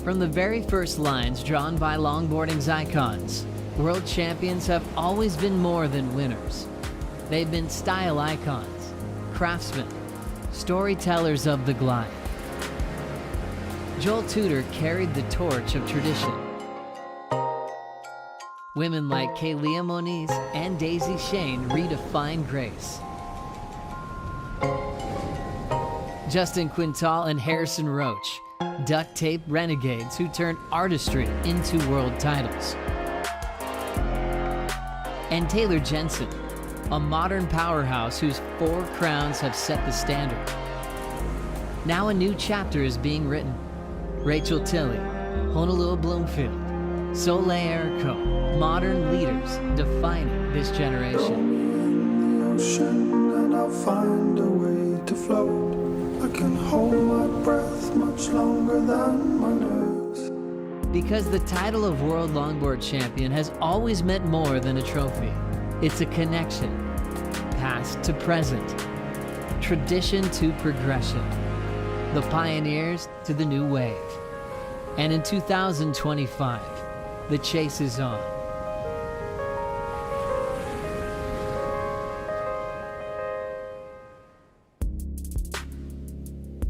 From the very first lines drawn by longboarding's icons, world champions have always been more than winners. They've been style icons, craftsmen, storytellers of the glide. Joel Tudor carried the torch of tradition. Women like Kaleopa'a Moniz and Daisy Shane redefined grace. Justin Quintal and Harrison Roach, duct tape renegades who turned artistry into world titles. And Taylor Jensen, a modern powerhouse whose 4 crowns have set the standard. Now a new chapter is being written. Rachel Tilley, Honolulu Bloomfield, Soleil Erico, modern leaders defining this generation. And I'll find a way to float. I can hold my breath much longer than my nerves. Because the title of World Longboard Champion has always meant more than a trophy. It's a connection, past to present, tradition to progression, the pioneers to the new wave. And in 2025, the chase is on.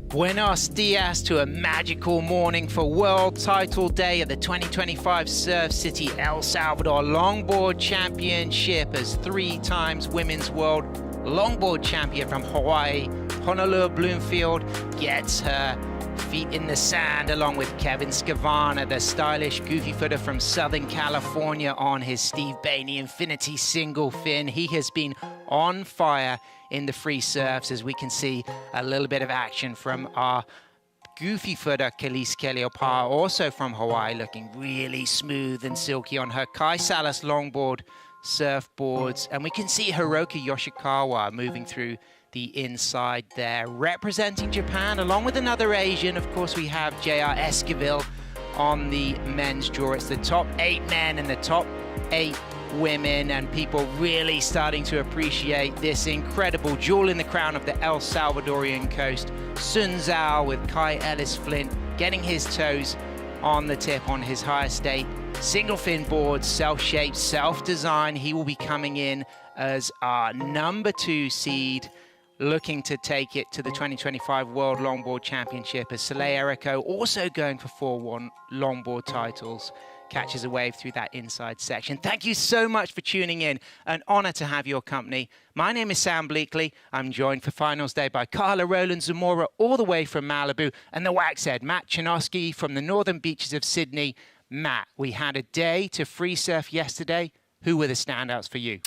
Buenos dias to a magical morning for World Title Day at the 2025 Surf City El Salvador Longboard Championship as 3 times Women's World Longboard Champion from Hawaii, Honolulu Bloomfield, gets her feet in the sand along with Kevin Scavana, the stylish goofy footer from Southern California, on his Steve Bainey Infinity single fin. He has been on fire in the free surfs, as we can see a little bit of action from our goofy footer Kaleopa'a, also from Hawaii, looking really smooth and silky on her Kai Salas longboard surfboards. And we can see Hiroki Yoshikawa moving through the inside there, representing Japan, along with another Asian. Of course, we have J.R. Esquivel on the men's draw. It's the top 8 men and the top 8 women, and people really starting to appreciate this incredible jewel in the crown of the El Salvadorian coast. Sun Zhao with Kai Ellis Flint getting his toes on the tip on his high estate single fin board, self-shaped, self-designed. He will be coming in as our number 2 seed, looking to take it to the 2025 World Longboard Championship, as Soleil Erico, also going for 4 longboard titles, catches a wave through that inside section. Thank you so much for tuning in. An honor to have your company. My name is Sam Bleakley. I'm joined for finals day by Carla Rowland Zamora, all the way from Malibu, and the wax head, Matt Chinosky from the northern beaches of Sydney. Matt, we had a day to free surf yesterday. Who were the standouts for you?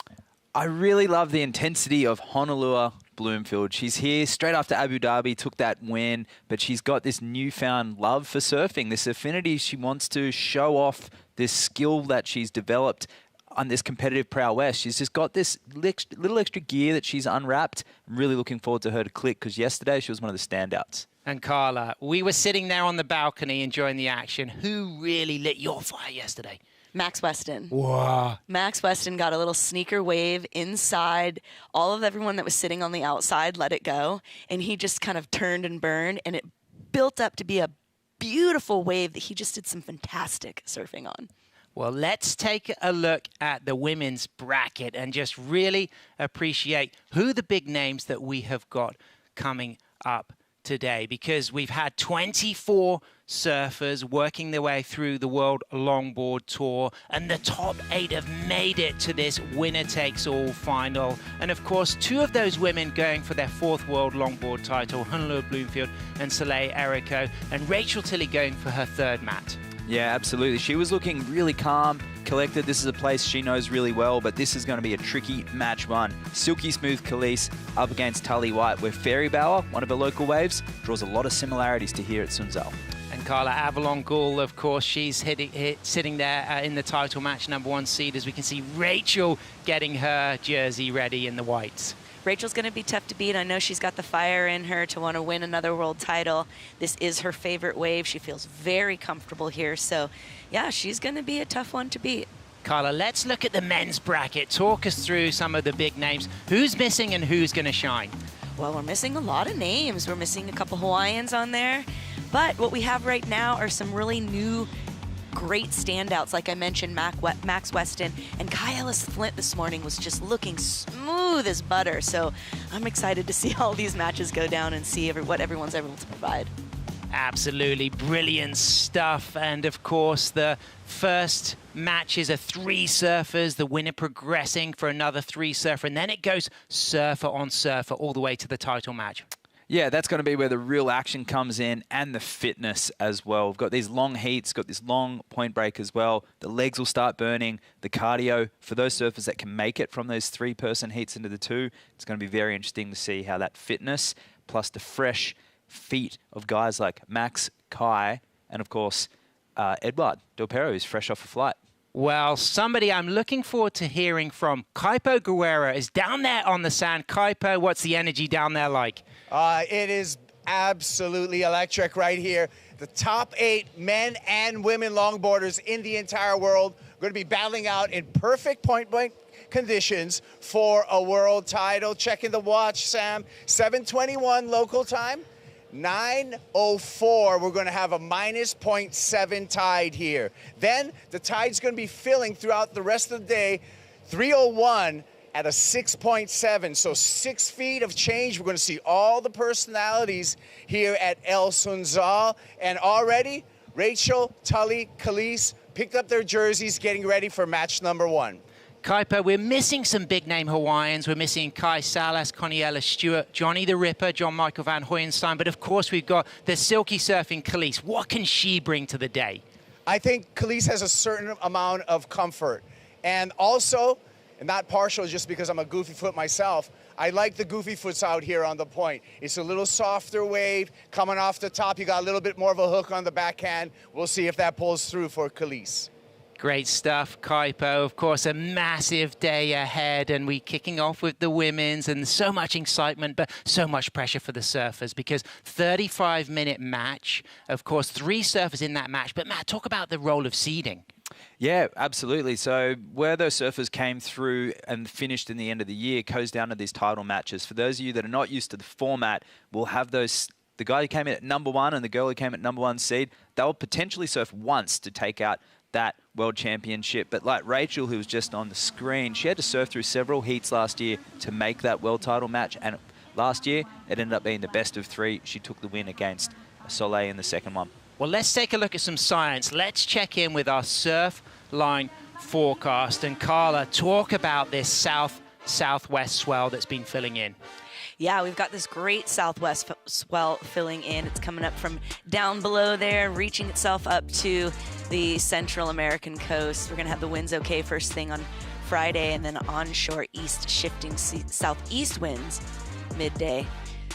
I really love the intensity of Honolulu Bloomfield. She's here straight after Abu Dhabi, took that win, but she's got this newfound love for surfing, this affinity. She wants to show off this skill that she's developed on this competitive prowess. She's just got this little extra gear that she's unwrapped. I'm really looking forward to her to click, because yesterday she was one of the standouts. And Carla, we were sitting there on the balcony enjoying the action. Who really lit your fire yesterday? Max Weston. Wow. Max Weston got a little sneaker wave inside. All of everyone that was sitting on the outside let it go, and he just kind of turned and burned, and it built up to be a beautiful wave that he just did some fantastic surfing on. Well, let's take a look at the women's bracket and just really appreciate who the big names that we have got coming up today, because we've had 24 surfers working their way through the World Longboard Tour, and the top 8 have made it to this winner-takes-all final. And of course, 2 of those women going for their 4th World Longboard title, Honolulu Bloomfield and Soleil Erico, and Rachel Tilley going for her 3rd, Matt. Yeah, absolutely. She was looking really calm, collected. This is a place she knows really well, but this is going to be a tricky match one. Silky smooth Khalees up against Tully White, where Fairy-Bauer, one of her local waves, draws a lot of similarities to here at Sunzal. And Carla Avalon Gould, of course, she's sitting there in the title match, #1 seed, as we can see Rachel getting her jersey ready in the whites. Rachel's going to be tough to beat. I know she's got the fire in her to want to win another world title. This is her favorite wave. She feels very comfortable here. So, yeah, she's going to be a tough one to beat. Carla, let's look at the men's bracket. Talk us through some of the big names. Who's missing and who's going to shine? Well, we're missing a lot of names. We're missing a couple Hawaiians on there. But what we have right now are some really new great standouts. Like I mentioned, Max Weston and Kai Ellis Flint this morning was just looking smooth as butter. So I'm excited to see all these matches go down and see what everyone's able to provide. Absolutely brilliant stuff. And of course, the first matches are 3 surfers, the winner progressing for another 3 surfer, and then it goes surfer on surfer all the way to the title match. Yeah, that's going to be where the real action comes in, and the fitness as well. We've got these long heats, got this long point break as well. The legs will start burning. The cardio, for those surfers that can make it from those 3-person heats into the 2, it's going to be very interesting to see how that fitness, plus the fresh feet of guys like Max, Kai, and of course, Edward Del Perro, who's fresh off a flight. Well, somebody I'm looking forward to hearing from, Kaipo Guerrero, is down there on the sand. Kaipo, what's the energy down there like? It is absolutely electric right here. The top 8 men and women longboarders in the entire world are going to be battling out in perfect point blank conditions for a world title. Checking the watch, Sam. 7:21 local time. 9:04, we're going to have a minus 0.7 tide here. Then the tide's going to be filling throughout the rest of the day. 3:01 at a 6.7, so 6 feet of change. We're going to see all the personalities here at El Sunzal. And already, Rachel, Tully, Khalees picked up their jerseys, getting ready for match #1. Kaipo, we're missing some big-name Hawaiians. We're missing Kai Salas, Connie Ellis Stewart, Johnny the Ripper, John Michael Van Hoyenstein. But, of course, we've got the silky surfing Khalees. What can she bring to the day? I think Khalees has a certain amount of comfort. And also, and not partial just because I'm a goofy foot myself, I like the goofy foots out here on the point. It's a little softer wave coming off the top. You got a little bit more of a hook on the backhand. We'll see if that pulls through for Khalees. Great stuff, Kaipo. Of course, a massive day ahead, and we're kicking off with the women's, and so much excitement, but so much pressure for the surfers, because 35-minute match, of course, 3 surfers in that match. But Matt, talk about the role of seeding. Yeah, absolutely. So where those surfers came through and finished in the end of the year goes down to these title matches. For those of you that are not used to the format, we'll have those. The guy who came in at #1 and the girl who came at #1 seed, they'll potentially surf once to take out that world championship. But like Rachel, who was just on the screen, she had to surf through several heats last year to make that world title match. And last year, it ended up being the best of 3. She took the win against Soleil in the second one. Well, let's take a look at some science. Let's check in with our surf line forecast. And Carla, talk about this southwest swell that's been filling in. Yeah, we've got this great southwest swell filling in. It's coming up from down below there, reaching itself up to the Central American coast. We're going to have the winds okay first thing on Friday, and then onshore east shifting southeast winds midday.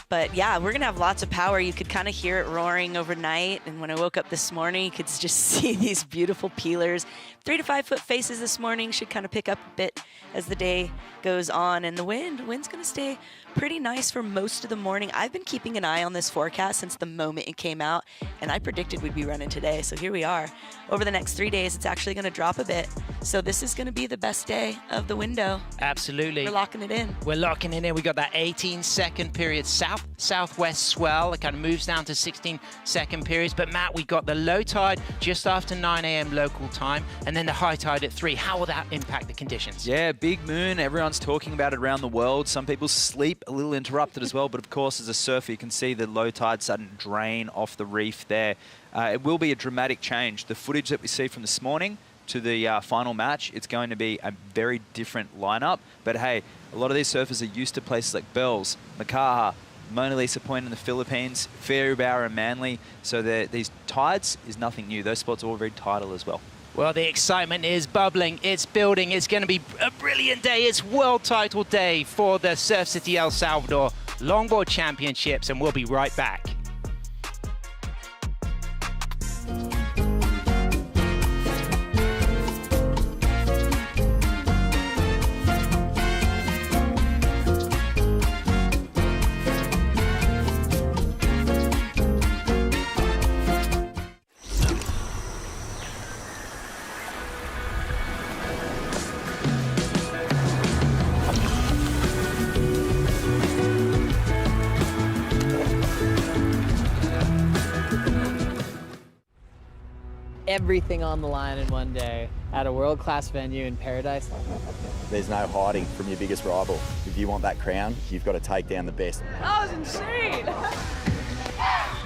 But yeah, we're going to have lots of power. You could kind of hear it roaring overnight. And when I woke up this morning, you could just see these beautiful peelers. 3 to 5 foot faces this morning should kind of pick up a bit as the day goes on. And the wind's going to stay pretty nice for most of the morning. I've been keeping an eye on this forecast since the moment it came out, and I predicted we'd be running today. So here we are. Over the next 3 days, it's actually going to drop a bit. So this is going to be the best day of the window. Absolutely. We're locking it in. We're locking it in. We got that 18-second period southwest swell. It kind of moves down to 16-second periods. But Matt, we got the low tide just after 9 a.m. local time, and then the high tide at 3. How will that impact the conditions? Yeah, big moon. Everyone's talking about it around the world. Some people's sleep a little interrupted as well. But of course, as a surfer, you can see the low tide starting to drain off the reef there. It will be a dramatic change. The footage that we see from this morning to the final match, it's going to be a very different lineup. But hey, a lot of these surfers are used to places like Bells, Makaha, Mona Lisa Point in the Philippines, Fairy-Bauer and Manly. So these tides is nothing new. Those spots are all very tidal as well. Well, the excitement is bubbling, it's building, it's going to be a brilliant day. It's World Title Day for the Surf City El Salvador Longboard Championships, and we'll be right back. Everything on the line in one day at a world-class venue in paradise. There's no hiding from your biggest rival. If you want that crown, you've got to take down the best. That was insane!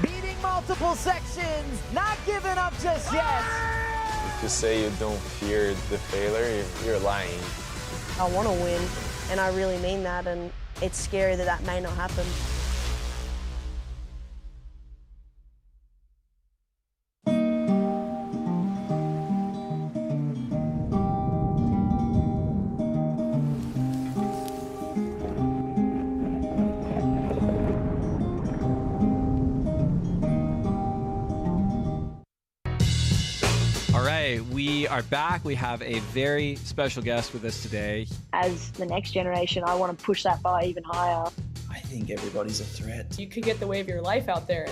Beating multiple sections, not giving up just yet. To say you don't fear the failure, you're lying. I want to win, and I really mean that, and it's scary that that may not happen. We are back. We have a very special guest with us today. As the next generation, I want to push that bar even higher. I think everybody's a threat. You could get the wave of your life out there.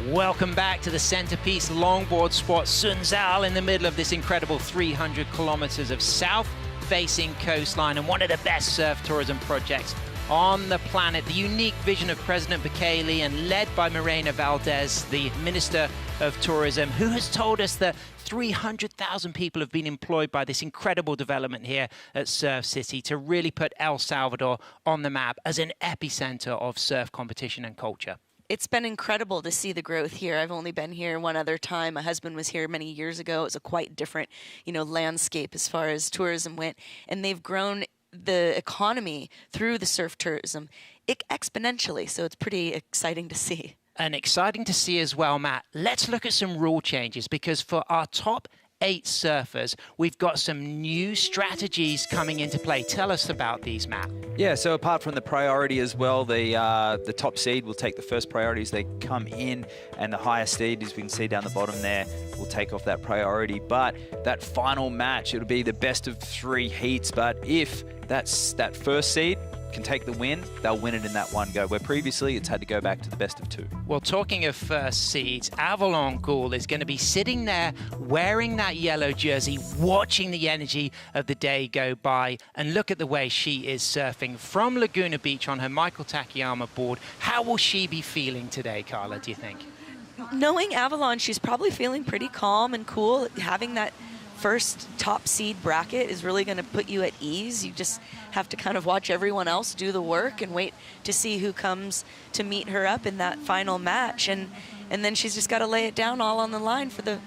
Welcome back to the centerpiece longboard spot, Sun Zal, in the middle of this incredible 300 kilometers of south-facing coastline and one of the best surf tourism projects on the planet. The unique vision of President Bukele and led by Morena Valdez, the Minister of Tourism, who has told us that 300,000 people have been employed by this incredible development here at Surf City to really put El Salvador on the map as an epicenter of surf competition and culture. It's been incredible to see the growth here. I've only been here one other time. My husband was here many years ago. It was a quite different, landscape as far as tourism went. And they've grown the economy through the surf tourism exponentially. So it's pretty exciting to see. And exciting to see as well, Matt. Let's look at some rule changes, because for our top 8 surfers, we've got some new strategies coming into play. Tell us about these, Matt. Yeah, so apart from the priority as well, the top seed will take the first priority as they come in, and the highest seed, as we can see down the bottom there, will take off that priority. But that final match, it'll be the best of 3 heats. But if that first seed can take the win, they'll win it in that one go, where previously it's had to go back to the best of 2. Well, talking of first seeds, Avalon Gould is going to be sitting there wearing that yellow jersey, watching the energy of the day go by, and look at the way she is surfing from Laguna Beach on her Michael Takayama board. How will she be feeling today, Carla, do you think? Knowing Avalon, she's probably feeling pretty calm and cool. Having that first top seed bracket is really going to put you at ease. You just have to kind of watch everyone else do the work and wait to see who comes to meet her up in that final match, and then she's just got to lay it down all on the line for the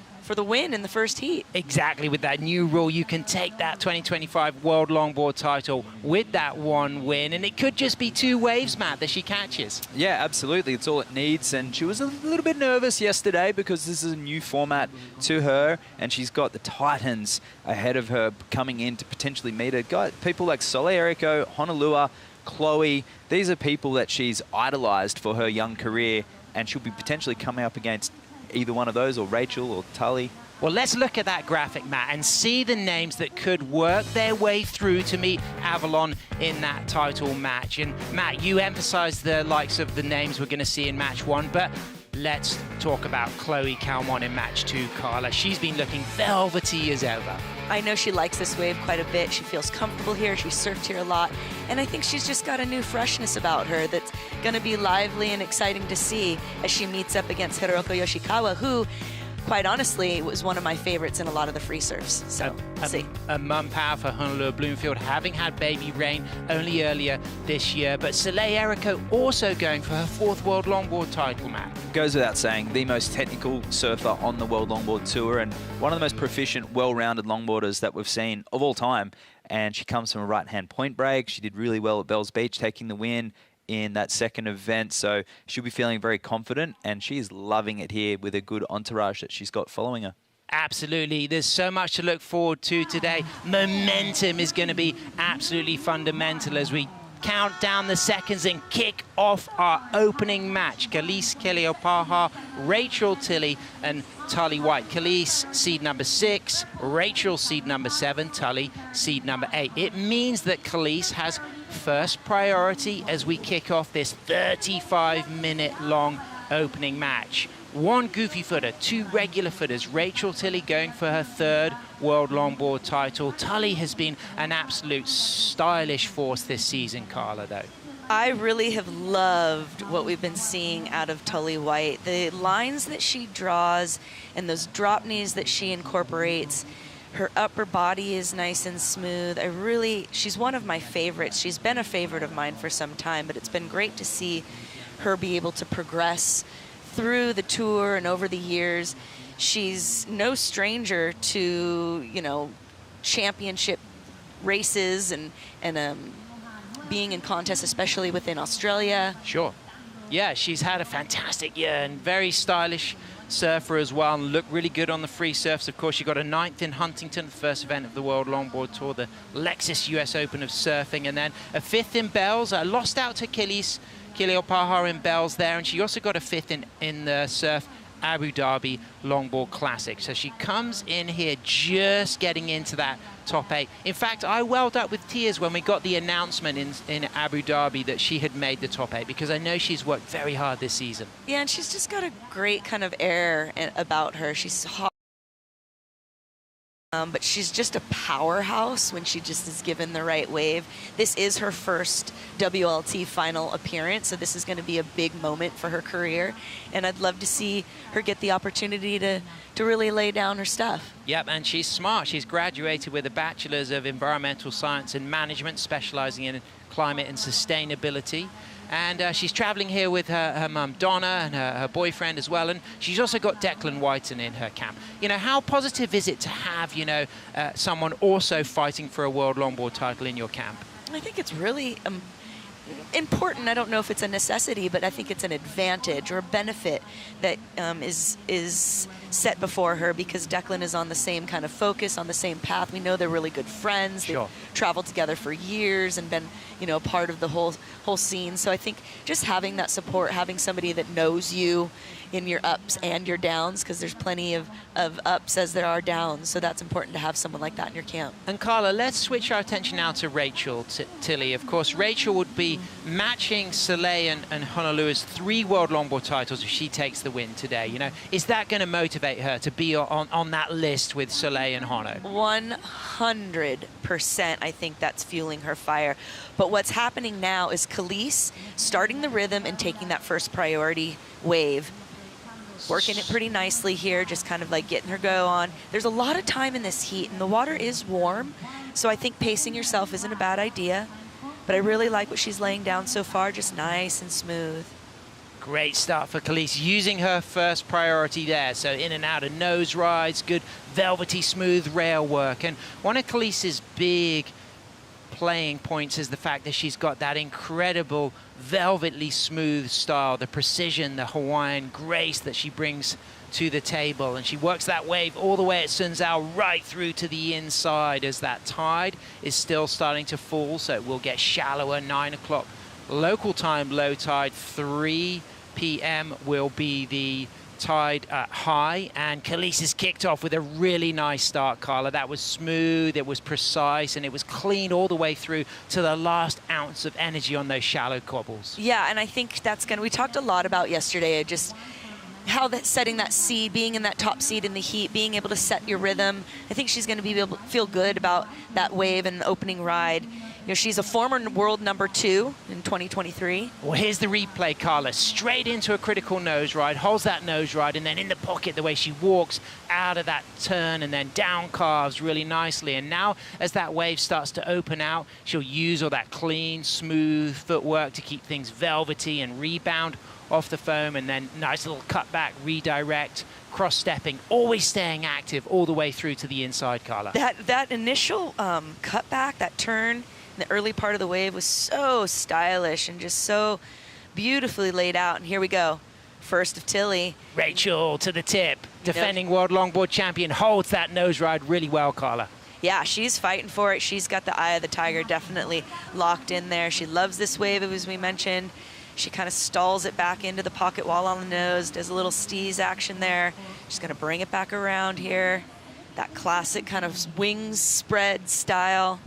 win in the first heat. Exactly. With that new rule, you can take that 2025 World Longboard title with that one win, and it could just be 2 waves, Matt, that she catches. Yeah, absolutely. It's all it needs. And she was a little bit nervous yesterday because this is a new format to her, and she's got the Titans ahead of her coming in to potentially meet her. Got people like Sole Erico, Honolua, Chloe. These are people that she's idolized for her young career, and she'll be potentially coming up against either one of those, or Rachel or Tully. Well, let's look at that graphic, Matt, and see the names that could work their way through to meet Avalon in that title match. And Matt, you emphasized the likes of the names we're going to see in match 1, but let's talk about Chloe Calmon in match 2, Carla. She's been looking velvety as ever. I know she likes this wave quite a bit. She feels comfortable here. She's surfed here a lot. And I think she's just got a new freshness about her that's going to be lively and exciting to see as she meets up against Hiroko Yoshikawa, who, quite honestly, was one of my favorites in a lot of the free surfs. So, see. A mum power for Honolulu Bloomfield, having had baby Rain only earlier this year. But Soleil Erico also going for her 4th World Longboard title, Matt. Goes without saying, the most technical surfer on the World Longboard Tour, and one of the most proficient, well-rounded longboarders that we've seen of all time. And she comes from a right-hand point break. She did really well at Bells Beach, taking the win. in that second event, so she'll be feeling very confident, and she's loving it here with a good entourage that she's got following her. Absolutely. There's so much to look forward to today. Momentum is going to be absolutely fundamental as we count down the seconds and kick off our opening match. Khalees Kaleopa'a, Rachel Tilley, and Tully White. Khalees, seed number 6, Rachel, seed number 7, Tully, seed number 8. It means that Khalees has first priority as we kick off this 35-minute long opening match. 1 goofy footer, 2 regular footers. Rachel Tilley going for her 3rd World Longboard title. Tully has been an absolute stylish force this season, Carla, though. I really have loved what we've been seeing out of Tully White. The lines that she draws and those drop knees that she incorporates. Her upper body is nice and smooth. She's one of my favorites. She's been a favorite of mine for some time, but it's been great to see her be able to progress through the tour and over the years. She's no stranger to, championship races and being in contests, especially within Australia. Sure. Yeah, she's had a fantastic year and very stylish surfer as well, and looked really good on the free surfs. Of course, she got a 9th in Huntington, the first event of the World Longboard Tour, the Lexus US Open of Surfing, and then a 5th in Bells. Lost out to Khalees Kaleopa'a in Bells there, and she also got a 5th in the Surf Abu Dhabi Longboard Classic. So she comes in here just getting into that top 8. In fact, I welled up with tears when we got the announcement in Abu Dhabi that she had made the top 8, because I know she's worked very hard this season. Yeah, and she's just got a great kind of air about her. She's hot. But she's just a powerhouse when she just is given the right wave. This is her first WLT final appearance, so this is going to be a big moment for her career. And I'd love to see her get the opportunity to really lay down her stuff. Yep, and she's smart. She's graduated with a Bachelor's of Environmental Science and Management, specializing in climate and sustainability. And she's traveling here with her mum, Donna, and her boyfriend as well. And she's also got Declan Whiten in her camp. How positive is it to have, someone also fighting for a World Longboard title in your camp? I think it's really important. I don't know if it's a necessity, but I think it's an advantage or a benefit that is set before her, because Declan is on the same kind of focus, on the same path. We know they're really good friends. Sure. They've traveled together for years and been, part of the whole scene. So I think just having that support, having somebody that knows you in your ups and your downs, because there's plenty of ups as there are downs. So that's important to have someone like that in your camp. And Carla, let's switch our attention now to Rachel Tilley. Of course, Rachel would be matching Soleil and Honolulu's 3 World Longboard titles if she takes the win today. Is that going to motivate her to be on that list with Soleil and Hono? 100%. I think that's fueling her fire. But what's happening now is Khalees starting the rhythm and taking that first priority wave. Working it pretty nicely here, just kind of like getting her go on. There's a lot of time in this heat, and the water is warm, so I think pacing yourself isn't a bad idea. But I really like what she's laying down so far, just nice and smooth. Great start for Khalees, using her first priority there. So in and out of nose rides, good velvety smooth rail work. And one of Khalees's big playing points is the fact that she's got that incredible velvetly smooth style, the precision, the Hawaiian grace that she brings to the table. And she works that wave all the way at Sunzao right through to the inside as that tide is still starting to fall. So it will get shallower. 9 o'clock local time, low tide. 3 p.m. will be the tide high, and Khalees has kicked off with a really nice start, Carla. That was smooth, it was precise, and it was clean all the way through to the last ounce of energy on those shallow cobbles. Yeah, and I think that's we talked a lot about yesterday, just how that setting that seed, being in that top seed in the heat, being able to set your rhythm. I think she's going to be able to feel good about that wave and the opening ride. She's a former world number 2 in 2023. Well, here's the replay, Carla. Straight into a critical nose ride, holds that nose ride, and then in the pocket, the way she walks out of that turn and then down carves really nicely. And now, as that wave starts to open out, she'll use all that clean, smooth footwork to keep things velvety and rebound off the foam, and then nice little cutback, redirect, cross-stepping, always staying active all the way through to the inside, Carla. That initial cutback, that turn, The early part of the wave was so stylish and just so beautifully laid out. And here we go. First of Tilly. Rachel to the tip. Defending world longboard champion holds that nose ride really well, Carla. Yeah, she's fighting for it. She's got the eye of the tiger definitely locked in there. She loves this wave, as we mentioned. She kind of stalls it back into the pocket wall on the nose, does a little steez action there. She's going to bring it back around here. That classic kind of wings spread style.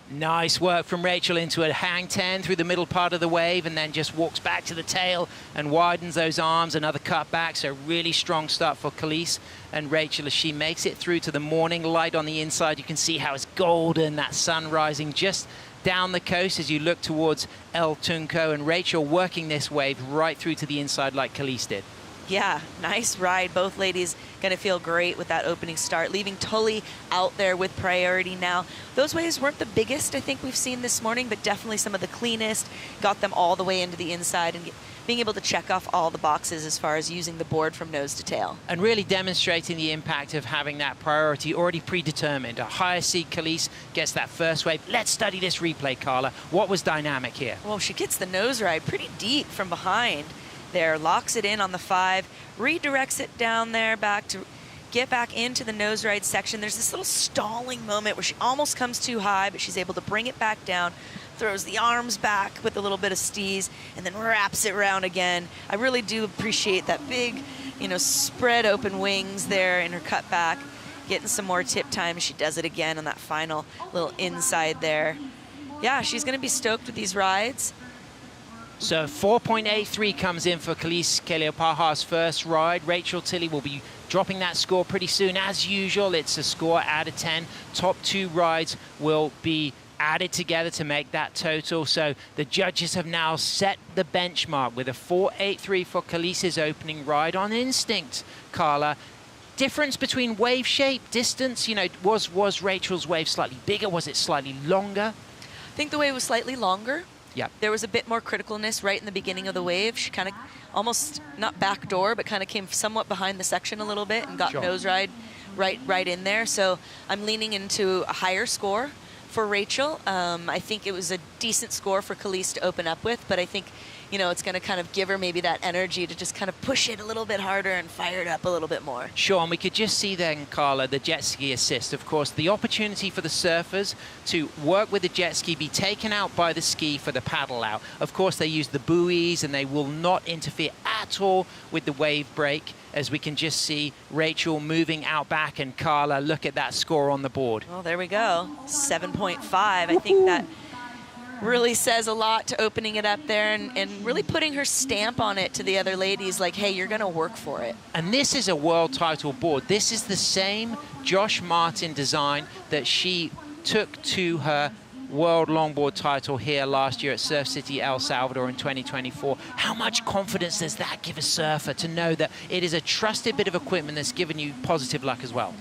Nice work from Rachel into a hang 10 through the middle part of the wave, and then just walks back to the tail and widens those arms. Another cut back, so really strong start for Khalees and Rachel as she makes it through to the morning light on the inside. You can see how it's golden, that sun rising just down the coast as you look towards El Tunco, and Rachel working this wave right through to the inside like Khalees did. Yeah, nice ride. Both ladies going to feel great with that opening start, leaving Tully out there with priority now. Those waves weren't the biggest I think we've seen this morning, but definitely some of the cleanest. Got them all the way into the inside and being able to check off all the boxes as far as using the board from nose to tail. And really demonstrating the impact of having that priority already predetermined. A higher seed Khalees gets that first wave. Let's study this replay, Carla. What was dynamic here? Well, she gets the nose ride pretty deep from behind there, locks it in on the 5, redirects it down there back to get back into the nose ride section. There's this little stalling moment where she almost comes too high, but she's able to bring it back down, throws the arms back with a little bit of steez, and then wraps it around again. I really do appreciate that big, spread open wings there in her cutback, getting some more tip time. She does it again on that final little inside there. Yeah, she's going to be stoked with these rides. So 4.83 comes in for Khalees Kaleopa'a's first ride. Rachel Tilly will be dropping that score pretty soon. As usual, it's a score out of 10. Top 2 rides will be added together to make that total. So the judges have now set the benchmark with a 4.83 for Khalees's opening ride on instinct. Carla, difference between wave shape, distance, was Rachel's wave slightly bigger? Was it slightly longer? I think the wave was slightly longer. Yeah. There was a bit more criticalness right in the beginning of the wave. She kind of almost, not backdoor, but kind of came somewhat behind the section a little bit and got nose ride right in there. So I'm leaning into a higher score for Rachel. I think it was a decent score for Khalees to open up with, but I think, it's going to kind of give her maybe that energy to just kind of push it a little bit harder and fire it up a little bit more. Sure, and we could just see then, Carla, the jet ski assist. Of course, the opportunity for the surfers to work with the jet ski, be taken out by the ski for the paddle out. Of course, they use the buoys and they will not interfere at all with the wave break, as we can just see Rachel moving out back, and Carla, look at that score on the board. Well, there we go, 7.5. I think that really says a lot to opening it up there and really putting her stamp on it to the other ladies, like, hey, you're going to work for it. And this is a world title board. This is the same Josh Martin design that she took to her world longboard title here last year at Surf City, El Salvador in 2024. How much confidence does that give a surfer to know that it is a trusted bit of equipment that's given you positive luck as well?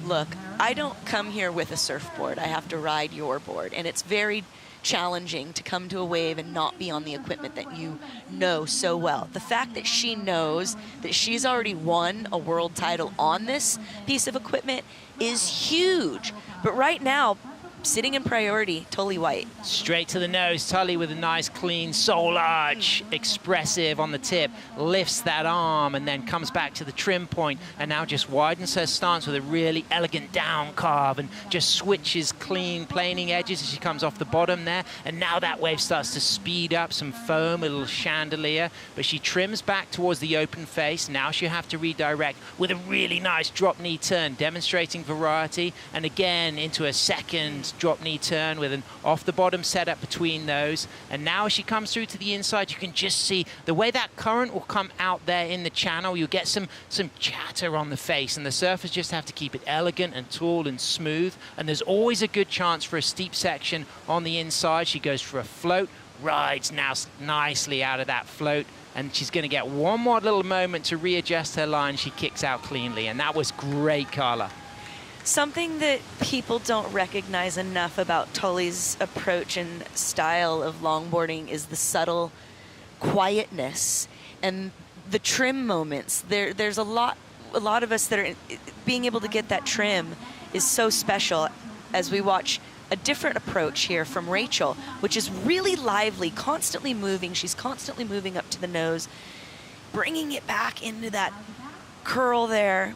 Look, I don't come here with a surfboard. I have to ride your board, and it's very challenging to come to a wave and not be on the equipment that you know so well. The fact that she knows that she's already won a world title on this piece of equipment is huge. But right now, sitting in priority, Tully White. Straight to the nose, Tully with a nice clean soul arch, expressive on the tip, lifts that arm and then comes back to the trim point and now just widens her stance with a really elegant down carve and just switches clean planing edges as she comes off the bottom there. And now that wave starts to speed up, some foam, a little chandelier, but she trims back towards the open face. Now she'll have to redirect with a really nice drop knee turn, demonstrating variety, and again into a second drop knee turn with an off the bottom setup between those. And now as she comes through to the inside, you can just see the way that current will come out there in the channel. You'll get some chatter on the face, and the surfers just have to keep it elegant and tall and smooth. And there's always a good chance for a steep section on the inside. She goes for a float, rides now nicely out of that float, and she's going to get one more little moment to readjust her line. She kicks out cleanly, and that was great, Carla. Something that people don't recognize enough about Tully's approach and style of longboarding is the subtle quietness and the trim moments. There's a lot of us that are being able to get that trim is so special. As we watch a different approach here from Rachel, which is really lively, constantly moving. She's constantly moving up to the nose, bringing it back into that curl there.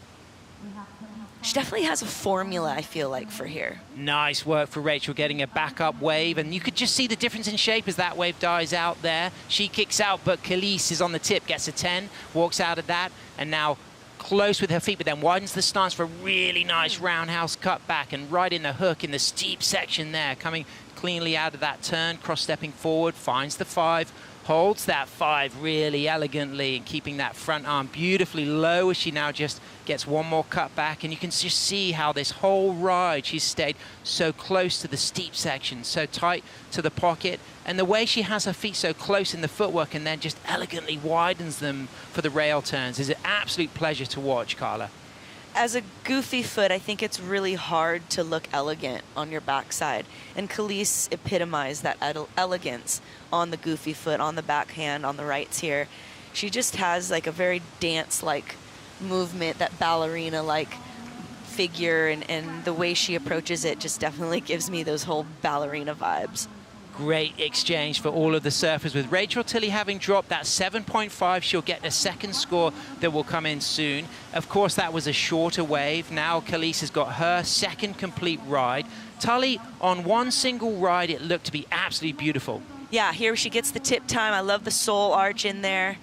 She definitely has a formula, I feel like, for here. Nice work for Rachel getting a backup wave, and you could just see the difference in shape as that wave dies out there. She kicks out, but Khalees is on the tip, gets a 10, walks out of that, and now close with her feet, but then widens the stance for a really nice roundhouse cut back and right in the hook in the steep section there, coming cleanly out of that turn, cross-stepping forward, finds the 5, holds that 5 really elegantly and keeping that front arm beautifully low as she now just gets one more cut back. And you can just see how this whole ride she's stayed so close to the steep section, so tight to the pocket, and the way she has her feet so close in the footwork and then just elegantly widens them for the rail turns is an absolute pleasure to watch, Carla. As a goofy foot, I think it's really hard to look elegant on your backside. And Khalees epitomized that elegance on the goofy foot, on the backhand, on the rights here. She just has like a very dance-like movement, that ballerina-like figure, and the way she approaches it just definitely gives me those whole ballerina vibes. Great exchange for all of the surfers, with Rachel Tilley having dropped that 7.5. She'll get the second score that will come in soon. Of course, that was a shorter wave. Now Khalees has got her second complete ride. Tully, on one single ride, it looked to be absolutely beautiful. Yeah, here she gets the tip time. I love the sole arch in there.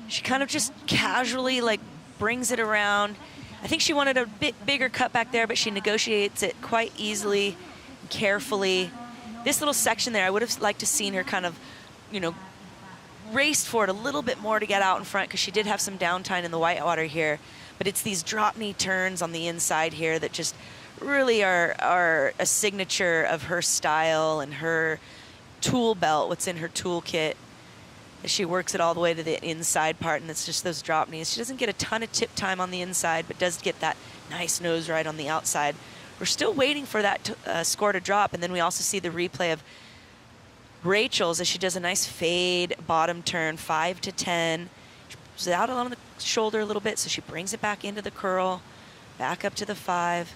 She kind of just casually like brings it around. I think she wanted a bit bigger cut back there, but she negotiates it quite easily, carefully. This little section there, I would have liked to seen her kind of, you know, raced for it a little bit more to get out in front, because she did have some downtime in the whitewater here. But it's these drop knee turns on the inside here that just really are a signature of her style and her tool belt, what's in her toolkit. She works it all the way to the inside part, and it's just those drop knees. She doesn't get a ton of tip time on the inside, but does get that nice nose ride on the outside. We're still waiting for that score to drop, and then we also see the replay of Rachel's as she does a nice fade bottom turn, 5 to 10. She's out along the shoulder a little bit, so she brings it back into the curl, back up to the 5,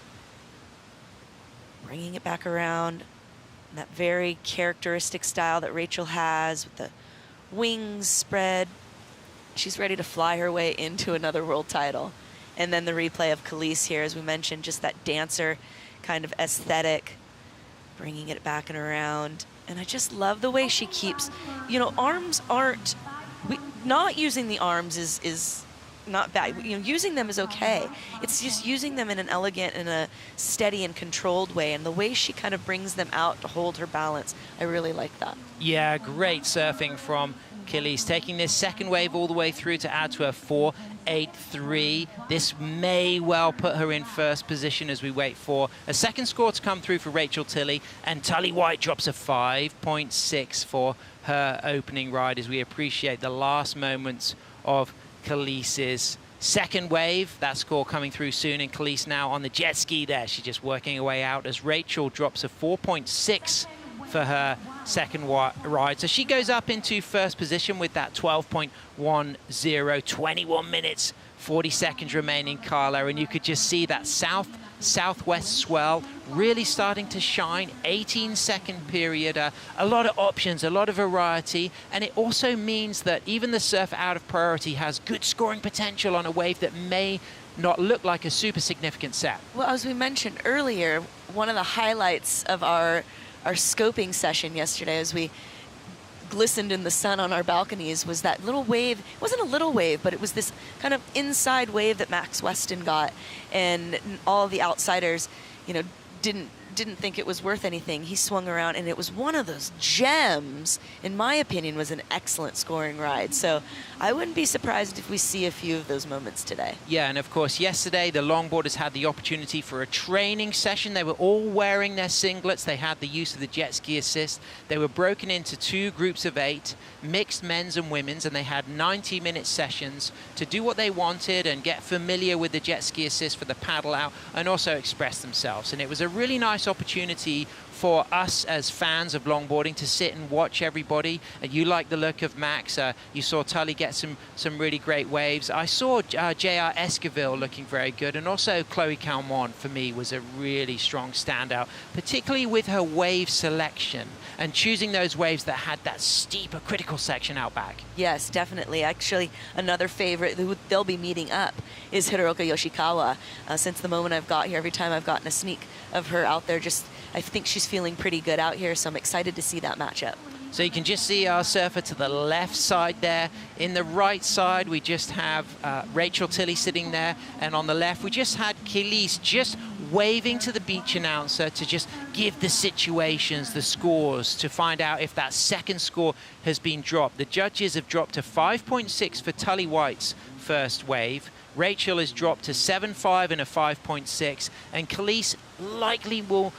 bringing it back around. And that very characteristic style that Rachel has with the wings spread. She's ready to fly her way into another world title. And then the replay of Khalees here, as we mentioned, just that dancer kind of aesthetic, bringing it back and around. And I just love the way she keeps, you know, arms aren't, not using the arms is not bad. You know, using them is okay. It's just using them in an elegant and a steady and controlled way. And the way she kind of brings them out to hold her balance, I really like that. Yeah, great surfing from Khalees, taking this second wave all the way through to add to her 4.83. This may well put her in first position as we wait for a second score to come through for Rachel Tilley, and Tully White drops a 5.6 for her opening ride as we appreciate the last moments of Khalees's second wave. That score coming through soon, and Khalees now on the jet ski there. She's just working her way out as Rachel drops a 4.6 for her second ride. So she goes up into first position with that 12.10, 21 minutes, 40 seconds remaining, Carla, and you could just see that southwest swell really starting to shine. 18-second period, a lot of options, a lot of variety, and it also means that even the surf out of priority has good scoring potential on a wave that may not look like a super significant set. Well, as we mentioned earlier, one of the highlights of our scoping session yesterday as we glistened in the sun on our balconies was that little wave. It wasn't a little wave, but it was this kind of inside wave that Max Weston got, and all the outsiders, you know, didn't think it was worth anything. He swung around, and it was one of those gems, in my opinion, was an excellent scoring ride. So I wouldn't be surprised if we see a few of those moments today. Yeah, and of course, yesterday, the longboarders had the opportunity for a training session. They were all wearing their singlets. They had the use of the jet ski assist. They were broken into 2 groups of 8, mixed men's and women's, and they had 90-minute sessions to do what they wanted and get familiar with the jet ski assist for the paddle out and also express themselves. And it was a really nice opportunity for us as fans of longboarding to sit and watch everybody. You like the look of Max. You saw Tully get some really great waves. I saw J.R. Esquivel looking very good, and also Chloe Calmont for me was a really strong standout, particularly with her wave selection and choosing those waves that had that steeper critical section out back. Yes, definitely. Actually, another favorite who they'll be meeting up is Hiroka Yoshikawa. Since the moment I've got here, every time I've gotten a sneak of her out there, I think she's feeling pretty good out here, so I'm excited to see that matchup. So you can just see our surfer to the left side there. In the right side, we just have Rachel Tilley sitting there. And on the left, we just had Kelis just waving to the beach announcer to just give the situations, the scores, to find out if that second score has been dropped. The judges have dropped to 5.6 for Tully White's first wave. Rachel has dropped to 7.5 and a 5.6. And Kelis likely will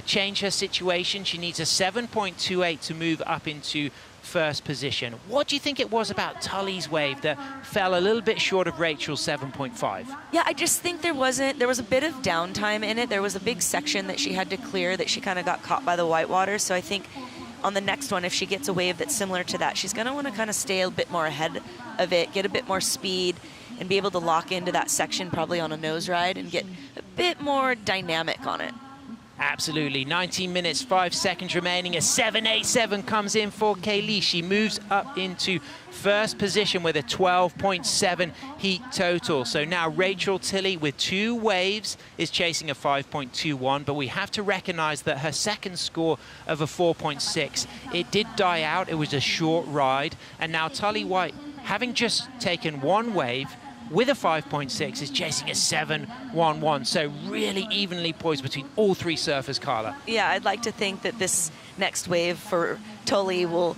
change her situation. She needs a 7.28 to move up into first position. What do you think it was about Tully's wave that fell a little bit short of Rachel's 7.5? Yeah, I just think there was a bit of downtime in it. There was a big section that she had to clear that she kind of got caught by the whitewater. So I think on the next one, if she gets a wave that's similar to that, she's going to want to kind of stay a bit more ahead of it, get a bit more speed, and be able to lock into that section probably on a nose ride and get a bit more dynamic on it. Absolutely. 19 minutes, 5 seconds remaining. A 7.87 comes in for Kaylee. She moves up into first position with a 12.7 heat total. So now Rachel Tilley with 2 waves is chasing a 5.21, but we have to recognize that her second score of a 4.6, it did die out. It was a short ride. And now Tully White, having just taken 1 wave, with a 5.6, is chasing a 7.11. So really evenly poised between all 3 surfers, Carla. Yeah, I'd like to think that this next wave for Tully will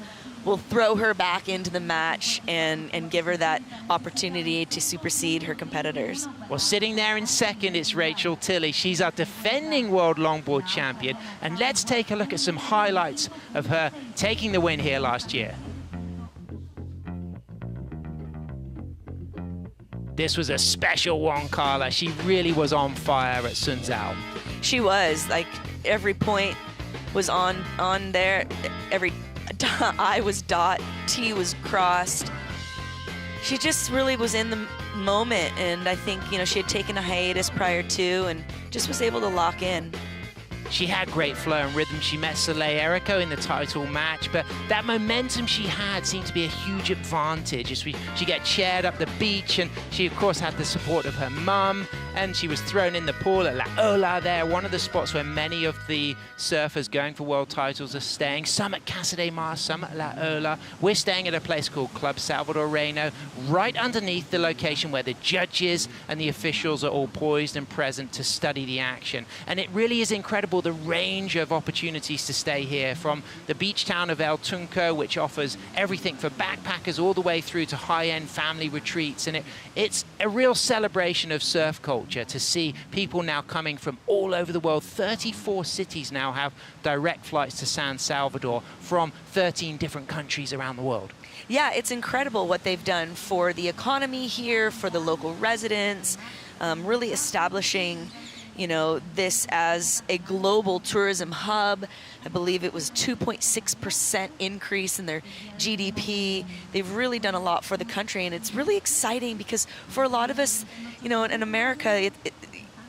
throw her back into the match and give her that opportunity to supersede her competitors. Well, sitting there in second, it's Rachel Tilley. She's our defending world longboard champion. And let's take a look at some highlights of her taking the win here last year. This was a special one, Carla. She really was on fire at Sun Zhao. She was. Like, every point was on there. Every I was dot, T was crossed. She just really was in the moment, and I think, you know, she had taken a hiatus prior to and just was able to lock in. She had great flow and rhythm. She met Soleil Erico in the title match, but that momentum she had seemed to be a huge advantage as she get chaired up the beach, and she of course had the support of her mum, and she was thrown in the pool at La Ola there, one of the spots where many of the surfers going for world titles are staying. Some at Casa de Mar, some at La Ola. We're staying at a place called Club Salvador Reno, right underneath the location where the judges and the officials are all poised and present to study the action. And it really is incredible the range of opportunities to stay here, from the beach town of El Tunco, which offers everything for backpackers all the way through to high-end family retreats. And it's a real celebration of surf culture to see people now coming from all over the world. 34 cities now have direct flights to San Salvador from 13 different countries around the world. Yeah, it's incredible what they've done for the economy here, for the local residents, really establishing, you know, this as a global tourism hub. I believe it was 2.6% increase in their GDP. They've really done a lot for the country, and it's really exciting because for a lot of us, you know, in America,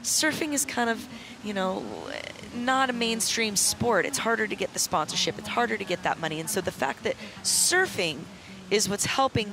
surfing is kind of, you know, not a mainstream sport. It's harder to get the sponsorship. It's harder to get that money. And so the fact that surfing is what's helping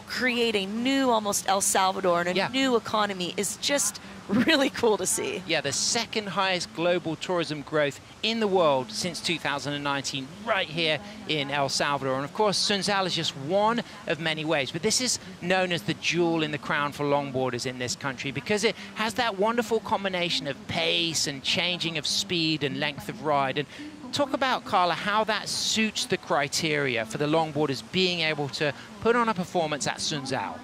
create a new almost El Salvador and a new economy is just really cool to see. Yeah, the second highest global tourism growth in the world since 2019, right here in El Salvador. And of course, Sun Zhao is just one of many ways, but this is known as the jewel in the crown for longboarders in this country because it has that wonderful combination of pace and changing of speed and length of ride. And talk about, Carla, how that suits the criteria for the longboarders being able to put on a performance at Sun Zhao.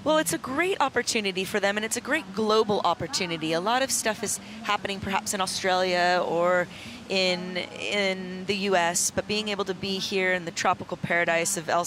Well, it's a great opportunity for them, and it's a great global opportunity. A lot of stuff is happening perhaps in Australia or in the US, but being able to be here in the tropical paradise of El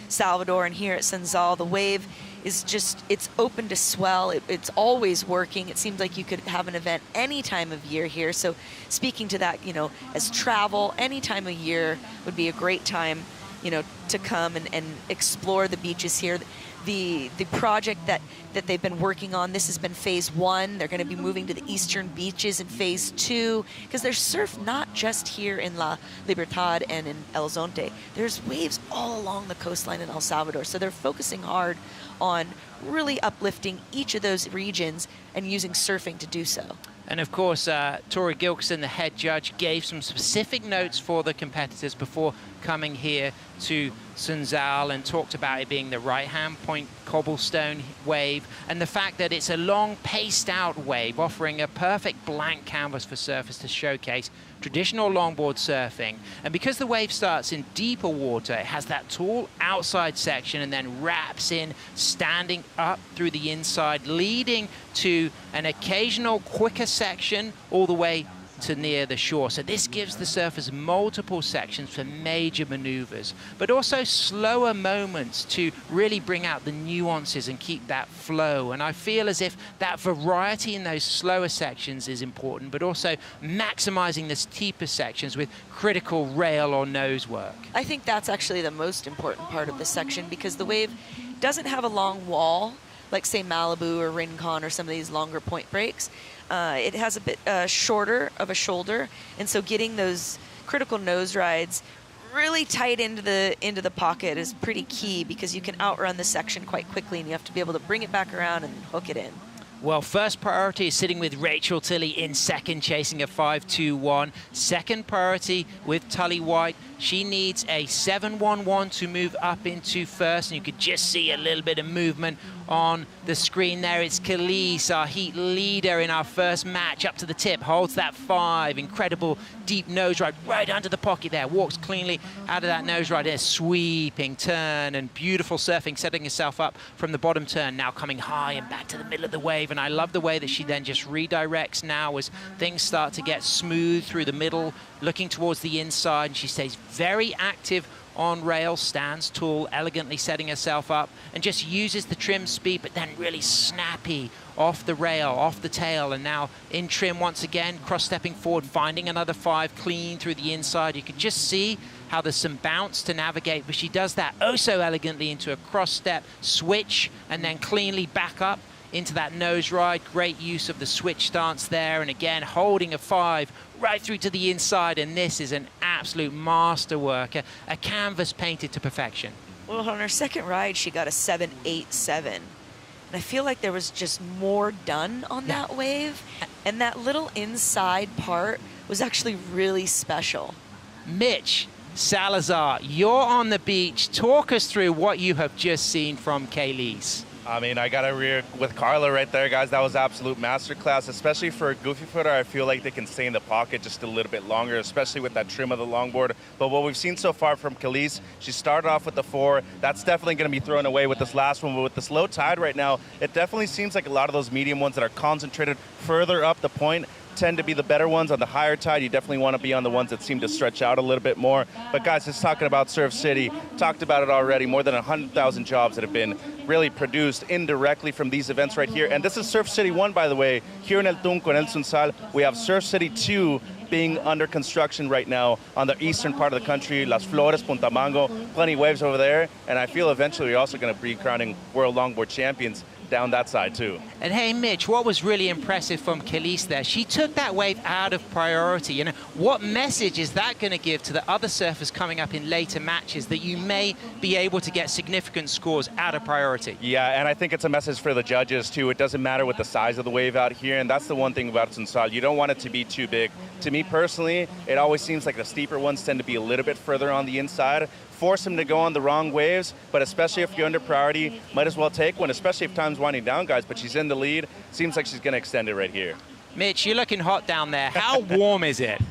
Salvador and here at Sun Zhao, the wave is just, it's open to swell. It's always working. It seems like you could have an event any time of year here. So speaking to that, you know, as travel, any time of year would be a great time, you know, to come and explore the beaches here. The project that they've been working on, this has been phase 1. They're going to be moving to the eastern beaches in phase 2, because there's surf not just here in La Libertad and in El Zonte. There's waves all along the coastline in El Salvador. So they're focusing hard on really uplifting each of those regions and using surfing to do so. And of course, Tori Gilkison, the head judge, gave some specific notes for the competitors before coming here to Sunzal, and talked about it being the right-hand point cobblestone wave, and the fact that it's a long paced-out wave, offering a perfect blank canvas for surfers to showcase traditional longboard surfing. And because the wave starts in deeper water, it has that tall outside section and then wraps in, standing up through the inside, leading to an occasional quicker section all the way to near the shore. So this gives the surfers multiple sections for major maneuvers, but also slower moments to really bring out the nuances and keep that flow. And I feel as if that variety in those slower sections is important, but also maximizing the steeper sections with critical rail or nose work. I think that's actually the most important part of this section, because the wave doesn't have a long wall like, say, Malibu or Rincon or some of these longer point breaks. It has a bit shorter of a shoulder, and so getting those critical nose rides really tight into the pocket is pretty key, because you can outrun the section quite quickly, and you have to be able to bring it back around and hook it in. Well, first priority is sitting with Rachel Tilley in second, chasing a 5.21. Second priority with Tully White. She needs a 7.11 to move up into first, and you could just see a little bit of movement on the screen there. It's Khalees, our heat leader in our first match, up to the tip, holds that 5. Incredible deep nose ride right under the pocket there, walks cleanly out of that nose ride. A sweeping turn and beautiful surfing, setting herself up from the bottom turn, now coming high and back to the middle of the wave. And I love the way that she then just redirects now as things start to get smooth through the middle, looking towards the inside, and she stays very active on rail, stands tall, elegantly setting herself up, and just uses the trim speed, but then really snappy off the rail, off the tail, and now in trim once again, cross-stepping forward, finding another 5 clean through the inside. You can just see how there's some bounce to navigate, but she does that oh so elegantly into a cross-step switch, and then cleanly back up into that nose ride. Great use of the switch stance there, and again holding a 5 right through to the inside, and this is an absolute masterwork, a canvas painted to perfection. Well, on her second ride, she got a 7.87, and I feel like there was just more done on that wave, and that little inside part was actually really special. Mitch Salazar, you're on the beach. Talk us through what you have just seen from Khalees. I mean, I got to agree with Carla right there, guys. That was absolute masterclass, especially for a goofy footer. I feel like they can stay in the pocket just a little bit longer, especially with that trim of the longboard. But what we've seen so far from Khalees, she started off with the 4. That's definitely going to be thrown away with this last one. But with this low tide right now, it definitely seems like a lot of those medium ones that are concentrated further up the point tend to be the better ones. On the higher tide, you definitely want to be on the ones that seem to stretch out a little bit more. But guys, just talking about Surf City, talked about it already, more than 100,000 jobs that have been really produced indirectly from these events right here. And this is Surf City 1, by the way. Here in El Tunco and El Sunsal, we have Surf City 2 being under construction right now on the eastern part of the country, Las Flores, Punta Mango, plenty of waves over there. And I feel eventually we're also going to be crowning World Longboard Champions down that side too. And hey, Mitch, what was really impressive from Khalees there, she took that wave out of priority. You know, what message is that going to give to the other surfers coming up in later matches that you may be able to get significant scores out of priority? Yeah, and I think it's a message for the judges too. It doesn't matter what the size of the wave out here, and that's the one thing about Sunsal. You don't want it to be too big. To me personally, it always seems like the steeper ones tend to be a little bit further on the inside. Force them to go on the wrong waves, but especially if you're under priority, might as well take one, especially if time's winding down, guys. But she's in the lead. Seems like she's going to extend it right here. Mitch, you're looking hot down there. How warm is it?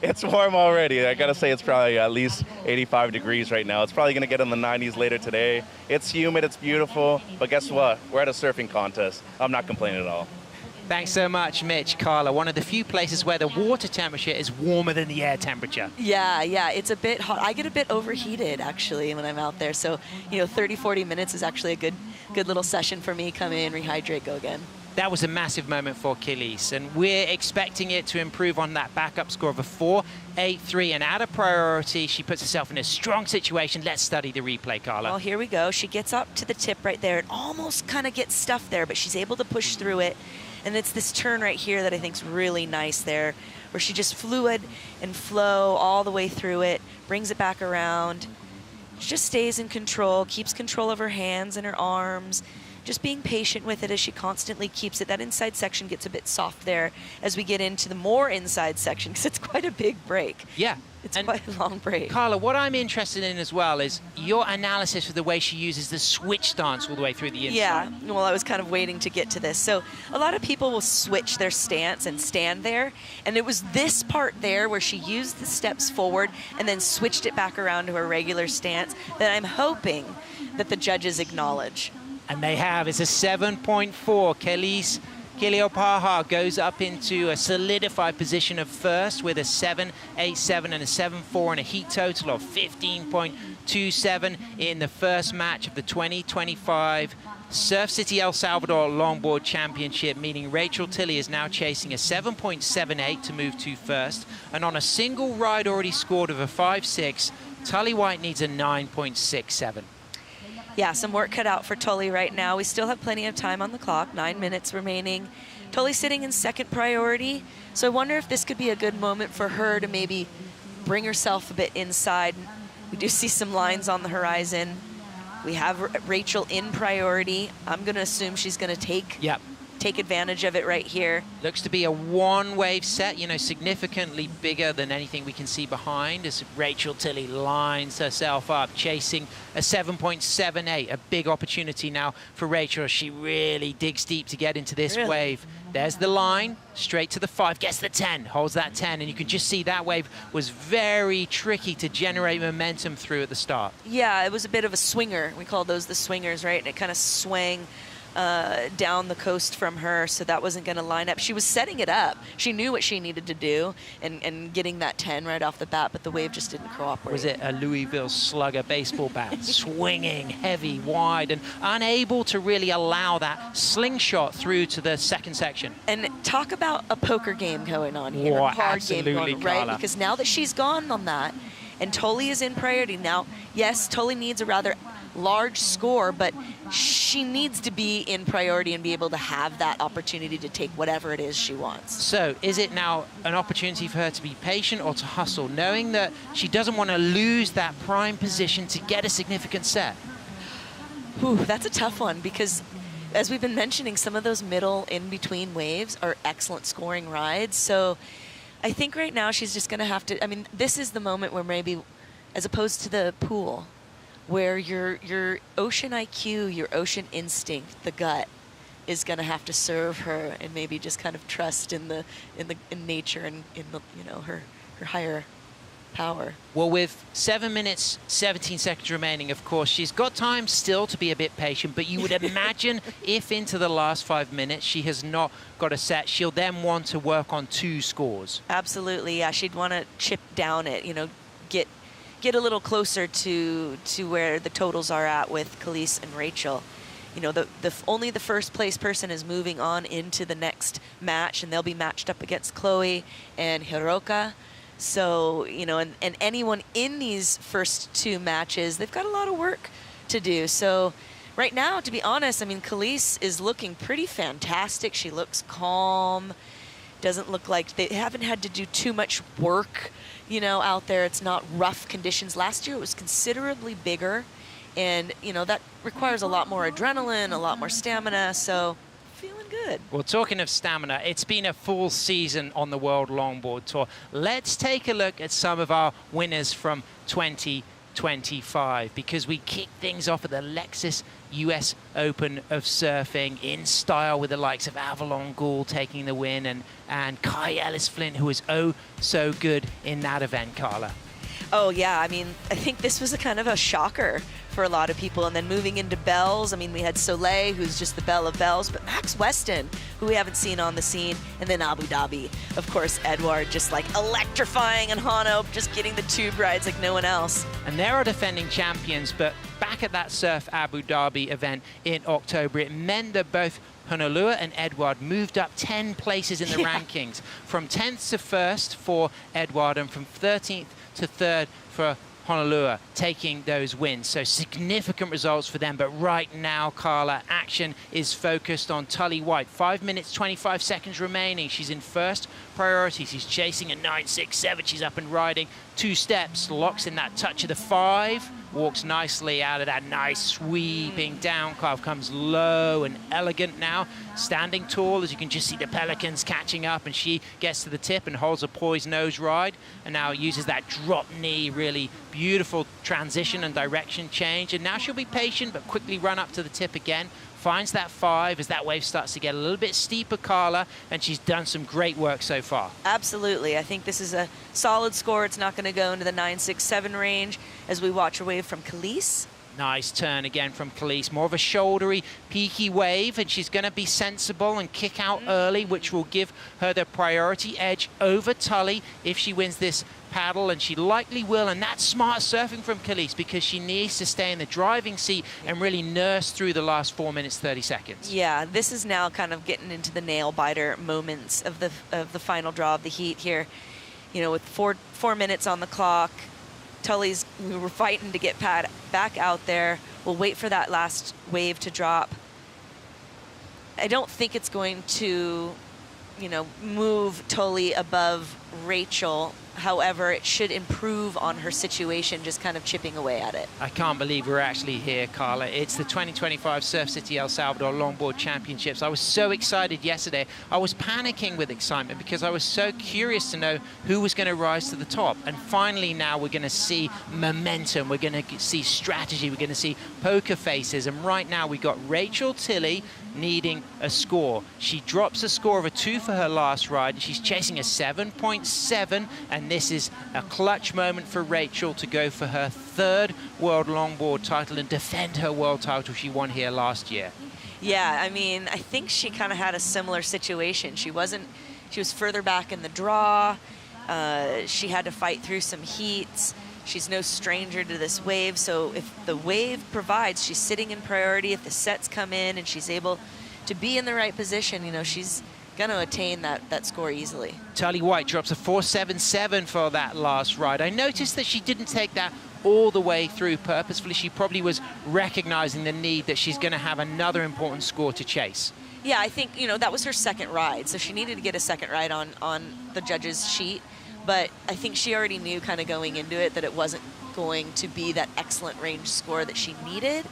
It's warm already. I got to say it's probably at least 85 degrees right now. It's probably going to get in the 90s later today. It's humid, it's beautiful, but guess what? We're at a surfing contest. I'm not complaining at all. Thanks so much, Mitch. Carla, one of the few places where the water temperature is warmer than the air temperature. Yeah, it's a bit hot. I get a bit overheated, actually, when I'm out there. So, 30, 40 minutes is actually a good little session for me. Come in, rehydrate, go again. That was a massive moment for Kaleopa'a, and we're expecting it to improve on that backup score of a 4.83. And out of priority, she puts herself in a strong situation. Let's study the replay, Carla. Well, here we go. She gets up to the tip right there. It almost kind of gets stuffed there, but she's able to push through it. And it's this turn right here that I think is really nice there, where she just fluid and flow all the way through it, brings it back around, just stays in control, keeps control of her hands and her arms, just being patient with it as she constantly keeps it. That inside section gets a bit soft there as we get into the more inside section, because it's quite a big break. Yeah. It's quite a long break. Carla, what I'm interested in as well is your analysis of the way she uses the switch stance all the way through the inside. Yeah, well, I was kind of waiting to get to this. So a lot of people will switch their stance and stand there, and it was this part there where she used the steps forward and then switched it back around to her regular stance that I'm hoping that the judges acknowledge. And they have. It's a 7.4. Kaleopa'a goes up into a solidified position of first with a 7.87 and a 7.4 and a heat total of 15.27 in the first match of the 2025 Surf City El Salvador Longboard Championship, meaning Rachel Tilley is now chasing a 7.78 to move to first. And on a single ride already scored of a 5.6, Tully White needs a 9.67. Yeah, some work cut out for Tully right now. We still have plenty of time on the clock, 9 minutes remaining. Tully's sitting in second priority, so I wonder if this could be a good moment for her to maybe bring herself a bit inside. We do see some lines on the horizon. We have Rachel in priority. I'm going to assume she's going to take advantage of it right here. Looks to be a one-wave set, significantly bigger than anything we can see behind as Rachel Tilley lines herself up, chasing a 7.78, a big opportunity now for Rachel as she really digs deep to get into this wave. There's the line, straight to the 5, gets the 10, holds that 10, and you can just see that wave was very tricky to generate momentum through at the start. Yeah, it was a bit of a swinger. We call those the swingers, right? And it kind of swang down the coast from her, so that wasn't going to line up. She was setting it up. She knew what she needed to do and getting that 10 right off the bat, but the wave just didn't cooperate. Was it a Louisville Slugger baseball bat? Swinging, heavy, wide, and unable to really allow that slingshot through to the second section. And talk about a poker game going on here. Oh, a hard absolutely, game going, right? Carla. Because now that she's gone on that, and Tully is in priority now, yes, Tully needs a rather large score, but she needs to be in priority and be able to have that opportunity to take whatever it is she wants. So is it now an opportunity for her to be patient or to hustle, knowing that she doesn't want to lose that prime position to get a significant set? Ooh, that's a tough one, because as we've been mentioning, some of those middle in-between waves are excellent scoring rides. So I think right now she's just going to have to, this is the moment where maybe, as opposed to the pool, where your ocean IQ, your ocean instinct, the gut, is going to have to serve her, and maybe just kind of trust in nature and in the her higher power. Well, with 7 minutes, 17 seconds remaining, of course, she's got time still to be a bit patient, but you would imagine if into the last 5 minutes she has not got a set, she'll then want to work on 2 scores. Absolutely, yeah. She'd want to chip down it, get a little closer to where the totals are at with Kaleopa'a and Rachel. Only the first place person is moving on into the next match, and they'll be matched up against Chloe and Hiroka. So, and anyone in these first 2 matches, they've got a lot of work to do. So right now, to be honest, Kaleopa'a is looking pretty fantastic. She looks calm. Doesn't look like they haven't had to do too much work, out there. It's not rough conditions. Last year it was considerably bigger, and, that requires a lot more adrenaline, a lot more stamina. So feeling good. Well, talking of stamina, it's been a full season on the World Longboard Tour. Let's take a look at some of our winners from 2025, because we kick things off at the Lexus US Open of Surfing in style with the likes of Avalon Gould taking the win and Kai Ellis Flint, who was oh so good in that event, Carla. Oh, yeah. I mean, I think this was a kind of a shocker for a lot of people. And then moving into bells, I mean, we had Soleil, who's just the belle of bells, but Max Weston, who we haven't seen on the scene, and then Abu Dhabi. Of course, Edouard just like electrifying, and Hano just getting the tube rides like no one else. And they're our defending champions, but back at that Surf Abu Dhabi event in October, it meant that both Honolulu and Edouard moved up 10 places in the rankings, from 10th to 1st for Edouard and from 13th to 3rd for Honolulu, taking those wins. So significant results for them. But right now, Carla, action is focused on Tully White. 5 minutes, 25 seconds remaining. She's in first priority. She's chasing a 9.67. She's up and riding. 2 steps, locks in that touch of the 5. Walks nicely out of that nice sweeping down carve, comes low and elegant now, standing tall as you can just see the pelicans catching up, and she gets to the tip and holds a poised nose ride, and now uses that drop knee, really beautiful transition and direction change, and now she'll be patient but quickly run up to the tip again, finds that 5 as that wave starts to get a little bit steeper, Carla, and she's done some great work so far. Absolutely. I think this is a solid score. It's not going to go into the 9.67 range as we watch a wave from Khalees. Nice turn again from Khalees. More of a shouldery, peaky wave, and she's going to be sensible and kick out early, which will give her the priority edge over Tully if she wins this paddle, and she likely will. And that's smart surfing from Khalees, because she needs to stay in the driving seat and really nurse through the last 4 minutes, 30 seconds. Yeah, this is now kind of getting into the nail-biter moments of the final draw of the heat here. You know, with four minutes on the clock, Tully's, we were fighting to get back out there. We'll wait for that last wave to drop. I don't think it's going to, you know, move Tully above Rachel. However, it should improve on her situation, just kind of chipping away at it. I can't believe we're actually here, Carla. It's the 2025 Surf City El Salvador Longboard Championships. I was so excited yesterday. I was panicking with excitement because I was so curious to know who was going to rise to the top. And finally now we're going to see momentum. We're going to see strategy. We're going to see poker faces. And right now we got Rachel Tilley needing a score. She drops a score of a 2 for her last ride. She's chasing a 7.7, and this is a clutch moment for Rachel to go for her 3rd World Longboard title and defend her world title she won here last year. Yeah, I mean, I think she kind of had a similar situation. She was further back in the draw. She had to fight through some heats. She's no stranger to this wave, so if the wave provides, she's sitting in priority. If the sets come in and she's able to be in the right position, you know, she's going to attain that score easily. Tully White drops a 4.77 for that last ride. I noticed that she didn't take that all the way through purposefully. She probably was recognizing the need that she's going to have another important score to chase. Yeah, I think, you know, that was her 2nd ride, so she needed to get a 2nd ride on the judges' sheet. But I think she already knew kind of going into it that it wasn't going to be that excellent range score that she needed.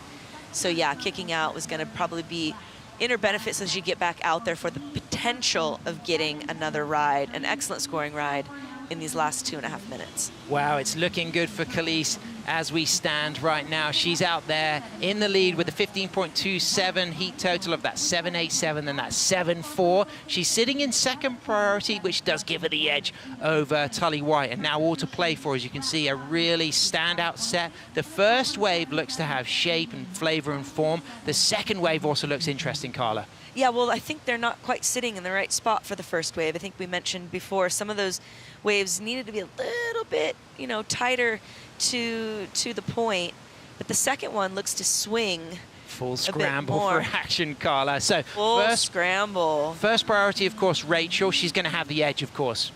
So yeah, kicking out was going to probably be in her benefit so she get back out there for the potential of getting another ride, an excellent scoring ride in these last 2.5 minutes. Wow, it's looking good for Khalees as we stand right now. She's out there in the lead with a 15.27 heat total of that 7.87 and that 7.4. She's sitting in 2nd priority, which does give her the edge over Tully White. And now all to play for, as you can see, a really standout set. The first wave looks to have shape and flavor and form. The second wave also looks interesting, Carla. Yeah, well, I think they're not quite sitting in the right spot for the first wave. I think we mentioned before some of those waves needed to be a little bit, you know, tighter to the point, but the second one looks to swing full scramble for action, Carla. So first scramble. First priority, of course, Rachel. She's going to have the edge, of course.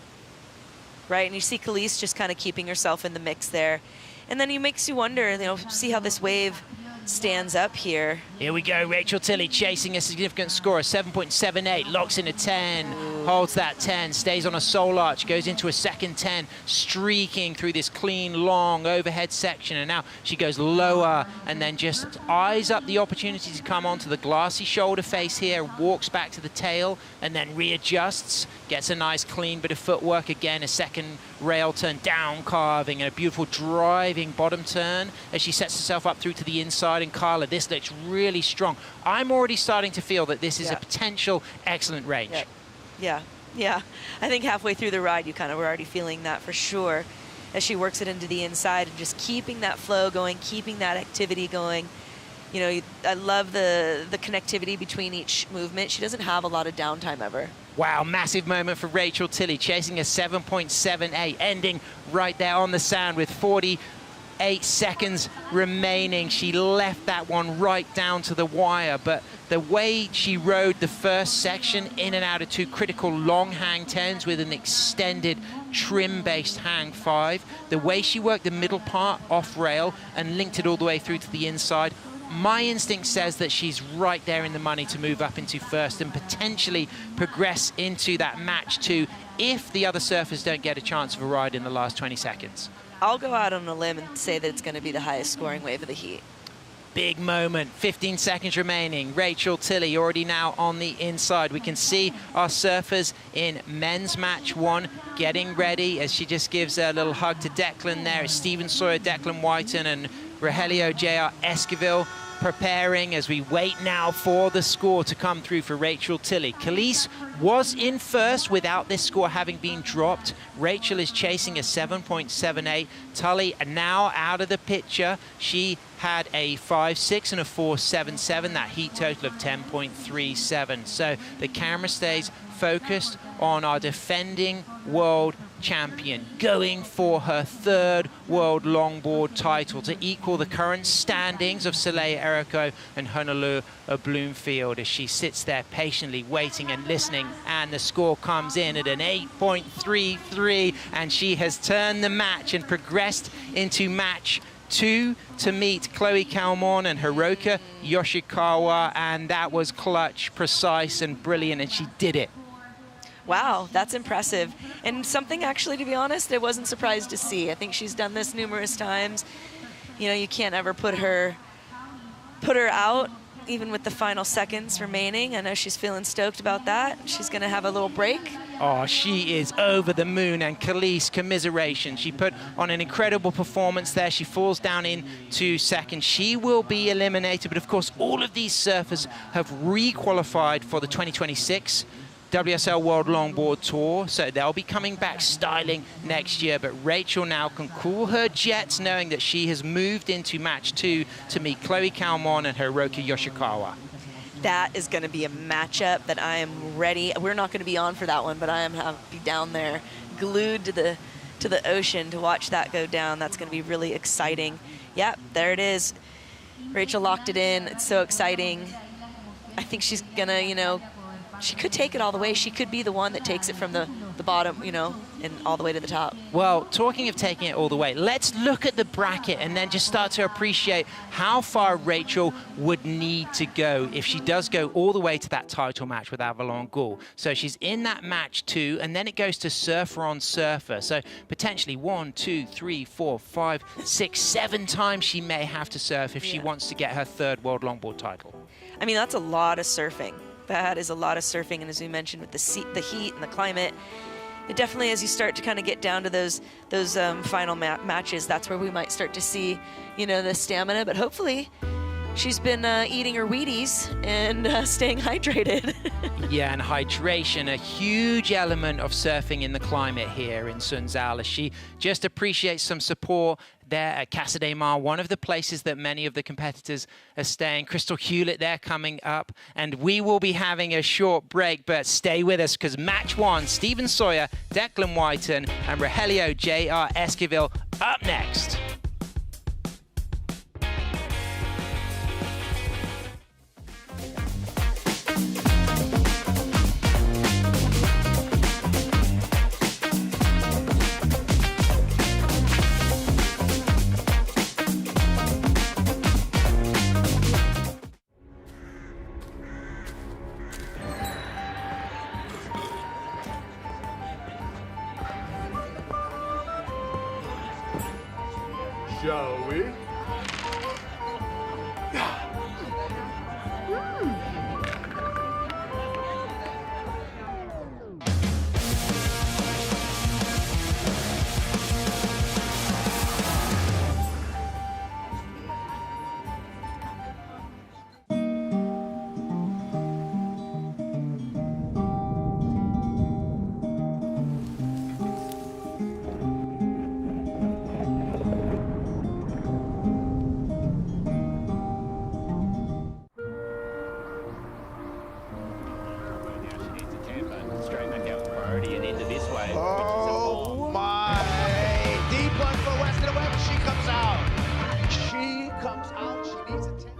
Right, and you see Khalees just kind of keeping herself in the mix there, and then it makes you wonder, you know, see how this wave stands up here. Here we go, Rachel Tilley chasing a significant score, a 7.78, locks in a 10, holds that 10, stays on a soul arch, goes into a second 10, streaking through this clean, long overhead section, and now she goes lower and then just eyes up the opportunity to come onto the glassy shoulder face here, walks back to the tail, and then readjusts, gets a nice clean bit of footwork again, a second rail turn, down carving, and a beautiful driving bottom turn as she sets herself up through to the inside. And Carla, this looks really strong. I'm already starting to feel that this is a potential excellent range. Yeah. I think halfway through the ride, you kind of were already feeling that for sure. as she works it into the inside and just keeping that flow going, keeping that activity going. You know, I love the connectivity between each movement. She doesn't have a lot of downtime ever. Wow, massive moment for Rachel Tilley, chasing a 7.78, ending right there on the sand with 48 seconds remaining. She left that one right down to the wire, but the way she rode the first section in and out of 2 critical long hang 10s with an extended trim-based hang 5, the way she worked the middle part off rail and linked it all the way through to the inside, my instinct says that she's right there in the money to move up into first and potentially progress into that match 2 if the other surfers don't get a chance of a ride in the last 20 seconds. I'll go out on a limb and say that it's going to be the highest scoring wave of the heat. Big moment, 15 seconds remaining. Rachel Tilley already now on the inside. We can see our surfers in men's match 1 getting ready as she just gives a little hug to Declan there. It's Stephen Sawyer, Declan Whiten and Rogelio J.R. Esquivel preparing as we wait now for the score to come through for Rachel Tilley. Khalees was in first without this score having been dropped. Rachel is chasing a 7.78. Tully now out of the picture. She had a 5.6 and a 4.77, that heat total of 10.37. So the camera stays focused on our defending world champion, going for her 3rd world longboard title to equal the current standings of Soleil Erico and Honolulu Bloomfield, as she sits there patiently waiting and listening, and the score comes in at an 8.33, and she has turned the match and progressed into match 2 to meet Chloe Calmon and Hiroka Yoshikawa, and that was clutch, precise and brilliant, and she did it. Wow, that's impressive. And something actually, to be honest, I wasn't surprised to see. I think she's done this numerous times. You know, you can't ever put her out, even with the final seconds remaining. I know she's feeling stoked about that. She's gonna have a little break. Oh, she is over the moon, and Khalees, commiseration. She put on an incredible performance there. She falls down into second. She will be eliminated, but of course, all of these surfers have re-qualified for the 2026 WSL World Longboard Tour, so they'll be coming back styling next year. But Rachel now can cool her jets knowing that she has moved into match 2 to meet Chloe Calmon and Hiroka Yoshikawa. That is going to be a matchup that I am ready. We're not going to be on for that one, but I am be down there glued to the ocean to watch that go down. That's going to be really exciting. Yep, there it is. Rachel locked it in. It's so exciting. I think she's going to, you know, she could take it all the way. She could be the one that takes it from the bottom, you know, and all the way to the top. Well, talking of taking it all the way, let's look at the bracket and then just start to appreciate how far Rachel would need to go if she does go all the way to that title match with Avalon Ghoul. So she's in that match 2, and then it goes to surfer on surfer. So potentially 1, 2, 3, 4, 5, 6, 7 times she may have to surf if she wants to get her 3rd world longboard title. I mean, that's a lot of surfing. That is a lot of surfing, and as we mentioned with the heat and the climate, it definitely, as you start to kind of get down to those final matches, that's where we might start to see, you know, the stamina. But hopefully, she's been eating her Wheaties and staying hydrated. Yeah, and hydration, a huge element of surfing in the climate here in Sunzal, as she just appreciates some support there at Casa de Mar, one of the places that many of the competitors are staying. Crystal Hewlett there coming up, and we will be having a short break, but stay with us because match 1, Stephen Sawyer, Declan Whiten, and Rogelio J.R. Esquivel up next. Shall we? straight back out to priority and into this wave, Oh my! Deep one for Weston Webb. She comes out. She comes out. She needs a 10.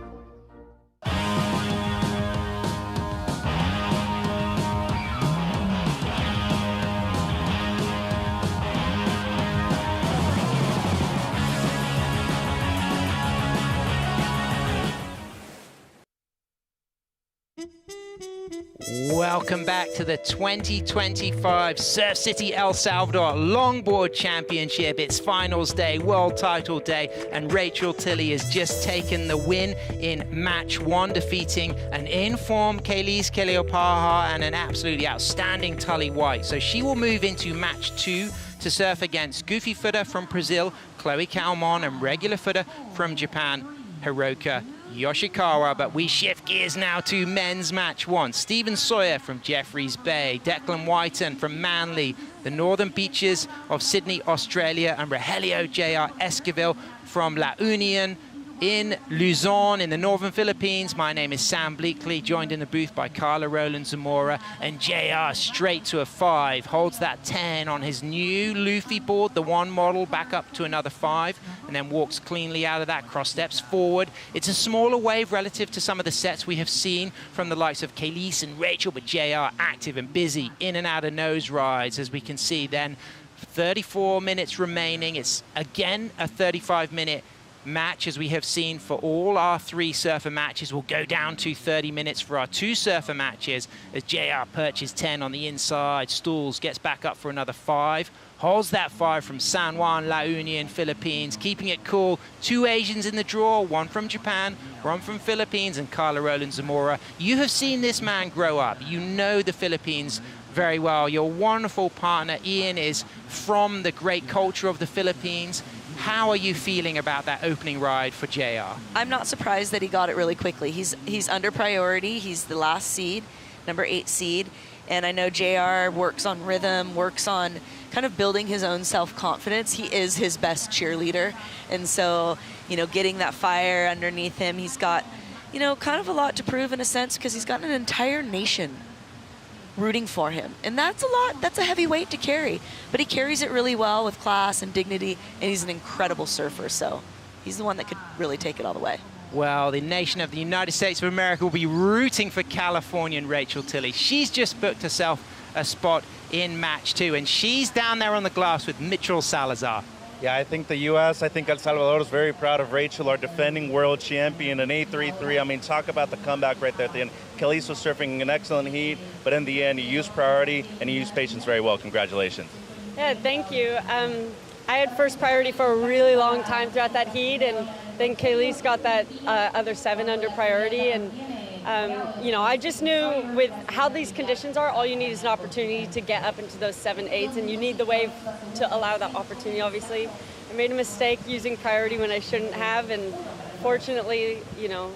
Welcome back to the 2025 Surf City El Salvador Longboard Championship. It's finals day, world title day, and Rachel Tilley has just taken the win in match 1, defeating an in-form Kaleopa'a and an absolutely outstanding Tully White. So she will move into match 2 to surf against goofy footer from Brazil, Chloe Calmon, and regular footer from Japan, Hiroka Yoshikawa. But we shift gears now to men's match 1. Stephen Sawyer from Jeffreys Bay, Declan Whiten from Manly, the northern beaches of Sydney, Australia, and Rogelio J.R. Esquivel from La Union in Luzon in the northern Philippines. My name is Sam Bleakley, joined in the booth by Carla Roland Zamora, and JR straight to a 5, holds that 10 on his new Luffy board, the 1 model, back up to another 5, and then walks cleanly out of that, cross steps forward. It's a smaller wave relative to some of the sets we have seen from the likes of Kayleigh and Rachel, but JR active and busy in and out of nose rides, as we can see. Then 34 minutes remaining. It's again a 35-minute match, as we have seen for all our 3 surfer matches. Will go down to 30 minutes for our 2 surfer matches, as JR perches 10 on the inside, stalls, gets back up for another 5, holds that 5 from San Juan, La Union, Philippines, keeping it cool. 2 Asians in the draw, 1 from Japan, 1 from Philippines, and Carla Roland Zamora. You have seen this man grow up. You know the Philippines very well. Your wonderful partner, Ian, is from the great culture of the Philippines. How are you feeling about that opening ride for JR? I'm not surprised that he got it really quickly. He's under priority. He's the last seed, number 8 seed. And I know JR works on rhythm, works on kind of building his own self-confidence. He is his best cheerleader. And so, you know, getting that fire underneath him, he's got, you know, kind of a lot to prove in a sense, because he's got an entire nation rooting for him. And that's a lot, that's a heavy weight to carry. But he carries it really well with class and dignity, and he's an incredible surfer, so he's the one that could really take it all the way. Well, the nation of the United States of America will be rooting for Californian Rachel Tilley. She's just booked herself a spot in match 2, and she's down there on the glass with Mitchell Salazar. Yeah, I think the U.S., I think El Salvador is very proud of Rachel, our defending world champion, an 8.33. I mean, talk about the comeback right there at the end. Kaleopa'a was surfing an excellent heat, but in the end, he used priority and he used patience very well. Congratulations. Yeah, thank you. I had first priority for a really long time throughout that heat, and then Kaleopa'a got that other 7 under priority. And you know, I just knew with how these conditions are, all you need is an opportunity to get up into those 7/8s, and you need the wave to allow that opportunity, obviously. I made a mistake using priority when I shouldn't have, and fortunately, you know,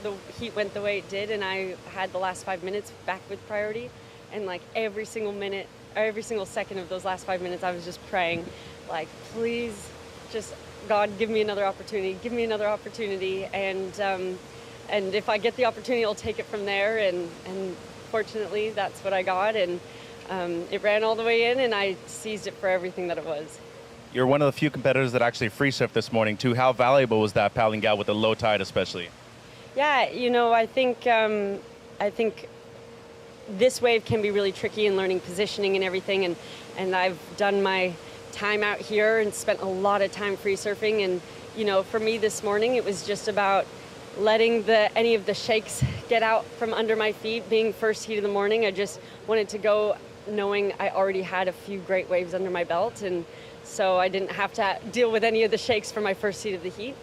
the heat went the way it did, and I had the last 5 minutes back with priority, and like every single minute, or every single second of those last 5 minutes, I was just praying, like, please, just, God, give me another opportunity, give me another opportunity, and if I get the opportunity, I'll take it from there. And fortunately, that's what I got. And it ran all the way in, and I seized it for everything that it was. You're one of the few competitors that actually free surfed this morning, too. How valuable was that paddling out with the low tide, especially? Yeah, you know, I think this wave can be really tricky in learning positioning and everything. And I've done my time out here and spent a lot of time free surfing. And, you know, for me this morning, it was just about letting any of the shakes get out from under my feet. Being first heat of the morning, I just wanted to go knowing I already had a few great waves under my belt, and so I didn't have to deal with any of the shakes for my first heat of the heat.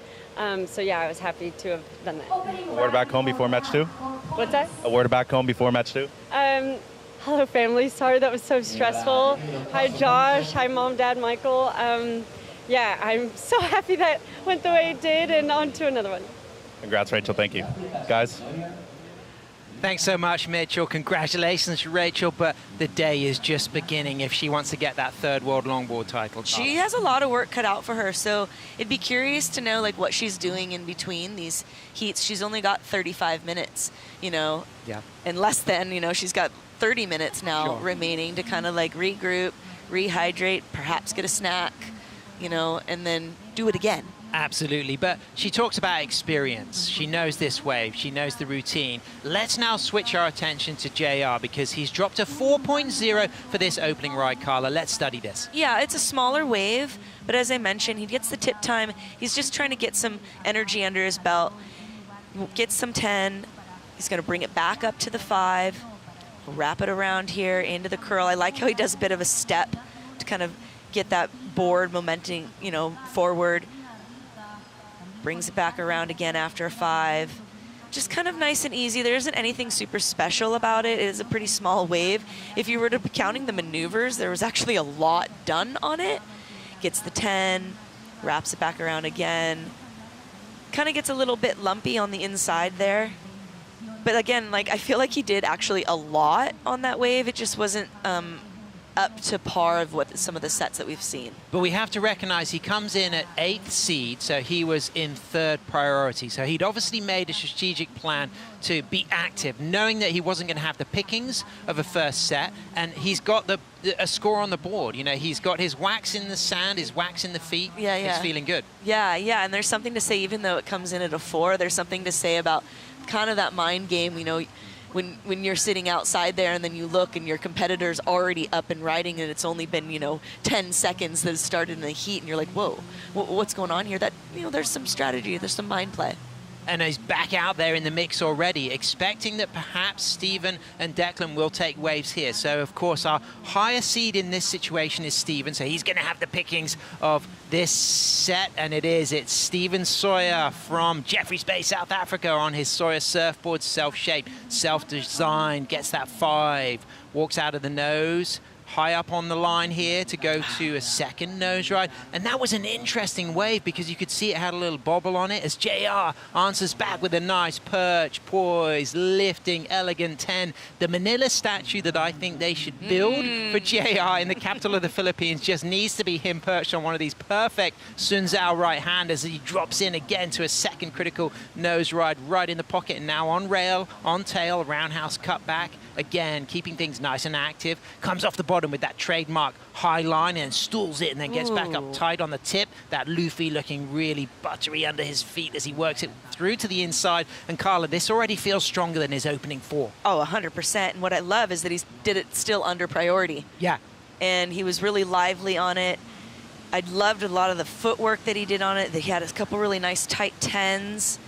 So yeah, I was happy to have done that. A word back home before match 2? What's that? A word back home before match 2? Hello family, sorry that was so stressful. Hi Josh, hi Mom, Dad, Michael. Yeah, I'm so happy that went the way it did, and on to another one. Congrats, Rachel. Thank you. Guys? Thanks so much, Mitchell. Congratulations, Rachel, but the day is just beginning if she wants to get that 3rd world longboard title. She has a lot of work cut out for her, so it'd be curious to know like what she's doing in between these heats. She's only got 35 minutes, you know, yeah, and less than, you know, she's got 30 minutes now remaining to kind of like regroup, rehydrate, perhaps get a snack, you know, and then do it again. Absolutely, but she talks about experience. She knows this wave, she knows the routine. Let's now switch our attention to JR because he's dropped a 4.0 for this opening ride, Carla. Let's study this. Yeah, it's a smaller wave, but as I mentioned, he gets the tip time. He's just trying to get some energy under his belt, get some 10. He's going to bring it back up to the 5, wrap it around here into the curl. I like how he does a bit of a step to kind of get that board momentum, you know, forward. Brings it back around again after a 5. Just kind of nice and easy. There isn't anything super special about it. It is a pretty small wave. If you were to be counting the maneuvers, there was actually a lot done on it. Gets the 10, wraps it back around again. Kind of gets a little bit lumpy on the inside there. But again, like, I feel like he did actually a lot on that wave. It just wasn't up to par of what some of the sets that we've seen. But we have to recognize he comes in at 8th seed, so he was in 3rd priority. So he'd obviously made a strategic plan to be active, knowing that he wasn't going to have the pickings of a first set, and he's got a score on the board. You know, he's got his wax in the sand, his wax in the feet. Yeah, yeah. He's feeling good. Yeah, yeah, and there's something to say, even though it comes in at a 4, there's something to say about kind of that mind game, you know, when you're sitting outside there and then you look and your competitor's already up and riding and it's only been, you know, 10 seconds that has started in the heat and you're like, whoa, what's going on here? That, you know, there's some strategy, there's some mind play. And he's back out there in the mix already, expecting that perhaps Steven and Declan will take waves here. So, of course, our higher seed in this situation is Steven, so he's going to have the pickings of this set, and it's Steven Sawyer from Jeffreys Bay, South Africa, on his Sawyer surfboard, self-shaped, self-designed, gets that 5, walks out of the nose, high up on the line here to go to a second nose ride. And that was an interesting wave because you could see it had a little bobble on it as JR answers back with a nice perch, poise, lifting, elegant 10. The Manila statue that I think they should build for JR in the capital of the Philippines just needs to be him perched on one of these perfect Sun Zhao right hand as he drops in again to a second critical nose ride right in the pocket, and now on rail, on tail, roundhouse cut back. Again, keeping things nice and active. Comes off the bottom with that trademark high line and stools it and then gets back up tight on the tip. That Luffy looking really buttery under his feet as he works it through to the inside. And Carla, this already feels stronger than his opening 4. Oh, 100%. And what I love is that he did it still under priority. Yeah. And he was really lively on it. I loved a lot of the footwork that he did on it. That he had a couple really nice tight 10s.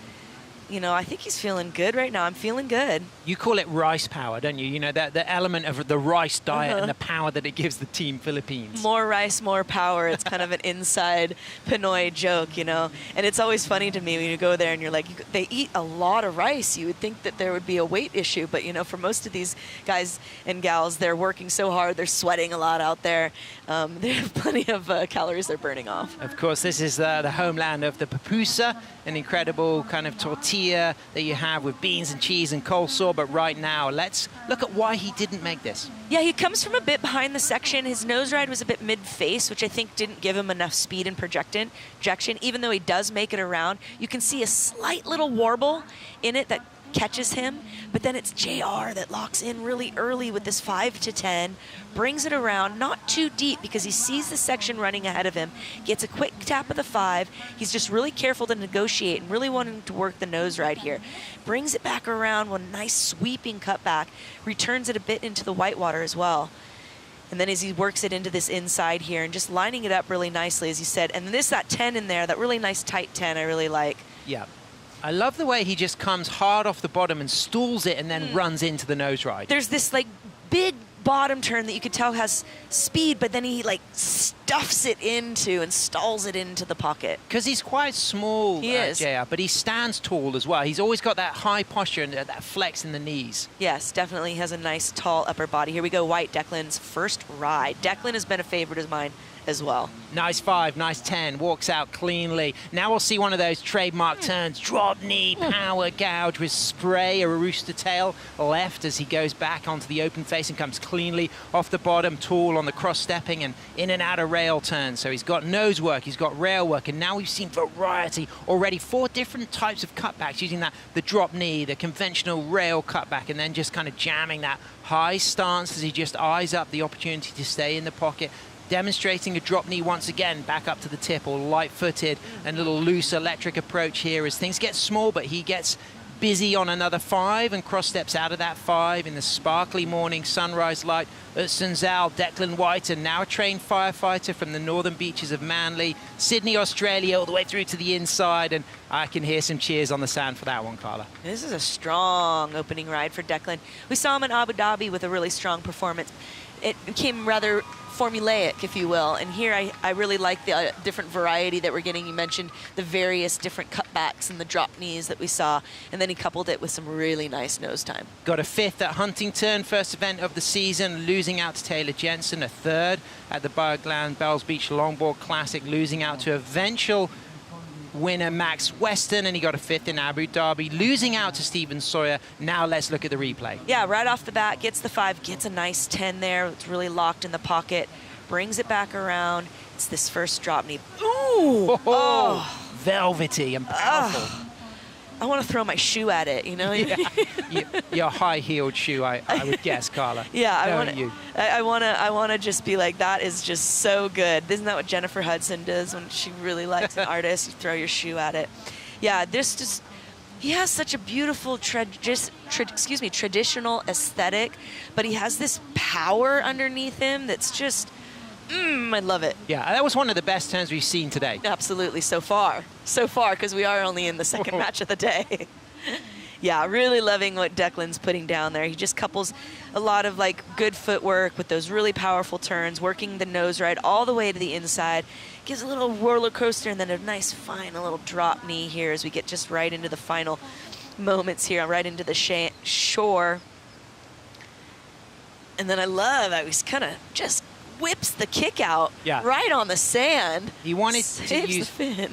You know, I think he's feeling good right now. I'm feeling good. You call it rice power, don't you? You know, that the element of the rice diet and the power that it gives the Team Philippines. More rice, more power. It's kind of an inside Pinoy joke, you know. And it's always funny to me when you go there and you're like, they eat a lot of rice. You would think that there would be a weight issue. But, you know, for most of these guys and gals, they're working so hard. They're sweating a lot out there. They have plenty of calories they're burning off. Of course, this is the homeland of the pupusa, an incredible kind of tortilla that you have with beans and cheese and coleslaw. But right now, let's look at why he didn't make this. Yeah, he comes from a bit behind the section. His nose ride was a bit mid-face, which I think didn't give him enough speed and projection. Even though he does make it around, you can see a slight little warble in it that catches him, but then it's JR that locks in really early with this 5 to 10, brings it around, not too deep because he sees the section running ahead of him, gets a quick tap of the 5. He's just really careful to negotiate and really wanting to work the nose ride here. Brings it back around, one nice sweeping cutback, returns it a bit into the whitewater as well. And then as he works it into this inside here and just lining it up really nicely, as you said, and then that 10 in there, that really nice tight 10 I really like. Yeah. I love the way he just comes hard off the bottom and stools it and then runs into the nose ride. There's this like big bottom turn that you could tell has speed, but then he like stuffs it into and stalls it into the pocket. Because he's quite small, he is. JR, but he stands tall as well. He's always got that high posture and that flex in the knees. Yes, definitely has a nice tall upper body. Here we go, White, Declan's first ride. Declan has been a favorite of mine as well. Nice 5, nice 10, walks out cleanly. Now we'll see one of those trademark turns, drop knee, power gouge with spray, a rooster tail left as he goes back onto the open face and comes cleanly off the bottom, tall on the cross stepping and in and out of rail turns. So he's got nose work, he's got rail work, and now we've seen variety already, 4 different types of cutbacks using the drop knee, the conventional rail cutback, and then just kind of jamming that high stance as he just eyes up the opportunity to stay in the pocket, demonstrating a drop knee once again, back up to the tip, or light-footed and a little loose electric approach here as things get small, but he gets busy on another 5 and cross steps out of that 5 in the sparkly morning sunrise light at Sunzal. Declan White, and now a trained firefighter from the northern beaches of Manly, Sydney, Australia, all the way through to the inside, and I can hear some cheers on the sand for that one, Carla. This is a strong opening ride for Declan. We saw him in Abu Dhabi with a really strong performance. It became rather formulaic, if you will, and here I really like the different variety that we're getting. You mentioned the various different cutbacks and the drop knees that we saw, and then he coupled it with some really nice nose time. Got a 5th at Huntington, first event of the season, losing out to Taylor Jensen, a 3rd at the Bergland Bells Beach Longboard Classic, losing out to eventual winner Max Weston, and he got a 5th in Abu Dhabi, losing out to Stephen Sawyer. Now let's look at the replay. Yeah, right off the bat, gets the 5, gets a nice 10 there. It's really locked in the pocket, brings it back around. It's this first drop knee. Ooh! Oh. Velvety and powerful. I want to throw my shoe at it, you know? Yeah. Your high-heeled shoe, I would guess, Carla. Yeah, I want to just be like, that is just so good. Isn't that what Jennifer Hudson does when she really likes an artist? You throw your shoe at it. Yeah, he has such a beautiful traditional aesthetic, but he has this power underneath him that's just, I love it. Yeah, that was one of the best turns we've seen today. Absolutely, so far, because we are only in the second match of the day. Yeah, really loving what Declan's putting down there. He just couples a lot of good footwork with those really powerful turns, working the nose ride all the way to the inside. Gives a little roller coaster and then a nice final little drop knee here as we get just right into the final moments here, right into the shore. And then I love how he's kind of just whips the kick out right on the sand. He wanted to use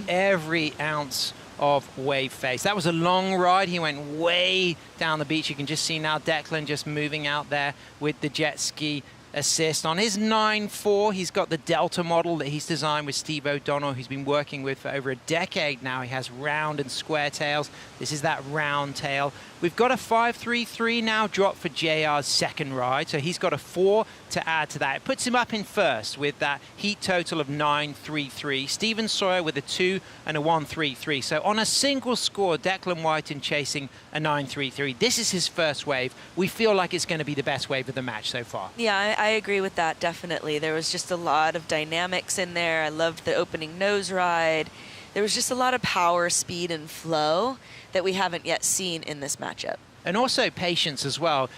every ounce of wave face. That was a long ride. He went way down the beach. You can just see now Declan just moving out there with the jet ski assist. On his 9.4, he's got the Delta model that he's designed with Steve O'Donnell, who's been working with for over a decade now. He has round and square tails. This is that round tail. We've got a 5.33 now drop for JR's second ride, so he's got a 4 to add to that. It puts him up in first with that heat total of 9.33. Stephen Sawyer with a 2 and a 1.33. So on a single score, Declan White in chasing a 9.33. This is his first wave. We feel like it's going to be the best wave of the match so far. Yeah, I agree with that, definitely. There was just a lot of dynamics in there. I loved the opening nose ride. There was just a lot of power, speed, and flow that we haven't yet seen in this matchup. And also patience as well.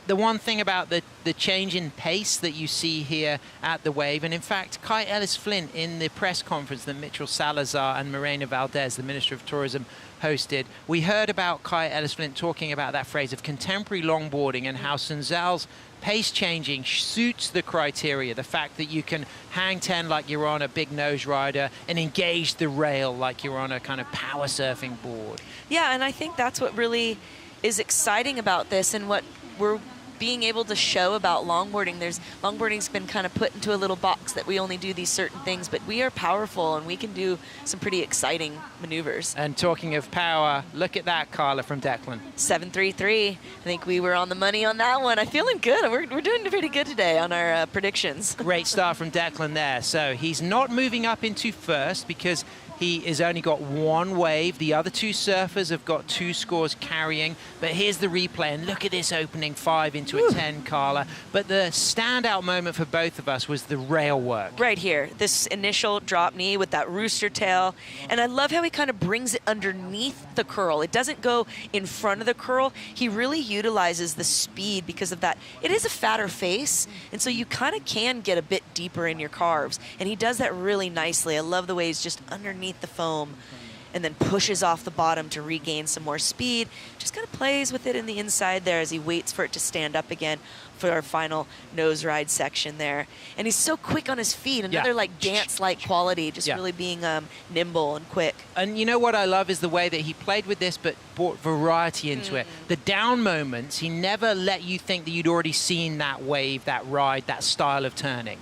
The one thing about the change in pace that you see here at the wave, and in fact, Kai Ellis-Flint in the press conference that Mitchell Salazar and Morena Valdez, the Minister of Tourism, hosted, we heard about Kai Ellis-Flint talking about that phrase of contemporary longboarding and how Sunzal's pace changing suits the criteria, the fact that you can hang 10 like you're on a big nose rider and engage the rail like you're on a kind of power surfing board. Yeah, and I think that's what really is exciting about this and what we're being able to show about longboarding. Longboarding's been kind of put into a little box that we only do these certain things, but we are powerful and we can do some pretty exciting maneuvers. And talking of power, look at that, Carla, from Declan. 7.33. I think we were on the money on that one. I'm feeling good. We're doing pretty good today on our predictions. Great start from Declan there. So he's not moving up into first because he has only got 1 wave. The other 2 surfers have got 2 scores carrying. But here's the replay, and look at this opening 5 into a 10, Carla. But the standout moment for both of us was the rail work. Right here, this initial drop knee with that rooster tail. And I love how he kind of brings it underneath the curl. It doesn't go in front of the curl. He really utilizes the speed because of that. It is a fatter face, and so you kind of can get a bit deeper in your carves. And he does that really nicely. I love the way he's just underneath the foam and then pushes off the bottom to regain some more speed. Just kind of plays with it in the inside there as he waits for it to stand up again. for our final nose ride section there. And he's so quick on his feet, another like dance-like quality, just really being nimble and quick. And you know what I love is the way that he played with this, but brought variety into it. The down moments, he never let you think that you'd already seen that wave, that ride, that style of turning.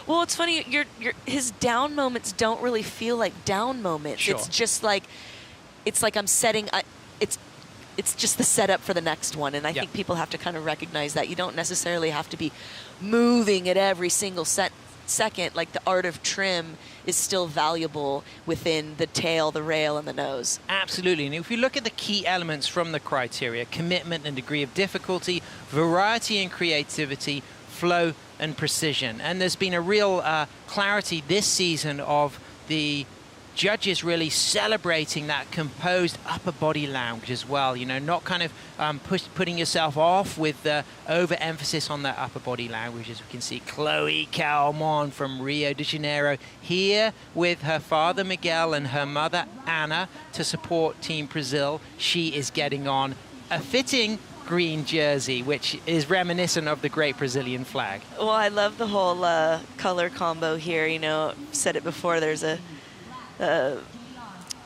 Well, it's funny, his down moments don't really feel like down moments. Sure. It's just like, I'm setting, it's just the setup for the next one. And I think people have to kind of recognize that. You don't necessarily have to be moving at every single second. Like the art of trim is still valuable within the tail, the rail, and the nose. Absolutely. And if you look at the key elements from the criteria, commitment and degree of difficulty, variety and creativity, flow and precision. And there's been a real clarity this season of the judges really celebrating that composed upper body language as well, you know, not kind of putting yourself off with the overemphasis on that upper body language. As we can see, Chloe Calmon from Rio de Janeiro here with her father Miguel and her mother Anna to support Team Brazil. She is getting on a fitting green jersey, which is reminiscent of the great Brazilian flag. Well, I love the whole color combo here. You know, I've said it before, there's a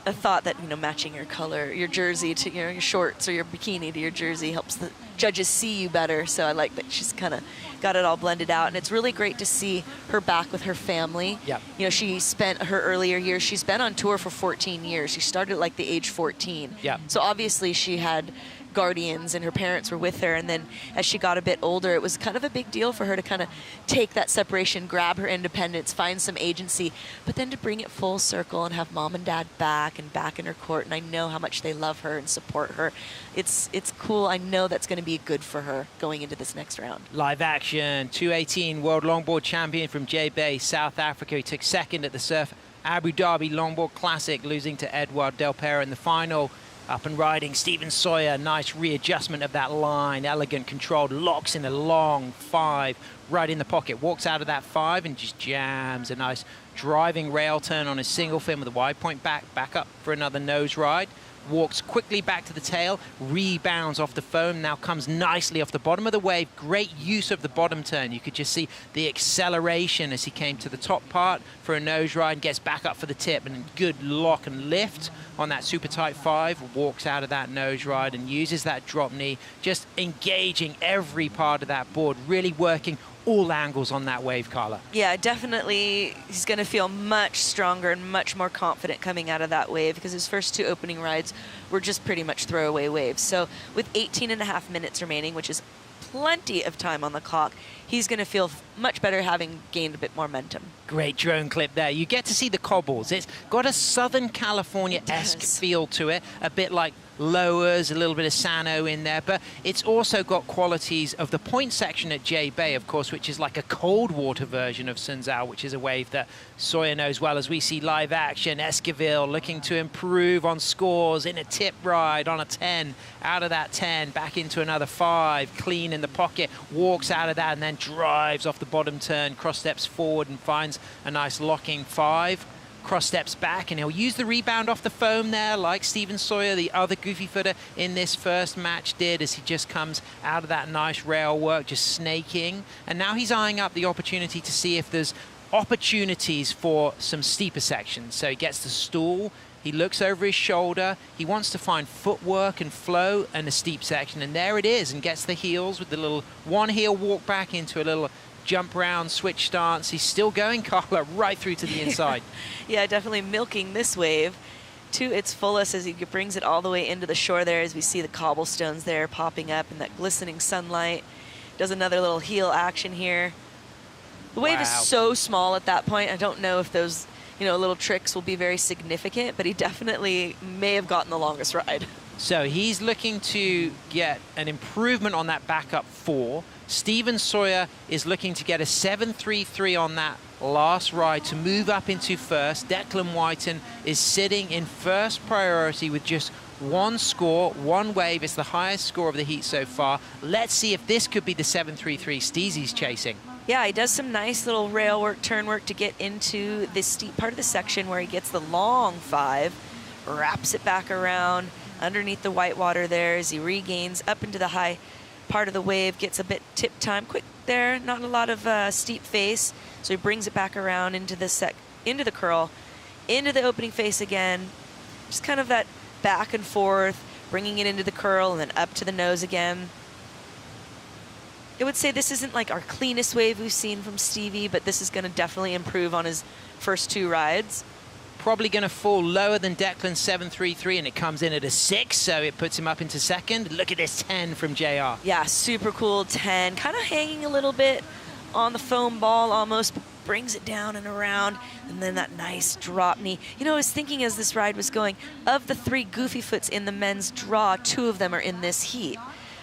thought that, you know, matching your color, your jersey to, you know, your shorts or your bikini to your jersey helps the judges see you better. So I like that she's kind of got it all blended out. And it's really great to see her back with her family. Yep. You know, she spent her earlier years, she's been on tour for 14 years. She started at like the age 14. Yep. So obviously she had guardians and her parents were with her, and then as she got a bit older, it was kind of a big deal for her to kind of take that separation, grab her independence, find some agency, but then to bring it full circle and have mom and dad back and back in her court. And I know how much they love her and support her. It's cool. I know that's going to be good for her going into this next round. Live action, 218 World Longboard Champion from J-Bay, South Africa. He took second at the Surf Abu Dhabi Longboard Classic, losing to Edouard Delpera in the final. Up and riding, Stephen Sawyer, nice readjustment of that line, elegant, controlled, locks in a long 5, right in the pocket, walks out of that 5 and just jams a nice driving rail turn on a single fin with a wide point back up for another nose ride. Walks quickly back to the tail, rebounds off the foam, now comes nicely off the bottom of the wave. Great use of the bottom turn. You could just see the acceleration as he came to the top part for a nose ride and gets back up for the tip, and good lock and lift on that super tight 5. Walks out of that nose ride and uses that drop knee, just engaging every part of that board, really working all angles on that wave, Carla. Yeah, definitely he's going to feel much stronger and much more confident coming out of that wave, because his first 2 opening rides were just pretty much throwaway waves. So with 18.5 minutes remaining, which is plenty of time on the clock, he's going to feel much better having gained a bit more momentum. Great drone clip there. You get to see the cobbles. It's got a Southern California-esque feel to it, a bit like lowers, a little bit of Sano in there, but it's also got qualities of the point section at J-Bay, of course, which is like a cold water version of Sunzao, which is a wave that Sawyer knows well. As we see live action, Esquivel looking to improve on scores in a tip ride on a 10, out of that 10, back into another 5, clean in the pocket, walks out of that and then drives off the bottom turn, cross steps forward and finds a nice locking 5. Cross steps back, and he'll use the rebound off the foam there, like Stephen Sawyer, the other goofy footer in this first match did, as he just comes out of that nice rail work, just snaking. And now he's eyeing up the opportunity to see if there's opportunities for some steeper sections. So he gets the stool, he looks over his shoulder, he wants to find footwork and flow and a steep section, and there it is, and gets the heels with the little one heel walk back into a little jump round, switch stance. He's still going, Carla, right through to the inside. Yeah, definitely milking this wave to its fullest as he brings it all the way into the shore there, as we see the cobblestones there popping up in that glistening sunlight. Does another little heel action here. The wave is so small at that point. I don't know if those, you know, little tricks will be very significant, but he definitely may have gotten the longest ride. So he's looking to get an improvement on that backup 4. Stephen Sawyer is looking to get a 7.33 on that last ride to move up into first. Declan Whiten is sitting in first priority with just 1 score, 1 wave. It's the highest score of the heat so far. Let's see if this could be the 7.33 Steezy's chasing. Yeah, he does some nice little rail work, turn work to get into this steep part of the section where he gets the long 5, wraps it back around underneath the white water there as he regains up into the high part of the wave gets a bit tip time quick there, not a lot of steep face, so he brings it back around into the curl, into the opening face again, just kind of that back and forth, bringing it into the curl and then up to the nose again. I would say this isn't like our cleanest wave we've seen from Stevie, but this is going to definitely improve on his first 2 rides. Probably going to fall lower than Declan's 7.33, and it comes in at a 6, so it puts him up into second. Look at this 10 from JR. Yeah, super cool 10. Kind of hanging a little bit on the foam ball almost, brings it down and around, and then that nice drop knee. You know, I was thinking as this ride was going, of the 3 goofy foots in the men's draw, 2 of them are in this heat.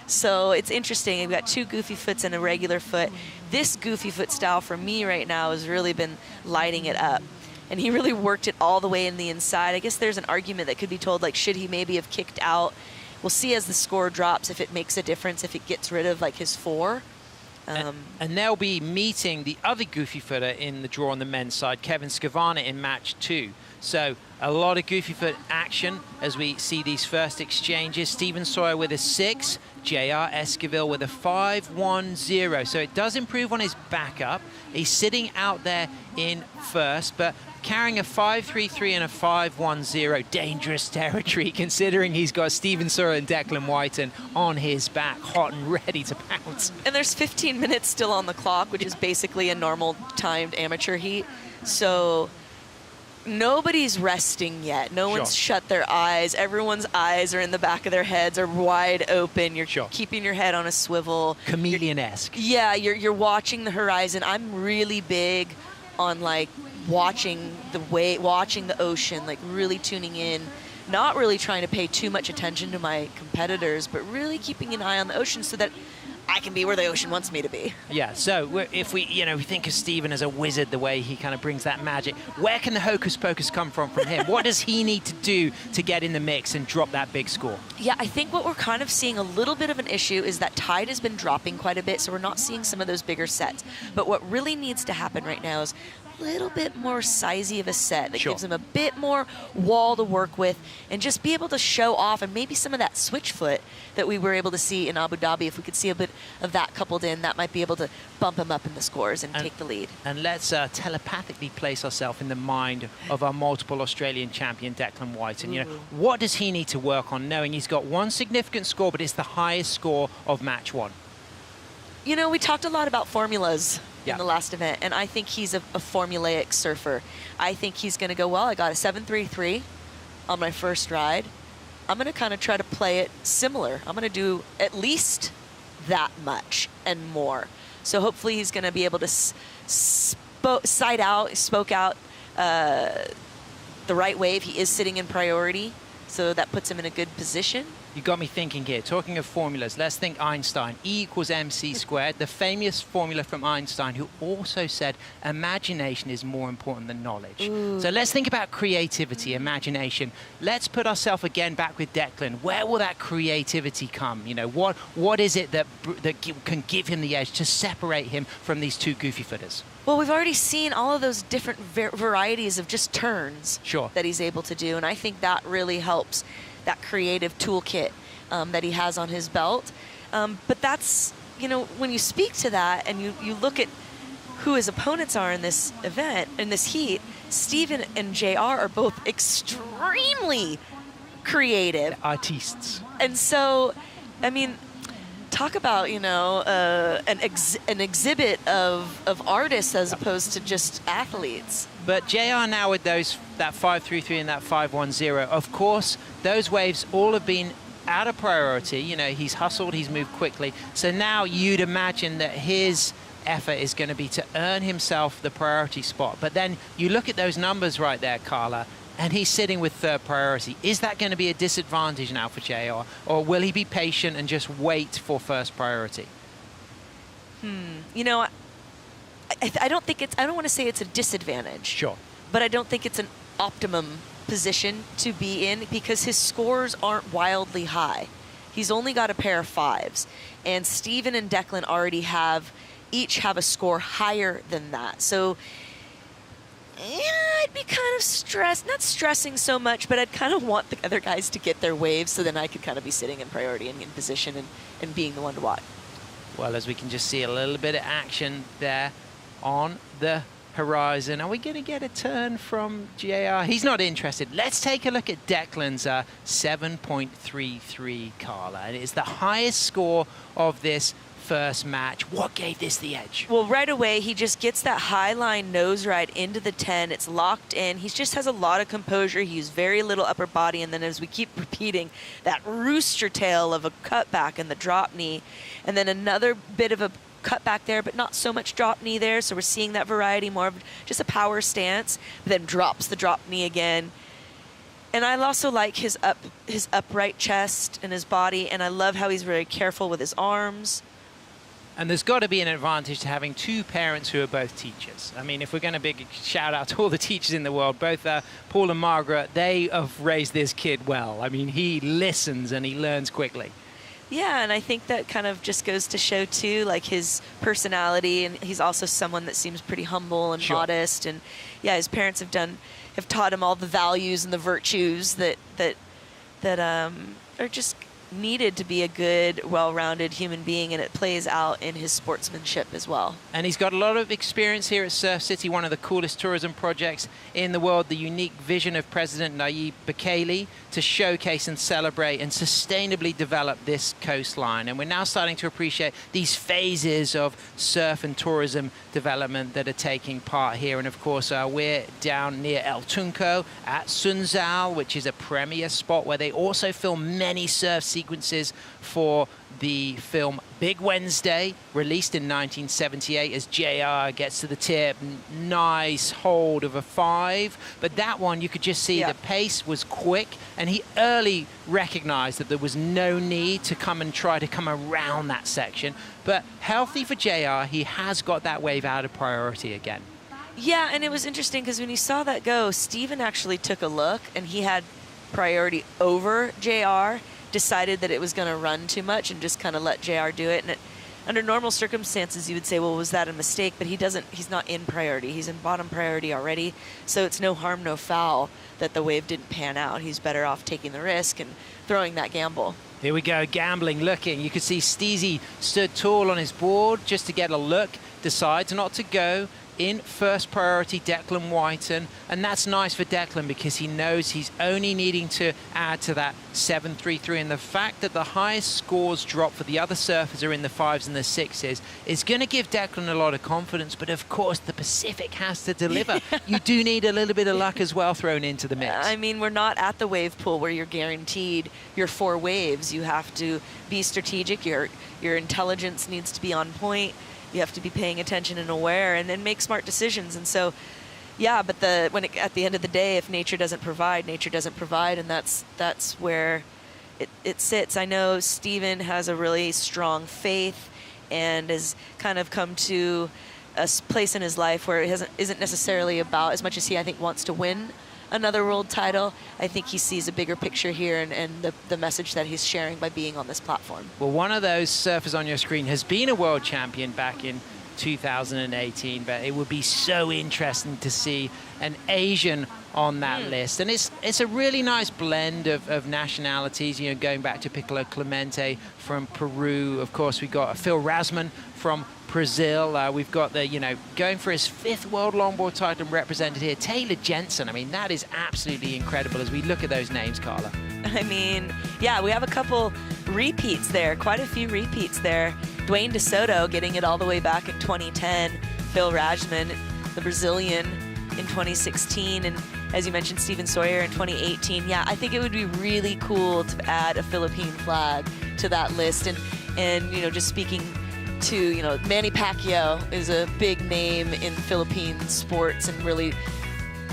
So it's interesting. We've got 2 goofy foots and a regular foot. This goofy foot style for me right now has really been lighting it up. And he really worked it all the way in the inside. I guess there's an argument that could be told, like, should he maybe have kicked out? We'll see as the score drops if it makes a difference, if it gets rid of, like, his 4. And they'll be meeting the other goofy footer in the draw on the men's side, Kevin Skavana, in match 2. So a lot of goofy foot action as we see these first exchanges. Stephen Sawyer with a 6, J.R. Esquivel with a 5.10. So it does improve on his backup. He's sitting out there in first, but carrying a 5.33 and a 5.10, dangerous territory considering he's got Stephen Sawyer and Declan Whiten on his back, hot and ready to pounce. And there's 15 minutes still on the clock, which is basically a normal timed amateur heat. So nobody's resting yet. No one's shut their eyes. Everyone's eyes are in the back of their heads, are wide open. You're keeping your head on a swivel. Chameleon-esque. Yeah, you're watching the horizon. I'm really big on, like, watching the ocean, like really tuning in, not really trying to pay too much attention to my competitors, but really keeping an eye on the ocean so that I can be where the ocean wants me to be. Yeah, so if we think of Stephen as a wizard, the way he kind of brings that magic, where can the hocus pocus come from him? What does he need to do to get in the mix and drop that big score? Yeah, I think what we're kind of seeing a little bit of an issue is that tide has been dropping quite a bit, so we're not seeing some of those bigger sets. But what really needs to happen right now is little bit more sizey of a set that gives him a bit more wall to work with and just be able to show off, and maybe some of that switch foot that we were able to see in Abu Dhabi, if we could see a bit of that coupled in, that might be able to bump him up in the scores and take the lead. And let's telepathically place ourselves in the mind of our multiple Australian champion Declan Whiten. You know, what does he need to work on, knowing he's got one significant score, but it's the highest score of match 1? You know, we talked a lot about formulas in the last event, and I think he's a formulaic surfer. I think he's going to go, well, I got a 7.33 on my first ride. I'm going to kind of try to play it similar. I'm going to do at least that much and more. So hopefully he's going to be able to spoke out the right wave. He is sitting in priority, so that puts him in a good position. You got me thinking here. Talking of formulas, let's think Einstein. E = mc squared, the famous formula from Einstein, who also said imagination is more important than knowledge. So let's think about creativity, imagination. Let's put ourselves again back with Declan. Where will that creativity come? You know, what is it that can give him the edge to separate him from these 2 goofy footers? Well, we've already seen all of those different varieties of just turns that he's able to do, and I think that really helps that creative toolkit that he has on his belt. But that's, you know, when you speak to that and you look at who his opponents are in this event, in this heat, Stephen and JR are both extremely creative. Artistes. And so, I mean, talk about, you know, an exhibit of artists as opposed to just athletes. But JR now with that 5.33 and that 5.10, of course, those waves all have been out of priority. You know, he's hustled, he's moved quickly. So now you'd imagine that his effort is going to be to earn himself the priority spot. But then you look at those numbers right there, Carla, and he's sitting with 3rd priority. Is that going to be a disadvantage now for JR? Or will he be patient and just wait for 1st priority? You know, I don't want to say it's a disadvantage. But I don't think it's an optimum position to be in because his scores aren't wildly high. He's only got a pair of 5s. And Stephen and Declan already each have a score higher than that. So I'd be kind of stressed, not stressing so much, but I'd kind of want the other guys to get their waves so then I could kind of be sitting in priority and in position and being the one to watch. Well, as we can just see a little bit of action there on the horizon. Are we going to get a turn from JR? He's not interested. Let's take a look at Declan's 7.33, Carla. And it's the highest score of this first match. What gave this the edge? Well, right away, he just gets that high line nose ride into the 10. It's locked in. He just has a lot of composure. He used very little upper body. And then as we keep repeating, that rooster tail of a cutback and the drop knee. And then another bit of a cutback there, but not so much drop knee there. So we're seeing that variety, more of just a power stance, but then drops the drop knee again. And I also like his upright chest and his body. And I love how he's very careful with his arms. And there's got to be an advantage to having two parents who are both teachers. I mean, if we're going to big shout out to all the teachers in the world, both Paul and Margaret, they have raised this kid well. I mean, he listens and he learns quickly. Yeah, and I think that kind of just goes to show, too, like his personality. And he's also someone that seems pretty humble and modest. And, yeah, his parents have taught him all the values and the virtues that are just needed to be a good, well-rounded human being, and it plays out in his sportsmanship as well. And he's got a lot of experience here at Surf City, one of the coolest tourism projects in the world, the unique vision of President Nayib Bukele to showcase and celebrate and sustainably develop this coastline. And we're now starting to appreciate these phases of surf and tourism development that are taking part here. And of course, we're down near El Tunco at Sunzal, which is a premier spot where they also film many surf sequences for the film Big Wednesday, released in 1978 as JR gets to the tip. Nice hold of a 5. But that one, you could just see the pace was quick, and he early recognized that there was no need to come and try to come around that section. But healthy for JR, he has got that wave out of priority again. Yeah, and it was interesting because when you saw that go, Steven actually took a look, and he had priority over JR. Decided that it was going to run too much and just kind of let JR do it. And under normal circumstances, you would say, well, was that a mistake? But he's not in priority. He's in bottom priority already. So it's no harm, no foul that the wave didn't pan out. He's better off taking the risk and throwing that gamble. Here we go, gambling, looking. You can see Steezy stood tall on his board just to get a look, decides not to go. In first priority, Declan Whiten, and that's nice for Declan because he knows he's only needing to add to that 7.33, and the fact that the highest scores drop for the other surfers are in the 5s and the 6s is going to give Declan a lot of confidence. But of course, the Pacific has to deliver. You do need a little bit of luck as well thrown into the mix. I mean, we're not at the wave pool where you're guaranteed your 4 waves. You have to be strategic. Your intelligence needs to be on point. You have to be paying attention and aware and then make smart decisions. And so, yeah, but at the end of the day, if nature doesn't provide, and that's where it sits. I know Steven has a really strong faith and has kind of come to a place in his life where it isn't necessarily about, as much as he, I think, wants to win another world title, I think he sees a bigger picture here and the message that he's sharing by being on this platform. Well, one of those surfers on your screen has been a world champion back in 2018, but it would be so interesting to see an Asian on that list. And it's a really nice blend of nationalities, you know, going back to Piccolo Clemente from Peru. Of course, we've got Phil Rasman from Brazil. We've got going for his 5th world longboard title represented here, Taylor Jensen. I mean, that is absolutely incredible as we look at those names, Carla. I mean, yeah, we have a couple repeats there, quite a few repeats there. Dwayne DeSoto getting it all the way back in 2010. Phil Rasman, the Brazilian, in 2016. And as you mentioned, Stephen Sawyer in 2018. Yeah, I think it would be really cool to add a Philippine flag to that list. And you know, just speaking to, you know, Manny Pacquiao is a big name in Philippine sports and really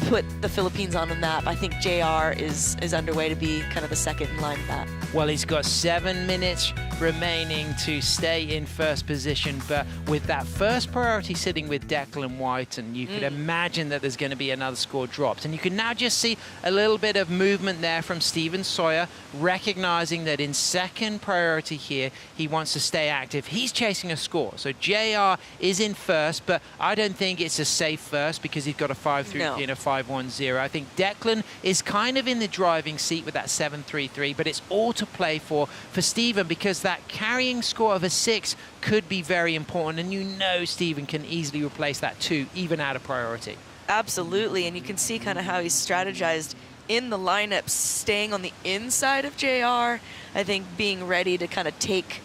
put the Philippines on the map. I think JR is underway to be kind of the second in line of that. Well, he's got 7 minutes remaining to stay in first position, but with that first priority sitting with Declan White, and you could imagine that there's going to be another score dropped. And you can now just see a little bit of movement there from Stephen Sawyer, recognizing that in second priority here, he wants to stay active. He's chasing a score. So JR is in first, but I don't think it's a safe first because he's got a 5-3 and a 5-1-0. I think Declan is kind of in the driving seat with that 7-3-3, but it's all to play for Stephen, because that carrying score of a 6 could be very important, and you know Stephen can easily replace that 2 even out of priority. Absolutely, and you can see kind of how he's strategized in the lineup, staying on the inside of JR. I think being ready to kind of take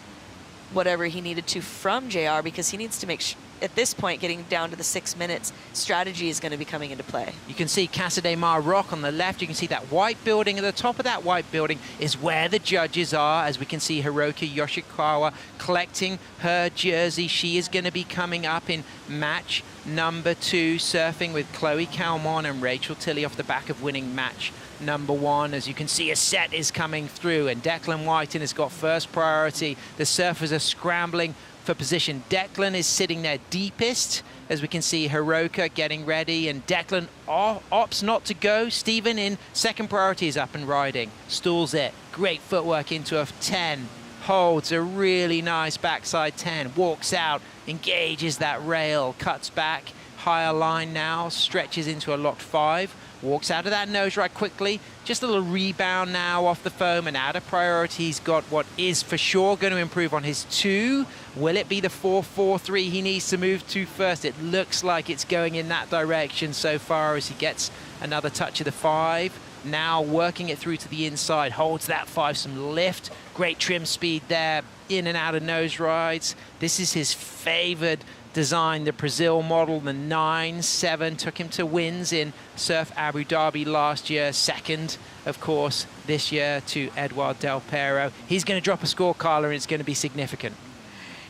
whatever he needed to from JR, because he needs to make sure at this point, getting down to the 6 minutes, strategy is going to be coming into play. You can see Casa de Mar Rock on the left. You can see that white building. At the top of that white building is where the judges are, as we can see Hiroki Yoshikawa collecting her jersey. She is going to be coming up in match number 2, surfing with Chloe Calmon and Rachel Tilley off the back of winning match number 1. As you can see, a set is coming through, and Declan Whiten has got first priority. The surfers are scrambling for position. Declan is sitting there deepest, as we can see Hiroka getting ready, and Declan opts not to go. Stephen in second priority is up and riding, stalls it, great footwork into a 10, holds a really nice backside 10, walks out, engages that rail, cuts back, higher line now, stretches into a locked 5, walks out of that nose right quickly, just a little rebound now off the foam, and out of priority he's got what is for sure going to improve on his 2. Will it be the 4-4-3 he needs to move to first? It looks like it's going in that direction so far, as he gets another touch of the 5. Now working it through to the inside, holds that 5, some lift, great trim speed there, in and out of nose rides. This is his favored design, the Brazil model, the 9-7, took him to wins in Surf Abu Dhabi last year, second, of course, this year to Eduard Del Pero. He's going to drop a score, Carla, and it's going to be significant.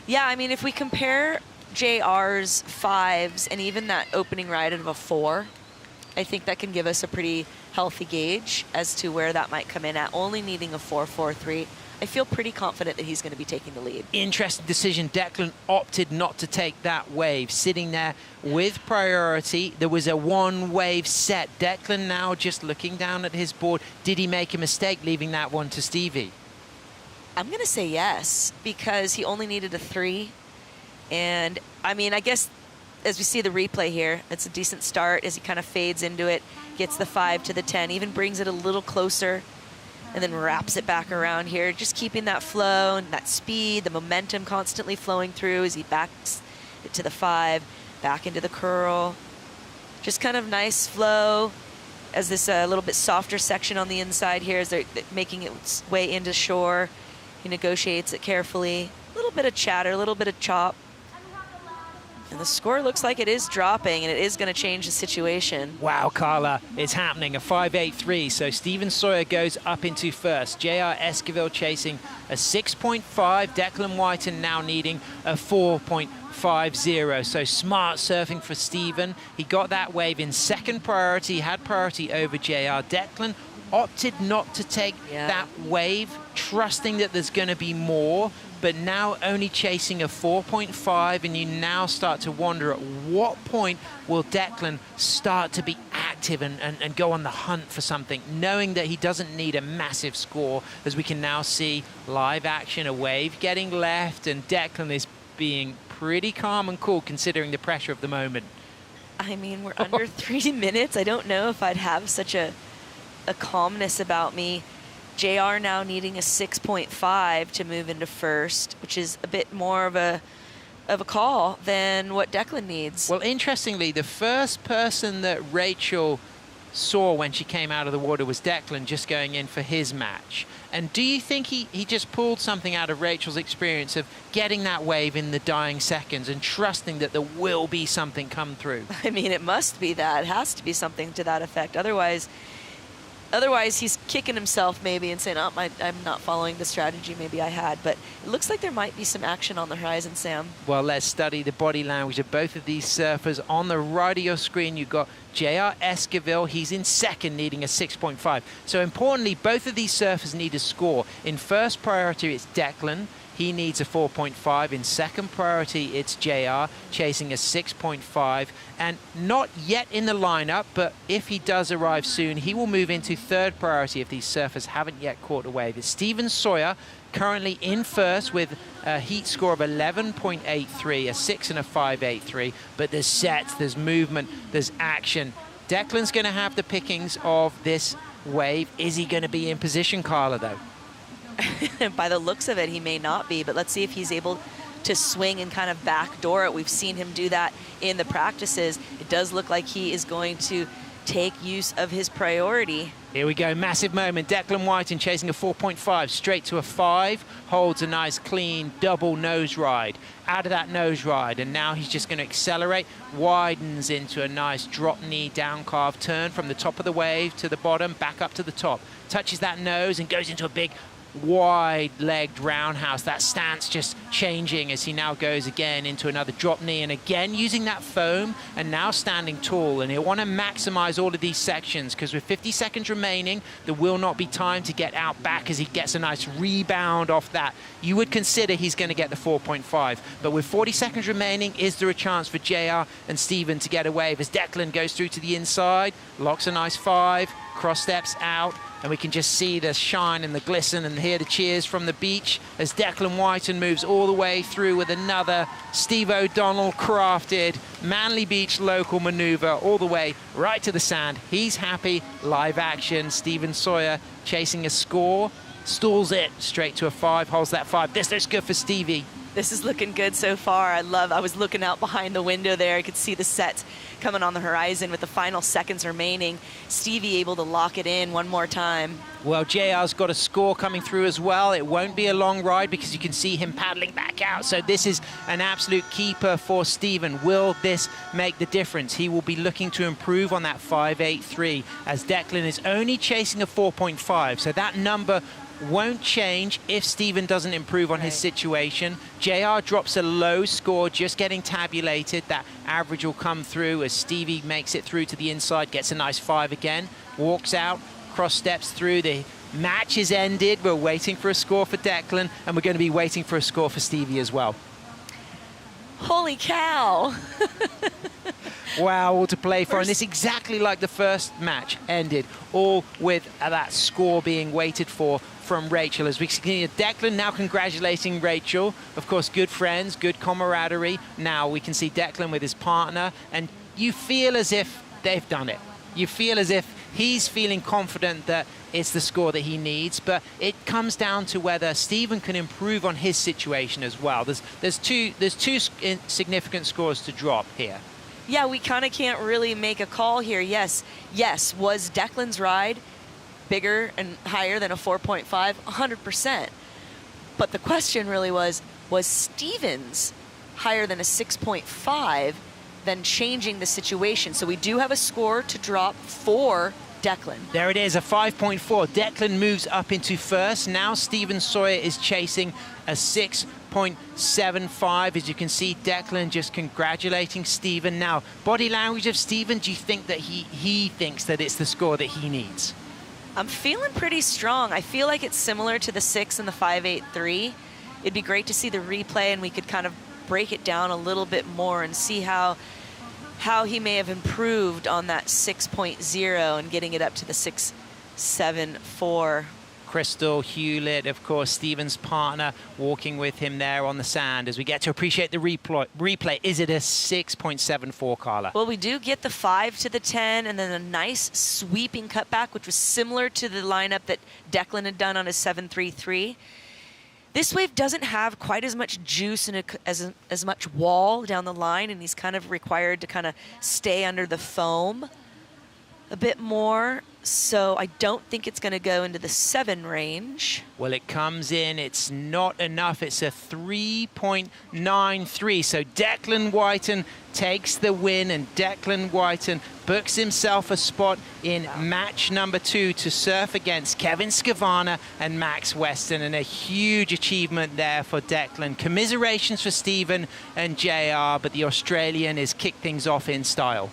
Yeah, I mean, if we compare JR's 5s and even that opening ride of a 4, I think that can give us a pretty healthy gauge as to where that might come in at, only needing a 4-4-3. I feel pretty confident that he's going to be taking the lead. Interesting decision. Declan opted not to take that wave, sitting there with priority. There was a 1-wave set. Declan now just looking down at his board. Did he make a mistake leaving that one to Stevie? I'm going to say yes, because he only needed a 3. And, I mean, I guess as we see the replay here, it's a decent start as he kind of fades into it, gets the 5 to the 10, even brings it a little closer, and then wraps it back around here, just keeping that flow and that speed, the momentum constantly flowing through as he backs it to the 5, back into the curl. Just kind of nice flow as this little bit softer section on the inside here as they're making its way into shore. He negotiates it carefully. A little bit of chatter, a little bit of chop. And the score looks like it is dropping, and it is going to change the situation. Wow, Carla, it's happening, a 5-8-3. So Stephen Sawyer goes up into first. J.R. Esquivel chasing a 6.5. Declan Whiten now needing a 4.50. So smart surfing for Stephen. He got that wave in second priority, had priority over J.R. Declan opted not to take that wave, trusting that there's going to be more, but now only chasing a 4.5, and you now start to wonder at what point will Declan start to be active and go on the hunt for something, knowing that he doesn't need a massive score, as we can now see live action, a wave getting left, and Declan is being pretty calm and cool considering the pressure of the moment. I mean, we're under 3 minutes. I don't know if I'd have such a calmness about me. JR now needing a 6.5 to move into first, which is a bit more of a call than what Declan needs. Well, interestingly, the first person that Rachel saw when she came out of the water was Declan, just going in for his match. And do you think he just pulled something out of Rachel's experience of getting that wave in the dying seconds and trusting that there will be something come through? I mean, it must be that. It has to be something to that effect. Otherwise he's kicking himself maybe and saying, oh, I'm not following the strategy maybe I had. But it looks like there might be some action on the horizon, Sam. Well, let's study the body language of both of these surfers. On the right of your screen, you've got J.R. Esquivel. He's in second, needing a 6.5. So importantly, both of these surfers need a score. In first priority, it's Declan. He needs a 4.5. In second priority, it's JR chasing a 6.5. And not yet in the lineup, but if he does arrive soon, he will move into third priority if these surfers haven't yet caught a wave. It's Steven Sawyer currently in first with a heat score of 11.83, a 6 and a 5.83. But there's sets, there's movement, there's action. Declan's going to have the pickings of this wave. Is he going to be in position, Carla, though? By the looks of it, he may not be, but let's see if he's able to swing and kind of backdoor it. We've seen him do that in the practices. It does look like he is going to take use of his priority. Here we go, massive moment. Declan Whiten chasing a 4.5, straight to a 5, holds a nice clean double nose ride. Out of that nose ride, and now he's just going to accelerate, widens into a nice drop knee down carve turn from the top of the wave to the bottom, back up to the top. Touches that nose and goes into a big wide-legged roundhouse. That stance just changing as he now goes again into another drop knee, and again using that foam and now standing tall. And he'll want to maximize all of these sections because with 50 seconds remaining, there will not be time to get out back as he gets a nice rebound off that. You would consider he's going to get the 4.5, but with 40 seconds remaining, is there a chance for JR and Steven to get a wave as Declan goes through to the inside, locks a nice 5, cross steps out, and we can just see the shine and the glisten and hear the cheers from the beach as Declan Whiten moves all the way through with another Steve O'Donnell crafted Manly Beach local maneuver all the way right to the sand. He's happy. Live action. Steven Sawyer chasing a score, stalls it straight to a 5, holds that 5. This looks good for Stevie. This is looking good so far. I was looking out behind the window there. I could see the set coming on the horizon with the final seconds remaining. Stevie able to lock it in one more time. Well, JR's got a score coming through as well. It won't be a long ride because you can see him paddling back out. So this is an absolute keeper for Steven. Will this make the difference? He will be looking to improve on that 5.83 as Declan is only chasing a 4.5. So that number won't change if Steven doesn't improve on his situation. JR drops a low score, just getting tabulated. That average will come through as Stevie makes it through to the inside, gets a nice 5 again, walks out, cross steps through. The match is ended. We're waiting for a score for Declan, and we're going to be waiting for a score for Stevie as well. Holy cow. Wow, all to play for. And it's exactly like the first match ended, all with that score being waited for from Rachel. As we see Declan now congratulating Rachel. Of course, good friends, good camaraderie. Now we can see Declan with his partner, and you feel as if they've done it. You feel as if he's feeling confident that it's the score that he needs, but it comes down to whether Steven can improve on his situation as well. There's two significant scores to drop here. Yeah, we kind of can't really make a call here. Yes, was Declan's ride bigger and higher than a 4.5? 100%. But the question really was Steven's higher than a 6.5 then changing the situation? So we do have a score to drop for Declan. There it is, a 5.4. Declan moves up into first. Now Steven Sawyer is chasing a 6.75. As you can see, Declan just congratulating Steven. Now, body language of Steven, do you think that he thinks that it's the score that he needs? I'm feeling pretty strong. I feel like it's similar to the 6 and the 5.83. It'd be great to see the replay and we could kind of break it down a little bit more and see how he may have improved on that 6.0 and getting it up to the 6.74. Crystal Hewlett, of course, Steven's partner, walking with him there on the sand as we get to appreciate the replay. Is it a 6.74, Carla? Well, we do get the 5 to the 10 and then a nice sweeping cutback, which was similar to the lineup that Declan had done on his 7.33. This wave doesn't have quite as much juice and as much wall down the line, and he's kind of required to kind of stay under the foam a bit more. So I don't think it's going to go into the 7 range. Well, it comes in. It's not enough. It's a 3.93. So Declan Whiten takes the win, and Declan Whiten books himself a spot in match number 2 to surf against Kevin Skavana and Max Weston, and a huge achievement there for Declan. Commiserations for Steven and JR, but the Australian has kicked things off in style.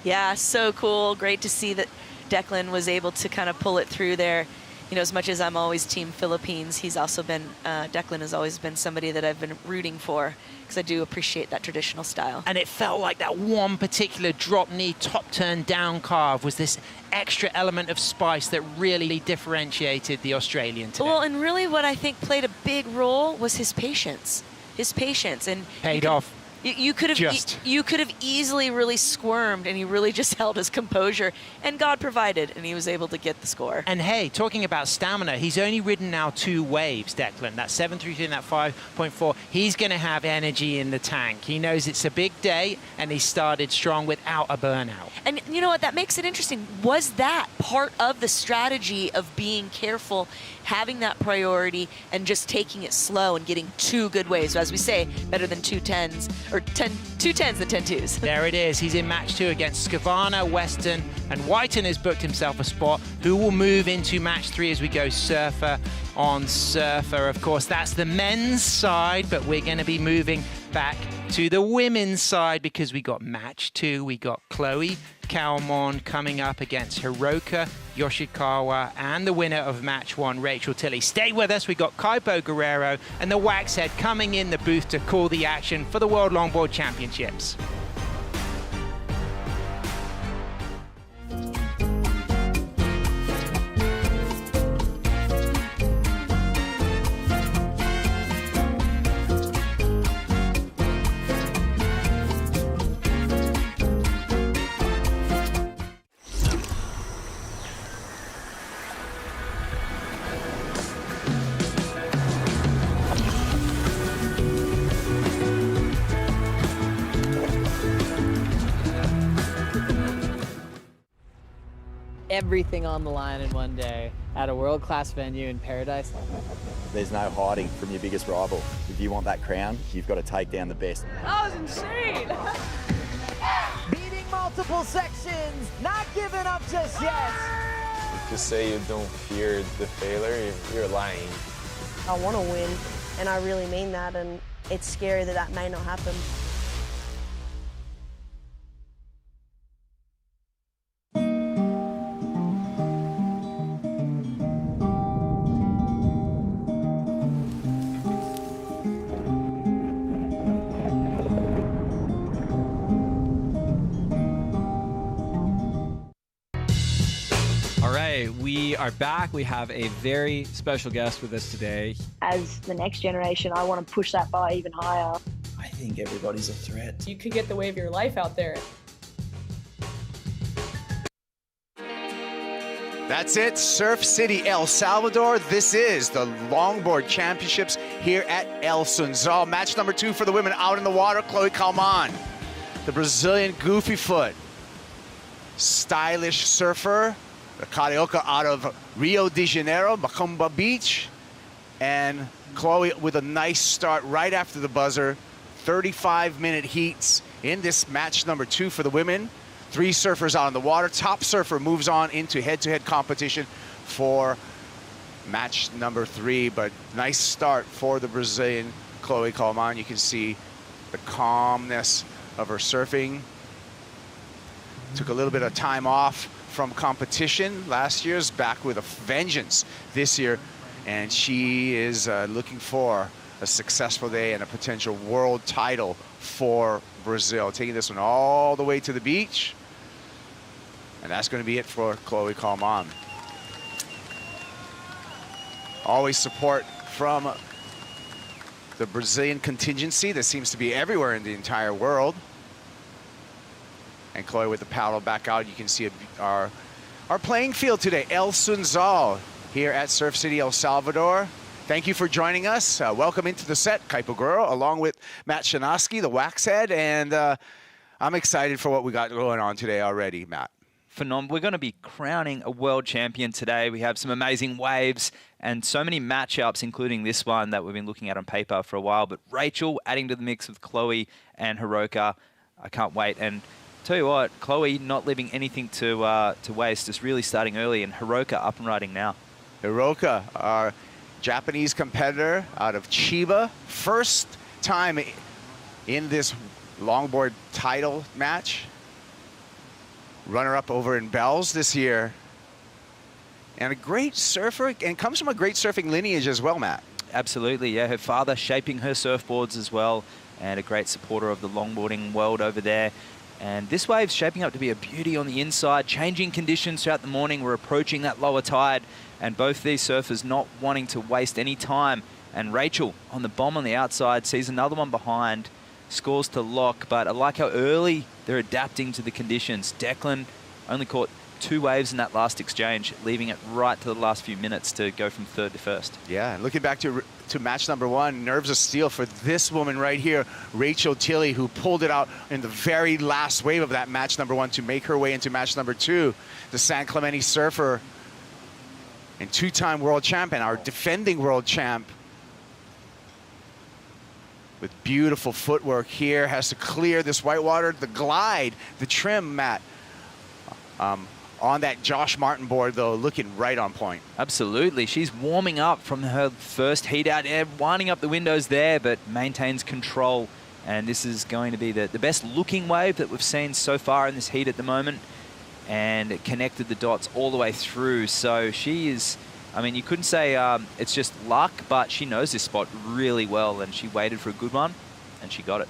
Yeah, so cool. Great to see that Declan was able to kind of pull it through there you know, as much as I'm always Team Philippines, he's also been, Declan has always been somebody that I've been rooting for because I do appreciate that traditional style. And it felt like that one particular drop knee, top turn down carve was this extra element of spice that really differentiated the Australian today. Well, and really what I think played a big role was his patience. And paid off. You could have easily really squirmed, and he really just held his composure, and God provided, and he was able to get the score. And hey, talking about stamina, he's only ridden now 2 waves, Declan. That 7.33 and that 5.4. He's going to have energy in the tank. He knows it's a big day, and he started strong without a burnout. And you know what? That makes it interesting. Was that part of the strategy of being careful, having that priority, and just taking it slow and getting 2 good waves? So as we say, better than 2 10s, or 2 10s than 10 2s. There it is. He's in match 2 against Scavana, Weston, and Whiten has booked himself a spot. Who will move into match 3 as we go surfer on surfer? Of course, that's the men's side, but we're going to be moving back to the women's side because we got match 2. We got Chloe Kalmon coming up against Hiroka Yoshikawa and the winner of match 1, Rachel Tilley. Stay with us. We got Kaipo Guerrero and the Waxhead coming in the booth to call the action for the World Longboard Championships. Everything on the line in one day at a world-class venue in paradise. There's no hiding from your biggest rival. If you want that crown, you've got to take down the best. That was insane. Beating multiple sections, not giving up just yet. To say you don't fear the failure, you're lying. I want to win, and I really mean that, and it's scary that that may not happen. We are back. We have a very special guest with us today. As the next generation, I want to push that bar even higher. I think everybody's a threat. You could get the wave of your life out there. That's it, Surf City, El Salvador. This is the Longboard Championships here at El Sunzal. Match number 2 for the women out in the water. Chloe Kalmon, the Brazilian goofy foot, stylish surfer, the Kaleopa'a out of Rio de Janeiro, Macumba Beach. And Chloe with a nice start right after the buzzer. 35-minute heats in this match number 2 for the women. 3 surfers out on the water. Top surfer moves on into head-to-head competition for match number 3. But nice start for the Brazilian Chloe Kalmon. You can see the calmness of her surfing. Took a little bit of time off from competition last year's, back with a vengeance this year, and she is looking for a successful day and a potential world title for Brazil. Taking this one all the way to the beach, and that's going to be it for Chloe Kalmon. Always support from the Brazilian contingency that seems to be everywhere in the entire world. And Chloe with the paddle back out. You can see our playing field today, El Sunzal, here at Surf City, El Salvador. Thank you for joining us. Welcome into the set, Kaipo Guerrero, along with Matt Shanoski, the Waxhead. And I'm excited for what we got going on today already, Matt. We're going to be crowning a world champion today. We have some amazing waves and so many matchups, including this one that we've been looking at on paper for a while. But Rachel adding to the mix with Chloe and Hiroka. I can't wait. And tell you what, Chloe not leaving anything to waste, just really starting early, and Hiroka up and riding now. Hiroka, our Japanese competitor out of Chiba, first time in this longboard title match. Runner-up over in Bells this year. And a great surfer, and comes from a great surfing lineage as well, Matt. Absolutely, yeah. Her father shaping her surfboards as well, and a great supporter of the longboarding world over there. And this wave's shaping up to be a beauty on the inside. Changing conditions throughout the morning. We're approaching that lower tide, and both these surfers not wanting to waste any time. And Rachel on the bomb on the outside sees another one behind, scores to lock, but I like how early they're adapting to the conditions. Declan only caught 2 waves in that last exchange, leaving it right to the last few minutes to go from 3rd to 1st. Yeah, and looking back to match number 1, nerves of steel for this woman right here, Rachel Tilley, who pulled it out in the very last wave of that match number 1 to make her way into match number 2. The San Clemente surfer and 2-time world champion, our defending world champ, with beautiful footwork here, has to clear this whitewater, the glide, the trim, Matt. On that Josh Martin board, though, looking right on point. Absolutely. She's warming up from her first heat out, winding up the windows there, but maintains control. And this is going to be the best looking wave that we've seen so far in this heat at the moment. And it connected the dots all the way through. So she is, I mean, you couldn't say it's just luck, but she knows this spot really well, and she waited for a good one, and she got it.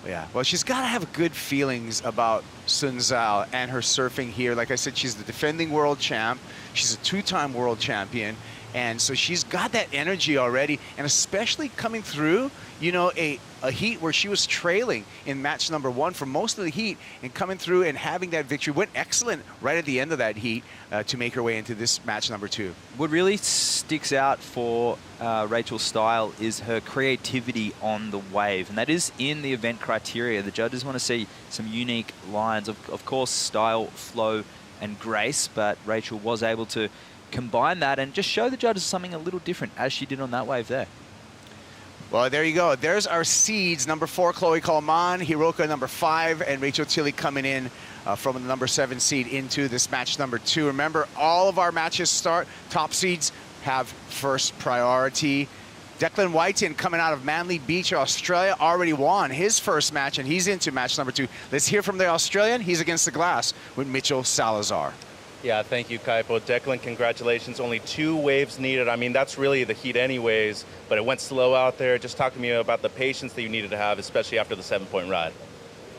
Yeah, well, she's got to have good feelings about Sun Zhao and her surfing here. Like I said, she's the defending world champ. She's a 2-time world champion. And so she's got that energy already. And especially coming through, you know, a heat where she was trailing in match number 1 for most of the heat, and coming through and having that victory. Went excellent right at the end of that heat to make her way into this match number 2. What really sticks out for Rachel's style is her creativity on the wave, and that is in the event criteria. The judges want to see some unique lines, of course, style, flow, and grace, but Rachel was able to combine that and just show the judges something a little different, as she did on that wave there. Well, there you go. There's our seeds. Number 4, Chloe Coleman, Hiroka number 5, and Rachel Tilley coming in from the number 7 seed into this match number 2. Remember, all of our matches start, top seeds have first priority. Declan Whiten coming out of Manly Beach, Australia, already won his first match, and he's into match number 2. Let's hear from the Australian. He's against the glass with Mitchell Salazar. Yeah, thank you, Kaipo. Declan, congratulations. Only 2 waves needed. I mean, that's really the heat anyways, but it went slow out there. Just talk to me about the patience that you needed to have, especially after the 7-point ride.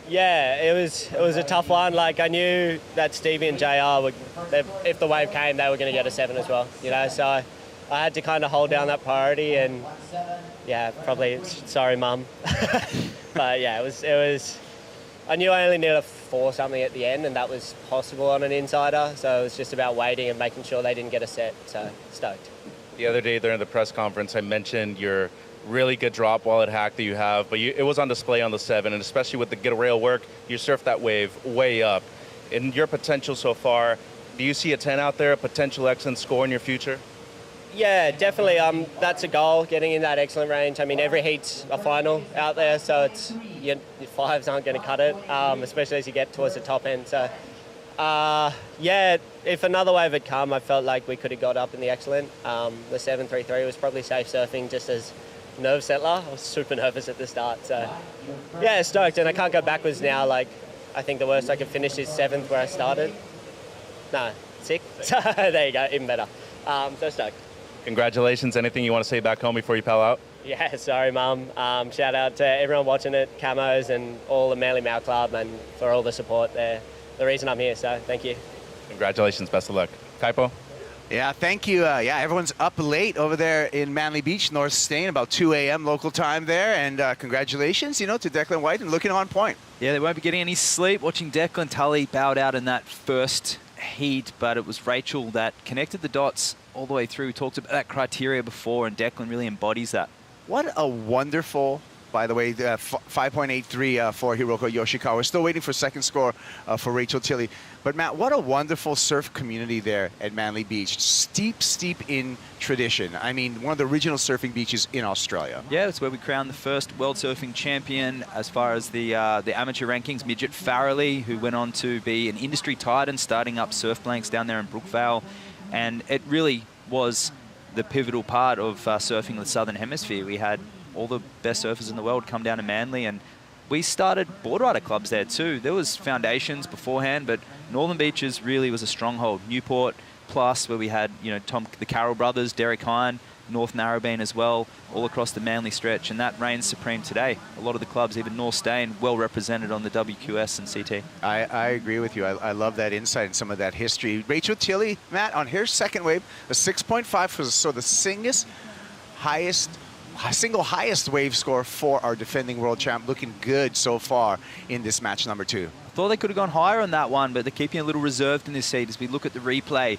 Yeah, it was a tough one. Like, I knew that Stevie and JR would, if the wave came, they were going to get a 7 as well, you know, so I had to kind of hold down that priority, and yeah, probably, sorry, Mum. But yeah, it was, I knew I only needed a 4 something at the end, and that was possible on an insider, so it was just about waiting and making sure they didn't get a set, so stoked. The other day during the press conference, I mentioned your really good drop wallet hack that you have, but it was on display on the 7, and especially with the get rail work, you surfed that wave way up. In your potential so far, do you see a 10 out there, a potential excellent score in your future? Yeah, definitely. That's a goal, getting in that excellent range. I mean, every heat's a final out there, so it's your 5s aren't going to cut it, especially as you get towards the top end. So, yeah, if another wave had come, I felt like we could have got up in the excellent. The 733 was probably safe surfing, just as nerve settler. I was super nervous at the start, so yeah, stoked. And I can't go backwards now. Like, I think the worst I could finish is 7th where I started. No, 6th. So there you go, even better. So stoked. Congratulations. Anything you want to say back home before you pal out? Yeah, sorry, Mum. Shout out to everyone watching it, Camos and all the Manly Mal Club, and for all the support there. The reason I'm here, so thank you. Congratulations. Best of luck. Kaipo? Yeah, thank you. Yeah, everyone's up late over there in Manly Beach, North Stain, about 2 a.m. local time there. And congratulations, you know, to Declan White and looking on point. Yeah, they won't be getting any sleep watching Declan. Tully bowed out in that first heat, but it was Rachel that connected the dots all the way through. We talked about that criteria before, and Declan really embodies that. What a wonderful, by the way, 5.83 for Hiroka Yoshikawa. We're still waiting for second score for Rachel Tilley. But Matt, what a wonderful surf community there at Manly Beach. Steep in tradition. I mean, one of the original surfing beaches in Australia. Yeah, it's where we crowned the first world surfing champion as far as the amateur rankings. Midget Farrelly, who went on to be an industry titan, starting up surf blanks down there in Brookvale. And it really was the pivotal part of surfing the Southern Hemisphere. We had all the best surfers in the world come down to Manly, and we started board rider clubs there too. There was foundations beforehand, but Northern Beaches really was a stronghold. Newport, plus, where we had, you know, the Carroll brothers, Derek Hine, North Narrabeen as well, all across the Manly stretch, and that reigns supreme today. A lot of the clubs, even North Stain, well represented on the WQS and CT. I agree with you. I love that insight and some of that history. Rachel Tilley, Matt, on her second wave, a 6.5 was so the single highest wave score for our defending world champ, looking good so far in this match number 2. Thought they could have gone higher on that one, but they're keeping a little reserved in this seat as we look at the replay.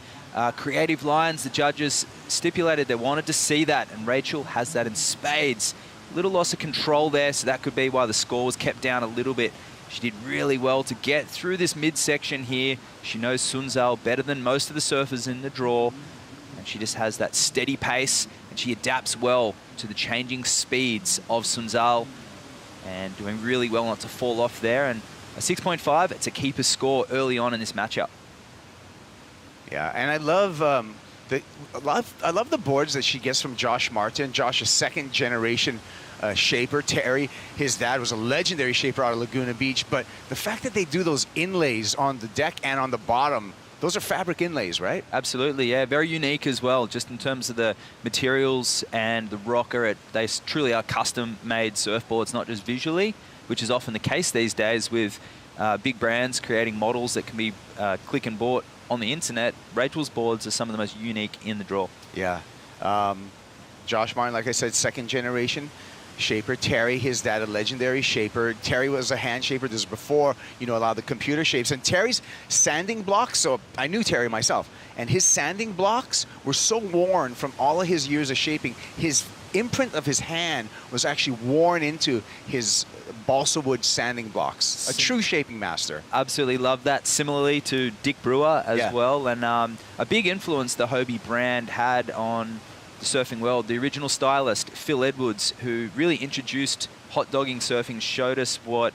Creative lines, the judges stipulated they wanted to see that, and Rachel has that in spades. Little loss of control there, so that could be why the score was kept down a little bit. She did really well to get through this midsection here. She knows Sun Zhao better than most of the surfers in the draw, and she just has that steady pace, and she adapts well to the changing speeds of Sun Zhao, and doing really well not to fall off there. And a 6.5, it's a keeper score early on in this matchup. Yeah, and I love the boards that she gets from Josh Martin. Josh, a second-generation shaper. Terry, his dad, was a legendary shaper out of Laguna Beach. But the fact that they do those inlays on the deck and on the bottom, those are fabric inlays, right? Absolutely, yeah. Very unique as well, just in terms of the materials and the rocker. They truly are custom-made surfboards, not just visually, which is often the case these days with big brands creating models that can be click and bought on the internet. Rachel's boards are some of the most unique in the draw. Yeah. Josh Martin, like I said, second generation shaper. Terry, his dad, a legendary shaper. Terry was a hand shaper. This is before, you know, a lot of the computer shapes. And Terry's sanding blocks, so I knew Terry myself, and his sanding blocks were so worn from all of his years of shaping. His imprint of his hand was actually worn into his balsa wood sanding blocks. A true shaping master. Absolutely love that. Similarly to Dick Brewer as well. And a big influence the Hobie brand had on the surfing world. The original stylist, Phil Edwards, who really introduced hot dogging surfing, showed us what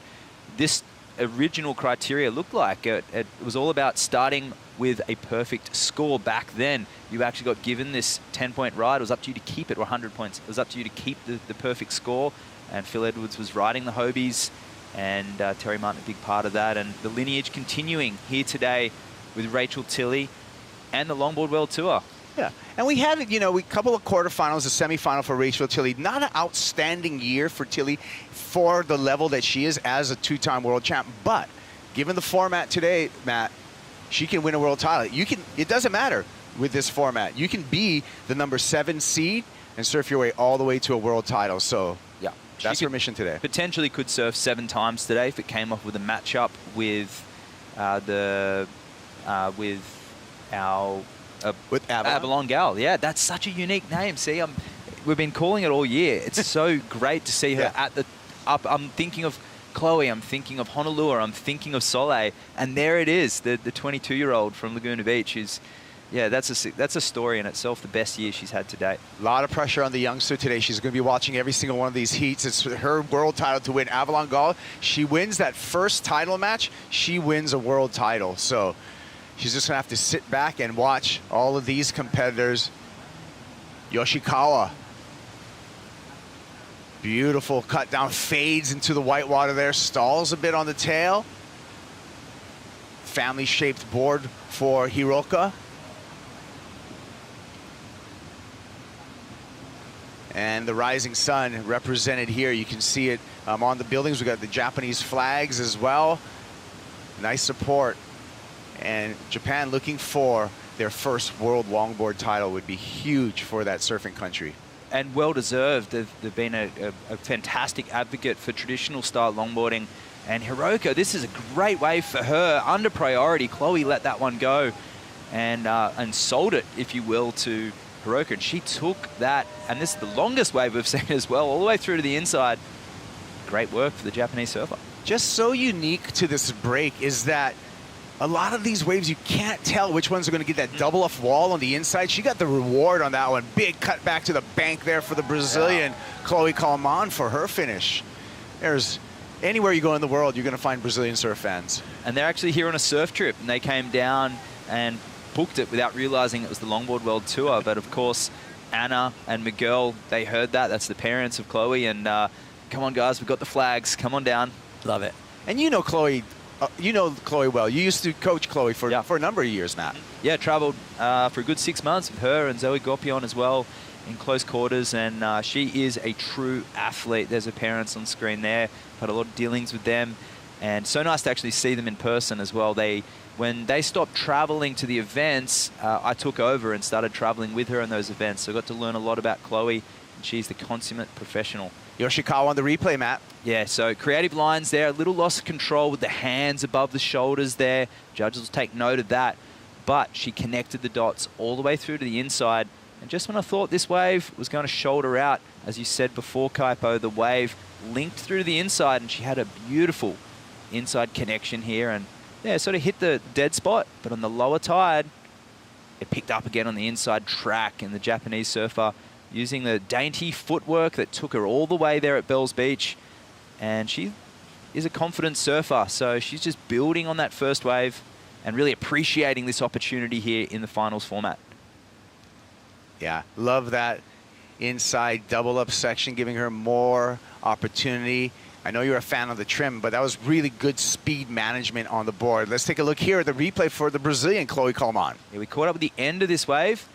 this original criteria looked like. It was all about starting with a perfect score. Back then, you actually got given this 10-point ride. It was up to you to keep it, or 100 points. It was up to you to keep the perfect score. And Phil Edwards was riding the Hobies, and Terry Martin, a big part of that. And the lineage continuing here today with Rachel Tilley and the Longboard World Tour. Yeah, and we had, you know, a couple of quarterfinals, a semifinal for Rachel Tilley. Not an outstanding year for Tilley for the level that she is as a two-time world champ. But given the format today, Matt, she can win a world title. It doesn't matter with this format. You can be the number 7 seed and surf your way all the way to a world title. So yeah, that's her mission today. Potentially could surf 7 times today if it came off with a matchup with with Avalon Gal. Yeah, that's such a unique name. See, we've been calling it all year. It's so great to see her at the up. I'm thinking of Chloe, I'm thinking of Honolulu, I'm thinking of Soleil, and there it is, the 22-year-old from Laguna Beach is, yeah, that's a story in itself, the best year she's had to date. A lot of pressure on the youngster today. She's going to be watching every single one of these heats. It's her world title to win. Avalon Gal, she wins that first title match, she wins a world title. So she's just going to have to sit back and watch all of these competitors. Yoshikawa. Beautiful cut down, fades into the white water there, stalls a bit on the tail. Family-shaped board for Hiroka. And the rising sun represented here. You can see it on the buildings. We got the Japanese flags as well. Nice support. And Japan looking for their first world longboard title would be huge for that surfing country. And well-deserved. They've been a fantastic advocate for traditional style longboarding. And Hiroko, this is a great wave for her. Under priority, Chloe let that one go and sold it, if you will, to Hiroko. And she took that, and this is the longest wave we've seen as well, all the way through to the inside. Great work for the Japanese surfer. Just so unique to this break is that a lot of these waves, you can't tell which ones are going to get that double off wall on the inside. She got the reward on that one. Big cut back to the bank there for the Brazilian, Chloe Kalman, for her finish. There's anywhere you go in the world, you're going to find Brazilian surf fans. And they're actually here on a surf trip, and they came down and booked it without realizing it was the Longboard World Tour. But of course, Anna and Miguel, they heard that. That's the parents of Chloe. And come on, guys, we've got the flags. Come on down. Love it. And you know Chloe you know Chloe well. You used to coach Chloe for a number of years, Matt. Yeah, traveled for a good 6 months with her and Zoe Gopion as well in close quarters, and she is a true athlete. There's her parents on screen there. Had a lot of dealings with them, and so nice to actually see them in person as well. When they stopped traveling to the events, I took over and started traveling with her in those events. So I got to learn a lot about Chloe, and she's the consummate professional. Yoshikawa on the replay, Matt. Yeah, so creative lines there, a little loss of control with the hands above the shoulders there. Judges will take note of that. But she connected the dots all the way through to the inside. And just when I thought this wave was going to shoulder out, as you said before, Kaipo, the wave linked through to the inside, and she had a beautiful inside connection here. And yeah, sort of hit the dead spot, but on the lower tide, it picked up again on the inside track, and the Japanese surfer using the dainty footwork that took her all the way there at Bells Beach. And she is a confident surfer, so she's just building on that first wave and really appreciating this opportunity here in the finals format. Yeah, love that inside double up section, giving her more opportunity. I know you're a fan of the trim, but that was really good speed management on the board. Let's take a look here at the replay for the Brazilian Chloe Coleman. Yeah, we caught up with the end of this wave,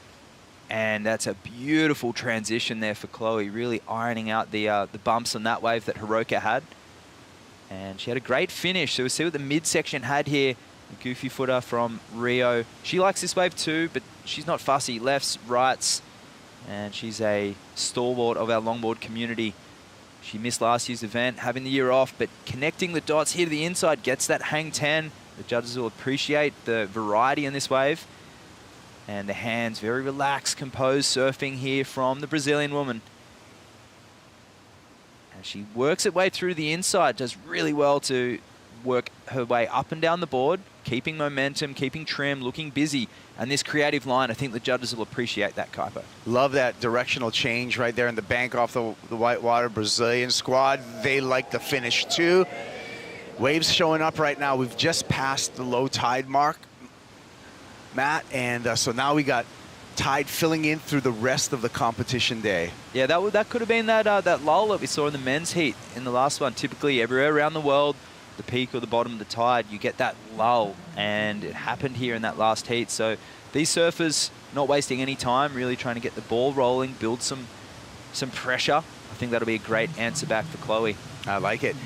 and that's a beautiful transition there for Chloe, really ironing out the bumps on that wave that Hiroka had. And she had a great finish. So we'll see what the midsection had here. The goofy footer from Rio. She likes this wave too, but she's not fussy. Lefts, rights, and she's a stalwart of our longboard community. She missed last year's event, having the year off, but connecting the dots here to the inside gets that hang 10. The judges will appreciate the variety in this wave. And the hands, very relaxed, composed surfing here from the Brazilian woman. And she works her way through the inside, does really well to work her way up and down the board, keeping momentum, keeping trim, looking busy. And this creative line, I think the judges will appreciate that, Kaipo. Love that directional change right there in the bank off the whitewater. Brazilian squad, they like the finish too. Waves showing up right now. We've just passed the low tide mark, Matt, and so now we got tide filling in through the rest of the competition day. Yeah, that could have been that lull that we saw in the men's heat in the last one. Typically, everywhere around the world, the peak or the bottom of the tide, you get that lull, and it happened here in that last heat. So these surfers not wasting any time, really trying to get the ball rolling, build some pressure. I think that'll be a great answer back for Chloe. I like it.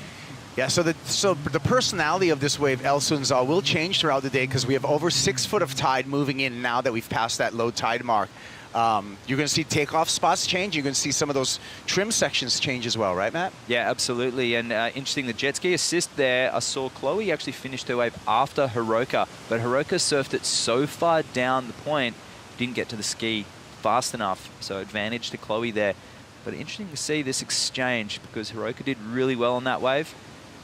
Yeah, so the personality of this wave, El Sunzal, will change throughout the day because we have over 6 foot of tide moving in now that we've passed that low tide mark. You're going to see takeoff spots change. You're going to see some of those trim sections change as well, right, Matt? Yeah, absolutely. And interesting, the jet ski assist there, I saw Chloe actually finished her wave after Hiroka, but Hiroka surfed it so far down the point, didn't get to the ski fast enough. So advantage to Chloe there. But interesting to see this exchange because Hiroka did really well on that wave.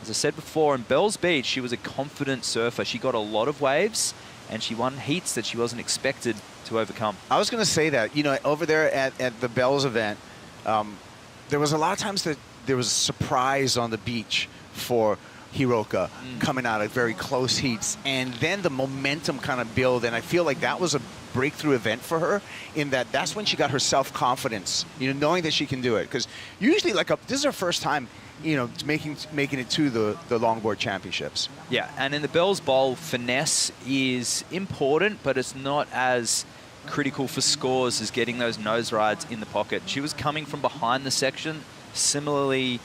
As I said before, in Bells Beach, she was a confident surfer. She got a lot of waves, and she won heats that she wasn't expected to overcome. I was going to say that, you know, over there at the Bells event, there was a lot of times that there was a surprise on the beach for Hiroka coming out of very close heats, and then the momentum kind of build, and I feel like that was a breakthrough event for her in that that's when she got her self-confidence, you know, knowing that she can do it. Because usually, this is her first time, you know, making it to the Longboard Championships. Yeah, and in the Bells Bowl, finesse is important, but it's not as critical for scores as getting those nose rides in the pocket. She was coming from behind the section, similarly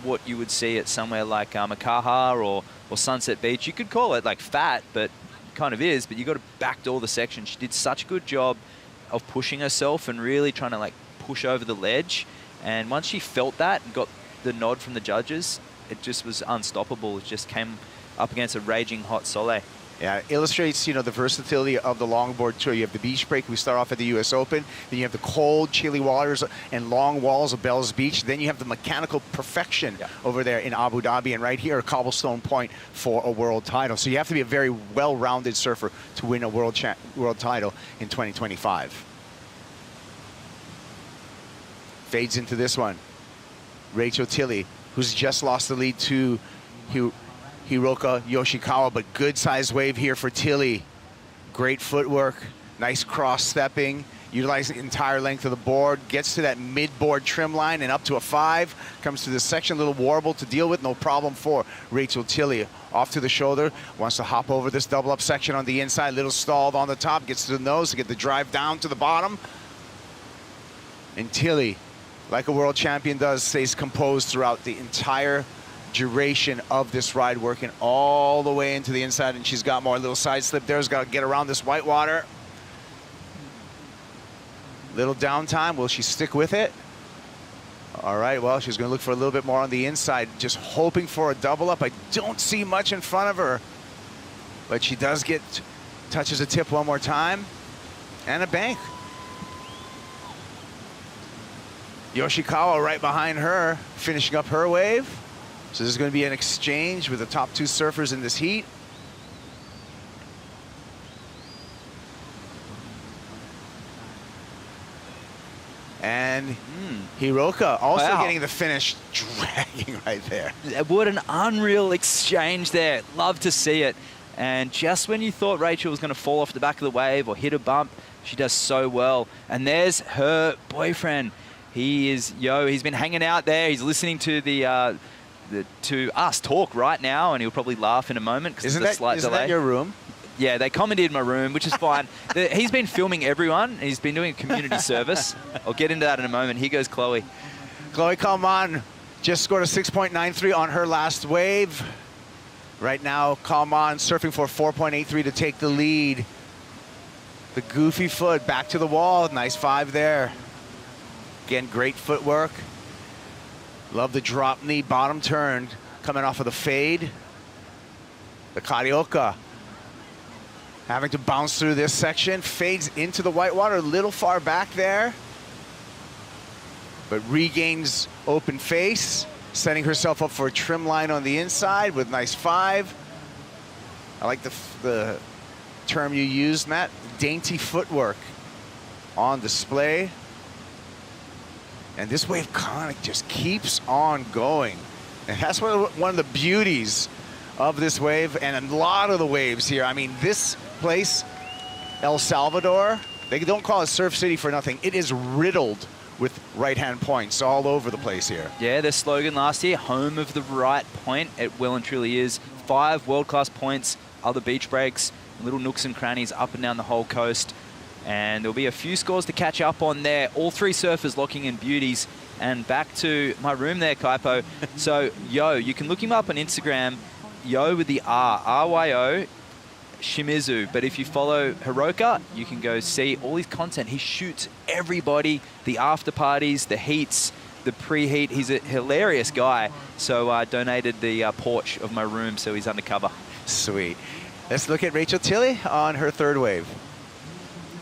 what you would see at somewhere like Makaha or Sunset Beach. You could call it like fat, but it kind of is, but you got to backdoor the section. She did such a good job of pushing herself and really trying to like push over the ledge. And once she felt that and got the nod from the judges, it just was unstoppable. It just came up against a raging hot Soleil. Yeah, it illustrates, you know, the versatility of the longboard tour. You have the beach break. We start off at the U.S. Open. Then you have the cold, chilly waters and long walls of Bells Beach. Then you have the mechanical perfection over there in Abu Dhabi. And right here, a cobblestone point for a world title. So you have to be a very well-rounded surfer to win a world title in 2025. Fades into this one. Rachel Tilley, who's just lost the lead to Hiroka Yoshikawa, but good size wave here for Tilley. Great footwork, nice cross stepping, utilizing the entire length of the board, gets to that mid-board trim line and up to a 5, comes to this section, little warble to deal with, no problem for Rachel Tilley. Off to the shoulder, wants to hop over this double up section on the inside, little stalled on the top, gets to the nose to get the drive down to the bottom. And Tilley, like a world champion does, stays composed throughout the entire duration of this ride, working all the way into the inside, and she's got more. Little side slip there, has got to get around this whitewater. Little downtime, will she stick with it? All right, well, she's gonna look for a little bit more on the inside, just hoping for a double up. I don't see much in front of her, but she does get, touches a tip one more time, and a bank. Yoshikawa right behind her, finishing up her wave. So there's gonna be an exchange with the top 2 surfers in this heat. And Hiroka also getting the finish, dragging right there. What an unreal exchange there. Love to see it. And just when you thought Rachel was going to fall off the back of the wave or hit a bump, she does so well. And there's her boyfriend. He is, he's been hanging out there. He's listening to to us talk right now, and he'll probably laugh in a moment because there's a slight delay. Isn't that your room? Yeah, they commandeered my room, which is fine. He's been filming everyone. He's been doing a community service. I'll get into that in a moment. Here goes Chloe. Chloe Kalman just scored a 6.93 on her last wave. Right now, Kalman surfing for 4.83 to take the lead. The goofy foot back to the wall. Nice 5 there. Again, great footwork. Love the drop knee bottom turn coming off of the fade. The Kaleopa'a having to bounce through this section, fades into the whitewater, a little far back there, but regains open face, setting herself up for a trim line on the inside with nice 5. I like the term you used, Matt, dainty footwork on display. And this wave kind of just keeps on going. And that's one of the beauties of this wave, and a lot of the waves here. I mean, this place, El Salvador, they don't call it Surf City for nothing. It is riddled with right-hand points all over the place here. Yeah, their slogan last year, home of the right point. It well and truly is. 5 world-class points, other beach breaks, little nooks and crannies up and down the whole coast. And there'll be a few scores to catch up on there. All 3 surfers locking in beauties. And back to my room there, Kaipo. So, you can look him up on Instagram, Yo with the R, R-Y-O, Shimizu. But if you follow Hiroka, you can go see all his content. He shoots everybody, the after parties, the heats, the preheat. He's a hilarious guy. So I donated the porch of my room so he's undercover. Sweet. Let's look at Rachel Tilley on her 3rd wave.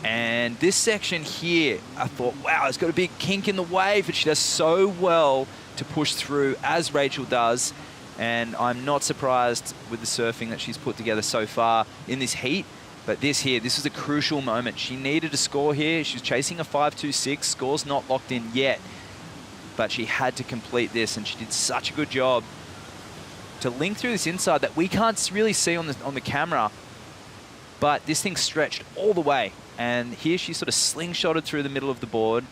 And this section here, I thought, wow, it's got a big kink in the wave, but she does so well to push through, as Rachel does. And I'm not surprised with the surfing that she's put together so far in this heat. But this is a crucial moment. She needed a score here. She was chasing a 5.26. Score's not locked in yet. But she had to complete this, and she did such a good job to link through this inside that we can't really see on the camera. But this thing stretched all the way. And here she sort of slingshotted through the middle of the board,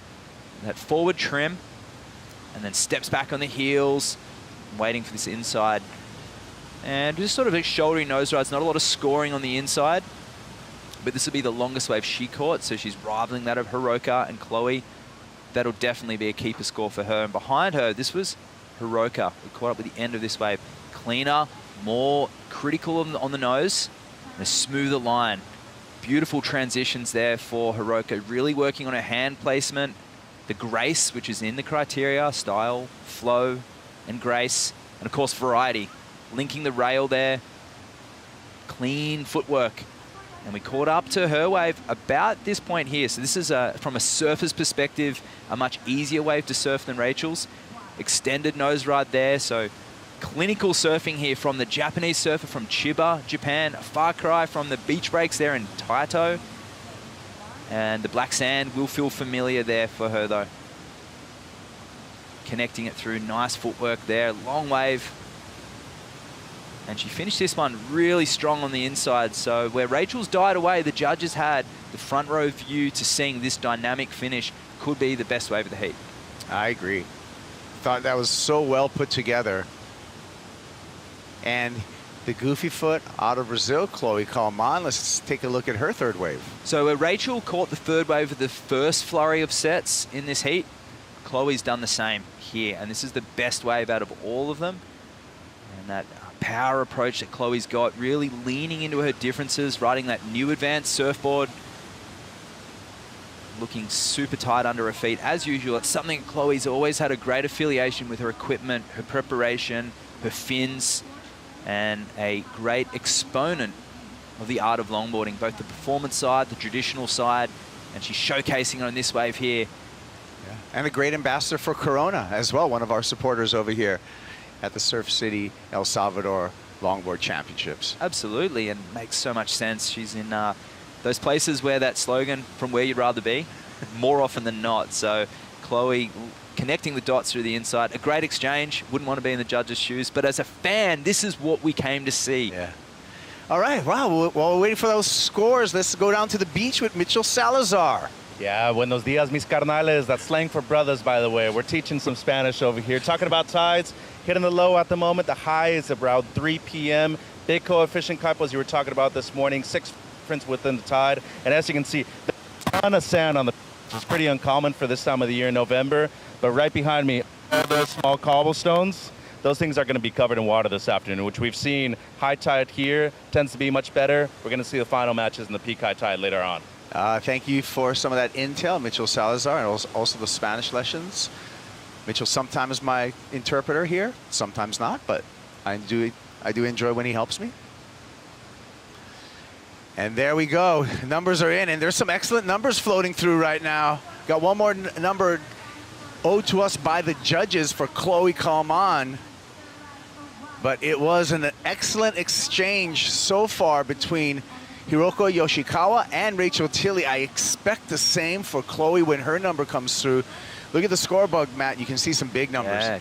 that forward trim, and then steps back on the heels, waiting for this inside. And just sort of a shouldery nose rides, not a lot of scoring on the inside, but this will be the longest wave she caught, so she's rivaling that of Hiroka and Chloe. That'll definitely be a keeper score for her. And behind her, this was Hiroka, who caught up with the end of this wave. Cleaner, more critical on the nose, and a smoother line. Beautiful transitions there for Hiroka, really working on her hand placement, the grace, which is in the criteria, style, flow, and grace, and of course variety. Linking the rail there, clean footwork. And we caught up to her wave about this point here. So this is, from a surfer's perspective, a much easier wave to surf than Rachel's. Extended nose ride there, so clinical surfing here from the Japanese surfer from Chiba, Japan. A far cry from the beach breaks there in Taito. And the black sand will feel familiar there for her though. Connecting it through, nice footwork there, long wave. And she finished this one really strong on the inside. So where Rachel's died away, the judges had the front row view to seeing this dynamic finish could be the best wave of the heat. I agree. Thought that was so well put together. And the goofy foot out of Brazil, Chloe Kaleopa'a. Let's take a look at her third wave. So where Rachel caught the third wave of the first flurry of sets in this heat, Chloe's done the same here. And this is the best wave out of all of them. And that power approach that Chloe's got, really leaning into her differences, riding that new advanced surfboard, looking super tight under her feet. As usual, it's something Chloe's always had a great affiliation with her equipment, her preparation, her fins, and a great exponent of the art of longboarding, both the performance side, the traditional side, and she's showcasing on this wave here. Yeah. And a great ambassador for Corona as well, one of our supporters over here at the Surf City El Salvador Longboard Championships. Absolutely, and makes so much sense. She's in those places where that slogan, from where you'd rather be, more often than not. So Chloe connecting the dots through the inside. A great exchange. Wouldn't want to be in the judges' shoes. But as a fan, this is what we came to see. Yeah. All right. Wow. While we're waiting for those scores, let's go down to the beach with Mitchell Salazar. Yeah, buenos dias, mis carnales. That's slang for brothers, by the way. We're teaching some Spanish over here. Talking about tides, hitting the low at the moment. The high is around 3 p.m. Big coefficient couples you were talking about this morning, 6 difference within the tide. And as you can see, there's a ton of sand on the beach. It's pretty uncommon for this time of the year in November. But right behind me, all those small cobblestones, those things are going to be covered in water this afternoon, which we've seen. High tide here tends to be much better. We're going to see the final matches in the peak high tide later on. Thank you for some of that intel, Mitchell Salazar, and also the Spanish lessons. Mitchell sometimes my interpreter here, sometimes not, but I do enjoy when he helps me. And there we go. Numbers are in, and there's some excellent numbers floating through right now. Got one more number owed to us by the judges for Chloe Kaleopa'a. But it was an excellent exchange so far between Hiroko Yoshikawa and Rachel Tilley. I expect the same for Chloe when her number comes through. Look at the scoreboard, Matt. You can see some big numbers. Yeah,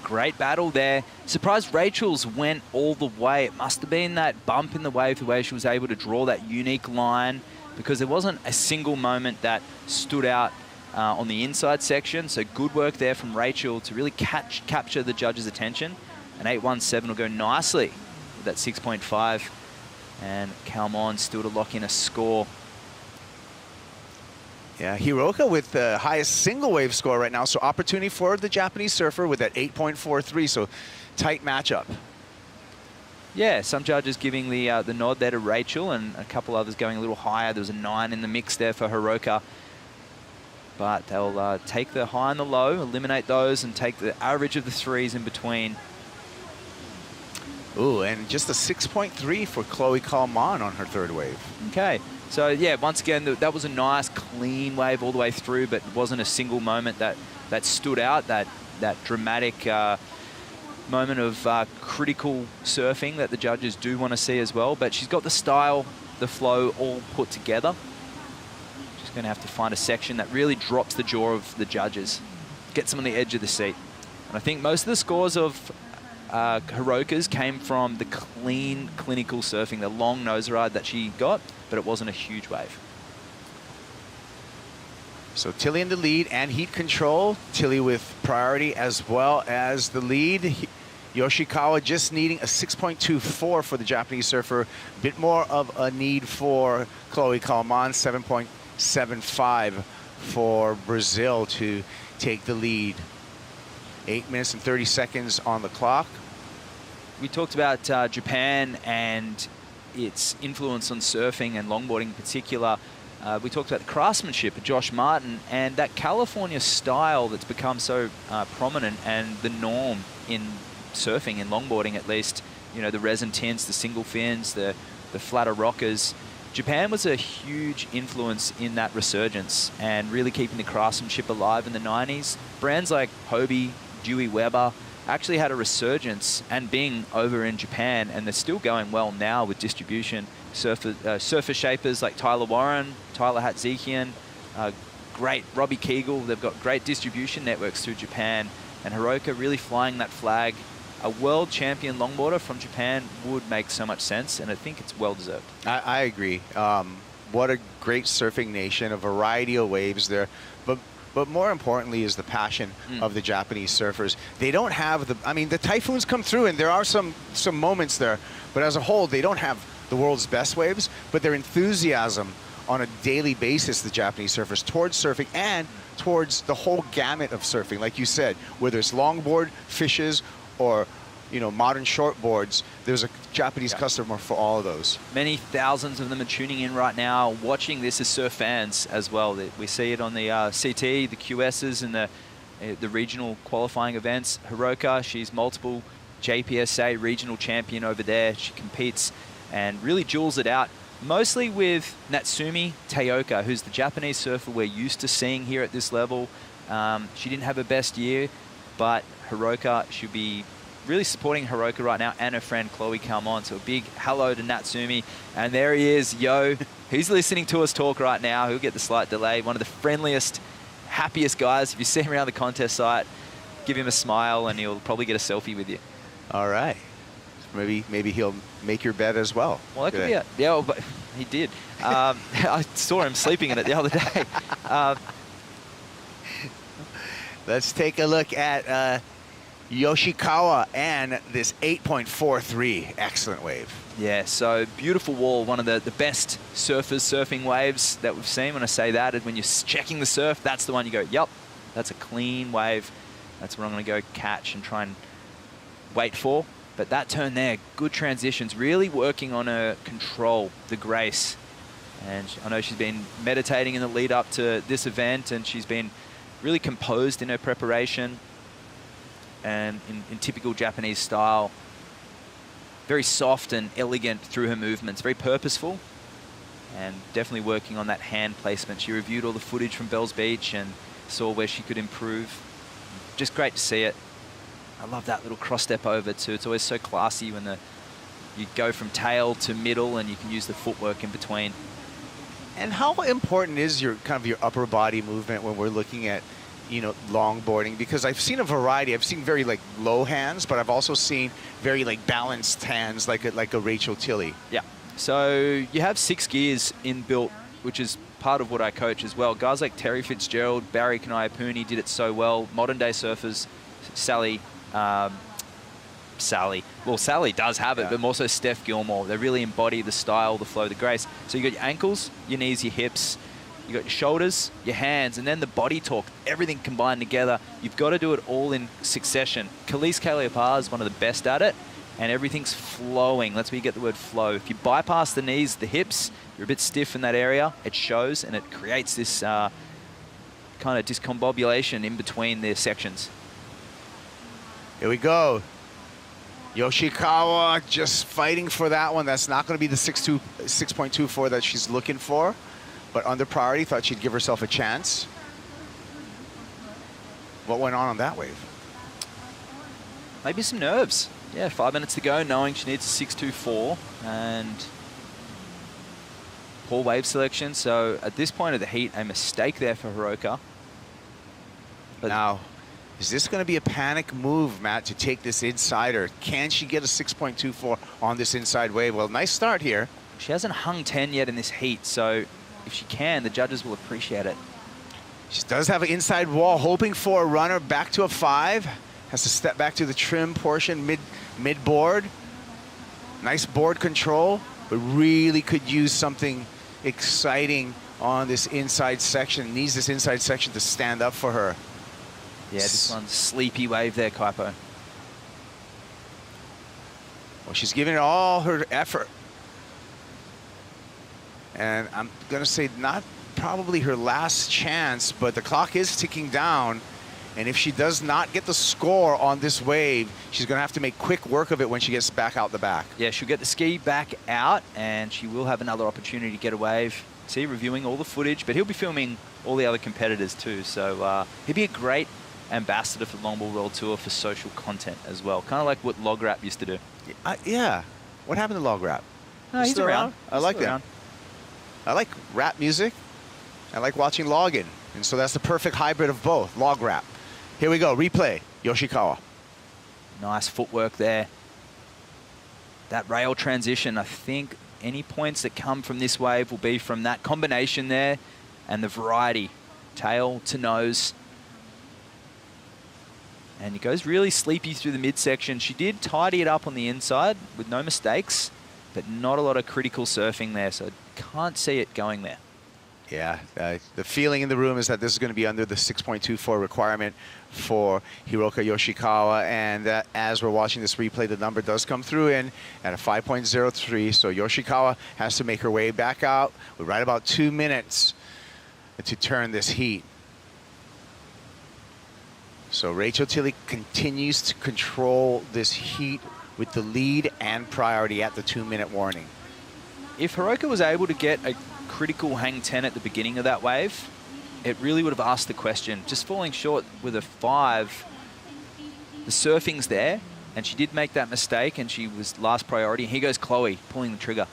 great battle there. Surprised Rachel's went all the way. It must have been that bump in the wave, the way she was able to draw that unique line, because there wasn't a single moment that stood out on the inside section. So good work there from Rachel to really capture the judges' attention. An 8.17 will go nicely with that 6.5. And Kaleopa'a still to lock in a score. Yeah, Hiroka with the highest single wave score right now. So opportunity for the Japanese surfer with that 8.43. So tight matchup. Yeah, some judges giving the nod there to Rachel, and a couple others going a little higher. There was a 9 in the mix there for Hiroka. But they'll take the high and the low, eliminate those, and take the average of the threes in between. Ooh, and just a 6.3 for Chloe Kaleopa'a on her third wave. Okay, so yeah, once again, that was a nice, clean wave all the way through, but it wasn't a single moment that stood out, that dramatic moment of critical surfing that the judges do want to see as well. But she's got the style, the flow all put together. She's going to have to find a section that really drops the jaw of the judges, gets them on the edge of the seat. And I think most of the scores of Hiroka's came from the clean, clinical surfing, the long nose ride that she got, but it wasn't a huge wave. So Tilley in the lead and heat control. Tilley with priority as well as the lead. Yoshikawa just needing a 6.24 for the Japanese surfer. A bit more of a need for Chloe Kaleopa'a, 7.75 for Brazil to take the lead. 8 minutes and 30 seconds on the clock. We talked about Japan and its influence on surfing and longboarding in particular. We talked about the craftsmanship of Josh Martin and that California style that's become so prominent and the norm in surfing and longboarding, at least. You know, the resin tints, the single fins, the flatter rockers. Japan was a huge influence in that resurgence and really keeping the craftsmanship alive in the 90s. Brands like Hobie, Dewey Weber actually had a resurgence and being over in Japan, and they're still going well now with distribution. Surfer shapers like Tyler Warren, Tyler Hatzikian, great Robbie Kegel. They've got great distribution networks through Japan, and Hiroka really flying that flag a world champion longboarder from Japan would make so much sense, and I think it's well deserved. I agree. What a great surfing nation, a variety of waves there. But more importantly is the passion of the Japanese surfers. They don't have the, I mean, the typhoons come through and there are some moments there, but as a whole, they don't have the world's best waves, but their enthusiasm on a daily basis, the Japanese surfers, towards surfing and towards the whole gamut of surfing, like you said, whether it's longboard, fishes, or modern shortboards, there's a Japanese customer for all of those. Many thousands of them are tuning in right now, watching this as surf fans as well. We see it on the CT, the QSs, and the regional qualifying events. Hiroka, she's multiple JPSA regional champion over there. She competes and really jewels it out, mostly with Natsumi Teioka, who's the Japanese surfer we're used to seeing here at this level. She didn't have her best year, but Hiroka should be really supporting Hiroka right now and her friend Chloe Calmon. So a big hello to Natsumi. And there he is, Yo. He's listening to us talk right now. He'll get the slight delay. One of the friendliest, happiest guys. If you see him around the contest site, give him a smile and he'll probably get a selfie with you. All right. Maybe he'll make your bed as well. Well, that could be it. Yeah, well, but he did. I saw him sleeping in it the other day. Let's take a look at Yoshikawa and this 8.43. Excellent wave. Yeah, so beautiful wall. One of the best surfers surfing waves that we've seen. When I say that, is when you're checking the surf, that's the one you go, yep, that's a clean wave. That's what I'm going to go catch and try and wait for. But that turn there, good transitions, really working on her control, the grace. And I know she's been meditating in the lead up to this event, and she's been really composed in her preparation and in typical Japanese style. Very soft and elegant through her movements, very purposeful, and definitely working on that hand placement. She reviewed all the footage from Bells Beach and saw where she could improve. Just great to see it. I love that little cross step over too. It's always so classy when you go from tail to middle and you can use the footwork in between. And how important is your upper body movement when we're looking at longboarding? Because I've seen a variety. I've seen very low hands, but I've also seen very balanced hands, like a Rachel Tilley. Yeah. So you have 6 gears inbuilt, which is part of what I coach as well. Guys like Terry Fitzgerald, Barry Kanayapuni did it so well. Modern day surfers, Sally. Well, Sally does have it, but more so Steph Gilmore. They really embody the style, the flow, the grace. So you got your ankles, your knees, your hips, you got your shoulders, your hands, and then the body torque, everything combined together. You've got to do it all in succession. Kaleopa'a is one of the best at it, and everything's flowing. That's where you get the word flow. If you bypass the knees, the hips, you're a bit stiff in that area, it shows, and it creates this kind of discombobulation in between the sections. Here we go. Yoshikawa just fighting for that one. That's not going to be the 6.24 that she's looking for. But under priority, thought she'd give herself a chance. What went on that wave? Maybe some nerves. Yeah, 5 minutes to go, knowing she needs a 6.24 and poor wave selection. So at this point of the heat, a mistake there for Hiroka. But now, is this going to be a panic move, Matt, to take this insider? Can she get a 6.24 on this inside wave? Well, nice start here. She hasn't hung 10 yet in this heat, so if she can, the judges will appreciate it. She does have an inside wall, hoping for a runner back to a 5. Has to step back to the trim portion, mid-board. Nice board control, but really could use something exciting on this inside section. Needs this inside section to stand up for her. Yeah, this one's sleepy wave there, Kaipo. Well, she's giving it all her effort. And I'm going to say not probably her last chance, but the clock is ticking down. And if she does not get the score on this wave, she's going to have to make quick work of it when she gets back out the back. Yeah, she'll get the ski back out, and she will have another opportunity to get a wave. See, reviewing all the footage, but he'll be filming all the other competitors too. So he'd be a great ambassador for the Longboard World Tour for social content as well. Kind of like what Log Rap used to do. Yeah. What happened to Log Rap? He's around. I like that. I like rap music. I like watching logging. And so that's the perfect hybrid of both, Log Rap. Here we go, replay, Yoshikawa. Nice footwork there. That rail transition, I think any points that come from this wave will be from that combination there and the variety, tail to nose. And it goes really sleepy through the midsection. She did tidy it up on the inside with no mistakes, but not a lot of critical surfing there, so I can't see it going there. Yeah, the feeling in the room is that this is going to be under the 6.24 requirement for Hiroka Yoshikawa, and as we're watching this replay, the number does come through in at a 5.03, so Yoshikawa has to make her way back out with right about 2 minutes to turn this heat. So Rachel Tilley continues to control this heat with the lead and priority at the 2-minute warning. If Hiroka was able to get a critical hang 10 at the beginning of that wave, it really would have asked the question. Just falling short with a 5, the surfing's there, and she did make that mistake, and she was last priority. Here goes Chloe, pulling the trigger.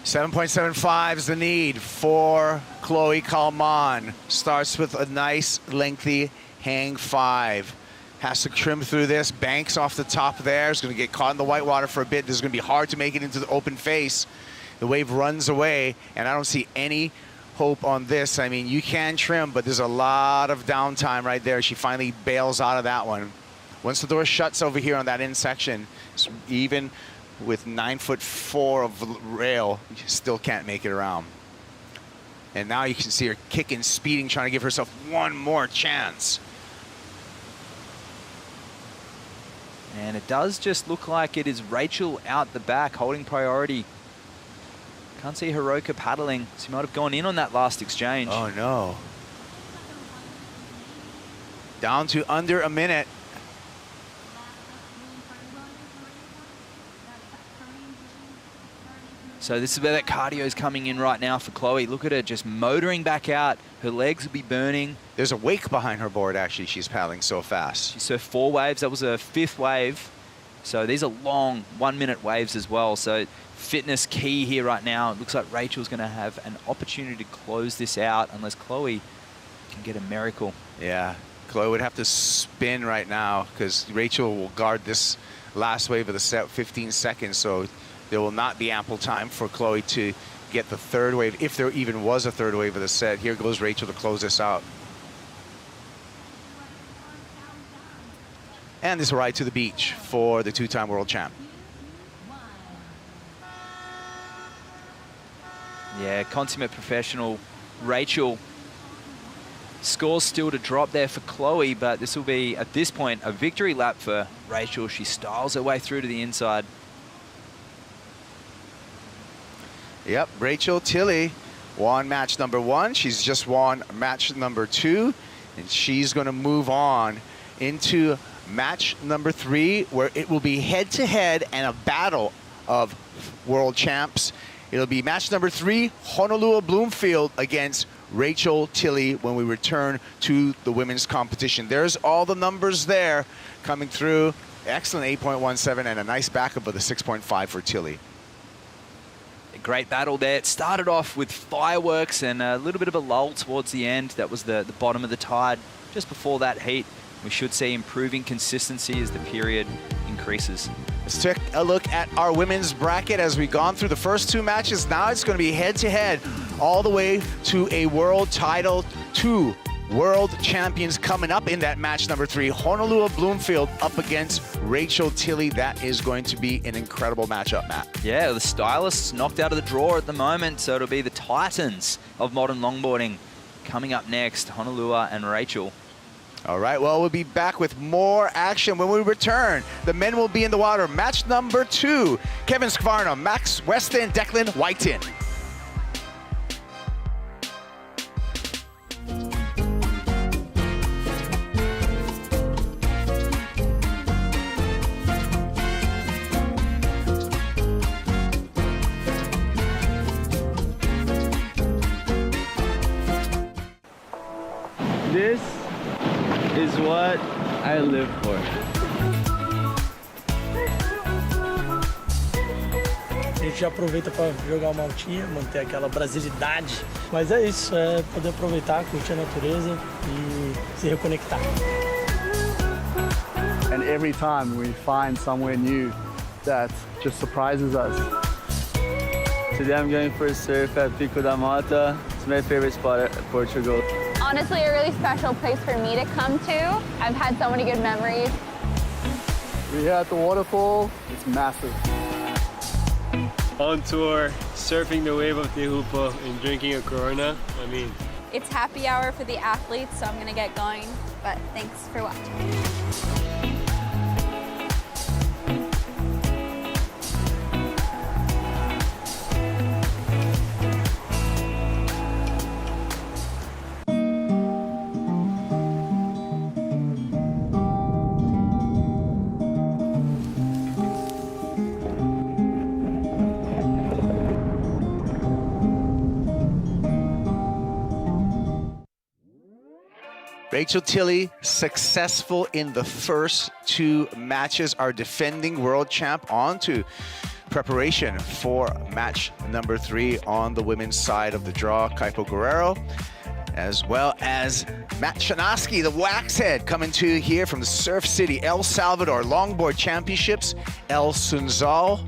7.75 is the need for Chloe Kalman. Starts with a nice, lengthy hang 5. Has to trim through this, banks off the top there. It's going to get caught in the white water for a bit. This is going to be hard to make it into the open face. The wave runs away, and I don't see any hope on this. I mean, you can trim, but there's a lot of downtime right there. She finally bails out of that one. Once the door shuts over here on that end section, even with 9'4" of rail, you still can't make it around. And now you can see her kicking, speeding, trying to give herself one more chance. And it does just look like it is Rachel out the back, holding priority. Can't see Hiroka paddling. She might have gone in on that last exchange. Oh, no. Down to under a minute. So this is where that cardio is coming in right now for Chloe. Look at her just motoring back out. Her legs will be burning. There's a wake behind her board, actually. She's paddling so fast. She surfed 4 waves. That was her 5th wave. So these are long 1-minute waves as well. So fitness key here right now. It looks like Rachel's going to have an opportunity to close this out unless Chloe can get a miracle. Yeah, Chloe would have to spin right now because Rachel will guard this last wave of the set 15 seconds. So there will not be ample time for Chloe to get the 3rd wave, if there even was a 3rd wave of the set. Here goes Rachel to close this out. And this ride to the beach for the 2-time world champ. Yeah, consummate professional Rachel. Scores still to drop there for Chloe, but this will be, at this point, a victory lap for Rachel. She styles her way through to the inside. Yep, Rachel Tilley won match number 1. She's just won match number 2, and she's going to move on into match number 3, where it will be head-to-head and a battle of world champs. It'll be match number 3, Honolulu Bloomfield against Rachel Tilley when we return to the women's competition. There's all the numbers there coming through. Excellent 8.17 and a nice backup of the 6.5 for Tilley. A great battle there. It started off with fireworks and a little bit of a lull towards the end. That was the bottom of the tide just before that heat. We should see improving consistency as the period increases. Let's take a look at our women's bracket as we've gone through the first 2 matches. Now it's going to be head-to-head all the way to a world title. 2 world champions coming up in that match number 3. Honolulu Bloomfield up against Rachel Tilley. That is going to be an incredible matchup, Matt. Yeah, the stylists knocked out of the draw at the moment, so it'll be the titans of modern longboarding coming up next, Honolulu and Rachel. All right, well, we'll be back with more action when we return. The men will be in the water. Match number 2, Kevin Skvarna, Max Weston, Declan Whiten. This is what I live for. A gente já aproveita para jogar uma altinha, manter aquela brasilidade. Mas é isso, é poder aproveitar, curtir a natureza e se reconectar. And every time we find somewhere new that just surprises us. Today I'm going for a surf at Pico da Mata. It's my favorite spot at Portugal. Honestly, a really special place for me to come to. I've had so many good memories. We're here at the waterfall. It's massive. On tour, surfing the wave of Tehupo and drinking a Corona. I mean, It's happy hour for the athletes, so I'm gonna get going, but thanks for watching. Rachel Tilley, successful in the first 2 matches, our defending world champ, on to preparation for match number 3 on the women's side of the draw. Kaipo Guerrero, as well as Matt Chinaski, the waxhead, coming to here from the Surf City, El Salvador Longboard Championships, El Sunzal.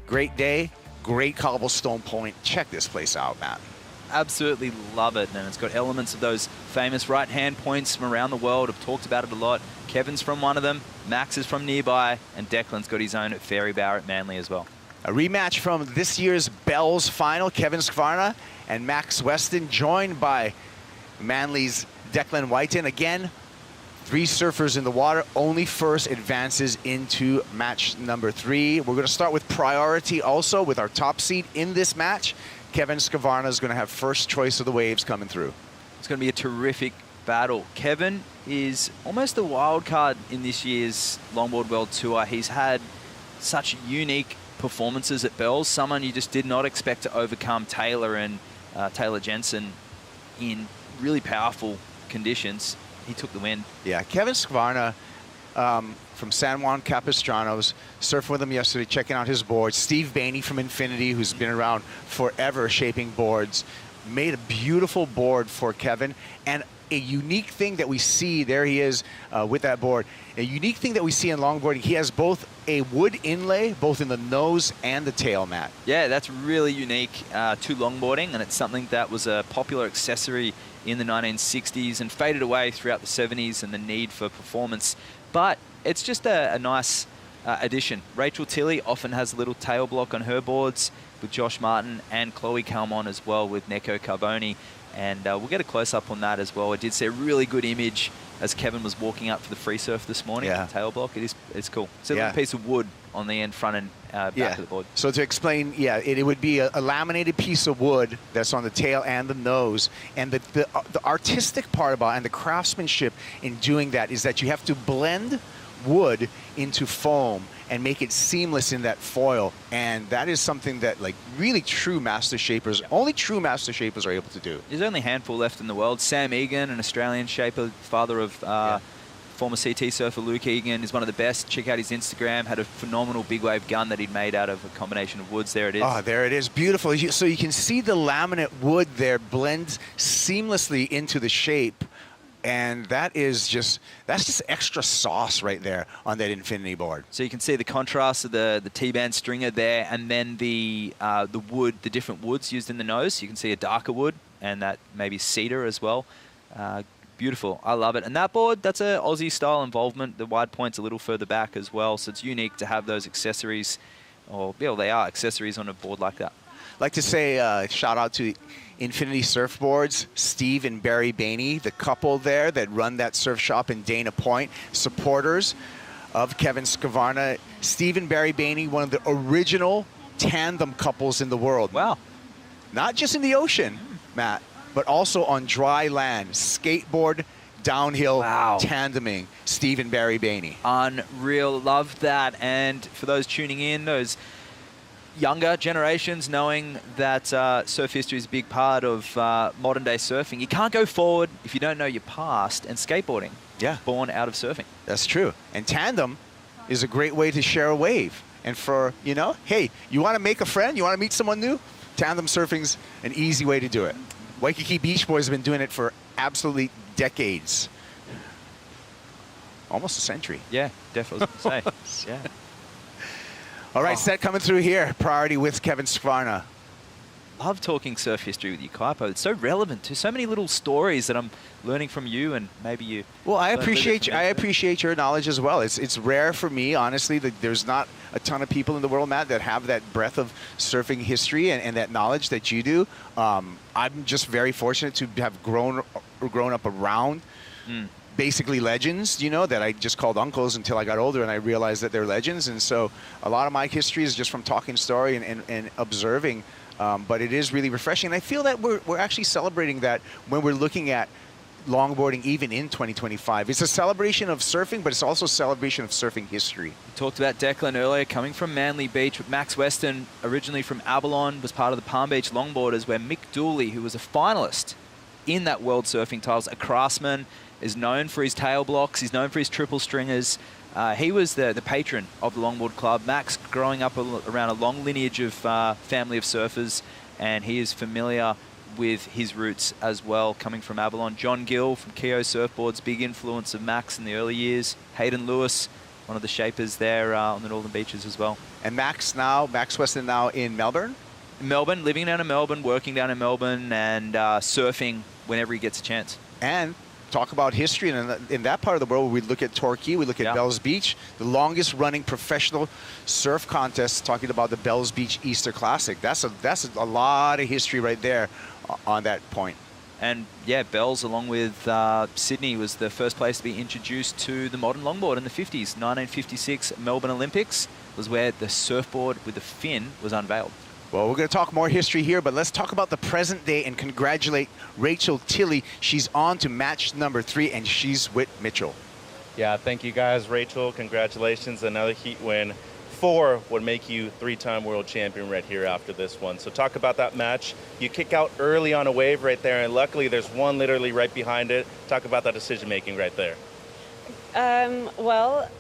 Great day, great cobblestone point. Check this place out, Matt. Absolutely love it, and it's got elements of those famous right-hand points from around the world. I've talked about it a lot. Kevin's from one of them, Max is from nearby, and Declan's got his own at Fairy Bower at Manly as well. A rematch from this year's Bells final, Kevin Skvarna and Max Weston, joined by Manly's Declan Whiten. Again, 3 surfers in the water, only first advances into match number 3. We're gonna start with priority also with our top seed in this match. Kevin Skvarna is going to have first choice of the waves coming through. It's going to be a terrific battle. Kevin is almost a wild card in this year's Longboard World Tour. He's had such unique performances at Bells. Someone you just did not expect to overcome Taylor and Taylor Jensen in really powerful conditions. He took the win. Yeah, Kevin Skvarna from San Juan Capistranos, surfing with him yesterday, checking out his board. Steve Bainey from Infinity, who's been around forever shaping boards, made a beautiful board for Kevin. And a unique thing that we see, there he is with that board, a unique thing that we see in longboarding, he has both a wood inlay, both in the nose and the tail, Matt. Yeah, that's really unique to longboarding, and it's something that was a popular accessory in the 1960s and faded away throughout the 70s and the need for performance. But it's just a nice addition. Rachel Tilley often has a little tail block on her boards with Josh Martin, and Chloe Calmon as well with Neko Carboni. And we'll get a close-up on that as well. I did see a really good image as Kevin was walking up for the free surf this morning. Yeah. The tail block, it's cool. It's a little piece of wood on the end, front and back of the board. So to explain, it would be a laminated piece of wood that's on the tail and the nose. And the artistic part about and the craftsmanship in doing that is that you have to blend wood into foam and make it seamless in that foil. And that is something that really true master shapers, only true master shapers are able to do. There's only a handful left in the world. Sam Egan, an Australian shaper, father of former CT surfer Luke Egan, is one of the best. Check out his Instagram. Had a phenomenal big wave gun that he'd made out of a combination of woods. There it is. Oh, there it is. Beautiful. So you can see the laminate wood there blends seamlessly into the shape. And that's just extra sauce right there on that Infinity board. So you can see the contrast of the T-band stringer there, and then the wood, the different woods used in the nose. You can see a darker wood, and that maybe cedar as well. Beautiful. I love it. And that board, that's a Aussie style involvement. The wide point's a little further back as well, so it's unique to have those accessories, or they are accessories on a board like that. I'd like to say shout out to Infinity Surfboards, Steve and Barry Bainey, the couple there that run that surf shop in Dana Point, supporters of Kevin Skvarna. Steve and Barry Bainey, one of the original tandem couples in the world. Wow. Not just in the ocean, Matt, but also on dry land, skateboard, downhill, tandeming, Steve and Barry Bainey. Unreal, love that. And for those tuning in, those younger generations, knowing that surf history is a big part of modern day surfing. You can't go forward if you don't know your past, and skateboarding, born out of surfing. That's true. And tandem is a great way to share a wave. And for, hey, you want to make a friend? You want to meet someone new? Tandem surfing's an easy way to do it. Waikiki Beach Boys have been doing it for absolutely decades. almost a century. Yeah, definitely. I was gonna say. Yeah. All right, set coming through here. Priority with Kevin Skvarna. Love talking surf history with you, Kaipo. It's so relevant to so many little stories that I'm learning from you, and maybe you. Well, I appreciate your knowledge as well. It's rare for me, honestly, that there's not a ton of people in the world, Matt, that have that breadth of surfing history and that knowledge that you do. I'm just very fortunate to have grown up around basically legends, you know, that I just called uncles until I got older and I realized that they're legends. And so a lot of my history is just from talking story and observing. But it is really refreshing. And I feel that we're actually celebrating that when we're looking at longboarding even in 2025. It's a celebration of surfing, but it's also a celebration of surfing history. We talked about Declan earlier, coming from Manly Beach. But Max Weston, originally from Avalon, was part of the Palm Beach Longboarders, where Mick Dooley, who was a finalist in that World Surfing titles, a craftsman, is known for his tail blocks. He's known for his triple stringers. He was the patron of the Longboard Club. Max growing up around a long lineage of family of surfers, and he is familiar with his roots as well, coming from Avalon. John Gill from Keo Surfboards, big influence of Max in the early years. Hayden Lewis, one of the shapers there on the Northern Beaches as well. And Max Weston now in Melbourne? In Melbourne, living down in Melbourne, working down in Melbourne, and surfing whenever he gets a chance. And talk about history, and in that part of the world, we look at Torquay, we look at Bells Beach, the longest running professional surf contest, talking about the Bells Beach Easter Classic. That's a lot of history right there on that point. And yeah, Bells, along with Sydney, was the first place to be introduced to the modern longboard in the 50s. 1956 Melbourne Olympics was where the surfboard with the fin was unveiled. Well, we're going to talk more history here, but let's talk about the present day and congratulate Rachel Tilley. She's on to match number 3, and she's with Mitchell. Yeah, thank you guys. Rachel, congratulations. Another heat win. 4 would make you 3-time world champion right here after this one. So talk about that match. You kick out early on a wave right there, and luckily there's one literally right behind it. Talk about that decision-making right there. Well,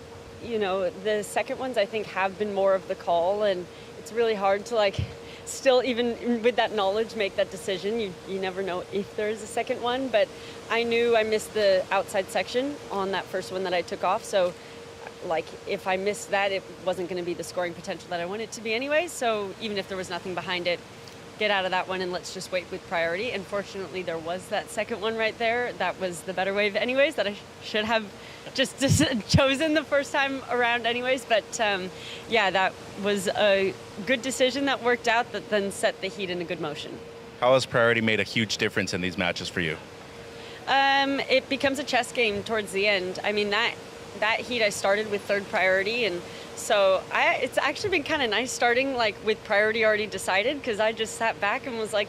you know, the second ones I think have been more of the call, and it's really hard to, like, still, even with that knowledge, make that decision. You never know if there is a second one, but I knew I missed the outside section on that first one that I took off, so like if I missed that, it wasn't going to be the scoring potential that I wanted it to be anyway, so even if there was nothing behind it, get out of that one and let's just wait with priority. And fortunately there was that second one right there. That was the better wave anyways, that I should have just chosen the first time around anyways. But yeah, that was a good decision that worked out, that then set the heat in a good motion. How has priority made a huge difference in these matches for you? It becomes a chess game towards the end. I mean, that heat I started with third priority, and so it's actually been kind of nice starting like with priority already decided, because I just sat back and was like,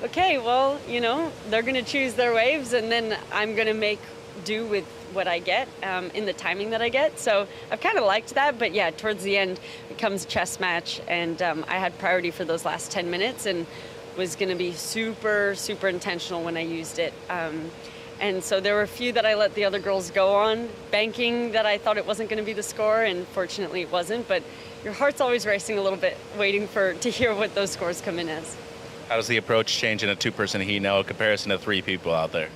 okay, well, you know, they're going to choose their waves and then I'm going to make do with what I get in the timing that I get. So I've kind of liked that, but yeah, towards the end it becomes a chess match, and I had priority for those last 10 minutes and was going to be super, super intentional when I used it. And so there were a few that I let the other girls go on, banking that I thought it wasn't going to be the score, and fortunately it wasn't. But your heart's always racing a little bit, waiting to hear what those scores come in as. How does the approach change in a 2-person heat now in comparison to 3 people out there?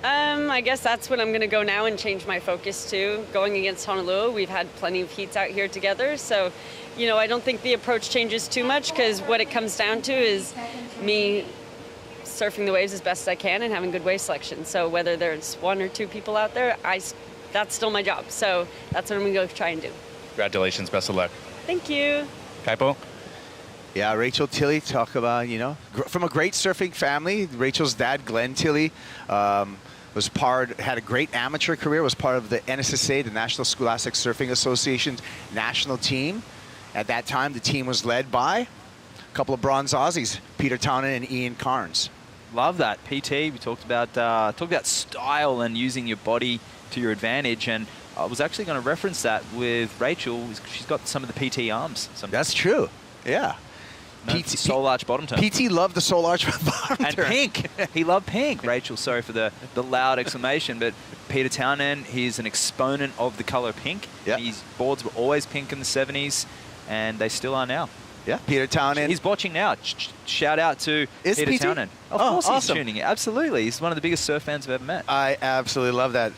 I guess that's what I'm going to go now and change my focus to. Going against Honolulu, we've had plenty of heats out here together, so you know, I don't think the approach changes too much, because what it comes down to is me surfing the waves as best as I can and having good wave selection. So whether there's 1 or 2 people out there, that's still my job. So that's what I'm going to go try and do. Congratulations. Best of luck. Thank you. Kaipo? Yeah, Rachel Tilley, talk about, you know, from a great surfing family. Rachel's dad, Glenn Tilley, had a great amateur career, was part of the NSSA, the National Scholastic Surfing Association's national team. At that time, the team was led by a couple of bronze Aussies, Peter Townend and Ian Carnes. Love that. PT, we talked about style and using your body to your advantage, and I was actually going to reference that with Rachel. She's got some of the PT arms. That's true, yeah. Soul arch bottom turn. PT loved the soul arch bottom and turn. Pink. He loved pink. Rachel, sorry for the loud exclamation, but Peter Townend, he's an exponent of the color pink. Yep. His boards were always pink in the 70s, and they still are now. Yeah, Peter Townend. He's watching now. Shout out to Peter Townend. Of course he's tuning in. Absolutely. He's one of the biggest surf fans I've ever met. I absolutely love that.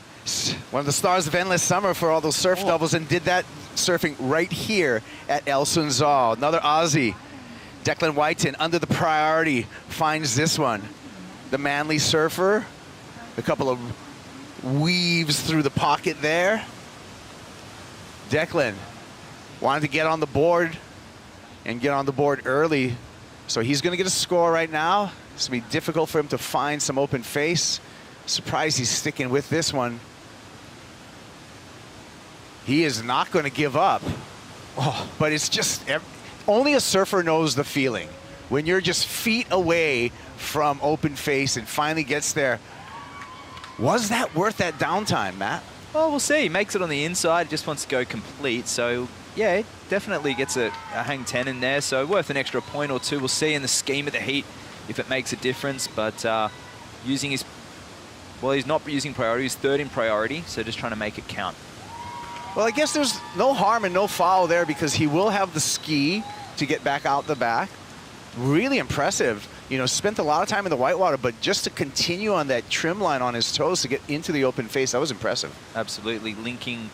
One of the stars of Endless Summer for all those surf doubles, and did that surfing right here at El Sunzal. Another Aussie. Declan Whiten under the priority finds this one. The Manly surfer. A couple of weaves through the pocket there. Declan wanted to get on the board and get on the board early. So he's going to get a score right now. It's going to be difficult for him to find some open face. Surprised he's sticking with this one. He is not going to give up. But it's just, only a surfer knows the feeling. When you're just feet away from open face and finally gets there. Was that worth that downtime, Matt? Well, we'll see. He makes it on the inside. He just wants to go complete. So, yeah, he definitely gets a hang 10 in there. So worth an extra point or two. We'll see in the scheme of the heat if it makes a difference. But using his, well, he's not using priority. He's third in priority. So just trying to make it count. Well, I guess there's no harm and no foul there because he will have the ski to get back out the back. Really impressive. You know, spent a lot of time in the whitewater, but just to continue on that trim line on his toes to get into the open face, that was impressive. Absolutely, linking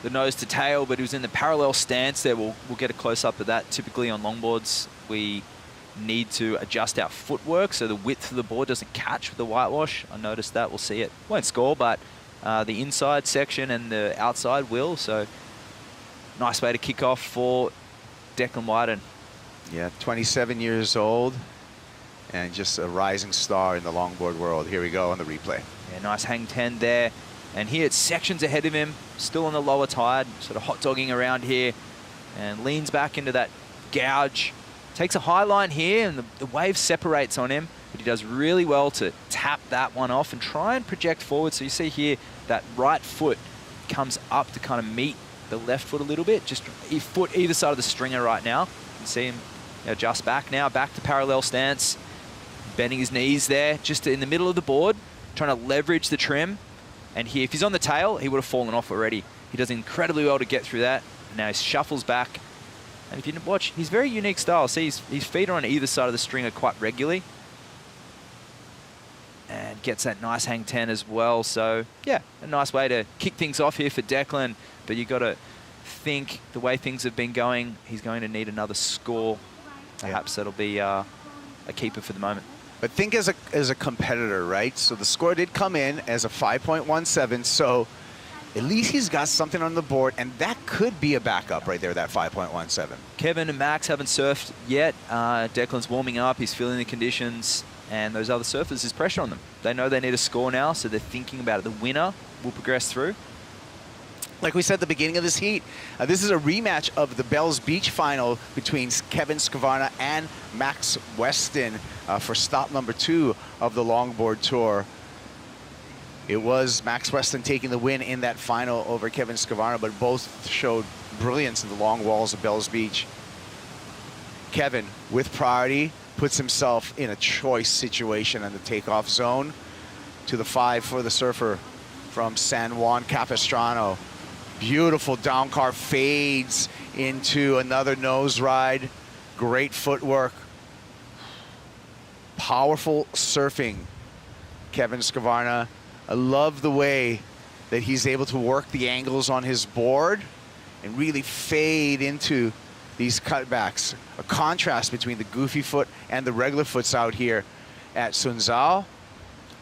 the nose to tail, but he was in the parallel stance there. We'll get a close-up of that. Typically on longboards, we need to adjust our footwork so the width of the board doesn't catch with the whitewash. I noticed that. We'll see it. Won't score, but the inside section and the outside will. So nice way to kick off for Declan Whiten. Yeah, 27 years old and just a rising star in the longboard world. Here we go on the replay. Yeah, nice hang 10 there. And here it's sections ahead of him, still on the lower tide, sort of hot dogging around here, and leans back into that gouge. Takes a high line here, and the wave separates on him, but he does really well to tap that one off and try and project forward. So you see here that right foot comes up to kind of meet the left foot a little bit, just a foot either side of the stringer right now. You can see him adjust back now, back to parallel stance, bending his knees there, just in the middle of the board, trying to leverage the trim. And here, if he's on the tail, he would have fallen off already. He does incredibly well to get through that. And now he shuffles back. And if you watch, he's very unique style. See, his feet are on either side of the stringer quite regularly. And gets that nice hang 10 as well. So, yeah, a nice way to kick things off here for Declan. But you've got to think the way things have been going, he's going to need another score. Perhaps that'll be a keeper for the moment. But think as a competitor, right? So the score did come in as a 5.17, so at least he's got something on the board, and that could be a backup right there, that 5.17. Kevin and Max haven't surfed yet. Declan's warming up, he's feeling the conditions, and those other surfers, there's pressure on them. They know they need a score now, so they're thinking about it. The winner will progress through. Like we said at the beginning of this heat, this is a rematch of the Bells Beach final between Kevin Skvarna and Max Weston for stop number 2 of the Longboard Tour. It was Max Weston taking the win in that final over Kevin Skvarna, but both showed brilliance in the long walls of Bells Beach. Kevin, with priority, puts himself in a choice situation in the takeoff zone to the 5 for the surfer from San Juan Capistrano. Beautiful down car, fades into another nose ride. Great footwork. Powerful surfing, Kevin Skvarna. I love the way that he's able to work the angles on his board and really fade into these cutbacks. A contrast between the goofy foot and the regular foots out here at Sunzal.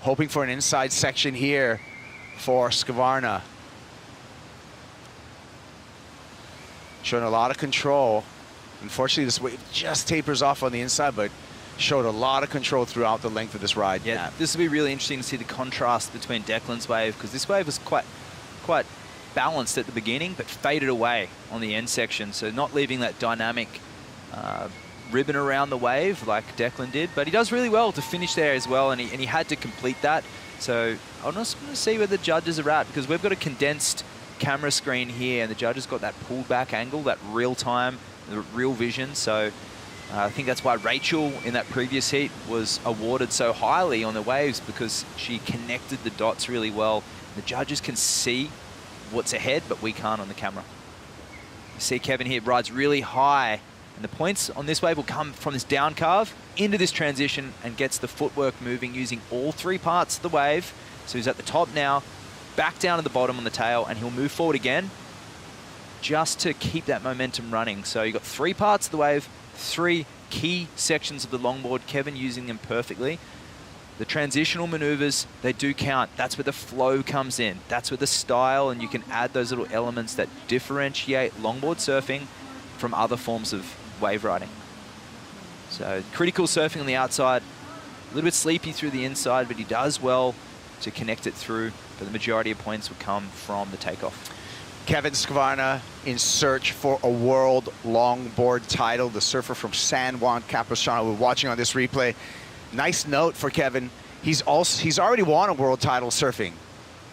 Hoping for an inside section here for Skvarna. Showing a lot of control. Unfortunately, this wave just tapers off on the inside, but showed a lot of control throughout the length of this ride. Yeah, this will be really interesting to see the contrast between Declan's wave, because this wave was quite balanced at the beginning, but faded away on the end section. So not leaving that dynamic ribbon around the wave like Declan did, but he does really well to finish there as well, and he had to complete that. So I'm just going to see where the judges are at, because we've got a condensed camera screen here, and the judges got that pulled back angle, that real time, the real vision. So I think that's why Rachel in that previous heat was awarded so highly on the waves, because she connected the dots really well. The judges can see what's ahead, but we can't on the camera. You see Kevin here rides really high, and the points on this wave will come from this down carve into this transition and gets the footwork moving using all 3 parts of the wave. So he's at the top now, back down at the bottom on the tail, and he'll move forward again just to keep that momentum running. So you've got 3 parts of the wave, 3 key sections of the longboard, Kevin using them perfectly. The transitional maneuvers, they do count. That's where the flow comes in. That's where the style, and you can add those little elements that differentiate longboard surfing from other forms of wave riding. So critical surfing on the outside, a little bit sleepy through the inside, but he does well to connect it through. But the majority of points will come from the takeoff. Kevin Skvarna in search for a world longboard title. The surfer from San Juan Capistrano. We're watching on this replay. Nice note for Kevin. He's already won a world title surfing.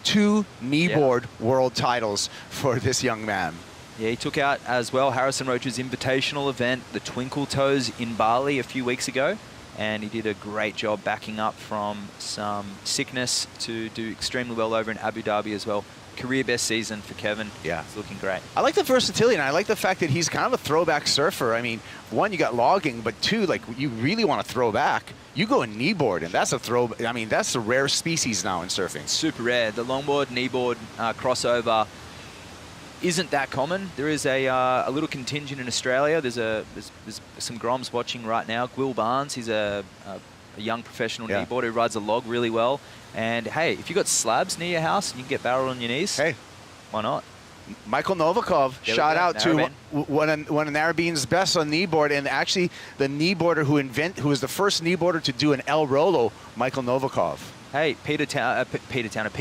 2 kneeboard world titles for this young man. Yeah, he took out as well Harrison Roach's invitational event, the Twinkle Toes in Bali a few weeks ago. And he did a great job backing up from some sickness to do extremely well over in Abu Dhabi as well. Career best season for Kevin. Yeah. It's looking great. I like the versatility, and I like the fact that he's kind of a throwback surfer. I mean, 1, you got logging, but 2, like, you really want to throw back. You go in kneeboard, and that's a throw. I mean, that's a rare species now in surfing. Super rare. The longboard, kneeboard crossover isn't that common. There is a little contingent in Australia. There's some Groms watching right now. Will Barnes, he's a young professional kneeboarder who rides a log really well. And hey, if you've got slabs near your house and you can get barreled on your knees, hey, why not? Michael Novikov, shout out to one of Narrabeen's best on kneeboard, and actually the kneeboarder who was the first kneeboarder to do an El Rolo, Michael Novikov. Hey, Peter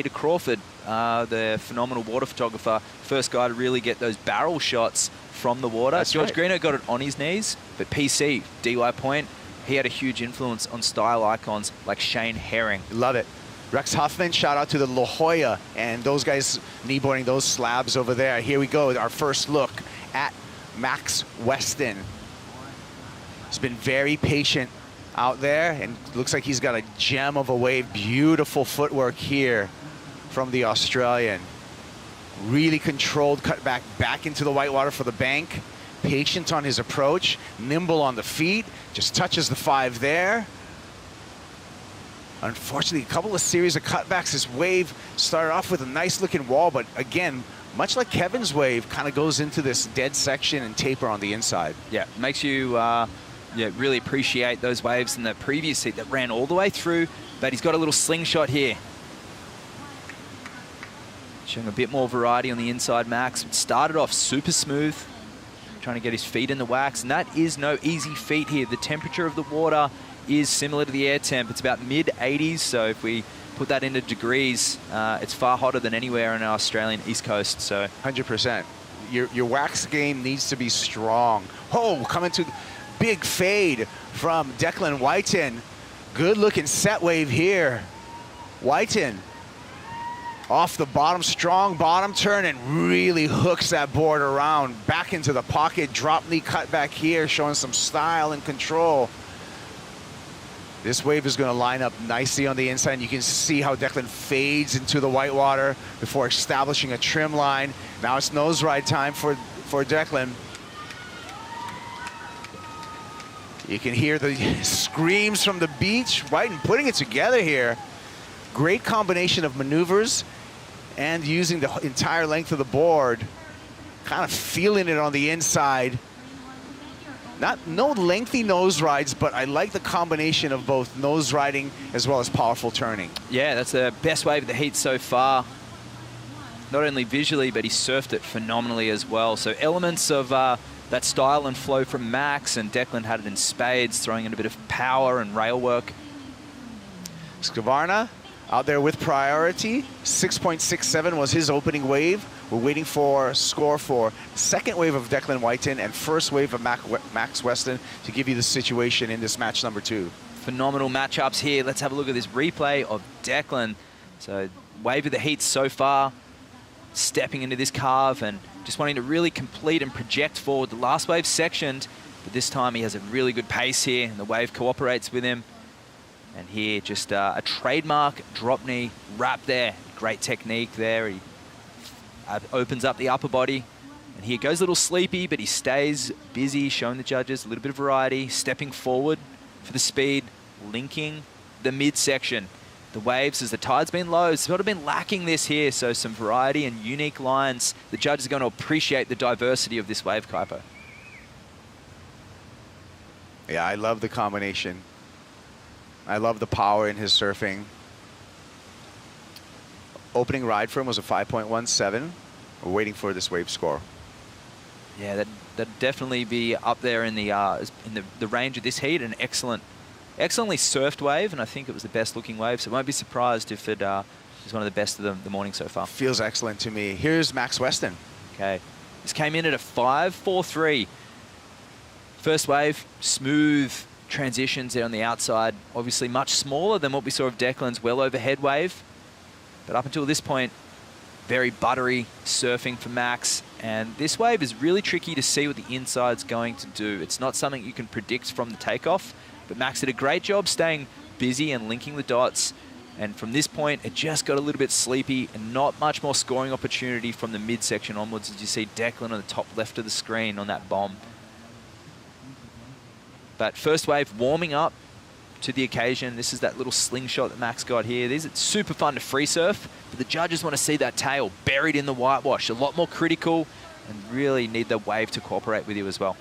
Crawford, the phenomenal water photographer, first guy to really get those barrel shots from the water. That's George right. Greeno got it on his knees, but PC, DY Point, he had a huge influence on style icons like Shane Herring. Love it. Rex Huffman, shout out to the La Jolla and those guys kneeboarding those slabs over there. Here we go, our first look at Max Weston. He's been very patient out there, and looks like he's got a gem of a wave. Beautiful footwork here from the Australian. Really controlled cutback back into the whitewater for the bank. Patient on his approach, nimble on the feet, just touches the 5 there. Unfortunately, a couple of series of cutbacks. His wave started off with a nice looking wall, but again, much like Kevin's wave, kind of goes into this dead section and taper on the inside. Yeah, makes you really appreciate those waves in the previous heat that ran all the way through, but he's got a little slingshot here. Showing a bit more variety on the inside, Max. It started off super smooth, trying to get his feet in the wax, and that is no easy feat here. The temperature of the water is similar to the air temp. It's about mid-80s, so if we put that into degrees, it's far hotter than anywhere on our Australian East Coast. So 100%. Your wax game needs to be strong. Oh, coming to big fade from Declan Whiten. Good looking set wave here. Whiten off the bottom, strong bottom turn, and really hooks that board around back into the pocket. Drop knee cut back here, showing some style and control. This wave is going to line up nicely on the inside. You can see how Declan fades into the whitewater before establishing a trim line. Now it's nose ride time for Declan. You can hear the screams from the beach. Whiten putting it together here. Great combination of maneuvers and using the entire length of the board. Kind of feeling it on the inside. No lengthy nose rides, but I like the combination of both nose riding as well as powerful turning. Yeah, that's the best wave of the heat so far. Not only visually, but he surfed it phenomenally as well. So elements of that style and flow from Max, and Declan had it in spades, throwing in a bit of power and rail work. Skvarna out there with priority. 6.67 was his opening wave. We're waiting for score for second wave of Declan Whiten and first wave of Max Weston to give you the situation in this match number 2. Phenomenal matchups here. Let's have a look at this replay of Declan. So wave of the heat so far, stepping into this carve and just wanting to really complete and project forward. The last wave sectioned, but this time he has a really good pace here, and the wave cooperates with him. And here, just a trademark drop knee wrap there. Great technique there. He opens up the upper body. And here goes a little sleepy, but he stays busy, showing the judges a little bit of variety, stepping forward for the speed, linking the midsection. the waves as the tide's been low. It's sort of been lacking this here, so some variety and unique lines. The judges are going to appreciate the diversity of this wave, Kaipo. Yeah, I love the combination. I love the power in his surfing. Opening ride for him was a 5.17. We're waiting for this wave score. Yeah, that'd definitely be up there in the range of this heat. An excellently surfed wave, and I think it was the best looking wave, so I won't be surprised if it is one of the best of the morning so far. Feels excellent to me. Here's Max Weston. Okay, this came in at a 5.43. First wave, smooth transitions there on the outside. Obviously much smaller than what we saw of Declan's well overhead wave. But up until this point, very buttery surfing for Max. And this wave is really tricky to see what the inside's going to do. It's not something you can predict from the takeoff. But Max did a great job staying busy and linking the dots. And from this point, it just got a little bit sleepy and not much more scoring opportunity from the midsection onwards as you see Declan on the top left of the screen on that bomb. But first wave warming up to the occasion. This is that little slingshot that Max got here. These are super fun to free surf, but the judges want to see that tail buried in the whitewash. A lot more critical and really need the wave to cooperate with you as well.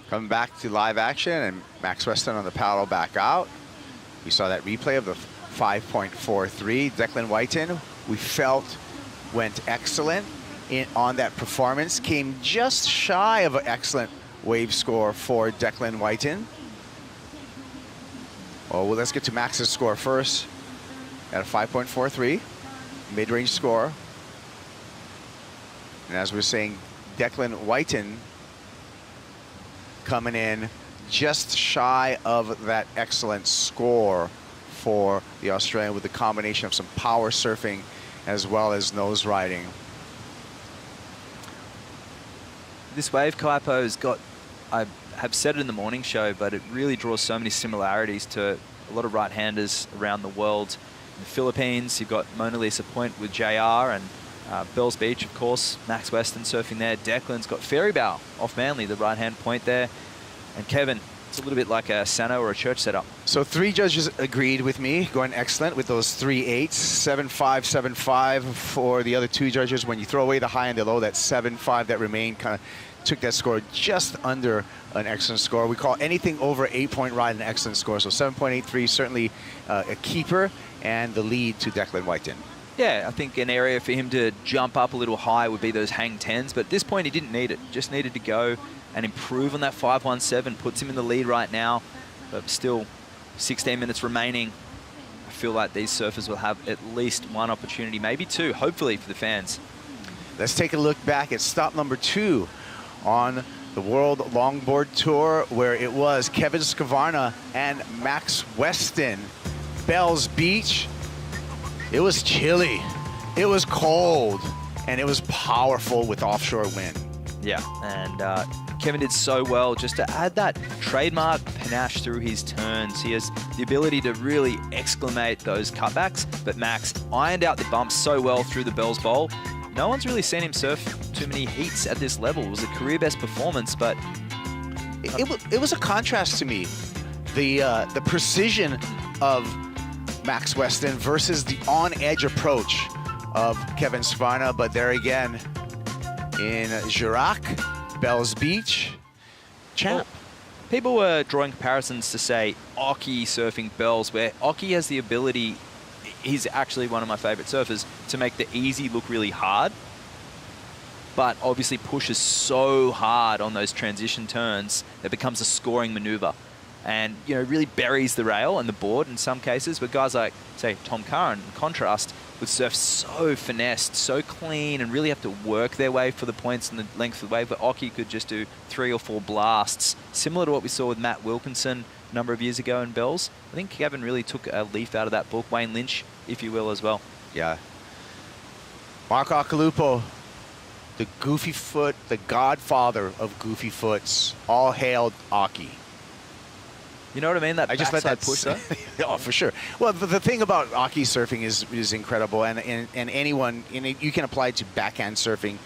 Coming back to live action and Max Weston on the paddle back out. We saw that replay of the 5.43. Declan Whiten, we felt went excellent on that performance. Came just shy of an excellent wave score for Declan Whiten. Oh, well, let's get to Max's score first at a 5.43, mid-range score. And as we're saying, Declan Whiten coming in just shy of that excellent score for the Australian with the combination of some power surfing as well as nose riding. This wave, Kaipo, has got, I have said it in the morning show, but it really draws so many similarities to a lot of right-handers around the world. In the Philippines, you've got Mona Lisa Point with JR and Bells Beach, of course. Max Weston surfing there. Declan's got Ferry Bow off Manly, the right-hand point there. And Kevin, it's a little bit like a Sano or a church setup. So 3 judges agreed with me, going excellent with those 3 8s. 7.5, 7.5 for the other 2 judges. When you throw away the high and the low, that 7.5 that remained kind of took that score just under an excellent score. We call anything over 8-point ride an excellent score. So 7.83 certainly a keeper and the lead to Declan Whiten. Yeah, I think an area for him to jump up a little high would be those hang 10s, but at this point he didn't need it. Just needed to go and improve on that 5.17, puts him in the lead right now, but still 16 minutes remaining. I feel like these surfers will have at least 1 opportunity, maybe 2, hopefully for the fans. Let's take a look back at stop number 2 on the World Longboard Tour, where it was Kevin Skavarna and Max Weston. Bells Beach. It was chilly, it was cold, and it was powerful with offshore wind. Yeah, and Kevin did so well just to add that trademark panache through his turns. He has the ability to really exclamate those cutbacks, but Max ironed out the bumps so well through the Bells Bowl. No one's really seen him surf too many heats at this level. It was a career best performance, but it was a contrast to me. The precision of Max Weston versus the on-edge approach of Kevin Skavarna, but there again, in Girac, Bells Beach, champ. Well, people were drawing comparisons to, say, Oki surfing Bells, where Oki has the ability, he's actually one of my favorite surfers, to make the easy look really hard, but obviously pushes so hard on those transition turns that it becomes a scoring maneuver. And, you know, really buries the rail and the board in some cases. But guys like, say, Tom Curran, in contrast, would surf so finessed, so clean, and really have to work their way for the points and the length of the wave. But Oki could just do 3 or 4 blasts, similar to what we saw with Matt Wilkinson a number of years ago in Bells. I think Kevin really took a leaf out of that book. Wayne Lynch, if you will, as well. Yeah. Mark Akalupo, the goofy foot, the godfather of goofy foots, all hailed Aki. You know what I mean? That I just let backside that push though. Oh, for sure. Well, the thing about Aki surfing is incredible, and anyone, you can apply it to backhand surfing,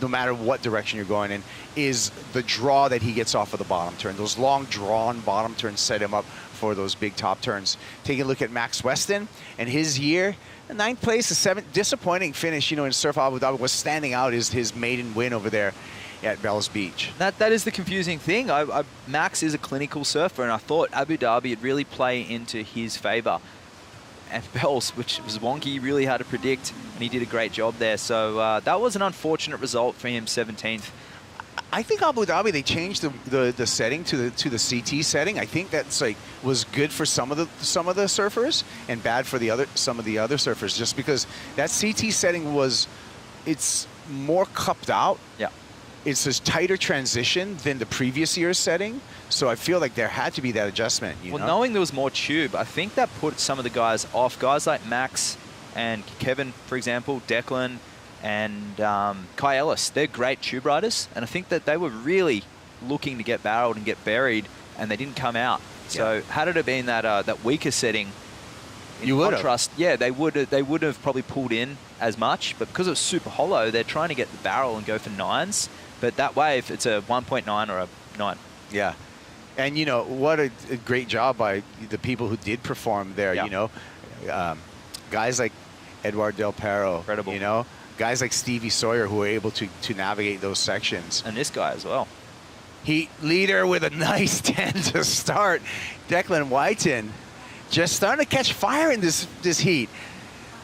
no matter what direction you're going in, is the draw that he gets off of the bottom turn. Those long drawn bottom turns set him up for those big top turns. Taking a look at Max Weston and his year, 9th place, a 7th, disappointing finish, in Surf Abu Dhabi. Was standing out is his maiden win over there at Bells Beach. That is the confusing thing. Max is a clinical surfer, and I thought Abu Dhabi would really play into his favour. And Bells, which was wonky, really hard to predict, and he did a great job there. So that was an unfortunate result for him, 17th. I think Abu Dhabi, they changed the setting to the CT setting. I think that's was good for some of the surfers and bad for some of the other surfers, just because that CT setting it's more cupped out. Yeah. It's a tighter transition than the previous year's setting, so I feel like there had to be that adjustment. Well, knowing there was more tube, I think that put some of the guys off. Guys like Max and Kevin, for example, Declan and Kai Ellis, they're great tube riders, and I think that they were really looking to get barreled and get buried, and they didn't come out. So had it been that weaker setting, you would contrast, yeah, they would have probably pulled in as much, but because it was super hollow, they're trying to get the barrel and go for 9s. But that wave, it's a 1.9 or a 9. Yeah. And, what a great job by the people who did perform there, guys like Edward Del Perro, incredible. Guys like Stevie Sawyer who were able to navigate those sections. And this guy as well. Leader with a nice 10 to start. Declan Whiten just starting to catch fire in this heat.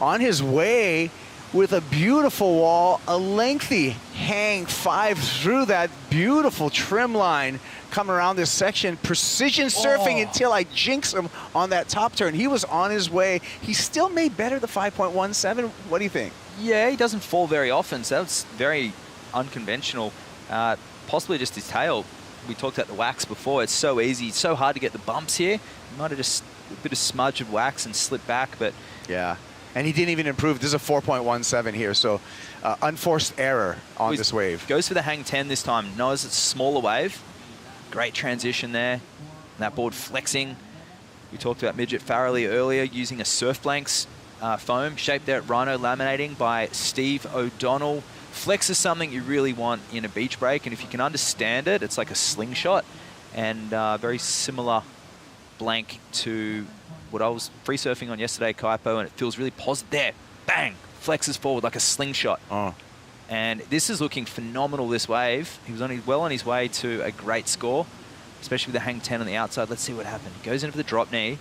On his way with a beautiful wall, a lengthy hang 5 through that beautiful trim line coming around this section. Precision surfing until I jinx him on that top turn. He was on his way. He still made better the 5.17. What do you think? Yeah, he doesn't fall very often, so that's very unconventional. Possibly just his tail. We talked about the wax before. It's so easy. It's so hard to get the bumps here. He might have just a bit of smudge of wax and slip back, but... Yeah. And he didn't even improve. This is a 4.17 here, so unforced error on this wave. Goes for the hang 10 this time. Knows it's a smaller wave. Great transition there. And that board flexing. We talked about Midget Farrelly earlier using a Surf Blanks foam shaped there at Rhino Laminating by Steve O'Donnell. Flex is something you really want in a beach break, and if you can understand it, it's like a slingshot, and very similar blank to what I was free surfing on yesterday, Kaipo, and it feels really positive. There, bang, flexes forward like a slingshot. And this is looking phenomenal, this wave. He was well on his way to a great score, especially with the hang 10 on the outside. Let's see what happened. He goes in for the drop knee,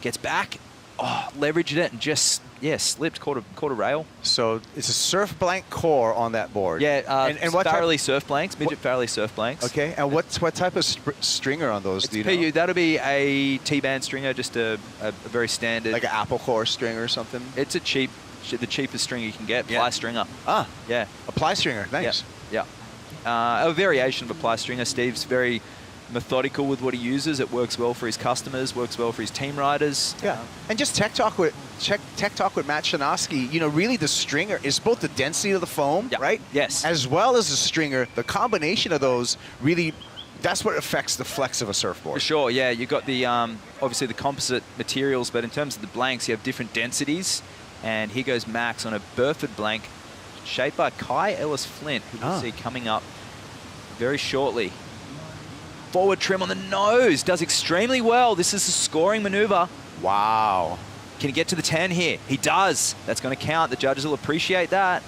gets back, leveraged it, and just, slipped, caught a rail. So it's a Surf Blank core on that board. Yeah, and what Farrelly Surf Blanks, Midget Farrelly Surf Blanks. Okay, and what type of stringer on those? It's PU. That'll be a T-band stringer, just a very standard. Like an Apple Core stringer or something? It's the cheapest stringer you can get, ply stringer. Yeah. A ply stringer, nice. Yeah. A variation of a ply stringer. Steve's very methodical with what he uses. It works well for his customers, works well for his team riders. Yeah, and just tech talk with Matt Shanoski. Really the stringer is both the density of the foam, right? Yes. As well as the stringer. The combination of those really, that's what affects the flex of a surfboard. For sure, yeah. You've got the obviously the composite materials, but in terms of the blanks, you have different densities. And here goes Max on a Burford blank, shaped by Kai Ellis Flint, who we'll see coming up very shortly. Forward trim on the nose, does extremely well. This is a scoring maneuver. Wow. Can he get to the 10 here? He does. That's going to count. The judges will appreciate that.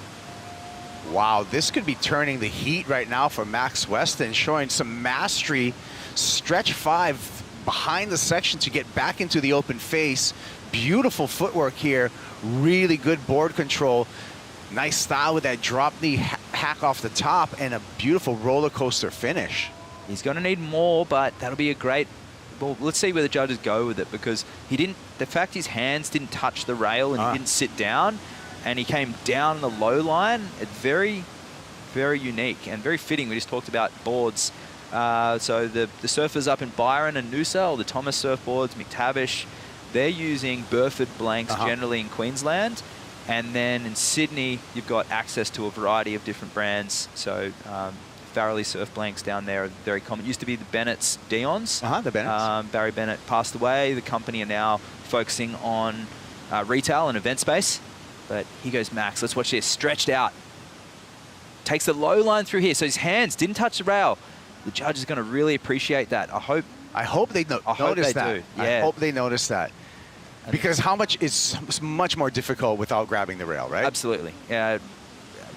Wow, this could be turning the heat right now for Max Weston, showing some mastery. Stretch 5 behind the section to get back into the open face. Beautiful footwork here. Really good board control. Nice style with that drop knee hack off the top and a beautiful roller coaster finish. He's going to need more, but that'll be a great... Well, let's see where the judges go with it, because he didn't... The fact his hands didn't touch the rail and he didn't sit down, and he came down the low line, it's very, very unique and very fitting. We just talked about boards. So the surfers up in Byron and Noosa, or the Thomas surfboards, McTavish, they're using Burford blanks generally in Queensland. And then in Sydney, you've got access to a variety of different brands. So Farrelly surf blanks down there are very common. It used to be the Bennett's Dion's. The Bennett's. Barry Bennett passed away. The company are now focusing on retail and event space. But here goes Max. Let's watch this. Stretched out. Takes the low line through here. So his hands didn't touch the rail. The judge is going to really appreciate that. I hope they notice that. do. Yeah. I hope they notice that. Because it's much more difficult without grabbing the rail, right? Absolutely. Yeah,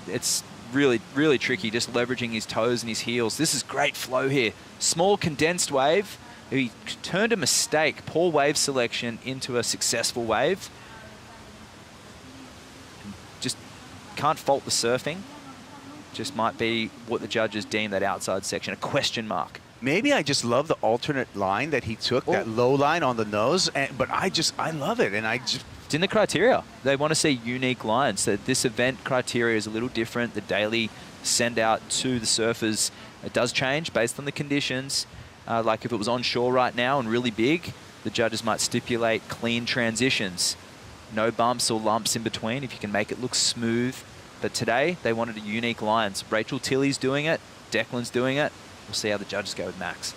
it's really, really tricky just leveraging his toes and his heels. This is great flow here. Small condensed wave. He turned a mistake, poor wave selection, into a successful wave. Just can't fault the surfing. Just might be what the judges deem that outside section, a question mark. Maybe I just love the alternate line that he took, that low line on the nose, but I love it, and It's in the criteria. They want to see unique lines. So this event criteria is a little different. The daily send out to the surfers, it does change based on the conditions. Like if it was onshore right now and really big, the judges might stipulate clean transitions. No bumps or lumps in between if you can make it look smooth. But today, they wanted a unique lines. Rachel Tilley's doing it. Declan's doing it. We'll see how the judges go with Max.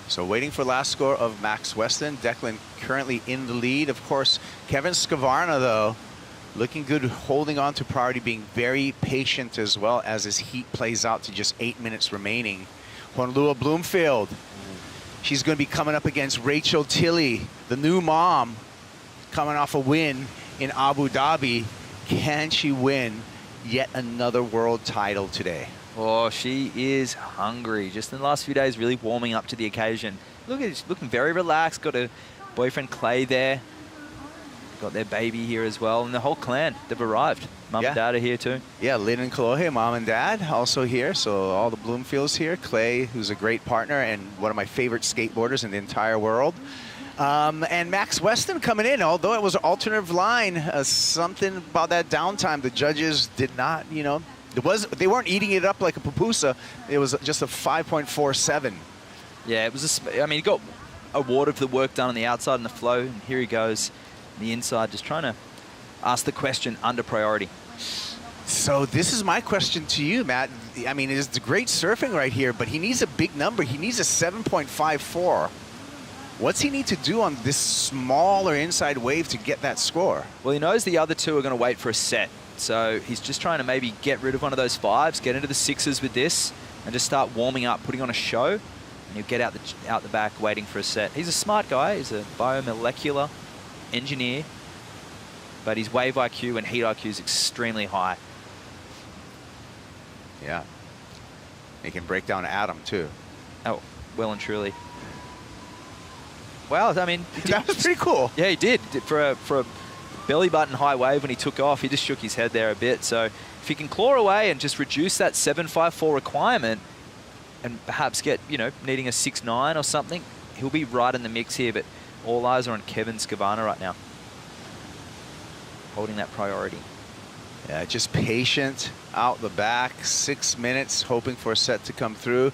So waiting for last score of Max Weston. Declan currently in the lead. Of course, Kevin Scavarna, though, looking good, holding on to priority, being very patient as well as his heat plays out to just 8 minutes remaining. Honolulu Bloomfield. She's going to be coming up against Rachel Tilley, the new mom, coming off a win in Abu Dhabi. Can she win yet another world title today? Oh, she is hungry. Just in the last few days, really warming up to the occasion. Look at her, she's looking very relaxed. Got her boyfriend Clay there. Got their baby here as well. And the whole clan, they've arrived. Mum and Dad are here too. Yeah, Lynn and Kalohe, Mom and Dad, also here. So all the Bloomfields here. Clay, who's a great partner and one of my favorite skateboarders in the entire world. And Max Weston coming in, although it was an alternative line, something about that downtime. The judges did not, they weren't eating it up like a pupusa. It was just a 5.47. Yeah, it was he got awarded for the work done on the outside and the flow. And here he goes, the inside, just trying to ask the question under priority. So this is my question to you, Matt. I mean, it's great surfing right here, but he needs a big number. He needs a 7.54. What's he need to do on this smaller inside wave to get that score? Well, he knows the other two are going to wait for a set. So he's just trying to maybe get rid of one of those fives, get into the sixes with this, and just start warming up, putting on a show. And he'll get out the back waiting for a set. He's a smart guy. He's a biomolecular engineer. But his wave IQ and heat IQ is extremely high. Yeah. He can break down Adam, too. Oh, well and truly. Well, I mean... that was pretty cool. Yeah, he did. For a belly button high wave when he took off, he just shook his head there a bit. So if he can claw away and just reduce that 7.54 requirement and perhaps get, needing a 6.9 or something, he'll be right in the mix here. But all eyes are on Kevin Scavarna right now, holding that priority. Yeah, just patient out the back, 6 minutes, hoping for a set to come through.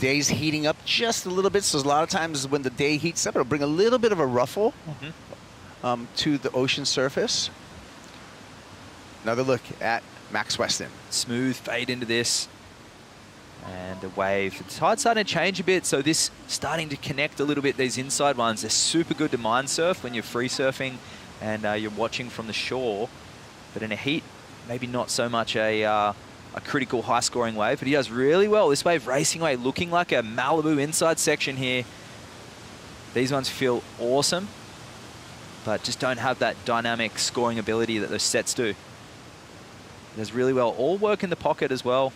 Day's heating up just a little bit, so a lot of times when the day heats up, it'll bring a little bit of a ruffle to the ocean surface. Another look at Max Weston. Smooth fade into this. And a wave. The tide's starting to change a bit, so this starting to connect a little bit. These inside ones, they're super good to mind surf when you're free surfing and you're watching from the shore. But in a heat, maybe not so much a critical high-scoring wave, but he does really well. This wave racing away, looking like a Malibu inside section here. These ones feel awesome, but just don't have that dynamic scoring ability that those sets do. Does really well. All work in the pocket as well.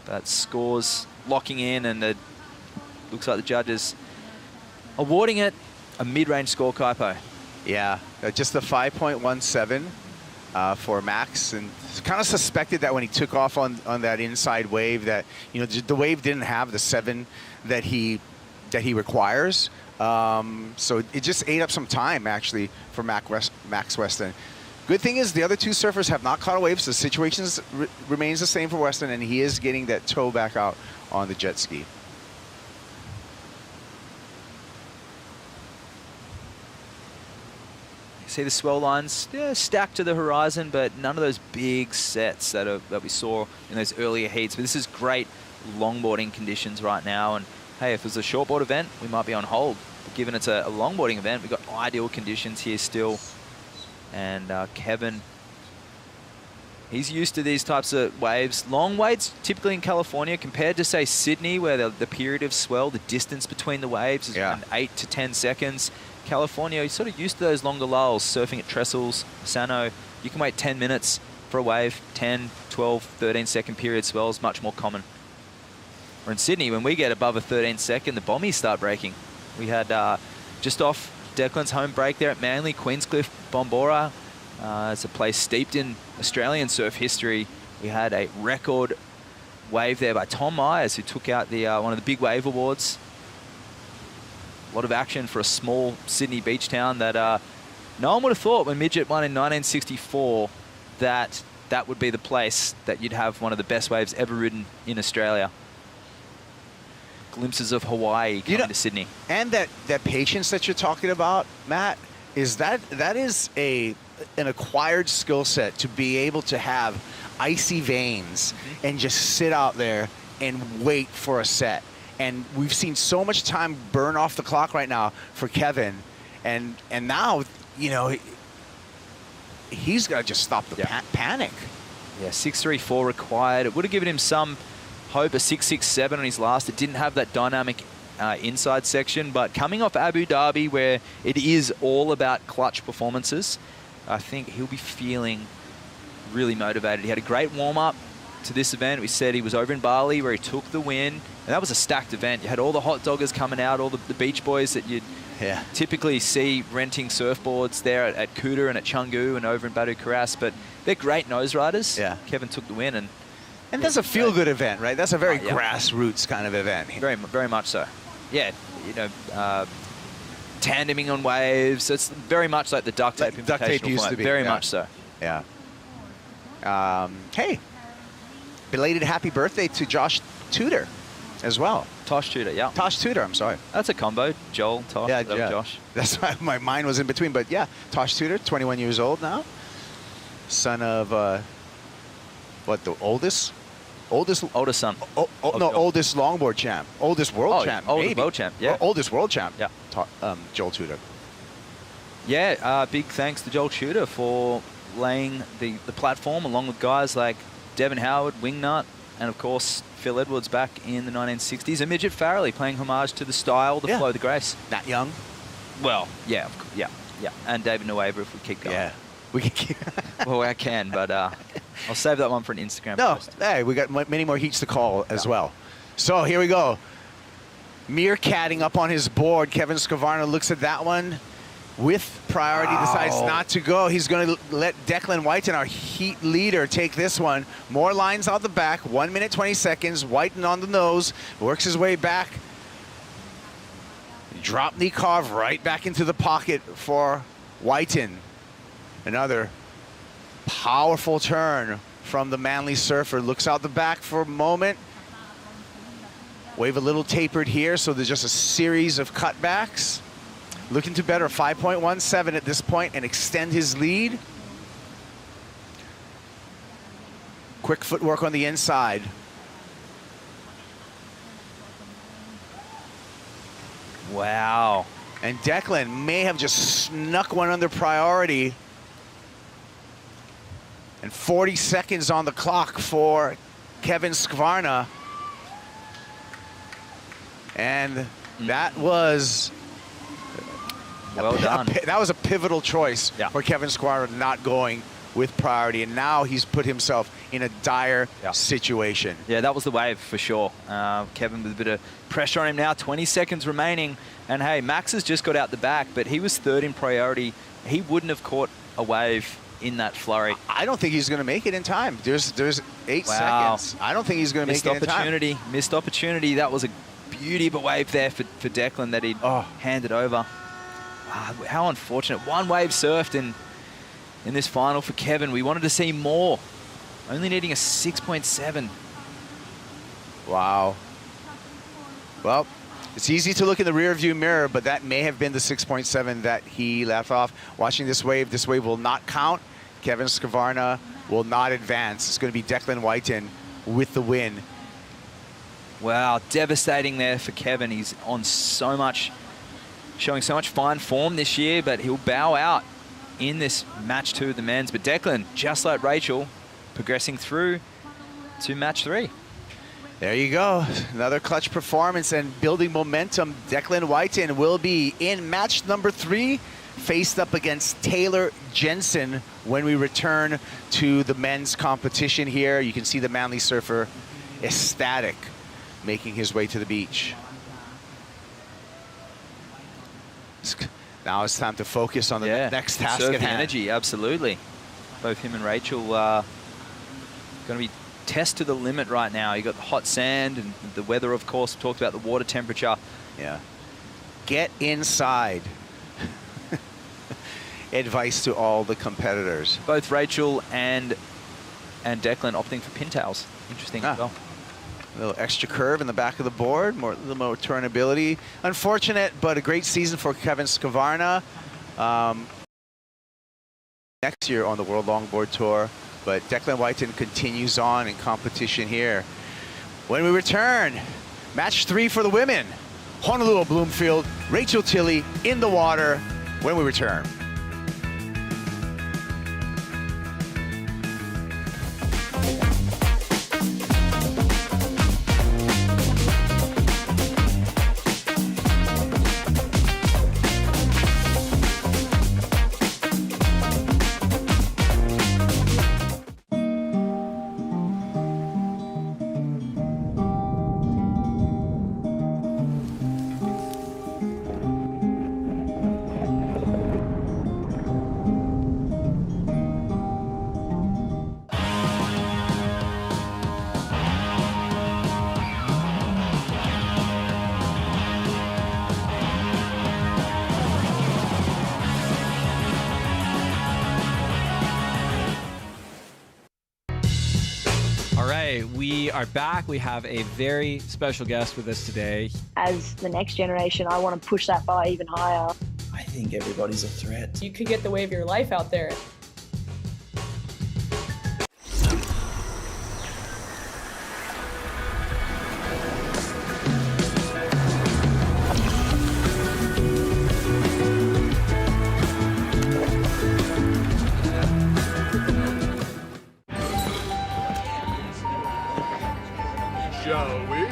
But scores locking in, and it looks like the judges awarding it a mid-range score, Kaipo. Yeah, just a 5.17. For Max, and kind of suspected that when he took off on that inside wave that the wave didn't have the 7 that he requires, so it just ate up some time actually for Max Weston. Good thing is the other two surfers have not caught a wave, so the situation remains the same for Weston, and he is getting that toe back out on the jet ski. see the swell lines stacked to the horizon, but none of those big sets that we saw in those earlier heats. But this is great longboarding conditions right now. And hey, if it was a shortboard event, we might be on hold. But given it's a longboarding event, we've got ideal conditions here still. And Kevin, he's used to these types of waves. Long waves, typically in California, compared to, say, Sydney, where the period of swell, the distance between the waves is around 8 to 10 seconds. California, he's sort of used to those longer lulls, surfing at trestles, Sano. You can wait 10 minutes for a wave. 10, 12, 13-second period swells, much more common. Or in Sydney, when we get above a 13-second, the bombies start breaking. We had just off Declan's home break there at Manly, Queenscliff, Bombora. It's a place steeped in Australian surf history. We had a record wave there by Tom Myers, who took out the one of the big wave awards. A lot of action for a small Sydney beach town that no one would have thought when Midget won in 1964 that that would be the place that you'd have one of the best waves ever ridden in Australia. Glimpses of Hawaii coming to Sydney. And that patience that you're talking about, Matt, is that is an acquired skill set to be able to have icy veins and just sit out there and wait for a set. And we've seen so much time burn off the clock right now for Kevin, and now, you know, he's got to just stop the panic. Yeah, 6.34 required. It would have given him some hope, a 6.67 on his last. It didn't have that dynamic inside section, but coming off Abu Dhabi, where it is all about clutch performances, I think he'll be feeling really motivated. He had a great warm-up to this event. We said he was over in Bali where he took the win, and that was a stacked event. You had all the hot doggers coming out, all the beach boys that you'd typically see renting surfboards there at Kuta and at Canggu and over in Batu Karas, but they're great nose riders. Yeah. Kevin took the win, and that's a feel-good event, right? That's a very grassroots kind of event. Very much so. Yeah, you know, tandeming on waves. It's very much like the duct tape. Duct tape used to be. Very much so. Yeah. Hey, belated happy birthday to Josh Tudor as well. Tosh Tudor, yeah. Tosh Tudor, I'm sorry. That's a combo. Joel, Tosh, Josh. That's why my mind was in between, but yeah, Tosh Tudor, 21 years old now. Son of, what, the oldest son. Oldest longboard champ. Oldest world champ, Oldest world champ, yeah. Or oldest world champ. Yeah. Joel Tudor. Yeah, big thanks to Joel Tudor for laying the platform along with guys like Devin Howard, Wingnut, and of course Phil Edwards back in the 1960s. And Midget Farrelly paying homage to the style, the flow, the grace. That young? Well, yeah. And David Nueva if we keep going. Yeah. We can keep well, I can, but I'll save that one for an Instagram post. Hey, we got many more heats to call as well. So here we go. Meerkatting up on his board. Kevin Skvarna looks at that one with priority, decides not to go. He's going to let Declan Whiten, our heat leader, take this one. More lines out the back, 1 minute, 20 seconds. Whiten on the nose, works his way back. Drop knee carve right back into the pocket for Whiten. Another powerful turn from the Manly surfer. Looks out the back for a moment. Wave a little tapered here, so there's just a series of cutbacks. Looking to better 5.17 at this point and extend his lead. Quick footwork on the inside. Wow. And Declan may have just snuck one under priority. And 40 seconds on the clock for Kevin Skvarna. And that was well done. That was a pivotal choice for Kevin Skvarna not going with priority, and now he's put himself in a dire situation. Yeah, that was the wave for sure. Kevin with a bit of pressure on him now, 20 seconds remaining. And hey, Max has just got out the back, but he was third in priority. He wouldn't have caught a wave in that flurry. I don't think he's going to make it in time. There's 8 seconds. I don't think he's going to make it in time. Missed opportunity. That was a beauty of a wave there for Declan that he'd handed over. Wow, how unfortunate. One wave surfed in this final for Kevin. We wanted to see more. Only needing a 6.7. Wow. Well, It's easy to look in the rear view mirror, but that may have been the 6.7 that he left off. Watching this wave will not count. Kevin Skvarna will not advance. It's going to be Declan Whiten with the win. Wow, devastating there for Kevin. He's on showing so much fine form this year, but he'll bow out in this match 2 of the men's. But Declan, just like Rachel, progressing through to match 3. There you go. Another clutch performance and building momentum. Declan Whiten will be in match number 3, faced up against Taylor Jensen when we return to the men's competition here. You can see the Manly surfer ecstatic, making his way to the beach. Now it's time to focus on the next task at hand. Energy, absolutely. Both him and Rachel are going to be test to the limit right now. You got the hot sand and the weather, of course. We talked about the water temperature. Yeah. Get inside. Advice to all the competitors. Both Rachel and Declan opting for pintails. Interesting as well. A little extra curve in the back of the board, a little more turnability. Unfortunate, but a great season for Kevin Skvarna. Next year on the World Longboard Tour, but Declan Whiten continues on in competition here. When we return, match 3 for the women. Honolulu Bloomfield, Rachel Tilley in the water when we return. We are back. We have a very special guest with us today. As the next generation, I want to push that bar even higher. I think everybody's a threat. You could get the wave of your life out there. Shall we?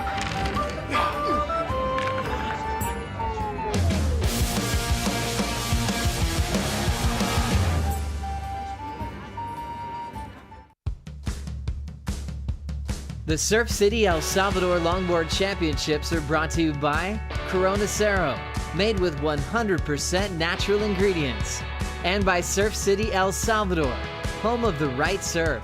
The Surf City El Salvador Longboard Championships are brought to you by Corona Cero, made with 100% natural ingredients, and by Surf City El Salvador, home of the right surf.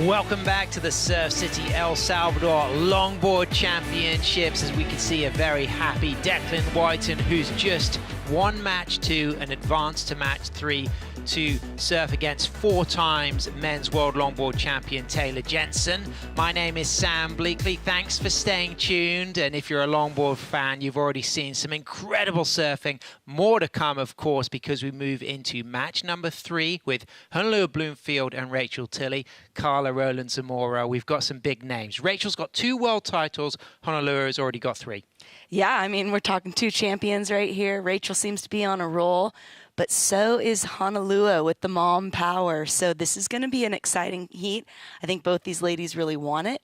Welcome back to the Surf City El Salvador Longboard Championships. As we can see, a very happy Declan Whiten, who's just won match 2 and advanced to match 3 to surf against 4 times men's world longboard champion Taylor Jensen. My name is Sam Bleakley. Thanks for staying tuned. And if you're a longboard fan, you've already seen some incredible surfing. More to come, of course, because we move into match number 3 with Honolulu Bloomfield and Rachel Tilley, Carla Roland Zamora. We've got some big names. Rachel's got 2 world titles. Honolulu has already got 3. Yeah, I mean, we're talking 2 champions right here. Rachel seems to be on a roll, but so is Honolulu with the mom power. So this is going to be an exciting heat. I think both these ladies really want it,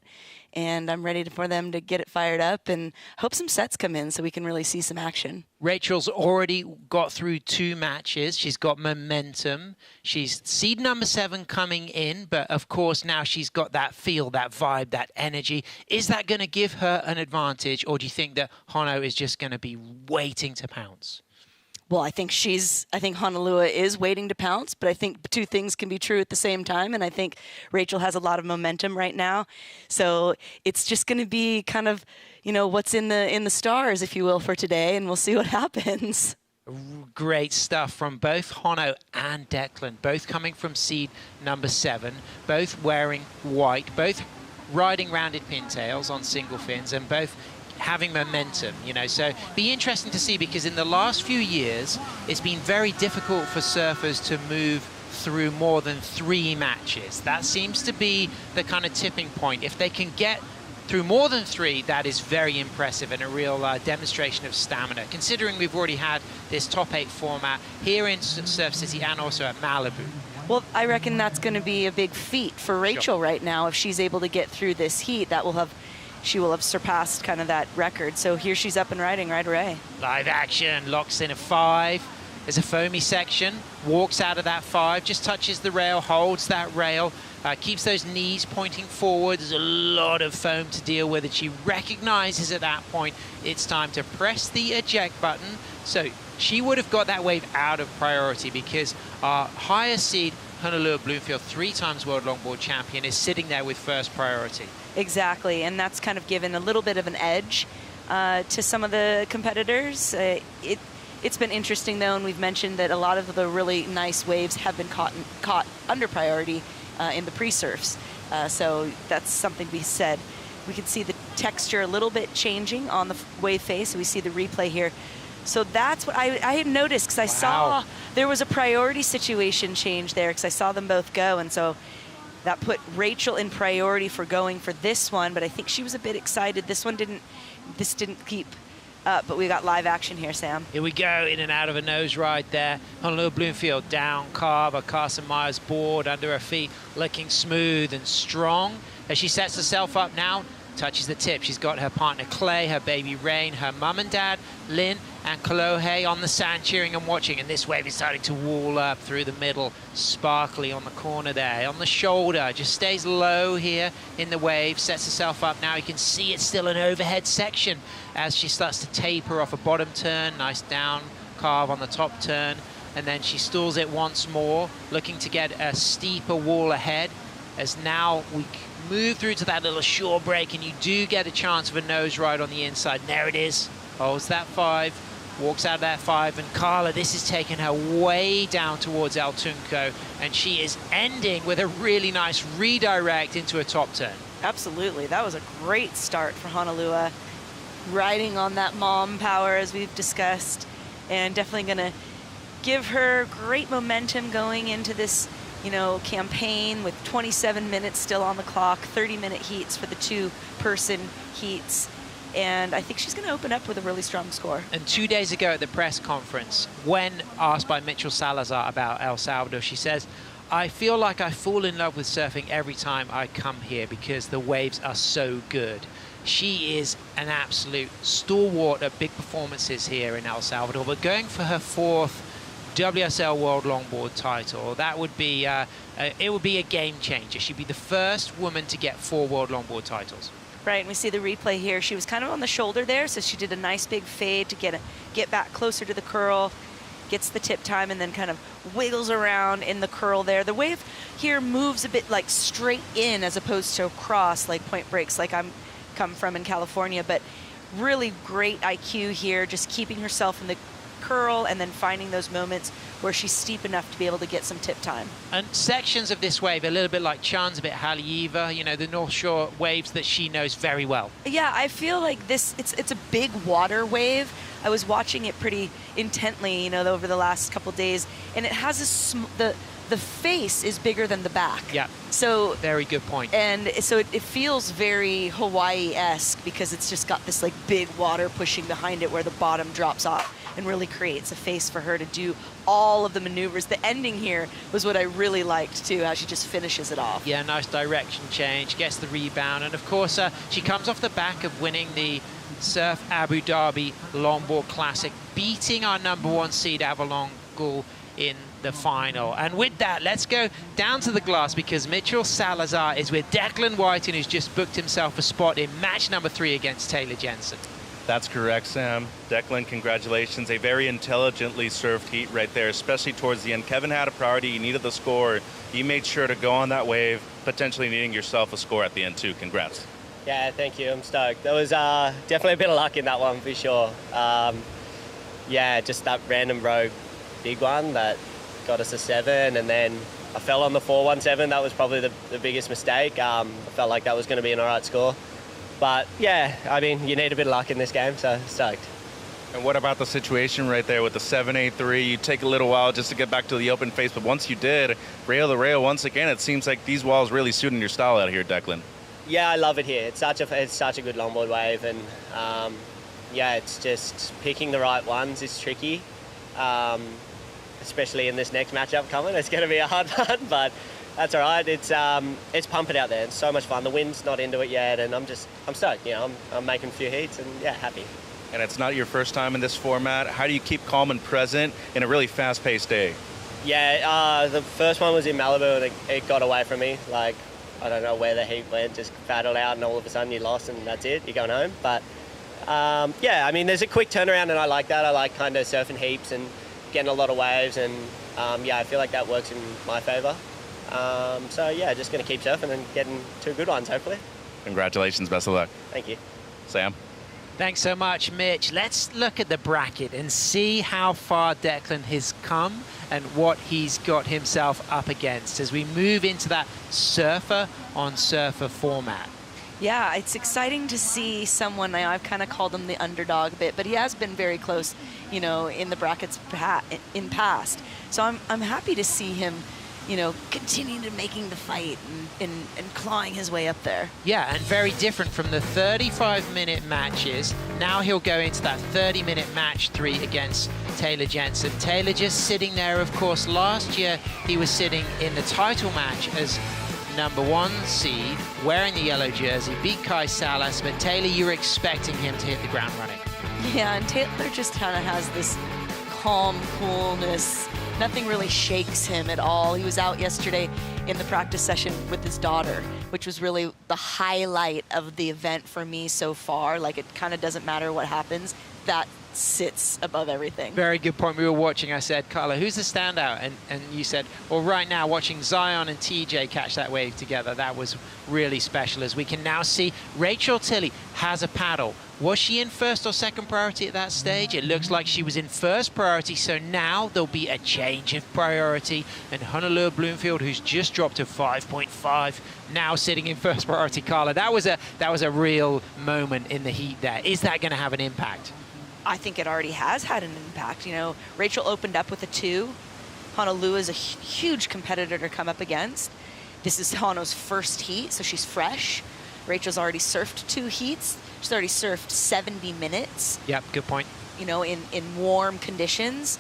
and I'm ready for them to get it fired up and hope some sets come in so we can really see some action. Rachel's already got through 2 matches. She's got momentum. She's seed number 7 coming in, but of course now she's got that feel, that vibe, that energy. Is that going to give her an advantage, or do you think that Hono is just going to be waiting to pounce? Well, I think Honolulu is waiting to pounce, but I think 2 things can be true at the same time, and I think Rachel has a lot of momentum right now. So it's just going to be kind of, you know, what's in the stars, if you will, for today, and we'll see what happens. Great stuff from both Hono and Declan, both coming from seed number 7, both wearing white, both riding rounded pintails on single fins, and both having momentum, you know. So be interesting to see, because in the last few years it's been very difficult for surfers to move through more than 3 matches. That seems to be the kind of tipping point. If they can get through more than 3, that is very impressive and a real demonstration of stamina, considering we've already had this top 8 format here in Surf City and also at Malibu. Well, I reckon that's going to be a big feat for Rachel right now. If she's able to get through this heat, she will have surpassed kind of that record. So here she's up and riding right away. Live action, locks in a 5. There's a foamy section, walks out of that 5, just touches the rail, holds that rail, keeps those knees pointing forward. There's a lot of foam to deal with, and she recognizes at that point it's time to press the eject button. So she would have got that wave out of priority, because our higher seed Honolulu Bloomfield, 3 times world longboard champion, is sitting there with first priority. Exactly, and that's kind of given a little bit of an edge to some of the competitors. It's been interesting, though, and we've mentioned that a lot of the really nice waves have been caught under priority in the pre-surfs. So that's something to be said. We can see the texture a little bit changing on the wave face. So we see the replay here. So that's what I had noticed, because I saw there was a priority situation change there, because I saw them both go. And so that put Rachel in priority for going for this one, but I think she was a bit excited. This didn't keep up, but we got live action here, Sam. Here we go, in and out of a nose ride there. Honolulu Bloomfield down carver, Carson Myers board under her feet, looking smooth and strong. As she sets herself up now, touches the tip. She's got her partner Clay, her baby Rain, her mum and dad Lynn, and Kalohe on the sand cheering and watching. And this wave is starting to wall up through the middle, sparkly on the corner there, on the shoulder. Just stays low here in the wave, sets herself up now. You can see it's still an overhead section as she starts to taper off a bottom turn. Nice down carve on the top turn, and then she stalls it once more, looking to get a steeper wall ahead. As now we move through to that little shore break, and you do get a chance of a nose ride on the inside. And there it is, holds that 5, walks out of that 5, and Carla, this is taking her way down towards El Tunco, and she is ending with a really nice redirect into a top turn. Absolutely, that was a great start for Honolulu, riding on that mom power as we've discussed, and definitely going to give her great momentum going into this, you know, campaign with 27 minutes still on the clock, 30-minute heats for the 2-person heats. And I think she's going to open up with a really strong score. And 2 days ago at the press conference, when asked by Mitchell Salazar about El Salvador, she says, "I feel like I fall in love with surfing every time I come here because the waves are so good." She is an absolute stalwart of big performances here in El Salvador, but going for her 4th WSL World Longboard title, that would be it would be a game changer. She'd be the first woman to get 4 World Longboard titles. Right, and we see the replay here. She was kind of on the shoulder there, so she did a nice big fade to get back closer to the curl, gets the tip time, and then kind of wiggles around in the curl there. The wave here moves a bit like straight in as opposed to across like point breaks like I'm come from in California, but really great IQ here, just keeping herself in the curl and then finding those moments where she's steep enough to be able to get some tip time. And sections of this wave, a little bit like Chan's, a bit Haleiwa, you know, the North Shore waves that she knows very well. Yeah, I feel like this, it's a big water wave. I was watching it pretty intently, you know, over the last couple days, and it has the face is bigger than the back. Yeah, so very good point. And so it feels very Hawaii-esque because it's just got this like big water pushing behind it where the bottom drops off and really creates a face for her to do all of the maneuvers. The ending here was what I really liked too, how she just finishes it off. Yeah, nice direction change, gets the rebound, and of course she comes off the back of winning the Surf Abu Dhabi Longboard Classic, beating our #1 seed Avalon Gul in the final. And with that, let's go down to the glass because Mitchell Salazar is with Declan Whiten, who's just booked himself a spot in match #3 against Taylor Jensen. That's correct, Sam. Declan, congratulations. A very intelligently served heat right there, especially towards the end. Kevin had a priority. He needed the score. He made sure to go on that wave, potentially needing yourself a score at the end, too. Congrats. Yeah, thank you. I'm stoked. There was definitely a bit of luck in that one, for sure. yeah, just that random rogue big one that got us a 7, and then I fell on the 417. That was probably the biggest mistake. I felt like that was going to be an all right score. But yeah, I mean, you need a bit of luck in this game, so stoked. And what about the situation right there with the 7-8-3? You take a little while just to get back to the open face, but once you did, rail to rail once again, it seems like these walls really suiting your style out here, Declan. Yeah, I love it here. It's such a good longboard wave, and yeah, it's just picking the right ones is tricky, especially in this next matchup coming. It's going to be a hard one, but that's all right. It's pumping out there. It's so much fun. The wind's not into it yet, and I'm stoked. You know, I'm making a few heats, and yeah, happy. And it's not your first time in this format. How do you keep calm and present in a really fast-paced day? Yeah, the first one was in Malibu, and it got away from me. Like, I don't know where the heat went, just paddled out, and all of a sudden you lost, and that's it. You're going home. But yeah, I mean, there's a quick turnaround, and I like that. I like kind of surfing heaps and getting a lot of waves, and yeah, I feel like that works in my favour. So yeah, just going to keep surfing and getting 2 good ones, hopefully. Congratulations, best of luck. Thank you. Sam? Thanks so much, Mitch. Let's look at the bracket and see how far Declan has come and what he's got himself up against as we move into that surfer on surfer format. Yeah, it's exciting to see someone. I've kind of called him the underdog a bit, but he has been very close, you know, in the brackets in past. So I'm happy to see him, you know, continuing to making the fight and clawing his way up there. Yeah, and very different from the 35-minute matches. Now he'll go into that 30-minute match 3 against Taylor Jensen. Taylor just sitting there, of course. Last year, he was sitting in the title match as #1 seed, wearing the yellow jersey, beat Kai Salas, but Taylor, you were expecting him to hit the ground running. Yeah, and Taylor just kind of has this calm coolness. Nothing really shakes him at all. He was out yesterday in the practice session with his daughter, which was really the highlight of the event for me so far. Like, it kind of doesn't matter what happens. That sits above everything. Very good point. We were watching, I said, Carla, who's the standout? And you said, well, right now, watching Zion and TJ catch that wave together, that was really special, as we can now see Rachel Tilley has a paddle. Was she in first or second priority at that stage? It looks like she was in first priority, so now there'll be a change of priority. And Honolulu Bloomfield, who's just dropped to 5.5, now sitting in first priority. Carla, that was a real moment in the heat there. Is that going to have an impact? I think it already has had an impact. You know, Rachel opened up with a 2. Honolulu is a huge competitor to come up against. This is Hano's first heat, so she's fresh. Rachel's already surfed 2 heats. She's already surfed 70 minutes. Yep, good point. You know, in warm conditions.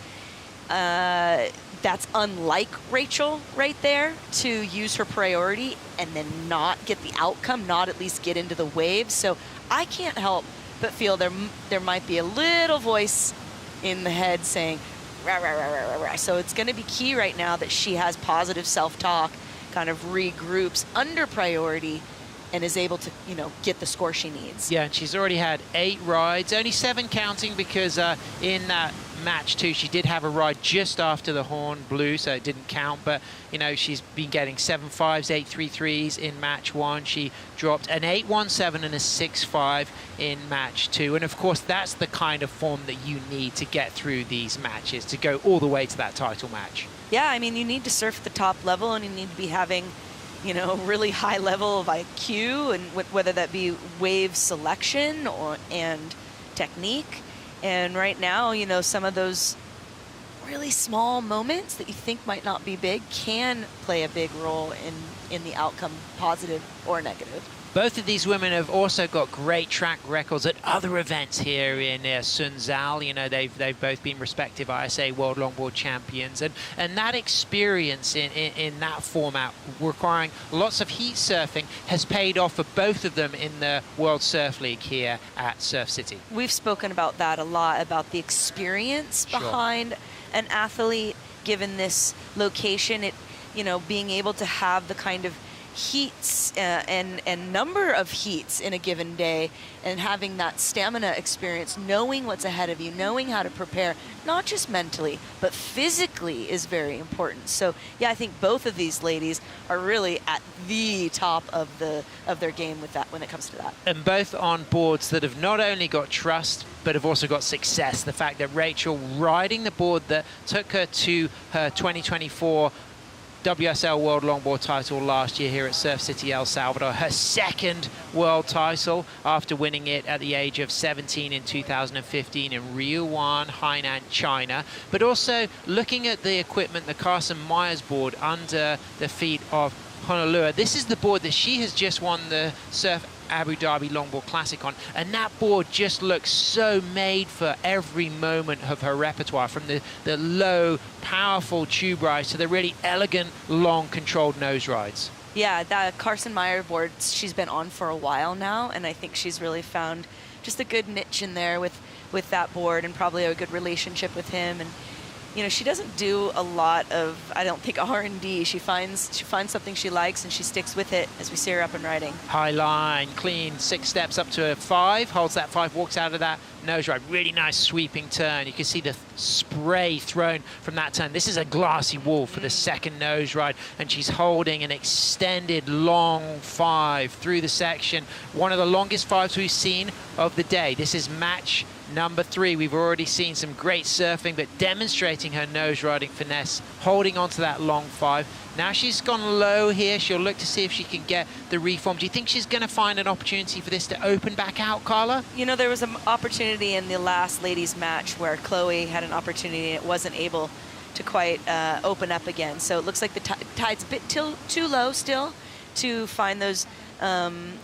That's unlike Rachel right there, to use her priority and then not get the outcome, not at least get into the waves. So I can't help but feel there might be a little voice in the head saying, rah, rah, rah, rah, rah, rah. So it's going to be key right now that she has positive self-talk, kind of regroups under priority, and is able to, you know, get the score she needs. Yeah, and she's already had 8 rides, only 7 counting because in that match 2, she did have a ride just after the horn blew, so it didn't count. But, you know, she's been getting 7.5s, 8.33s in match 1. She dropped an 8.17 and a 6.5 in match 2. And, of course, that's the kind of form that you need to get through these matches, to go all the way to that title match. Yeah, I mean, you need to surf the top level, and you need to be having, you know, really high level of IQ, and whether that be wave selection and technique. And right now, you know, some of those really small moments that you think might not be big can play a big role in the outcome, positive or negative. Both of these women have also got great track records at other events here in Sunzal. You know, they've both been respective ISA World Longboard champions, and that experience in that format, requiring lots of heat surfing, has paid off for both of them in the World Surf League here at Surf City. We've spoken about that a lot, about the experience behind an athlete given this location. It, you know, being able to have the kind of heats and number of heats in a given day, and having that stamina experience, knowing what's ahead of you, knowing how to prepare, not just mentally, but physically is very important. So yeah, I think both of these ladies are really at the top of their game with that when it comes to that. And both on boards that have not only got trust, but have also got success. The fact that Rachel riding the board that took her to her 2024 WSL World Longboard title last year here at Surf City, El Salvador, her second world title after winning it at the age of 17 in 2015 in Ryuan, Hainan, China. But also looking at the equipment, the Carson Myers board under the feet of Honolulu. This is the board that she has just won the Surf Abu Dhabi Longboard Classic on, and that board just looks so made for every moment of her repertoire, from the low, powerful tube rides to the really elegant, long, controlled nose rides. Yeah, that Carson Meyer board, she's been on for a while now, and I think she's really found just a good niche in there with that board, and probably a good relationship with him. And you know, she doesn't do a lot of, I don't think, R&D. She finds something she likes and she sticks with it as we see her up and riding. High line, clean, 6 steps up to a 5, holds that 5, walks out of that nose ride. Really nice sweeping turn. You can see the spray thrown from that turn. This is a glassy wall for the second nose ride, and she's holding an extended long 5 through the section. One of the longest 5s we've seen of the day. This is match number 3. We've already seen some great surfing, but demonstrating her nose riding finesse, holding onto that long 5. Now she's gone low here. She'll look to see if she can get the reform. Do you think she's going to find an opportunity for this to open back out, Carla? You know, there was an opportunity in the last ladies match where Chloe had an opportunity and it wasn't able to quite open up again. So it looks like the tide's a bit too low still to find those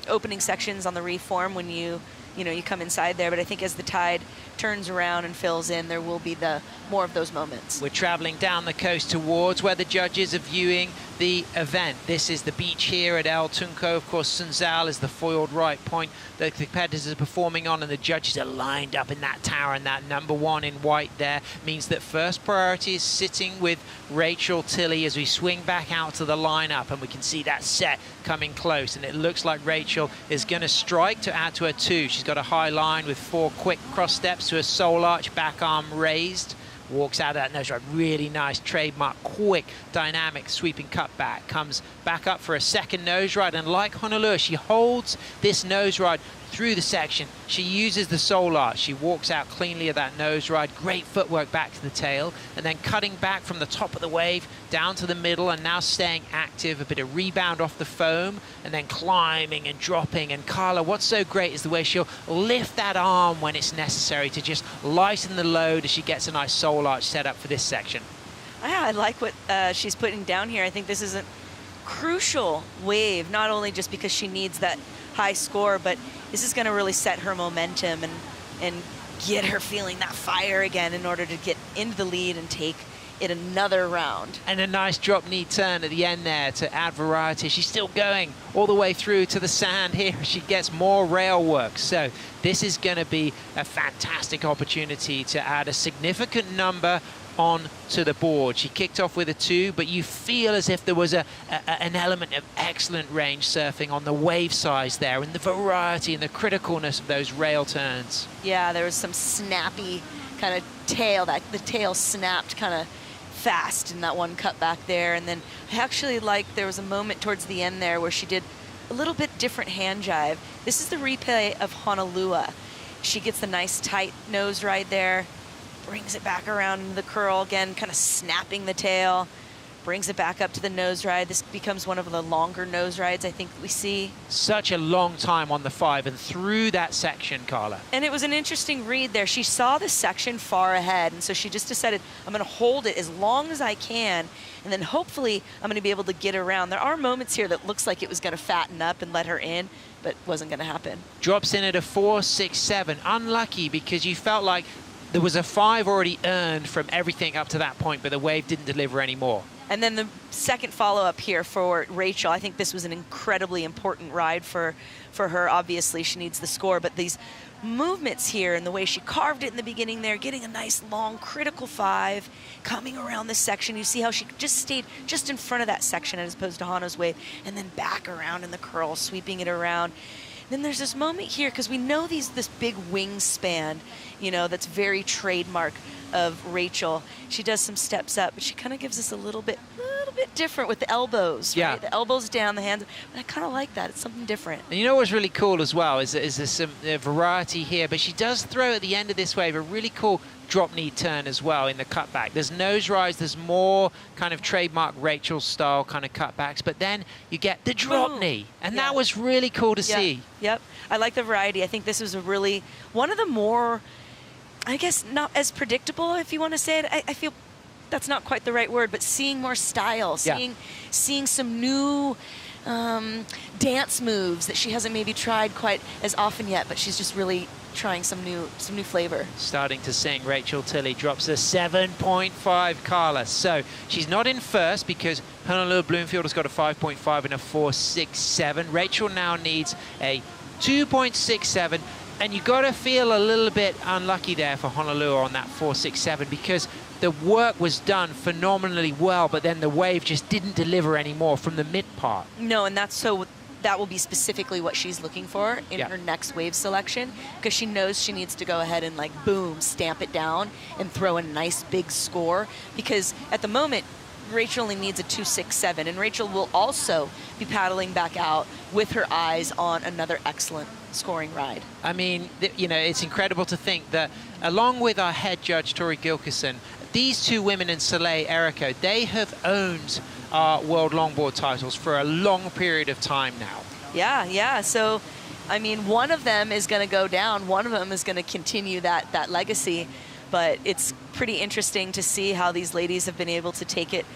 opening sections on the reform when you come inside there. But I think as the tide turns around and fills in, there will be more of those moments. We're traveling down the coast towards where the judges are viewing the event. This is the beach here at El Tunco. Of course, Sunzal is the foiled right point that the competitors are performing on, and the judges are lined up in that tower, and that number 1 in white there means that first priority is sitting with Rachel Tilley as we swing back out to the lineup, and we can see that set coming close, and it looks like Rachel is going to strike to add to her 2. She's got a high line with 4 quick cross steps to a soul arch, back arm raised. Walks out of that nose ride, really nice, trademark, quick, dynamic, sweeping cutback. Comes back up for a second nose ride, and like Honolulu, she holds this nose ride through the section. She uses the soul arch. She walks out cleanly of that nose ride. Great footwork back to the tail, and then cutting back from the top of the wave down to the middle, and now staying active, a bit of rebound off the foam, and then climbing and dropping. And Carla, what's so great is the way she'll lift that arm when it's necessary to just lighten the load as she gets a nice soul arch set up for this section. Yeah, I like what she's putting down here. I think this is a crucial wave, not only just because she needs that high score, but this is going to really set her momentum and get her feeling that fire again in order to get into the lead and take it another round. And a nice drop knee turn at the end there to add variety. She's still going all the way through to the sand here. She gets more rail work. So this is going to be a fantastic opportunity to add a significant number on to the board. She kicked off with a 2, but you feel as if there was an element of excellent range surfing on the wave size there, and the variety and the criticalness of those rail turns. Yeah, there was some snappy kind of tail, the tail snapped kind of fast in that one cut back there. And then I actually like, there was a moment towards the end there where she did a little bit different hand jive. This is the replay of Honolulu. She gets the nice tight nose ride there, brings it back around into the curl again, kind of snapping the tail, brings it back up to the nose ride. This becomes one of the longer nose rides I think we see. Such a long time on the 5 and through that section, Carla. And it was an interesting read there. She saw the section far ahead, and so she just decided, I'm going to hold it as long as I can, and then hopefully I'm going to be able to get around. There are moments here that looks like it was going to fatten up and let her in, but wasn't going to happen. Drops in at a 4, 6, 7. Unlucky because you felt like there was a 5 already earned from everything up to that point, but the wave didn't deliver any more. And then the second follow-up here for Rachel, I think this was an incredibly important ride for her. Obviously, she needs the score, but these movements here and the way she carved it in the beginning there, getting a nice long critical 5, coming around this section. You see how she just stayed just in front of that section as opposed to Hana's wave, and then back around in the curl, sweeping it around. Then there's this moment here, because we know this big wingspan, you know, that's very trademark of Rachel. She does some steps up, but she kind of gives us a little bit different with the elbows, yeah. Right? The elbows down, the hands. But I kind of like that. It's something different. And you know what's really cool as well is there's some variety here, but she does throw at the end of this wave a really cool drop knee turn as well in the cutback. There's nose rise, there's more kind of trademark Rachel style kind of cutbacks, but then you get the drop knee, and that was really cool to see. Yep, I like the variety. I think this was one of the more, I guess, not as predictable, if you want to say it. I feel that's not quite the right word, but seeing more style, seeing some new dance moves that she hasn't maybe tried quite as often yet, but she's just really trying some new flavor. Starting to sing, Rachel Tilley drops a 7.5, Carla. So she's not in first because Honolulu Bloomfield has got a 5.5 and a 4.67. Rachel now needs a 2.67, and you got to feel a little bit unlucky there for Honolulu on that 4.67 because the work was done phenomenally well, but then the wave just didn't deliver anymore from the mid part. No, and that will be specifically what she's looking for in her next wave selection, because she knows she needs to go ahead and, like, boom, stamp it down and throw a nice big score, because at the moment Rachel only needs a 2.67, and Rachel will also be paddling back out with her eyes on another excellent scoring ride. I mean, you know, it's incredible to think that along with our head judge Tori Gilkison, these two women in Soleil Erico, they have owned our world longboard titles for a long period of time now. Yeah. So, I mean, one of them is going to go down. One of them is going to continue that legacy. But it's pretty interesting to see how these ladies have been able to take it,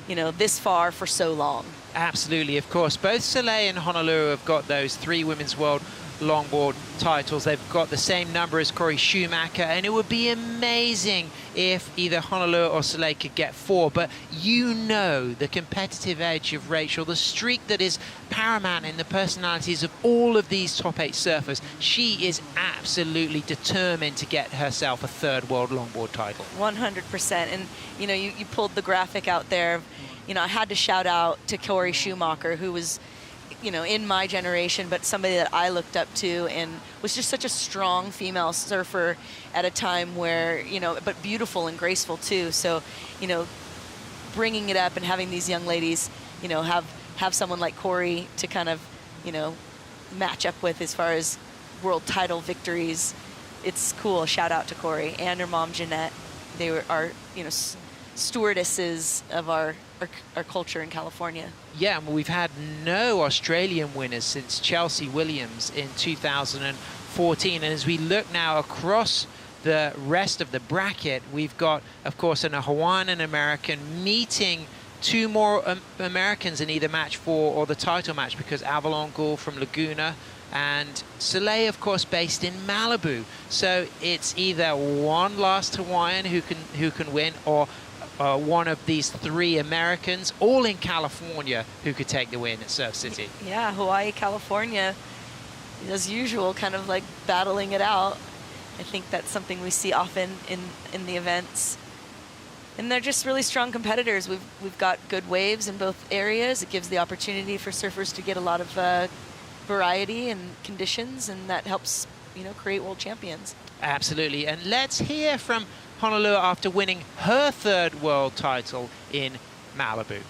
you know, this far for so long. Absolutely, of course. Both Soleil and Honolulu have got those 3 women's world longboard titles. They've got the same number as Corey Schumacher, and it would be amazing if either Honolulu or Soleil could get 4. But you know the competitive edge of Rachel, the streak that is paramount in the personalities of all of these top 8 surfers. She is absolutely determined to get herself a 3rd world longboard title. 100%. And you know, you pulled the graphic out there. You know, I had to shout out to Corey Schumacher, who was, you know, in my generation, but somebody that I looked up to and was just such a strong female surfer at a time where, you know, but beautiful and graceful too. So, you know, bringing it up and having these young ladies, you know, have someone like Corey to kind of, you know, match up with as far as world title victories. It's cool. Shout out to Corey and her mom, Jeanette. They are, you know, stewardesses of our culture in California. Yeah, well, we've had no Australian winners since Chelsea Williams in 2014. And as we look now across the rest of the bracket, we've got, of course, a Hawaiian and American meeting 2 more Americans in either match 4 or the title match, because Avalon Gould from Laguna and Soleil, of course, based in Malibu. So it's either one last Hawaiian who can win, or one of these 3 Americans, all in California, who could take the win at Surf City. Yeah, Hawaii, California, as usual, kind of like battling it out. I think that's something we see often in the events. And they're just really strong competitors. We've got good waves in both areas. It gives the opportunity for surfers to get a lot of variety and conditions, and that helps, you know, create world champions. Absolutely. And let's hear from Honolulu after winning her 3rd world title in Malibu.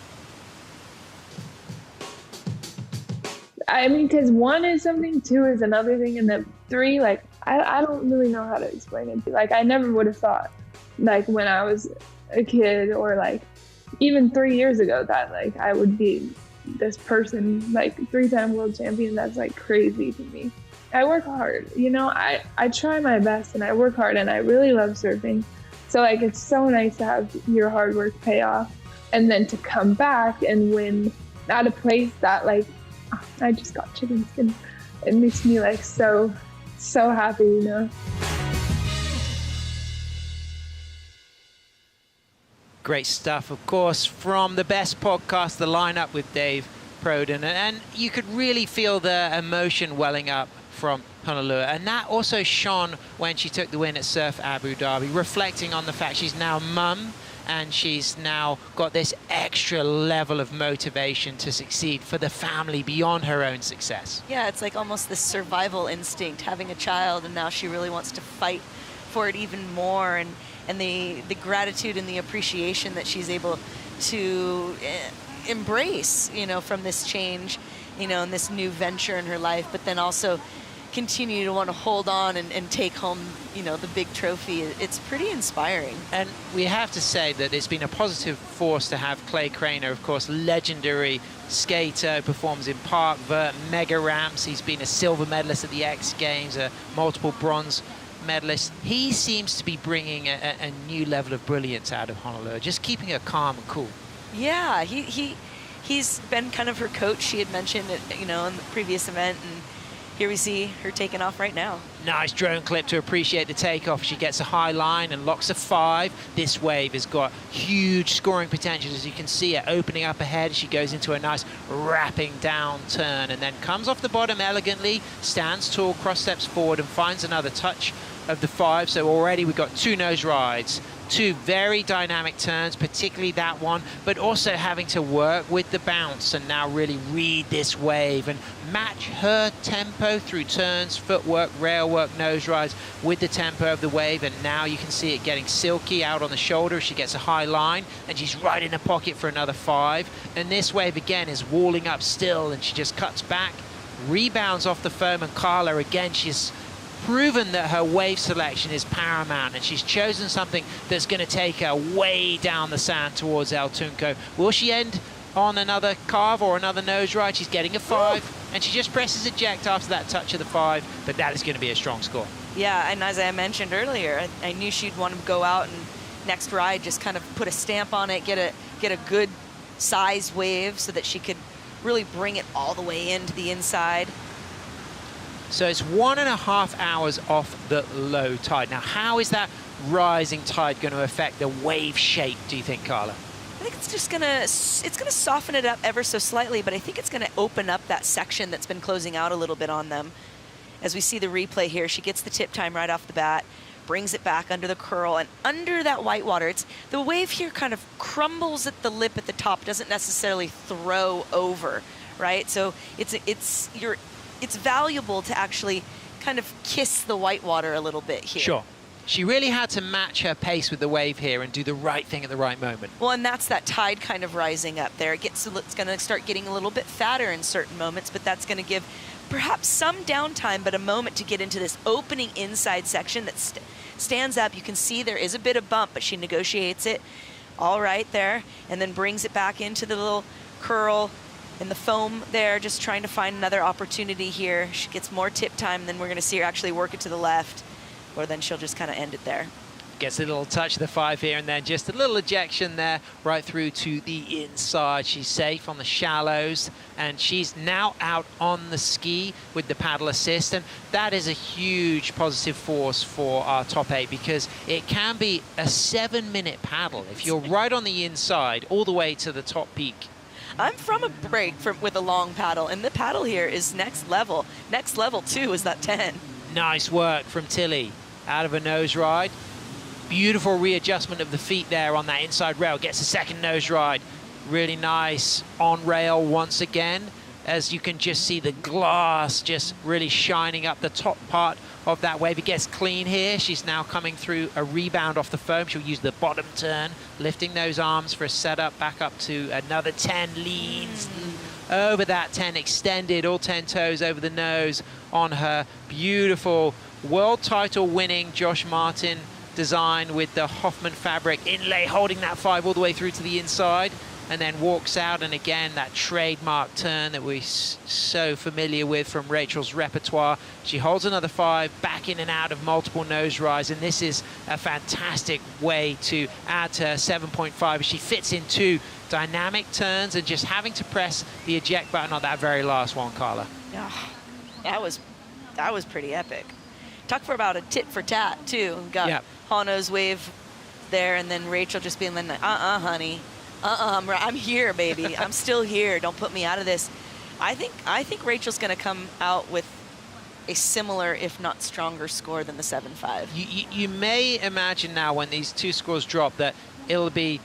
I mean, because 1 is something, 2 is another thing, and then 3, like, I don't really know how to explain it. Like, I never would have thought, like, when I was a kid, or like even 3 years ago, that like I would be this person, like 3-time world champion. That's like crazy to me. I work hard, you know, I try my best and I work hard, and I really love surfing. So like, it's so nice to have your hard work pay off, and then to come back and win at a place that, like, I just got chicken skin. It makes me like so happy, you know. Great stuff, of course, from the best podcast, The Lineup with Dave Proden. And you could really feel the emotion welling up from Honolulu. And that also shone when she took the win at Surf Abu Dhabi, reflecting on the fact she's now mum and she's now got this extra level of motivation to succeed for the family beyond her own success. Yeah, it's like almost this survival instinct, having a child, and now she really wants to fight for it even more. And the gratitude and the appreciation that she's able to embrace, you know, from this change, you know, and this new venture in her life, but then also continue to want to hold on and take home, you know, the big trophy. It's pretty inspiring. And we have to say that it's been a positive force to have Clay Craner, of course, legendary skater, performs in park, vert, mega ramps. He's been a silver medalist at the X Games, a multiple bronze medalist. He seems to be bringing a new level of brilliance out of Honolulu, just keeping her calm and cool. Yeah, he's been kind of her coach. She had mentioned it, you know, in the previous event, and here we see her taking off right now. Nice drone clip to appreciate the takeoff. She gets a high line and locks a 5. This wave has got huge scoring potential, as you can see it opening up ahead. She goes into a nice wrapping down turn and then comes off the bottom elegantly, stands tall, cross steps forward and finds another touch of the 5. So already we've got 2 nose rides, 2 very dynamic turns, particularly that one, but also having to work with the bounce and now really read this wave and match her tempo through turns, footwork, rail work, nose rides with the tempo of the wave. And now you can see it getting silky out on the shoulder. She gets a high line and she's right in the pocket for another 5. And this wave again is walling up still, and she just cuts back, rebounds off the foam. And Carla, again, she's proven that her wave selection is paramount, and she's chosen something that's going to take her way down the sand towards El Tunco. Will she end on another carve or another nose ride? She's getting a 5, and she just presses eject after that touch of the 5, but that is going to be a strong score. Yeah, and as I mentioned earlier, I knew she'd want to go out and next ride just kind of put a stamp on it, get a good size wave so that she could really bring it all the way into the inside. So it's 1.5 hours off the low tide. Now, how is that rising tide going to affect the wave shape, do you think, Carla? I think it's just gonna soften it up ever so slightly, but I think it's gonna open up that section that's been closing out a little bit on them. As we see the replay here, she gets the tip time right off the bat, brings it back under the curl, and under that whitewater, the wave here kind of crumbles at the lip at the top, doesn't necessarily throw over, right? So it's valuable to actually kind of kiss the whitewater a little bit here. Sure. She really had to match her pace with the wave here and do the right thing at the right moment. Well, and that's that tide kind of rising up there. It's going to start getting a little bit fatter in certain moments, but that's going to give perhaps some downtime, but a moment to get into this opening inside section that stands up. You can see there is a bit of bump, but she negotiates it all right there and then brings it back into the little curl and the foam there, just trying to find another opportunity here. She gets more tip time, and then we're going to see her actually work it to the left, or then she'll just kind of end it there. Gets a little touch of the 5 here, and then just a little ejection there right through to the inside. She's safe on the shallows, and she's now out on the ski with the paddle assist, and that is a huge positive force for our top 8, because it can be a 7-minute paddle if you're right on the inside all the way to the top peak. I'm from a break with a long paddle, and the paddle here is next level. Next level, too, is that 10. Nice work from Tilly out of a nose ride. Beautiful readjustment of the feet there on that inside rail. Gets a second nose ride. Really nice on rail once again, as you can just see the glass just really shining up the top part of that wave. It gets clean here. She's now coming through a rebound off the foam. She'll use the bottom turn, lifting those arms for a setup, back up to another 10, leans over that 10, extended, all 10 toes over the nose on her beautiful world title winning Josh Martin design with the Hoffman fabric inlay, holding that 5 all the way through to the inside, and then walks out. And again, that trademark turn that we're so familiar with from Rachel's repertoire. She holds another 5, back in and out of multiple nose rides, and this is a fantastic way to add to her 7.5 as she fits in 2 dynamic turns and just having to press the eject button on that very last one, Carla. Oh, that was pretty epic. Talk for about a tit for tat, too. Got Hano's wave there, and then Rachel just being like, honey, I'm here, baby. I'm still here. Don't put me out of this. I think Rachel's going to come out with a similar, if not stronger, score than the 7.5. You may imagine now when these two scores drop that it'll be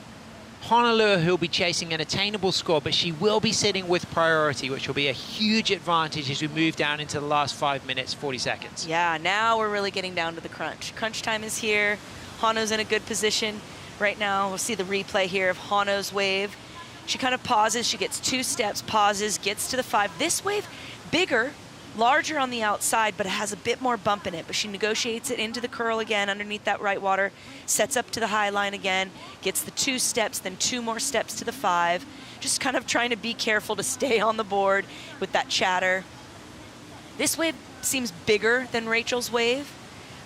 Honolulu who'll be chasing an attainable score, but she will be sitting with priority, which will be a huge advantage as we move down into the last 5 minutes, 40 seconds. Yeah, now we're really getting down to the crunch. Crunch time is here. Hano's in a good position right now. We'll see the replay here of Hano's wave. She kind of pauses. She gets 2 steps, pauses, gets to the 5. This wave, bigger, larger on the outside, but it has a bit more bump in it. But she negotiates it into the curl again underneath that right water, sets up to the high line again, gets the 2 steps, then 2 more steps to the 5. Just kind of trying to be careful to stay on the board with that chatter. This wave seems bigger than Rachel's wave,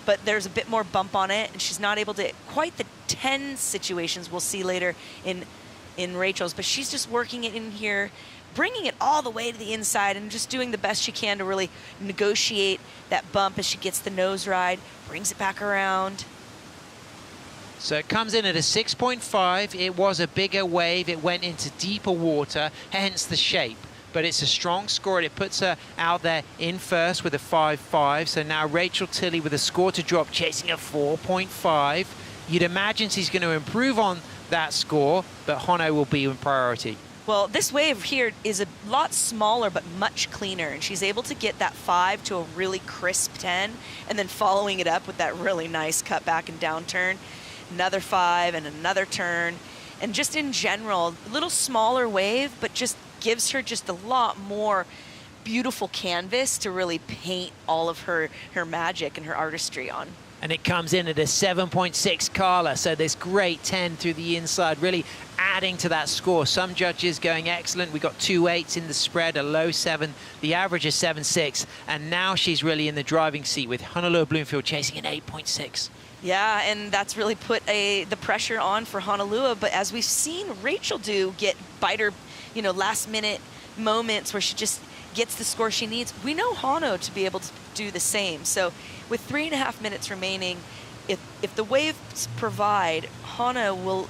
but there's a bit more bump on it, and she's not able to quite the 10 situations we'll see later in Rachel's, but she's just working it in here, bringing it all the way to the inside and just doing the best she can to really negotiate that bump as she gets the nose ride, brings it back around. So it comes in at a 6.5. It was a bigger wave. It went into deeper water, hence the shape. But it's a strong score, and it puts her out there in first with a 5.5. So now Rachel Tilley with a score to drop, chasing a 4.5. You'd imagine she's going to improve on that score, but Hano will be in priority. Well, this wave here is a lot smaller but much cleaner, and she's able to get that 5 to a really crisp 10, and then following it up with that really nice cut back and down turn, another 5 and another turn. And just in general, a little smaller wave, but just gives her just a lot more beautiful canvas to really paint all of her magic and her artistry on. And it comes in at a 7.6 Carla, so this great 10 through the inside, really adding to that score. Some judges going excellent. We got 2 8s in the spread, a low 7. The average is 7.6, and now she's really in the driving seat with Honolulu Bloomfield chasing an 8.6. Yeah, and that's really put the pressure on for Honolulu. But as we've seen Rachel do, get biter, last minute moments where she just gets the score she needs. We know Hano to be able to do the same. So with 3.5 minutes remaining, if the waves provide, Hano will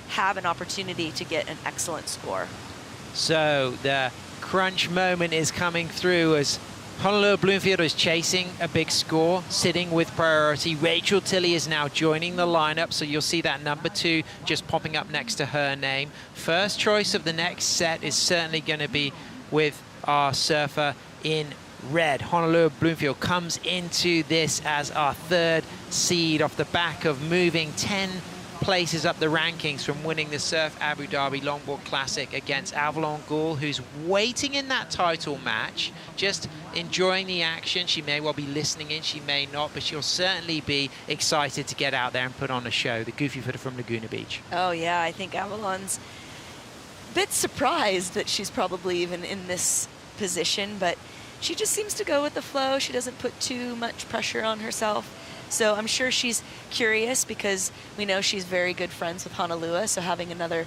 have an opportunity to get an excellent score. So the crunch moment is coming through as Honolulu Bloomfield is chasing a big score, sitting with priority. Rachel Tilley is now joining the lineup, so you'll see that number 2 just popping up next to her name. First choice of the next set is certainly going to be with our surfer in red. Honolulu Bloomfield comes into this as our 3rd seed off the back of moving 10 places up the rankings from winning the Surf Abu Dhabi Longboard Classic against Avalon Gould, who's waiting in that title match, just enjoying the action. She may well be listening in, she may not, but she'll certainly be excited to get out there and put on a show, the goofy footer from Laguna Beach. Oh yeah, I think Avalon's a bit surprised that she's probably even in this position, but she just seems to go with the flow. She doesn't put too much pressure on herself. So I'm sure she's curious because we know she's very good friends with Honolulu, so having another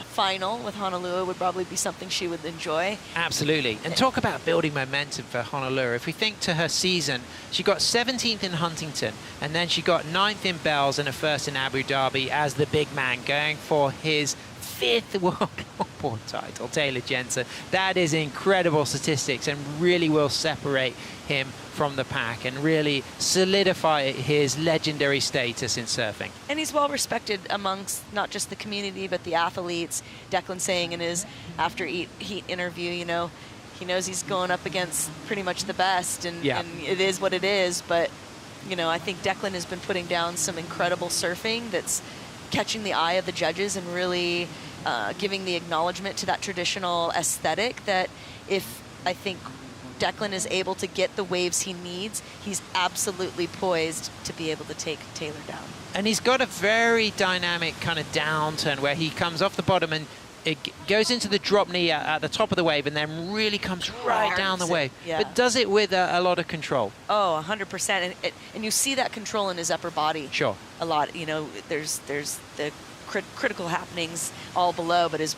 final with Honolulu would probably be something she would enjoy. Absolutely. And talk about building momentum for Honolulu. If we think to her season, she got 17th in Huntington, and then she got 9th in Bells and a 1st in Abu Dhabi as the big man going for his 5th World Longboard title, Taylor Jensen. That is incredible statistics and really will separate him from the pack and really solidify his legendary status in surfing. And he's well respected amongst not just the community, but the athletes. Declan saying in his after heat interview, he knows he's going up against pretty much the best, and it is what it is. But, I think Declan has been putting down some incredible surfing that's catching the eye of the judges and really giving the acknowledgement to that traditional aesthetic that if I think Declan is able to get the waves he needs, he's absolutely poised to be able to take Taylor down. And he's got a very dynamic kind of downturn where he comes off the bottom and it goes into the drop knee at the top of the wave and then really comes right down the wave. Yeah. But does it with a lot of control. Oh, 100%. And you see that control in his upper body. Sure. A lot. There's the critical happenings all below, but his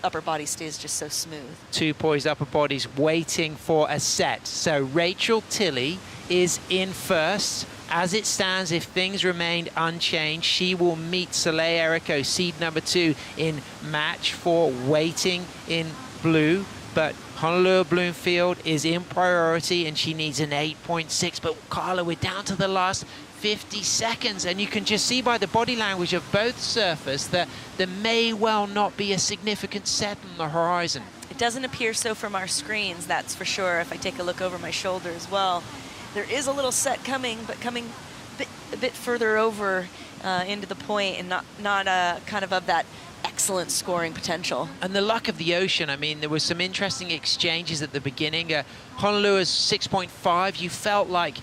upper body stays just so smooth. 2 poised upper bodies waiting for a set. So Rachel Tilley is in first. As it stands, if things remained unchanged, she will meet Soleil Erico, seed number 2, in match 4, waiting in blue. But Honolulu Bloomfield is in priority and she needs an 8.6. But Carla, we're down to the last 50 seconds, and you can just see by the body language of both surfers that there may well not be a significant set on the horizon. It doesn't appear so from our screens, that's for sure. If I take a look over my shoulder as well, there is a little set coming, but coming a bit further over into the point, and not kind of that excellent scoring potential. And the luck of the ocean, I mean, there was some interesting exchanges at the beginning. Honolulu's 6.5, you felt like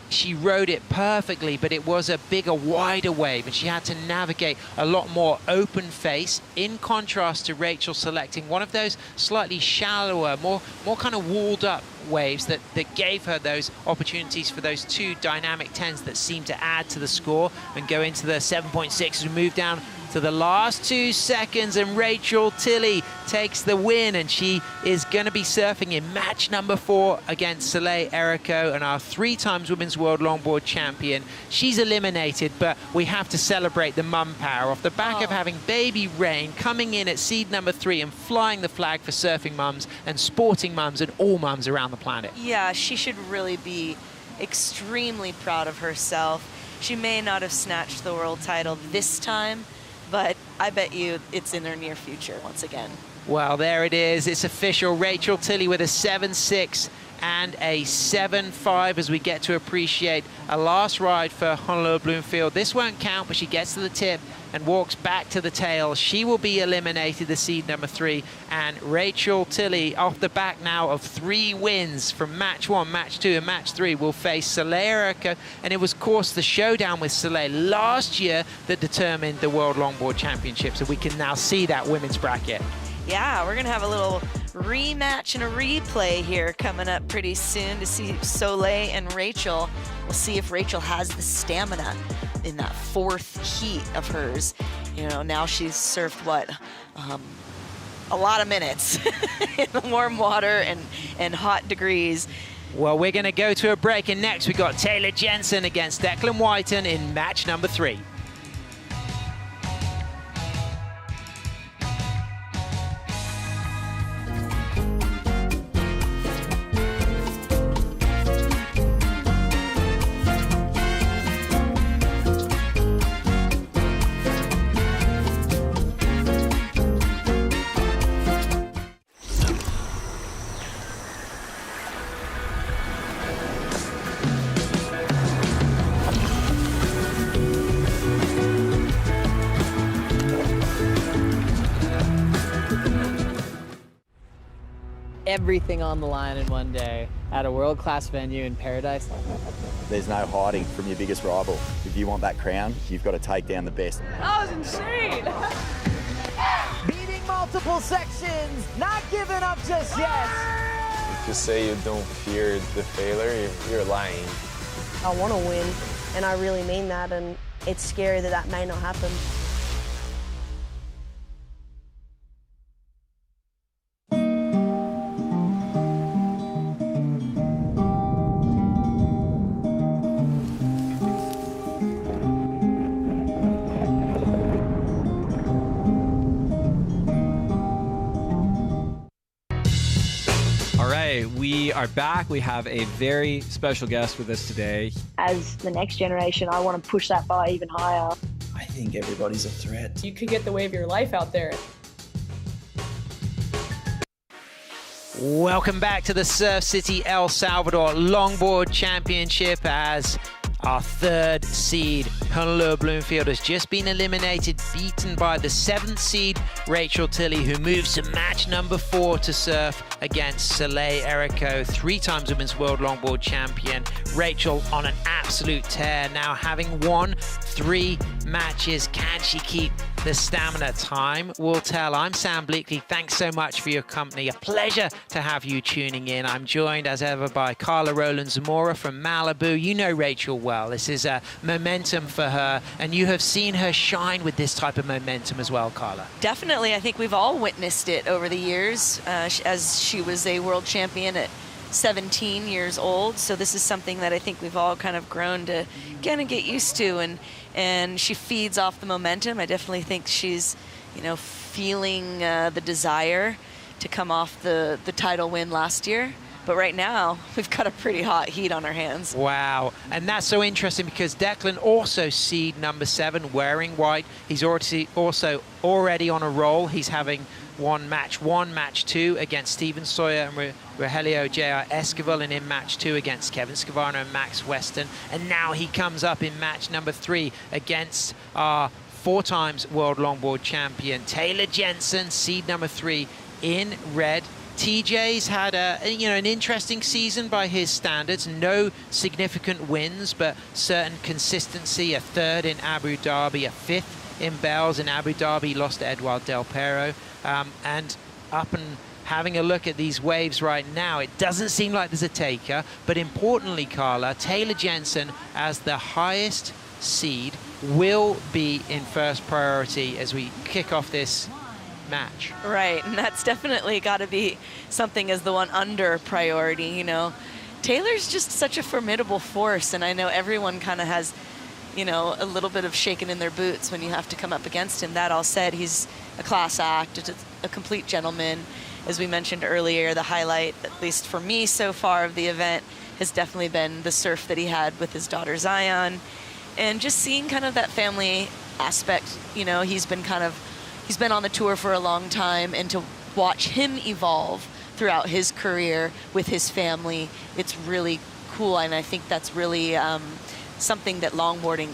she rode it perfectly, but it was a bigger, wider wave, and she had to navigate a lot more open face, in contrast to Rachel selecting one of those slightly shallower, more kind of walled up waves that gave her those opportunities for those 2 dynamic 10s that seemed to add to the score and go into the 7.6 as we move down to the last 2 seconds, and Rachel Tilley takes the win, and she is going to be surfing in match number 4 against Soleil Erico, and our 3 times Women's World Longboard champion. She's eliminated, but we have to celebrate the mum power off the back of having baby Rain coming in at seed number 3 and flying the flag for surfing mums and sporting mums and all mums around the planet. Yeah, she should really be extremely proud of herself. She may not have snatched the world title this time, but I bet you it's in her near future once again. Well, there it is. It's official. Rachel Tilley with a 7.6 and a 7.5 as we get to appreciate a last ride for Honolulu Bloomfield. This won't count, but she gets to the tip and walks back to the tail. She will be eliminated, the seed number 3. And Rachel Tilley, off the back now of 3 wins from match 1, match 2, and match 3, will face Soleil Erico. And it was, of course, the showdown with Soleil last year that determined the World Longboard Championship. So we can now see that women's bracket. Yeah, we're going to have a little rematch and a replay here coming up pretty soon to see Soleil and Rachel. We'll see if Rachel has the stamina in that 4th heat of hers. You know, now she's surfed, what, a lot of minutes in the warm water and hot degrees. Well, we're going to go to a break, and next we got Taylor Jensen against Declan Whiten in match number 3. Everything on the line in one day at a world-class venue in paradise. There's no hiding from your biggest rival. If you want that crown, you've got to take down the best. That was insane! Beating multiple sections, not giving up just yet. If you say you don't fear the failure, you're lying. I want to win, and I really mean that, and it's scary that may not happen. We are back. We have a very special guest with us today. As the next generation, I want to push that bar even higher. I think everybody's a threat. You could get the wave of your life out there. Welcome back to the Surf City El Salvador Longboard Championship, as our 3rd seed, Honolulu Bloomfield, has just been eliminated, beaten by the 7th seed, Rachel Tilley, who moves to match number 4 to surf against Soleil Erico, 3 times Women's World Longboard champion. Rachel on an absolute tear now, having won 3 matches. Can she keep the stamina? Time will tell. I'm Sam Bleakley. Thanks so much for your company. A pleasure to have you tuning in. I'm joined as ever by Carla Rowland-Zamora from Malibu. You know Rachel well. This is a momentum for her, and you have seen her shine with this type of momentum as well, Carla. Definitely. I think we've all witnessed it over the years as she was a world champion at 17 years old. So this is something that I think we've all kind of grown to kind of get used to, and she feeds off the momentum. I definitely think she's, feeling the desire to come off the title win last year. But right now, we've got a pretty hot heat on our hands. Wow. And that's so interesting because Declan also seed number 7, wearing white. He's already on a roll. He's having match 1, match 2 against Steven Sawyer and Rogelio J.R. Esquivel, and in match 2 against Kevin Scavano and Max Weston. And now he comes up in match number 3 against our 4 times world longboard champion, Taylor Jensen, seed number 3 in red. TJ's had an interesting season by his standards. No significant wins, but certain consistency. A 3rd in Abu Dhabi, a 5th in Bells in Abu Dhabi, lost to Eduardo Del Pero. And up and having a look at these waves right now, it doesn't seem like there's a taker. But importantly, Carla, Taylor Jensen as the highest seed will be in first priority as we kick off this match. Right, and that's definitely got to be something as the one under priority. Taylor's just such a formidable force, and I know everyone kind of has, a little bit of shaking in their boots when you have to come up against him. That all said, he's a class act, a complete gentleman. As we mentioned earlier, the highlight, at least for me so far, of the event has definitely been the surf that he had with his daughter Zion, and just seeing kind of that family aspect. He's been on the tour for a long time, and to watch him evolve throughout his career with his family, it's really cool. And I think that's really something that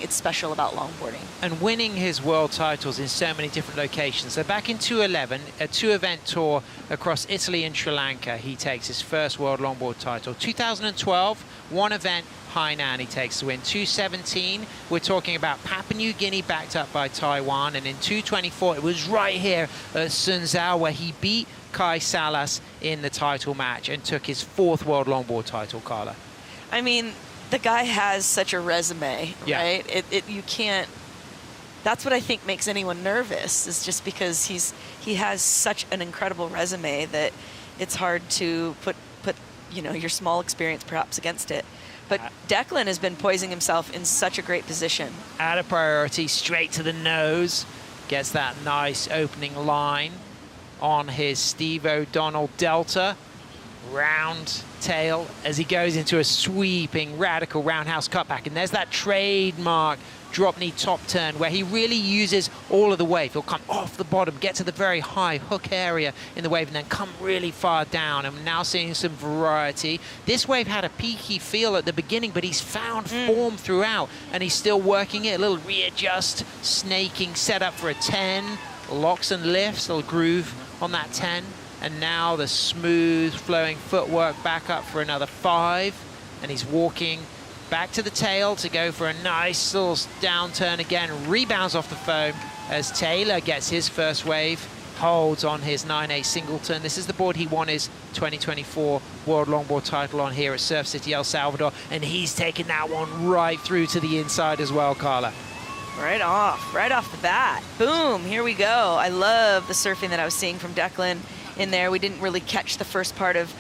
it's special about longboarding. And winning his world titles in so many different locations. So back in 2011, a 2-event tour across Italy and Sri Lanka, he takes his first world longboard title. 2012, 1 event, Hainan, he takes the win. 2017, we're talking about Papua New Guinea, backed up by Taiwan. And in 2024, it was right here at Sun Zhao where he beat Kai Salas in the title match and took his 4th world longboard title, Carla. I mean, the guy has such a resume, right? You can't. That's what I think makes anyone nervous, is just because he has such an incredible resume that it's hard to put your small experience perhaps against it. But Declan has been poising himself in such a great position. Out of priority, straight to the nose, gets that nice opening line on his Steve O'Donnell Delta. Round tail as he goes into a sweeping radical roundhouse cutback, and there's that trademark drop knee top turn where he really uses all of the wave. He'll come off the bottom, get to the very high hook area in the wave, and then come really far down. And we're now seeing some variety. This wave had a peaky feel at the beginning, but he's found form throughout, and he's still working it. A little readjust, snaking, set up for a 10, locks and lifts, little groove on that 10. And now the smooth flowing footwork back up for another 5. And he's walking back to the tail to go for a nice little downturn again. Rebounds off the foam as Taylor gets his first wave. Holds on his 9/8 singleton. This is the board he won his 2024 World Longboard title on here at Surf City, El Salvador. And he's taken that one right through to the inside as well, Carla. Right off the bat. Boom, here we go. I love the surfing that I was seeing from Declan in there. We didn't really catch the first part of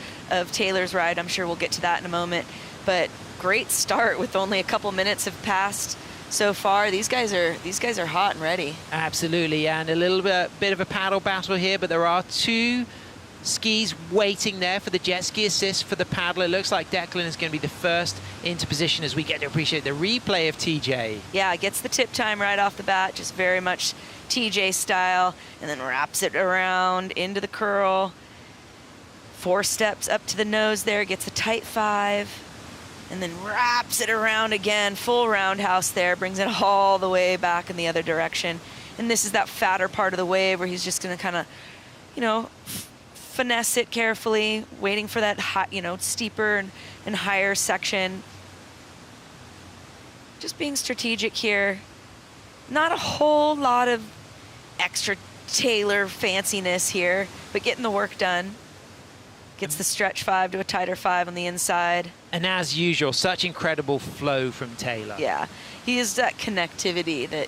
Taylor's ride. I'm sure we'll get to that in a moment. But great start with only a couple minutes have passed so far. These guys are hot and ready. Absolutely, and a little bit of a paddle battle here, but there are 2 skis waiting there for the jet ski assist for the paddle. It looks like Declan is going to be the first into position as we get to appreciate the replay of TJ. Yeah, gets the tip time right off the bat, just very much TJ style, and then wraps it around into the curl. 4 steps up to the nose there, gets a tight 5, and then wraps it around again, full roundhouse there, brings it all the way back in the other direction. And this is that fatter part of the wave where he's just going to kind of, finesse it carefully, waiting for that high, steeper and higher section. Just being strategic here. Not a whole lot of extra Taylor fanciness here, but getting the work done. Gets the stretch 5 to a tighter 5 on the inside. And as usual, such incredible flow from Taylor. Yeah, he has that connectivity that,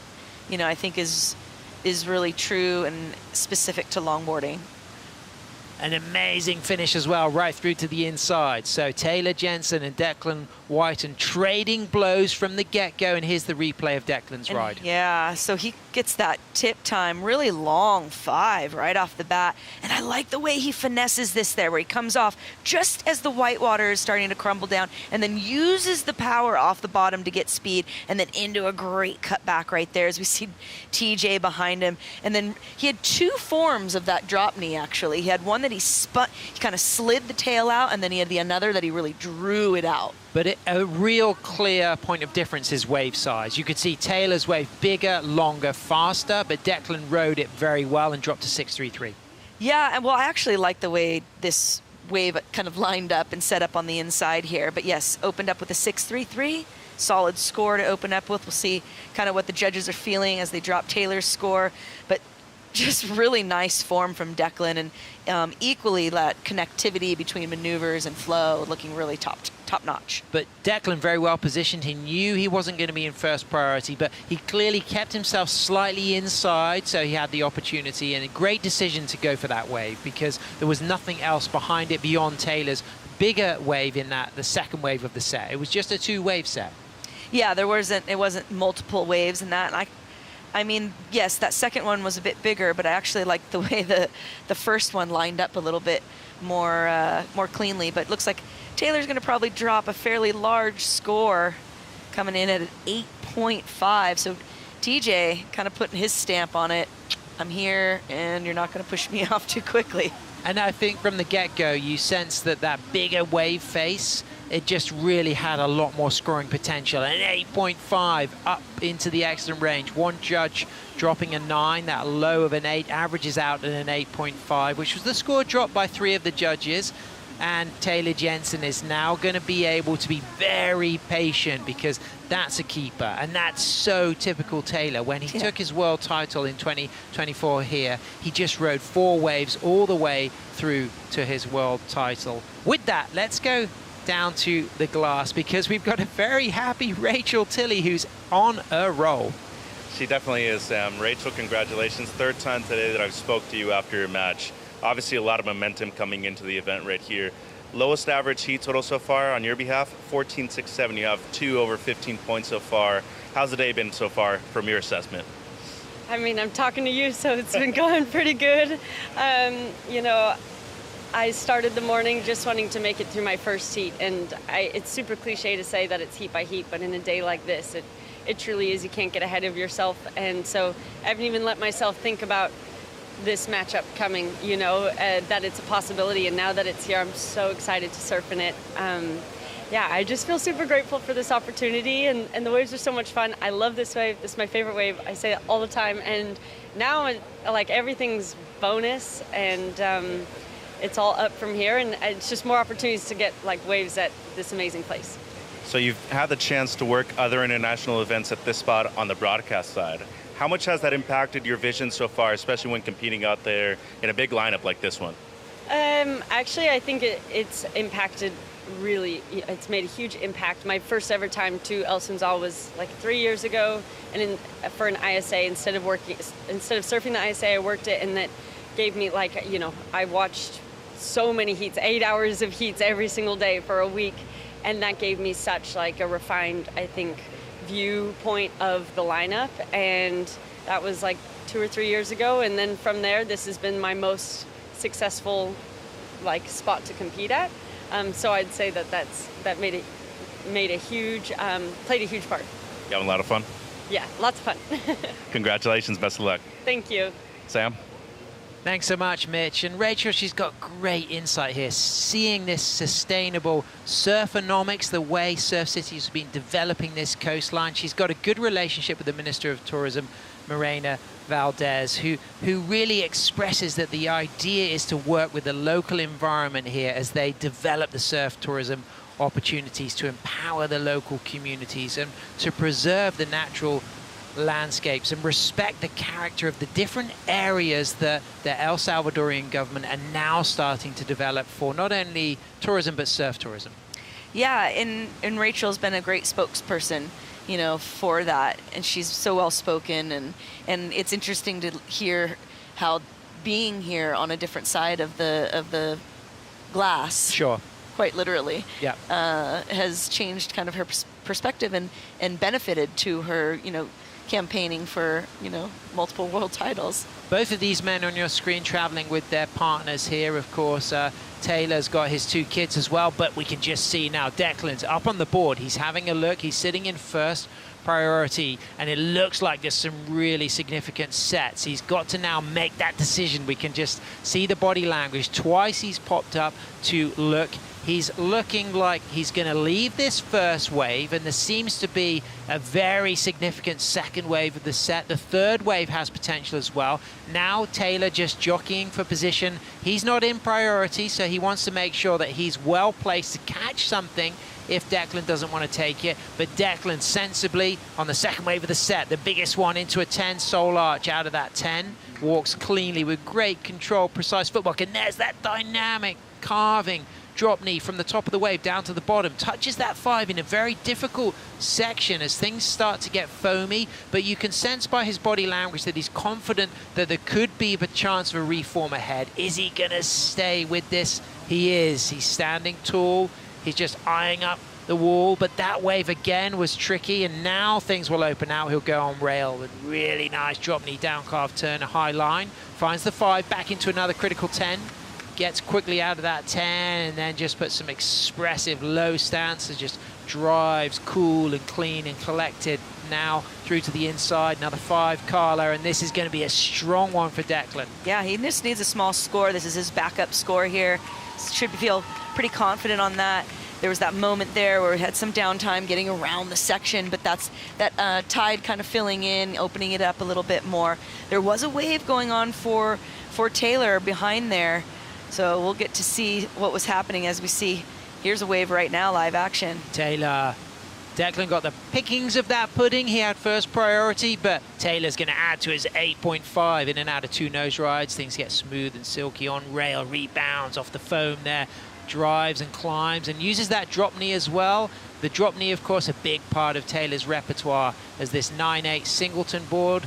I think is really true and specific to longboarding. An amazing finish as well, right through to the inside. So Taylor Jensen and Declan Whiten trading blows from the get-go, and here's the replay of Declan's ride. Yeah, so he gets that tip time, really long 5 right off the bat. And I like the way he finesses this there, where he comes off just as the whitewater is starting to crumble down, and then uses the power off the bottom to get speed, and then into a great cutback right there as we see TJ behind him. And then he had 2 forms of that drop knee, actually. He had one that he kind of slid the tail out, and then he had the another that he really drew it out. But a real clear point of difference is wave size. You could see Taylor's wave bigger, longer, faster, but Declan rode it very well and dropped to 6.33. Yeah, and well, I actually like the way this wave kind of lined up and set up on the inside here. But yes, opened up with a 6.33. Solid score to open up with. We'll see kind of what the judges are feeling as they drop Taylor's score. But just really nice form from Declan, and equally that connectivity between maneuvers and flow looking really top notch. But Declan very well positioned. He knew he wasn't going to be in first priority, but he clearly kept himself slightly inside, so he had the opportunity, and a great decision to go for that wave because there was nothing else behind it beyond Taylor's bigger wave in the second wave of the set. It was just a 2-wave set. Yeah, it wasn't multiple waves in that. And I mean, yes, that second one was a bit bigger, but I actually liked the way the first one lined up a little bit more cleanly. But it looks like Taylor's going to probably drop a fairly large score, coming in at an 8.5. So TJ kind of putting his stamp on it. I'm here, and you're not going to push me off too quickly. And I think from the get-go, you sense that bigger wave face, it just really had a lot more scoring potential. An 8.5 up into the excellent range. One judge dropping a 9, that low of an 8 averages out at an 8.5, which was the score dropped by 3 of the judges. And Taylor Jensen is now going to be able to be very patient because that's a keeper. And that's so typical Taylor. When he took his world title in 2024 here, he just rode 4 waves all the way through to his world title. With that, let's go down to the glass because we've got a very happy Rachel Tilley who's on a roll. She definitely is, Sam. Rachel, congratulations. 3rd time today that I've spoke to you after your match. Obviously a lot of momentum coming into the event right here. Lowest average heat total so far on your behalf, 14.67. You have 2 over 15 points so far. How's the day been so far from your assessment? I mean, I'm talking to you, so it's been going pretty good. You know, I started the morning just wanting to make it through my first heat, and it's super cliche to say that it's heat by heat, but in a day like this, it truly is. You can't get ahead of yourself, and so I haven't even let myself think about this matchup coming, you know, that it's a possibility, and now that it's here, I'm so excited to surf in it. Yeah, I just feel super grateful for this opportunity, and the waves are so much fun. I love this wave. This is my favorite wave. I say it all the time, and now like everything's bonus, and it's all up from here, and it's just more opportunities to get like waves at this amazing place. So you've had the chance to work other international events at this spot on the broadcast side. How much has that impacted your vision so far, especially when competing out there in a big lineup like this one? Actually, I think it's impacted really. It's made a huge impact. My first ever time to El Sunzal was like 3 years ago, and for an ISA, instead of surfing the ISA, I worked it, and that gave me like, you know, I watched so many heats, 8 hours of heats every single day for a week, and that gave me such like a refined, I think, viewpoint of the lineup, and that was like 2 or 3 years ago, and then from there this has been my most successful like spot to compete at, so I'd say that that played a huge part. You having a lot of fun? Yeah, lots of fun. Congratulations, best of luck. Thank you. Sam? Thanks so much, Mitch. And Rachel, she's got great insight here, seeing this sustainable surfernomics, the way Surf City has been developing this coastline. She's got a good relationship with the Minister of Tourism, Morena Valdez, who really expresses that the idea is to work with the local environment here as they develop the surf tourism opportunities, to empower the local communities and to preserve the natural landscapes and respect the character of the different areas that the El Salvadorian government are now starting to develop for not only tourism but surf tourism. Yeah, and Rachel's been a great spokesperson, you know, for that, and she's so well spoken, and it's interesting to hear how being here on a different side of the glass. Sure. Quite literally. Yeah. Has changed kind of her perspective and benefited to her, campaigning for, multiple world titles. Both of these men on your screen traveling with their partners here, of course. Taylor's got his 2 kids as well, but we can just see now Declan's up on the board. He's having a look. He's sitting in first priority, and it looks like there's some really significant sets. He's got to now make that decision. We can just see the body language. Twice he's popped up to look. He's looking like he's going to leave this first wave, and there seems to be a very significant second wave of the set. The third wave has potential as well. Now Taylor just jockeying for position. He's not in priority, so he wants to make sure that he's well placed to catch something if Declan doesn't want to take it. But Declan sensibly on the second wave of the set, the biggest one, into a 10 soul arch out of that 10, walks cleanly with great control, precise footwork, and there's that dynamic carving drop knee from the top of the wave down to the bottom, touches that 5 in a very difficult section as things start to get foamy, but you can sense by his body language that he's confident that there could be a chance of a reform ahead. Is he gonna stay with this? He is. He's standing tall. He's just eyeing up the wall, but that wave again was tricky, and now things will open out. He'll go on rail with really nice drop knee, down carve turn, a high line, finds the 5, back into another critical 10, gets quickly out of that 10, and then just puts some expressive low stances, just drives cool and clean and collected. Now through to the inside, another 5, Carla, and this is going to be a strong one for Declan. Yeah, he just needs a small score. This is his backup score here. Should feel pretty confident on that. There was that moment there where we had some downtime getting around the section, but that's that tide kind of filling in, opening it up a little bit more. There was a wave going on for Taylor behind there, so we'll get to see what was happening as we see. Here's a wave right now, live action. Taylor. Declan got the pickings of that pudding. He had first priority, but Taylor's going to add to his 8.5 in and out of 2 nose rides. Things get smooth and silky on rail, rebounds off the foam there, drives and climbs, and uses that drop knee as well. The drop knee, of course, a big part of Taylor's repertoire, as this 9/8 singleton board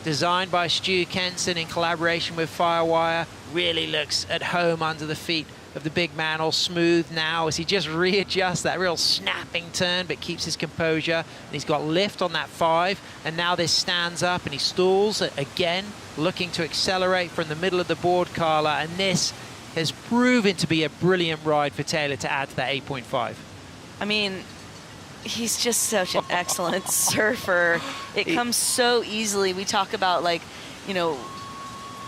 designed by Stu Kenson in collaboration with Firewire really looks at home under the feet of the big man, all smooth now as he just readjusts that real snapping turn, but keeps his composure. And he's got lift on that 5, and now this stands up and he stalls again, looking to accelerate from the middle of the board, Carla, and this has proven to be a brilliant ride for Taylor to add to that 8.5. I mean, he's just such an excellent surfer. It comes so easily. We talk about, like, you know,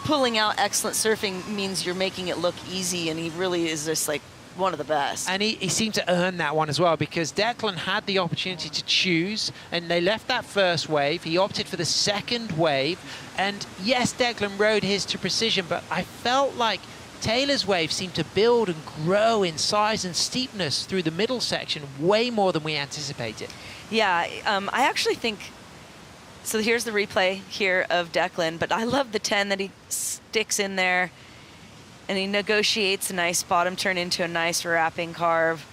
pulling out excellent surfing means you're making it look easy, and he really is just like one of the best. And he seemed to earn that one as well, because Declan had the opportunity to choose, and they left that first wave. He opted for the second wave, and yes, Declan rode his to precision, but I felt like Taylor's wave seemed to build and grow in size and steepness through the middle section way more than we anticipated. Yeah, I actually think, so here's the replay here of Declan, but I love the 10 that he sticks in there, and he negotiates a nice bottom turn into a nice wrapping carve,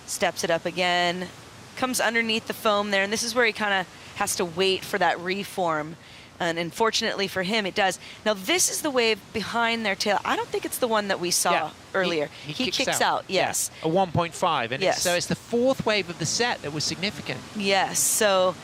steps it up again, comes underneath the foam there, and this is where he kind of has to wait for that reform. And unfortunately for him, it does. Now, this is the wave behind their tail. I don't think it's the one that we saw earlier. He kicks out, yes. Yeah, a 1.5. And yes. So it's the 4th wave of the set that was significant. Yes, so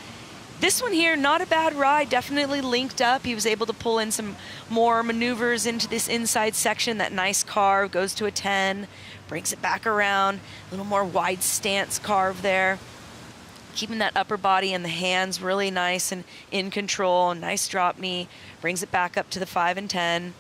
this one here, not a bad ride, definitely linked up. He was able to pull in some more maneuvers into this inside section. That nice carve goes to a 10, brings it back around, a little more wide stance carve there. Keeping that upper body and the hands really nice and in control. Nice drop knee. Brings it back up to the 5 and 10.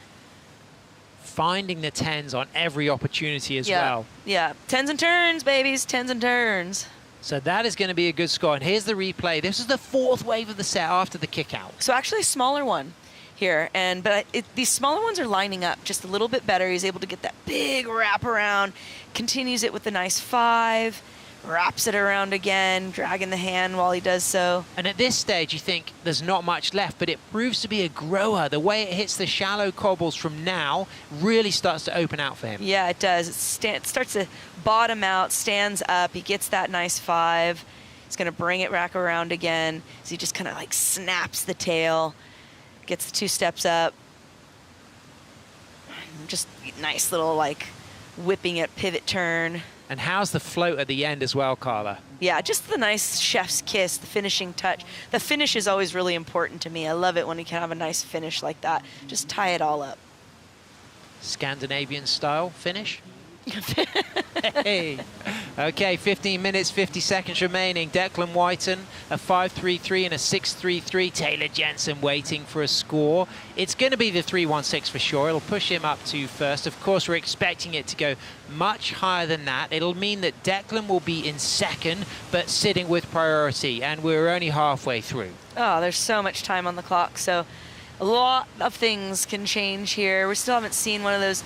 Finding the 10s on every opportunity as well. Yeah, 10s and turns, babies. 10s and turns. So that is going to be a good score. And here's the replay. This is the 4th wave of the set after the kick out. So actually a smaller one here. But these smaller ones are lining up just a little bit better. He's able to get that big wrap around. Continues it with a nice 5. Wraps it around again, dragging the hand while he does so. And at this stage, you think there's not much left, but it proves to be a grower. The way it hits the shallow cobbles from now really starts to open out for him. Yeah, it does. It starts to bottom out, stands up. He gets that nice 5. He's going to bring it back around again. So he just kind of like snaps the tail, gets the 2 steps up. Just nice little like whipping it, pivot turn. And how's the float at the end as well, Carla? Yeah, just the nice chef's kiss, the finishing touch. The finish is always really important to me. I love it when you can have a nice finish like that. Just tie it all up. Scandinavian style finish? Hey. Okay, 15 minutes, 50 seconds remaining. Declan Whiten, a 5.33 and a 6.33. Taylor Jensen waiting for a score. It's going to be the 3.16 for sure. It'll push him up to first. Of course, we're expecting it to go much higher than that. It'll mean that Declan will be in second, but sitting with priority, and we're only halfway through. Oh, there's so much time on the clock, so a lot of things can change here. We still haven't seen one of those.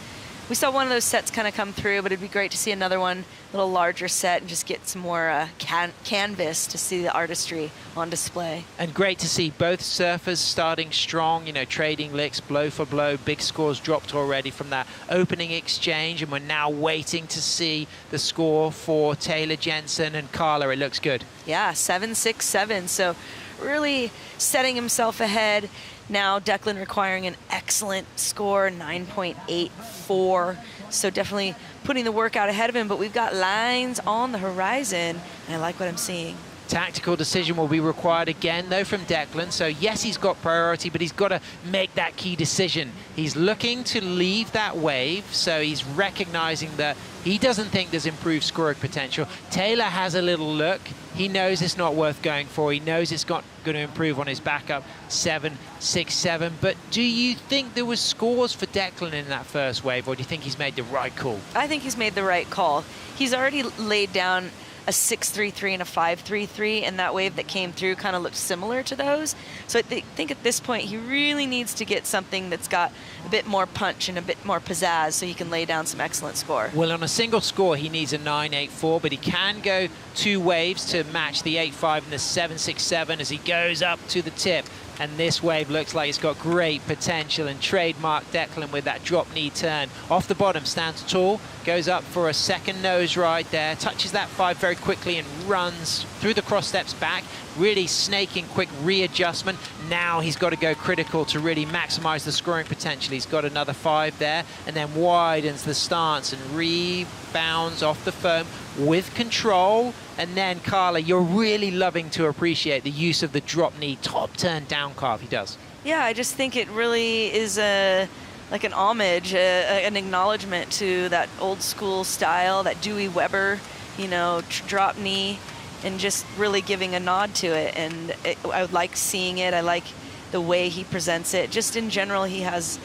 We saw one of those sets kind of come through, but it'd be great to see another one, a little larger set, and just get some more canvas to see the artistry on display. And great to see both surfers starting strong, you know, trading licks, blow for blow. Big scores dropped already from that opening exchange, and we're now waiting to see the score for Taylor Jensen and Carla. It looks good. Yeah, 7.67, so really setting himself ahead. Now Declan requiring an excellent score, 9.84. So definitely putting the work out ahead of him, but we've got lines on the horizon, and I like what I'm seeing. Tactical decision will be required again, though, from Declan. So, yes, he's got priority, but he's got to make that key decision. He's looking to leave that wave, so he's recognizing that he doesn't think there's improved scoring potential. Taylor has a little look. He knows it's not worth going for. He knows it's not going to improve on his backup, 7.67. But do you think there was scores for Declan in that first wave, or do you think he's made the right call? I think he's made the right call. He's already laid down a 6.33 and a 5.33, and that wave that came through kind of looked similar to those. So I think at this point he really needs to get something that's got a bit more punch and a bit more pizzazz so he can lay down some excellent score. Well, on a single score he needs a 9.84, but he can go two waves to match the 8.5 and the 7.67 as he goes up to the tip. And this wave looks like it's got great potential, and trademark Declan with that drop knee turn. Off the bottom, stands tall, goes up for a second nose ride there, touches that 5 very quickly and runs through the cross steps back. Really snaking quick readjustment. Now he's got to go critical to really maximize the scoring potential. He's got another 5 there, and then widens the stance and rebounds off the foam with control. And then, Carla, you're really loving to appreciate the use of the drop knee top turn down carve he does. Yeah, I just think it really is like an homage, an acknowledgement to that old school style, that Dewey Weber, you know, drop knee, and just really giving a nod to it. And I like seeing it. I like the way he presents it. Just in general, he has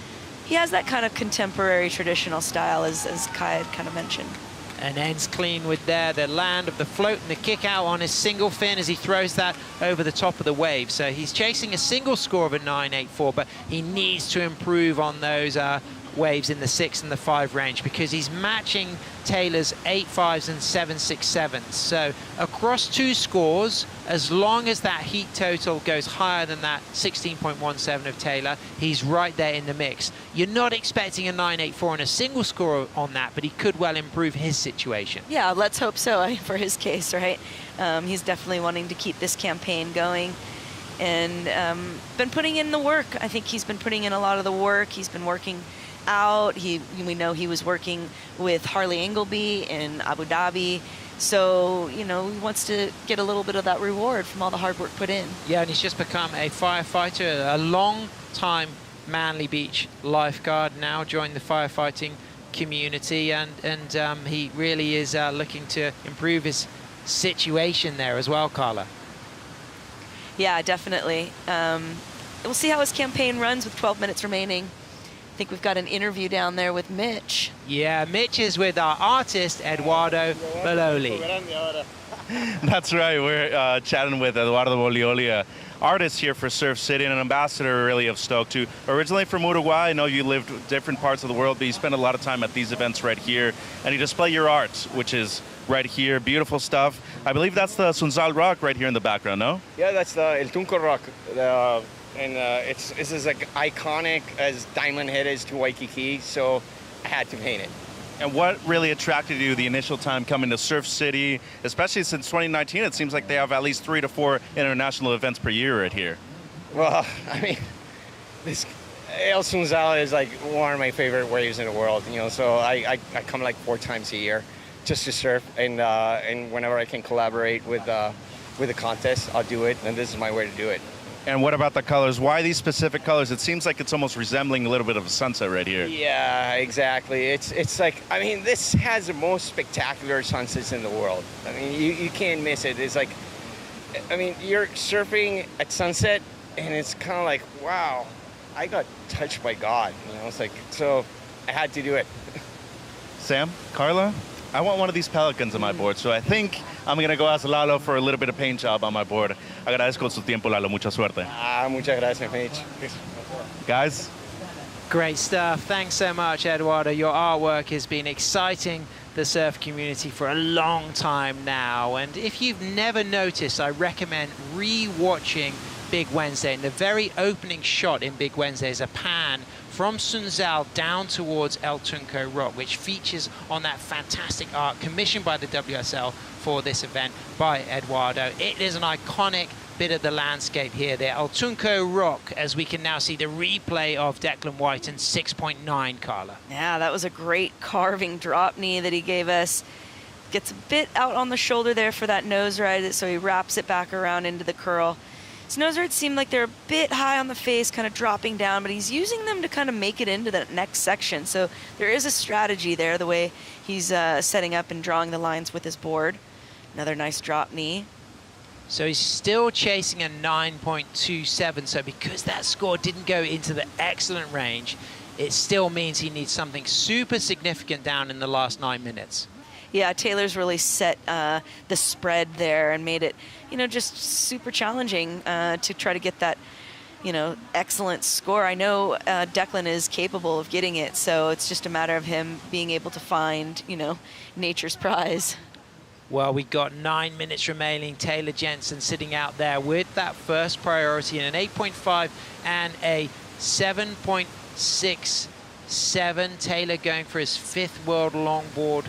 that kind of contemporary traditional style, as Kai had kind of mentioned. And ends clean with the land of the float and the kick out on his single fin as he throws that over the top of the wave. So he's chasing a single score of a 9.84, but he needs to improve on those waves in the 6 and the 5 range, because he's matching Taylor's 8.5s and 7.67s. So across two scores, as long as that heat total goes higher than that 16.17 of Taylor, he's right there in the mix. You're not expecting a 9.84 and a single score on that, but he could well improve his situation. Yeah, let's hope so for his case, right? He's definitely wanting to keep this campaign going, and been putting in the work. I think he's been putting in a lot of the work. He's been working out. We know he was working with Harley Ingleby in Abu Dhabi. So, you know, he wants to get a little bit of that reward from all the hard work put in. Yeah, and he's just become a firefighter, a long-time Manly Beach lifeguard, now joined the firefighting community, and he really is looking to improve his situation there as well, Carla. Yeah, definitely. We'll see how his campaign runs with 12 minutes remaining. I think we've got an interview down there with Mitch. Yeah, Mitch is with our artist, Eduardo Bololi. That's right. We're chatting with Eduardo Bololi, artist here for Surf City and an ambassador really of Stoke too. Originally from Uruguay, I know you lived different parts of the world, but you spend a lot of time at these events right here, and you display your art, which is right here. Beautiful stuff. I believe that's the Sunzal Rock right here in the background, no? Yeah, that's the El Tunco Rock. And it's as like iconic as Diamond Head is to Waikiki, so I had to paint it. And what really attracted you the initial time coming to Surf City, especially since 2019? It seems like they have at least 3 to 4 international events per year right here. Well, I mean, El Sunzal is like one of my favorite waves in the world, you know, so I come like 4 times a year just to surf, and whenever I can collaborate with a contest, I'll do it, and this is my way to do it. And what about the colors? Why these specific colors? It seems like it's almost resembling a little bit of a sunset right here. Yeah, exactly. It's like, I mean, this has the most spectacular sunsets in the world. I mean, you can't miss it. It's like, I mean, you're surfing at sunset, and it's kind of like, wow, I got touched by God. You know, it's like, so I had to do it. Sam, Carla, I want one of these pelicans on my board, so I think I'm going to go ask Lalo for a little bit of paint job on my board. Agradezco su tiempo, Lalo. Mucha suerte. Muchas gracias, Mitch. Guys? Great stuff. Thanks so much, Eduardo. Your artwork has been exciting the surf community for a long time now. And if you've never noticed, I recommend re-watching Big Wednesday. And the very opening shot in Big Wednesday is a pan from Sunzal down towards El Tunco Rock, which features on that fantastic art commissioned by the WSL for this event by Eduardo. It is an iconic bit of the landscape here, the El Tunco Rock, as we can now see the replay of Declan White and 6.9, Carla. Yeah, that was a great carving drop knee that he gave us. Gets a bit out on the shoulder there for that nose ride, so he wraps it back around into the curl. His nose rides seem like they're a bit high on the face, kind of dropping down, but he's using them to kind of make it into the next section. So there is a strategy there, the way he's setting up and drawing the lines with his board. Another nice drop knee. So he's still chasing a 9.27, so because that score didn't go into the excellent range, it still means he needs something super significant down in the last 9 minutes. Yeah, Taylor's really set the spread there and made it, you know, just super challenging to try to get that, you know, excellent score. I know Declan is capable of getting it, so it's just a matter of him being able to find, you know, nature's prize. Well, we've got 9 minutes remaining. Taylor Jensen sitting out there with that first priority in an 8.5 and a 7.67. Taylor going for his 5th World Longboard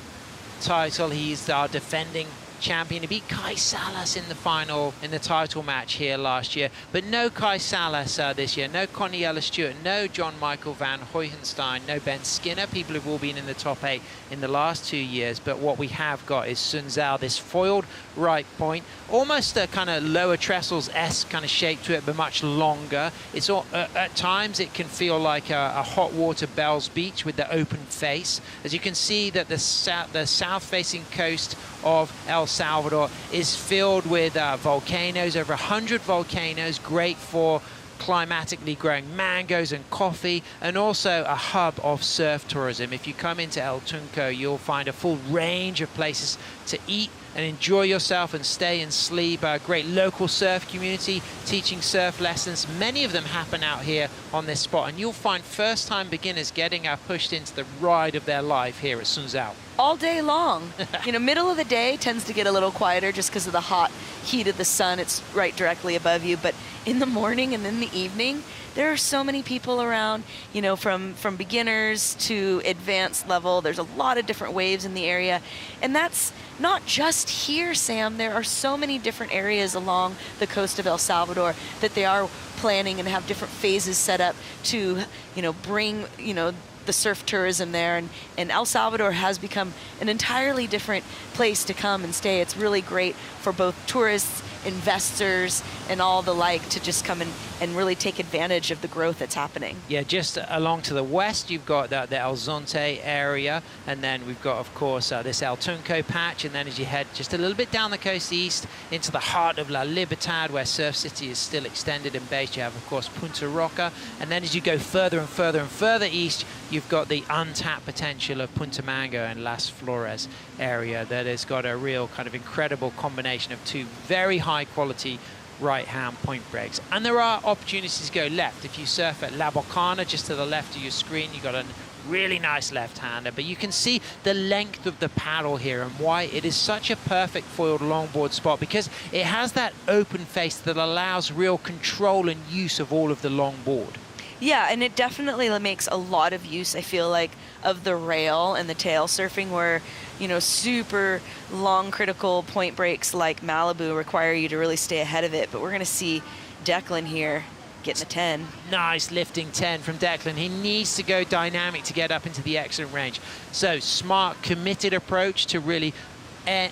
title. He's our defending champion. He beat Kai Salas in the final, in the title match here last year, but no Kai Salas this year, no Connie Ella Stewart, no John Michael van Hoyenstein, no Ben Skinner, people who've all been in the top 8 in the last 2 years. But what we have got is Sunzal, this foiled right point, almost a kind of lower trestles-esque kind of shape to it, but much longer. It's all, at times it can feel like a hot water Bells Beach with the open face. As you can see that the south-facing coast of El Salvador is filled with volcanoes, over 100 volcanoes, great for climatically growing mangoes and coffee, and also a hub of surf tourism. If you come into El Tunco, you'll find a full range of places to eat and enjoy yourself and stay and sleep. A great local surf community teaching surf lessons. Many of them happen out here on this spot, and you'll find first-time beginners getting pushed into the ride of their life here at Sunzal. All day long. You know, middle of the day tends to get a little quieter just because of the hot heat of the sun. It's right directly above you. But in the morning and in the evening, there are so many people around, you know, from beginners to advanced level. There's a lot of different waves in the area. And that's not just here, Sam. There are so many different areas along the coast of El Salvador that they are planning and have different phases set up to, you know, bring, you know, the surf tourism there, and El Salvador has become an entirely different place to come and stay. It's really great for both tourists, investors, and all the like to just come and really take advantage of the growth that's happening. Yeah, just along to the west, you've got the El Zonte area, and then we've got, of course, this El Tunco patch, and then as you head just a little bit down the coast east into the heart of La Libertad, where Surf City is still extended and based, you have, of course, Punta Roca, and then as you go further and further and further east, you've got the untapped potential of Punta Mango and Las Flores area that has got a real kind of incredible combination of two very high quality right-hand point breaks. And there are opportunities to go left. If you surf at La Bocana, just to the left of your screen, you've got a really nice left-hander, but you can see the length of the paddle here and why it is such a perfect foiled longboard spot, because it has that open face that allows real control and use of all of the longboard. Yeah, and it definitely makes a lot of use, I feel like, of the rail and the tail surfing, where, you know, super long critical point breaks like Malibu require you to really stay ahead of it. But we're going to see Declan here getting a 10. Nice lifting 10 from Declan. He needs to go dynamic to get up into the excellent range. So smart, committed approach to really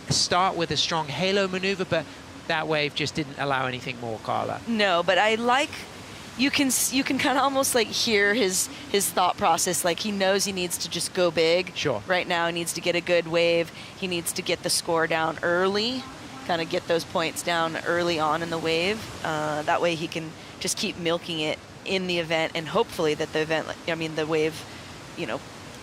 start with a strong halo maneuver, but that wave just didn't allow anything more, Carla. No, but I like, you can kind of almost like hear his thought process. Like he knows he needs to just go big. Sure. Right now he needs to get a good wave. He needs to get the score down early, kind of get those points down early on in the wave. That way he can just keep milking it in the event, and hopefully that the event, I mean the wave, you know,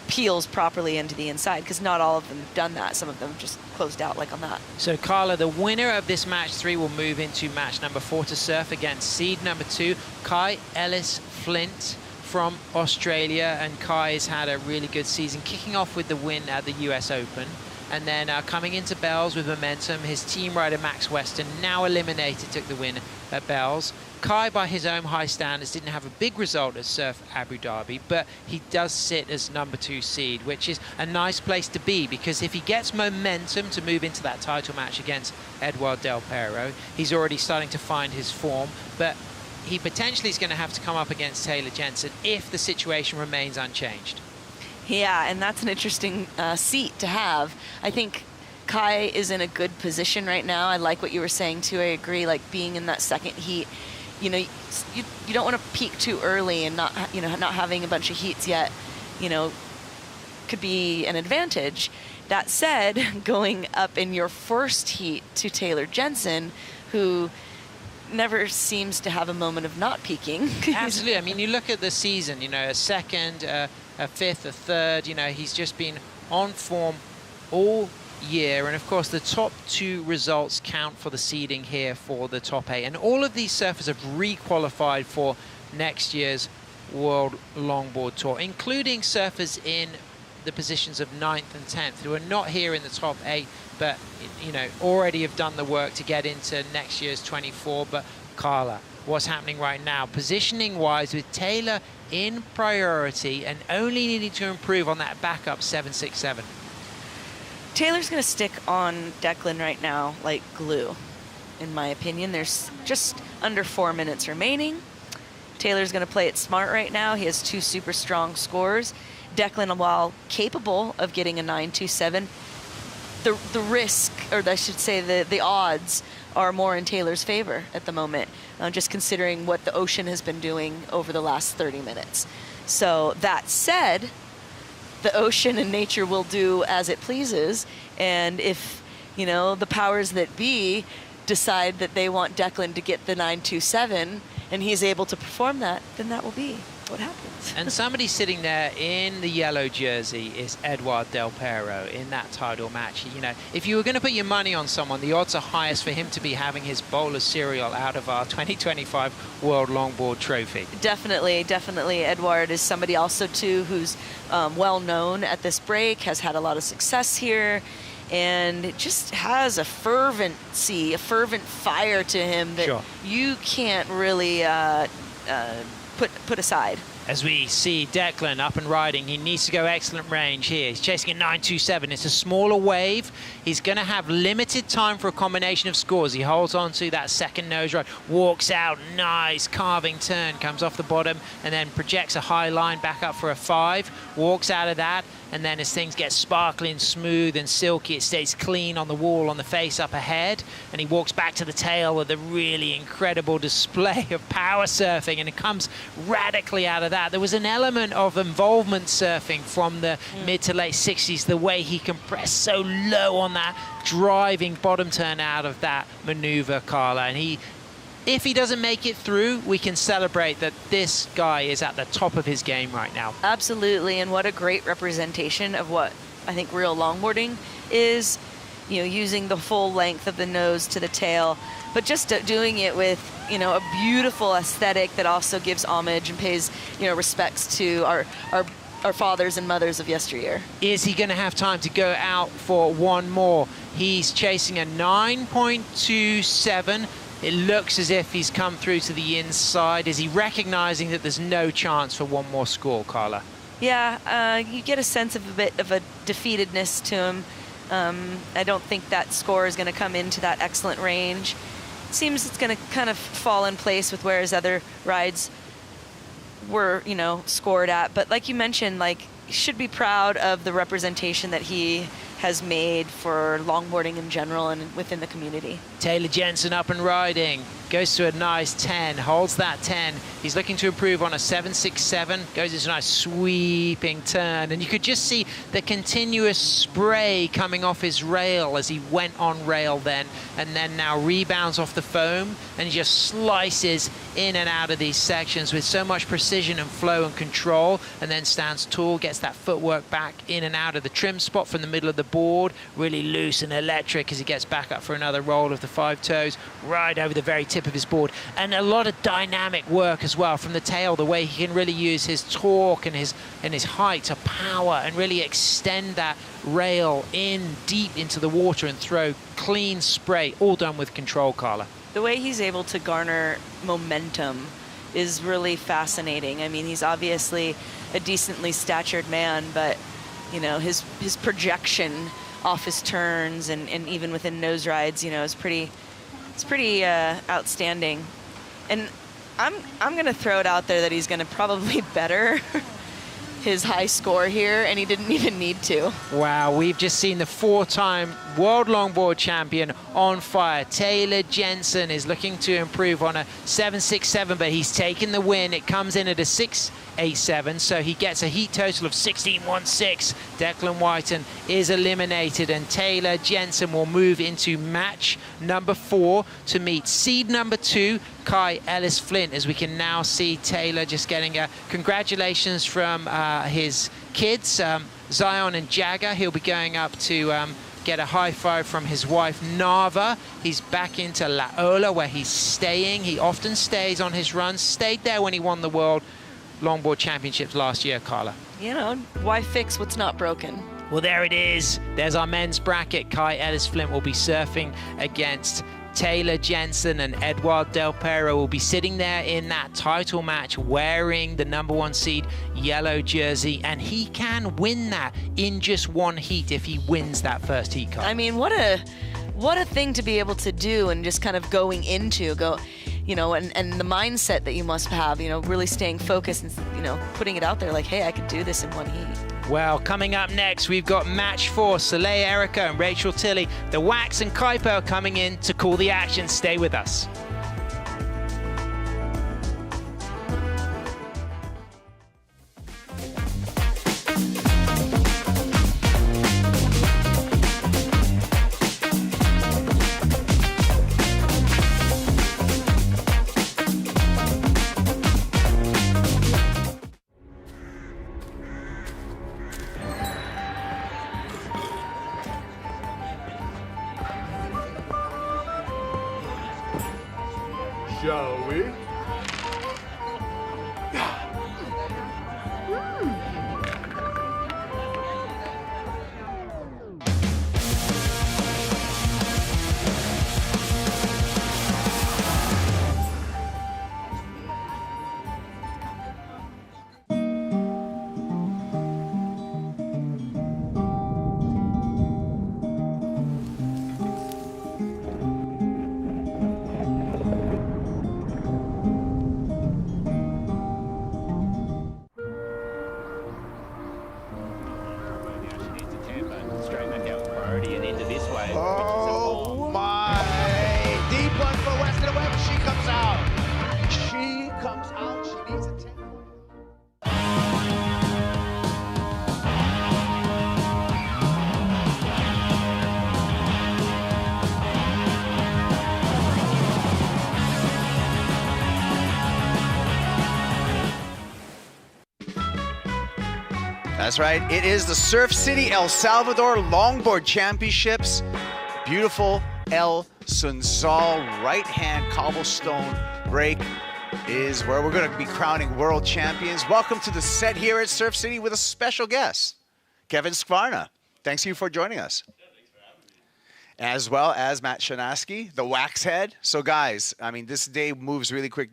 peels properly into the inside, because not all of them have done that. Some of them just closed out like on that. So Carla, the winner of this match 3 will move into match number 4 to surf against seed number 2, Kai Ellis Flint from Australia. And Kai has had a really good season, kicking off with the win at the US Open. And then coming into Bells with momentum, his team rider Max Weston, now eliminated, took the win at Bells. Kai, by his own high standards, didn't have a big result at Surf Abu Dhabi, but he does sit as number 2 seed, which is a nice place to be, because if he gets momentum to move into that title match against Eduard Del Pero, he's already starting to find his form, but he potentially is going to have to come up against Taylor Jensen if the situation remains unchanged. Yeah, and that's an interesting seat to have. I think Kai is in a good position right now. I like what you were saying too. I agree, like being in that second heat, you know, you don't want to peak too early, and not having a bunch of heats yet, you know, could be an advantage. That said, going up in your first heat to Taylor Jensen, who never seems to have a moment of not peaking. Absolutely. I mean, you look at the season, you know, a second, a fifth, a third, you know, he's just been on form all year. And of course, the top 2 results count for the seeding here for the top 8. And all of these surfers have re-qualified for next year's World Longboard Tour, including surfers in the positions of 9th and 10th who are not here in the top 8, but, you know, already have done the work to get into next year's 24. But Carla, what's happening right now, positioning wise, with Taylor in priority and only needing to improve on that backup 767? Taylor's going to stick on Declan right now like glue, in my opinion. There's just under 4 minutes remaining. Taylor's going to play it smart right now. He has 2 super strong scores. Declan, while capable of getting a 9.27, the risk, or I should say the odds, are more in Taylor's favor at the moment, just considering what the ocean has been doing over the last 30 minutes. So that said, the ocean and nature will do as it pleases, and if, you know, the powers that be decide that they want Declan to get the 9.27 and he's able to perform that, then that will be what happens. And somebody sitting there in the yellow jersey is Eduard Del Pero in that title match. You know, if you were going to put your money on someone, the odds are highest for him to be having his bowl of cereal out of our 2025 World Longboard Trophy. Definitely, definitely. Eduard is somebody also too who's well known at this break, has had a lot of success here, and just has a fervent fire to him that you can't really put aside. As we see Declan up and riding, he needs to go excellent range here. He's chasing a 9.27. It's a smaller wave. He's going to have limited time for a combination of scores. He holds on to that second nose ride, walks out, nice carving turn, comes off the bottom, and then projects a high line back up for a 5, walks out of that, and then as things get sparkling, smooth and silky, it stays clean on the wall on the face up ahead, and he walks back to the tail with a really incredible display of power surfing, and it comes radically out of that. There was an element of involvement surfing from the mid to late 60s, the way he compressed so low on that driving bottom turn out of that maneuver, Carla. And if he doesn't make it through, we can celebrate that this guy is at the top of his game right now. Absolutely, and what a great representation of what I think real longboarding is, you know, using the full length of the nose to the tail, but just doing it with, you know, a beautiful aesthetic that also gives homage and pays, you know, respects to our fathers and mothers of yesteryear. Is he going to have time to go out for one more? He's chasing a 9.27. It looks as if he's come through to the inside. Is he recognizing that there's no chance for one more score, Carla? Yeah, you get a sense of a bit of a defeatedness to him. I don't think that score is going to come into that excellent range. seems it's going to kind of fall in place with where his other rides were, you know, scored at. But like you mentioned, like, he should be proud of the representation that he has made for longboarding in general and within the community. Taylor Jensen up and riding, goes to a nice 10, holds that 10. He's looking to improve on a 7.67, goes into a nice sweeping turn, and you could just see the continuous spray coming off his rail as he went on rail then, and then now rebounds off the foam, and he just slices in and out of these sections with so much precision and flow and control, and then stands tall, gets that footwork back in and out of the trim spot from the middle of the board, really loose and electric as he gets back up for another roll of the 5 toes, right over the very tip of his board. And a lot of dynamic work as well from the tail, the way he can really use his torque and his height to power and really extend that rail in deep into the water and throw clean spray, all done with control, Carla. The way he's able to garner momentum is really fascinating. I mean, he's obviously a decently statured man, but you know, his projection off his turns and even within nose rides, you know, is pretty outstanding. And I'm gonna throw it out there that he's gonna probably better his high score here, and he didn't even need to. Wow, we've just seen the 4-time world longboard champion on fire. Taylor Jensen is looking to improve on a 7.67, but he's taken the win. It comes in at a 6.87, so he gets a heat total of 16.16. Declan Whiten is eliminated, and Taylor Jensen will move into match number 4 to meet seed number 2, Kai Ellis Flint, as we can now see Taylor just getting a congratulations from his kids, Zion and Jagger. He'll be going up to get a high five from his wife, Nava. He's back into La Ola, where he's staying. He often stays on his runs, stayed there when he won the World Longboard Championships last year, Carla. You know, why fix what's not broken? Well, there it is. There's our men's bracket. Kai Ellis Flint will be surfing against Taylor Jensen, and Eduard Del Pero will be sitting there in that title match wearing the #1 seed yellow jersey, and he can win that in just one heat if he wins that first heat, Carl. I mean, what a thing to be able to do, and just kind of going into, you know, and the mindset that you must have, you know, really staying focused and, you know, putting it out there like, hey, I could do this in one heat. Well, coming up next, we've got match 4, Soleil Erica and Rachel Tilley. The Wax and Kaipo are coming in to call the action. Stay with us. Shall we? Oh my! Deep one for Weston Webb. She comes out. She comes out. She needs a 10. That's right. It is the Surf City El Salvador Longboard Championships. Beautiful El Sunsal right-hand cobblestone break is where we're going to be crowning world champions. Welcome to the set here at Surf City with a special guest, Kevin Skvarna. Thanks you for joining us. Yeah, thanks for having me. As well as Matt Shanaski, the wax head. So guys, I mean, this day moves really quick.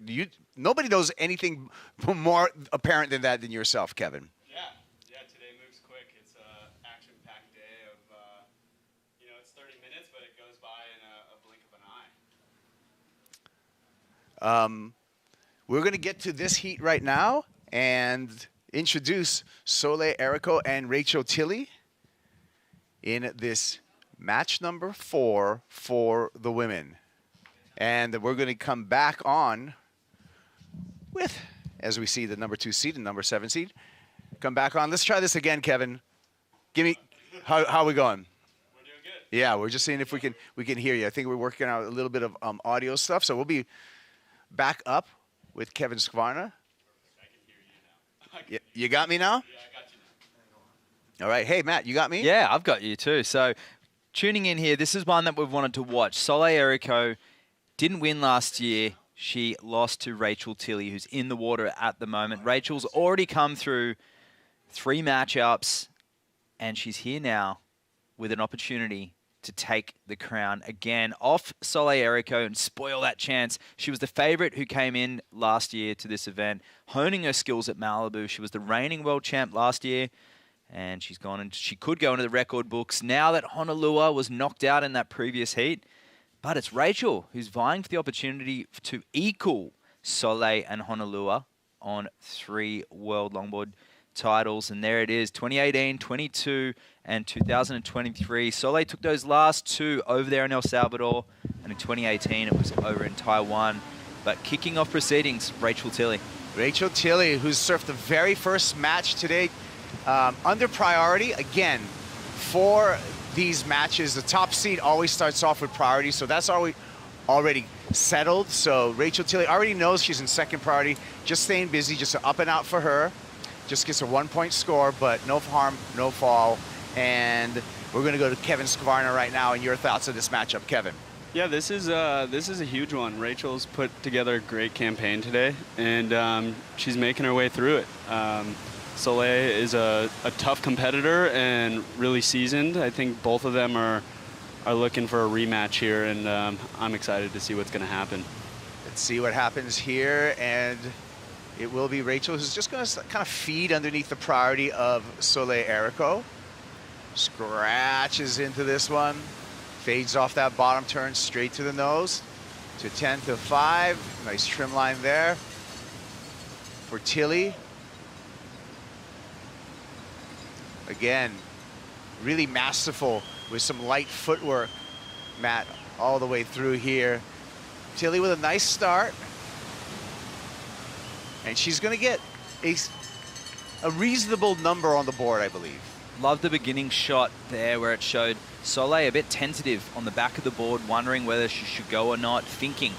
Nobody knows anything more apparent than that than yourself, Kevin. We're going to get to this heat right now and introduce Soleil Erico and Rachel Tilley in this match number 4 for the women. And we're going to come back on with, as we see, the number 2 seed and number 7 seed. Come back on. Let's try this again, Kevin. Give me, how are we going? We're doing good. Yeah, we're just seeing if we can hear you. I think we're working out a little bit of audio stuff, so we'll be back up with Kevin Skvarna. I can hear you now. You got me now? Yeah, I got you now. All right. Hey, Matt, you got me? Yeah, I've got you too. So tuning in here, this is one that we've wanted to watch. Soleil Erico didn't win last year. She lost to Rachel Tilley, who's in the water at the moment. Rachel's already come through 3 matchups, and she's here now with an opportunity to take the crown again off Soleil Erico and spoil that chance. She was the favorite who came in last year to this event, honing her skills at Malibu. She was the reigning world champ last year, and she's gone and she could go into the record books now that Honolua was knocked out in that previous heat. But it's Rachel who's vying for the opportunity to equal Soleil and Honolua on 3 world longboard titles. And there it is, 2018, 22, and 2023. Soleil took those last 2 over there in El Salvador, and in 2018 it was over in Taiwan. But kicking off proceedings, Rachel Tilley. Rachel Tilley, who's surfed the very first match today under priority. Again, for these matches, the top seed always starts off with priority, so that's already settled. So Rachel Tilley already knows she's in second priority, just staying busy, just an up and out for her. Just gets a 1-point score, but no harm, no foul. And we're going to go to Kevin Skvarna right now, and your thoughts of this matchup, Kevin. Yeah, this is a huge one. Rachel's put together a great campaign today, and she's making her way through it. Soleil is a tough competitor and really seasoned. I think both of them are looking for a rematch here, and I'm excited to see what's going to happen. Let's see what happens here, and it will be Rachel who's just going to kind of feed underneath the priority of Soleil Erico. Scratches into this one, fades off that bottom turn straight to the nose, to 10 to 5. Nice trim line there for Tilley. Again, really masterful with some light footwork, Matt, all the way through here. Tilley with a nice start. And she's going to get a reasonable number on the board, I believe. Love the beginning shot there where it showed Soleil a bit tentative on the back of the board, wondering whether she should go or not, thinking.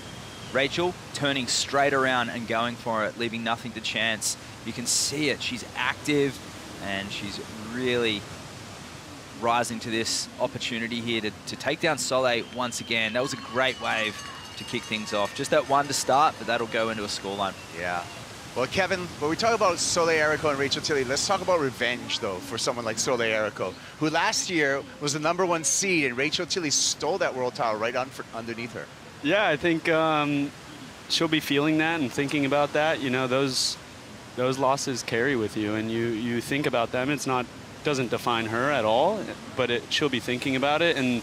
Rachel turning straight around and going for it, leaving nothing to chance. You can see it. She's active, and she's really rising to this opportunity here to take down Soleil once again. That was a great wave to kick things off. Just that one to start, but that'll go into a scoreline. Yeah. Well, Kevin, when we talk about Soleil Erico and Rachel Tilley, let's talk about revenge, though, for someone like Soleil Erico, who last year was the #1 seed, and Rachel Tilley stole that world title right underneath her. Yeah, I think she'll be feeling that and thinking about that. You know, those losses carry with you, and you think about them. It's not doesn't define her at all, but she'll be thinking about it and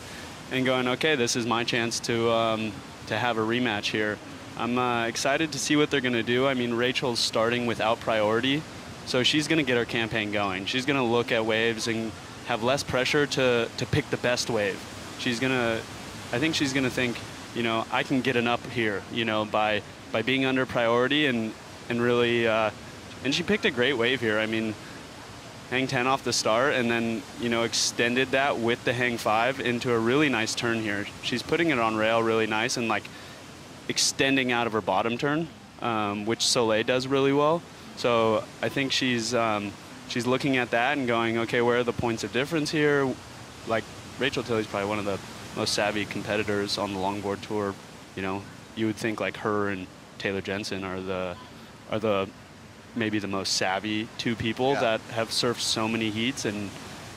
going, okay, this is my chance to have a rematch here. I'm excited to see what they're going to do. I mean, Rachel's starting without priority, so she's going to get her campaign going. She's going to look at waves and have less pressure to pick the best wave. I think she's going to think, you know, I can get an up here, you know, by being under priority and really, and she picked a great wave here. I mean, hang 10 off the start and then, you know, extended that with the hang 5 into a really nice turn here. She's putting it on rail really nice and like extending out of her bottom turn, which Soleil does really well. So I think she's looking at that and going, okay, where are the points of difference here? Like Rachel Tilley's probably one of the most savvy competitors on the longboard tour. You know, you would think like her and Taylor Jensen are the maybe the most savvy 2 people that have surfed so many heats and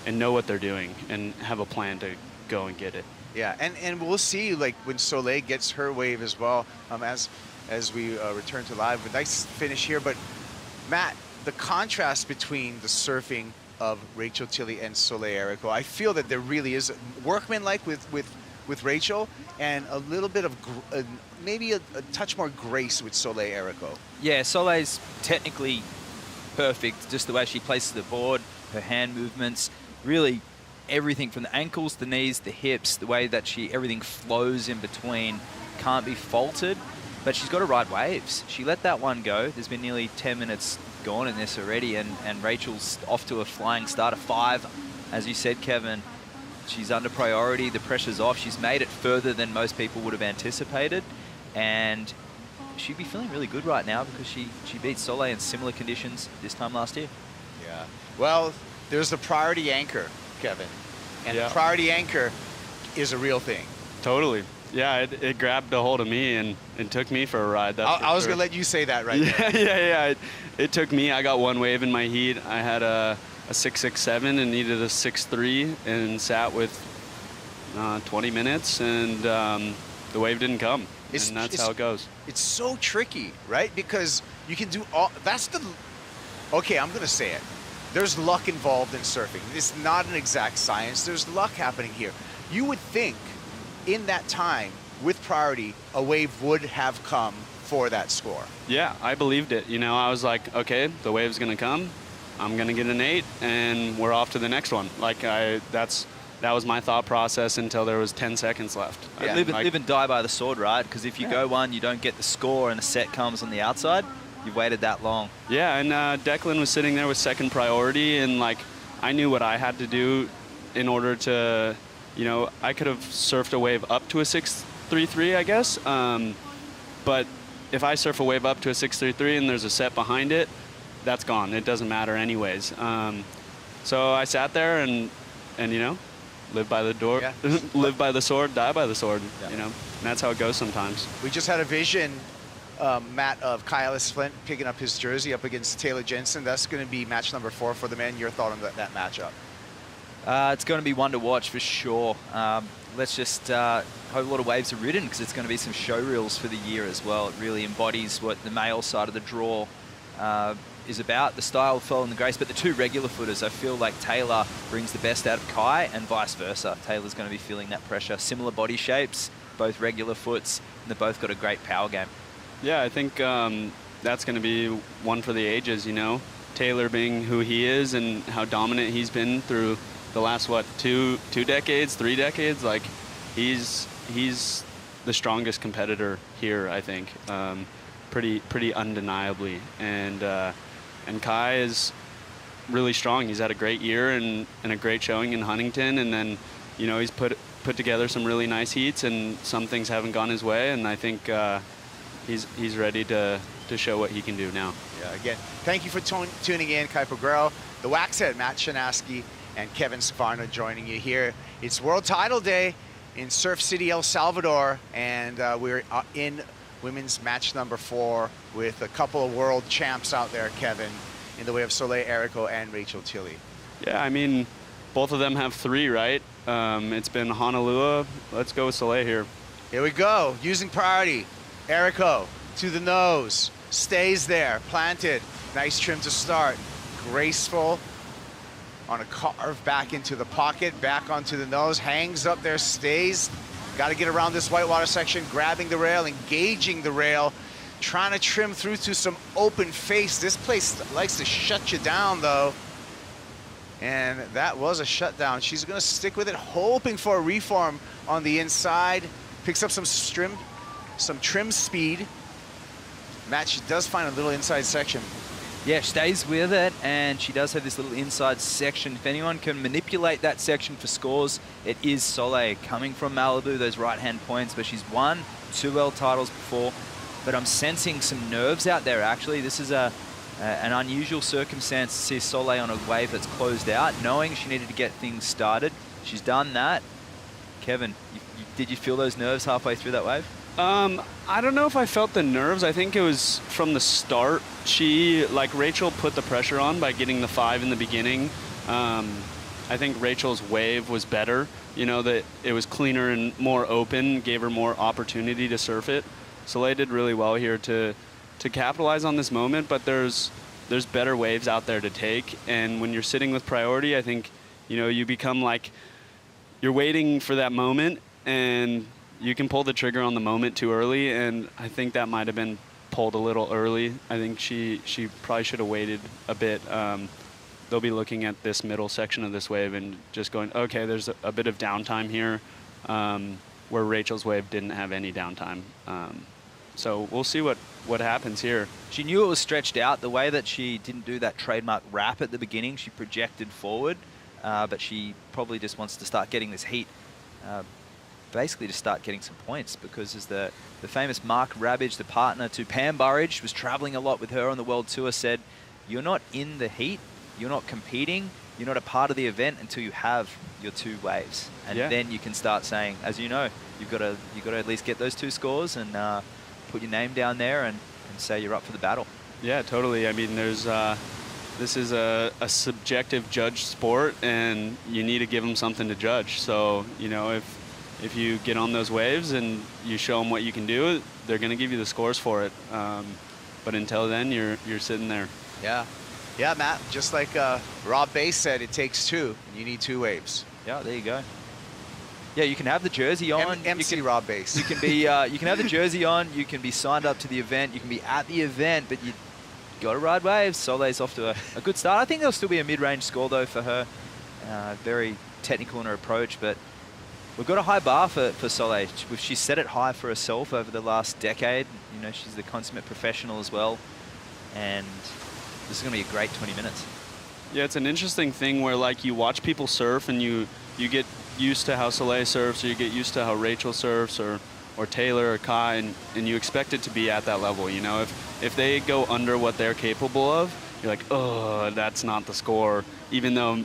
know what they're doing and have a plan to go and get it. Yeah, and we'll see, like, when Soleil gets her wave as well, as we return to live. A nice finish here, but Matt, the contrast between the surfing of Rachel Tilley and Soleil Erico, I feel that there really is workmanlike with with Rachel, and a little bit of maybe a touch more grace with Soleil Erico. Yeah, Soleil's technically perfect, just the way she places the board, her hand movements, really everything from the ankles, the knees, the hips, the way that everything flows in between can't be faulted, but she's got to ride waves. She let that one go. There's been nearly 10 minutes gone in this already, and Rachel's off to a flying start of 5. As you said, Kevin, she's under priority, the pressure's off. She's made it further than most people would have anticipated, and she'd be feeling really good right now because she beat Soleil in similar conditions this time last year. Yeah. Well, there's the priority anchor, Kevin. And Yeah. the priority anchor is a real thing. Totally. Yeah, it grabbed a hold of me and took me for a ride. I was going to let you say that right yeah, there. Yeah. It took me. I got one wave in my heat. I had a 6.67 and needed a 6.3 and sat with 20 minutes, and the wave didn't come. And that's how it goes. It's so tricky, right? Because you can do all... Okay, I'm going to say it. There's luck involved in surfing. It's not an exact science. There's luck happening here. You would think in that time, with priority, a wave would have come for that score. Yeah, I believed it. You know, I was like, okay, the wave's going to come. I'm going to get an 8, and we're off to the next one. Like, that was my thought process until there was 10 seconds left. Yeah. Live and die by the sword, right? Because if you go one, you don't get the score, and the set comes on the outside. You've waited that long. Yeah, and Declan was sitting there with second priority, and like I knew what I had to do in order to, you know, I could have surfed a wave up to a 6.33, I guess. But if I surf a wave up to a 6.33 and there's a set behind it, that's gone. It doesn't matter anyways. So I sat there and you know, live by the door, live by the sword, die by the sword. Yeah. You know, and that's how it goes sometimes. We just had a vision. Matt, of Kyle Flint picking up his jersey up against Taylor Jensen. That's going to be match number 4 for the men. Your thought on that matchup? It's going to be one to watch for sure. Let's just hope a lot of waves are ridden, because it's going to be some show reels for the year as well. It really embodies what the male side of the draw is about, the style, flow, and the grace. But the two regular footers, I feel like Taylor brings the best out of Kai, and vice versa. Taylor's going to be feeling that pressure. Similar body shapes, both regular foots, and they've both got a great power game. Yeah, I think that's going to be one for the ages, you know. Taylor being who he is and how dominant he's been through the last, what, two decades, 3 decades. Like, he's the strongest competitor here, I think, pretty undeniably. And Kai is really strong. He's had a great year and a great showing in Huntington, and then, you know, he's put together some really nice heats, and some things haven't gone his way, and I think he's ready to show what he can do now. Yeah, again, thank you for tuning in. Kai Pogrel, the Waxhead, Matt Shanaski, and Kevin Scarno joining you here. It's World Title Day in Surf City, El Salvador, and we're in women's match number 4 with a couple of world champs out there, Kevin, in the way of Soleil Erico and Rachel Tilley. Yeah, I mean, both of them have 3, right? It's been Honolulu. Let's go with Soleil here. Here we go, using priority. Erico to the nose, stays there, planted. Nice trim to start. Graceful on a carve back into the pocket, back onto the nose, hangs up there, stays. Got to get around this whitewater section, grabbing the rail, engaging the rail, trying to trim through to some open face. This place likes to shut you down, though. And that was a shutdown. She's going to stick with it, hoping for a reform on the inside. Picks up some trim speed. Matt, she does find a little inside section. Yeah, she stays with it, and she does have this little inside section. If anyone can manipulate that section for scores, it is Soleil, coming from Malibu, those right-hand points, but she's won 2 world titles before. But I'm sensing some nerves out there, actually. This is an unusual circumstance to see Soleil on a wave that's closed out, knowing she needed to get things started. She's done that. Kevin, did you feel those nerves halfway through that wave? I don't know if I felt the nerves. I think it was from the start. She, like Rachel, put the pressure on by getting the 5 in the beginning. I think Rachel's wave was better. You know, that it was cleaner and more open, gave her more opportunity to surf it. Soleil did really well here to capitalize on this moment, but there's better waves out there to take. And when you're sitting with priority, I think, you know, you become like, you're waiting for that moment, and you can pull the trigger on the moment too early, and I think that might have been pulled a little early. I think she probably should have waited a bit. They'll be looking at this middle section of this wave and just going, okay, there's a bit of downtime here, where Rachel's wave didn't have any downtime. So we'll see what happens here. She knew it was stretched out. The way that she didn't do that trademark wrap at the beginning, she projected forward, but she probably just wants to start getting this heat, basically to start getting some points, because as the famous Mark Rabbage, the partner to Pam Burridge, was traveling a lot with her on the World Tour, said, you're not in the heat, you're not competing, you're not a part of the event until you have your 2 waves. And then you can start saying, as you know, you've got to at least get those 2 scores and put your name down there and say you're up for the battle. Yeah, totally. I mean, there's this is a subjective judge sport, and you need to give them something to judge. So, you know, if you get on those waves and you show them what you can do, they're going to give you the scores for it. But until then, you're sitting there. Yeah. Yeah, Matt, just like Rob Bass said, it takes 2. You need 2 waves. Yeah, there you go. Yeah, you can have the jersey on. MC Rob Bass. You can be. You can have the jersey on. You can be signed up to the event. You can be at the event, but you got to ride waves. Solei's off to a good start. I think there'll still be a mid-range score though for her. Very technical in her approach, but we've got a high bar for Soleil. She's set it high for herself over the last decade. You know, she's the consummate professional as well, and this is going to be a great 20 minutes. Yeah, it's an interesting thing where, like, you watch people surf and you get used to how Soleil surfs, or you get used to how Rachel surfs, or Taylor or Kai, and you expect it to be at that level. You know, if they go under what they're capable of, you're like, oh, that's not the score, even though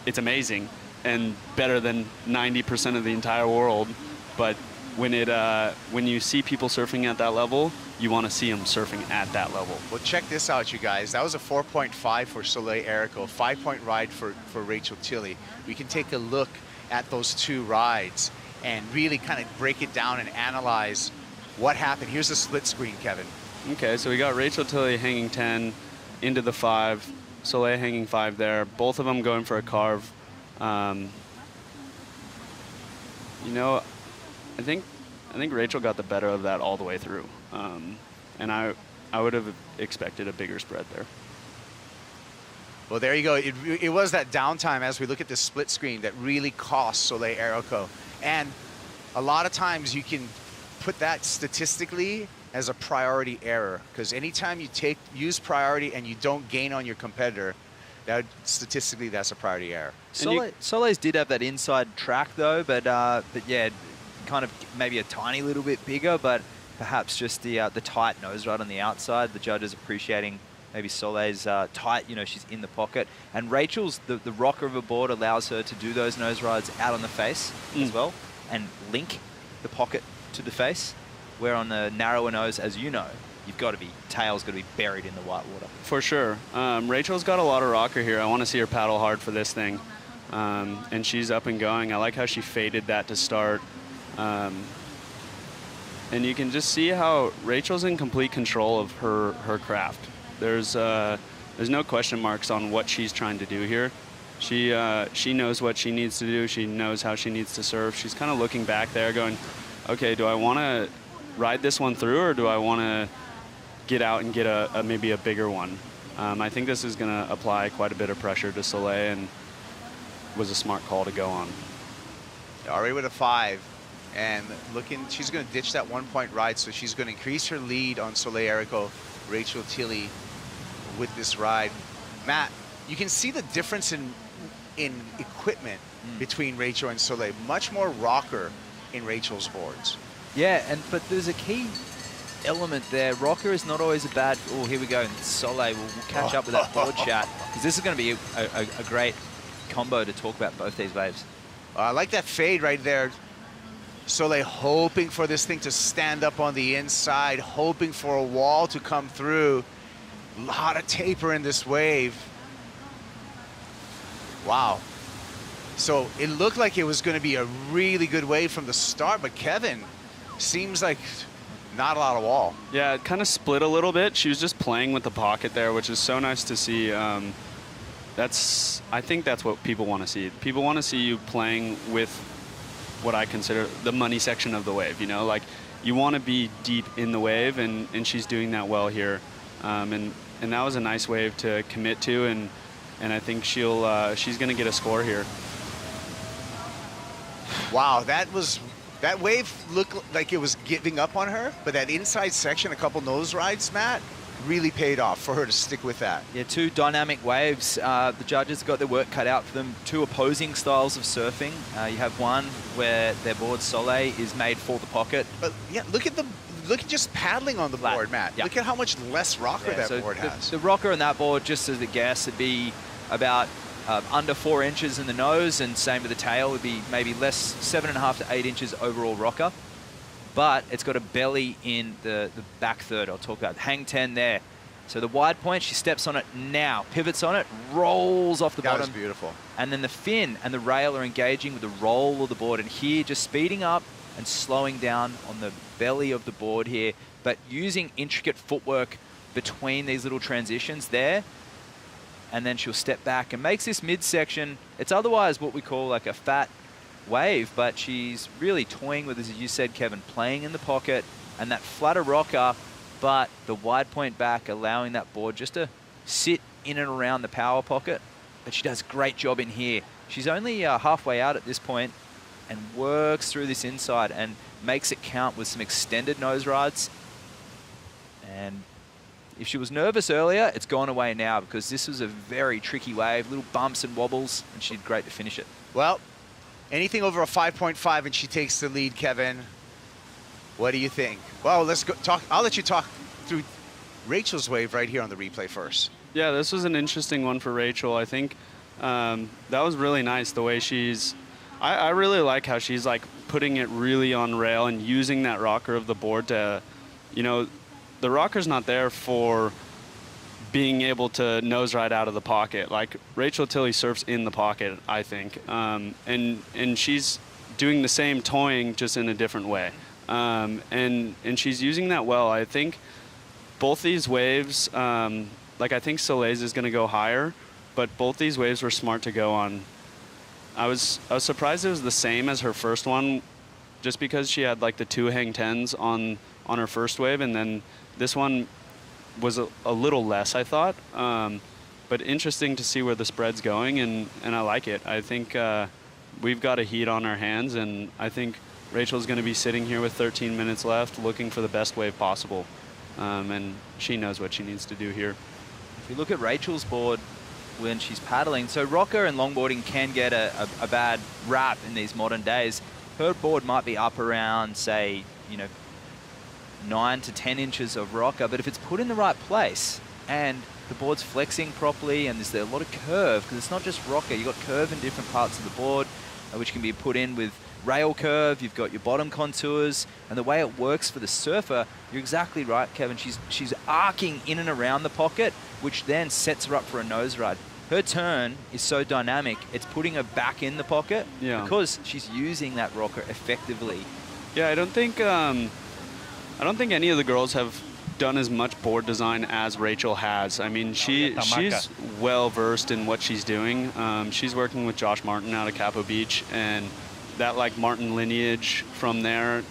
it's amazing and better than 90% of the entire world. But when you see people surfing at that level, you want to see them surfing at that level. Well, check this out, you guys. That was a 4.5 for Soleil Erico, 5-point ride for Rachel Tilley. We can take a look at those 2 rides and really kind of break it down and analyze what happened. Here's the split screen, Kevin. Okay, so we got Rachel Tilley hanging 10 into the 5, Soleil hanging 5 there. Both of them going for a carve. You know, I think Rachel got the better of that all the way through, and I would have expected a bigger spread there. Well, there you go. It was that downtime as we look at the split screen that really cost Soleil Erico, and a lot of times you can put that statistically as a priority error, because anytime you use priority and you don't gain on your competitor, statistically that's a priority error. Soleil's did have that inside track though, but yeah, kind of maybe a tiny little bit bigger, but perhaps just the tight nose ride on the outside. The judges appreciating maybe Soleil's tight, you know, she's in the pocket. And Rachel's, the rocker of a board allows her to do those nose rides out on the face as well and link the pocket to the face, where on the narrower nose, as you know, tail's got to be buried in the white water. For sure. Rachel's got a lot of rocker here. I want to see her paddle hard for this thing. And she's up and going. I like how she faded that to start. And you can just see how Rachel's in complete control of her craft. There's no question marks on what she's trying to do here. She knows what she needs to do. She knows how she needs to surf. She's kind of looking back there going, okay, do I want to ride this one through, or do I want to get out and get maybe a bigger one? I think this is going to apply quite a bit of pressure to Soleil, and was a smart call to go on. Already with a 5. And she's going to ditch that 1-point ride, so she's going to increase her lead on Soleil Erico, Rachel Tilley, with this ride. Matt, you can see the difference in equipment between Rachel and Soleil. Much more rocker in Rachel's boards. Yeah, but there's a key element there. Rocker is not always a bad. Oh, here we go. Soleil will catch up with that board chat, because this is going to be a great combo to talk about both these waves. I like that fade right there. Soleil hoping for this thing to stand up on the inside, hoping for a wall to come through. A lot of taper in this wave. Wow. So it looked like it was going to be a really good wave from the start, but Kevin, seems like not a lot of wall. Yeah, it kind of split a little bit. She was just playing with the pocket there, which is so nice to see. I think that's what people want to see. People want to see you playing with what I consider the money section of the wave. You know, like you want to be deep in the wave, and she's doing that well here. And that was a nice wave to commit to, and I think she's going to get a score here. Wow, that wave looked like it was giving up on her, but that inside section, a couple nose rides, Matt, really paid off for her to stick with that. Yeah, 2 dynamic waves. The judges got their work cut out for them. 2 opposing styles of surfing. You have one where their board Soleil is made for the pocket. But yeah, look at just paddling on the board, Matt. Yeah. Look at how much less rocker that board has. The rocker on that board, just as a guess, would be about under 4 inches in the nose, and same with the tail, would be maybe less, 7.5 to 8 inches overall rocker. But it's got a belly in the back third. I'll talk about hang 10 there. So the wide point, she steps on it now, pivots on it, rolls off the bottom. That was beautiful. And then the fin and the rail are engaging with the roll of the board. And here, just speeding up and slowing down on the belly of the board here, but using intricate footwork between these little transitions there. And then she'll step back and makes this midsection. It's otherwise what we call like a fat wave, but she's really toying with, as you said, Kevin, playing in the pocket and that flatter rocker, but the wide point back, allowing that board just to sit in and around the power pocket. But she does a great job in here. She's only halfway out at this point and works through this inside and makes it count with some extended nose rides. And if she was nervous earlier, it's gone away now, because this was a very tricky wave, little bumps and wobbles, and she did great to finish it. Well, anything over a 5.5 and she takes the lead, Kevin. What do you think? Well, let's go talk. I'll let you talk through Rachel's wave right here on the replay first. Yeah, this was an interesting one for Rachel. I think that was really nice, the way I really like how she's like putting it really on rail and using that rocker of the board to, you know, the rocker's not there for being able to nose ride out of the pocket. Like Rachel Tilley surfs in the pocket, I think, and she's doing the same toying, just in a different way, and she's using that well. I think both these waves, like I think Soleil's is going to go higher, but both these waves were smart to go on. I was surprised it was the same as her first one, just because she had like the 2 hang 10s on her first wave, and then this one was a little less, I thought. But interesting to see where the spread's going, and I like it. I think we've got a heat on our hands, and I think Rachel's going to be sitting here with 13 minutes left looking for the best wave possible. And she knows what she needs to do here. If you look at Rachel's board when she's paddling, so rocker and longboarding can get a bad rap in these modern days. Her board might be up around, say, 9 to 10 inches of rocker, but if it's put in the right place and the board's flexing properly and there's a lot of curve, because it's not just rocker, you've got curve in different parts of the board, which can be put in with rail curve, you've got your bottom contours, and the way it works for the surfer, you're exactly right, Kevin. She's arcing in and around the pocket, which then sets her up for a nose ride. Her turn is so dynamic, it's putting her back in the pocket because she's using that rocker effectively. Yeah, I don't think any of the girls have done as much board design as Rachel has. I mean, she's well versed in what she's doing. She's working with Josh Martin out of Capo Beach, and that like Martin lineage from there,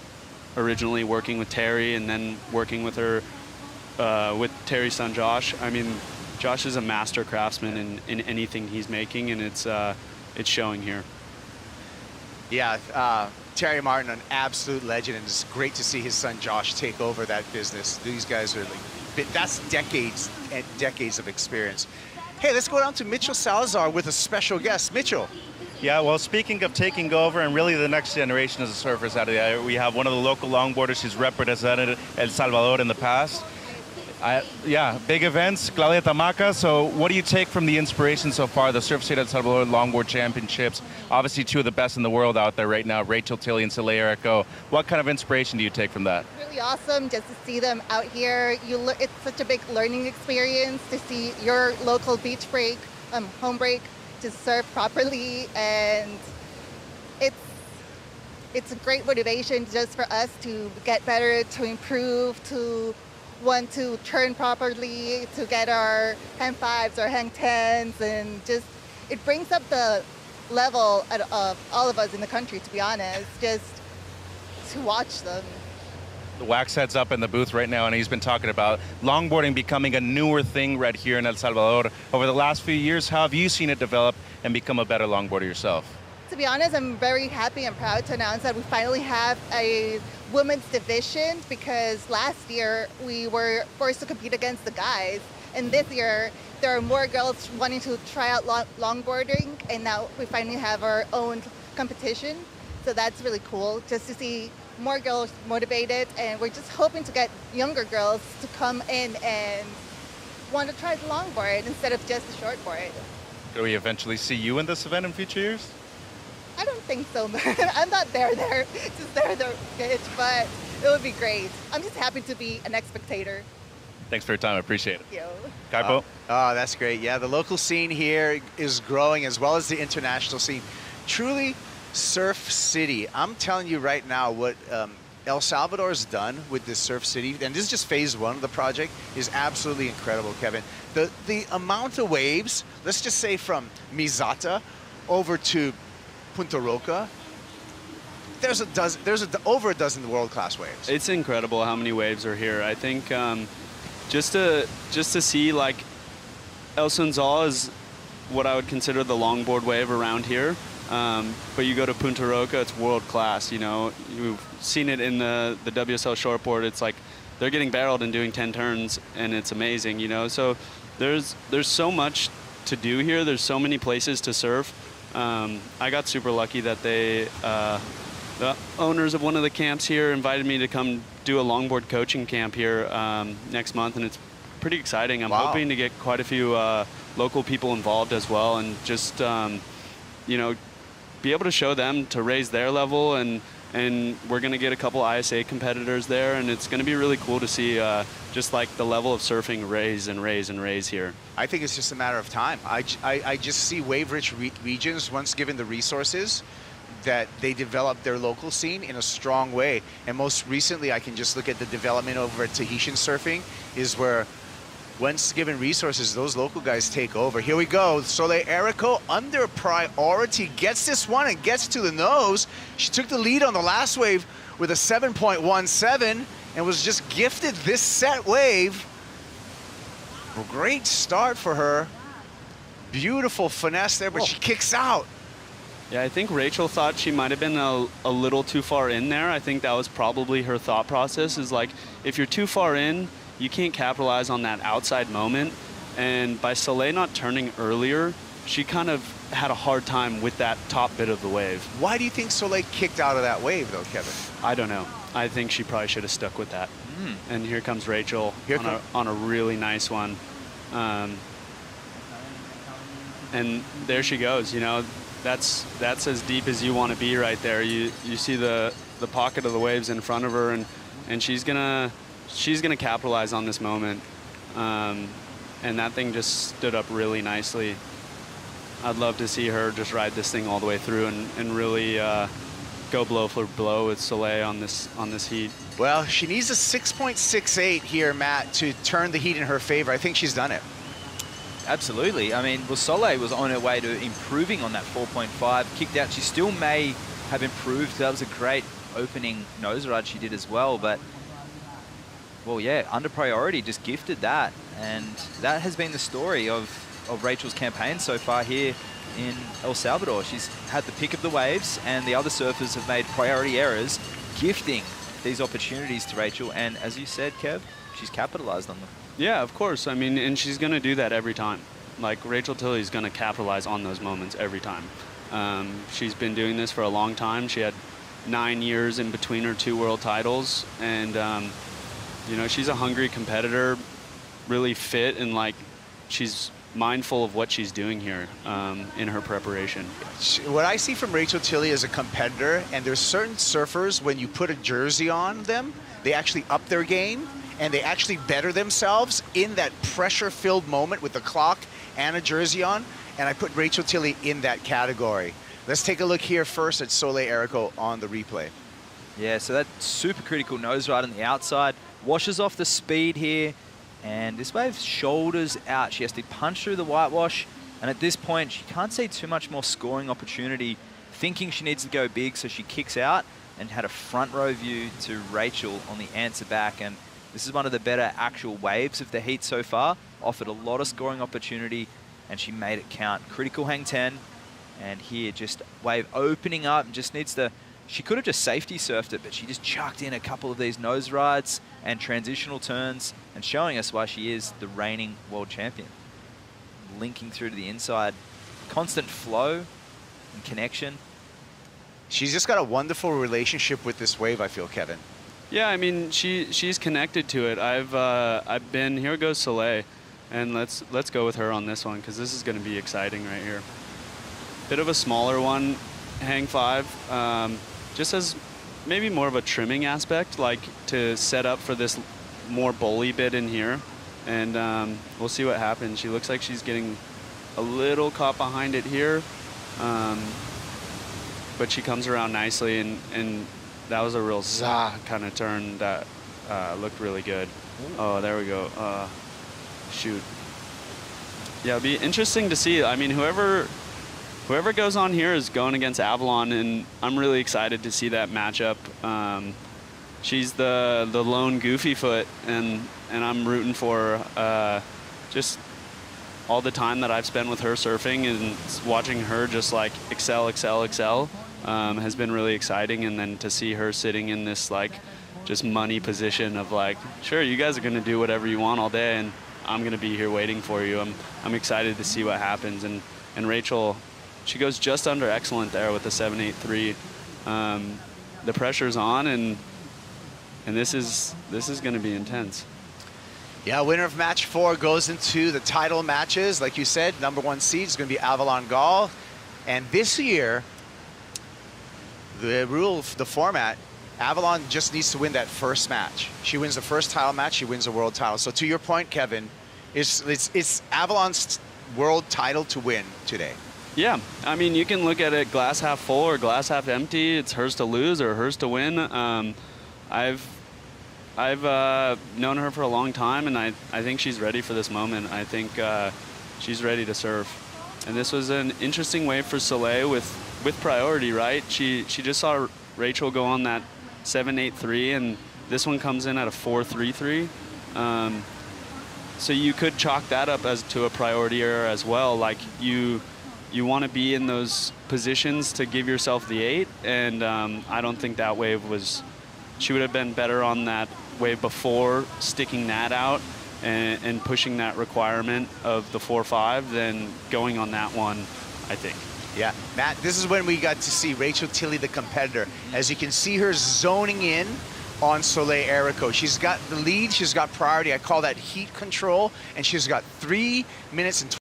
originally working with Terry and then working with her, with Terry's son Josh. I mean, Josh is a master craftsman in anything he's making, and it's showing here. Yeah, Terry Martin, an absolute legend, and it's great to see his son Josh take over that business. These guys are like, that's decades and decades of experience. Hey, let's go down to Mitchell Salazar with a special guest. Mitchell. Yeah, well, speaking of taking over and really the next generation of surfers out of there, we have one of the local longboarders who's represented El Salvador in the past. Big events, Claudia Tamaca. So what do you take from the inspiration so far, the Surf State El Salvador Longboard Championships? Obviously 2 of the best in the world out there right now, Rachel Tilley and Soleil Erico. What kind of inspiration do you take from that? Really awesome just to see them out here. It's such a big learning experience to see your local beach break, home break, to surf properly, and it's a great motivation just for us to get better, to improve, to want to turn properly, to get our hang 5s or hang 10s, and just it brings up the level of all of us in the country, to be honest, just to watch them. The Wax head's up in the booth right now, and he's been talking about longboarding becoming a newer thing right here in El Salvador. Over the last few years, how have you seen it develop and become a better longboarder yourself? To be honest, I'm very happy and proud to announce that we finally have a women's division, because last year we were forced to compete against the guys. And this year, there are more girls wanting to try out longboarding, and now we finally have our own competition. So that's really cool, just to see more girls motivated, and we're just hoping to get younger girls to come in and want to try the longboard instead of just the shortboard. Can we eventually see you in this event in future years? I don't think so. I'm not there, just there, but it would be great. I'm just happy to be an spectator. Thanks for your time. I appreciate it. Thank you. Kaipo? Oh, that's great. Yeah, the local scene here is growing as well as the international scene. Truly Surf City. I'm telling you right now what El Salvador has done with this Surf City, and this is just phase one of the project, is absolutely incredible, Kevin. The amount of waves, let's just say from Mizata over to Punta Roca, there's over a dozen world-class waves. It's incredible how many waves are here. I think just to see, like, El Sunzal is what I would consider the longboard wave around here. But you go to Punta Roca, it's world class. You know, you've seen it in the WSL shortboard. It's like they're getting barreled and doing 10 turns, and it's amazing. You know, so there's so much to do here. There's so many places to surf. I got super lucky that the owners of one of the camps here invited me to come do a longboard coaching camp here next month, and it's pretty exciting. I'm hoping to get quite a few local people involved as well, and just you know, be able to show them to raise their level, and we're going to get a couple ISA competitors there, and it's going to be really cool to see just like the level of surfing raise and raise and raise here. I think it's just a matter of time. I just see wave-rich regions, once given the resources, that they develop their local scene in a strong way. And most recently, I can just look at the development over at Tahitian surfing, is where once given resources, those local guys take over. Here we go. Soleil Erico under priority gets this one and gets to the nose. She took the lead on the last wave with a 7.17 and was just gifted this set wave. A great start for her. Beautiful finesse there, but she kicks out. Yeah, I think Rachel thought she might have been a little too far in there. I think that was probably her thought process, is like, if you're too far in, you can't capitalize on that outside moment. And by Soleil not turning earlier, she kind of had a hard time with that top bit of the wave. Why do you think Soleil kicked out of that wave, though, Kevin? I don't know. I think she probably should have stuck with that. And here comes Rachel on a really nice one. And there she goes. You know, that's as deep as you want to be right there. You see the pocket of the waves in front of her, and she's gonna capitalize on this moment. And that thing just stood up really nicely. I'd love to see her just ride this thing all the way through and really go blow for blow with Soleil on this heat. Well, she needs a 6.68 here, Matt, to turn the heat in her favor. I think she's done it. Absolutely. I mean, well, Soleil was on her way to improving on that 4.5. Kicked out. She still may have improved. That was a great opening nose ride she did as well. But, well, yeah, under priority, just gifted that. And that has been the story of Rachel's campaign so far here in El Salvador. She's had the pick of the waves, and the other surfers have made priority errors, gifting these opportunities to Rachel. And as you said, Kev, she's capitalized on them. Yeah, of course. I mean, and she's going to do that every time. Like, Rachel Tilley's going to capitalize on those moments every time. She's been doing this for a long time. She had 9 years in between her 2 world titles. And, you know, she's a hungry competitor, really fit, and, like, she's mindful of what she's doing here in her preparation. What I see from Rachel Tilley as a competitor, and there's certain surfers, when you put a jersey on them, they actually up their game, and they actually better themselves in that pressure-filled moment with the clock and a jersey on, and I put Rachel Tilley in that category. Let's take a look here first at Soleil Erico on the replay. Yeah, so that super critical nose ride on the outside washes off the speed here, and this wave shoulders out. She has to punch through the whitewash And at this point, she can't see too much more scoring opportunity, thinking she needs to go big, so she kicks out and had a front row view to Rachel on the answer back. And this is one of the better actual waves of the heat so far. Offered a lot of scoring opportunity, and she made it count. Critical hang 10, and here just wave opening up, and just needs to, she could have just safety surfed it, but she just chucked in a couple of these nose rides and transitional turns, and showing us why she is the reigning world champion. Linking through to the inside, constant flow and connection. She's just got a wonderful relationship with this wave, I feel, Kevin. Yeah, I mean, she's connected to it. I've been, here goes Soleil, and let's go with her on this one, because this is going to be exciting right here. Bit of a smaller one, hang 5, just as maybe more of a trimming aspect, like to set up for this more bowly bit in here. And we'll see what happens. She looks like she's getting a little caught behind it here. But she comes around nicely, and that was a real zah kind of turn that looked really good. Oh, there we go. Shoot. Yeah, it'll be interesting to see. I mean, whoever goes on here is going against Avalon, and I'm really excited to see that matchup. She's the lone goofy foot, and I'm rooting for just all the time that I've spent with her surfing, and watching her just like excel has been really exciting. And then to see her sitting in this like just money position of like, sure, you guys are going to do whatever you want all day, and I'm going to be here waiting for you. I'm excited to see what happens. And Rachel, she goes just under excellent there with the 7.83. The pressure's on, and this is going to be intense. Yeah, winner of match 4 goes into the title matches. Like you said, number 1 seed is going to be Avalon Gall. And this year, the format, Avalon just needs to win that first match. She wins the first title match, she wins the world title. So to your point, Kevin, it's Avalon's world title to win today. Yeah, I mean, you can look at it glass half full or glass half empty. It's hers to lose or hers to win. I've known her for a long time, and I think she's ready for this moment. I think she's ready to serve. And this was an interesting wave for Soleil with priority, right? She just saw Rachel go on that 7.83, and this one comes in at a 4.33. So you could chalk that up as to a priority error as well. Like you want to be in those positions to give yourself the 8, and I don't think that wave was. She would have been better on that wave before, sticking that out and pushing that requirement of the 4.5 than going on that one, I think. Yeah, Matt, this is when we got to see Rachel Tilley, the competitor. As you can see her zoning in on Soleil Erico. She's got the lead, she's got priority. I call that heat control, and she's got 3 minutes and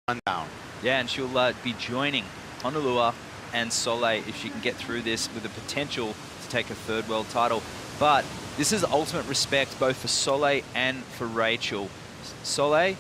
20 down. Yeah, and she'll be joining Honolua and Soleil if she can get through this with the potential to take a 3rd world title. But this is ultimate respect both for Soleil and for Rachel. Soleil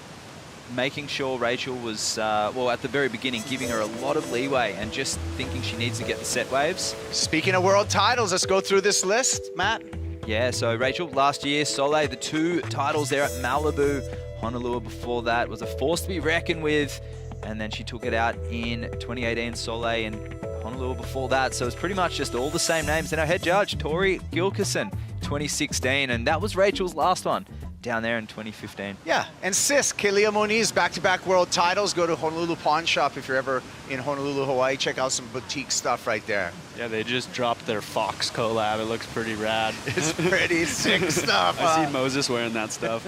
making sure Rachel was, well, at the very beginning, giving her a lot of leeway and just thinking she needs to get the set waves. Speaking of world titles, let's go through this list, Matt. Yeah, so Rachel last year, Soleil, the 2 titles there at Malibu. Honolulu before that was a force to be reckoned with. And then she took it out in 2018, Soleil, and Honolulu before that. So it's pretty much just all the same names. And our head judge, Tori Gilkison, 2016. And that was Rachel's last one down there in 2015. Yeah, and sis, Kelia Moniz, back-to-back world titles. Go to Honolulu Pawn Shop if you're ever in Honolulu, Hawaii. Check out some boutique stuff right there. Yeah, they just dropped their Fox collab. It looks pretty rad. It's pretty sick stuff. I see Moses wearing that stuff.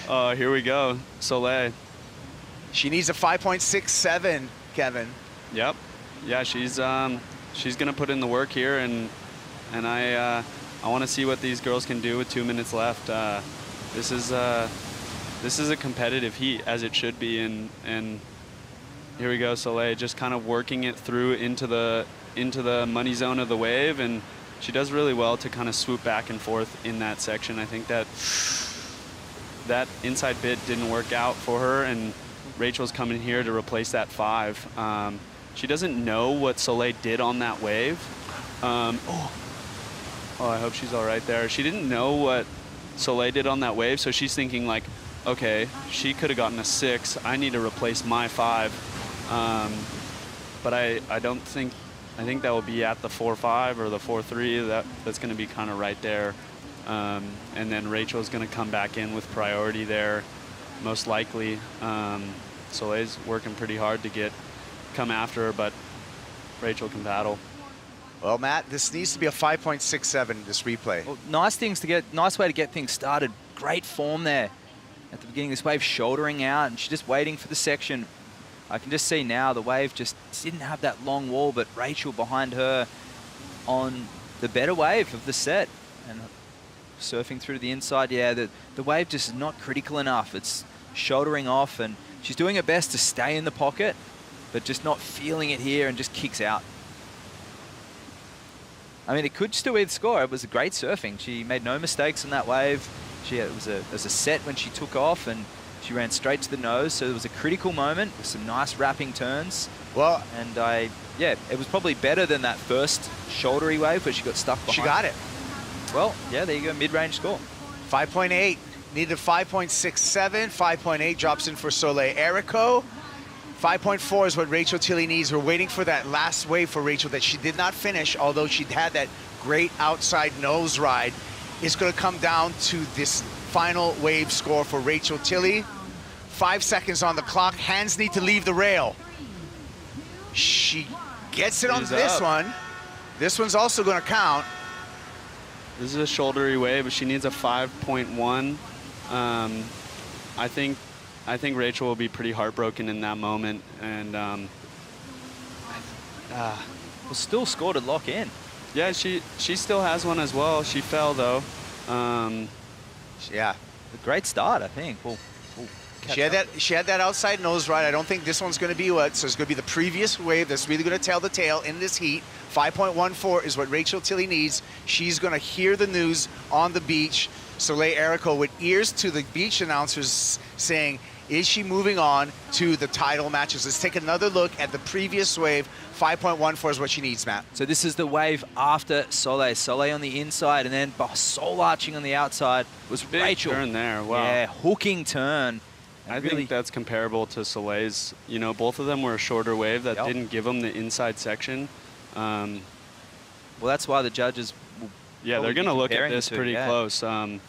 Here we go, Soleil. She needs a 5.67, Kevin. Yep. Yeah, she's gonna put in the work here, and I want to see what these girls can do with 2 minutes left. This is a competitive heat, as it should be, and here we go, Soleil just kind of working it through into the money zone of the wave, and she does really well to kind of swoop back and forth in that section. I think that inside bit didn't work out for her, and Rachel's coming here to replace that 5. She doesn't know what Soleil did on that wave. Oh, I hope she's all right there. She didn't know what Soleil did on that wave, so she's thinking like, okay, she could have gotten a 6. I need to replace my 5. But I don't think, I think that will be at the 4.5 or the 4.3. That's going to be kind of right there. And then Rachel's going to come back in with priority there, most likely. Soleil's working pretty hard to come after her, but Rachel can battle. Well, Matt, this needs to be a 5.67, this replay. Well, nice way to get things started. Great form there at the beginning of this wave, shouldering out, and she's just waiting for the section. I can just see now the wave just didn't have that long wall, but Rachel behind her on the better wave of the set. And surfing through to the inside, yeah, the wave just is not critical enough. It's shouldering off, and she's doing her best to stay in the pocket, but just not feeling it here and just kicks out. I mean, it could still be the score. It was a great surfing. She made no mistakes on that wave. It was a set when she took off, and she ran straight to the nose. So it was a critical moment with some nice wrapping turns. Well, and yeah, it was probably better than that first shouldery wave where she got stuck behind. She got it. Well, yeah, there you go, mid-range score. 5.8, needed 5.67, 5.8 drops in for Soleil Erico. 5.4 is what Rachel Tilley needs. We're waiting for that last wave for Rachel that she did not finish, although she had that great outside nose ride. It's going to come down to this final wave score for Rachel Tilley. 5 seconds on the clock. Hands need to leave the rail. She gets it on this one. This one's also going to count. This is a shouldery wave, but she needs a 5.1. I think Rachel will be pretty heartbroken in that moment, and well, still scored a lock in. Yeah, she still has one as well. She fell though. Yeah, a great start, I think. She had that outside nose ride. I don't think this one's going to be what. So it's going to be the previous wave that's really going to tell the tale in this heat. 5.14 is what Rachel Tilley needs. She's going to hear the news on the beach. Soleil Erico with ears to the beach announcers saying, is she moving on to the title matches? Let's take another look at the previous wave. 5.14 is what she needs, Matt. So this is the wave after Soleil. Soleil on the inside, and then soul arching on the outside was big Rachel. Turn there, wow. Yeah, hooking turn. I think that's comparable to Soleil's. You know, both of them were a shorter wave that didn't give them the inside section. Well, that's why the judges will they're going to look at this pretty close. And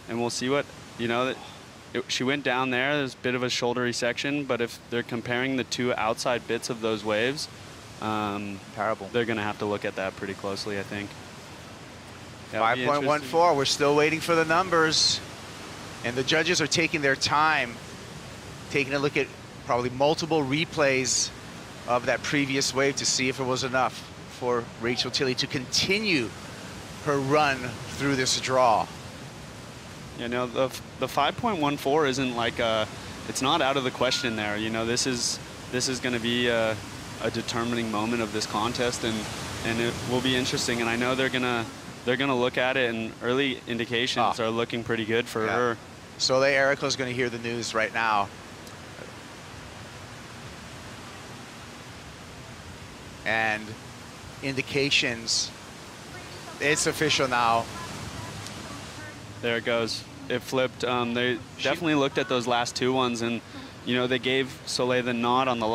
we'll see what, you know, she went down there. There's a bit of a shouldery section, but if they're comparing the two outside bits of those waves, comparable, they're going to have to look at that pretty closely, I think. 5.14, we're still waiting for the numbers. And the judges are taking their time, taking a look at probably multiple replays of that previous wave to see if it was enough for Rachel Tilley to continue her run through this draw. You know, the 5.14 isn't like it's not out of the question there. You know, this is going to be a determining moment of this contest, and it will be interesting. And I know they're gonna look at it, and early indications are looking pretty good for her. Soleil Erico's going to hear the news right now. And indications, it's official now. There it goes. It flipped. They definitely looked at those last two ones, and you know, they gave Soleil the nod on the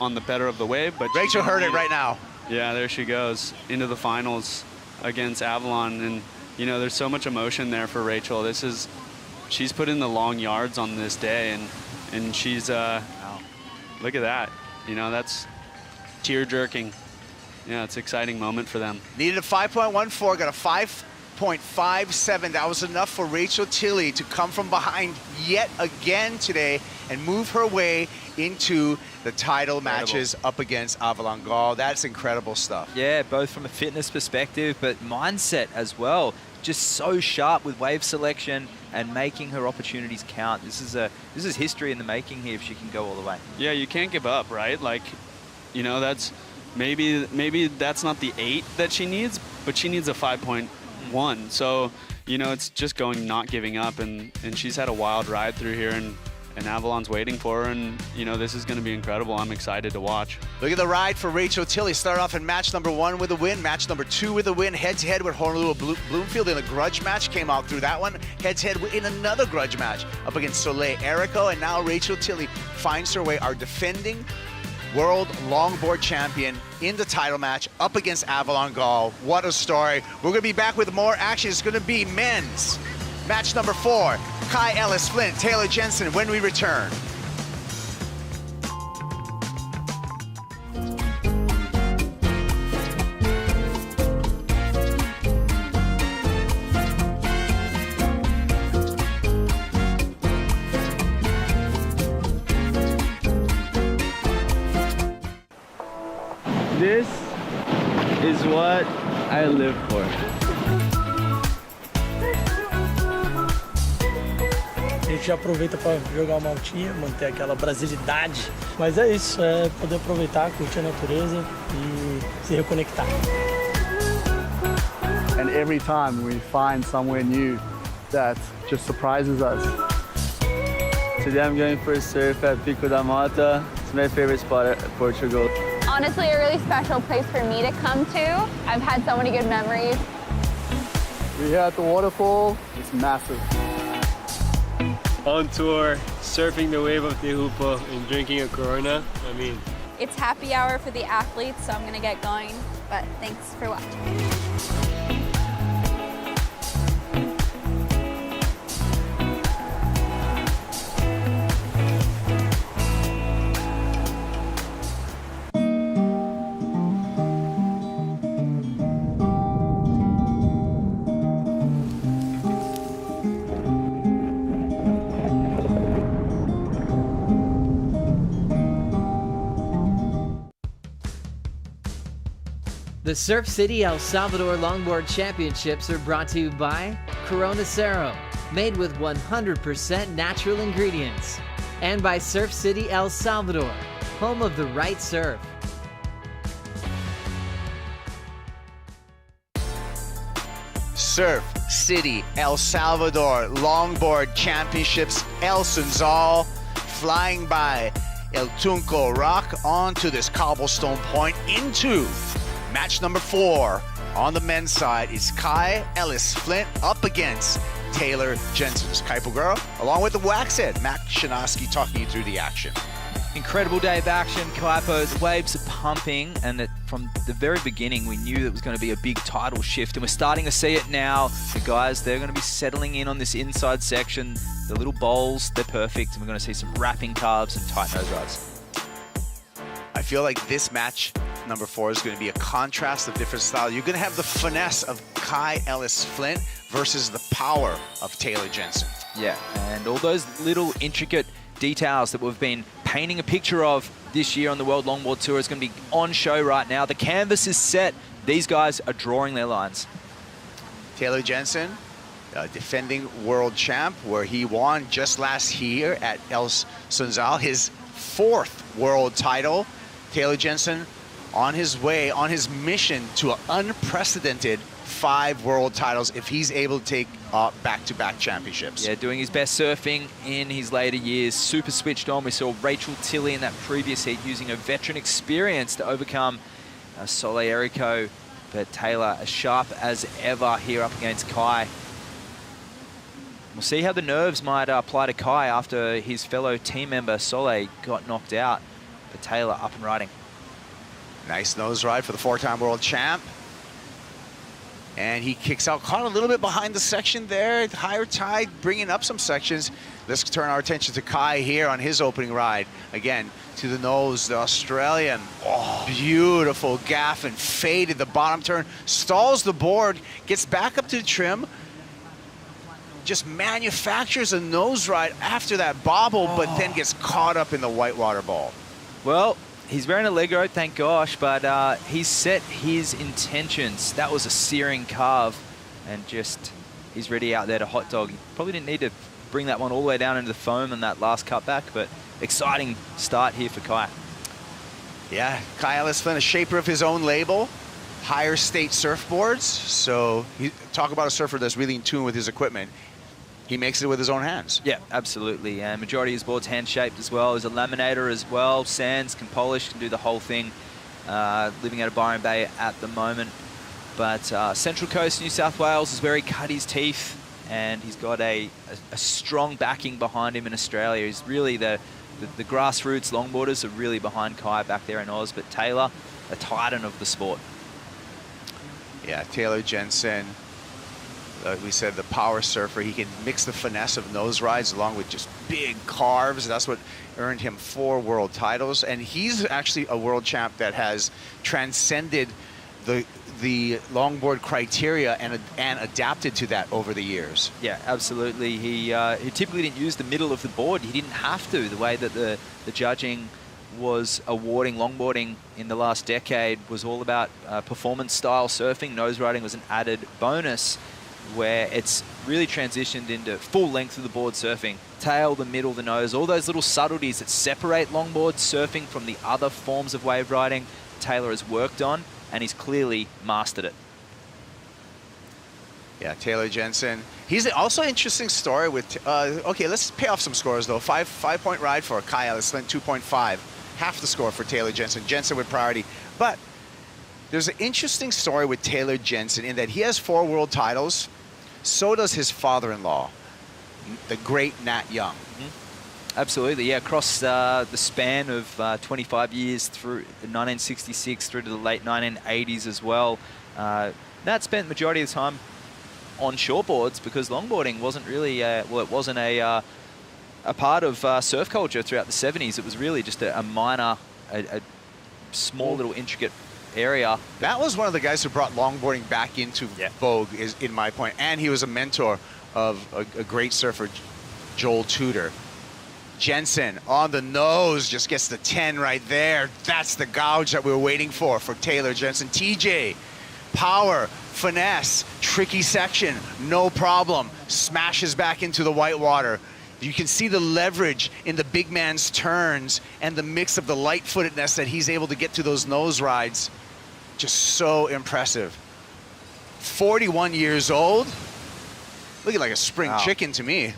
on the better of the wave. But Rachel heard it right now. Yeah, there she goes into the finals against Avalon, and you know, there's so much emotion there for Rachel. She's put in the long yards on this day, and she's look at that. You know, that's tear jerking. Yeah, it's an exciting moment for them. Needed a 5.14, got a 5.57. That was enough for Rachel Tilley to come from behind yet again today and move her way into the title matches up against Avalon Gall. That's incredible stuff. Yeah, both from a fitness perspective, but mindset as well. Just so sharp with wave selection and making her opportunities count. This is history in the making here if she can go all the way. Yeah, you can't give up, right? Like, you know, that's maybe that's not the 8 that she needs, but she needs a 5.1. So, you know, it's just not giving up, and she's had a wild ride through here, Avalon's waiting for her, and you know, this is going to be incredible. I'm excited to watch. Look at the ride for Rachel Tilley. Started off in match number 1 with a win, match number 2 with a win, head-to-head with Honolulu Bloomfield in a grudge match, came out through that one, head-to-head in another grudge match up against Soleil Erico, and now Rachel Tilley finds her way, our defending world longboard champion in the title match up against Avalon Gall. What a story. We're going to be back with more action. It's going to be men's match number 4. Kai Ellis Flint, Taylor Jensen when we return. This is what I live for. A gente aproveita para jogar uma altinha, manter aquela brasilidade. Mas é isso, é poder aproveitar, curtir a natureza e se reconectar. And every time we find somewhere new that just surprises us. Today I'm going for a surf at Pico da Mota. It's my favorite spot at Portugal. Honestly, a really special place for me to come to. I've had so many good memories. We're here at the waterfall. It's massive. On tour, surfing the wave of Tehupa and drinking a Corona. I mean, It's happy hour for the athletes, so I'm gonna get going, but thanks for watching. The Surf City El Salvador Longboard Championships are brought to you by Corona Cero, made with 100% natural ingredients, and by Surf City El Salvador, home of the right surf. Surf City El Salvador Longboard Championships, El Sunzal flying by El Tunco Rock onto this cobblestone point into match number 4 on the men's side is Kai Ellis Flint up against Taylor Jensen's Kaipogura, along with the Waxhead, Matt Shinoski, talking you through the action. Incredible day of action, Kaipo. The waves are pumping, and from the very beginning, we knew it was going to be a big tidal shift, and we're starting to see it now. The guys, they're going to be settling in on this inside section. The little bowls, they're perfect, and we're going to see some wrapping carves and tight nose rides. I feel like this match number 4 is going to be a contrast of different style. You're going to have the finesse of Kai Ellis Flint versus the power of Taylor Jensen. Yeah, and all those little intricate details that we've been painting a picture of this year on the World Longboard Tour is going to be on show right now. The canvas is set. These guys are drawing their lines. Taylor Jensen, defending world champ, where he won just last year at El Sunzal, his 4th world title. Taylor Jensen on his way, on his mission to an unprecedented 5 world titles if he's able to take back-to-back championships. Yeah, doing his best surfing in his later years. Super switched on. We saw Rachel Tilley in that previous heat using her veteran experience to overcome Soleil Erico. But Taylor as sharp as ever here up against Kai. We'll see how the nerves might apply to Kai after his fellow team member Soleil got knocked out. But Taylor up and riding. Nice nose ride for the 4-time world champ. And he kicks out, caught a little bit behind the section there. Higher tide, bringing up some sections. Let's turn our attention to Kai here on his opening ride. Again, to the nose, the Australian. Oh, beautiful gaff and fade at the bottom turn. Stalls the board, gets back up to the trim. Just manufactures a nose ride after that bobble, but then gets caught up in the whitewater ball. Well, he's wearing a Lego, thank gosh, but he's set his intentions. That was a searing carve, and just he's ready out there to hot dog. He probably didn't need to bring that one all the way down into the foam in that last cutback, but exciting start here for Kai. Yeah, Kai Ellis Flint, a shaper of his own label, higher state surfboards. So talk about a surfer that's really in tune with his equipment. he makes it with his own hands. Yeah, absolutely. And majority of his board's hand-shaped as well. He's a laminator as well. Sands, can polish, can do the whole thing. Living out of Byron Bay at the moment. But Central Coast, New South Wales is where he cut his teeth. And he's got a strong backing behind him in Australia. He's really the grassroots longboarders are really behind Kai back there in Oz. But Taylor, a titan of the sport. Yeah, Taylor Jensen, we said the power surfer. He can mix the finesse of nose rides along with just big carves. That's what earned him 4 world titles. And he's actually a world champ that has transcended the longboard criteria and adapted to that over the years. Yeah, absolutely. He typically didn't use the middle of the board. He didn't have to. The way that the judging was awarding longboarding in the last decade was all about performance style surfing. Nose riding was an added bonus, where it's really transitioned into full length of the board surfing. Tail, the middle, the nose, all those little subtleties that separate longboard surfing from the other forms of wave riding, Taylor has worked on, and he's clearly mastered it. Yeah, Taylor Jensen. He's also an interesting story with, okay, let's pay off some scores though. 5-point ride for Kai Ellis-Flint, 2.5. Half the score for Taylor Jensen. Jensen with priority. But there's an interesting story with Taylor Jensen in that he has 4 world titles. So does his father-in-law, the great Nat Young. Absolutely, yeah. Across the span of 25 years through 1966 through to the late 1980s as well. Nat spent the majority of the time on shortboards because longboarding wasn't really, well, it wasn't a part of surf culture throughout the 70s. It was really just a minor, a small little intricate area. That was one of the guys who brought longboarding back into vogue, is in my point. And he was a mentor of a great surfer, Joel Tudor. Jensen on the nose, just gets the 10 right there. That's the gouge that we were waiting for Taylor Jensen. TJ, power, finesse, tricky section, no problem. Smashes back into the whitewater. You can see the leverage in the big man's turns and the mix of the light-footedness that he's able to get to those nose rides. Just so impressive. 41 years old. Looking like a spring chicken to me.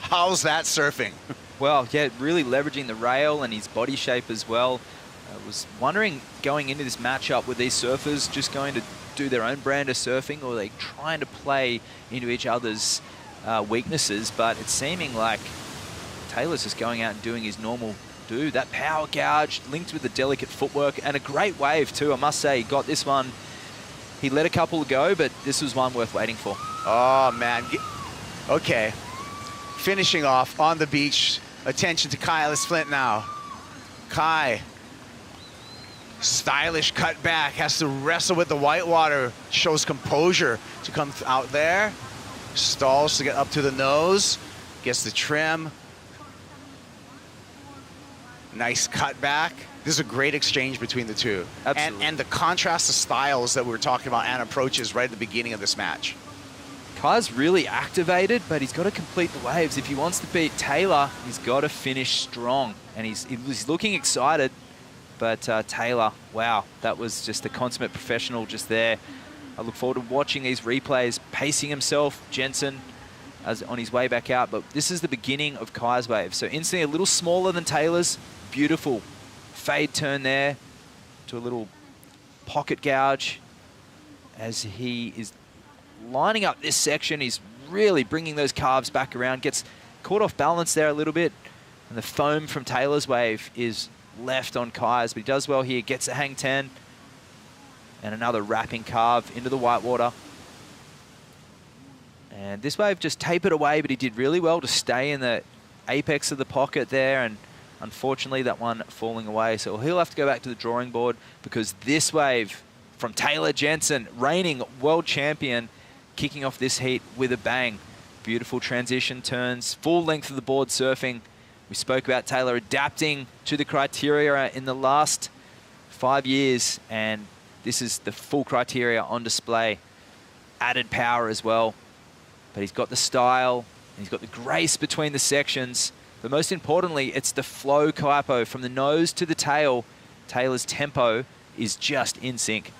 How's that surfing? Well, yeah, really leveraging the rail and his body shape as well. I was wondering, going into this matchup, were these surfers just going to do their own brand of surfing, or are they trying to play into each other's weaknesses? But it's seeming like Taylor's just going out and doing his normal do. That power gouge linked with the delicate footwork and a great wave too. I must say, he got this one. He let a couple go, but this was one worth waiting for. Oh, man. Okay. Finishing off on the beach. Attention to Kai Ellis-Flint now. Kai, stylish cut back, has to wrestle with the whitewater, shows composure to come out there. Stalls to get up to the nose, gets the trim. Nice cut back. This is a great exchange between the two. Absolutely. And the contrast of styles that we were talking about and approaches right at the beginning of this match. Kai's really activated, but he's got to complete the waves. If he wants to beat Taylor, he's got to finish strong. And he's looking excited, but Taylor, wow, that was just a consummate professional just there. I look forward to watching these replays, pacing himself, Jensen, on his way back out. But this is the beginning of Kai's wave. So instantly a little smaller than Taylor's. Beautiful fade turn there to a little pocket gouge as he is lining up this section. He's really bringing those calves back around, gets caught off balance there a little bit, and the foam from Taylor's wave is left on Kai's, but he does well here, gets a hang 10, and another wrapping carve into the whitewater. And this wave just tapered away, but he did really well to stay in the apex of the pocket there, and unfortunately that one falling away. So he'll have to go back to the drawing board, because this wave from Taylor Jensen, reigning world champion, kicking off this heat with a bang. Beautiful transition turns, full length of the board surfing. We spoke about Taylor adapting to the criteria in the last 5 years, and this is the full criteria on display. Added power as well, but he's got the style, and he's got the grace between the sections, but most importantly, it's the flow kaipo from the nose to the tail. Taylor's tempo is just in sync.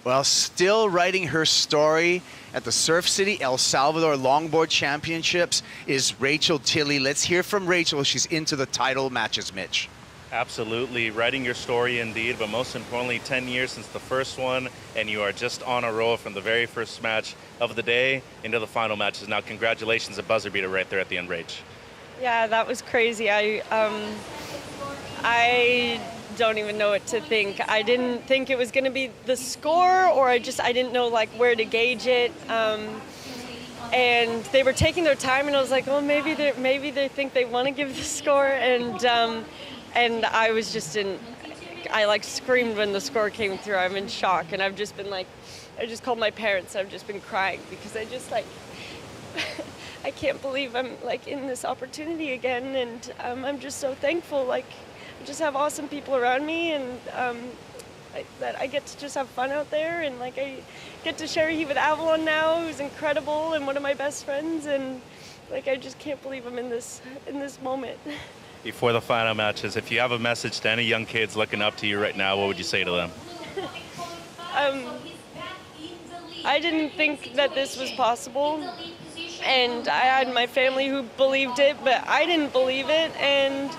Well, still writing her story at the Surf City El Salvador Longboard Championships is Rachel Tilley. Let's hear from Rachel. She's into the title matches, Mitch. Absolutely, writing your story indeed, but most importantly, 10 years since the first one, and you are just on a roll from the very first match of the day into the final matches. Now, congratulations, a buzzer beater right there at the end, Rach. Yeah, that was crazy. I don't even know what to think. I didn't think it was going to be the score, or I didn't know like where to gauge it. And they were taking their time, and I was like, oh, maybe they think they want to give the score, and I was just I like screamed when the score came through. I'm in shock, and I've just been like, I just called my parents. I've just been crying because I just like, I can't believe I'm like in this opportunity again, and I'm just so thankful. Like, I just have awesome people around me, and that I get to just have fun out there, and like I get to share heat with Avalon now, who's incredible and one of my best friends, and like I just can't believe I'm in this moment. Before the final matches, if you have a message to any young kids looking up to you right now, what would you say to them? I didn't think that this was possible, and I had my family who believed it, but I didn't believe it, and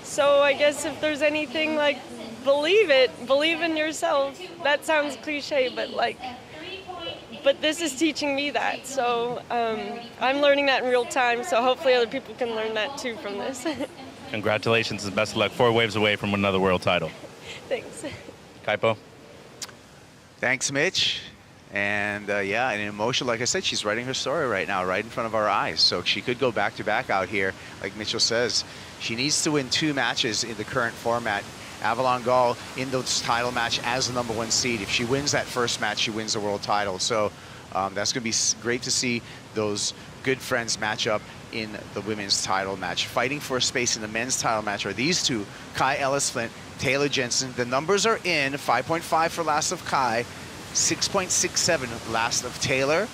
so I guess if there's anything, like, believe in yourself. That sounds cliche, but this is teaching me that, so I'm learning that in real time, so hopefully other people can learn that too from this. Congratulations and best of luck. 4 waves away from another world title. Thanks. Kaipo. Thanks, Mitch. And yeah, and emotional, like I said, she's writing her story right now, right in front of our eyes. So she could go back-to-back out here. Like Mitchell says, she needs to win 2 matches in the current format. Avalon Gall in the title match as the #1 seed. If she wins that first match, she wins the world title. So that's going to be great to see those good friends match up in the women's title match. Fighting for a space in the men's title match are these two, Kai Ellis-Flint, Taylor Jensen. The numbers are in, 5.5 for last of Kai, 6.67 last of Taylor.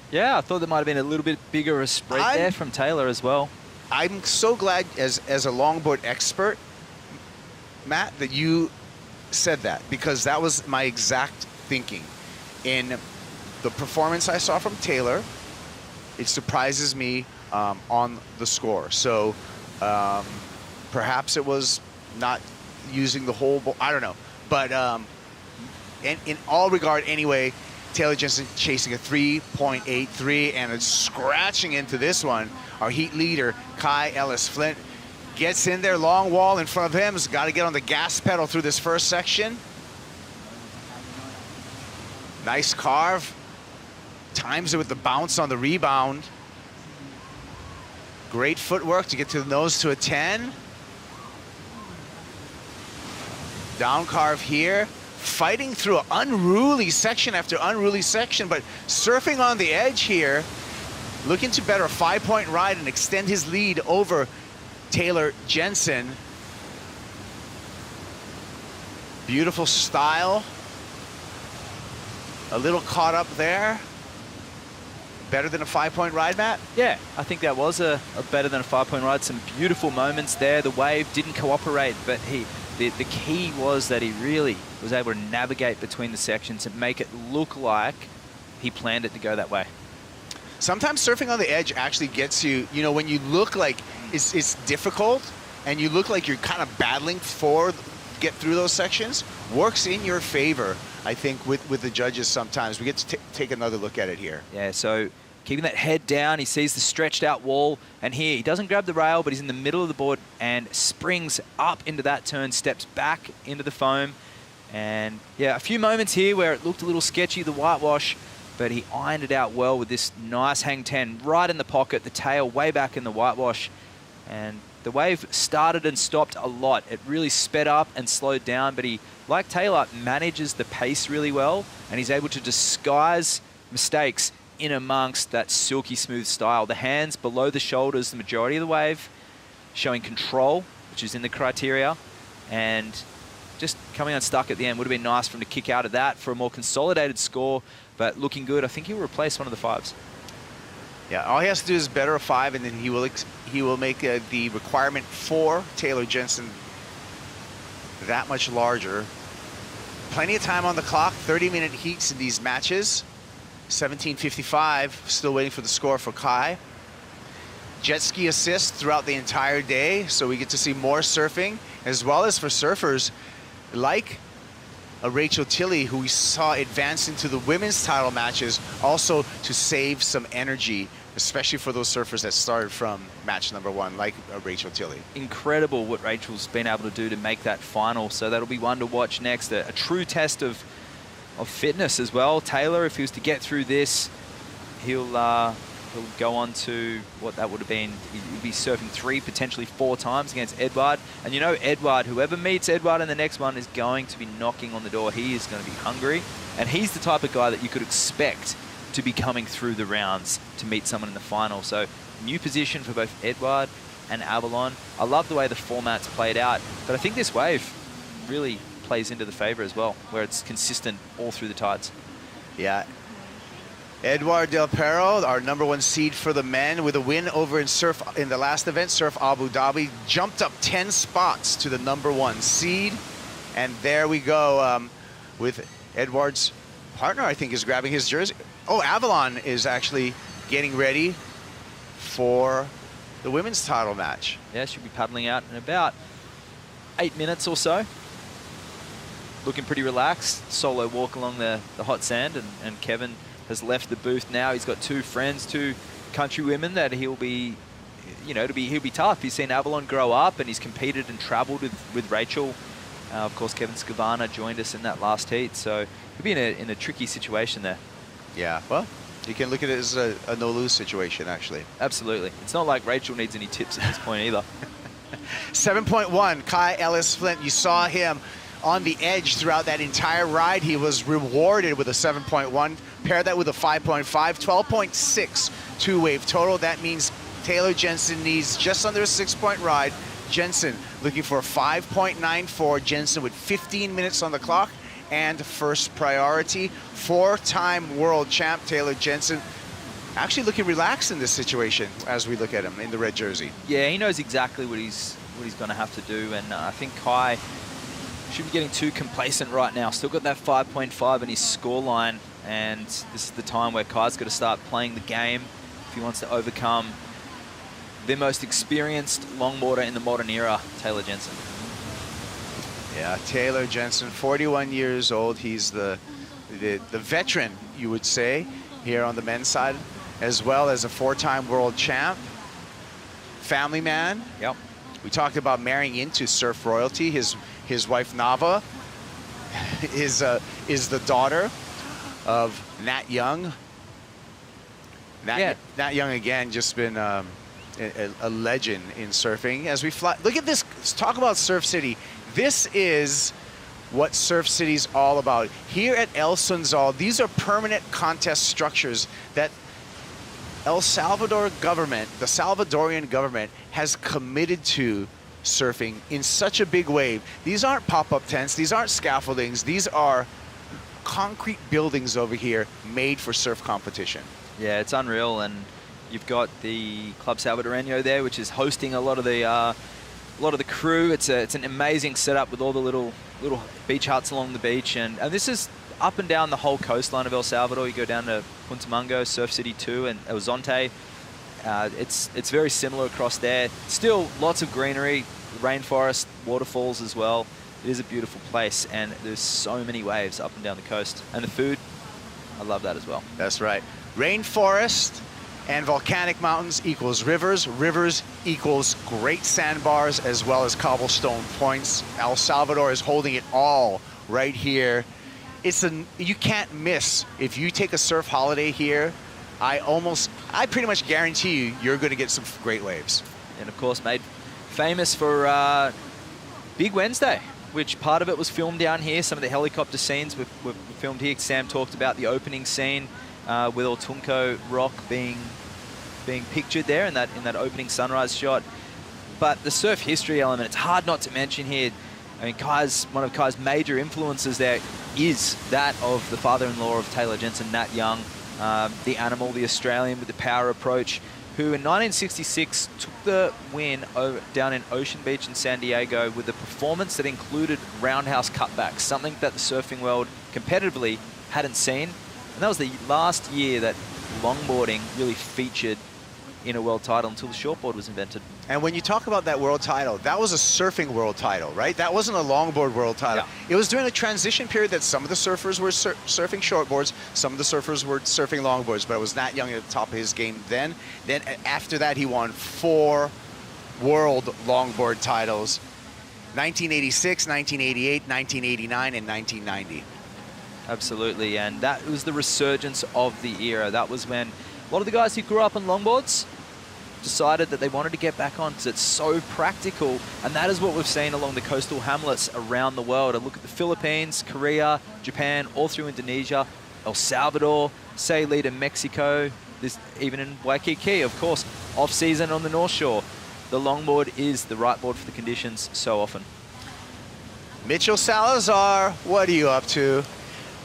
Yeah, I thought there might have been a little bit bigger a spread there from Taylor as well. I'm so glad, as a longboard expert, Matt, that you said that, because that was my exact thinking. In the performance I saw from Taylor, it surprises me on the score. So perhaps it was not using the whole ball, I don't know. But in all regard anyway, Taylor Jensen chasing a 3.83 and it's scratching into this one. Our heat leader, Kai Ellis-Flint, gets in there, long wall in front of him. Has got to get on the gas pedal through this first section. Nice carve. Times it with the bounce on the rebound. Great footwork to get to the nose to a 10. Down carve here. Fighting through an unruly section after unruly section, but surfing on the edge here. Looking to better a 5-point ride and extend his lead over Taylor Jensen. Beautiful style. A little caught up there. Better than a 5-point ride, Matt? Yeah, I think that was a better than a 5-point ride. Some beautiful moments there. The wave didn't cooperate, but the key was that he really was able to navigate between the sections and make it look like he planned it to go that way. Sometimes surfing on the edge actually gets you, you know, when you look like it's difficult and you look like you're kind of battling get through those sections, works in your favor, I think, with the judges sometimes. We get to take another look at it here. Yeah, so keeping that head down, he sees the stretched out wall, and here he doesn't grab the rail, but he's in the middle of the board and springs up into that turn, steps back into the foam. And yeah, a few moments here where it looked a little sketchy, the whitewash, but he ironed it out well with this nice hang 10 right in the pocket, the tail way back in the whitewash. And the wave started and stopped a lot. It really sped up and slowed down, but he, like Taylor, manages the pace really well, and he's able to disguise mistakes in amongst that silky smooth style. The hands below the shoulders, the majority of the wave, showing control, which is in the criteria, and just coming unstuck at the end. Would have been nice for him to kick out of that for a more consolidated score, but looking good. I think he'll replace one of the 5s. Yeah, all he has to do is better a 5, and then he will make the requirement for Taylor Jensen that much larger. Plenty of time on the clock, 30-minute heats in these matches. 17:55, still waiting for the score for Kai. Jet ski assist throughout the entire day, so we get to see more surfing, as well as for surfers like Rachel Tilley, who we saw advance into the women's title matches, also to save some energy, especially for those surfers that started from match number 1, like Rachel Tilley. Incredible what Rachel's been able to do to make that final, so that'll be one to watch next. A true test of fitness as well. Taylor, if he was to get through this, he'll go on to what that would have been. He'd be surfing 3, potentially 4 times against Edward. And you know, Edward, whoever meets Edward in the next one is going to be knocking on the door. He is going to be hungry. And he's the type of guy that you could expect to be coming through the rounds to meet someone in the final. So new position for both Edward and Avalon. I love the way the format's played out. But I think this wave really plays into the favor as well, where it's consistent all through the tides. Yeah. Edward Del Perro, our number 1 seed for the men, with a win over in the last event, Surf Abu Dhabi, jumped up 10 spots to the number 1 seed. And there we go with Edward's partner, I think, is grabbing his jersey. Oh, Avalon is actually getting ready for the women's title match. Yeah, she'll be paddling out in about 8 minutes or so. Looking pretty relaxed. Solo walk along the hot sand, and Kevin has left the booth now. He's got 2 friends, 2 country women that he'll be, you know, he'll be tough. He's seen Avalon grow up, and he's competed and traveled with Rachel. Of course, Kevin Scavana joined us in that last heat, so he'll be in a tricky situation there. Yeah, well, you can look at it as a no-lose situation, actually. Absolutely. It's not like Rachel needs any tips at this point either. 7.1, Kai Ellis Flint. You saw him on the edge throughout that entire ride. He was rewarded with a 7.1. Pair that with a 5.5, 12.6 two-wave total. That means Taylor Jensen needs just under a 6-point ride. Jensen looking for a 5.94. Jensen with 15 minutes on the clock and first priority. 4-time world champ Taylor Jensen actually looking relaxed in this situation as we look at him in the red jersey. Yeah, he knows exactly what he's going to have to do, and I think Kai should be getting too complacent right now. Still got that 5.5 in his scoreline, and this is the time where Kai's got to start playing the game if he wants to overcome the most experienced longboarder in the modern era, Taylor Jensen. Yeah, Taylor Jensen, 41 years old. He's the veteran, you would say, here on the men's side, as well as a 4-time world champ. Family man. Yep. We talked about marrying into surf royalty. His wife Nava is the daughter of Nat Young. Nat Young again, just been a legend in surfing. As we fly, look at this. Let's talk about Surf City. This is what Surf City's all about. Here at El Sunzal, these are permanent contest structures that El Salvador government, the Salvadorian government, has committed to surfing in such a big wave. These aren't pop-up tents, these aren't scaffoldings, these are concrete buildings over here made for surf competition. Yeah, it's unreal, and you've got the Club Salvadoreño there, which is hosting a lot of the crew. It's an amazing setup with all the little beach huts along the beach, and this is up and down the whole coastline of El Salvador. You go down to Punta Mungo, Surf City 2, and El Zonte. It's very similar across there. Still lots of greenery, rainforest, waterfalls as well. It is a beautiful place, and there's so many waves up and down the coast. And the food, I love that as well. That's right. Rainforest and volcanic mountains equals rivers. Rivers equals great sandbars as well as cobblestone points. El Salvador is holding it all right here. You can't miss. If you take a surf holiday here, I pretty much guarantee you're going to get some great waves. And of course made famous for Big Wednesday, which part of it was filmed down here. Some of the helicopter scenes were filmed here. Sam talked about the opening scene with Otunco Rock being pictured there in that opening sunrise shot. But the surf history element, it's hard not to mention here. I mean, one of Kai's major influences there is that of the father-in-law of Taylor Jensen, Nat Young, the animal, the Australian with the power approach, who in 1966 took the win down in Ocean Beach in San Diego with a performance that included roundhouse cutbacks, something that the surfing world competitively hadn't seen. And that was the last year that longboarding really featured in a world title until the shortboard was invented. And when you talk about that world title, that was a surfing world title, right? That wasn't a longboard world title. Yeah. It was during a transition period that some of the surfers were surfing shortboards, some of the surfers were surfing longboards, but it was Nat Young at the top of his game then. Then after that, he won 4 world longboard titles, 1986, 1988, 1989, and 1990. Absolutely, and that was the resurgence of the era. That was when a lot of the guys who grew up on longboards decided that they wanted to get back on because it's so practical, and that is what we've seen along the coastal hamlets around the world. And look at the Philippines, Korea, Japan, all through Indonesia, El Salvador, say lead in Mexico, even in Waikiki, of course, off-season on the North Shore. The longboard is the right board for the conditions so often. Mitchell Salazar, what are you up to?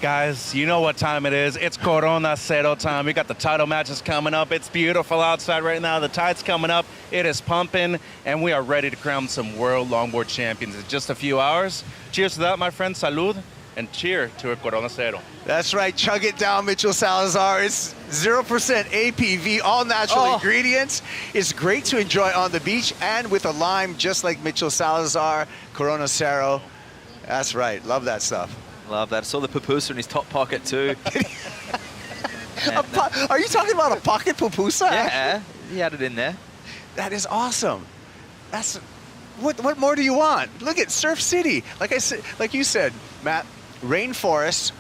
Guys, you know what time it is. It's Corona Cero time. We got the title matches coming up. It's beautiful outside right now. The tide's coming up. It is pumping, and we are ready to crown some world longboard champions in just a few hours. Cheers to that, my friend. Salud, and cheer to a Corona Cero. That's right. Chug it down, Mitchell Salazar. It's 0% APV, all natural ingredients. It's great to enjoy on the beach and with a lime, just like Mitchell Salazar, Corona Cero. That's right. Love that stuff. Love that. I saw the pupusa in his top pocket too. Are you talking about a pocket pupusa? Yeah, he had it in there. That is awesome. That's what more do you want? Look at Surf City. Like you said, Matt, rainforests,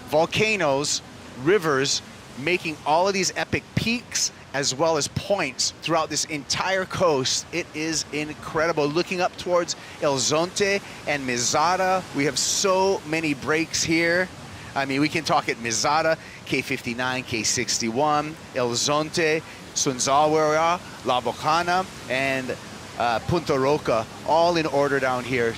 volcanoes, rivers, making all of these epic peaks as well as points throughout this entire coast. It is incredible. Looking up towards El Zonte and Mizada, we have so many breaks here. I mean, we can talk at Mizada, K59, K61, El Zonte, Sunzawara, La Bocana, and Punta Roca, all in order down here.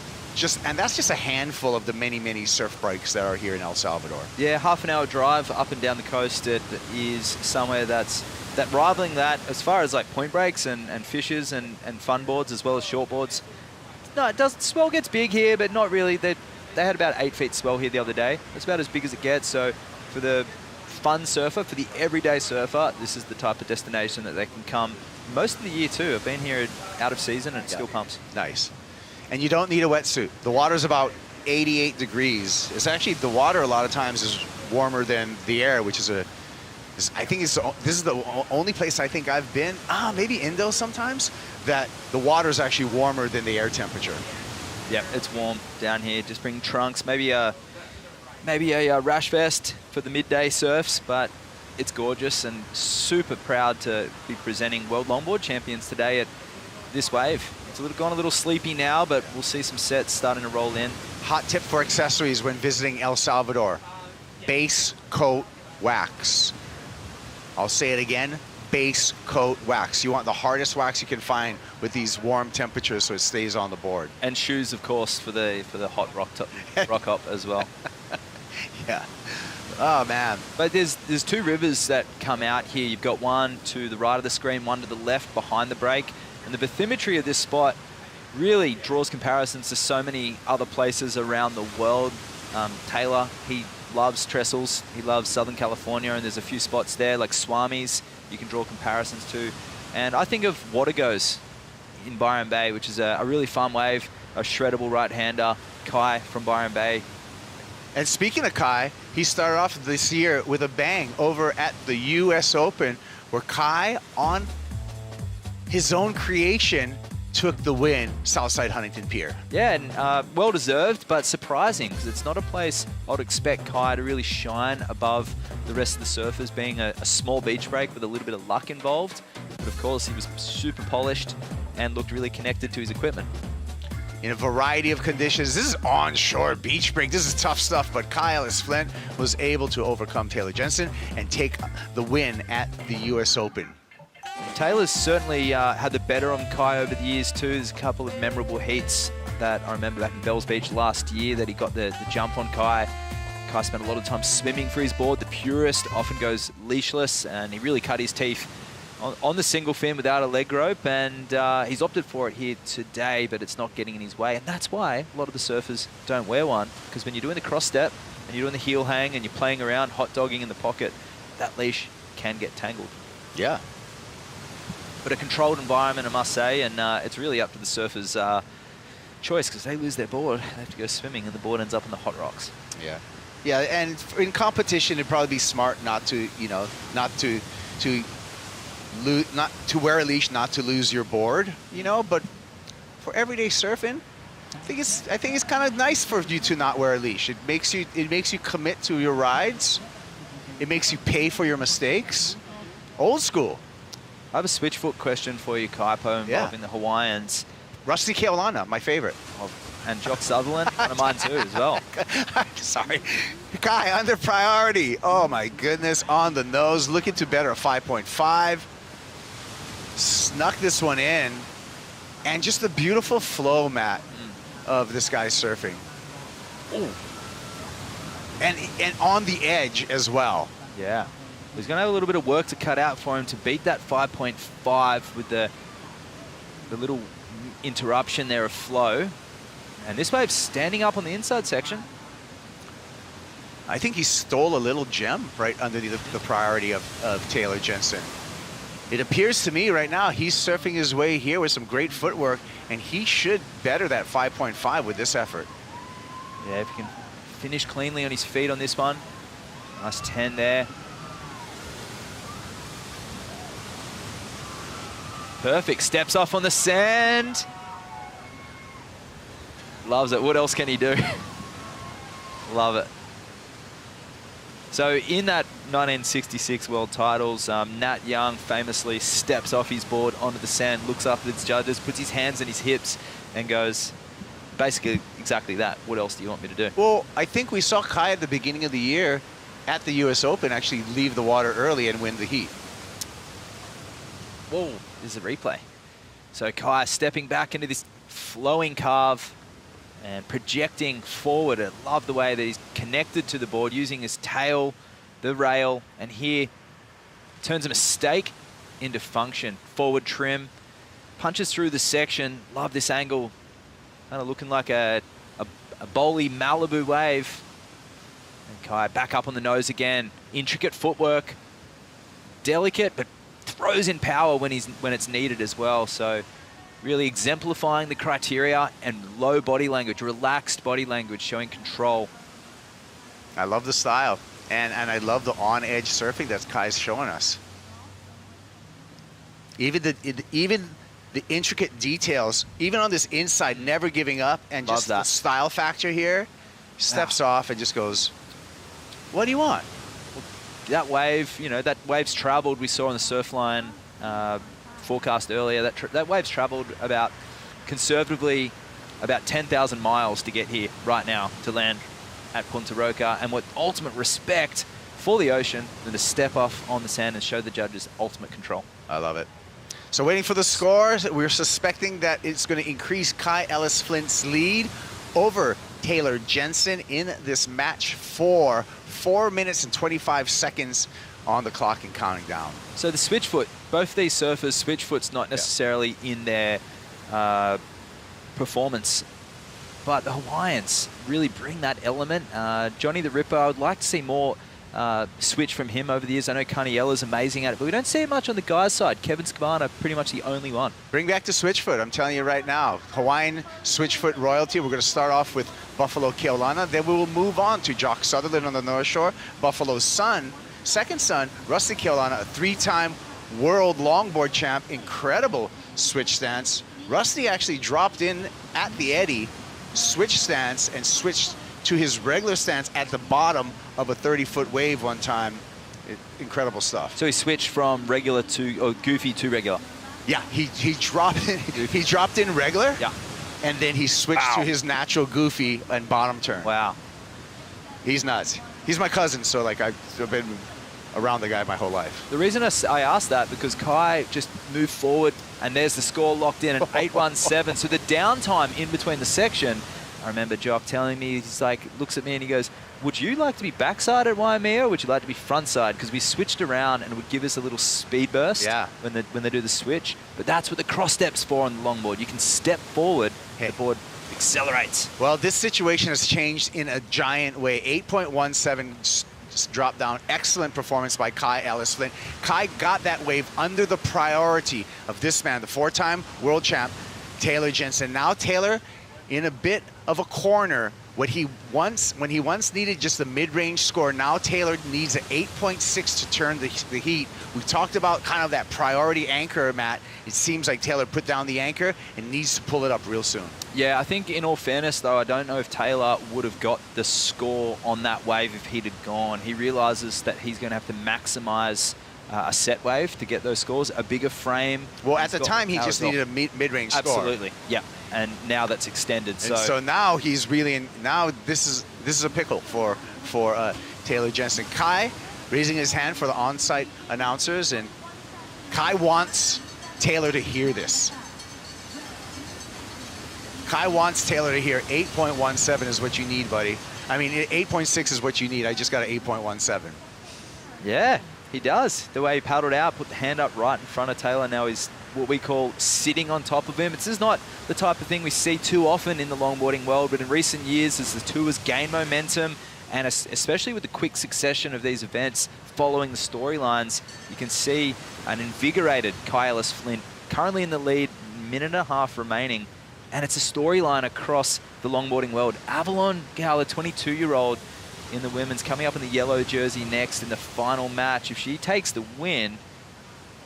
And that's just a handful of the many, many surf breaks that are here in El Salvador. Yeah, half an hour drive up and down the coast. It is somewhere that's rivaling that as far as like point breaks and fishers and fun boards as well as short boards. No, it does. Swell gets big here, but not really. They had about 8 feet swell here the other day. It's about as big as it gets. So for the fun surfer, for the everyday surfer, this is the type of destination that they can come most of the year too. I've been here out of season and it still pumps. Nice. And you don't need a wetsuit. The water's about 88 degrees. It's actually, the water a lot of times is warmer than the air, which is this is the only place I think I've been, maybe Indo sometimes, that the water is actually warmer than the air temperature. Yeah, it's warm down here. Just bring trunks, maybe a rash vest for the midday surfs, but it's gorgeous and super proud to be presenting World Longboard Champions today at this wave. It's gone a little sleepy now, but we'll see some sets starting to roll in. Hot tip for accessories when visiting El Salvador: base coat wax. I'll say it again, base coat wax. You want the hardest wax you can find with these warm temperatures so it stays on the board. And shoes, of course, for the hot rock hop as well. Yeah. Oh, man. But there's 2 rivers that come out here. You've got one to the right of the screen, one to the left behind the break. And the bathymetry of this spot really draws comparisons to so many other places around the world. Taylor, he loves trestles. He loves Southern California, and there's a few spots there like Swami's you can draw comparisons to. And I think of Watergoes in Byron Bay, which is a really fun wave, a shreddable right-hander, Kai from Byron Bay. And speaking of Kai, he started off this year with a bang over at the US Open, where Kai, on his own creation, took the win, Southside Huntington Pier. Yeah, and well-deserved, but surprising, because it's not a place I'd expect Kai to really shine above the rest of the surfers, being a small beach break with a little bit of luck involved. But of course, he was super polished and looked really connected to his equipment. In a variety of conditions. This is onshore beach break. This is tough stuff, but Kyle Flint was able to overcome Taylor Jensen and take the win at the US Open. Taylor's certainly had the better on Kai over the years too. There's a couple of memorable heats that I remember back in Bells Beach last year that he got the jump on Kai. Kai spent a lot of time swimming for his board. The purist often goes leashless, and he really cut his teeth on the single fin without a leg rope, and he's opted for it here today, but it's not getting in his way, and that's why a lot of the surfers don't wear one, because when you're doing the cross step and you're doing the heel hang and you're playing around, hot dogging in the pocket, that leash can get tangled. Yeah. But a controlled environment, I must say, and it's really up to the surfers' choice, because they lose their board, they have to go swimming, and the board ends up in the hot rocks. Yeah. Yeah, and in competition, it'd probably be smart not to, you know, not to wear a leash, not to lose your board, you know. But for everyday surfing, I think it's kind of nice for you to not wear a leash. It makes you commit to your rides. It makes you pay for your mistakes. Old school. I have a switchfoot question for you, Kaipo, involving the Hawaiians. Rusty Keolana, my favorite. Oh, and Jock Sutherland, one of mine too as well. Sorry. Kai, under priority. Oh my goodness, on the nose, looking to better a 5.5. Snuck this one in. And just the beautiful flow, Matt, of this guy surfing. Ooh. And on the edge as well. Yeah. He's going to have a little bit of work to cut out for him to beat that 5.5 with the little interruption there of flow. And this wave's standing up on the inside section. I think he stole a little gem right underneath the priority of Taylor Jensen. It appears to me right now he's surfing his way here with some great footwork, and he should better that 5.5 with this effort. Yeah, if he can finish cleanly on his feet on this one. Nice 10 there. Perfect. Steps off on the sand. Loves it. What else can he do? Love it. So in that 1966 World Titles, Nat Young famously steps off his board onto the sand, looks up at his judges, puts his hands on his hips, and goes, basically exactly that. What else do you want me to do? Well, I think we saw Kai at the beginning of the year at the U.S. Open actually leave the water early and win the heat. Whoa, this is a replay. So Kai stepping back into this flowing carve and projecting forward. I love the way that he's connected to the board, using his tail, the rail, and here turns a mistake into function. Forward trim, punches through the section. Love this angle. Kind of looking like a bowly Malibu wave. And Kai back up on the nose again. Intricate footwork. Delicate, but throws in power when it's needed as well. So really exemplifying the criteria, and low body language, relaxed body language, showing control. I love the style, and I love the on-edge surfing that Kai's showing us. Even the intricate details, even on this inside, never giving up, and just the style factor here. Steps off and just goes, what do you want? Well, that wave, you know, that wave's traveled. We saw on the Surfline forecast earlier, that wave's traveled about, conservatively, about 10,000 miles to get here right now to land at Punta Roca, and with ultimate respect for the ocean, and to step off on the sand and show the judges ultimate control. I love it. So waiting for the scores, we're suspecting that it's going to increase Kai Ellis Flint's lead over Taylor Jensen in this match for 4 minutes and 25 seconds on the clock and counting down. So the switchfoot, both these surfers, switchfoot's not necessarily in their performance, but the Hawaiians really bring that element. Johnny the Ripper, I would like to see more switch from him over the years. I know Carniella's amazing at it, but we don't see it much on the guys' side. Kevin Scavana, pretty much the only one. Bring back the switchfoot, I'm telling you right now. Hawaiian switchfoot royalty. We're going to start off with Buffalo Keolana, then we will move on to Jock Sutherland on the North Shore, Buffalo's son, second son, Rusty Keolana, a three-time world longboard champ. Incredible switch stance. Rusty actually dropped in at the eddy, switched stance, and switched to his regular stance at the bottom of a 30-foot wave one time. Incredible stuff. So he switched from regular to, or goofy to regular. Yeah, he dropped in, he dropped in regular. Yeah. And then he switched to his natural goofy and bottom turn. Wow. He's nuts. He's my cousin, so like I've been around the guy my whole life. The reason I asked that, because Kai just moved forward and there's the score locked in at 8:17. So the downtime in between the section I remember Jock telling me, he's like, looks at me and he goes, would you like to be backside at Waimea or would you like to be frontside? Because we switched around and it would give us a little speed burst when they do the switch. But that's what the cross step's for on the longboard. You can step forward, the board accelerates. Well, this situation has changed in a giant way. 8.17 drop down. Excellent performance by Kai Ellis-Flint. Kai got that wave under the priority of this man, the 4-time world champ, Taylor Jensen. Now Taylor in a bit of a corner. When he once needed just a mid-range score, now Taylor needs an 8.6 to turn the heat. We talked about kind of that priority anchor, Matt. It seems like Taylor put down the anchor and needs to pull it up real soon. Yeah, I think in all fairness, though, I don't know if Taylor would have got the score on that wave if he'd had gone. He realizes that he's going to have to maximize a set wave to get those scores, a bigger frame. Well, at the time, he just needed a mid-range score. Absolutely, yeah. And now that's extended. So now he's really in. Now this is a pickle for Taylor Jensen. Kai raising his hand for the on-site announcers, and Kai wants Taylor to hear this. Kai wants Taylor to hear 8.17 is what you need, buddy. I mean, 8.6 is what you need. I just got an 8.17. Yeah, he does. The way he paddled out, put the hand up right in front of Taylor. Now he's what we call sitting on top of him. This is not the type of thing we see too often in the longboarding world, but in recent years, as the tours gain momentum, and especially with the quick succession of these events following the storylines, you can see an invigorated Kai Ellis-Flint currently in the lead, minute and a half remaining, and it's a storyline across the longboarding world. Avalon Gal, a 22-year-old in the women's, coming up in the yellow jersey next in the final match. If she takes the win,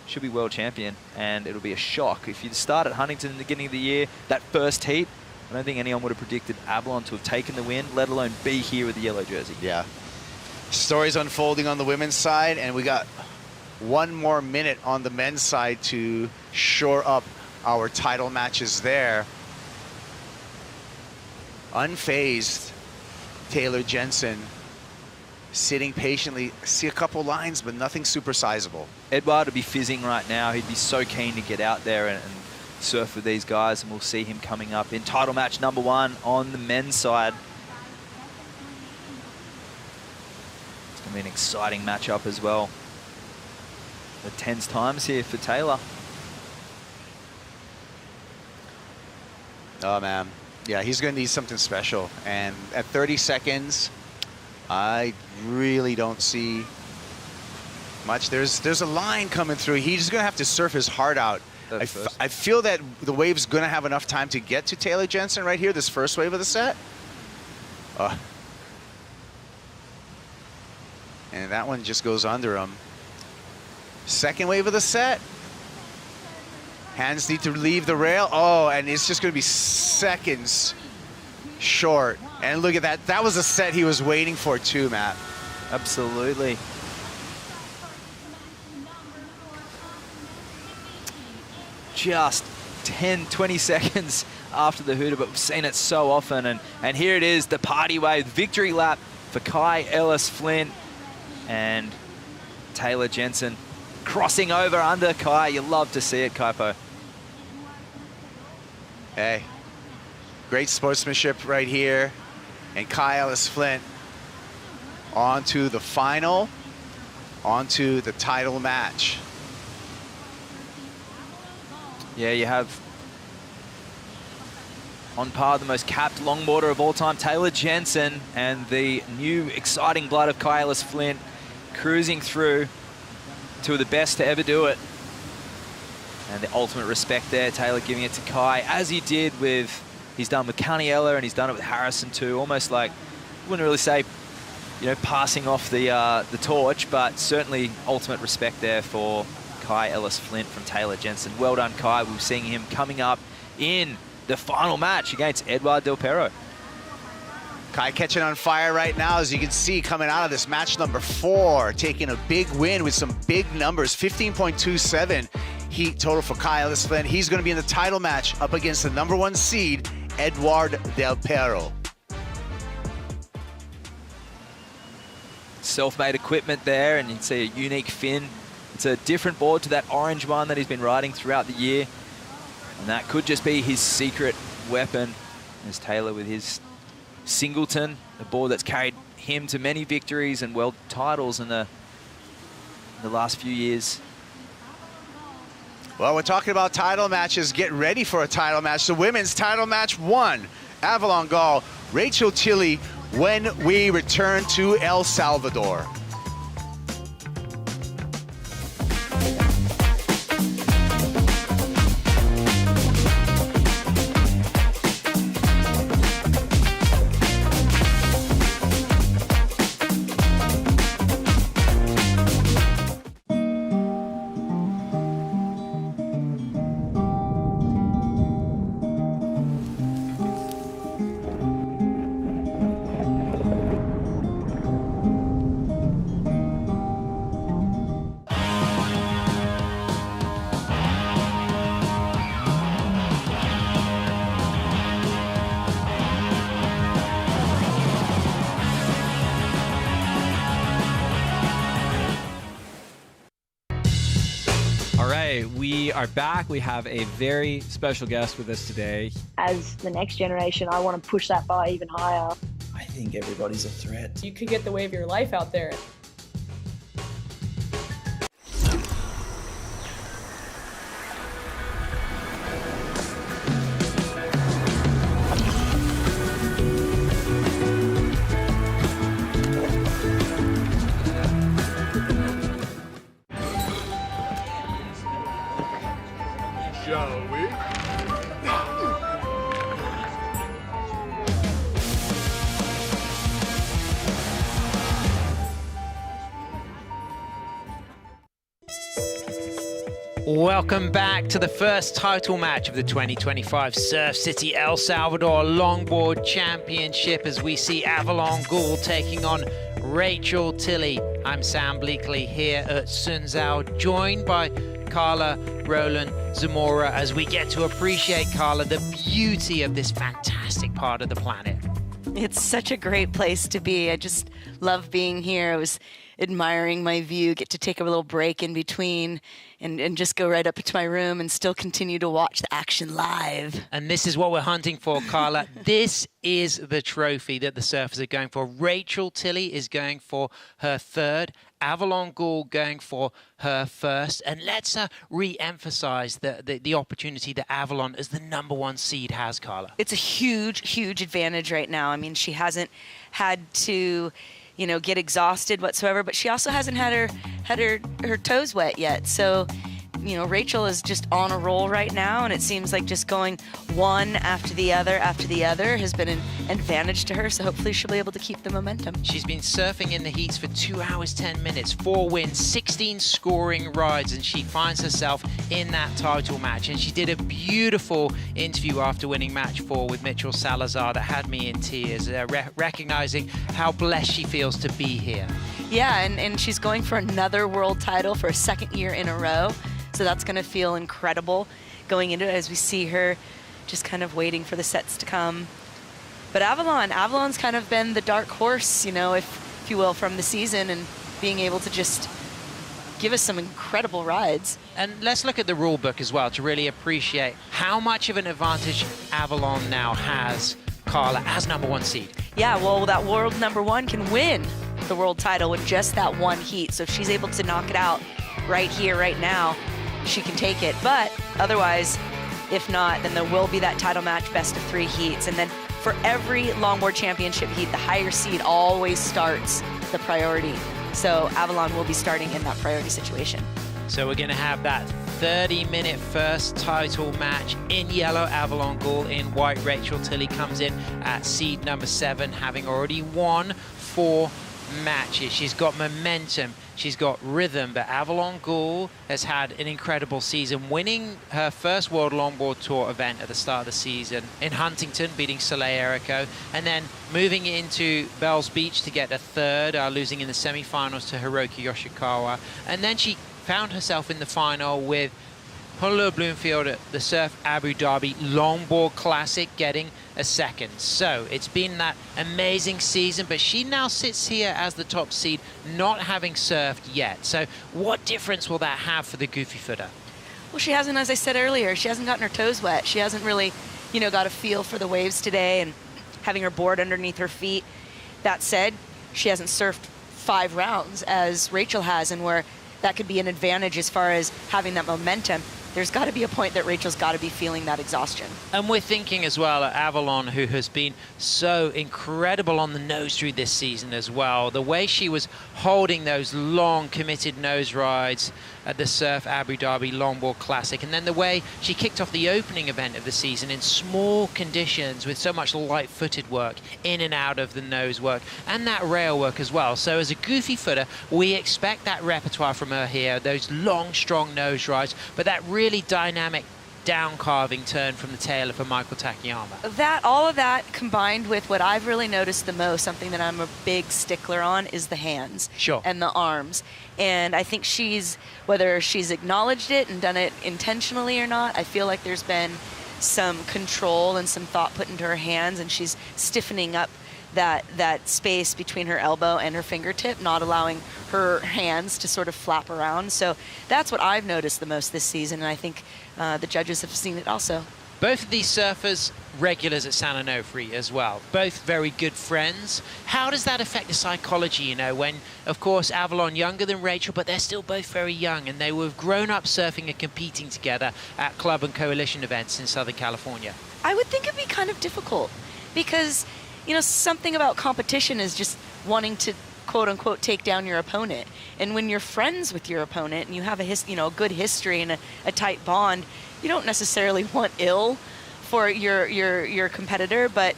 she'll be world champion, and it'll be a shock. If you start at Huntington in the beginning of the year, that first heat, I don't think anyone would have predicted Avalon to have taken the win, let alone be here with the yellow jersey. Yeah. Stories unfolding on the women's side, and we got one more minute on the men's side to shore up our title matches there. Unfazed Taylor Jensen sitting patiently. See a couple lines, but nothing super sizable. Edward would be fizzing right now. He'd be so keen to get out there and surf with these guys, and we'll see him coming up in title match number 1 on the men's side. It's going to be an exciting matchup as well. The tens times here for Taylor. Oh, man. Yeah, he's going to need something special. And at 30 seconds, I really don't see much. There's a line coming through. He's going to have to surf his heart out. I feel that the wave's going to have enough time to get to Taylor Jensen right here, this first wave of the set. And that one just goes under him. Second wave of the set. Hands need to leave the rail. Oh, and it's just going to be seconds short. And look at that. That was a set he was waiting for too, Matt. Absolutely. Just 10, 20 seconds after the hooter, but we've seen it so often. And here it is, the party wave, victory lap for Kai Ellis-Flint and Taylor Jensen crossing over under Kai. You love to see it, Kaipo. Hey, great sportsmanship right here. And Kai Ellis-Flint onto the final, onto the title match. Yeah, you have on par the most capped longboarder of all time, Taylor Jensen, and the new exciting blood of Kai Ellis-Flint cruising through, two of the best to ever do it. And the ultimate respect there, Taylor giving it to Kai, as he did with, he's done with Carniella and he's done it with Harrison too, almost like, I wouldn't really say, you know, passing off the torch, but certainly ultimate respect there for Kai Ellis-Flint from Taylor Jensen. Well done, Kai. We're seeing him coming up in the final match against Edouard Del Perro. Kai catching on fire right now, as you can see, coming out of this match number 4, taking a big win with some big numbers, 15.27 heat total for Kai Ellis-Flint. He's going to be in the title match up against the #1 seed, Edouard Del Perro. Self-made equipment there, and you can see a unique fin. It's a different board to that orange one that he's been riding throughout the year. And that could just be his secret weapon, as Taylor with his Singleton, a board that's carried him to many victories and world titles in the last few years. Well, we're talking about title matches. Get ready for a title match. The women's title match 1, Avalon Gall, Rachel Tilley, when we return to El Salvador. We are back. We have a very special guest with us today. As the next generation, I want to push that bar even higher. I think everybody's a threat. You could get the wave of your life out there. Shall we? Welcome back to the first title match of the 2025 Surf City El Salvador Longboard Championship as we see Avalon Gall taking on Rachel Tilley. I'm Sam Bleakley here at Sunzao, joined by Carla Roland Zamora as we get to appreciate, Carla, the beauty of this fantastic part of the planet. It's such a great place to be. I just love being here. I was admiring my view, get to take a little break in between and just go right up into my room and still continue to watch the action live. And this is what we're hunting for, Carla. This is the trophy that the surfers are going for. Rachel Tilley is going for her third, Avalon Gall going for her first. And let's re-emphasize the opportunity that Avalon as the #1 seed has, Carla. It's a huge, huge advantage right now. I mean, she hasn't had to, you know, get exhausted whatsoever, but she also hasn't had her toes wet yet. So, you know, Rachel is just on a roll right now, and it seems like just going one after the other has been an advantage to her, so hopefully she'll be able to keep the momentum. She's been surfing in the heats for 2 hours, 10 minutes, 4 wins, 16 scoring rides, and she finds herself in that title match. And she did a beautiful interview after winning match 4 with Mitchell Salazar that had me in tears, recognizing how blessed she feels to be here. Yeah, and she's going for another world title for a second year in a row. So that's going to feel incredible going into it as we see her just kind of waiting for the sets to come. But Avalon's kind of been the dark horse, you know, if you will, from the season, and being able to just give us some incredible rides. And let's look at the rule book as well to really appreciate how much of an advantage Avalon now has, Carla, as #1 seed. Yeah, well, that world #1 can win the world title with just that one heat. So if she's able to knock it out right here, right now, she can take it. But otherwise, if not, then there will be that title match, best of 3 heats. And then for every longboard championship heat, the higher seed always starts the priority. So Avalon will be starting in that priority situation. So we're going to have that 30-minute first title match in yellow. Avalon Gall in white. Rachel Tilley comes in at seed #7, having already won 4 matches. She's got momentum, she's got rhythm, but Avalon Gall has had an incredible season, winning her first World Longboard Tour event at the start of the season in Huntington, beating Soleil Erico, and then moving into Bells Beach to get a third, losing in the semi-finals to Hiroki Yoshikawa, and then she found herself in the final with Honolulu Bloomfield at the Surf Abu Dhabi Longboard Classic, getting a second. So it's been that amazing season, but she now sits here as the top seed, not having surfed yet. So what difference will that have for the goofy footer? Well, she hasn't, as I said earlier, she hasn't gotten her toes wet. She hasn't really, you know, got a feel for the waves today, and having her board underneath her feet. That said, she hasn't surfed 5 rounds as Rachel has, and where that could be an advantage as far as having that momentum. There's got to be a point that Rachel's got to be feeling that exhaustion. And we're thinking as well at Avalon, who has been so incredible on the nose through this season as well. The way she was holding those long committed nose rides at the Surf Abu Dhabi Longboard Classic, and then the way she kicked off the opening event of the season in small conditions with so much light-footed work in and out of the nose work and that rail work as well. So as a goofy footer, we expect that repertoire from her here, those long, strong nose rides, but that really dynamic down carving turn from the tail of a Michael Takayama. All of that combined with what I've really noticed the most, something that I'm a big stickler on, is the hands and the arms. And I think whether she's acknowledged it and done it intentionally or not, I feel like there's been some control and some thought put into her hands, and she's stiffening up that space between her elbow and her fingertip, not allowing her hands to sort of flap around. So that's what I've noticed the most this season, and I think the judges have seen it also. Both of these surfers regulars at San Onofre as well, both very good friends. How does that affect the psychology, you know, when, of course, Avalon younger than Rachel, but they're still both very young, and they were grown up surfing and competing together at club and coalition events in Southern California? I would think it'd be kind of difficult because, you know, something about competition is just wanting to quote unquote take down your opponent. And when you're friends with your opponent and you have a good history and a tight bond, you don't necessarily want ill for your competitor, but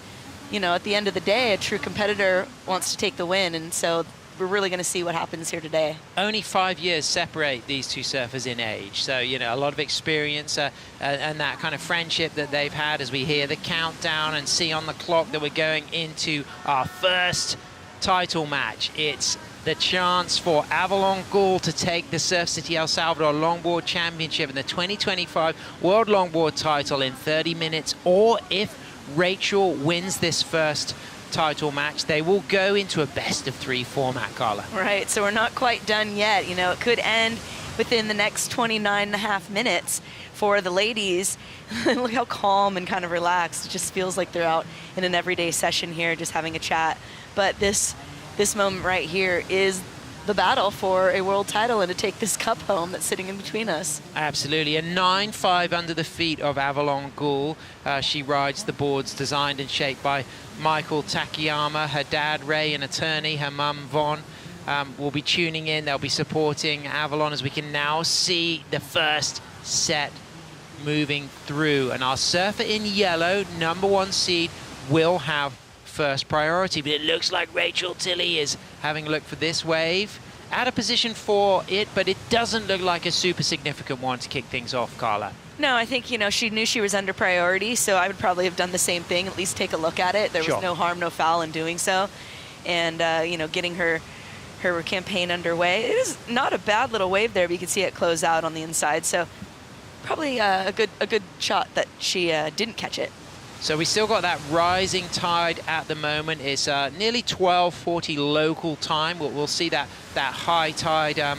you know, at the end of the day, a true competitor wants to take the win, and so we're really going to see what happens here today. Only 5 years separate these two surfers in age, so you know, a lot of experience and that kind of friendship that they've had. As we hear the countdown and see on the clock that we're going into our first title match, it's the chance for Avalon Ghoul to take the Surf City El Salvador Longboard Championship and the 2025 World Longboard title in 30 minutes, or if Rachel wins this first title match, they will go into a best-of-3 format, Carla. Right, so we're not quite done yet. You know, it could end within the next 29.5 minutes for the ladies. Look how calm and kind of relaxed. It just feels like they're out in an everyday session here, just having a chat. But this moment right here is the battle for a world title and to take this cup home that's sitting in between us. Absolutely. A 9.5 under the feet of Avalon Ghoul. She rides the boards designed and shaped by Michael Takayama. Her dad, Ray, an attorney. Her mum, Vaughn, will be tuning in. They'll be supporting Avalon as we can now see the first set moving through. And our surfer in yellow, #1 seed, will have first priority, but it looks like Rachel Tilley is having a look for this wave. Out of position for it, but it doesn't look like a super significant one to kick things off, Carla. No, I think, you know, she knew she was under priority, so I would probably have done the same thing, at least take a look at it. There was no harm, no foul in doing so. And, you know, getting her campaign underway. It is not a bad little wave there, but you can see it close out on the inside. So probably a good shot that she didn't catch it. So we still got that rising tide at the moment. It's nearly 12:40 local time. We'll see that high tide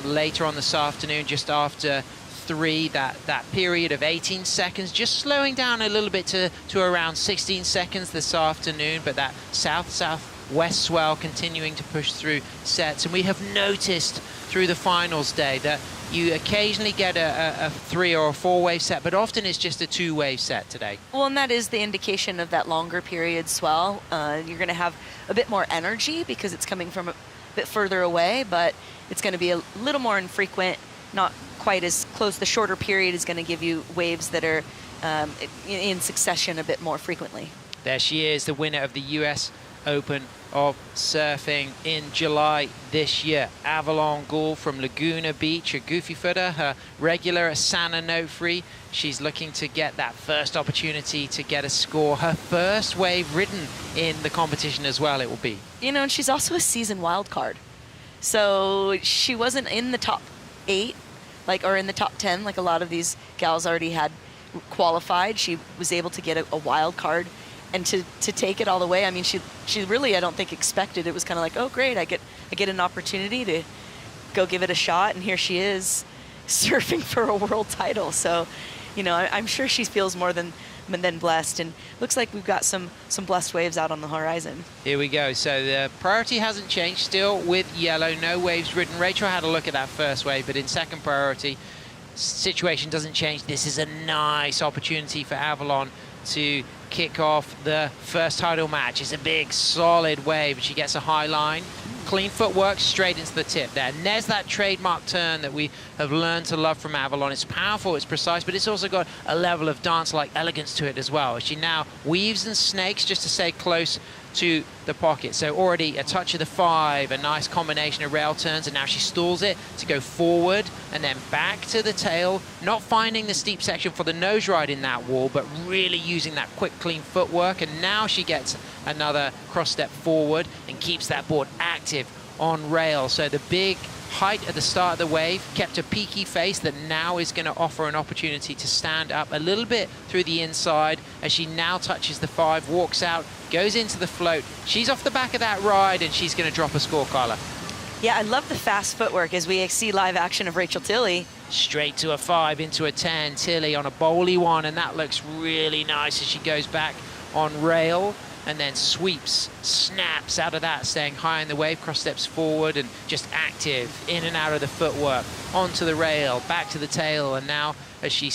later on this afternoon, just after 3. That period of 18 seconds, just slowing down a little bit to around 16 seconds this afternoon. But that south-southwest swell continuing to push through sets. And we have noticed through the finals day that you occasionally get a 3 or a 4 wave set, but often it's just a 2 wave set today. Well, and that is the indication of that longer period swell. You're going to have a bit more energy because it's coming from a bit further away, but it's going to be a little more infrequent, not quite as close. The shorter period is going to give you waves that are in succession a bit more frequently. There she is, the winner of the US Open of Surfing in July this year. Avalon Ghoul from Laguna Beach, a goofy footer, her regular at San Onofre. She's looking to get that first opportunity to get a score. Her first wave ridden in the competition as well, it will be. You know, and she's also a season wild card. So she wasn't in the top 8, or in the top 10, like a lot of these gals already had qualified. She was able to get a wild card and to take it all the way. I mean, she really, I don't think, expected. It was kind of like, oh, great, I get an opportunity to go give it a shot, and here she is surfing for a world title. So, you know, I'm sure she feels more than then blessed, and looks like we've got some blessed waves out on the horizon. Here we go. So the priority hasn't changed, still with yellow, no waves ridden. Rachel had a look at that first wave, but in second priority, situation doesn't change. This is a nice opportunity for Avalon to kick off the first title match. It's a big, solid wave. She gets a high line. Clean footwork straight into the tip there. And there's that trademark turn that we have learned to love from Avalon. It's powerful, it's precise, but it's also got a level of dance-like elegance to it as well. She now weaves and snakes just to stay close to the pocket. So already a touch of the 5, a nice combination of rail turns, and now she stalls it to go forward and then back to the tail, not finding the steep section for the nose ride in that wall, but really using that quick, clean footwork. And now she gets another cross step forward and keeps that board active on rail. So the big height at the start of the wave kept a peaky face that now is going to offer an opportunity to stand up a little bit through the inside as she now touches the 5, walks out, goes into the float. She's off the back of that ride and she's going to drop a score, Carla. Yeah, I love the fast footwork as we see live action of Rachel Tilley. Straight to a 5, into a 10. Tilley on a bowly one, and that looks really nice as she goes back on rail and then sweeps, snaps out of that, staying high in the wave, cross steps forward and just active in and out of the footwork, onto the rail, back to the tail. And now as she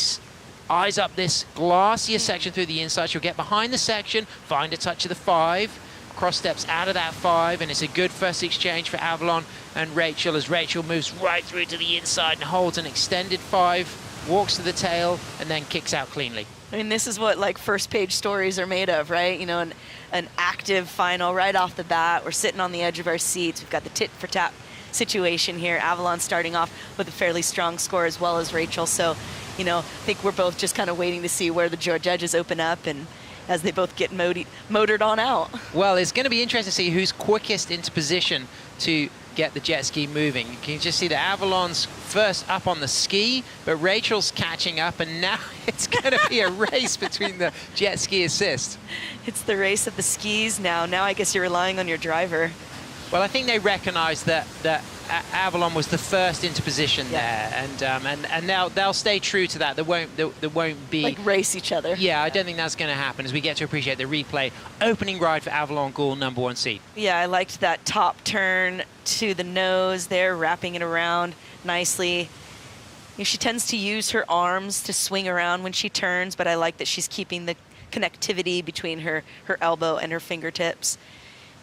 eyes up this glacier section through the inside, she'll get behind the section, find a touch of the 5, cross steps out of that 5, and it's a good first exchange for Avalon and Rachel as Rachel moves right through to the inside and holds an extended 5, walks to the tail, and then kicks out cleanly. I mean, this is what like first page stories are made of, right? You know, an active final right off the bat. We're sitting on the edge of our seats. We've got the tit for tat situation here. Avalon starting off with a fairly strong score as well as Rachel. So, you know, I think we're both just kind of waiting to see where the judges open up and as they both get motored on out. Well, it's going to be interesting to see who's quickest into position to get the jet ski moving. You can just see that Avalon's first up on the ski, but Rachel's catching up, and now it's going to be a race between the jet ski assist. It's the race of the skis now. Now I guess you're relying on your driver. Well, I think they recognize that Avalon was the first into position there, and now they'll stay true to that. There won't be like race each other. Yeah, I don't think that's going to happen as we get to appreciate the replay. Opening ride for Avalon Gould, #1 seed. Yeah, I liked that top turn to the nose there, wrapping it around nicely. You know, she tends to use her arms to swing around when she turns, but I like that she's keeping the connectivity between her elbow and her fingertips.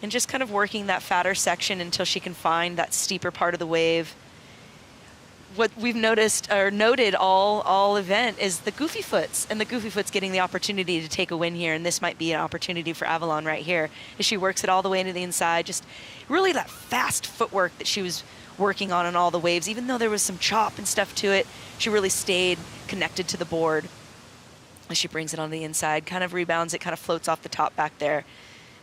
And just kind of working that fatter section until she can find that steeper part of the wave. What we've noticed or noted all event is the goofy foots, and the goofy foots getting the opportunity to take a win here, and this might be an opportunity for Avalon right here as she works it all the way into the inside. Just really that fast footwork that she was working on all the waves, even though there was some chop and stuff to it, she really stayed connected to the board as she brings it on the inside, kind of rebounds it, kind of floats off the top back there.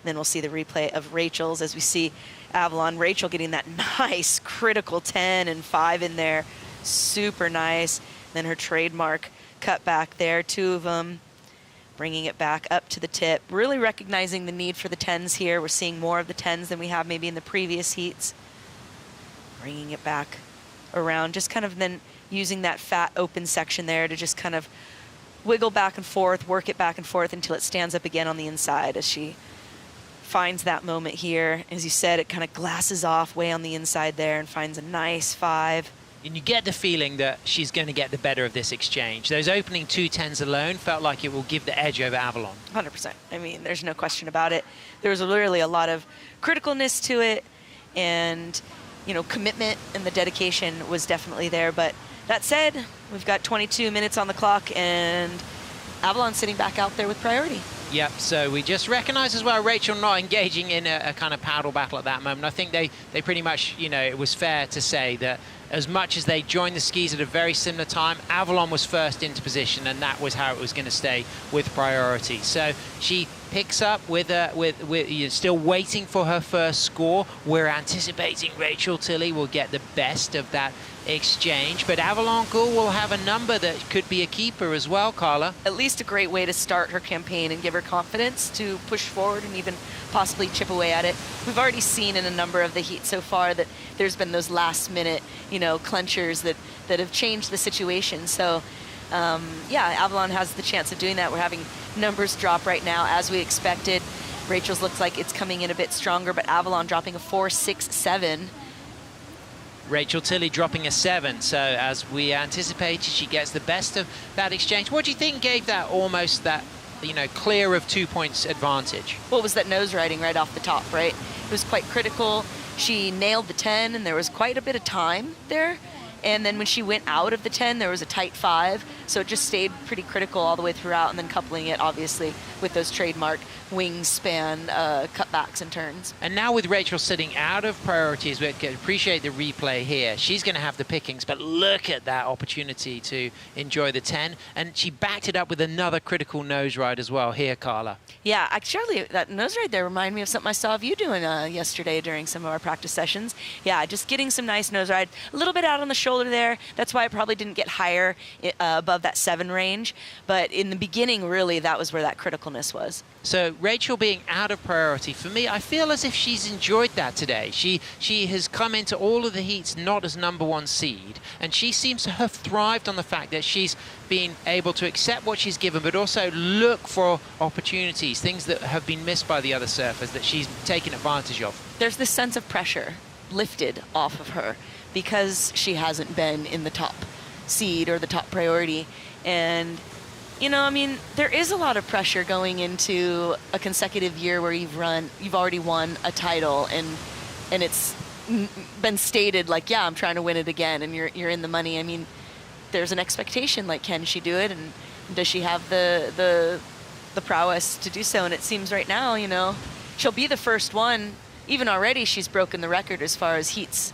Then we'll see the replay of Rachel's as we see Avalon. Rachel getting that nice critical 10 and 5 in there. Super nice. Then her trademark cut back there, 2 of them. Bringing it back up to the tip. Really recognizing the need for the 10s here. We're seeing more of the 10s than we have maybe in the previous heats. Bringing it back around. Just kind of then using that fat open section there to just kind of wiggle back and forth, work it back and forth until it stands up again on the inside as she finds that moment here. As you said, it kind of glasses off way on the inside there and finds a nice 5. And you get the feeling that she's going to get the better of this exchange. Those opening 2 10s alone felt like it will give the edge over Avalon. 100%. I mean, there's no question about it. There was literally a lot of criticalness to it, and, you know, commitment and the dedication was definitely there. But that said, we've got 22 minutes on the clock, and Avalon sitting back out there with priority. Yep, so we just recognize as well Rachel not engaging in a kind of paddle battle at that moment. I think they pretty much, you know, it was fair to say that as much as they joined the skis at a very similar time, Avalon was first into position, and that was how it was going to stay with priority. So she picks up with still waiting for her first score. We're anticipating Rachel Tilley will get the best of that exchange, but Avalon Gould will have a number that could be a keeper as well, Carla. At least a great way to start her campaign and give her confidence to push forward and even possibly chip away at it. We've already seen in a number of the heats so far that there's been those last minute, you know, clenchers that have changed the situation. So yeah, Avalon has the chance of doing that. We're having numbers drop right now as we expected. Rachel's looks like it's coming in a bit stronger, but Avalon dropping a 4.67. Rachel Tilley dropping a 7, so as we anticipated, she gets the best of that exchange. What do you think gave that almost that, you know, clear of 2 points advantage? What was that nose riding right off the top, right? It was quite critical. She nailed the 10, and there was quite a bit of time there. And then when she went out of the 10, there was a tight 5. So it just stayed pretty critical all the way throughout, and then coupling it, obviously, with those trademark wingspan cutbacks and turns. And now with Rachel sitting out of priorities, we can appreciate the replay here. She's going to have the pickings, but look at that opportunity to enjoy the 10. And she backed it up with another critical nose ride as well here, Carla. Yeah, actually, that nose ride there reminded me of something I saw of you doing yesterday during some of our practice sessions. Yeah, just getting some nice nose ride. A little bit out on the shoulder there. That's why it probably didn't get higher above that 7 range. But in the beginning, really, that was where that criticalness was. So Rachel being out of priority, for me, I feel as if she's enjoyed that today. She has come into all of the heats not as #1 seed, and she seems to have thrived on the fact that she's been able to accept what she's given, but also look for opportunities, things that have been missed by the other surfers that she's taken advantage of. There's this sense of pressure lifted off of her because she hasn't been in the top seed or the top priority. And you know, I mean, there is a lot of pressure going into a consecutive year where you've already won a title, and it's been stated like, yeah, I'm trying to win it again, and you're in the money. I mean, there's an expectation, like, can she do it, and does she have the prowess to do so? And it seems right now, you know, she'll be the first one. Even already, she's broken the record as far as heats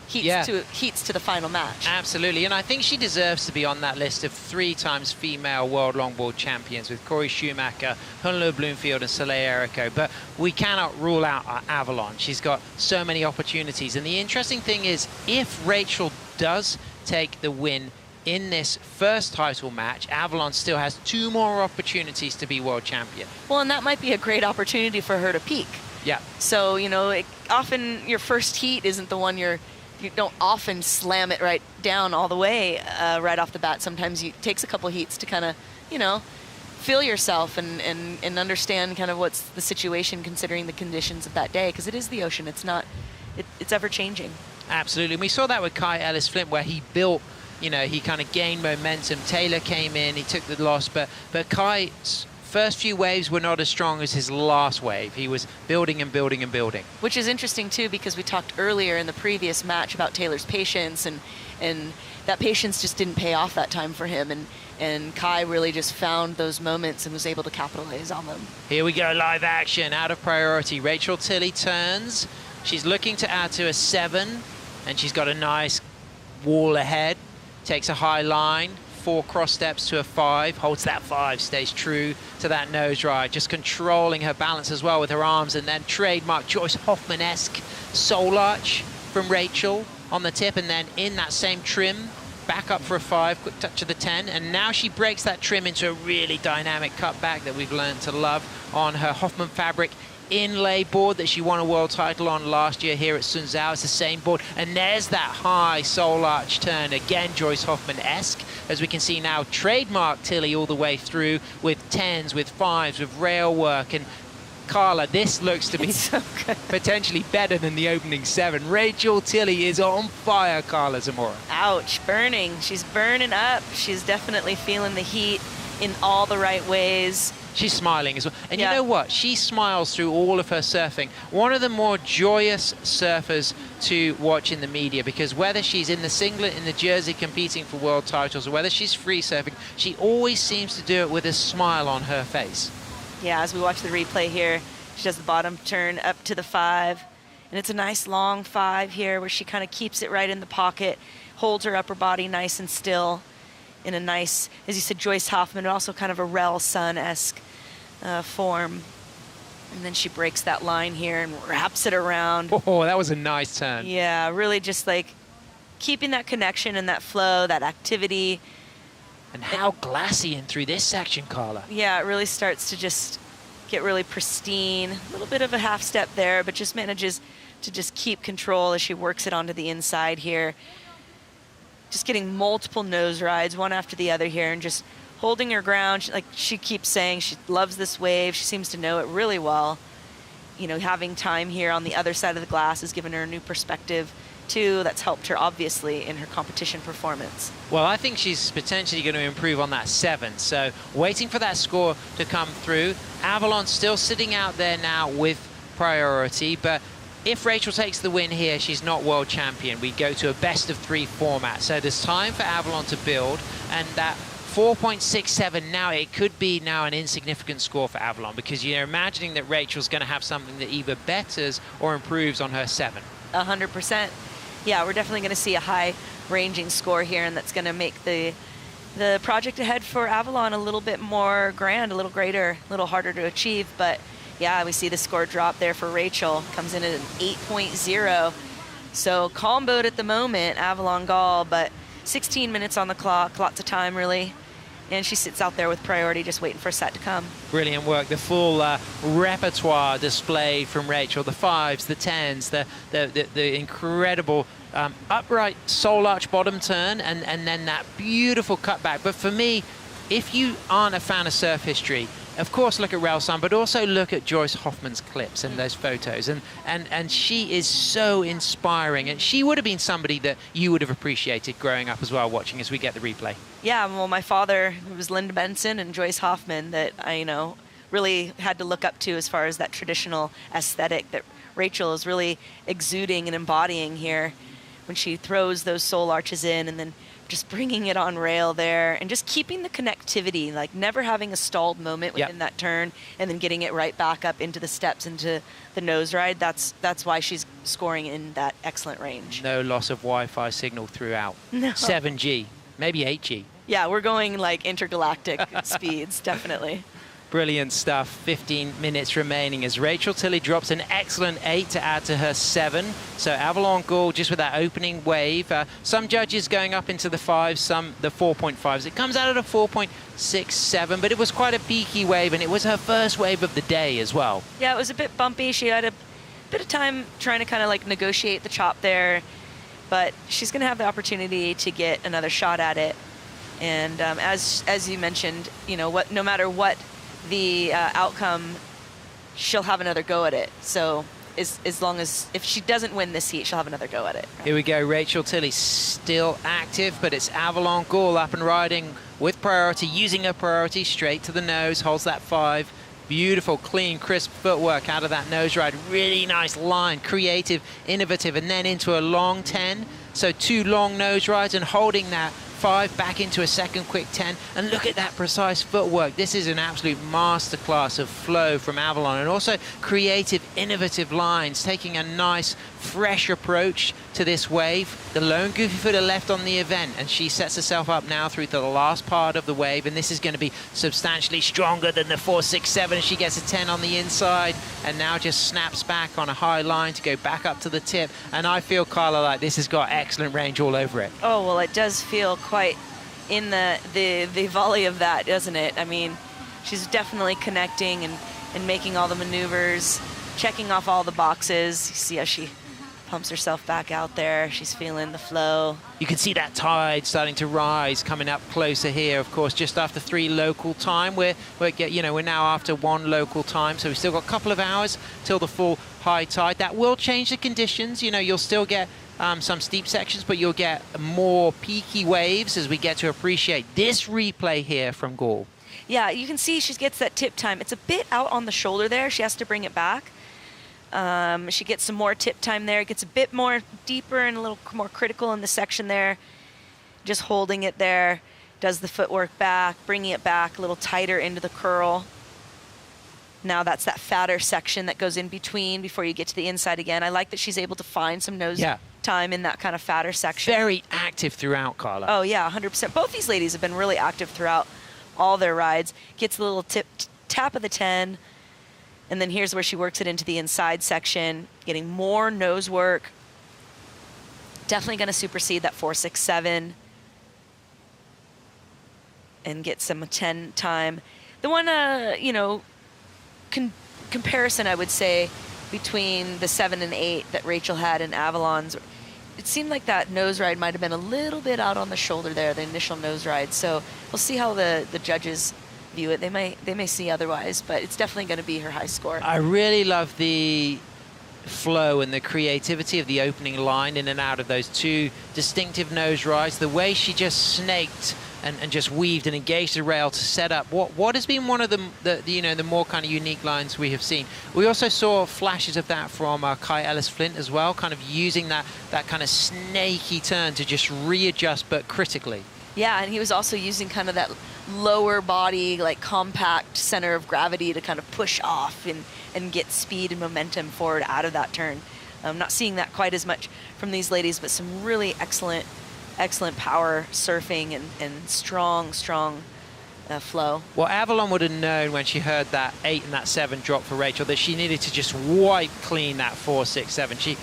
to the final match. Absolutely, and I think she deserves to be on that list of 3 times female world longboard champions with Corey Schumacher, Honolulu Bloomfield and Soleil Erico, but we cannot rule out Avalon. She's got so many opportunities, and the interesting thing is, if Rachel does take the win in this first title match, Avalon still has 2 more opportunities to be world champion. Well, and that might be a great opportunity for her to peak. Yeah. So, you know, often your first heat isn't the one you don't often slam it right down all the way right off the bat. Sometimes it takes a couple heats to kind of, you know, feel yourself and understand kind of what's the situation considering the conditions of that day, because it is the ocean. It's not, it's ever changing. Absolutely. And we saw that with Kai Ellis Flint, where he built, you know, he kind of gained momentum. Taylor came in, he took the loss, but Kai's first few waves were not as strong as his last wave. He was building and building and building. Which is interesting too, because we talked earlier in the previous match about Taylor's patience, and that patience just didn't pay off that time for him, and Kai really just found those moments and was able to capitalize on them. Here we go, live action, out of priority. Rachel Tilley turns. She's looking to add to a 7, and she's got a nice wall ahead. Takes a high line. 4 cross steps to a 5, holds that 5, stays true to that nose ride, just controlling her balance as well with her arms, and then trademark Joyce Hoffman-esque soul arch from Rachel on the tip, and then in that same trim, back up for a 5, quick touch of the 10, and now she breaks that trim into a really dynamic cutback that we've learned to love on her Hoffman fabric inlay board that she won a world title on last year here at Sunzao. It's the same board, and there's that high soul arch turn again, Joyce Hoffman-esque, as we can see now. Trademark Tilley all the way through with 10s, with 5s, with rail work. And Carla, this looks to be so good. Potentially better than the opening 7. Rachel Tilley is on fire, Carla Zamora. Ouch, burning. She's burning up. She's definitely feeling the heat in all the right ways. She's smiling as well. And you know what? She smiles through all of her surfing. One of the more joyous surfers to watch in the media, because whether she's in the singlet, in the jersey competing for world titles, or whether she's free surfing, she always seems to do it with a smile on her face. Yeah, as we watch the replay here, she does the bottom turn up to the 5. And it's a nice long 5 here where she kind of keeps it right in the pocket, holds her upper body nice and still in a nice, as you said, Joyce Hoffman, but also kind of a Rel Sun-esque form. And then she breaks that line here and wraps it around. Oh, that was a nice turn. Yeah, really just like keeping that connection and that flow, that activity. And how glassy in through this section, Carla. Yeah, it really starts to just get really pristine. A little bit of a half step there, but just manages to just keep control as she works it onto the inside here. just getting multiple nose rides, one after the other here, and just holding her ground. Like she keeps saying, she loves this wave. She seems to know it really well. You know, having time here on the other side of the glass has given her a new perspective too. That's helped her obviously in her competition performance. Well, I think she's potentially going to improve on that 7. So waiting for that score to come through. Avalon still sitting out there now with priority, but if Rachel takes the win here, she's not world champion. We go to a best of 3 format. So there's time for Avalon to build, and that 4.67 now, it could be now an insignificant score for Avalon, because you're imagining that Rachel's going to have something that either betters or improves on her 7. 100%. Yeah, we're definitely going to see a high ranging score here, and that's going to make the project ahead for Avalon a little bit more grand, a little greater, a little harder to achieve. But yeah, we see the score drop there for Rachel. Comes in at an 8.0. So comboed at the moment, Avalon Gall, but 16 minutes on the clock, lots of time really. And she sits out there with priority, just waiting for a set to come. Brilliant work. The full repertoire displayed from Rachel. The 5s, the 10s, the incredible upright soul arch bottom turn, and then that beautiful cutback. But for me, if you aren't a fan of surf history, of course look at Relsan, but also look at Joyce Hoffman's clips and those photos. And she is so inspiring. And she would have been somebody that you would have appreciated growing up as well, watching as we get the replay. Yeah, well, my father was Linda Benson and Joyce Hoffman that I, you know, really had to look up to as far as that traditional aesthetic that Rachel is really exuding and embodying here when she throws those soul arches in and then just bringing it on rail there and just keeping the connectivity, like never having a stalled moment within that turn and then getting it right back up into the steps, into the nose ride. That's why she's scoring in that excellent range. No loss of Wi-Fi signal throughout. No. 7G, maybe 8G. Yeah, we're going like intergalactic speeds, definitely. Brilliant stuff. 15 minutes remaining as Rachel Tilley drops an excellent 8 to add to her 7. So Avalon Gall just with that opening wave. Some judges going up into the 5s, some the 4.5s. It comes out at a 4.67, but it was quite a peaky wave, and it was her first wave of the day as well. Yeah, it was a bit bumpy. She had a bit of time trying to kind of like negotiate the chop there, but she's going to have the opportunity to get another shot at it. And as you mentioned, you know, no matter what the outcome, she'll have another go at it. So as long as, if she doesn't win this heat, she'll have another go at it. Right? Here we go. Rachel Tilley still active, but it's Avalon Gall up and riding with priority, using her priority straight to the nose, holds that 5. Beautiful, clean, crisp footwork out of that nose ride. Really nice line, creative, innovative, and then into a long 10. So 2 long nose rides and holding that 5 back into a second quick 10, and look at that precise footwork. This is an absolute masterclass of flow from Avalon, and also creative, innovative lines, taking a nice, fresh approach to this wave. The lone goofy footer left on the event, and she sets herself up now through to the last part of the wave, and this is going to be substantially stronger than the 4.67. She gets a 10 on the inside, and now just snaps back on a high line to go back up to the tip. And I feel, Carla, like this has got excellent range all over it. Oh, well, it does feel quite in the volley of that, doesn't it? I mean, she's definitely connecting and making all the maneuvers, checking off all the boxes. You see how she pumps herself back out there. She's feeling the flow. You can see that tide starting to rise, coming up closer here. Of course, just after 3 local time. We're now after 1 local time, so we've still got a couple of hours till the full high tide. That will change the conditions. You know, you'll still get some steep sections, but you'll get more peaky waves as we get to appreciate this replay here from Gall. Yeah, you can see she gets that tip time. It's a bit out on the shoulder there. She has to bring it back. She gets some more tip time there. It gets a bit more deeper and a little more critical in the section there. Just holding it there. Does the footwork back, bringing it back a little tighter into the curl. Now that's that fatter section that goes in between before you get to the inside again. I like that she's able to find some nose time in that kind of fatter section. Very active throughout, Carla. Oh yeah, 100%. Both these ladies have been really active throughout all their rides. Gets a little tap of the 10, and then here's where she works it into the inside section, getting more nose work. Definitely going to supersede that 4.67 and get some 10 time. The one, comparison I would say between the 7 and 8 that Rachel had in Avalon's, it seemed like that nose ride might have been a little bit out on the shoulder there, the initial nose ride. So we'll see how the judges view it. They may see otherwise, but it's definitely going to be her high score. I really love the flow and the creativity of the opening line in and out of those two distinctive nose rides. The way she just snaked and just weaved and engaged the rail to set up what has been one of the more kind of unique lines we have seen. We also saw flashes of that from Kai Ellis-Flint as well, kind of using that kind of snaky turn to just readjust, but critically. Yeah, and he was also using kind of that lower body, like compact center of gravity to kind of push off and get speed and momentum forward out of that turn. I'm not seeing that quite as much from these ladies, but some really excellent power surfing and strong flow. Well, Avalon would have known when she heard that 8 and that 7 drop for Rachel that she needed to just wipe clean that 4, 6, 7. She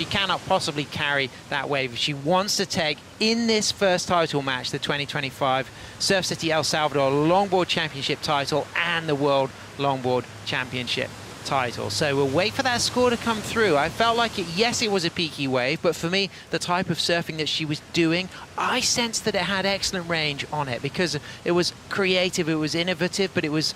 cannot possibly carry that wave. She wants to take in this first title match the 2025 Surf City El Salvador Longboard Championship title and the World Longboard Championship title. So we'll wait for that score to come through. I felt like it was a peaky wave, but for me, the type of surfing that she was doing, I sensed that it had excellent range on it because it was creative, it was innovative, but it was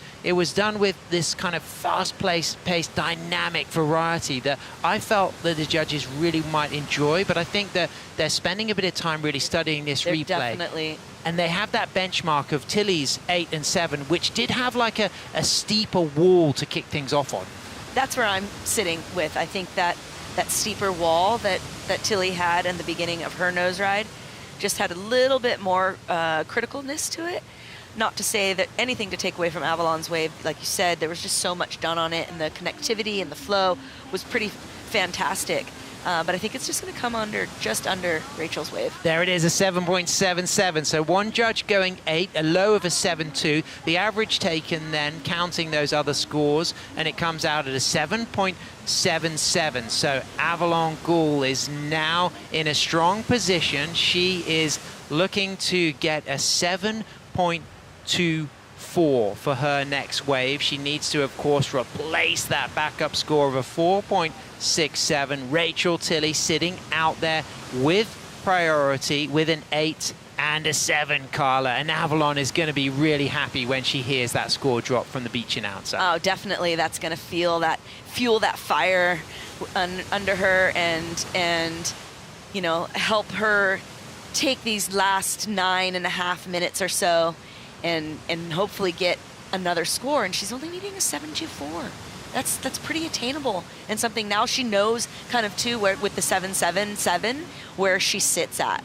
done with this kind of fast-paced, dynamic variety that I felt that the judges really might enjoy, but I think that they're spending a bit of time really studying this replay. Definitely. And they have that benchmark of Tilly's 8 and 7, which did have like a steeper wall to kick things off on. That's where I'm sitting with. I think that steeper wall that Tilly had in the beginning of her nose ride just had a little bit more criticalness to it. Not to say that anything to take away from Avalon's wave. Like you said, there was just so much done on it, and the connectivity and the flow was pretty fantastic. But I think it's just going to come just under Rachel's wave. There it is, a 7.77. So one judge going 8, a low of a 7.2. The average taken then, counting those other scores, and it comes out at a 7.77. So Avalon Gould is now in a strong position. She is looking to get a 7.24 for her next wave. She needs to, of course, replace that backup score of a 4.67. Rachel Tilly sitting out there with priority with an 8 and a 7, Carla. And Avalon is going to be really happy when she hears that score drop from the beach announcer. Oh, definitely. That's going to fuel that fire under her and help her take these last 9.5 minutes or so and hopefully get another score. And she's only needing a 7.24. That's pretty attainable, and something now she knows kind of too where with the 7.77 where she sits at.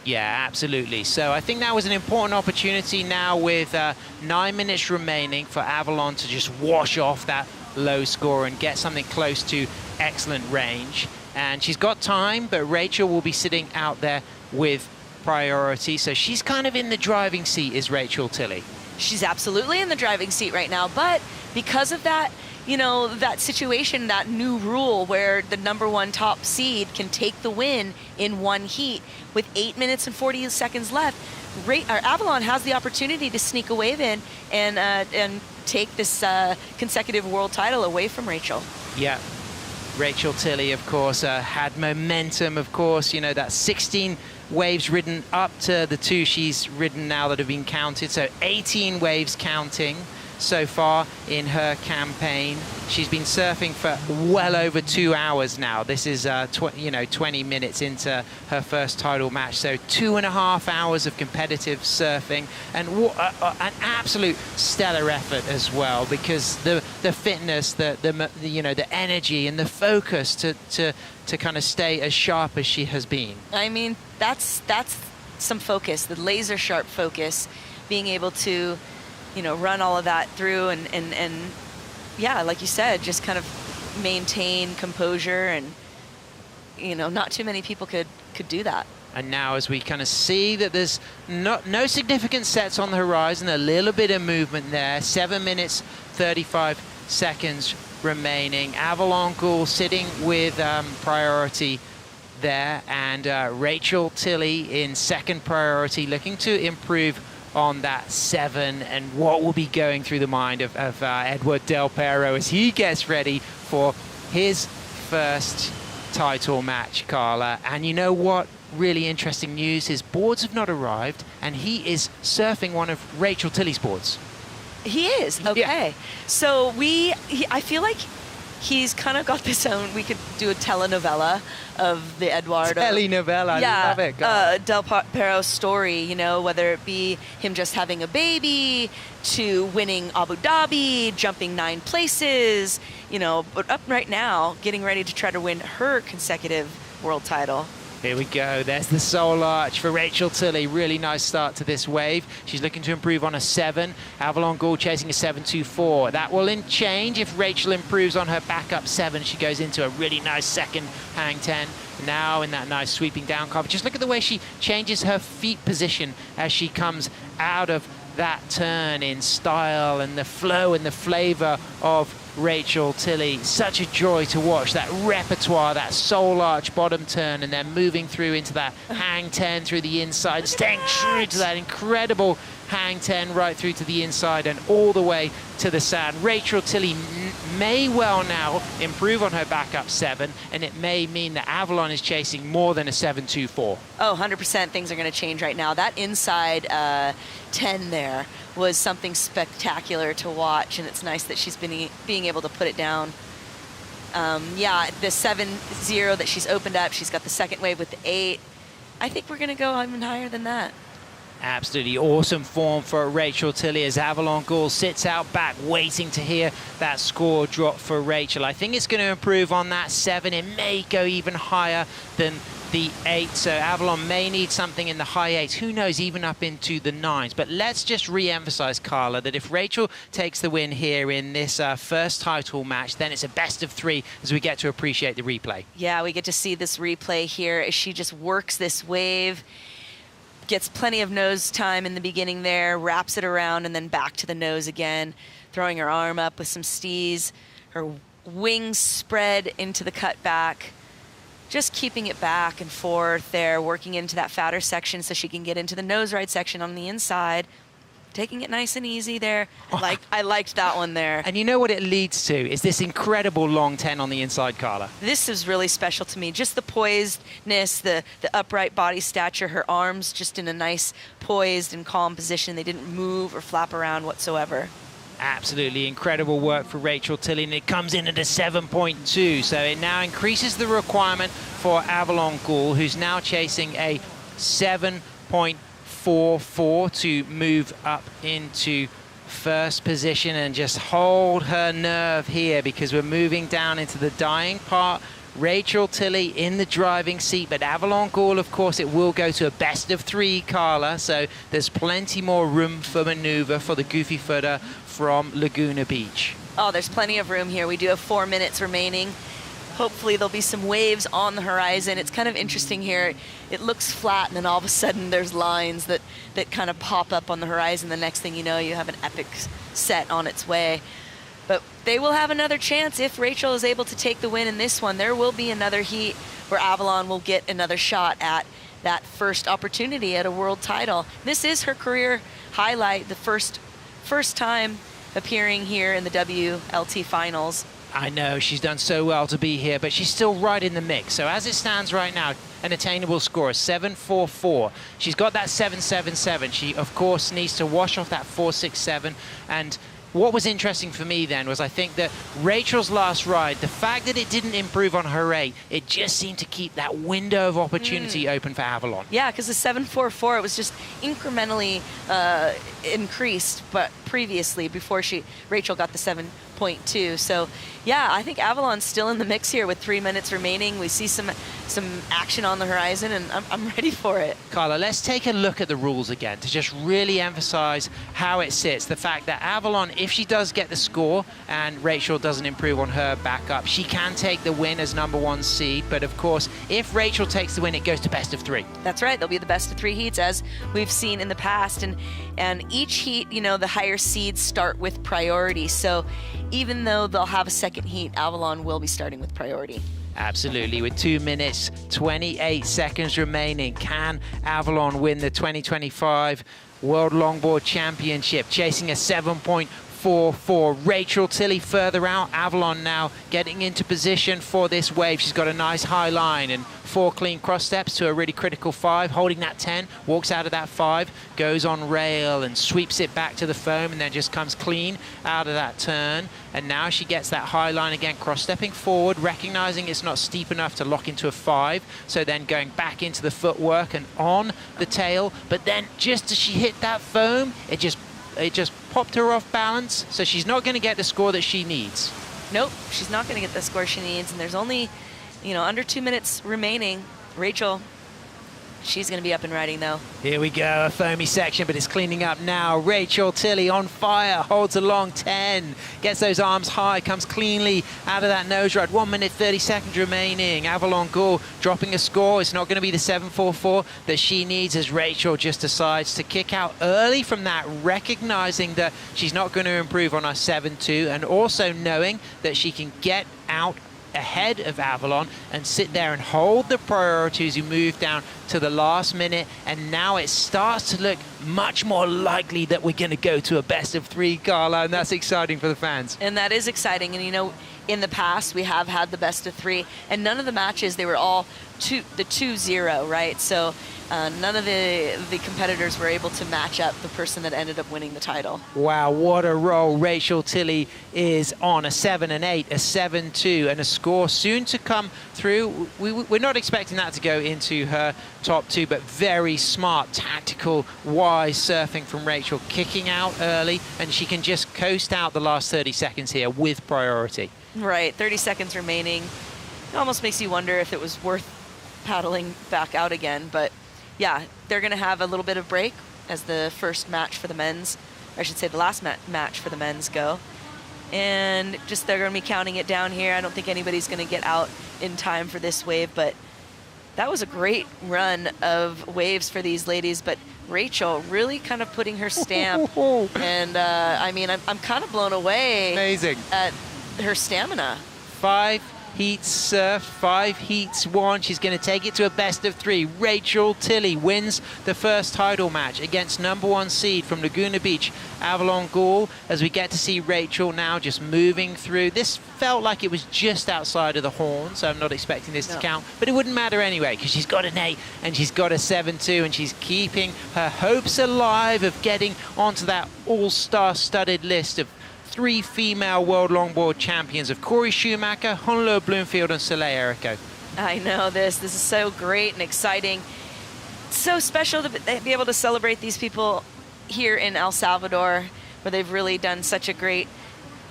Yeah, absolutely. So I think that was an important opportunity now with 9 minutes remaining for Avalon to just wash off that low score and get something close to excellent range. And she's got time, but Rachel will be sitting out there with priority. So she's kind of in the driving seat, is Rachel Tilly. She's absolutely in the driving seat right now, but because of that, that situation, that new rule where the #1 top seed can take the win in one heat with 8 minutes and 40 seconds left, Avalon has the opportunity to sneak a wave in and take this consecutive world title away from Rachel. Yeah. Rachel Tilly, of course, had momentum, of course, that 16 waves ridden up to the 2 she's ridden now that have been counted. So 18 waves counting so far in her campaign. She's been surfing for well over 2 hours now. This is 20 minutes into her first title match. So 2.5 hours of competitive surfing, and an absolute stellar effort as well, because the fitness, the energy and the focus to kind of stay as sharp as she has been. I mean, that's some focus, the laser sharp focus, being able to run all of that through and yeah, like you said, just kind of maintain composure, and not too many people could do that. And now as we kind of see that there's no significant sets on the horizon, a little bit of movement there, 7 minutes 35 seconds remaining. Avalon Gould sitting with priority there, and Rachel Tilly in second priority, looking to improve on that 7. And what will be going through the mind of Edward Del Pero as he gets ready for his first title match, Carla. And you know what? Really interesting news. His boards have not arrived, and he is surfing one of Rachel Tilley's boards. He is? Okay. Yeah. So I feel like he's kind of got this own, we could do a telenovela of the Eduardo. Telenovela, yeah, I love it. Del Perro story, you know, whether it be him just having a baby, to winning Abu Dhabi, jumping 9 places, you know, but up right now, getting ready to try to win her consecutive world title. Here we go. There's the soul arch for Rachel Tilley. Really nice start to this wave. She's looking to improve on a 7. Avalon Gould chasing a 7.24. That will change if Rachel improves on her backup 7. She goes into a really nice second hang 10. Now in that nice sweeping down cover. Just look at the way she changes her feet position as she comes out of that turn in style, and the flow and the flavor of Rachel Tilley. Such a joy to watch that repertoire, that soul arch bottom turn, and then moving through into that hang 10 through the inside, staying true to that incredible hang 10 right through to the inside and all the way to the sand. Rachel Tilley may well now improve on her backup 7, and it may mean that Avalon is chasing more than a 7.24. Oh, 100% things are going to change right now. That inside 10 there was something spectacular to watch, and it's nice that she's being able to put it down. Yeah, the 7.0 that she's opened up, she's got the second wave with the 8. I think we're going to go even higher than that. Absolutely awesome form for Rachel Tilley as Avalon Gould sits out back waiting to hear that score drop for Rachel. I think it's going to improve on that 7. It may go even higher than the 8, so Avalon may need something in the high 8s. Who knows, even up into the 9s. But let's just re-emphasize, Carla, that if Rachel takes the win here in this first title match, then it's a best of 3 as we get to appreciate the replay. Yeah, we get to see this replay here as she just works this wave, gets plenty of nose time in the beginning there, wraps it around, and then back to the nose again, throwing her arm up with some stees, her wings spread into the cutback, just keeping it back and forth there, working into that fatter section so she can get into the nose ride section on the inside, taking it nice and easy there. I liked that one there. And you know what it leads to is this incredible long 10 on the inside, Carla. This is really special to me. Just the poisedness, the upright body stature, her arms just in a nice poised and calm position. They didn't move or flap around whatsoever. Absolutely incredible work for Rachel Tilley, and it comes in at a 7.2. So it now increases the requirement for Avalon Gould, who's now chasing a 7.44 to move up into first position and just hold her nerve here, because we're moving down into the dying part. Rachel Tilley in the driving seat, but Avalon Gould, of course, it will go to a best of 3, Carla, so there's plenty more room for maneuver for the goofy footer from Laguna Beach. Oh, there's plenty of room here. We do have 4 minutes remaining. Hopefully there'll be some waves on the horizon. It's kind of interesting here. It looks flat, and then all of a sudden there's lines that kind of pop up on the horizon. The next thing you know, you have an epic set on its way. But they will have another chance if Rachel is able to take the win in this one. There will be another heat where Avalon will get another shot at that first opportunity at a world title. This is her career highlight, the first time appearing here in the WLT finals. I know, she's done so well to be here, but she's still right in the mix. So as it stands right now, an attainable score is 7.44. She's got that 7.77. She, of course, needs to wash off that 4.67. And what was interesting for me then was I think that Rachel's last ride, the fact that it didn't improve on her 8, it just seemed to keep that window of opportunity open for Avalon. Yeah, because the 7.44, it was just incrementally increased, but previously, before Rachel got the 7.2. So yeah, I think Avalon's still in the mix here with 3 minutes remaining. We see some action on the horizon, and I'm ready for it. Carla, let's take a look at the rules again to just really emphasize how it sits. The fact that Avalon, if she does get the score and Rachel doesn't improve on her backup, she can take the win as #1 seed. But of course, if Rachel takes the win, it goes to best of 3. That's right. There'll be the best of 3 heats, as we've seen in the past. And each heat, you know, the higher seeds start with priority. So even though they'll have a second heat, Avalon will be starting with priority. Absolutely. With 2 minutes, 28 seconds remaining, can Avalon win the 2025 World Longboard Championship, chasing a 7.44 7.44. Rachel Tilley further out. Avalon now getting into position for this wave. She's got a nice high line and 4 clean cross steps to a really critical 5, holding that 10, walks out of that 5, goes on rail and sweeps it back to the foam, and then just comes clean out of that turn. And now she gets that high line again, cross-stepping forward, recognizing it's not steep enough to lock into a 5, so then going back into the footwork and on the tail. But then just as she hit that foam, it just popped her off balance, so she's not going to get the score that she needs. Nope, she's not going to get the score she needs, and there's only, under 2 minutes remaining. Rachel, she's going to be up and riding, though. Here we go, a foamy section, but it's cleaning up now. Rachel Tilley on fire, holds a long 10, gets those arms high, comes cleanly out of that nose ride. 1 minute, 30 seconds remaining. Avalon Ghoul dropping a score. It's not going to be the 7.44 that she needs, as Rachel just decides to kick out early from that, recognizing that she's not going to improve on her 7.2, and also knowing that she can get out ahead of Avalon and sit there and hold the priority as you move down to the last minute. And now it starts to look much more likely that we're going to go to a best of 3, Carla, and that's exciting for the fans. And that is exciting. And in the past we have had the best of 3, and none of the matches, they were all the 2-0, right? So none of the competitors were able to match up the person that ended up winning the title. Wow, what a roll. Rachel Tilley is on a 7 and 8, a 7-2, and a score soon to come through. We're not expecting that to go into her top 2, but very smart, tactical, wise surfing from Rachel, kicking out early, and she can just coast out the last 30 seconds here with priority. Right, 30 seconds remaining. It almost makes you wonder if it was worth paddling back out again, but yeah, they're going to have a little bit of break as the first match for the men's, or I should say the last match for the men's go. And just they're going to be counting it down here. I don't think anybody's going to get out in time for this wave, but that was a great run of waves for these ladies. But Rachel really kind of putting her stamp. And I mean, I'm kind of blown away. Amazing. At her stamina. 5 heats surf, 5 heats won. She's going to take it to a best of 3. Rachel Tilley wins the first title match against #1 seed from Laguna Beach, Avalon Ghoul, as we get to see Rachel now just moving through. This felt like it was just outside of the horn, so I'm not expecting this to count, but it wouldn't matter anyway, because she's got an 8 and she's got a 7.2, and she's keeping her hopes alive of getting onto that all-star studded list of 3 female world longboard champions of Corey Schumacher, Honolulu Bloomfield, and Soleil Erico. I know this is so great and exciting. It's so special to be able to celebrate these people here in El Salvador, where they've really done such a great,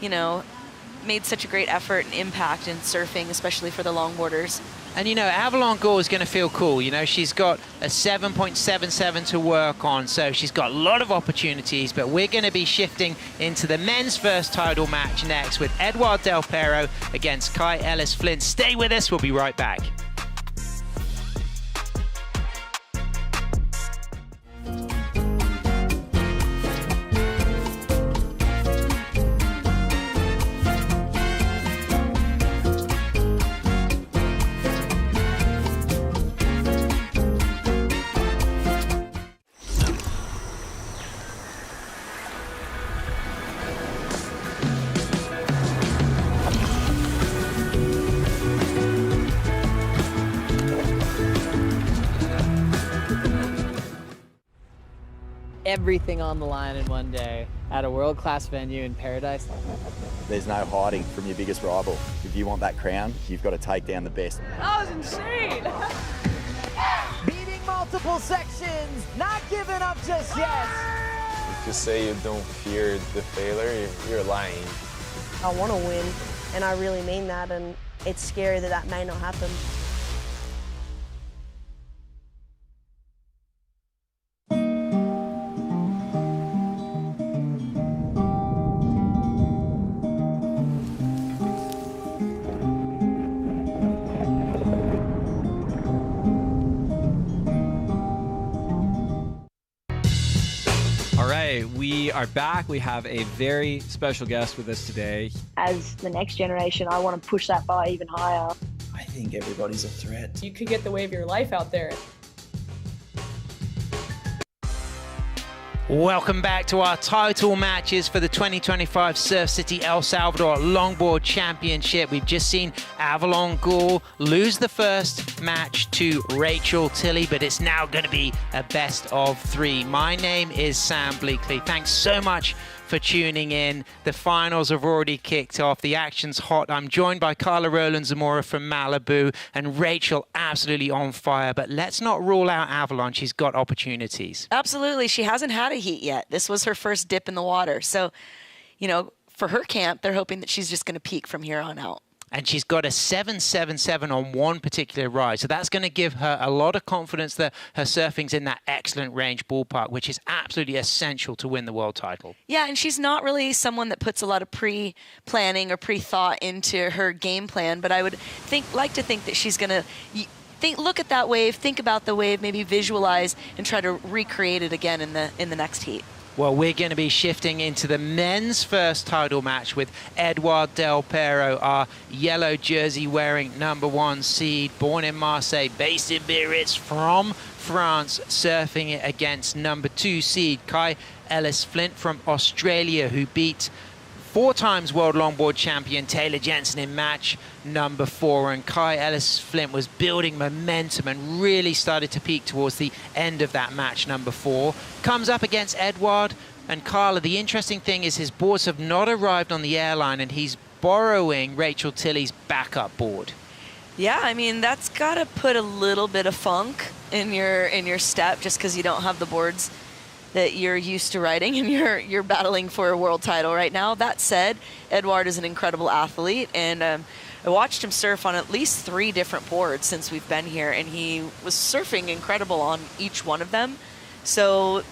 made such a great effort and impact in surfing, especially for the longboarders. And Avalon Ghoul is going to feel cool. She's got a 7.77 to work on, so she's got a lot of opportunities, but we're going to be shifting into the men's first title match next with Edouard Del Perro against Kai Ellis Flint. Stay with us, we'll be right back. Everything on the line in one day at a world-class venue in Paradise. There's no hiding from your biggest rival. If you want that crown, you've got to take down the best. That was insane! Beating multiple sections, not giving up just yet. If you say you don't fear the failure, you're lying. I want to win, and I really mean that, and it's scary that may not happen. We are back. We have a very special guest with us today. As the next generation, I want to push that bar even higher. I think everybody's a threat. You could get the wave of your life out there. Welcome back to our title matches for the 2025 Surf City El Salvador Longboard Championship. We've just seen Avalon Gore lose the first match to Rachel Tilley, but it's now going to be a best of 3. My name is Sam Bleakley. Thanks so much for tuning in. The finals have already kicked off. The action's hot. I'm joined by Carla Roland Zamora from Malibu and Rachel absolutely on fire. But let's not rule out Avalon. She's got opportunities. Absolutely. She hasn't had a heat yet. This was her first dip in the water. So, you know, for her camp, they're hoping that she's just going to peak from here on out. And she's got a 7.77 on one particular ride. So that's going to give her a lot of confidence that her surfing's in that excellent range ballpark, which is absolutely essential to win the world title. Yeah, and she's not really someone that puts a lot of pre-planning or pre-thought into her game plan, but I would like to think that she's going to look at that wave, think about the wave, maybe visualize and try to recreate it again in the next heat. Well, we're going to be shifting into the men's first title match with Edouard Del Pero, our yellow jersey wearing #1 seed, born in Marseille, based in Biarritz, from France, surfing it against #2 seed Kai Ellis Flint from Australia, who beat 4 times world longboard champion Taylor Jensen in match #4. And Kai Ellis Flint was building momentum and really started to peak towards the end of that match #4. Comes up against Edouard. And Carla, the interesting thing is his boards have not arrived on the airline, and he's borrowing Rachel Tilley's backup board. Yeah, I mean, that's got to put a little bit of funk in your step, just because you don't have the boards that you're used to riding, and you're battling for a world title right now. That said, Edouard is an incredible athlete, and I watched him surf on at least 3 different boards since we've been here, and he was surfing incredible on each one of them. So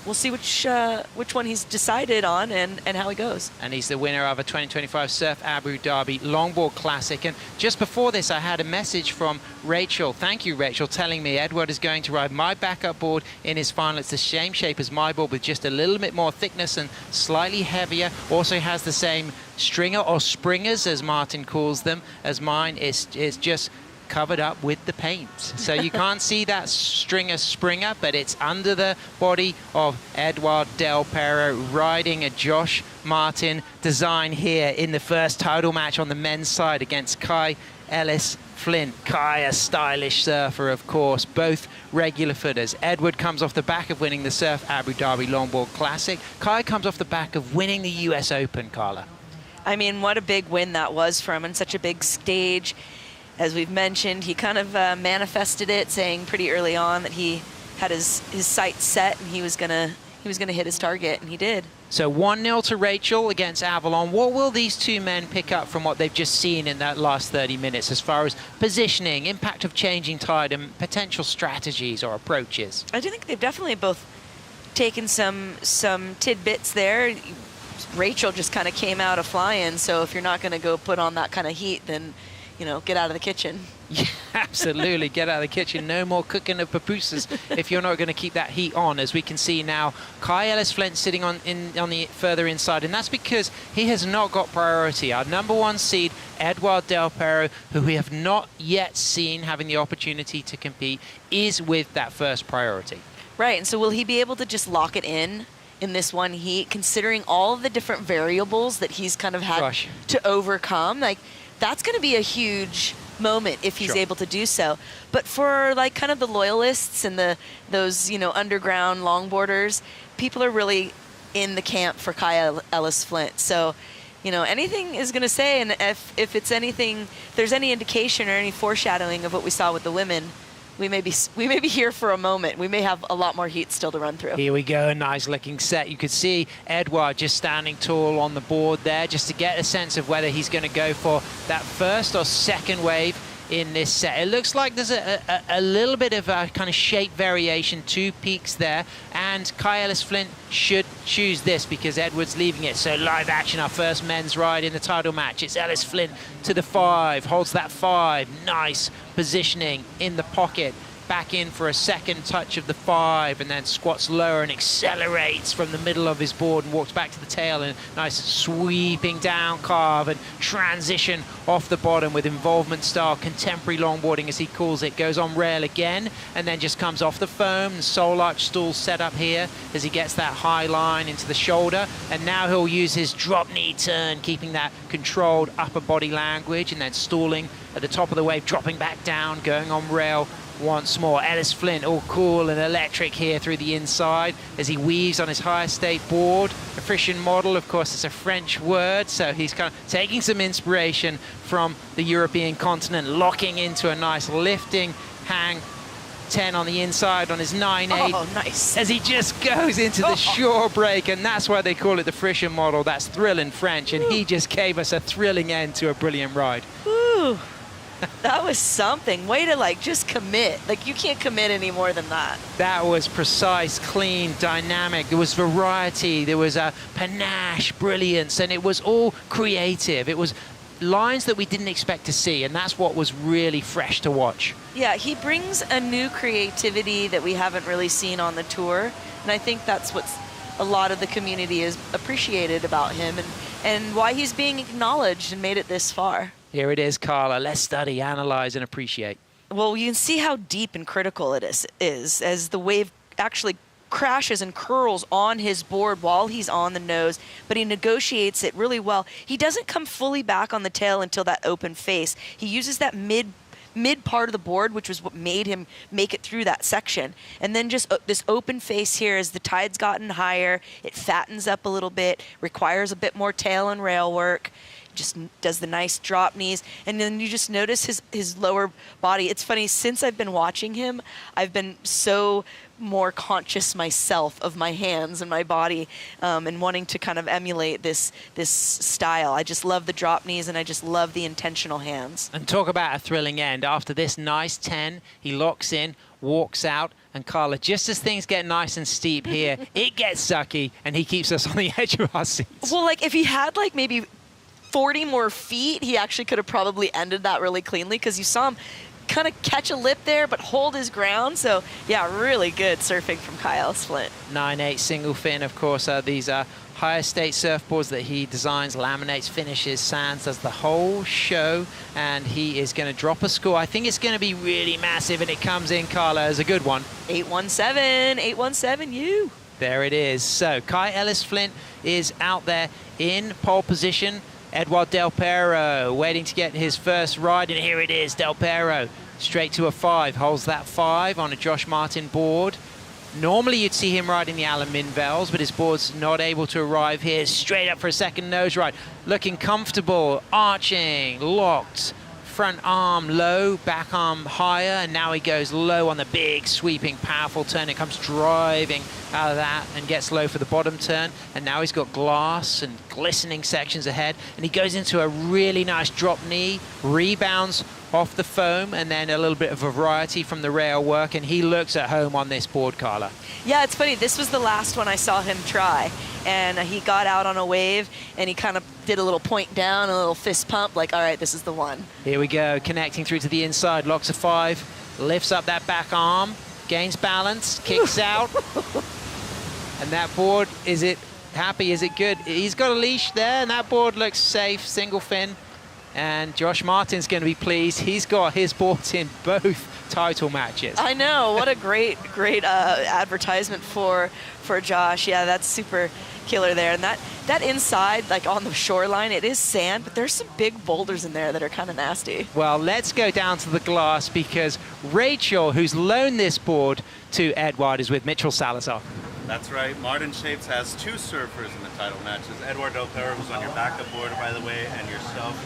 we'll see which one he's decided on and how he goes. And he's the winner of a 2025 Surf Abu Dhabi Longboard Classic. And just before this, I had a message from Rachel. Thank you, Rachel, telling me Edouard is going to ride my backup board in his final. It's the same shape as my board with just a little bit more thickness and slightly heavier. Also has the same stringer or springers, as Martin calls them, as mine. It's just covered up with the paint. So you can't see that springer, but it's under the body of Edouard Del Pero, riding a Josh Martin design here in the first title match on the men's side against Kai Ellis Flint. Kai, a stylish surfer, of course, both regular footers. Edouard comes off the back of winning the Surf Abu Dhabi Longboard Classic. Kai comes off the back of winning the US Open, Carla. I mean, what a big win that was for him on such a big stage. As we've mentioned, he kind of manifested it, saying pretty early on that he had his sights set and he was gonna hit his target, and he did. So 1-0 to Rachel against Avalon. What will these two men pick up from what they've just seen in that last 30 minutes as far as positioning, impact of changing tide, and potential strategies or approaches? I do think they've definitely both taken some tidbits there. Rachel just kind of came out of flying, so if you're not going to go put on that kind of heat, then get out of the kitchen. Yeah, absolutely, get out of the kitchen. No more cooking of pupusas if you're not going to keep that heat on. As we can see now, Kai Ellis Flint sitting on the further inside, and that's because he has not got priority. Our #1 seed, Edouard Del Pero, who we have not yet seen having the opportunity to compete, is with that first priority. Right, and so will he be able to just lock it in this one heat, considering all of the different variables that he's kind of had to overcome? Like, that's going to be a huge moment if he's able to do so. But for like kind of the loyalists and those underground longboarders, people are really in the camp for Kai Ellis Flint. So, anything is going to say, and if it's anything, if there's any indication or any foreshadowing of what we saw with the women, we may be here for a moment. We may have a lot more heat still to run through. Here we go, nice looking set. You could see Edouard just standing tall on the board there just to get a sense of whether he's going to go for that first or second wave in this set. It looks like there's a little bit of a kind of shape variation, 2 peaks there, and Kai Ellis Flint should choose this because Edouard's leaving it. So live action, our first men's ride in the title match. It's Ellis Flint to the 5, holds that 5, nice positioning in the pocket. back in for a second touch of the 5, and then squats lower and accelerates from the middle of his board and walks back to the tail, and nice sweeping down carve and transition off the bottom with involvement style contemporary longboarding, as he calls it. Goes on rail again and then just comes off the foam. The sole arch stool set up here as he gets that high line into the shoulder, and now he'll use his drop knee turn, keeping that controlled upper body language, and then stalling at the top of the wave, dropping back down, going on rail once more. Ellis Flint all cool and electric here through the inside as he weaves on his higher state board. A Frisian model, of course, it's a French word, so he's kind of taking some inspiration from the European continent, locking into a nice lifting hang 10 on the inside on his 9/8. Oh, nice. As he just goes into the shore break, and that's why they call it the Frisian model. That's thrill in French, and he just gave us a thrilling end to a brilliant ride. Ooh. That was something. Way to like just commit. Like you can't commit any more than that. That was precise, clean, dynamic. There was variety. There was a panache, brilliance, and it was all creative. It was lines that we didn't expect to see, and that's what was really fresh to watch. Yeah, he brings a new creativity that we haven't really seen on the tour, and I think that's what's a lot of the community is appreciated about him, and why he's being acknowledged and made it this far. Here it is, Carla. Let's study, analyze, and appreciate. Well, you can see how deep and critical it is as the wave actually crashes and curls on his board while he's on the nose, but he negotiates it really well. He doesn't come fully back on the tail until that open face. He uses that mid part of the board, which was what made him make it through that section. And then just this open face here, as the tide's gotten higher, it fattens up a little bit, requires a bit more tail and rail work. Just does the nice drop knees, and then you just notice his lower body. It's funny, since I've been watching him, I've been so more conscious myself of my hands and my body, and wanting to kind of emulate this style. I just love the drop knees, and I just love the intentional hands. And talk about a thrilling end. After this nice 10, he locks in, walks out, and Carla, just as things get nice and steep here, it gets sucky, and he keeps us on the edge of our seats. Well, like if he had like maybe 40 more feet, he actually could have probably ended that really cleanly, because you saw him kind of catch a lip there but hold his ground. So yeah, really good surfing from Kyle Flint. 9/8 single fin, of course. These are higher state surfboards that he designs, laminates, finishes, sands, does the whole show, and he is going to drop a score. I think it's going to be really massive, and it comes in, Carla, as a good one. 817 you. There it is. So Kai Ellis Flint is out there in pole position. Edward Del Pero waiting to get his first ride, and here it is. Del Pero straight to a 5, holds that 5 on a Josh Martin board. Normally you'd see him riding the Alan Minvels, but his board's not able to arrive here. Straight up for a second nose ride, looking comfortable, arching, locked, front arm low, back arm higher, and now he goes low on the big sweeping powerful turn. It comes driving out of that and gets low for the bottom turn, and now he's got glass and glistening sections ahead, and he goes into a really nice drop knee, rebounds off the foam, and then a little bit of a variety from the rail work, and he looks at home on this board, Carla. Yeah, it's funny, this was the last one I saw him try, and he got out on a wave and he kind of did a little point down, a little fist pump, like, all right, this is the one. Here we go, connecting through to the inside, locks a 5, lifts up that back arm, gains balance, kicks out. And that board, is it happy? Is it good? He's got a leash there, and that board looks safe, single fin. And Josh Martin's going to be pleased. He's got his boards in both title matches. I know, what a great advertisement for Josh. Yeah, that's super killer there. And that inside, like on the shoreline, it is sand, but there's some big boulders in there that are kind of nasty. Well, let's go down to the glass, because Rachel, who's loaned this board to Edward, is with Mitchell Salazar. That's right. Martin Shapes has 2 surfers in the title matches. Edward Del Pero, who's on your backup board, by the way, and yourself.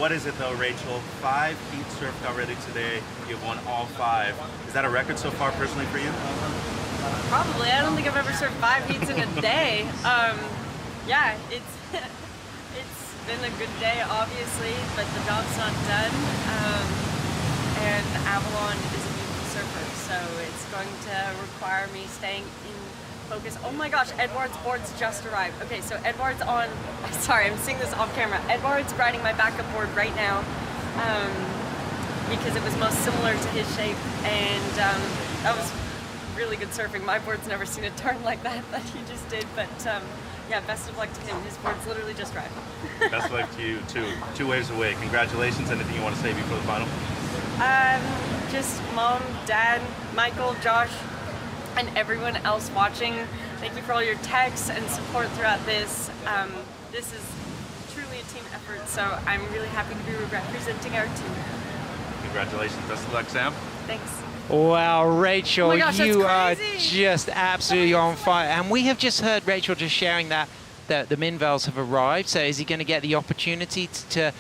What is it, though, Rachel? 5 heats surfed already today. You've won all 5. Is that a record so far, personally, for you? Probably. I don't think I've ever surfed 5 heats in a day. Yeah, it's been a good day, obviously, but the job's not done. And Avalon is a beautiful surfer, so it's going to require me staying in focus. Oh my gosh, Edward's board's just arrived. Okay, so Edward's on, sorry, I'm seeing this off camera. Edward's riding my backup board right now. because it was most similar to his shape, and that was really good surfing. My board's never seen a turn like that he just did, but yeah, best of luck to him. His board's literally just right. Best of luck to you too. 2 waves away. Congratulations. Anything you want to say before the final? Just Mom, Dad, Michael, Josh, and everyone else watching. Thank you for all your texts and support throughout this. This is truly a team effort, so I'm really happy to be representing our team. Congratulations. Best of luck, Sam. Thanks. Wow, Rachel, Oh my gosh, you are that's just absolutely on fire. And we have just heard Rachel just sharing that the Minvels have arrived. So is he going to get the opportunity to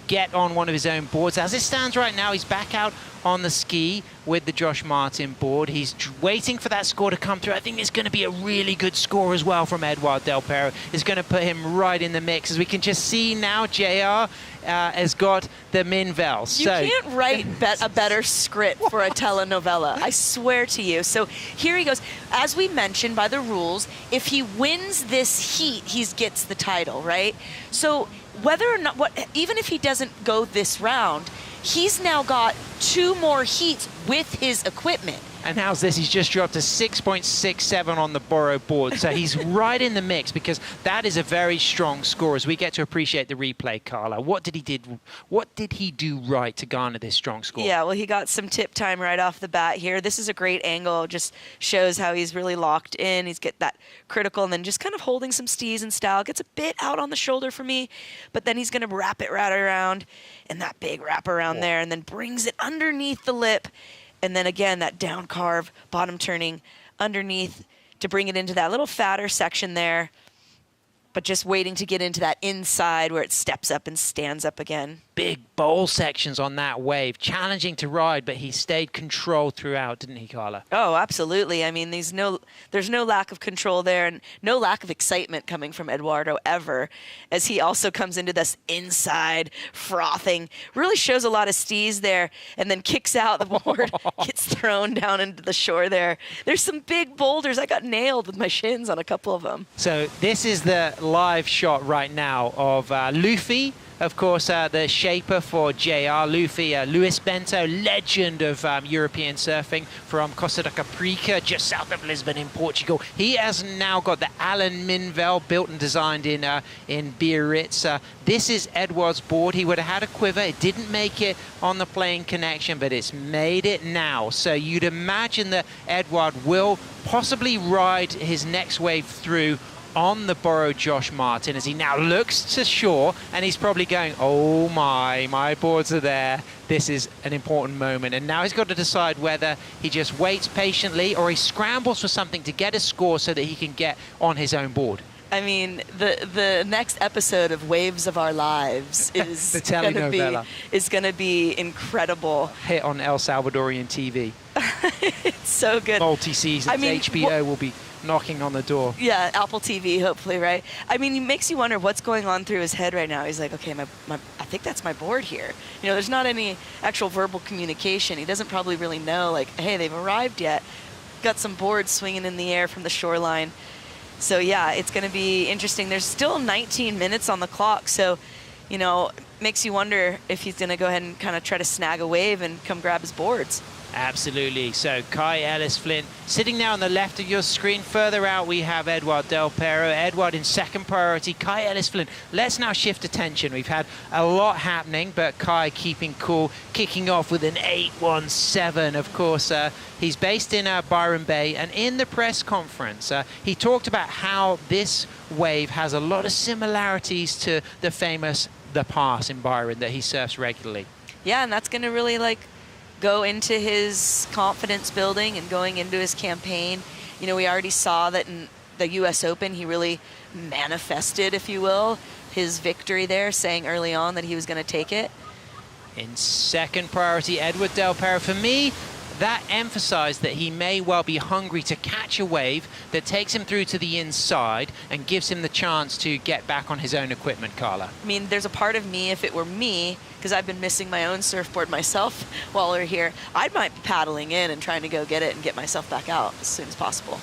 get on one of his own boards? As it stands right now, he's back out on the ski with the Josh Martin board. He's waiting for that score to come through. I think it's going to be a really good score as well from Edouard Del Pero. It's going to put him right in the mix. As we can just see now, JR has got the Minvel. You can't write a better script for a telenovela, I swear to you. So here he goes. As we mentioned by the rules, if he wins this heat, he gets the title, right? So whether or not, even if he doesn't go this round, he's now got 2 more heats with his equipment. And how's this? He's just dropped to 6.67 on the Boro board. So he's right in the mix, because that is a very strong score as we get to appreciate the replay, Carla. What did he do right to garner this strong score? Yeah, well, he got some tip time right off the bat here. This is a great angle. It just shows how he's really locked in. He's get that critical and then just kind of holding some stees in style. Gets a bit out on the shoulder for me, but then he's going to wrap it right around, and that big wrap around there, and then brings it underneath the lip. And then again, that down carve, bottom turning underneath to bring it into that little fatter section there, but just waiting to get into that inside where it steps up and stands up again. Big bowl sections on that wave. Challenging to ride, but he stayed controlled throughout, didn't he, Carla? Oh, absolutely. I mean, there's no lack of control there, and no lack of excitement coming from Eduardo ever, as he also comes into this inside frothing. Really shows a lot of stees there, and then kicks out the board, gets thrown down into the shore there. There's some big boulders. I got nailed with my shins on a couple of them. So this is the live shot right now of Luffy, of course, the shaper for JR. Luffy, Luis Bento, legend of European surfing from Costa da Caparica, just south of Lisbon in Portugal. He has now got the Alan Minvel, built and designed in Biarritz. This is Edouard's board. He would have had a quiver. It didn't make it on the plane connection, but it's made it now. So you'd imagine that Edouard will possibly ride his next wave through on the Boro Josh Martin as he now looks to shore, and he's probably going, oh my boards are there. This is an important moment. And now he's got to decide whether he just waits patiently or he scrambles for something to get a score so that he can get on his own board. I mean, the next episode of Waves of Our Lives is the telenovela is going to be incredible. Hit on El Salvadorian TV. It's so good. Multi-seasons. I mean, HBO will be knocking on the door. Yeah, Apple TV, hopefully, right? I mean, it makes you wonder what's going on through his head right now. He's like, okay, I think that's my board here. You know, there's not any actual verbal communication. He doesn't probably really know, like, hey, they've arrived yet. Got some boards swinging in the air from the shoreline. So, yeah, it's going to be interesting. There's still 19 minutes on the clock, so, you know, makes you wonder if he's going to go ahead and kind of try to snag a wave and come grab his boards. Absolutely. So Kai Ellis-Flint sitting there on the left of your screen. Further out, we have Edouard Del Pero. Edouard in second priority. Kai Ellis-Flint. Let's now shift attention. We've had a lot happening, but Kai keeping cool, kicking off with an 8.17. Of course, he's based in Byron Bay, and in the press conference, he talked about how this wave has a lot of similarities to the famous The Pass in Byron that he surfs regularly. Yeah, and that's going to really, like, go into his confidence building and going into his campaign. You know, we already saw that in the U.S. Open, he really manifested, if you will, his victory there, saying early on that he was going to take it. In second priority, Edouard Del Pero. For me, that emphasized that he may well be hungry to catch a wave that takes him through to the inside and gives him the chance to get back on his own equipment, Carla. I mean, there's a part of me, if it were me, because I've been missing my own surfboard myself while we're here, I might be paddling in and trying to go get it and get myself back out as soon as possible.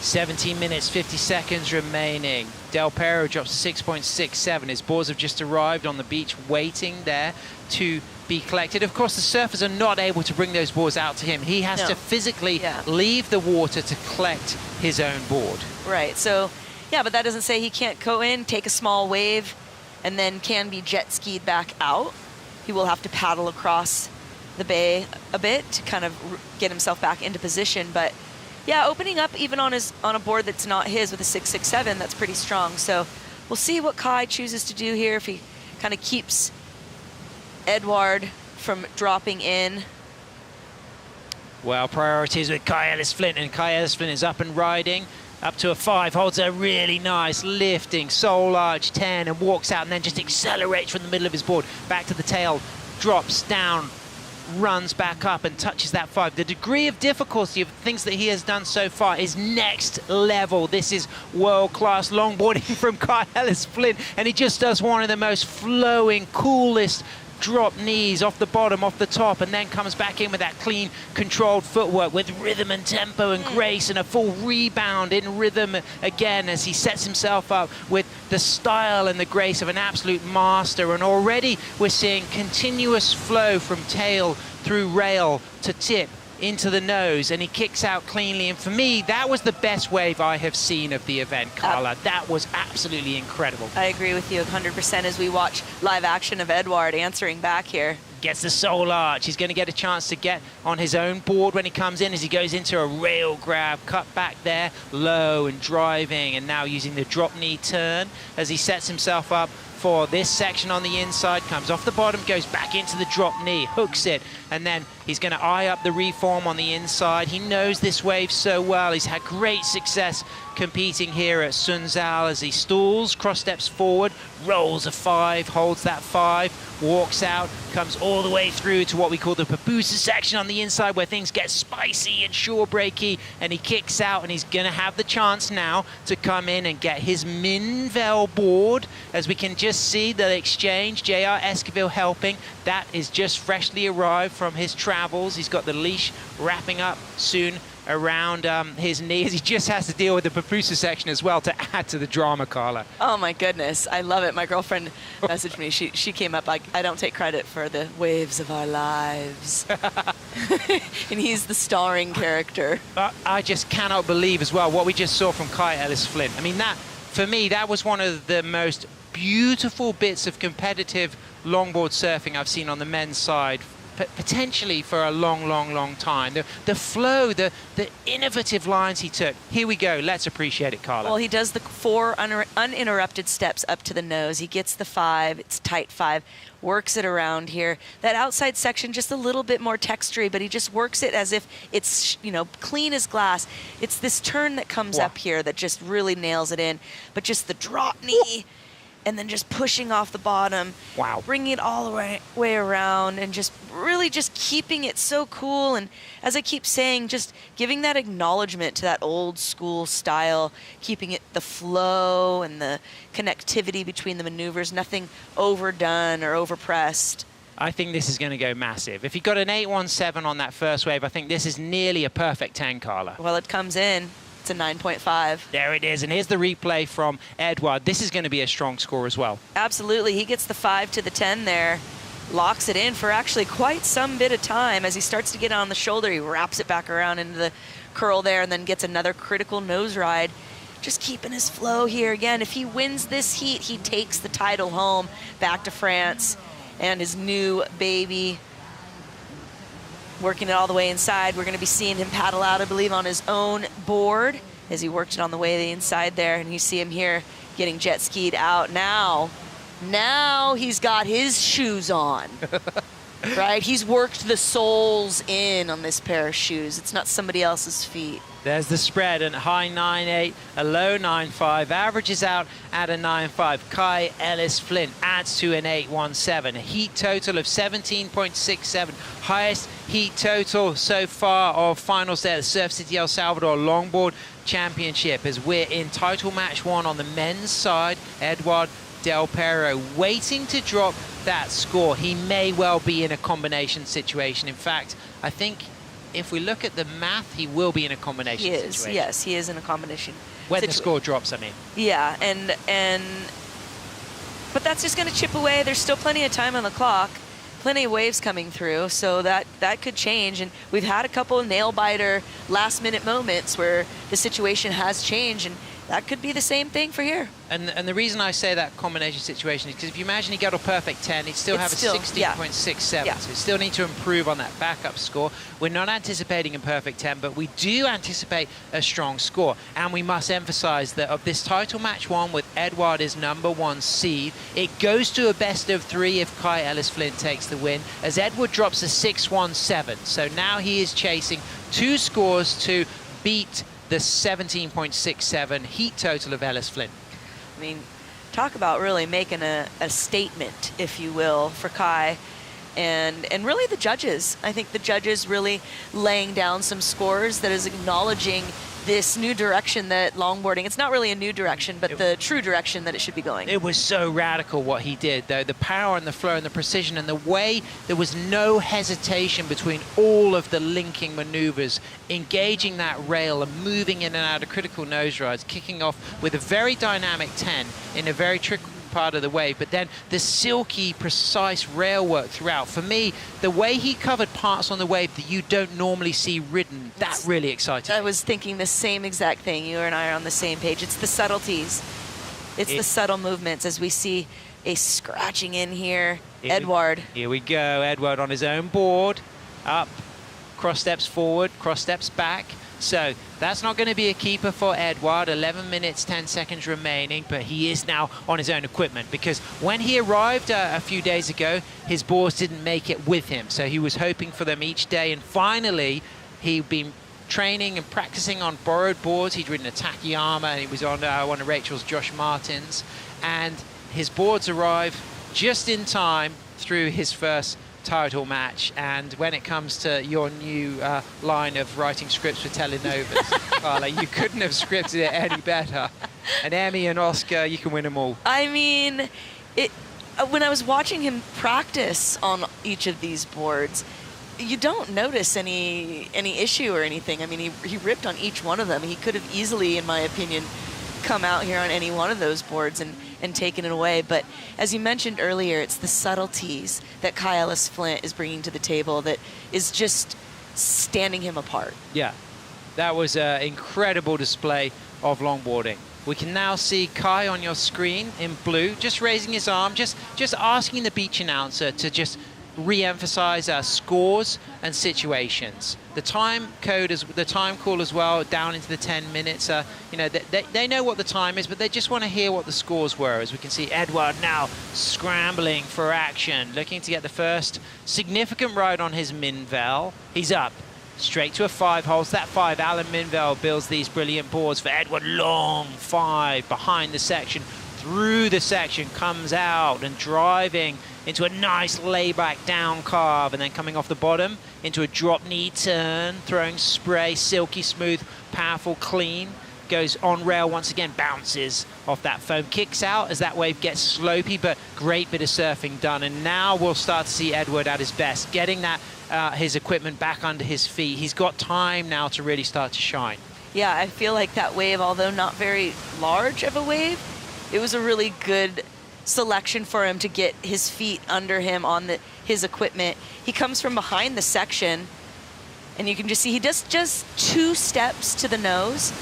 17 minutes, 50 seconds remaining. Del Perro drops to 6.67. His boards have just arrived on the beach, waiting there to be collected. Of course, the surfers are not able to bring those boards out to him. He has to physically leave the water to collect his own board. Right, so, yeah, but that doesn't say he can't go in, take a small wave, and then can be jet skied back out. He will have to paddle across the bay a bit to kind of get himself back into position, but yeah, opening up even on a board that's not his with a 6.67, that's pretty strong. So we'll see what Kai chooses to do here, if he kind of keeps Edouard from dropping in. Well, priorities with Kai Ellis-Flint, and Kai Ellis-Flint is up and riding. Up to a 5, holds a really nice lifting soul arch 10 and walks out and then just accelerates from the middle of his board back to the tail, drops down, runs back up and touches that 5. The degree of difficulty of things that he has done so far is next level. This is world-class longboarding from Kai Ellis-Flint, and he just does one of the most flowing, coolest drop knees off the bottom, off the top, and then comes back in with that clean, controlled footwork with rhythm and tempo and grace, and a full rebound in rhythm again as he sets himself up with the style and the grace of an absolute master. And already we're seeing continuous flow from tail through rail to tip into the nose, and he kicks out cleanly. And for me, that was the best wave I have seen of the event, Carla. That was absolutely incredible. I agree with you 100% as we watch live action of Edouard answering back here. Gets the soul arch. He's going to get a chance to get on his own board when he comes in, as he goes into a rail grab, cut back there, low and driving, and now using the drop knee turn as he sets himself up for this section on the inside, comes off the bottom, goes back into the drop knee, hooks it, and then he's going to eye up the reform on the inside. He knows this wave so well. He's had great success competing here at Sunzal as he stalls, cross steps forward, rolls a 5, holds that 5, walks out, comes all the way through to what we call the Papusa section on the inside, where things get spicy and shore breaky, and he kicks out, and he's going to have the chance now to come in and get his Minvel board. As we can just see the exchange, JR Esquivel helping. That is just freshly arrived from his travels. He's got the leash wrapping up soon around his knee, as he just has to deal with the Papusa section as well to add to the drama, Carla. Oh my goodness, I love it. My girlfriend messaged me. She came up like, I don't take credit for the waves of our lives. And he's the starring character. I just cannot believe as well what we just saw from Kai Ellis-Flint. I mean, that, for me, that was one of the most beautiful bits of competitive longboard surfing I've seen on the men's side, potentially for a long time. The flow, the innovative lines he took. Here we go. Let's appreciate it, Carla. Well, he does the 4 uninterrupted steps up to the nose. He gets the 5. It's tight 5. Works it around here. That outside section just a little bit more textury, but he just works it as if it's, you know, clean as glass. It's this turn that comes up here that just really nails it in. But just the drop knee, and then just pushing off the bottom, bringing it all the way around, and just really just keeping it so cool. And as I keep saying, just giving that acknowledgement to that old school style, keeping it the flow and the connectivity between the maneuvers, nothing overdone or overpressed. I think this is going to go massive. If he got an 817 on that first wave, I think this is nearly a perfect 10, Carla. Well, it comes in. It's a 9.5. There it is, and here's the replay from Edouard. This is going to be a strong score as well. Absolutely. He gets the 5 to the 10 there, locks it in for actually quite some bit of time. As he starts to get on the shoulder, he wraps it back around into the curl there, and then gets another critical nose ride. Just keeping his flow here. Again, if he wins this heat, he takes the title home back to France and his new baby. Working it all the way inside. We're going to be seeing him paddle out, I believe, on his own board as he worked it on the way inside there. And you see him here getting jet skied out. Now he's got his shoes on, right? He's worked the soles in on this pair of shoes. It's not somebody else's feet. There's the spread, and high 9.8, a low 9.5, averages out at a 9.5. Kai Ellis-Flint adds to an 8.17, a heat total of 17.67, highest heat total so far of finals there at the Surf City El Salvador Longboard Championship, as we're in title match 1 on the men's side. Edouard Del Perro waiting to drop that score. He may well be in a combination situation. In fact, I think if we look at the math, he will be in a combination He is, situation. yes, he is in a combination. When the score drops, I mean. Yeah, but that's just going to chip away. There's still plenty of time on the clock, plenty of waves coming through, so that could change. And we've had a couple of nail-biter last-minute moments where the situation has changed, and that could be the same thing for here. And the reason I say that combination situation is because if you imagine he got a perfect 10, he'd still have a 16.67. Yeah. So he still need to improve on that backup score. We're not anticipating a perfect 10, but we do anticipate a strong score. And we must emphasize that of this title match one with Edouard as #1 seed, it goes to a best of 3 if Kai Ellis-Flynn takes the win, as Edouard drops a 6-1-7. So now he is chasing 2 scores to beat the 17.67 heat total of Ellis-Flynn. I mean, talk about really making a statement, if you will, for Kai. And really the judges. I think the judges really laying down some scores that is acknowledging this new direction that longboarding, it's not really a new direction, but the true direction that it should be going. It was so radical what he did, though. The power and the flow and the precision and the way there was no hesitation between all of the linking maneuvers, engaging that rail and moving in and out of critical nose rides, kicking off with a very dynamic 10 in a very tricky part of the wave, but then the silky, precise rail work throughout. For me, the way he covered parts on the wave that you don't normally see ridden, that really excited me. I was thinking the same exact thing. You and I are on the same page. It's the subtleties. It's the subtle movements as we see a scratching in here. Edouard. Here we go. Edouard on his own board. Up, cross steps forward, cross steps back. So that's not going to be a keeper for Edouard. 11 minutes, 10 seconds remaining, but he is now on his own equipment because when he arrived a few days ago, his boards didn't make it with him. So he was hoping for them each day, and finally he'd been training and practicing on borrowed boards. He'd ridden a Takayama, and he was on one of Rachel's Josh Martins, and his boards arrive just in time through his first title match. And when it comes to your new line of writing scripts for telenovas, Carla, you couldn't have scripted it any better. And Emmy and Oscar, you can win them all. I mean, when I was watching him practice on each of these boards, you don't notice any issue or anything. I mean, he ripped on each one of them. He could have easily, in my opinion, come out here on any one of those boards and taken it away. But as you mentioned earlier, it's the subtleties that Kai Ellis-Flynn is bringing to the table that is just standing him apart. Yeah, that was an incredible display of longboarding. We can now see Kai on your screen in blue, just raising his arm, just asking the beach announcer to just re-emphasize scores and situations. The time code is the time call as well, down into the 10 minutes. You know, they know what the time is, but they just want to hear what the scores were. As we can see, Edouard now scrambling for action, looking to get the first significant ride on his Minvel. He's up straight to a 5 holes. That 5, Alan Minvel builds these brilliant boards for Edouard. Long 5 behind the section, through the section, comes out and driving into a nice layback down carve, and then coming off the bottom into a drop knee turn, throwing spray, silky smooth, powerful, clean, goes on rail once again, bounces off that foam, kicks out as that wave gets slopey, but great bit of surfing done. And now we'll start to see Edouard at his best, getting that his equipment back under his feet. He's got time now to really start to shine. Yeah, I feel like that wave, although not very large of a wave, it was a really good selection for him to get his feet under him on his equipment. He comes from behind the section, and you can just see he does just 2 steps to the nose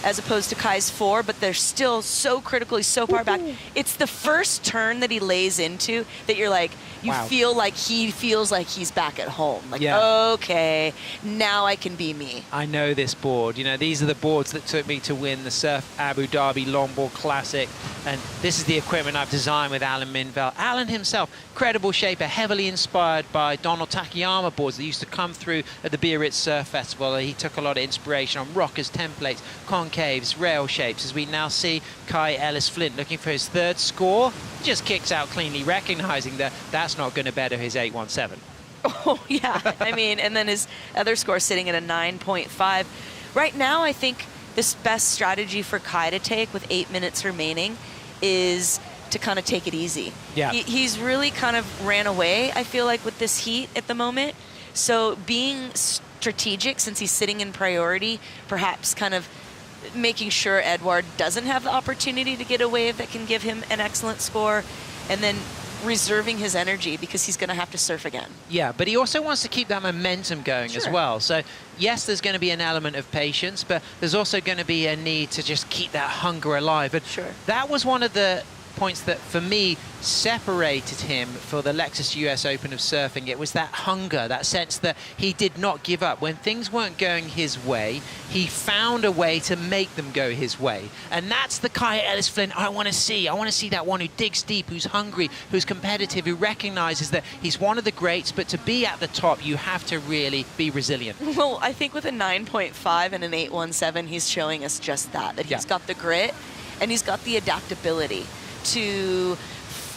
as opposed to Kai's 4, but they're still so critical. He's so far back. It's the first turn that he lays into that you're like, you feel like he feels like he's back at home. Like, okay, now I can be me. I know this board. You know, these are the boards that took me to win the Surf Abu Dhabi Longboard Classic. And this is the equipment I've designed with Alan Minvel. Alan himself, credible shaper, heavily inspired by Donald Takayama boards that used to come through at the Biarritz Surf Festival. He took a lot of inspiration on rockers, templates, concaves, rail shapes, as we now see Kai Ellis-Flynn looking for his 3rd score. He just kicks out cleanly, recognizing that that's not going to better his 817. Oh, yeah. I mean, and then his other score sitting at a 9.5. Right now, I think this best strategy for Kai to take with 8 minutes remaining is to kind of take it easy. Yeah. He's really kind of ran away, I feel like, with this heat at the moment. So being strategic since he's sitting in priority, perhaps kind of making sure Edouard doesn't have the opportunity to get a wave that can give him an excellent score, and then reserving his energy because he's going to have to surf again. Yeah, but he also wants to keep that momentum going as well. So yes, there's going to be an element of patience, but there's also going to be a need to just keep that hunger alive. And that was one of the points that, for me, separated him for the Lexus US Open of surfing. It was that hunger, that sense that he did not give up. When things weren't going his way, he found a way to make them go his way. And that's the Kai Ellis Flynn I want to see. I want to see that one who digs deep, who's hungry, who's competitive, who recognizes that he's one of the greats, but to be at the top, you have to really be resilient. Well, I think with a 9.5 and an 817, he's showing us just that he's got the grit and he's got the adaptability to,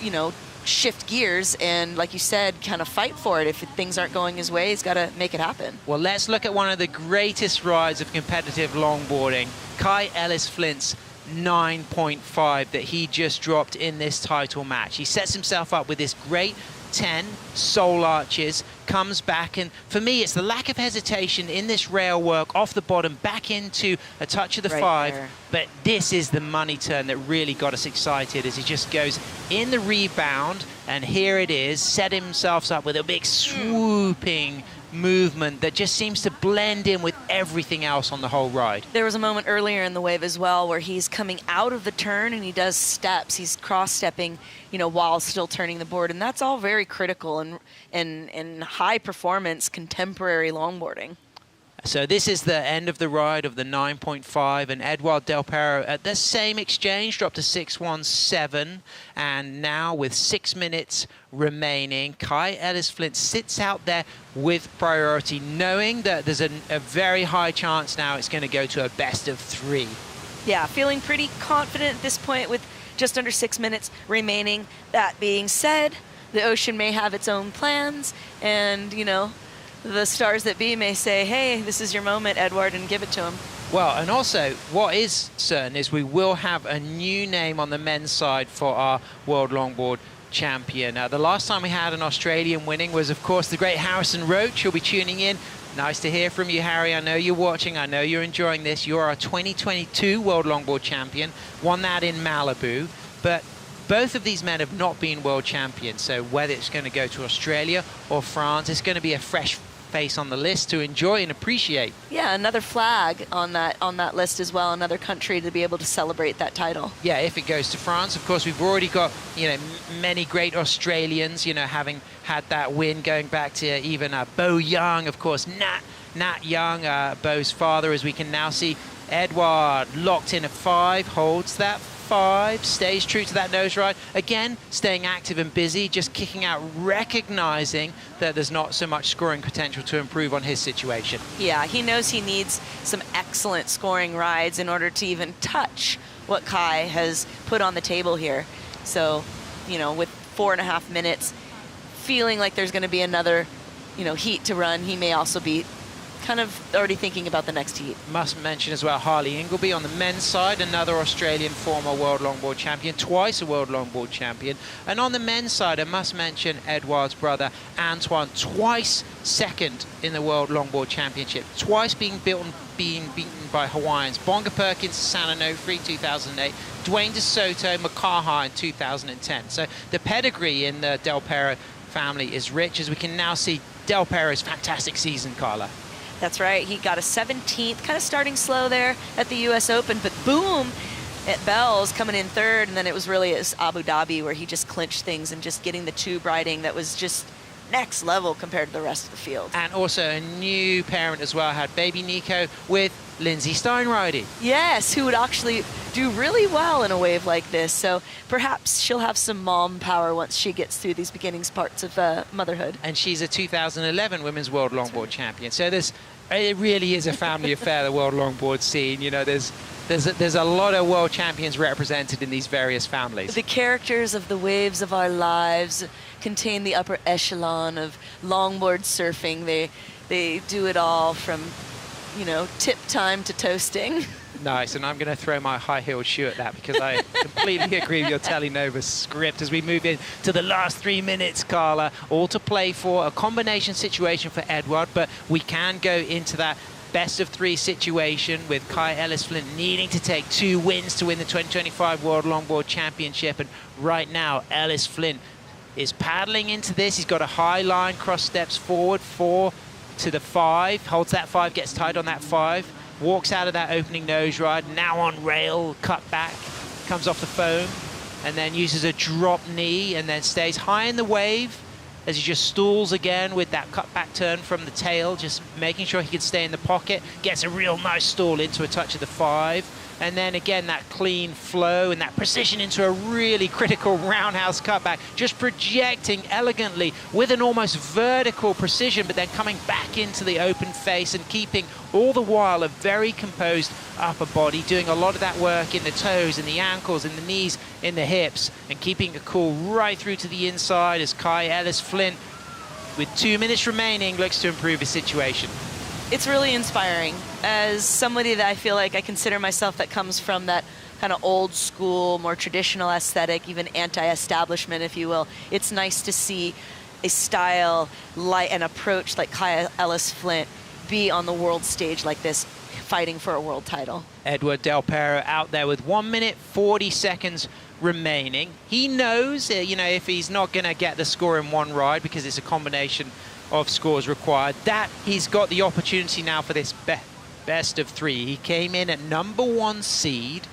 you know, shift gears and, like you said, kind of fight for it. If things aren't going his way, he's got to make it happen. Well, let's look at one of the greatest rides of competitive longboarding, Kai Ellis Flynn's 9.5 that he just dropped in this title match. He sets himself up with this great 10 soul arches, comes back, and for me it's the lack of hesitation in this rail work off the bottom back into a touch of the 5 there. But this is the money turn that really got us excited as he just goes in the rebound, and here it is, set himself up with a big swooping movement that just seems to blend in with everything else on the whole ride. There was a moment earlier in the wave as well where he's coming out of the turn and he does steps. He's cross-stepping, you know, while still turning the board, and that's all very critical in high performance contemporary longboarding. So this is the end of the ride of the 9.5, and Edouard Del Perro at the same exchange dropped to 617, and now with 6 minutes remaining, Kai Ellis Flynn sits out there with priority, knowing that there's a very high chance now it's going to go to a best of 3. Yeah, feeling pretty confident at this point with just under 6 minutes remaining. That being said, the ocean may have its own plans, and, you know, the stars that be may say, hey, this is your moment, Edouard, and give it to him. Well, and also, what is certain is we will have a new name on the men's side for our World Longboard champion. The last time we had an Australian winning was, of course, the great Harrison Roach. He'll be tuning in. Nice to hear from you, Harry. I know you're watching. I know you're enjoying this. You're our 2022 World Longboard champion. Won that in Malibu. But both of these men have not been world champions. So whether it's going to go to Australia or France, it's going to be a fresh face on the list to enjoy and appreciate. Yeah, another flag on that list as well, another country to be able to celebrate that title. Yeah, if it goes to France, of course, we've already got, you know, many great Australians, you know, having had that win, going back to even Bo Young, of course, Nat Young, Bo's father, as we can now see. Edouard locked in a 5, holds that 5, stays true to that nose ride. Again, staying active and busy, just kicking out, recognizing that there's not so much scoring potential to improve on his situation. Yeah, he knows he needs some excellent scoring rides in order to even touch what Kai has put on the table here. So, you know, with 4.5 minutes, feeling like there's going to be another, you know, heat to run, he may also be kind of already thinking about the next heat. Must mention as well Harley Ingleby on the men's side, another Australian former World Longboard champion, twice a World Longboard champion. And on the men's side, I must mention Edouard's brother Antoine, twice second in the World Longboard Championship, twice being beaten by Hawaiians. Bonga Perkins, San Onofre, 2008, Dwayne DeSoto, Makaha in 2010. So the pedigree in the Del Perro family is rich, as we can now see Del Perro's fantastic season, Carla. That's right. He got a 17th, kind of starting slow there at the US Open, but boom, at Bell's coming in 3rd, and then it was really at Abu Dhabi where he just clinched things and just getting the tube riding that was just next level compared to the rest of the field. And also a new parent as well, had baby Nico with Lindsay Stein riding. Yes, who would actually do really well in a wave like this. So perhaps she'll have some mom power once she gets through these beginnings parts of motherhood. And she's a 2011 Women's World Longboard champion. So it really is a family affair, the World Longboard scene. You know, there's a lot of world champions represented in these various families. The characters of the waves of our lives contain the upper echelon of longboard surfing. They do it all from, you know, tip time to toasting. Nice, and I'm going to throw my high-heeled shoe at that because I completely agree with your Telenova script as we move into the last 3 minutes, Carla. All to play for, a combination situation for Edward, but we can go into that best-of-3 situation with Kai Ellis-Flint needing to take 2 wins to win the 2025 World Longboard Championship. And right now, Ellis-Flint is paddling into this. He's got a high line, cross steps forward, 4 to the 5, holds that 5, gets tied on that 5. Walks out of that opening nose ride, now on rail, cut back, comes off the foam, and then uses a drop knee, and then stays high in the wave as he just stalls again with that cut back turn from the tail, just making sure he can stay in the pocket, gets a real nice stall into a touch of the 5, and then again that clean flow and that precision into a really critical roundhouse cutback, just projecting elegantly with an almost vertical precision, but then coming back into the open face and keeping all the while a very composed upper body, doing a lot of that work in the toes, in the ankles, in the knees, in the hips, and keeping it cool right through to the inside as Kai Ellis-Flint, with 2 minutes remaining, looks to improve his situation. It's really inspiring. As somebody that I feel like I consider myself that comes from that kind of old school, more traditional aesthetic, even anti-establishment, if you will, it's nice to see a style, like an approach like Kai Ellis-Flint be on the world stage like this, fighting for a world title. Edward Del Pero out there with 1 minute 40 seconds remaining. He knows, you know, if he's not going to get the score in one ride because it's a combination of scores required, that he's got the opportunity now for this best of 3. He came in at #1 seed.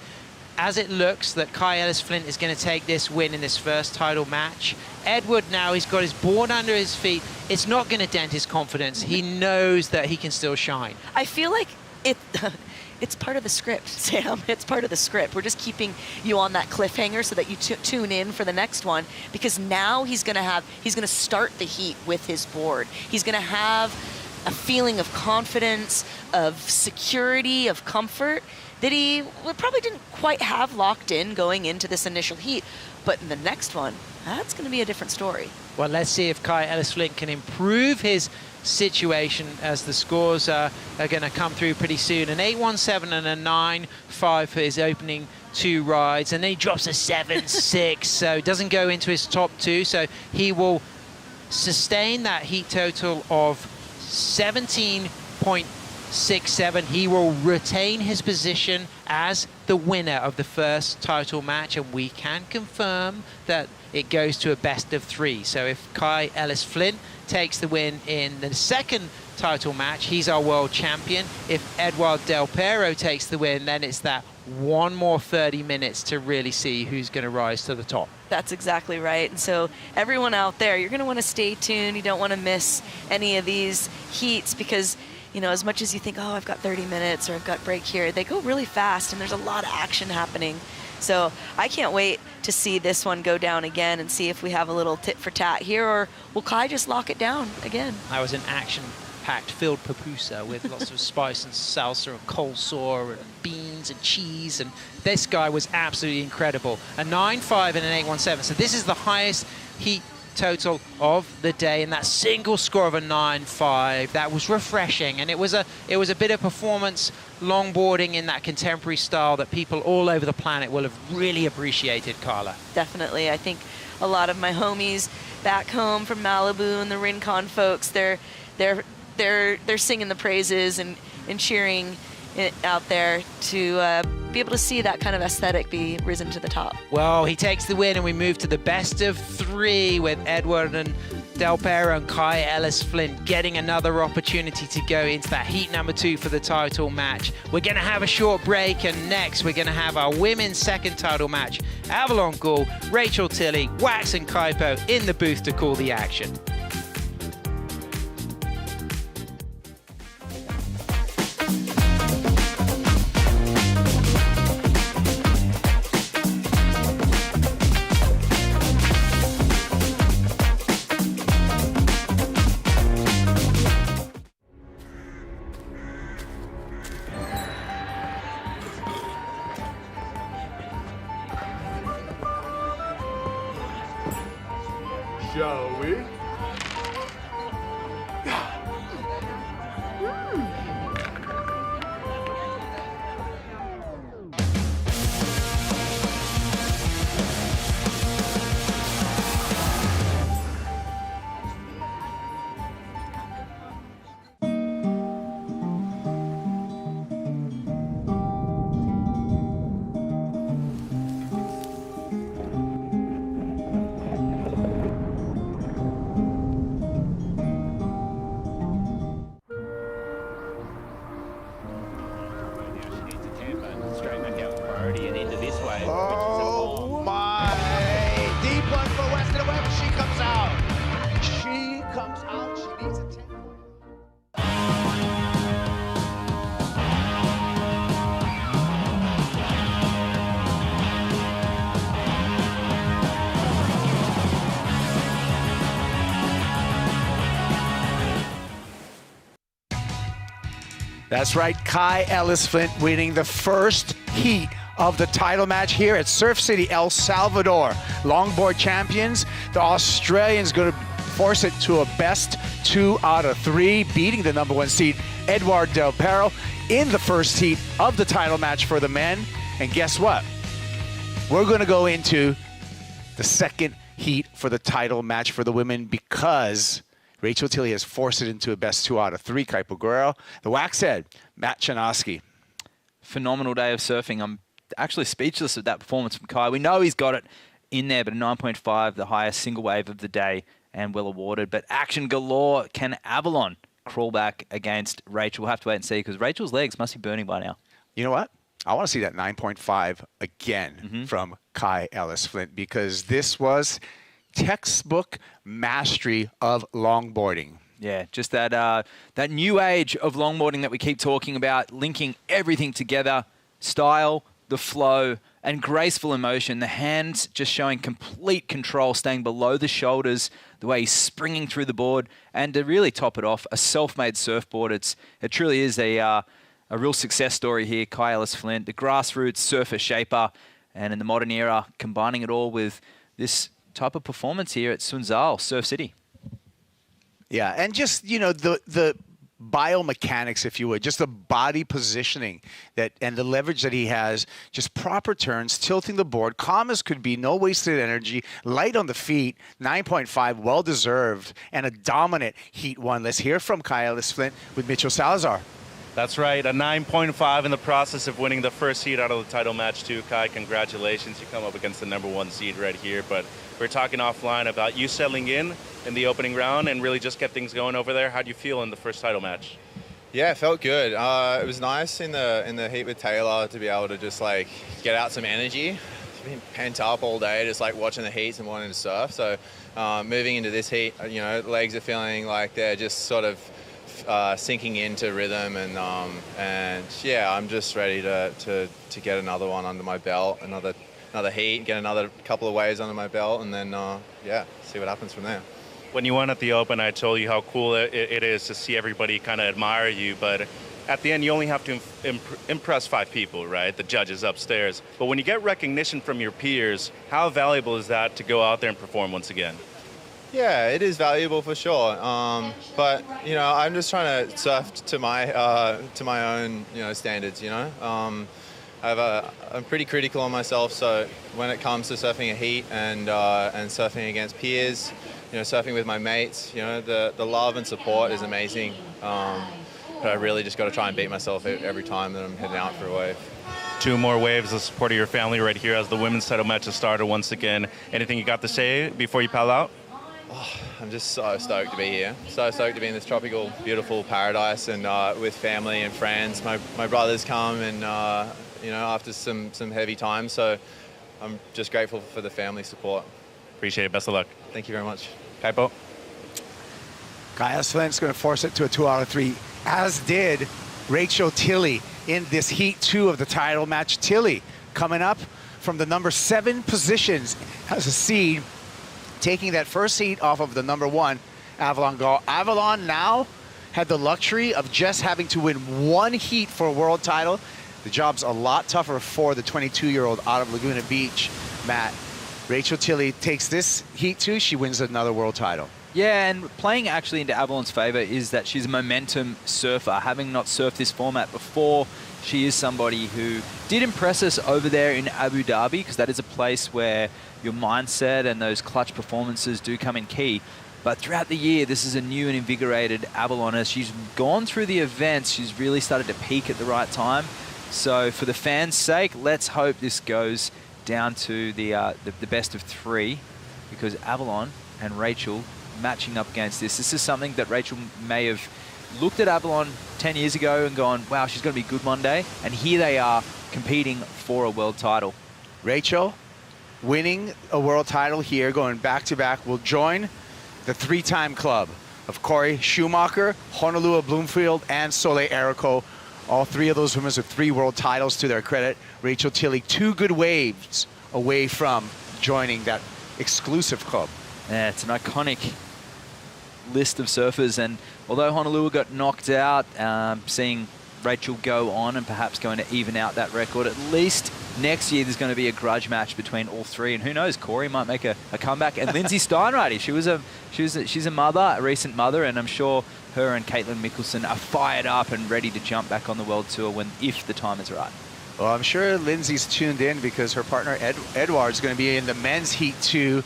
As it looks that Kai Ellis-Flint is going to take this win in this first title match, Edward now, he's got his board under his feet. It's not going to dent his confidence. He knows that he can still shine. I feel like it's part of the script, Sam. It's part of the script. We're just keeping you on that cliffhanger so that you tune in for the next one, because now he's going to start the heat with his board. He's going to have a feeling of confidence, of security, of comfort that he probably didn't quite have locked in going into this initial heat. But in the next one, that's going to be a different story. Well, let's see if Kai Ellis-Flint can improve his situation as the scores are going to come through pretty soon. An 8.17 and a 9.5 for his opening 2 rides, and then he drops a 7.6, so it doesn't go into his top 2, so he will sustain that heat total of 17.67. He will retain his position as the winner of the first title match, and we can confirm that it goes to a best of 3. So if Kai Ellis-Flint takes the win in the second title match, he's our world champion. If Edward Del Pero takes the win, then it's that one more 30 minutes to really see who's going to rise to the top. That's exactly right. And so everyone out there, you're going to want to stay tuned. You don't want to miss any of these heats because, you know, as much as you think, oh, I've got 30 minutes or I've got break here, they go really fast and there's a lot of action happening. So I can't wait to see this one go down again and see if we have a little tit for tat here, or will Kai just lock it down again? That was an action-packed filled pupusa with lots of spice and salsa and coleslaw and beans and cheese, and this guy was absolutely incredible. A 9.5 and an 8.17, so this is the highest heat total of the day, and that single score of a 9.5, that was refreshing, and it was a bit of performance longboarding in that contemporary style that people all over the planet will have really appreciated, Carla. Definitely. I think a lot of my homies back home from Malibu and the Rincon folks, they're singing the praises and cheering it out there to be able to see that kind of aesthetic be risen to the top. Well, he takes the win, and we move to the best of 3 with Edward and Del Pero and Kai Ellis-Flint getting another opportunity to go into that heat #2 for the title match. We're going to have a short break, and next we're going to have our women's second title match. Avalon Ghoul, Rachel Tilley, Wax and Kaipo in the booth to call the action. Shall we? priority and into this wave, Oh my! Deep one for Weston Webb. She comes out. She comes out. She needs a 10. That's right, Kai Ellis Flint winning the first heat of the title match here at Surf City, El Salvador. Longboard champions, the Australians going to force it to a best 2 out of 3, beating the #1 seed, Edward Del Perro, in the first heat of the title match for the men. And guess what? We're going to go into the second heat for the title match for the women because Rachel Tilley has forced it into a best 2 out of 3. Kaipo Guerrero, the Waxhead, Matt Chanoski. Phenomenal day of surfing. I'm actually speechless at that performance from Kai. We know he's got it in there, but a 9.5, the highest single wave of the day and well awarded. But action galore. Can Avalon crawl back against Rachel? We'll have to wait and see because Rachel's legs must be burning by now. You know what? I want to see that 9.5 again from Kai Ellis Flint because this was textbook mastery of longboarding. Yeah, just that new age of longboarding that we keep talking about, linking everything together, style, the flow, and graceful emotion. The hands just showing complete control, staying below the shoulders, the way he's springing through the board, and to really top it off, a self-made surfboard. It truly is a real success story here. Kai Ellis Flint, the grassroots surfer shaper, and in the modern era, combining it all with this type of performance here at Sunzal, Surf City. Yeah, and just, you know, the biomechanics, if you would, just the body positioning that and the leverage that he has, just proper turns, tilting the board, calm as could be, no wasted energy, light on the feet, 9.5, well-deserved, and a dominant Heat 1. Let's hear from Kai Ellis Flint with Mitchell Salazar. That's right, a 9.5 in the process of winning the first seed out of the title match too. Kai, congratulations. You come up against the #1 seed right here, but we're talking offline about you settling in the opening round and really just get things going over there. How do you feel in the first title match? Yeah, it felt good. It was nice in the heat with Taylor to be able to just like get out some energy. It's been pent up all day, just like watching the heats and wanting to surf. So moving into this heat, you know, legs are feeling like they're just sort of sinking into rhythm, and yeah, I'm just ready to get another one under my belt, another heat, get another couple of waves under my belt, and then yeah, see what happens from there. When you won at the Open, I told you how cool it is to see everybody kind of admire you, but at the end, you only have to impress 5 people, right? The judges upstairs. But when you get recognition from your peers, how valuable is that to go out there and perform once again? Yeah, it is valuable for sure. But you know, I'm just trying to surf to my own, you know, standards. You know, I'm pretty critical on myself. So when it comes to surfing a heat and surfing against peers, you know, surfing with my mates, you know, the love and support is amazing. But I really just got to try and beat myself every time that I'm heading out for a wave. 2 more waves, the support of your family right here as the women's title match has started once again. Anything you got to say before you pal out? Oh, I'm just so stoked to be here. So stoked to be in this tropical, beautiful paradise and with family and friends. My brother's come and, you know, after some heavy times. So I'm just grateful for the family support. Appreciate it. Best of luck. Thank you very much. Kaipo. Kai Ellis Flint's going to force it to a 2 out of 3, as did Rachel Tilley in this Heat 2 of the title match. Tilley coming up from the #7 positions as a seed, taking that first seed off of the #1 Avalon Gall. Avalon now had the luxury of just having to win 1 heat for a world title. The job's a lot tougher for the 22-year-old out of Laguna Beach, Matt. Rachel Tilley takes this Heat 2, she wins another world title. Yeah, and playing actually into Avalon's favor is that she's a momentum surfer. Having not surfed this format before, she is somebody who did impress us over there in Abu Dhabi, because that is a place where your mindset and those clutch performances do come in key. But throughout the year, this is a new and invigorated Avalon. As she's gone through the events, she's really started to peak at the right time. So for the fans' sake, let's hope this goes down to the best of 3, because Avalon and Rachel matching up against this. This is something that Rachel may have looked at Avalon 10 years ago and gone, wow, she's going to be good one day. And here they are competing for a world title. Rachel, winning a world title here, going back-to-back, will join the three-time club of Corey Schumacher, Honolulu Bloomfield, and Soleil Erico. All three of those women with 3 world titles to their credit. Rachel Tilley, 2 good waves away from joining that exclusive club. Yeah, it's an iconic list of surfers, and although Honolulu got knocked out, seeing Rachel go on and perhaps going to even out that record, at least next year there's going to be a grudge match between all 3, and who knows, Corey might make a comeback, and Lindsay Steinreich, she's a mother, a recent mother, and I'm sure her and Caitlin Mickelson are fired up and ready to jump back on the world tour if the time is right. Well, I'm sure Lindsay's tuned in because her partner Edward's going to be in the men's heat too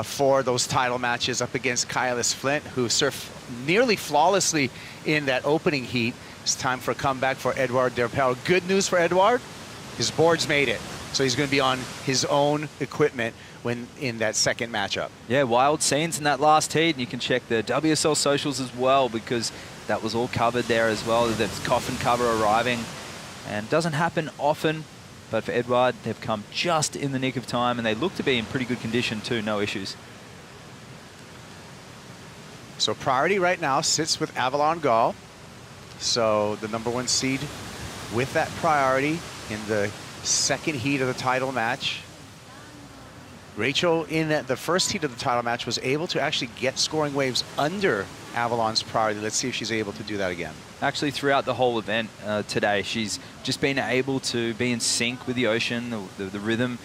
for those title matches up against Kailis Flint, who surfed nearly flawlessly in that opening heat. It's time for a comeback for Edouard Derpel. Good news for Edouard, his board's made it. So he's going to be on his own equipment when in that second matchup. Yeah, wild scenes in that last heat, and you can check the WSL socials as well because that was all covered there as well. There's coffin cover arriving, and doesn't happen often, but for Edouard, they've come just in the nick of time, and they look to be in pretty good condition too, no issues. So priority right now sits with Avalon Gall. So the #1 seed with that priority in the second heat of the title match. Rachel, in the first heat of the title match, was able to actually get scoring waves under Avalon's priority. Let's see if she's able to do that again. Actually, throughout the whole event today, she's just been able to be in sync with the ocean, the rhythm.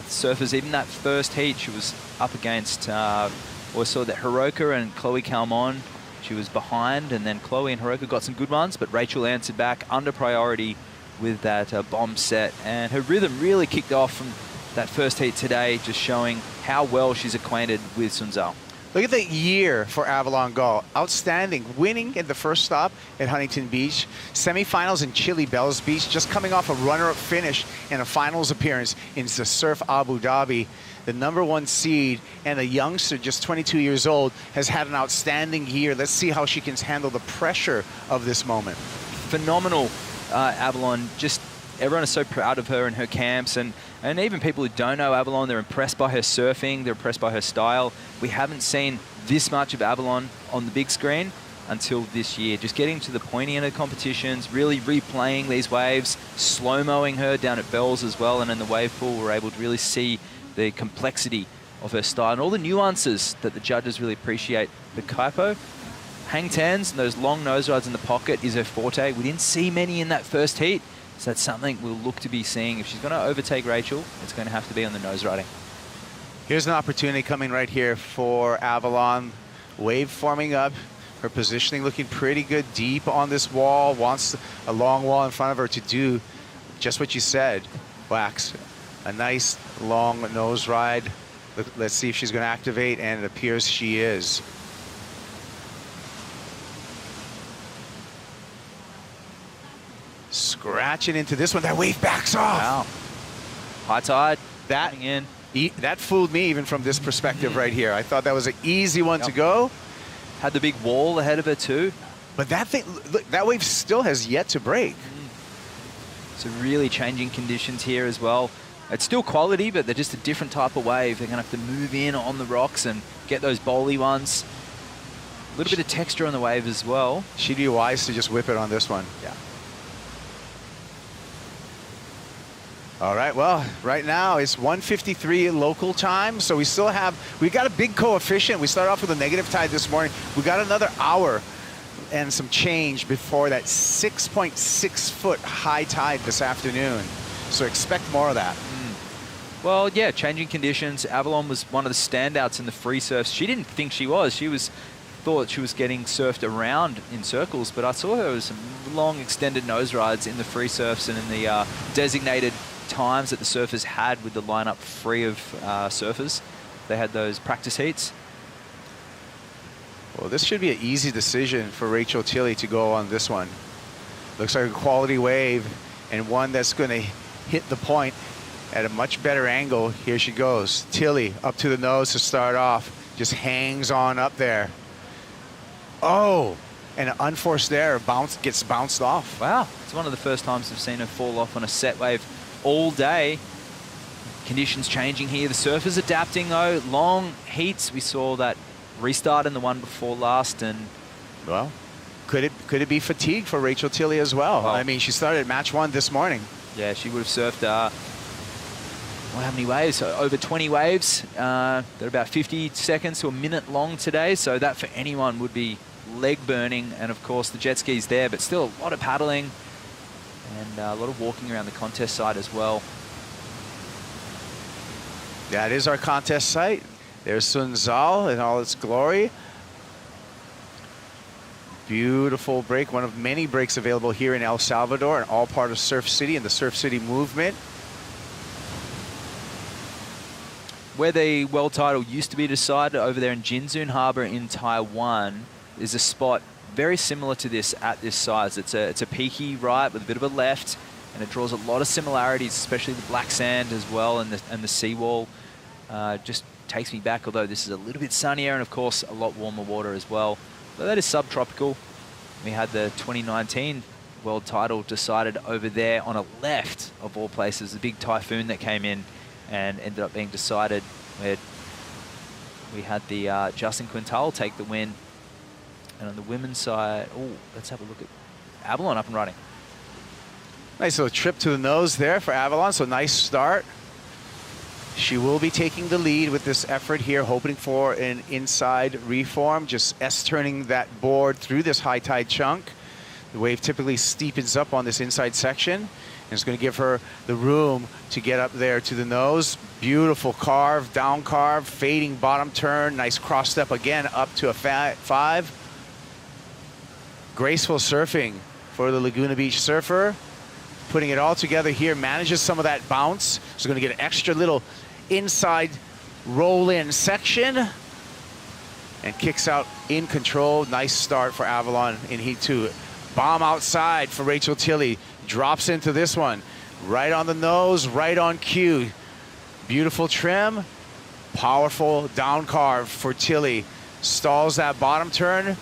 Surfers, even that first heat, she was up against, we saw that Hiroka and Chloe Calmon. She was behind, and then Chloe and Hiroka got some good ones, but Rachel answered back under priority with that bomb set. And her rhythm really kicked off from that first heat today, just showing how well she's acquainted with Sun Zhao. Look at the year for Avalon Gall. Outstanding. Winning at the first stop at Huntington Beach. Semifinals in Chili Bells Beach. Just coming off a runner-up finish and a finals appearance in the Surf Abu Dhabi. The #1 seed and a youngster, just 22 years old, has had an outstanding year. Let's see how she can handle the pressure of this moment. Phenomenal, Avalon. Just everyone is so proud of her and her camps, and even people who don't know Avalon, they're impressed by her surfing, they're impressed by her style. We haven't seen this much of Avalon on the big screen until this year. Just getting to the pointy end of competitions, really replaying these waves, slow-moing her down at Bells as well, and in the wave pool we're able to really see the complexity of her style and all the nuances that the judges really appreciate. The Kaipo, hang tens, and those long nose rides in the pocket is her forte. We didn't see many in that first heat, so that's something we'll look to be seeing. If she's going to overtake Rachel, it's going to have to be on the nose riding. Here's an opportunity coming right here for Avalon. Wave forming up. Her positioning looking pretty good deep on this wall. Wants a long wall in front of her to do just what you said, Wax. A nice long nose ride. Let's see if she's going to activate, and it appears she is. Scratching into this one. That wave backs off. Wow. High tide. That fooled me even from this perspective right here. I thought that was an easy one to go. Had the big wall ahead of her too. But that thing, look, that wave still has yet to break. So really changing conditions here as well. It's still quality, but they're just a different type of wave. They're going to have to move in on the rocks and get those bowly ones. A little bit of texture on the wave as well. She'd be wise to just whip it on this one. Yeah. All right, well, right now it's 1:53 local time, so we got a big coefficient. We started off with a negative tide this morning. We got another hour and some change before that 6.6 foot high tide this afternoon. So expect more of that. Well, yeah, changing conditions. Avalon was one of the standouts in the free surfs. She didn't think she was. Thought she was getting surfed around in circles, but I saw her with some long extended nose rides in the free surfs and in the designated times that the surfers had with the lineup free of surfers. They had those practice heats. Well, this should be an easy decision for Rachel Tilley to go on this one. Looks like a quality wave and one that's going to hit the point at a much better angle. Here she goes. Tilley up to the nose to start off. Just hangs on up there. Oh, And an unforced error gets bounced off. Wow, it's one of the first times I've seen her fall off on a set wave all day. Conditions changing here. The surfer's adapting though. Long heats. We saw that restart in the one before last, and well, could it be fatigue for Rachel Tilley as well? I mean, she started match 1 this morning. Yeah, she would have surfed. Well, how many waves? So over 20 waves. They're about 50 seconds to a minute long today. So that for anyone would be leg burning, and of course the jet skis there, but still a lot of paddling and a lot of walking around the contest site as well. That is our contest site. There's Sun Zal in all its glory. Beautiful break, one of many breaks available here in El Salvador, and all part of Surf City and the Surf City movement. Where the world title used to be decided over there in Jinzun Harbor in Taiwan is a spot very similar to this at this size. It's a peaky right with a bit of a left, and it draws a lot of similarities, especially the black sand as well, and the seawall. Just takes me back, although this is a little bit sunnier and of course a lot warmer water as well. But that is subtropical. We had the 2019 world title decided over there on a left of all places, the big typhoon that came in and ended up being decided where we had the Justin Quintal take the win. And on the women's side, oh, let's have a look at Avalon up and running. Nice little trip to the nose there for Avalon, so nice start. She will be taking the lead with this effort here, hoping for an inside reform, just S-turning that board through this high tide chunk. The wave typically steepens up on this inside section, and it's going to give her the room to get up there to the nose. Beautiful carve, down carve, fading bottom turn, nice cross step again up to a 5. Graceful surfing for the Laguna Beach surfer. Putting it all together here, manages some of that bounce. She's going to get an extra little inside roll-in section and kicks out in control. Nice start for Avalon in Heat 2. Bomb outside for Rachel Tilley. Drops into this one. Right on the nose, right on cue. Beautiful trim. Powerful down carve for Tilley. Stalls that bottom turn.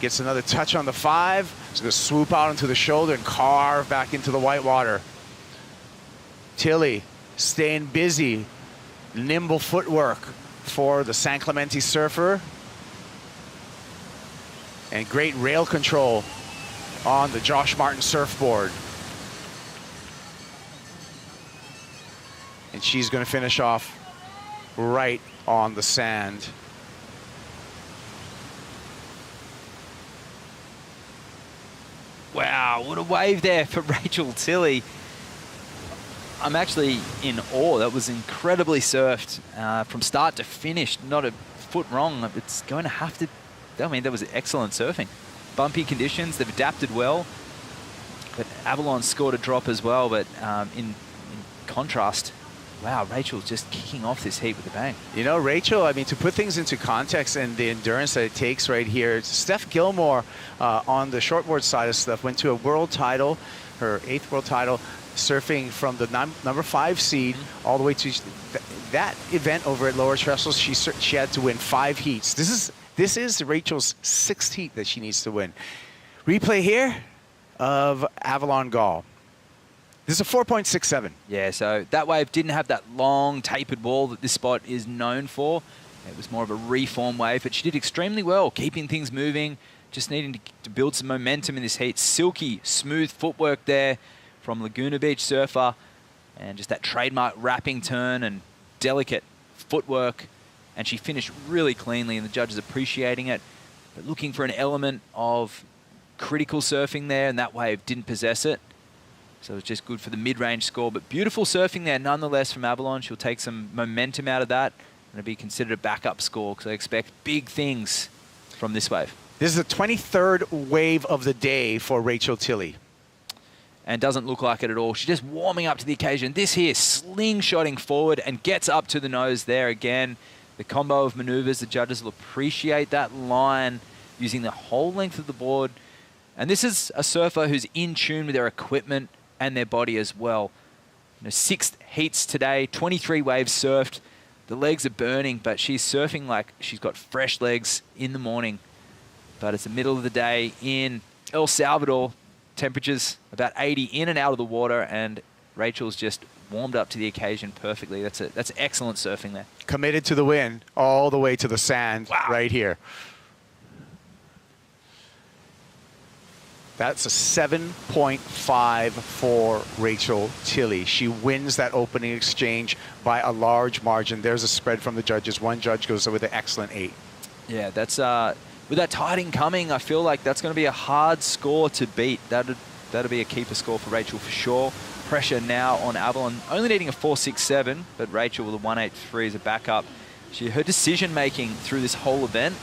Gets another touch on the 5. He's going to swoop out into the shoulder and carve back into the white water. Tilley staying busy. Nimble footwork for the San Clemente surfer. And great rail control on the Josh Martin surfboard. And she's going to finish off right on the sand. Wow, what a wave there for Rachel Tilley. I'm actually in awe. That was incredibly surfed from start to finish. Not a foot wrong. It's going to have to... I mean, that was excellent surfing. Bumpy conditions. They've adapted well. But Avalon scored a drop as well. But in contrast, wow, Rachel's just kicking off this heat with a bang. You know, Rachel, I mean, to put things into context and the endurance that it takes right here, Steph Gilmore on the shortboard side of stuff went to a world title, her 8th world title, surfing from the number 5 seed all the way to that event over at Lower Trestles. She had to win 5 heats. This is Rachel's 6th heat that she needs to win. Replay here of Avalon Gall. This is a 4.67. Yeah, so that wave didn't have that long tapered wall that this spot is known for. It was more of a reform wave, but she did extremely well, keeping things moving, just needing to build some momentum in this heat. Silky, smooth footwork there from Laguna Beach surfer, and just that trademark wrapping turn and delicate footwork. And she finished really cleanly, and the judges appreciating it, but looking for an element of critical surfing there, and that wave didn't possess it. So it's just good for the mid-range score, but beautiful surfing there nonetheless from Avalon. She'll take some momentum out of that, and it'll be considered a backup score because I expect big things from this wave. This is the 23rd wave of the day for Rachel Tilley. And doesn't look like it at all. She's just warming up to the occasion. This here, slingshotting forward and gets up to the nose there again. The combo of maneuvers, the judges will appreciate that line using the whole length of the board. And this is a surfer who's in tune with their equipment and their body as well. 6 heats today, 23 waves surfed. The legs are burning, but she's surfing like she's got fresh legs in the morning. But it's the middle of the day in El Salvador. Temperatures about 80 in and out of the water, and Rachel's just warmed up to the occasion perfectly. That's excellent surfing there. Committed to the win all the way to the sand right here. That's a 7.5 for Rachel Tilley. She wins that opening exchange by a large margin. There's a spread from the judges. One judge goes with an excellent 8. Yeah, that's with that tiding coming, I feel like that's going to be a hard score to beat. That'll be a keeper score for Rachel for sure. Pressure now on Avalon, only needing a 4.67, but Rachel with a 1.83 as a backup. Her decision making through this whole event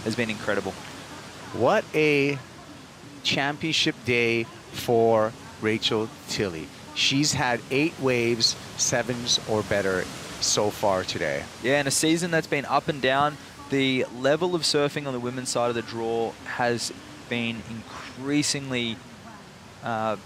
has been incredible. What a championship day for Rachel Tilley. She's had 8 waves, 7s or better so far today. Yeah, in a season that's been up and down, the level of surfing on the women's side of the draw has been increasingly, I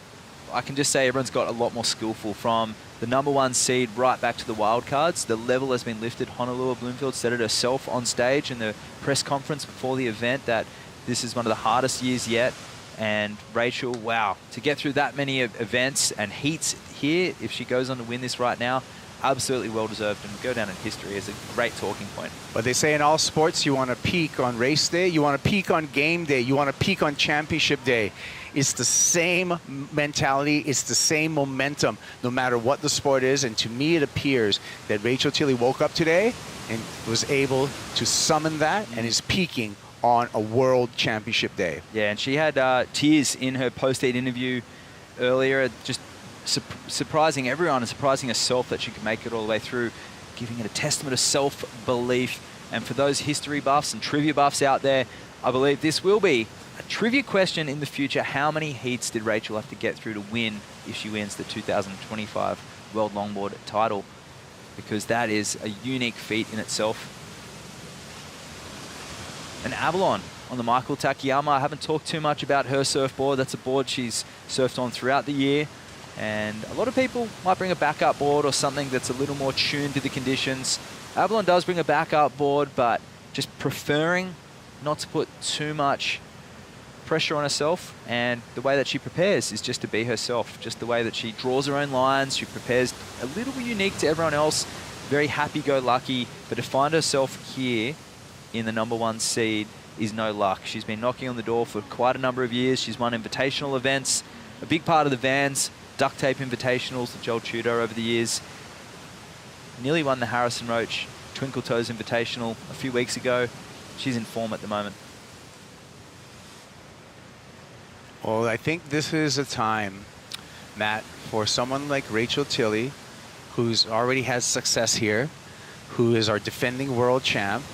can just say everyone's got a lot more skillful, from the #1 seed right back to the wild cards. The level has been lifted. Honolulu Bloomfield said it herself on stage in the press conference before the event that this is one of the hardest years yet. And Rachel, wow, to get through that many events and heats here, if she goes on to win this right now, absolutely well-deserved and go down in history as a great talking point. But they say in all sports, you want to peak on race day, you want to peak on game day, you want to peak on championship day. It's the same mentality, it's the same momentum, no matter what the sport is. And to me, it appears that Rachel Tilley woke up today and was able to summon that and is peaking on a world championship day. Yeah, and she had tears in her post-heat interview earlier, just surprising everyone and surprising herself that she could make it all the way through, giving it a testament of self-belief. And for those history buffs and trivia buffs out there, I believe this will be a trivia question in the future. How many heats did Rachel have to get through to win if she wins the 2025 World Longboard title? Because that is a unique feat in itself. And Avalon on the Michael Takayama. I haven't talked too much about her surfboard. That's a board she's surfed on throughout the year. And a lot of people might bring a backup board or something that's a little more tuned to the conditions. Avalon does bring a backup board, but just preferring not to put too much pressure on herself. And the way that she prepares is just to be herself. Just the way that she draws her own lines. She prepares a little bit unique to everyone else. Very happy-go-lucky. But to find herself here in the #1 seed is no luck. She's been knocking on the door for quite a number of years. She's won invitational events. A big part of the Vans duct tape invitationals, the Joel Tudor over the years. Nearly won the Harrison Roach Twinkle Toes Invitational a few weeks ago. She's in form at the moment. Well, I think this is a time, Matt, for someone like Rachel Tilley, who's already has success here, who is our defending world champ,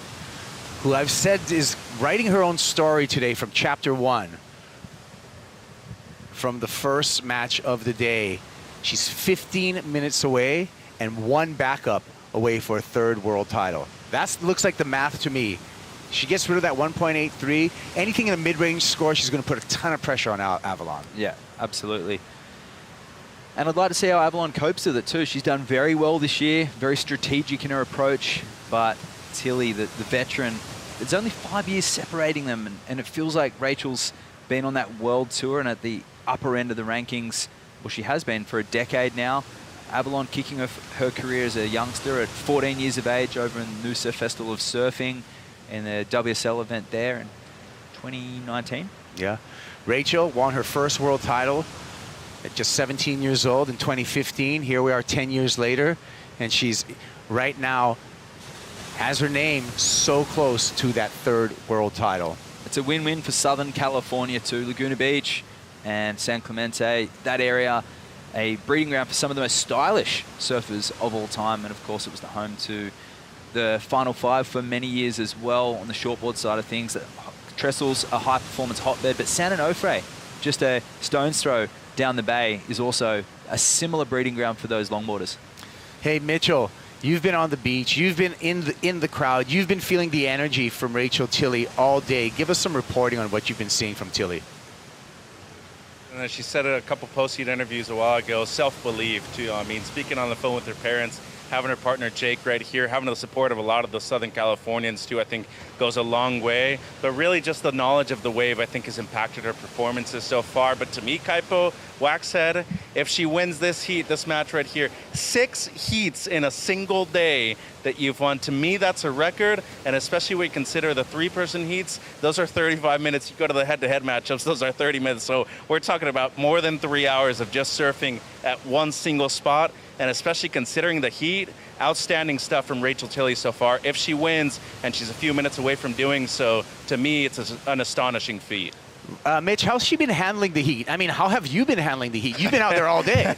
who I've said is writing her own story today from chapter 1. From the first match of the day. She's 15 minutes away and 1 backup away for a 3rd world title. That looks like the math to me. She gets rid of that 1.83. Anything in a mid-range score, she's going to put a ton of pressure on Avalon. Yeah, absolutely. And I'd like to see how Avalon copes with it too. She's done very well this year, very strategic in her approach, but Tilley, the veteran, there's only 5 years separating them, and it feels like Rachel's been on that world tour and at the upper end of the rankings. Well, she has been for a decade now. Avalon kicking off her career as a youngster at 14 years of age over in the Noosa Festival of Surfing in the WSL event there in 2019. Yeah. Rachel won her first world title at just 17 years old in 2015. Here we are 10 years later, and she's right now has her name so close to that 3rd world title. It's a win-win for Southern California too. Laguna Beach and San Clemente, that area, a breeding ground for some of the most stylish surfers of all time. And of course, it was the home to the Final 5 for many years as well on the shortboard side of things. Tressel's a high-performance hotbed, but San Onofre, just a stone's throw down the bay, is also a similar breeding ground for those longboarders. Hey, Mitchell, you've been on the beach. You've been in the crowd. You've been feeling the energy from Rachel Tilley all day. Give us some reporting on what you've been seeing from Tilley. She said a couple post-heat interviews a while ago, self-belief too. I mean, speaking on the phone with her parents, having her partner Jake right here, having the support of a lot of the Southern Californians too, I think goes a long way. But really just the knowledge of the wave, I think, has impacted her performances so far. But to me, Kaipo, Waxhead, if she wins this heat, this match right here, 6 heats in a single day that you've won, to me, that's a record. And especially when you consider the 3-person heats, those are 35 minutes. You go to the head-to-head matchups, those are 30 minutes. So we're talking about more than 3 hours of just surfing at one single spot. And especially considering the heat, outstanding stuff from Rachel Tilley so far. If she wins, and she's a few minutes away from doing so, to me, it's an astonishing feat. Mitch, how's she been handling the heat? I mean, how have you been handling the heat? You've been out there all day.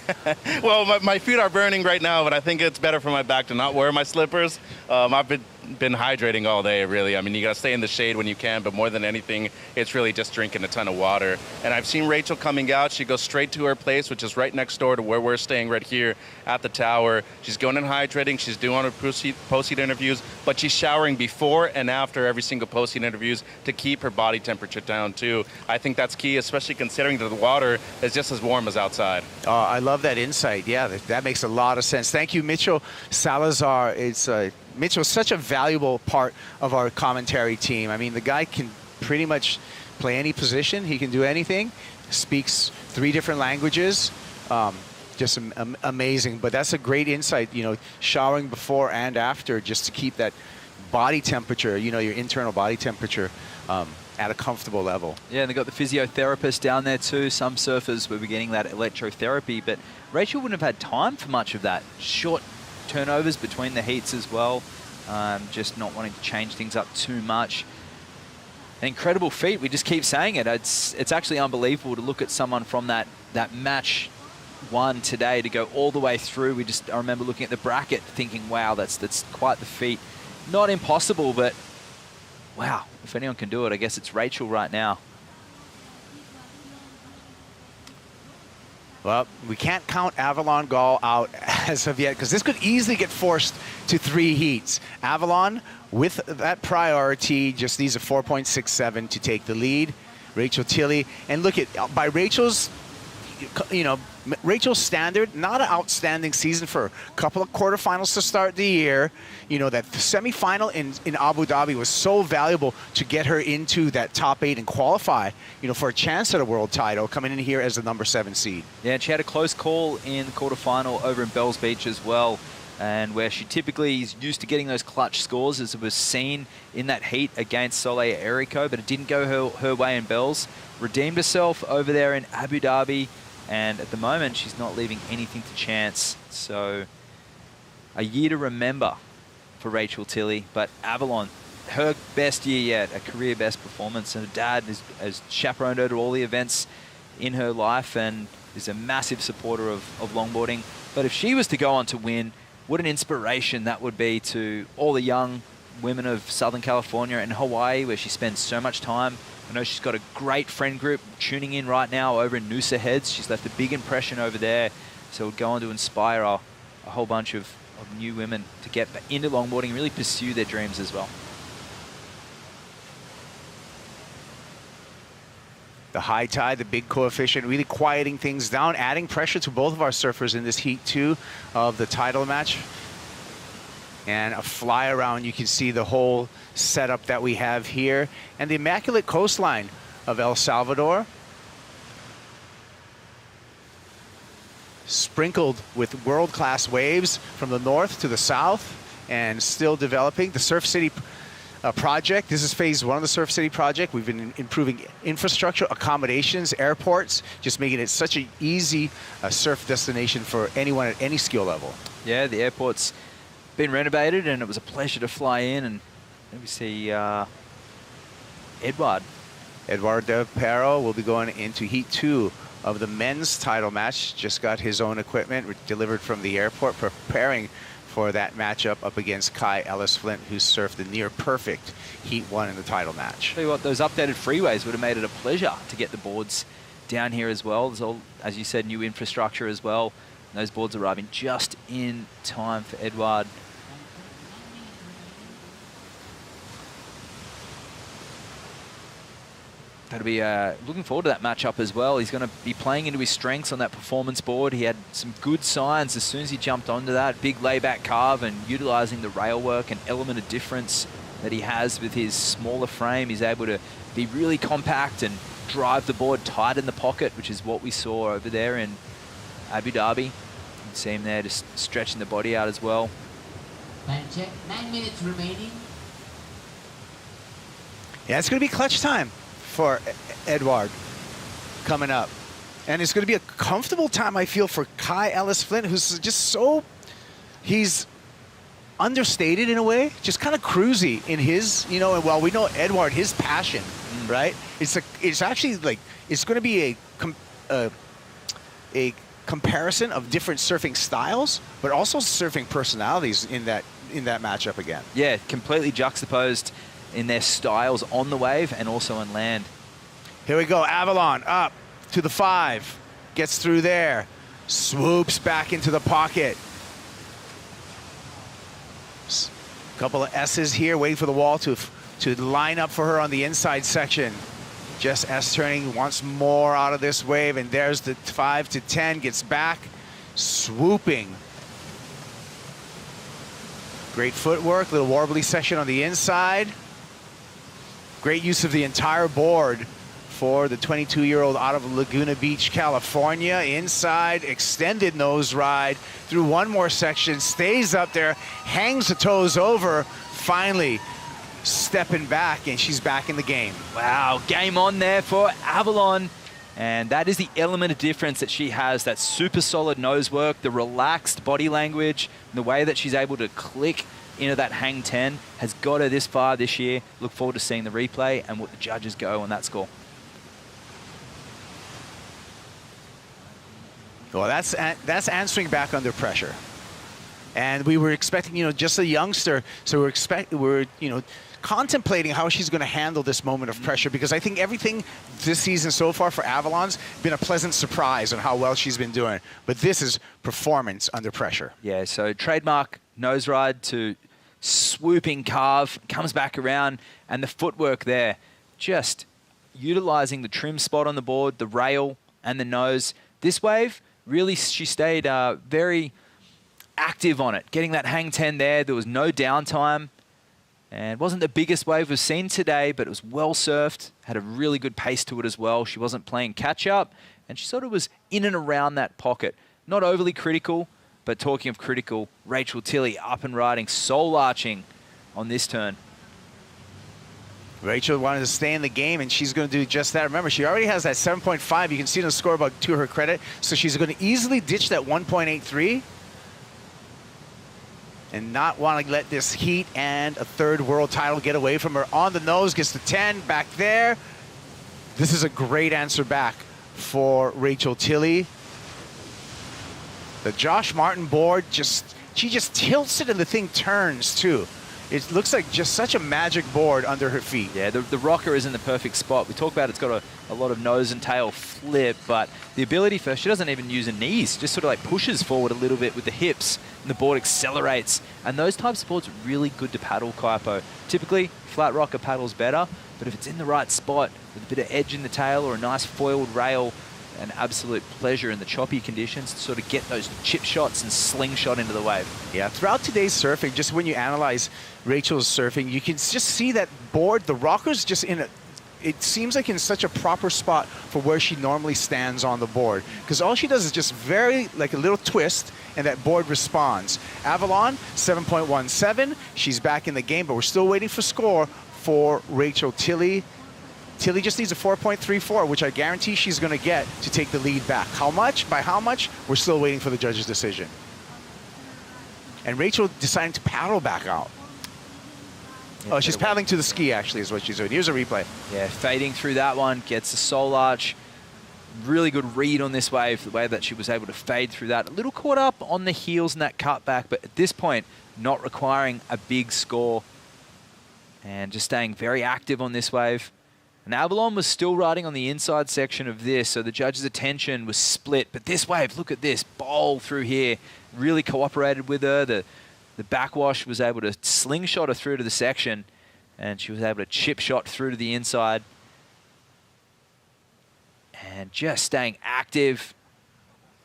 Well, my feet are burning right now, but I think it's better for my back to not wear my slippers. I've been hydrating all day, really. I mean, you got to stay in the shade when you can, but more than anything, it's really just drinking a ton of water. And I've seen Rachel coming out. She goes straight to her place, which is right next door to where we're staying right here at the tower. She's going and hydrating. She's doing her post-heat interviews, but she's showering before and after every single post-heat interviews to keep her body temperature down, too. I think that's key, especially considering that the water is just as warm as outside. I love that insight. Yeah, that makes a lot of sense. Thank you, Mitchell Salazar. Mitchell's such a valuable part of our commentary team. I mean, the guy can pretty much play any position. He can do anything. Speaks 3 different languages. Just amazing. But that's a great insight, you know, showering before and after just to keep that body temperature, you know, your internal body temperature at a comfortable level. Yeah, and they've got the physiotherapist down there too. Some surfers will be getting that electrotherapy, but Rachel wouldn't have had time for much of that. Short turnovers between the heats as well, just not wanting to change things up too much. An incredible feat. We just keep saying it. It's actually unbelievable to look at someone from that match 1 today to go all the way through. I remember looking at the bracket thinking, wow, that's quite the feat. Not impossible, but wow, if anyone can do it, I guess it's Rachel right now. Well, we can't count Avalon Gall out as of yet because this could easily get forced to 3 heats. Avalon, with that priority, just needs a 4.67 to take the lead. Rachel Tilley, and look at, by Rachel's, you know, Rachel's standard, not an outstanding season for a couple of quarterfinals to start the year. You know, that semifinal in Abu Dhabi was so valuable to get her into that top 8 and qualify, you know, for a chance at a world title, coming in here as the number 7 seed. Yeah, and she had a close call in the quarterfinal over in Bells Beach as well, and where she typically is used to getting those clutch scores, as it was seen in that heat against Soleil Erico, but it didn't go her way in Bells. Redeemed herself over there in Abu Dhabi, and at the moment, she's not leaving anything to chance. So a year to remember for Rachel Tilley. But Avalon, her best year yet, a career best performance. And her dad has chaperoned her to all the events in her life and is a massive supporter of longboarding. But if she was to go on to win, what an inspiration that would be to all the young women of Southern California and Hawaii, where she spends so much time. I know she's got a great friend group tuning in right now over in Noosa Heads. She's left a big impression over there. So it'll go on to inspire a whole bunch of new women to get into longboarding and really pursue their dreams as well. The high tide, the big coefficient, really quieting things down, adding pressure to both of our surfers in this heat 2 of the title match. And a fly around, you can see the whole setup that we have here. And the immaculate coastline of El Salvador. Sprinkled with world-class waves from the north to the south and still developing. The Surf City project, this is phase 1 of the Surf City project. We've been improving infrastructure, accommodations, airports, just making it such an easy surf destination for anyone at any skill level. Yeah, the airport's been renovated and it was a pleasure to fly in, and let me see Eduardo Del Perro will be going into heat 2 of the men's title match. Just got his own equipment delivered from the airport, preparing for that matchup up against Kai Ellis Flint, who surfed the near perfect heat 1 in the title match. Tell you what, those updated freeways would have made it a pleasure to get the boards down here as well. There's all, as you said, new infrastructure as well. And those boards arriving just in time for Eduardo. That'll be looking forward to that matchup as well. He's going to be playing into his strengths on that performance board. He had some good signs as soon as he jumped onto that. Big layback carve and utilising the rail work, an element of difference that he has with his smaller frame. He's able to be really compact and drive the board tight in the pocket, which is what we saw over there in Abu Dhabi. You can see him there just stretching the body out as well. Time check, 9 minutes remaining. Yeah, it's going to be clutch time for Edouard coming up. And it's going to be a comfortable time, I feel, for Kai Ellis-Flynn, who's just so... He's understated in a way, just kind of cruisy in his, you know, and while we know Edouard, his passion, right? It's actually like, it's going to be a comparison of different surfing styles, but also surfing personalities in that matchup again. Yeah, completely juxtaposed in their styles on the wave and also on land. Here we go, Avalon up to the 5, gets through there, swoops back into the pocket. Couple of S's here, waiting for the wall to line up for her on the inside section. Just S turning, wants more out of this wave, and there's the 5 to 10, gets back, swooping. Great footwork, little warbly section on the inside. Great use of the entire board for the 22-year-old out of Laguna Beach, California. Inside, extended nose ride through one more section, stays up there, hangs the toes over, finally stepping back, and she's back in the game. Wow, game on there for Avalon. And that is the element of difference that she has, that super solid nose work, the relaxed body language, and the way that she's able to click into that hang 10 has got her this far this year. Look forward to seeing the replay and what the judges go on that score. Well, that's answering back under pressure. And we were expecting, you know, just a youngster, so we're you know, contemplating how she's going to handle this moment of pressure, because I think everything this season so far for Avalon's been a pleasant surprise on how well she's been doing. But this is performance under pressure. Yeah, so trademark nose ride to swooping carve, comes back around, and the footwork there, just utilizing the trim spot on the board, the rail and the nose. This wave, really, she stayed very active on it, getting that hang 10 there. There was no downtime. And it wasn't the biggest wave we've seen today, but it was well surfed, had a really good pace to it as well. She wasn't playing catch up, and she sort of was in and around that pocket. Not overly critical, but talking of critical, Rachel Tilley up and riding, soul arching on this turn. Rachel wanted to stay in the game, and she's going to do just that. Remember, she already has that 7.5. You can see it on the scoreboard to her credit. So she's going to easily ditch that 1.83 and not want to let this heat and a third world title get away from her. On the nose, gets the 10 back there. This is a great answer back for Rachel Tilley. The Josh Martin board, she just tilts it and the thing turns too. It looks like just such a magic board under her feet. Yeah, the rocker is in the perfect spot. We talk about it's got a lot of nose and tail flip, but the ability for, she doesn't even use her knees, just sort of like pushes forward a little bit with the hips, and the board accelerates. And those types of boards are really good to paddle, Kaipo. Typically, flat rocker paddles better, but if it's in the right spot with a bit of edge in the tail or a nice foiled rail, an absolute pleasure in the choppy conditions to sort of get those chip shots and slingshot into the wave. Yeah, throughout today's surfing, just when you analyze Rachel's surfing, you can just see that board, the rocker's just in a, it seems like in such a proper spot for where she normally stands on the board. Because all she does is just very, like a little twist, and that board responds. Avalon, 7.17. She's back in the game, but we're still waiting for score for Rachel Tilley. Tilley just needs a 4.34, which I guarantee she's going to get to take the lead back. How much? By how much? We're still waiting for the judge's decision. And Rachel deciding to paddle back out. Oh, she's paddling to the ski, actually, is what she's doing. Here's a replay. Yeah, fading through that one, gets a soul arch. Really good read on this wave, the way that she was able to fade through that. A little caught up on the heels in that cutback, but at this point, not requiring a big score. And just staying very active on this wave. And Avalon was still riding on the inside section of this, so the judge's attention was split. But this wave, look at this, bowl through here, really cooperated with her. The backwash was able to slingshot her through to the section, and she was able to chip shot through to the inside. And just staying active,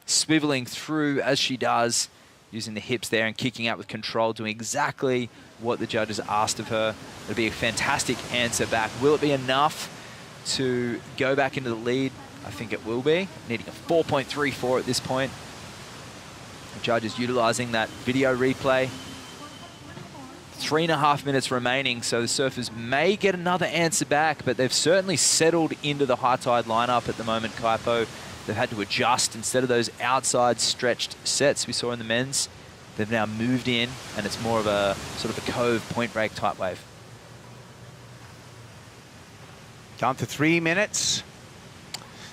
swiveling through as she does, using the hips there and kicking out with control, doing exactly what the judges asked of her. It'll be a fantastic answer back. Will it be enough to go back into the lead? I think it will be. Needing a 4.34 at this point. The judges utilizing that video replay. 3.5 minutes remaining, so the surfers may get another answer back, but they've certainly settled into the high tide lineup at the moment, Kaipo. They've had to adjust. Instead of those outside stretched sets we saw in the men's, they've now moved in, and it's more of a sort of a cove point break type wave. Down to 3 minutes.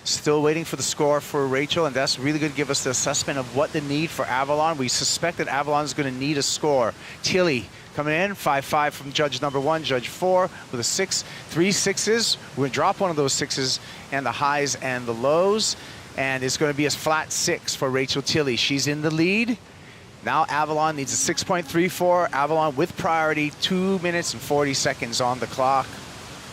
Still waiting for the score for Rachel, and that's really going to give us the assessment of what the need for Avalon. We suspect that Avalon is going to need a score. Tilly coming in, 5-5 from judge number 1, judge 4 with a 6, 3 6s. We're going to drop one of those 6s and the highs and the lows, and it's going to be a flat 6 for Rachel Tilly. She's in the lead. Now Avalon needs a 6.34. Avalon with priority, 2 minutes and 40 seconds on the clock,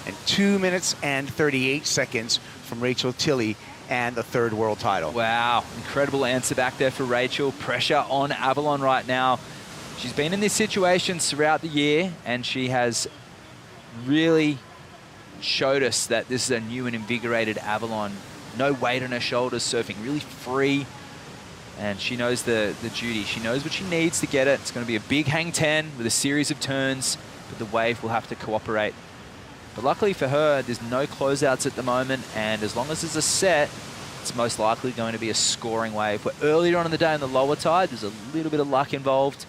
and 2 minutes and 38 seconds from Rachel Tilly and the third world title. Wow, incredible answer back there for Rachel. Pressure on Avalon right now. She's been in these situations throughout the year, and she has really showed us that this is a new and invigorated Avalon. No weight on her shoulders, surfing really free, and she knows the duty. She knows what she needs to get it. It's going to be a big hang 10 with a series of turns, but the wave will have to cooperate. But luckily for her, there's no closeouts at the moment, and as long as there's a set, it's most likely going to be a scoring wave. Where earlier on in the day in the lower tide, there's a little bit of luck involved,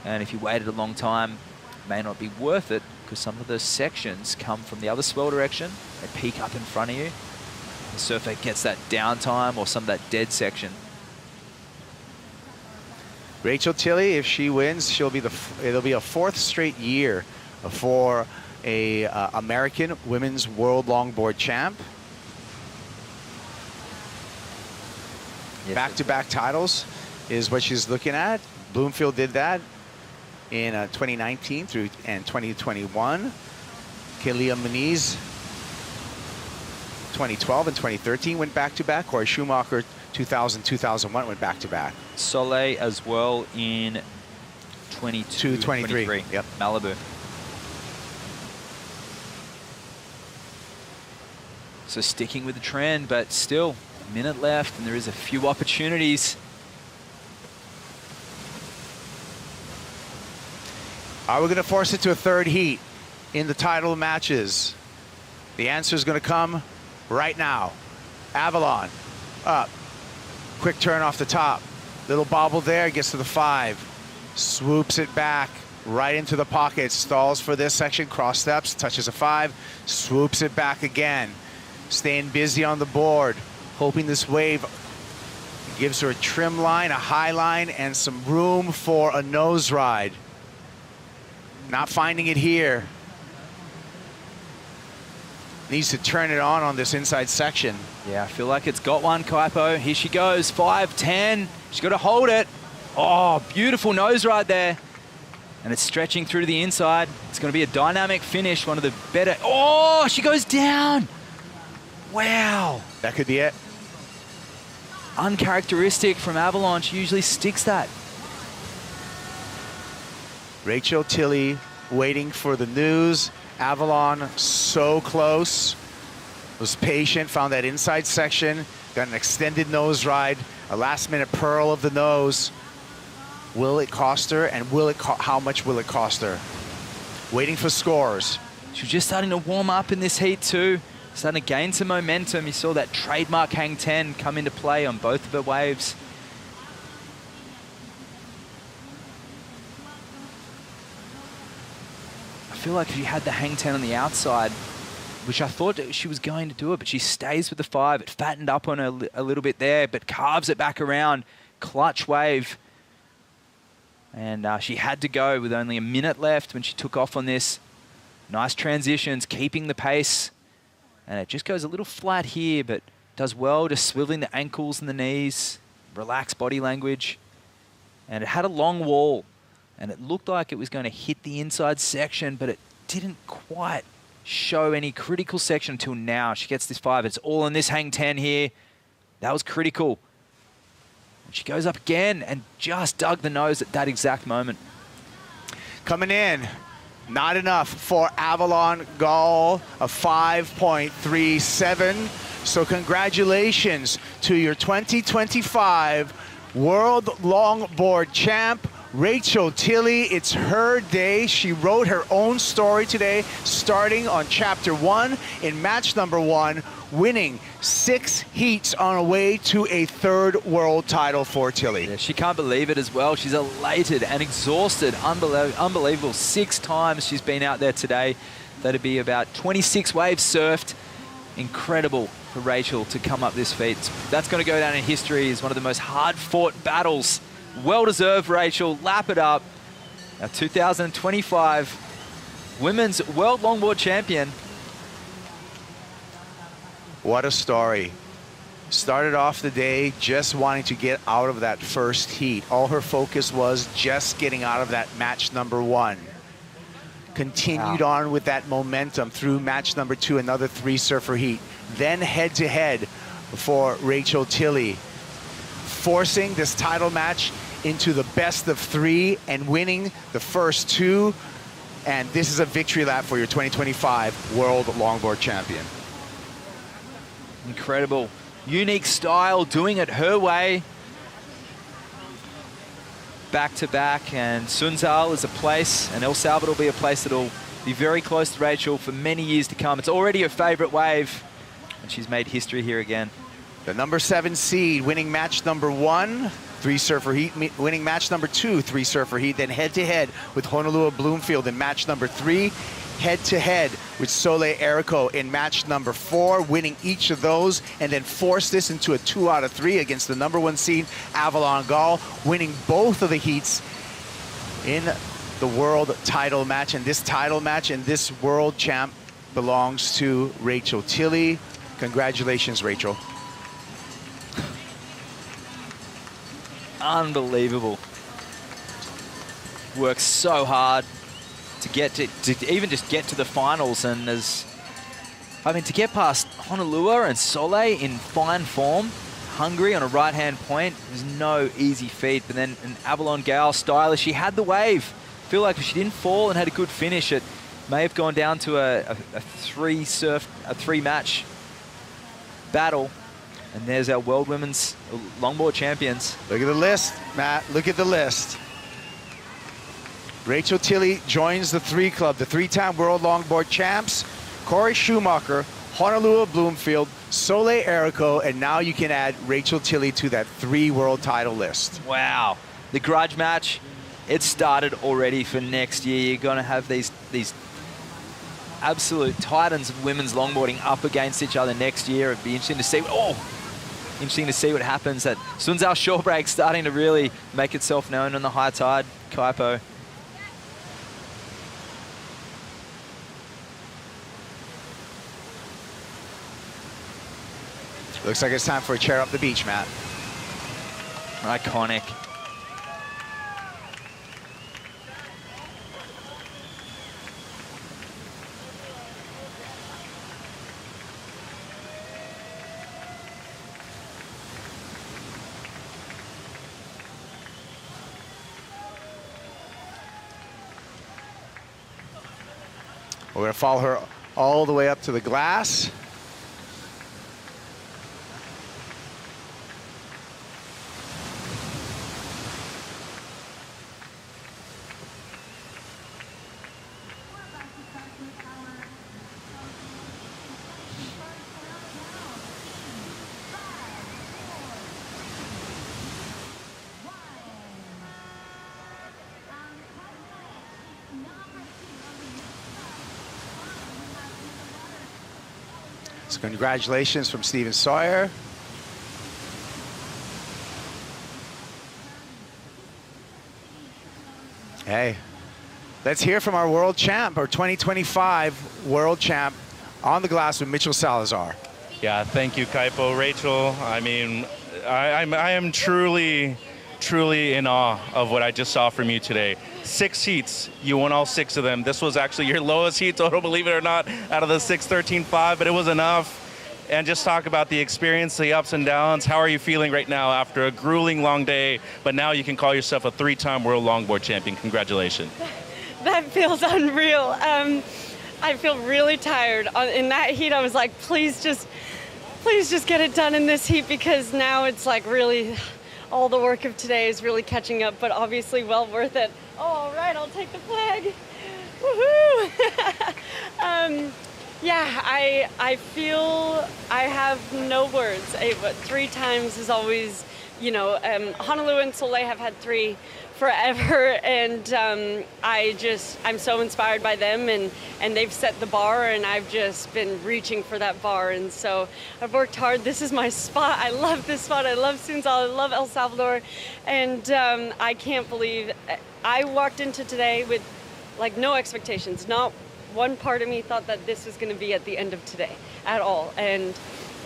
and if you waited a long time, it may not be worth it, because some of those sections come from the other swell direction. They peak up in front of you. The surfer gets that downtime or some of that dead section. Rachel Tilly, if she wins, it'll be a 4th straight year for a American Women's World Longboard champ. Yes, back-to-back titles is what she's looking at. Bloomfield did that in 2019 through and 2021. Kaleopa'a 2012 and 2013 went back-to-back. Corey Schumacher 2000, 2001 went back-to-back. Soleil as well in 22, 23. Yep. Malibu. So sticking with the trend, but still a minute left, and there is a few opportunities. Are we going to force it to a third heat in the title matches? The answer is going to come right now. Avalon up. Quick turn off the top. Little bobble there, gets to the 5. Swoops it back right into the pocket. Stalls for this section, cross steps, touches a 5. Swoops it back again. Staying busy on the board, hoping this wave gives her a trim line, a high line, and some room for a nose ride. Not finding it here. Needs to turn it on this inside section. Yeah, I feel like it's got one, Kaipo. Here she goes, 5-10. She's got to hold it. Oh, beautiful nose ride there. And it's stretching through to the inside. It's going to be a dynamic finish, one of the better. Oh, she goes down. Wow. That could be it. Uncharacteristic from Avalon. She usually sticks that. Rachel Tilly waiting for the news. Avalon so close. Was patient, found that inside section, got an extended nose ride, a last-minute pearl of the nose. Will it cost her, and how much will it cost her? Waiting for scores. She's just starting to warm up in this heat too. Starting to gain some momentum. You saw that trademark hang 10 come into play on both of her waves. I feel like she had the hang 10 on the outside, which I thought she was going to do it, but she stays with the 5. It fattened up on her a little bit there, but carves it back around. Clutch wave. And she had to go with only a minute left when she took off on this. Nice transitions, keeping the pace. And it just goes a little flat here, but does well, just swiveling the ankles and the knees. Relaxed body language. And it had a long wall. And it looked like it was going to hit the inside section, but it didn't quite show any critical section until now. She gets this 5. It's all in this hang 10 here. That was critical. And she goes up again and just dug the nose at that exact moment. Coming in, not enough for Avalon Gall, a 5.37. So congratulations to your 2025 World Longboard Champ, Rachel Tilley. It's her day. She wrote her own story today, starting on chapter 1 in match number 1, winning 6 heats on her way to a 3rd world title for Tilley. Yeah, she can't believe it as well. She's elated and exhausted. Unbelievable. 6 times she's been out there today. That'd be about 26 waves surfed. Incredible for Rachel to come up this feat. That's going to go down in history as one of the most hard-fought battles. Well-deserved, Rachel. Lap it up. Our 2025 Women's World Longboard Champion. What a story. Started off the day just wanting to get out of that first heat. All her focus was just getting out of that match number 1. Continued on with that momentum through match number 2, another 3-surfer heat. Then head-to-head for Rachel Tilley, forcing this title match into the best of 3 and winning the first 2. And this is a victory lap for your 2025 World Longboard Champion. Incredible. Unique style, doing it her way. Back-to-back, and Sunzal is a place, and El Salvador will be a place that'll be very close to Rachel for many years to come. It's already her favorite wave, and she's made history here again. The number 7 seed winning match number 1, 3-surfer heat, winning match number 2, 3-surfer heat, then head-to-head with Honolulu Bloomfield in match number 3, head-to-head with Soleil Erico in match number 4, winning each of those, and then force this into a 2 out of 3 against the number 1 seed, Avalon Gall, winning both of the heats in the world title match. And this title match and this world champ belongs to Rachel Tilley. Congratulations, Rachel. Unbelievable. Works so hard to get to even just get to the finals, and to get past Honolulu and Soleil in fine form, hungry on a right-hand point, is no easy feat. But then an Avalon Gall, stylish, she had the wave. Feel like if she didn't fall and had a good finish, it may have gone down to a 3-match battle. And there's our World Women's Longboard Champions. Look at the list, Matt. Look at the list. Rachel Tilley joins the 3 Club, the 3-time World Longboard Champs. Corey Schumacher, Honolulu Bloomfield, Soleil Erico, and now you can add Rachel Tilley to that 3 world title list. Wow. The grudge match, it started already for next year. You're going to have these absolute titans of women's longboarding up against each other next year. It'd be interesting to see. Interesting to see what happens. That Sunzal shore break starting to really make itself known on the high tide. Kaipo. Looks like it's time for a chair up the beach, Matt. Iconic. We're going to follow her all the way up to the glass. So congratulations from Stephen Sawyer. Hey, let's hear from our world champ, our 2025 world champ on the glass with Mitchell Salazar. Yeah, thank you, Kaipo. Rachel, I mean, I am truly truly in awe of what I just saw from you today. 6 heats, you won all 6 of them. This was actually your lowest heat total, believe it or not, out of the 6:13.5, but it was enough. And just talk about the experience, the ups and downs. How are you feeling right now after a grueling long day, but now you can call yourself a 3-time world longboard champion? Congratulations. That feels unreal. I feel really tired. In that heat, I was like, please just get it done in this heat, because now it's like really, all the work of today is really catching up, but obviously well worth it. Oh, all right, I'll take the flag. Woohoo! Yeah, I feel I have no words. 3 times is always, you know, Honolulu and Soleil have had 3 forever, and I'm so inspired by them, and they've set the bar, and I've just been reaching for that bar, and so I've worked hard. This is my spot. I love this spot. I love Sunzal. I love El Salvador, and I can't believe I walked into today with like no expectations. Not one part of me thought that this was going to be at the end of today at all, and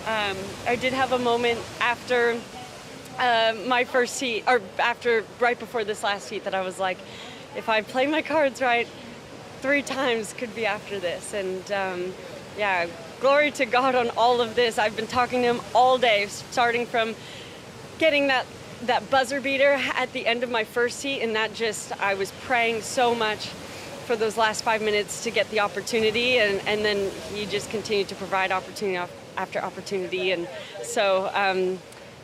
I did have a moment after my first heat, or right before this last heat, that I was like, if I play my cards right, 3 times could be after this. And yeah, glory to God on all of this. I've been talking to him all day, starting from getting that buzzer beater at the end of my first heat, and I was praying so much for those last 5 minutes to get the opportunity, and then he just continued to provide opportunity after opportunity. And so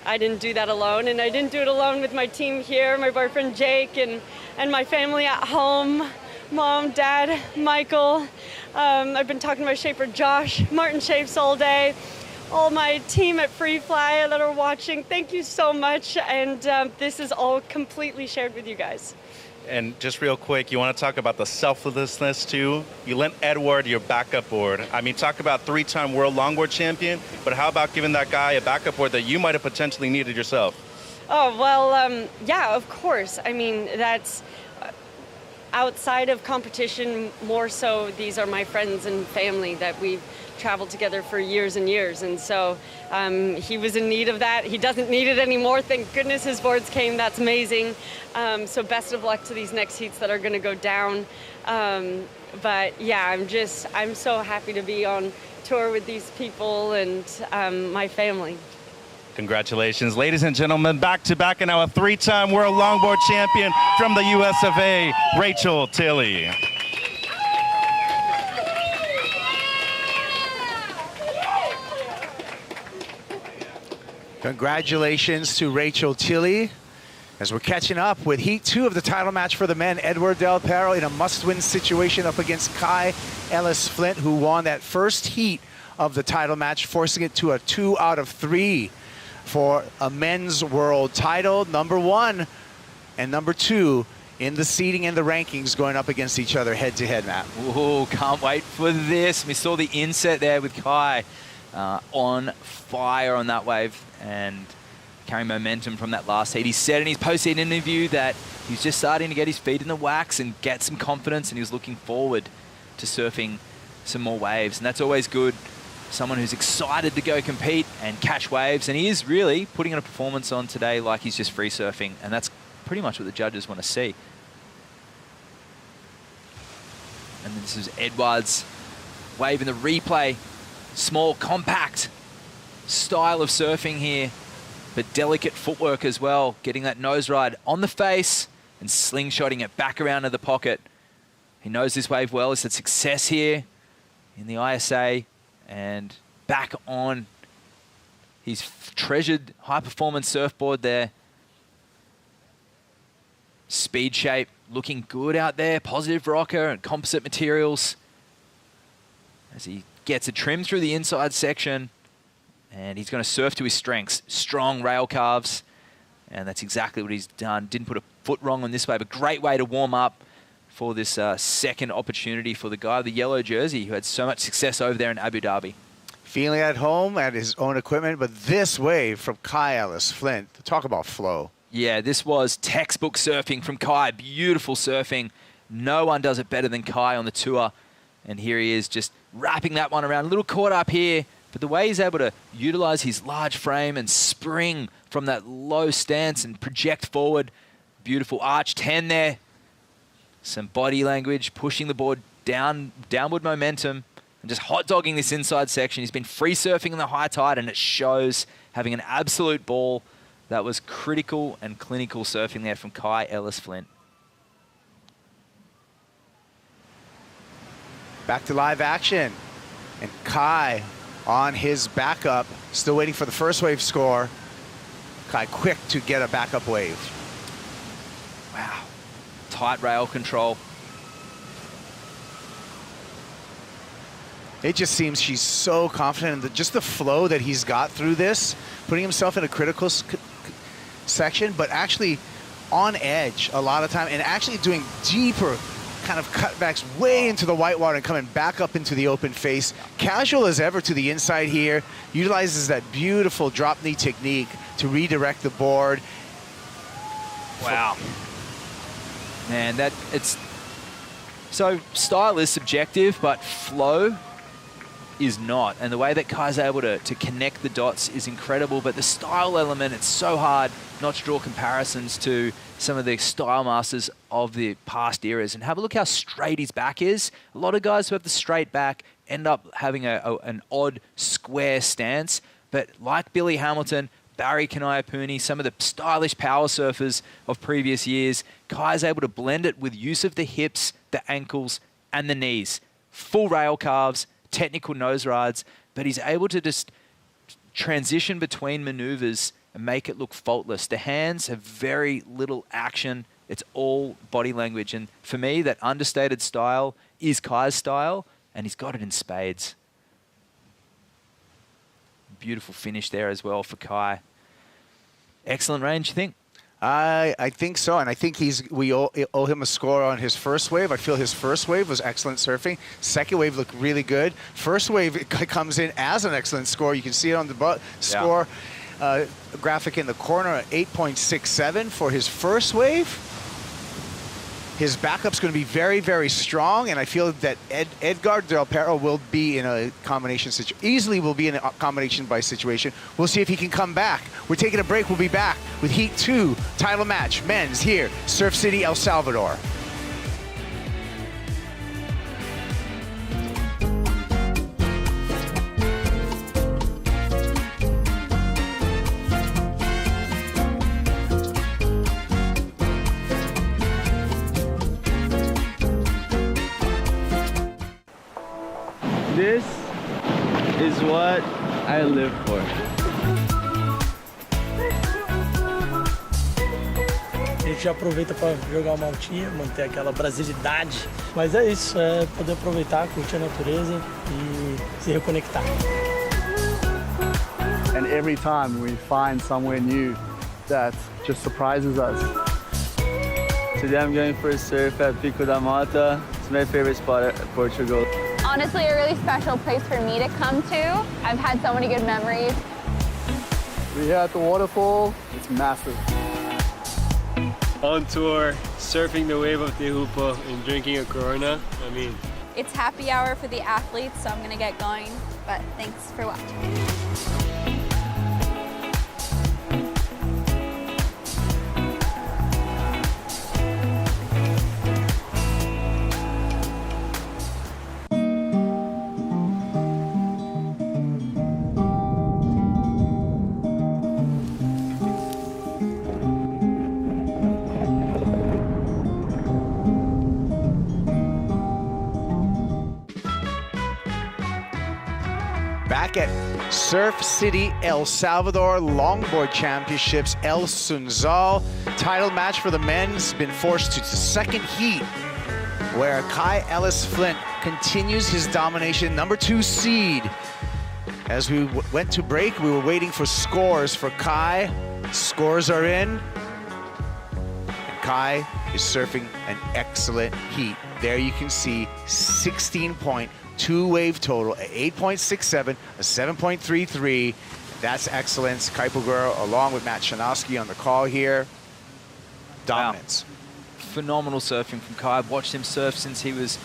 I didn't do that alone, and I didn't do it alone with my team here, my boyfriend Jake, and my family at home, Mom, Dad, Michael. I've been talking to my shaper Josh, Martin Shapes all day, all my team at Free Fly that are watching. Thank you so much, and this is all completely shared with you guys. And just real quick, you want to talk about the selflessness too? You lent Edward your backup board. I mean, talk about 3-time world longboard champion, but how about giving that guy a backup board that you might have potentially needed yourself? Oh, well, yeah, of course. I mean, that's outside of competition, more so these are my friends and family that we've traveled together for years and years, and so he was in need of that. He doesn't need it anymore. Thank goodness his boards came. That's amazing. So best of luck to these next heats that are going to go down. But yeah, I'm so happy to be on tour with these people and my family. Congratulations, ladies and gentlemen, back to back, and now a 3-time world longboard champion from the US of A, Rachel Tilley. Congratulations to Rachel Tilley, as we're catching up with Heat 2 of the title match for the men. Edward Del Perro in a must-win situation up against Kai Ellis Flint, who won that first heat of the title match, forcing it to a 2 out of 3 for a men's world title. Number 1 and number 2 in the seeding and the rankings, going up against each other head-to-head, Matt. Ooh, can't wait for this. We saw the inset there with Kai on fire on that wave and carrying momentum from that last heat. He said in his post-heat interview that he was just starting to get his feet in the wax and get some confidence, and he was looking forward to surfing some more waves. And that's always good. Someone who's excited to go compete and catch waves, and he is really putting in a performance on today like he's just free surfing, and that's pretty much what the judges want to see. And this is Edwards wave in the replay. Small, compact style of surfing here, but delicate footwork as well, getting that nose ride on the face and slingshotting it back around to the pocket. He knows this wave well. He's had success here in the ISA and back on his treasured high-performance surfboard there. Speed shape looking good out there. Positive rocker and composite materials as he gets a trim through the inside section, and he's going to surf to his strengths. Strong rail calves, and that's exactly what he's done. Didn't put a foot wrong on this wave. A great way to warm up for this second opportunity for the guy with the yellow jersey who had so much success over there in Abu Dhabi. Feeling at home at his own equipment, but this wave from Kai Ellis Flint, talk about flow. Yeah, this was textbook surfing from Kai. Beautiful surfing. No one does it better than Kai on the tour. And here he is just wrapping that one around. A little caught up here But the way he's able to utilize his large frame and spring from that low stance and project forward, beautiful arched hand there. Some body language, pushing the board downward momentum, and just hot dogging this inside section. He's been free surfing in the high tide, and it shows, having an absolute ball. That was critical and clinical surfing there from Kai Ellis-Flint. Back to live action. And Kai on his backup, still waiting for the first wave score. Kai quick to get a backup wave. Wow. Tight rail control. It just seems she's so confident in just the flow that he's got through this, putting himself in a critical section, but actually on edge a lot of time and actually doing deeper kind of cutbacks way into the whitewater and coming back up into the open face. Casual as ever to the inside here, utilizes that beautiful drop knee technique to redirect the board. Wow. Man, so style is subjective, but flow is not. And the way that Kai's able to connect the dots is incredible, but the style element, it's so hard not to draw comparisons to some of the style masters of the past eras. And have a look how straight his back is. A lot of guys who have the straight back end up having an odd square stance, but like Billy Hamilton, Barry Kanayapuni, some of the stylish power surfers of previous years, Kai's able to blend it with use of the hips, the ankles, and the knees. Full rail calves, technical nose rides, but he's able to just transition between maneuvers and make it look faultless. The hands have very little action. It's all body language. And for me, that understated style is Kai's style, and he's got it in spades. Beautiful finish there as well for Kai. Excellent range, you think? I think so, and I think we owe him a score on his first wave. I feel his first wave was excellent surfing. Second wave looked really good. First wave comes in as an excellent score. You can see it on the score graphic in the corner at 8.67 for his first wave. His backup's going to be very, very strong, and I feel that Edgar Del Perro will be in a combination situation. Easily will be in a combination by situation. We'll see if he can come back. We're taking a break. We'll be back with Heat 2 title match, men's here, Surf City, El Salvador. This is what I live for. A gente já aproveita para jogar uma altinha, manter aquela brasilidade. Mas é isso, é poder aproveitar, curtir a natureza e se reconectar. And every time we find somewhere new that just surprises us. Today I'm going for a surf at Pico da Mata. It's my favorite spot at Portugal. Honestly, a really special place for me to come to. I've had so many good memories. We're here at the waterfall. It's massive. On tour, surfing the wave of Tehupa and drinking a Corona. I mean, It's happy hour for the athletes, so I'm gonna get going, but thanks for watching. Back at Surf City, El Salvador Longboard Championships, El Sunzal title match for the men's been forced to the second heat, where Kai Ellis-Flint continues his domination, #2 seed. As we went to break, we were waiting for scores for Kai. Scores are in. And Kai is surfing an excellent heat. There you can see 16.2 wave total, at 8.67, a 7.33. That's excellence. Kai Pugura, along with Matt Shanowski on the call here. Dominance. Wow. Phenomenal surfing from Kai. I've watched him surf since he was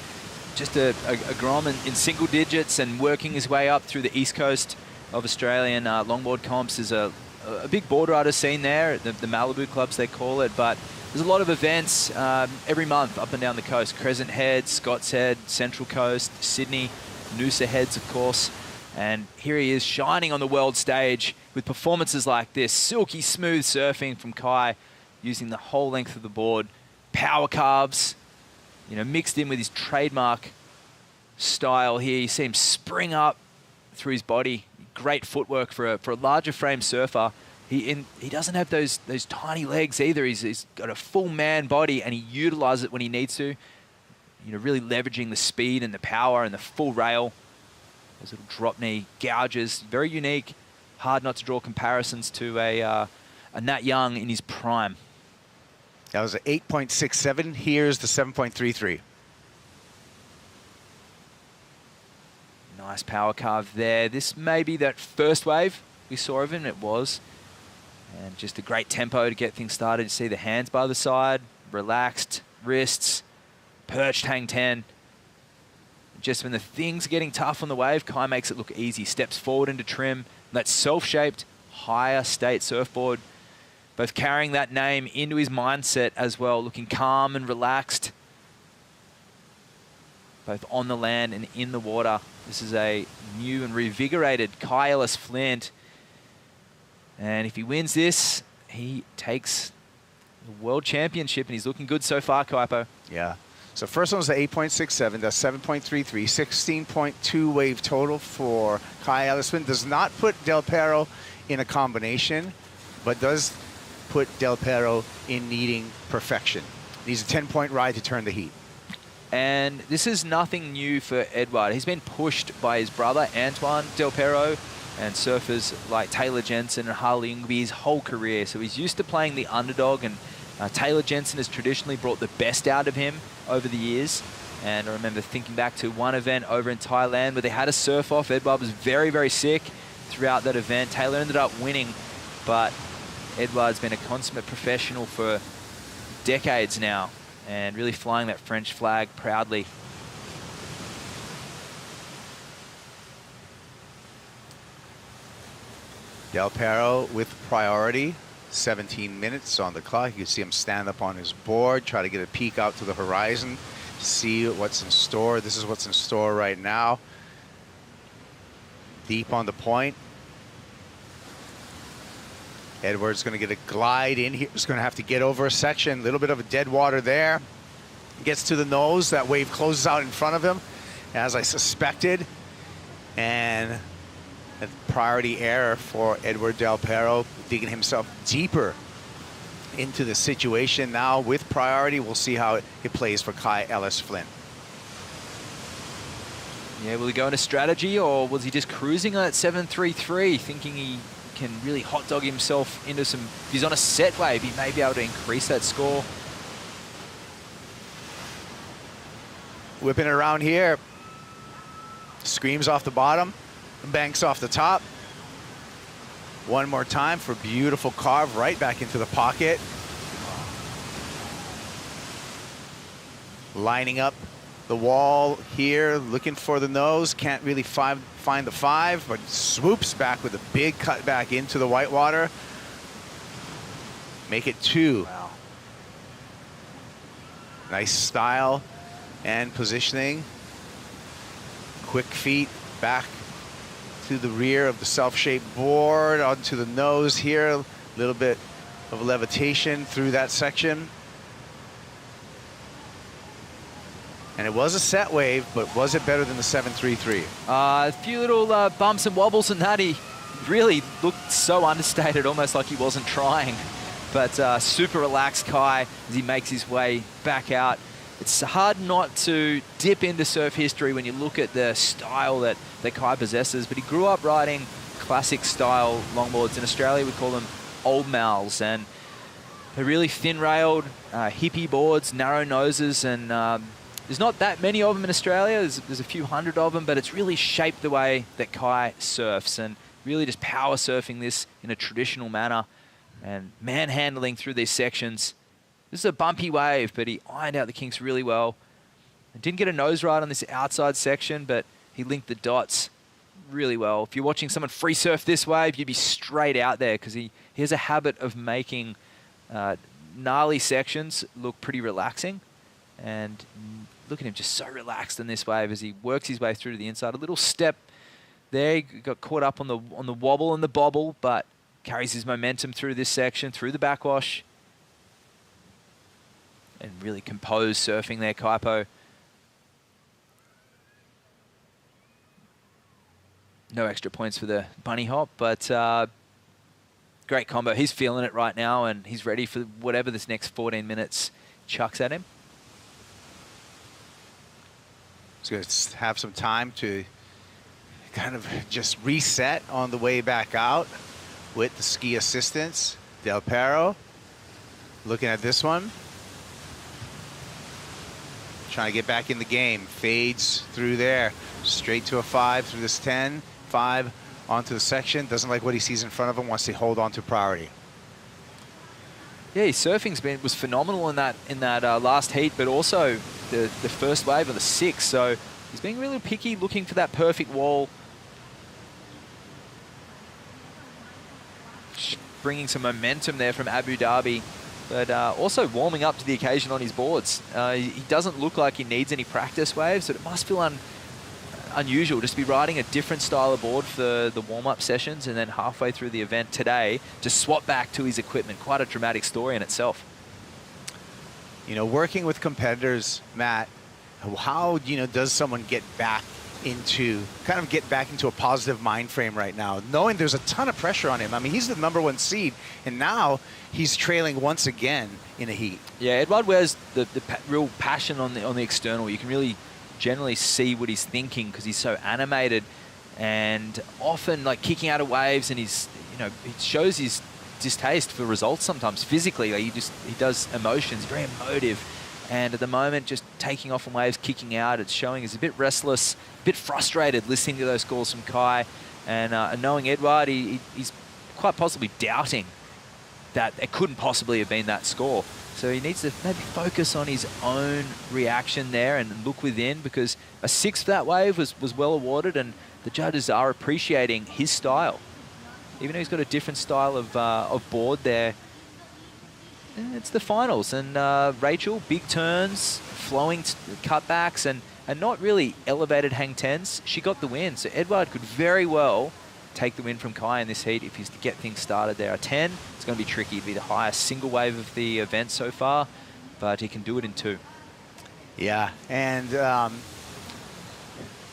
just a grom in single digits and working his way up through the east coast of Australian longboard comps. There's a big board rider scene there, the Malibu clubs they call it, but there's a lot of events every month up and down the coast. Crescent Head, Scott's Head, Central Coast, Sydney, Noosa Heads, of course. And here he is shining on the world stage with performances like this. Silky smooth surfing from Kai, using the whole length of the board. Power carves, you know, mixed in with his trademark style here. You see him spring up through his body. Great footwork for a larger frame surfer. He doesn't have those tiny legs either. He's got a full man body, and he utilizes it when he needs to. You know, really leveraging the speed and the power and the full rail. Those little drop knee gouges, very unique. Hard not to draw comparisons to a Nat Young in his prime. That was an 8.67. Here's the 7.33. Nice power carve there. This may be that first wave we saw of him. It was. And just a great tempo to get things started. You see the hands by the side, relaxed, wrists, perched hang 10. Just when the things are getting tough on the wave, Kai makes it look easy. Steps forward into trim. That self-shaped, higher state surfboard. Both carrying that name into his mindset as well, looking calm and relaxed. Both on the land and in the water. This is a new and revigorated Kai Ellis Flint. And if he wins this, he takes the World Championship, and he's looking good so far, Kaipo. Yeah. So first one was the 8.67, that's 7.33, 16.2 wave total for Kai Ellis Flint. Does not put Del Perro in a combination, but does put Del Perro in needing perfection. Needs a 10-point ride to turn the heat. And this is nothing new for Edward. He's been pushed by his brother, Antoine Del Perro, and surfers like Taylor Jensen and Harley Yngwie his whole career. So he's used to playing the underdog, and Taylor Jensen has traditionally brought the best out of him over the years. And I remember thinking back to one event over in Thailand where they had a surf off. Edward was very, very sick throughout that event. Taylor ended up winning, but Edward's been a consummate professional for decades now and really flying that French flag proudly. Del Perro with priority, 17 minutes on the clock. You can see him stand up on his board, try to get a peek out to the horizon, see what's in store. This is what's in store right now. Deep on the point. Edward's going to get a glide in here. He's going to have to get over a section. A little bit of a dead water there. Gets to the nose. That wave closes out in front of him, as I suspected. And a priority error for Edward Del Perro, digging himself deeper into the situation. Now with priority, we'll see how it plays for Kai Ellis Flint. Yeah, will he go into strategy, or was he just cruising on that 7.33, thinking he can really hot dog himself into some... If he's on a set wave, he may be able to increase that score. Whipping it around here. Screams off the bottom, banks off the top. One more time for beautiful carve right back into the pocket. Lining up the wall here, looking for the nose. Can't really find the 5, but swoops back with a big cut back into the whitewater. Make it 2. Wow. Nice style and positioning. Quick feet back to the rear of the self-shaped board, onto the nose here. A little bit of levitation through that section. And it was a set wave, but was it better than the 7.33? A few little bumps and wobbles and that. He really looked so understated, almost like he wasn't trying. But super relaxed Kai as he makes his way back out. It's hard not to dip into surf history when you look at the style that Kai possesses, but he grew up riding classic style longboards. In Australia, we call them old mals, and they're really thin-railed, hippie boards, narrow noses, and there's not that many of them in Australia. There's a few hundred of them, but it's really shaped the way that Kai surfs, and really just power surfing this in a traditional manner and manhandling through these sections. This is a bumpy wave, but he ironed out the kinks really well. Didn't get a nose right on this outside section, but he linked the dots really well. If you're watching someone free surf this wave, you'd be straight out there because he has a habit of making gnarly sections look pretty relaxing. And look at him just so relaxed in this wave as he works his way through to the inside. A little step there, he got caught up on the wobble and the bobble, but carries his momentum through this section, through the backwash. And really composed surfing there, Kaipo. No extra points for the bunny hop, but great combo. He's feeling it right now, and he's ready for whatever this next 14 minutes chucks at him. He's going to have some time to kind of just reset on the way back out with the ski assistance. Del Perro looking at this one. Trying to get back in the game. Fades through there. Straight to a 5 through this 10. 5 onto the section. Doesn't like what he sees in front of him. Wants to hold on to priority. Yeah, his surfing was phenomenal in that last heat, but also the first wave of the 6. So he's being really picky, looking for that perfect wall. Bringing some momentum there from Abu Dhabi, but also warming up to the occasion on his boards. He doesn't look like he needs any practice waves, so it must feel unusual just to be riding a different style of board for the warm-up sessions, and then halfway through the event today, just swap back to his equipment. Quite a dramatic story in itself. You know, working with competitors, Matt, how, does someone get back into a positive mind frame right now, knowing there's a ton of pressure on him? I mean, he's the #1 seed, and now he's trailing once again in a heat. Yeah, Edward wears the real passion on the external. You can really generally see what he's thinking because he's so animated and often like kicking out of waves, and he shows his distaste for results sometimes physically. Like he does emotions, very emotive. And at the moment, just taking off on waves, kicking out, it's showing he's a bit restless, a bit frustrated listening to those calls from Kai. And knowing Edward, he's quite possibly doubting that it couldn't possibly have been that score. So he needs to maybe focus on his own reaction there and look within, because a 6 for that wave was well awarded, and the judges are appreciating his style. Even though he's got a different style of board there, it's the finals, and Rachel, big turns, flowing cutbacks, and not really elevated hang 10s. She got the win, so Edward could very well take the win from Kai in this heat if he's to get things started there. A 10, it's going to be tricky. It'd be the highest single wave of the event so far, but he can do it in 2. Yeah, and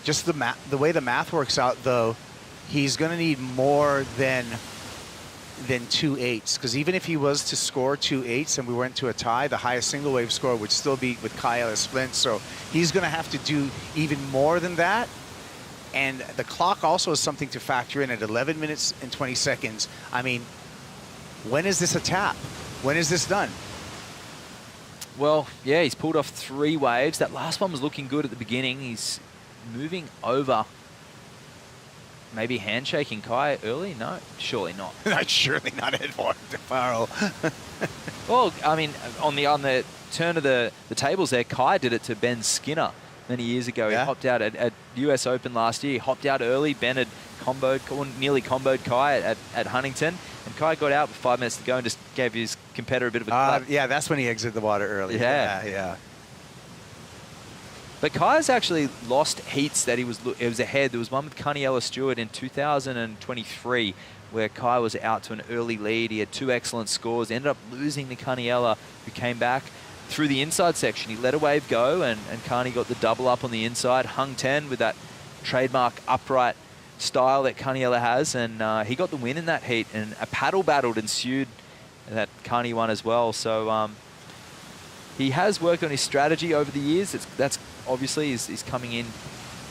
just the way the math works out, though, he's going to need more than 2 8s, because even if he was to score 2 8s and we went to a tie, the highest single wave score would still be with Kai Ellis-Flint. So he's going to have to do even more than that. And the clock also is something to factor in at 11 minutes and 20 seconds. I mean, when is this a tap? When is this done? Well, yeah, he's pulled off 3 waves. That last one was looking good at the beginning. He's moving over. Maybe handshaking Kai early? No, surely not. Surely not Edward DeFaro. Well, I mean, on the turn of the tables there, Kai did it to Ben Skinner many years ago. Yeah. He hopped out at US Open last year. He hopped out early. Ben had nearly comboed Kai at Huntington, and Kai got out with 5 minutes to go and just gave his competitor a bit of a clap. Yeah, that's when he exited the water early. Yeah. But Kai's actually lost heats that it was ahead. There was one with Caniella Stewart in 2023 where Kai was out to an early lead. He had 2 excellent scores, ended up losing to Caniella, who came back through the inside section. He let a wave go, and Kani got the double up on the inside, hung 10 with that trademark upright style that Caniella has, and he got the win in that heat, and a paddle battle ensued that Kani won as well. So he has worked on his strategy over the years. That's obviously he's coming in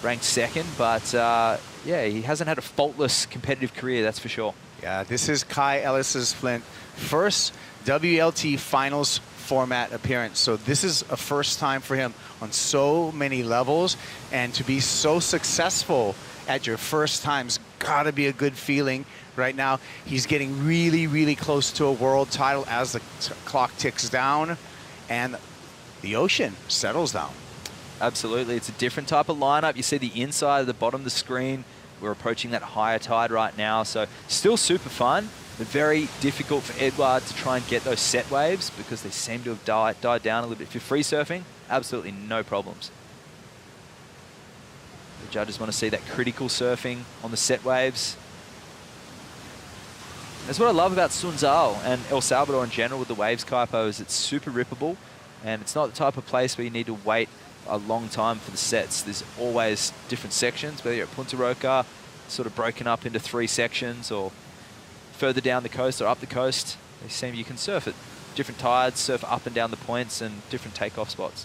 ranked 2nd, but yeah, he hasn't had a faultless competitive career, that's for sure. Yeah, this is Kai Ellis-Flint first WLT finals format appearance. So this is a first time for him on so many levels, and to be so successful at your first time's gotta be a good feeling. Right now, he's getting really, really close to a world title as the clock ticks down and the ocean settles down. Absolutely. It's a different type of lineup. You see the inside of the bottom of the screen. We're approaching that higher tide right now, so still super fun, but very difficult for Edward to try and get those set waves because they seem to have died down a little bit. If you're free surfing, absolutely no problems. The judges want to see that critical surfing on the set waves. That's what I love about Sunzal and El Salvador in general with the waves, Kaipo, is it's super rippable, and it's not the type of place where you need to wait a long time for the sets. There's always different sections, whether you're at Punta Roca, sort of broken up into 3 sections, or further down the coast or up the coast. They seem you can surf at different tides, surf up and down the points and different takeoff spots.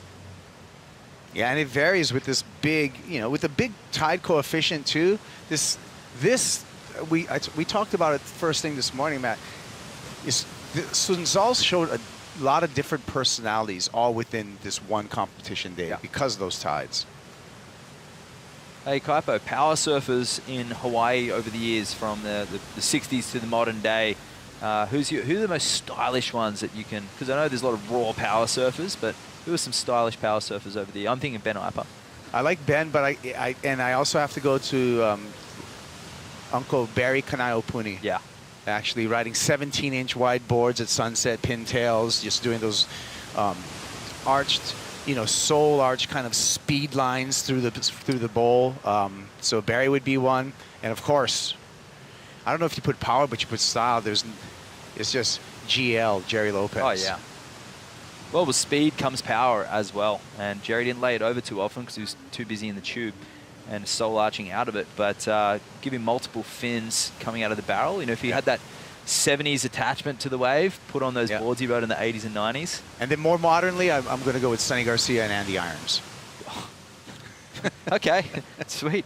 Yeah, and it varies with this big, with the big tide coefficient too. We talked about it first thing this morning, Matt. Sunzal showed a lot of different personalities all within this one competition day because of those tides. Hey, Kaipo, power surfers in Hawaii over the years from the 60s to the modern day, who are the most stylish ones that you can, because I know there's a lot of raw power surfers, but who are some stylish power surfers over the year? I'm thinking Ben Iper. I like Ben, but I also have to go to Uncle Barry Kanaopuni. Yeah. Actually riding 17-inch wide boards at sunset, pintails, just doing those arched, soul arch kind of speed lines through the bowl. So Barry would be one, and of course, I don't know if you put power, but you put style. It's just GL, Jerry Lopez. Oh yeah. Well, with speed comes power as well, and Jerry didn't lay it over too often because he was too busy in the tube and soul arching out of it, but giving multiple fins coming out of the barrel. If you had that 70s attachment to the wave, put on those boards he rode in the 80s and 90s. And then more modernly, I'm going to go with Sonny Garcia and Andy Irons. Okay, sweet.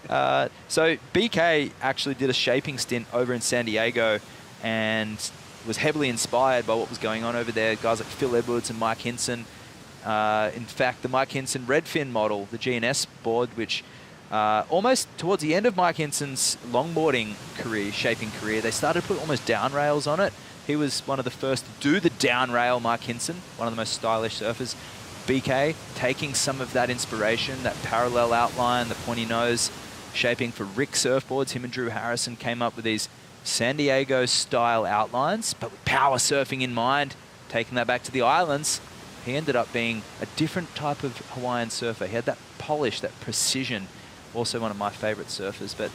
So BK actually did a shaping stint over in San Diego and was heavily inspired by what was going on over there. Guys like Phil Edwards and Mike Hinson. In fact, the Mike Hinson Redfin model, the GNS board, which almost towards the end of Mike Hinson's longboarding career, shaping career, they started to put almost down rails on it. He was one of the first to do the down rail, Mike Hinson, one of the most stylish surfers. BK taking some of that inspiration, that parallel outline, the pointy nose, shaping for Rick surfboards. Him and Drew Harrison came up with these San Diego style outlines, but with power surfing in mind, taking that back to the islands. He ended up being a different type of Hawaiian surfer. He had that polish, that precision. Also one of my favorite surfers, but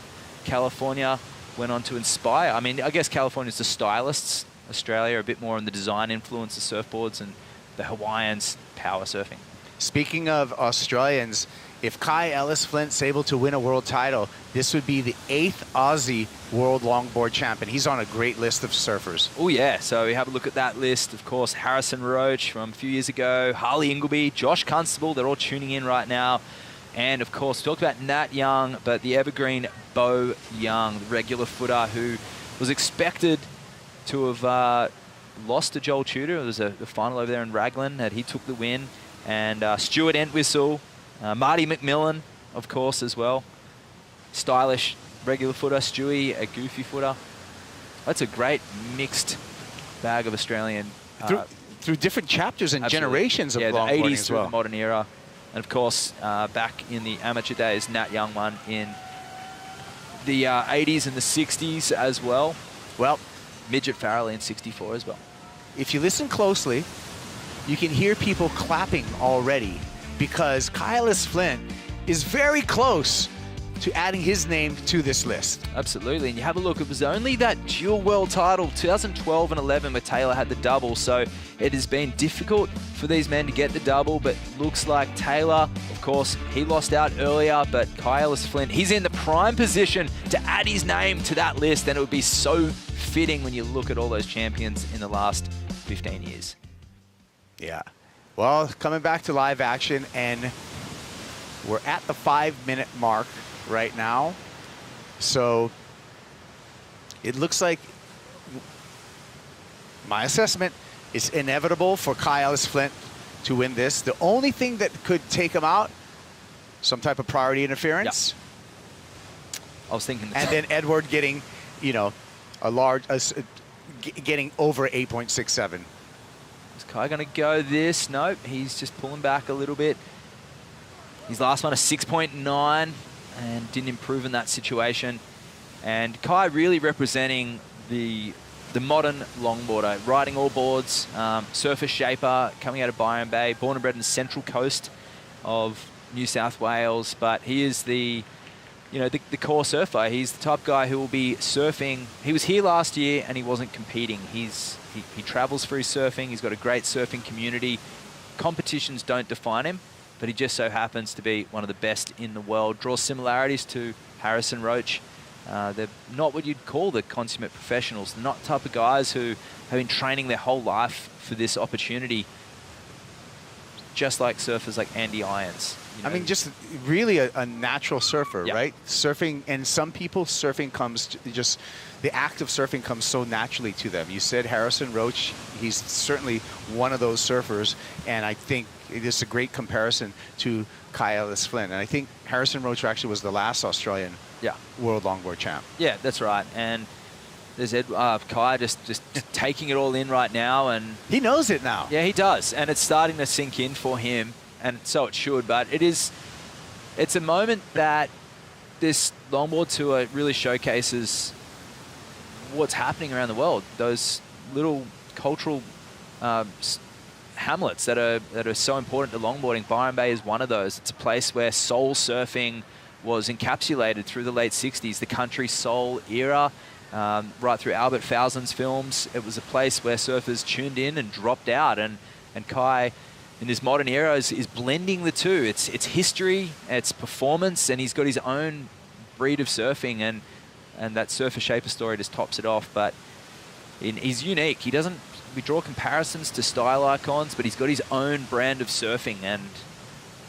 California went on to inspire. I mean, I guess California's the stylists. Australia a bit more on the design influence of surfboards, and the Hawaiians power surfing. Speaking of Australians, if Kai Ellis Flint's able to win a world title, this would be the 8th Aussie world longboard champion. He's on a great list of surfers. Oh yeah, so we have a look at that list. Of course, Harrison Roach from a few years ago, Harley Ingleby, Josh Constable, they're all tuning in right now. And of course, we talked about Nat Young, but the evergreen Bo Young, the regular footer who was expected to have lost to Joel Tudor. It was the final over there in Raglan that he took the win. And Stuart Entwistle, Marty McMillan, of course, as well. Stylish regular footer, Stewie, a goofy footer. That's a great mixed bag of Australian. Through different chapters and absolutely. Generations of the longboarding 80s as through well. the modern era. And of course, back in the amateur days, Nat Young won in the 80s and the 60s as well. Well, Midget Farrell in 64 as well. If you listen closely, you can hear people clapping already because Kai Ellis Flint is very close to adding his name to this list. Absolutely, and you have a look, it was only that dual world title, 2012 and 11, where Taylor had the double, so it has been difficult for these men to get the double, but looks like Taylor, of course, he lost out earlier, but Kai Ellis Flint, he's in the prime position to add his name to that list, and it would be so fitting when you look at all those champions in the last 15 years. Yeah. Well, coming back to live action, and we're at the 5-minute mark right now. So it looks like my assessment is inevitable for Kai Ellis Flint to win this. The only thing that could take him out, some type of priority interference. Yep. I was thinking. And then Edward getting, getting over 8.67. Is Kai going to go this? Nope, he's just pulling back a little bit. His last one, a 6.9, and didn't improve in that situation. And Kai really representing the modern longboarder, riding all boards, surfer shaper, coming out of Byron Bay, born and bred in the central coast of New South Wales, but he is the core surfer. He's the type of guy who will be surfing. He was here last year and he wasn't competing. He travels for his surfing. He's got a great surfing community. Competitions don't define him, but he just so happens to be one of the best in the world. Draws similarities to Harrison Roach. They're not what you'd call the consummate professionals. They're not the type of guys who have been training their whole life for this opportunity, just like surfers like Andy Irons. I mean, just really a natural surfer, Yep. right? Surfing, and some people, surfing comes just, the act of surfing comes so naturally to them. You said Harrison Roach, he's certainly one of those surfers, and I think it is a great comparison to Kai Ellis Flynn. And I think Harrison Roach actually was the last Australian world longboard champ. Yeah, that's right. And there's Kai just taking it all in right now, and he knows it now. Yeah, he does, and it's starting to sink in for him, and so it should. But it's a moment that this longboard tour really showcases what's happening around the world. Those little cultural hamlets that are so important to longboarding. Byron Bay is one of those. It's a place where soul surfing was encapsulated through the late 60s, the country soul era, right through Albert Fousen's films. It was a place where surfers tuned in and dropped out, and Kai in this modern era is blending the two. It's history, it's performance, and he's got his own breed of surfing, and that surfer shaper story just tops it off. But he's unique. We draw comparisons to style icons, but he's got his own brand of surfing. And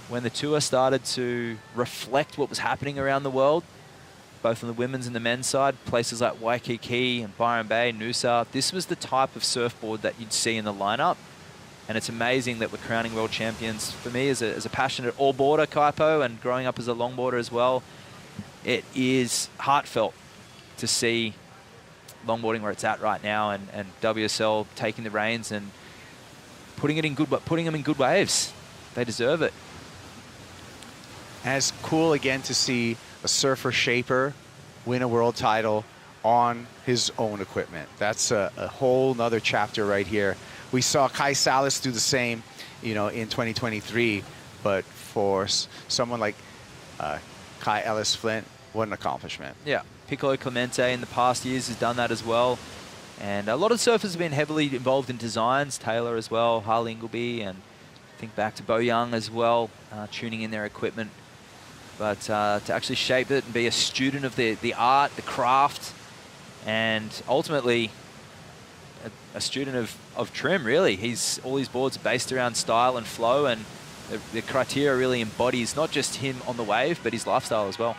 when the tour started to reflect what was happening around the world, both on the women's and the men's side, places like Waikiki and Byron Bay, Noosa, this was the type of surfboard that you'd see in the lineup. And it's amazing that we're crowning world champions. For me, as a passionate all-boarder, Kaipo, and growing up as a longboarder as well, it is heartfelt to see longboarding where it's at right now, and WSL taking the reins and putting them in good waves. They deserve it. And it's cool again to see a surfer shaper win a world title on his own equipment. That's a whole nother chapter right here. We saw Kai Salas do the same, in 2023, but for someone like Kai Ellis Flint, what an accomplishment. Yeah, Piccolo Clemente in the past years has done that as well. And a lot of surfers have been heavily involved in designs, Taylor as well, Harley Ingleby, and think back to Bo Young as well, tuning in their equipment. But to actually shape it and be a student of the art, the craft, and ultimately a student of trim, really. All his boards are based around style and flow, and the criteria really embodies not just him on the wave, but his lifestyle as well.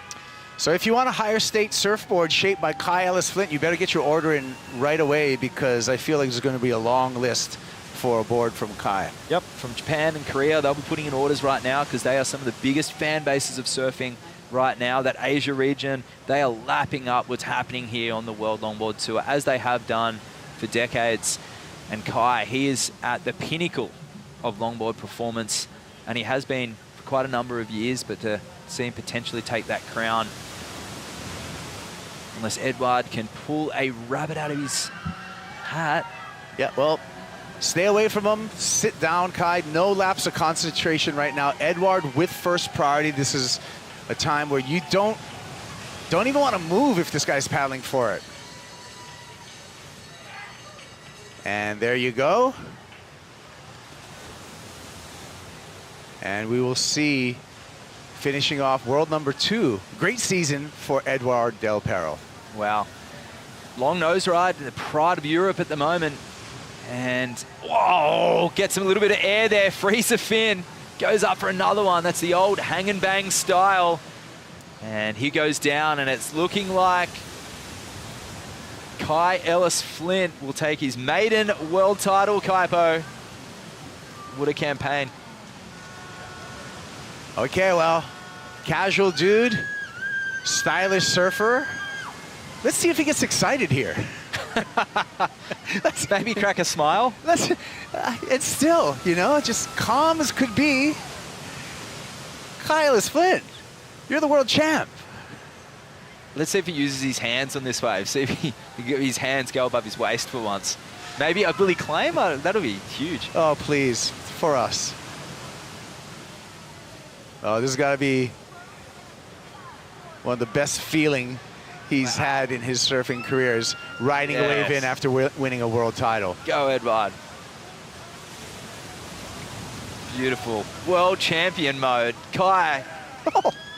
So if you want a higher state surfboard shaped by Kai Ellis Flint, you better get your order in right away, because I feel like there's going to be a long list for a board from Kai. Yep, from Japan and Korea, they'll be putting in orders right now because they are some of the biggest fan bases of surfing right now. That Asia region, they are lapping up what's happening here on the World Longboard Tour, as they have done for decades. And Kai, he is at the pinnacle of longboard performance, and he has been for quite a number of years, but to see him potentially take that crown, unless Edward can pull a rabbit out of his hat. Yeah, well, stay away from him. Sit down, Kai. No lapse of concentration right now. Edward with first priority. This is a time where you don't even want to move if this guy's paddling for it. And there you go. And we will see, finishing off world number 2. Great season for Edouard Del Perro. Wow. Long nose ride, the pride of Europe at the moment. And, whoa, gets him a little bit of air there. Frees the fin. Goes up for another one. That's the old hang and bang style. And he goes down, and it's looking like Kai Ellis Flint will take his maiden world title, Kaipo. What a campaign. Okay, well, casual dude, stylish surfer. Let's see if he gets excited here. Let's maybe crack a smile. It's still, just calm as could be. Kyle Flint, you're the world champ. Let's see if he uses his hands on this wave. See if his hands go above his waist for once. Maybe will he claim? That'll be huge. Oh, please, for us. Oh, this has got to be one of the best feeling he's had in his surfing careers, riding a wave in after winning a world title. Go, Edvard. Beautiful. World champion mode. Kai.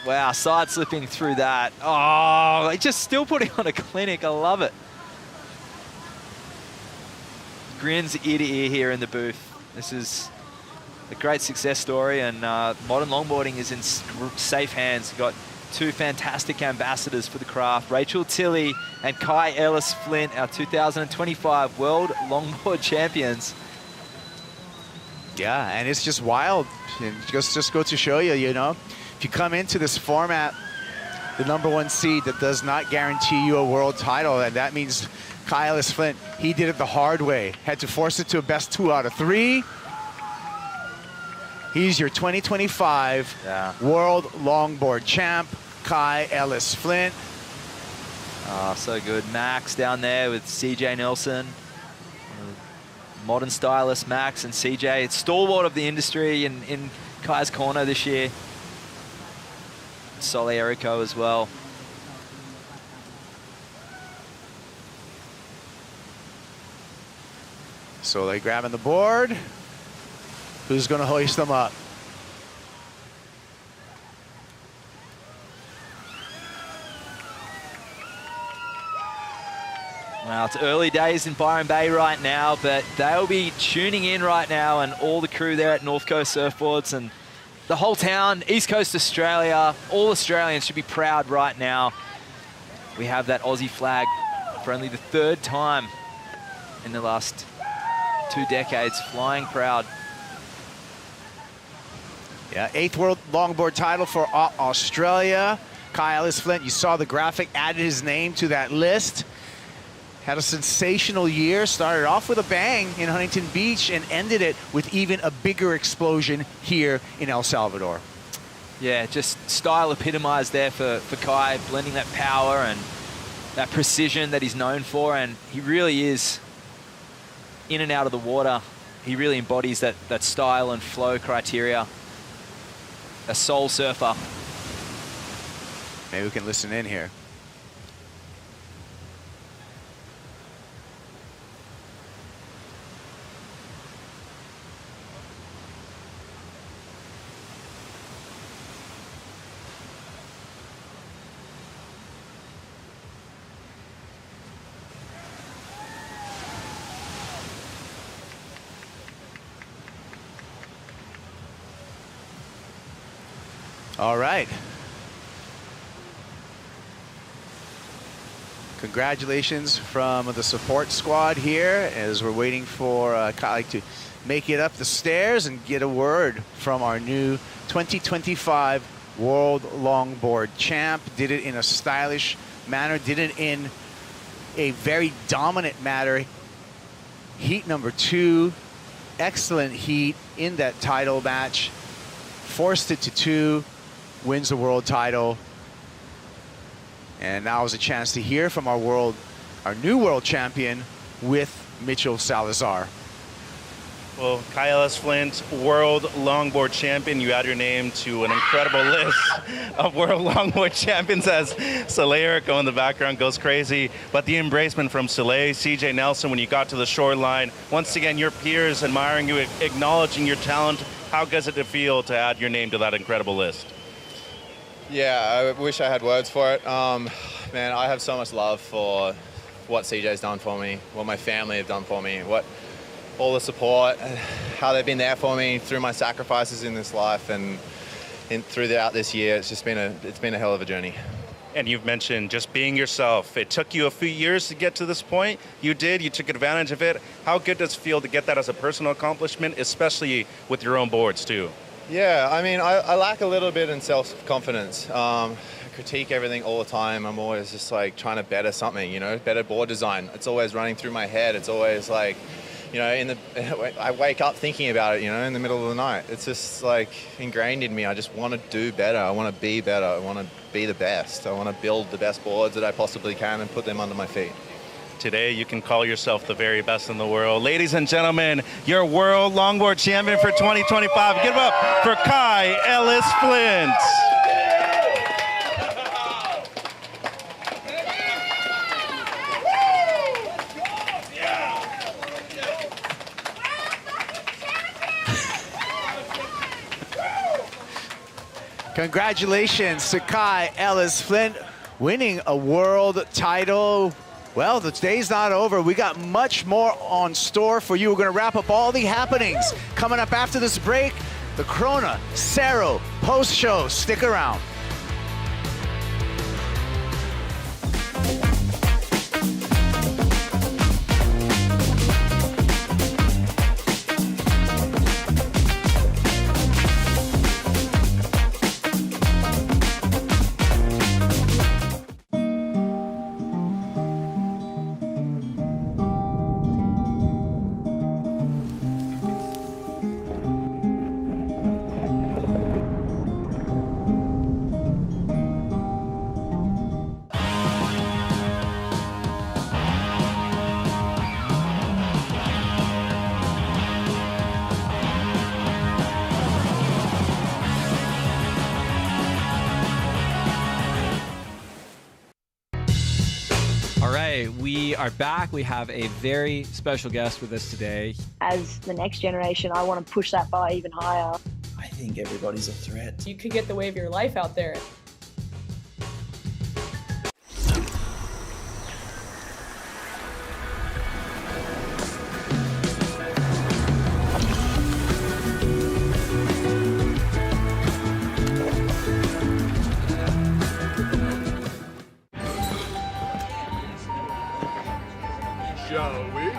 Wow, side slipping through that. Oh, they just still putting on a clinic. I love it. Grins ear to ear here in the booth. This is a great success story, and modern longboarding is in safe hands. We've got two fantastic ambassadors for the craft, Rachel Tilley and Kai Ellis Flint, our 2025 World Longboard Champions. Yeah, and it's just wild. And just go to show you, you know, if you come into this format, the #1 seed, that does not guarantee you a world title, and that means Kai Ellis Flint, he did it the hard way. Had to force it to a best 2 out of 3. He's your 2025 World Longboard champ, Kai Ellis Flint. Oh, so good. Max down there with CJ Nelson. Modern stylist Max and CJ. It's stalwart of the industry in Kai's corner this year. Sole Erico as well. So they grabbing the board. Who's going to hoist them up? Well, it's early days in Byron Bay right now, but they'll be tuning in right now, and all the crew there at North Coast Surfboards and the whole town, East Coast Australia, all Australians should be proud right now. We have that Aussie flag for only the 3rd time in the last 2 decades, flying proud. Yeah, 8th World Longboard title for Australia. Kai Ellis Flint, you saw the graphic, added his name to that list. Had a sensational year, started off with a bang in Huntington Beach and ended it with even a bigger explosion here in El Salvador. Yeah, just style epitomized there for Kai, blending that power and that precision that he's known for, and he really is in and out of the water. He really embodies that style and flow criteria. A soul surfer. Maybe we can listen in here. All right. Congratulations from the support squad here as we're waiting for Kai to make it up the stairs and get a word from our new 2025 World Longboard champ. Did it in a stylish manner, did it in a very dominant manner. Heat number 2, excellent heat in that title match. Forced it to 2. Wins the world title. And now is a chance to hear from our new world champion with Mitchell Salazar. Well, Kai Ellis Flint, World Longboard Champion. You add your name to an incredible list of World Longboard Champions as Soleil Erico in the background goes crazy. But the embracement from Soleil, CJ Nelson, when you got to the shoreline, once again, your peers admiring you, acknowledging your talent. How does it feel to add your name to that incredible list? Yeah, I wish I had words for it. Man, I have so much love for what CJ's done for me, what my family have done for me, all the support, how they've been there for me through my sacrifices in this life and throughout this year. It's been a hell of a journey. And you've mentioned just being yourself. It took you a few years to get to this point. You took advantage of it. How good does it feel to get that as a personal accomplishment, especially with your own boards too? Yeah, I mean, I lack a little bit in self-confidence. I critique everything all the time. I'm always just like trying to better something, you know, better board design. It's always running through my head. It's always like you know, I wake up thinking about it, you know, in the middle of the night. It's just like ingrained in me. I just want to do better. I want to be better. I want to be the best. I want to build the best boards that I possibly can and put them under my feet. Today, you can call yourself the very best in the world. Ladies and gentlemen, your world longboard champion for 2025. Give it up for Kai Ellis Flint. Congratulations to Kai Ellis Flint winning a world title. Well, the day's not over. We got much more on store for you. We're going to wrap up all the happenings coming up after this break. The Corona Cerro post-show. Stick around. We are back. We have a very special guest with us today. As the next generation, I want to push that bar even higher. I think everybody's a threat. You could get the wave of your life out there. Shall we?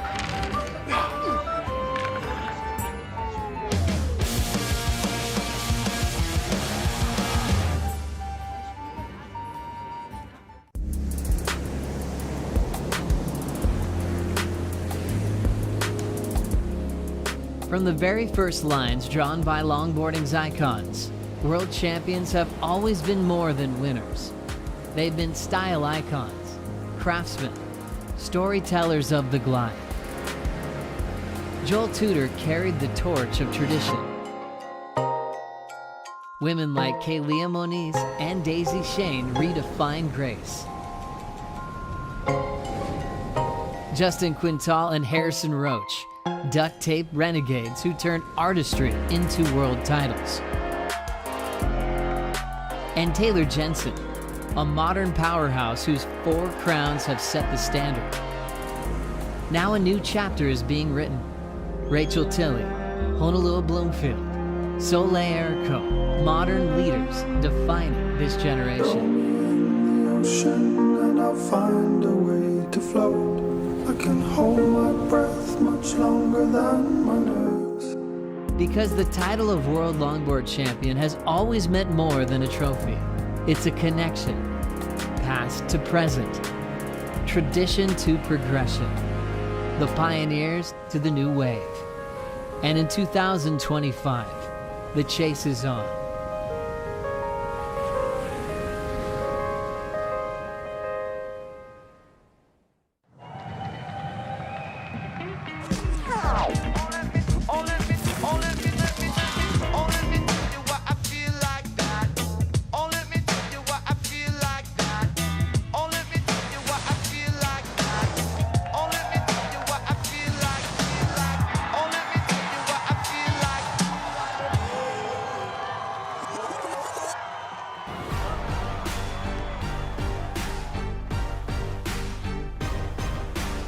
From the very first lines drawn by longboarding's icons, world champions have always been more than winners. They've been style icons, craftsmen, storytellers of the glide. Joel Tudor carried the torch of tradition. Women like Kaleopa'a Moniz and Daisy Shane redefined grace. Justin Quintal and Harrison Roach, duct tape renegades who turned artistry into world titles. And Taylor Jensen, a modern powerhouse whose 4 crowns have set the standard. Now a new chapter is being written. Rachel Tilley, Honolulu Bloomfield, Soleil Erco, modern leaders defining this generation. And I'll find a way to float. I can hold my breath much longer than my nerves. Because the title of World Longboard Champion has always meant more than a trophy. It's a connection, past to present, tradition to progression, the pioneers to the new wave. And in 2025, the chase is on.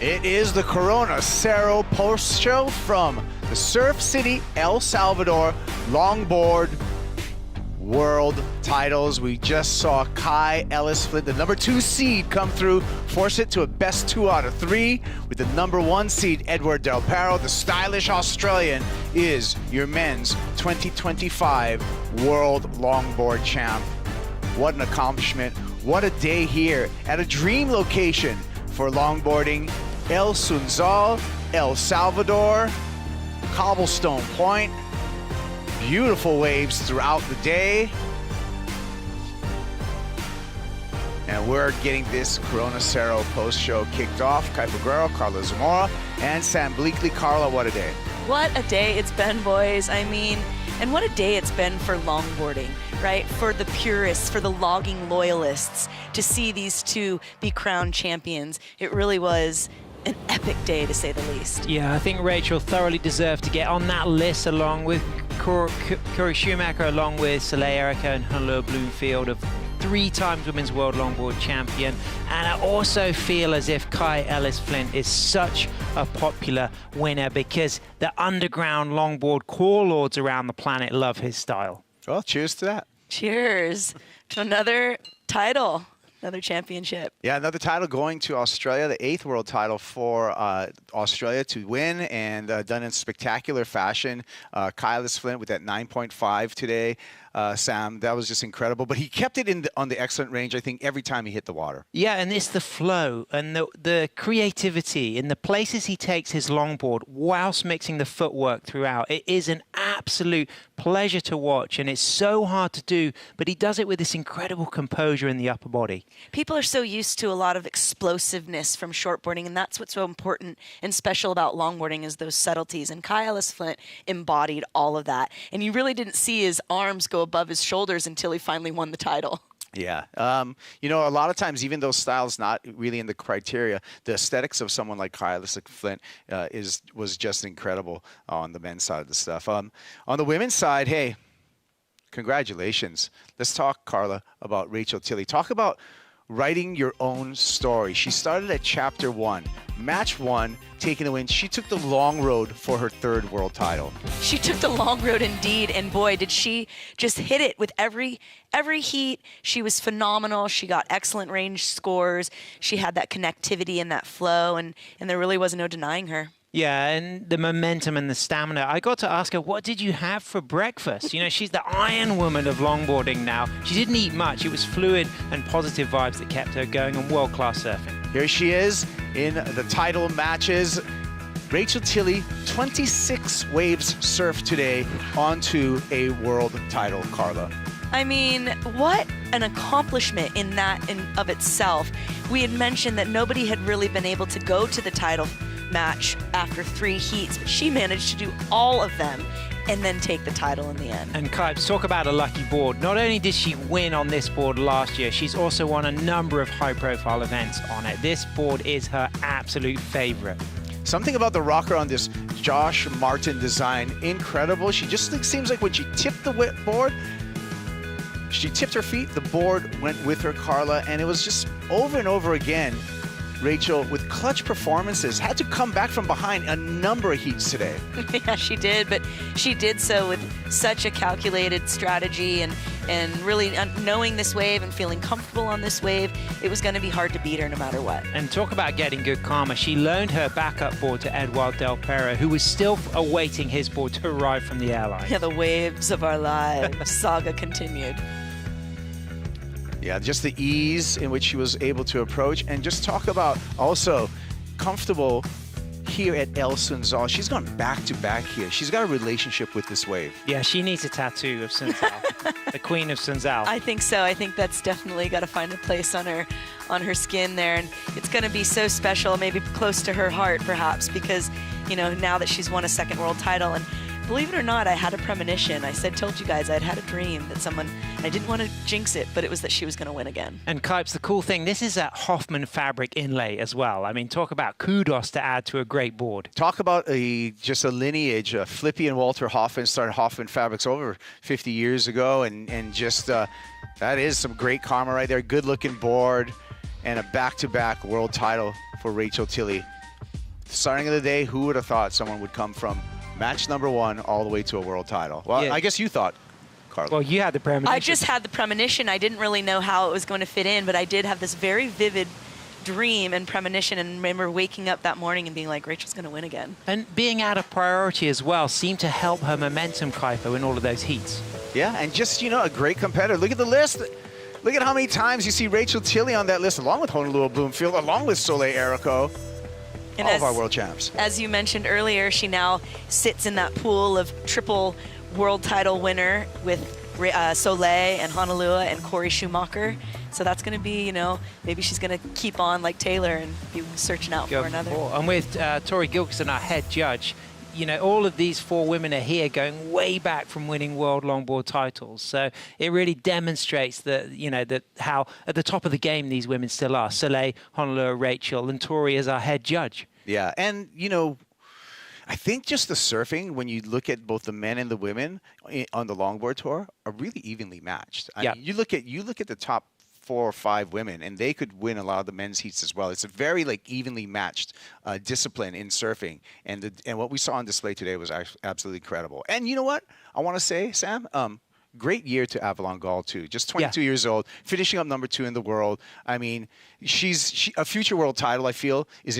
It is the Corona Cerro post show from the Surf City, El Salvador Longboard World Titles. We just saw Kai Ellis Flint, the number 2 seed, come through, force it to a best 2 out of 3 with the number 1 seed, Edward Del Perro. The stylish Australian is your men's 2025 World Longboard Champ. What an accomplishment. What a day here at a dream location for longboarding El Sunzal, El Salvador, Cobblestone Point. Beautiful waves throughout the day. And we're getting this Corona Cerro post-show kicked off. Kai Peguero, Carla Zamora, and Sam Bleakley. Carla, what a day. What a day it's been, boys. I mean, and what a day it's been for longboarding, right? For the purists, for the logging loyalists, to see these two be crowned champions. It really was an epic day, to say the least. Yeah, I think Rachel thoroughly deserved to get on that list along with Corey Schumacher, along with Soleil Erica and Honolulu Bloomfield, of 3 times Women's World Longboard Champion. And I also feel as if Kai Ellis Flint is such a popular winner because the underground longboard core lords around the planet love his style. Well, cheers to that. Cheers to another title, another championship. Yeah, another title going to Australia, the 8th world title for Australia to win, and done in spectacular fashion. Kai Ellis Flint with that 9.5 today. Sam, that was just incredible. But he kept it on the excellent range, I think, every time he hit the water. Yeah, and it's the flow and the creativity in the places he takes his longboard whilst mixing the footwork throughout. It is an absolute pleasure to watch, and it's so hard to do, but he does it with this incredible composure in the upper body. People are so used to a lot of explosiveness from shortboarding, and that's what's so important and special about longboarding is those subtleties. And Kai Ellis Flint embodied all of that. And you really didn't see his arms go above his shoulders until he finally won the title. Yeah. You know, a lot of times, even though style's not really in the criteria, the aesthetics of someone like Kai Ellis Flint was just incredible on the men's side of the stuff. On the women's side, hey, congratulations. Let's talk, Carla, about Rachel Tilley. Talk about writing your own story. She started at chapter 1, match 1, taking the win. She took the long road for her 3rd world title. She took the long road indeed, and boy, did she just hit it with every heat. She was phenomenal. She got excellent range scores. She had that connectivity and that flow, and there really was no denying her. Yeah, and the momentum and the stamina. I got to ask her, what did you have for breakfast? You know, she's the Iron Woman of longboarding now. She didn't eat much. It was fluid and positive vibes that kept her going on world-class surfing. Here she is in the title matches. Rachel Tilley, 26 waves surfed today onto a world title, Carla. I mean, what an accomplishment in that in of itself. We had mentioned that nobody had really been able to go to the title match after 3 heats, but she managed to do all of them and then take the title in the end. And Kipes, talk about a lucky board. Not only did she win on this board last year, she's also won a number of high-profile events on it. This board is her absolute favorite. Something about the rocker on this Josh Martin design, incredible. She just seems like when she tipped the board, she tipped her feet, the board went with her, Carla, and it was just over and over again. Rachel, with clutch performances, had to come back from behind a number of heats today. Yeah, she did, but she did so with such a calculated strategy and really knowing this wave and feeling comfortable on this wave. It was going to be hard to beat her no matter what. And talk about getting good karma. She loaned her backup board to Eduardo Del Perro, who was still awaiting his board to arrive from the airline. Yeah, the waves of our lives saga continued. Yeah, just the ease in which she was able to approach, and just talk about also comfortable here at El Sunzal. She's gone back to back here. She's got a relationship with this wave. Yeah, she needs a tattoo of Sunzal, the Queen of Sunzal. I think so. I think that's definitely got to find a place on her skin there, and it's going to be so special, maybe close to her heart perhaps, because you know, now that she's won a 2nd world title. And believe it or not, I had a premonition. Told you guys I'd had a dream that someone, I didn't want to jinx it, but it was that she was going to win again. And Kipes, the cool thing, this is a Hoffman fabric inlay as well. I mean, talk about kudos to add to a great board. Talk about just a lineage. Flippy and Walter Hoffman started Hoffman Fabrics over 50 years ago, and just that is some great karma right there. Good looking board and a back-to-back world title for Rachel Tilley. Starting of the day, who would have thought someone would come from match number 1 all the way to a world title? Well, yeah. I guess you thought, Carla. Well, you had the premonition. I just had the premonition. I didn't really know how it was going to fit in, but I did have this very vivid dream and premonition, and remember waking up that morning and being like, Rachel's going to win again. And being out of priority as well seemed to help her momentum, Kaipo, in all of those heats. Yeah, and just, you know, a great competitor. Look at the list. Look at how many times you see Rachel Tilley on that list, along with Honolulu Bloomfield, along with Soleil Erico. And all of our world champs. As you mentioned earlier, she now sits in that pool of triple world title winner with Soleil and Honolua and Corey Schumacher. So that's going to be, you know, maybe she's going to keep on like Taylor and be searching out for another. And with Tori Gilkison, our head judge, you know, all of these 4 women are here going way back from winning world longboard titles. So it really demonstrates that, you know, that how at the top of the game these women still are. Soleil, Honolua, Rachel, and Tori as our head judge. Yeah, and, you know, I think just the surfing, when you look at both the men and the women on the longboard tour, are really evenly matched. I mean, you look at the top 4 or 5 women, and they could win a lot of the men's heats as well. It's a very like evenly matched discipline in surfing, and what we saw on display today was absolutely incredible. And you know what I want to say, Sam? Great year to Avalon Gall too. Just 22 years old, finishing up number 2 in the world. I mean, she's a future world title. I feel is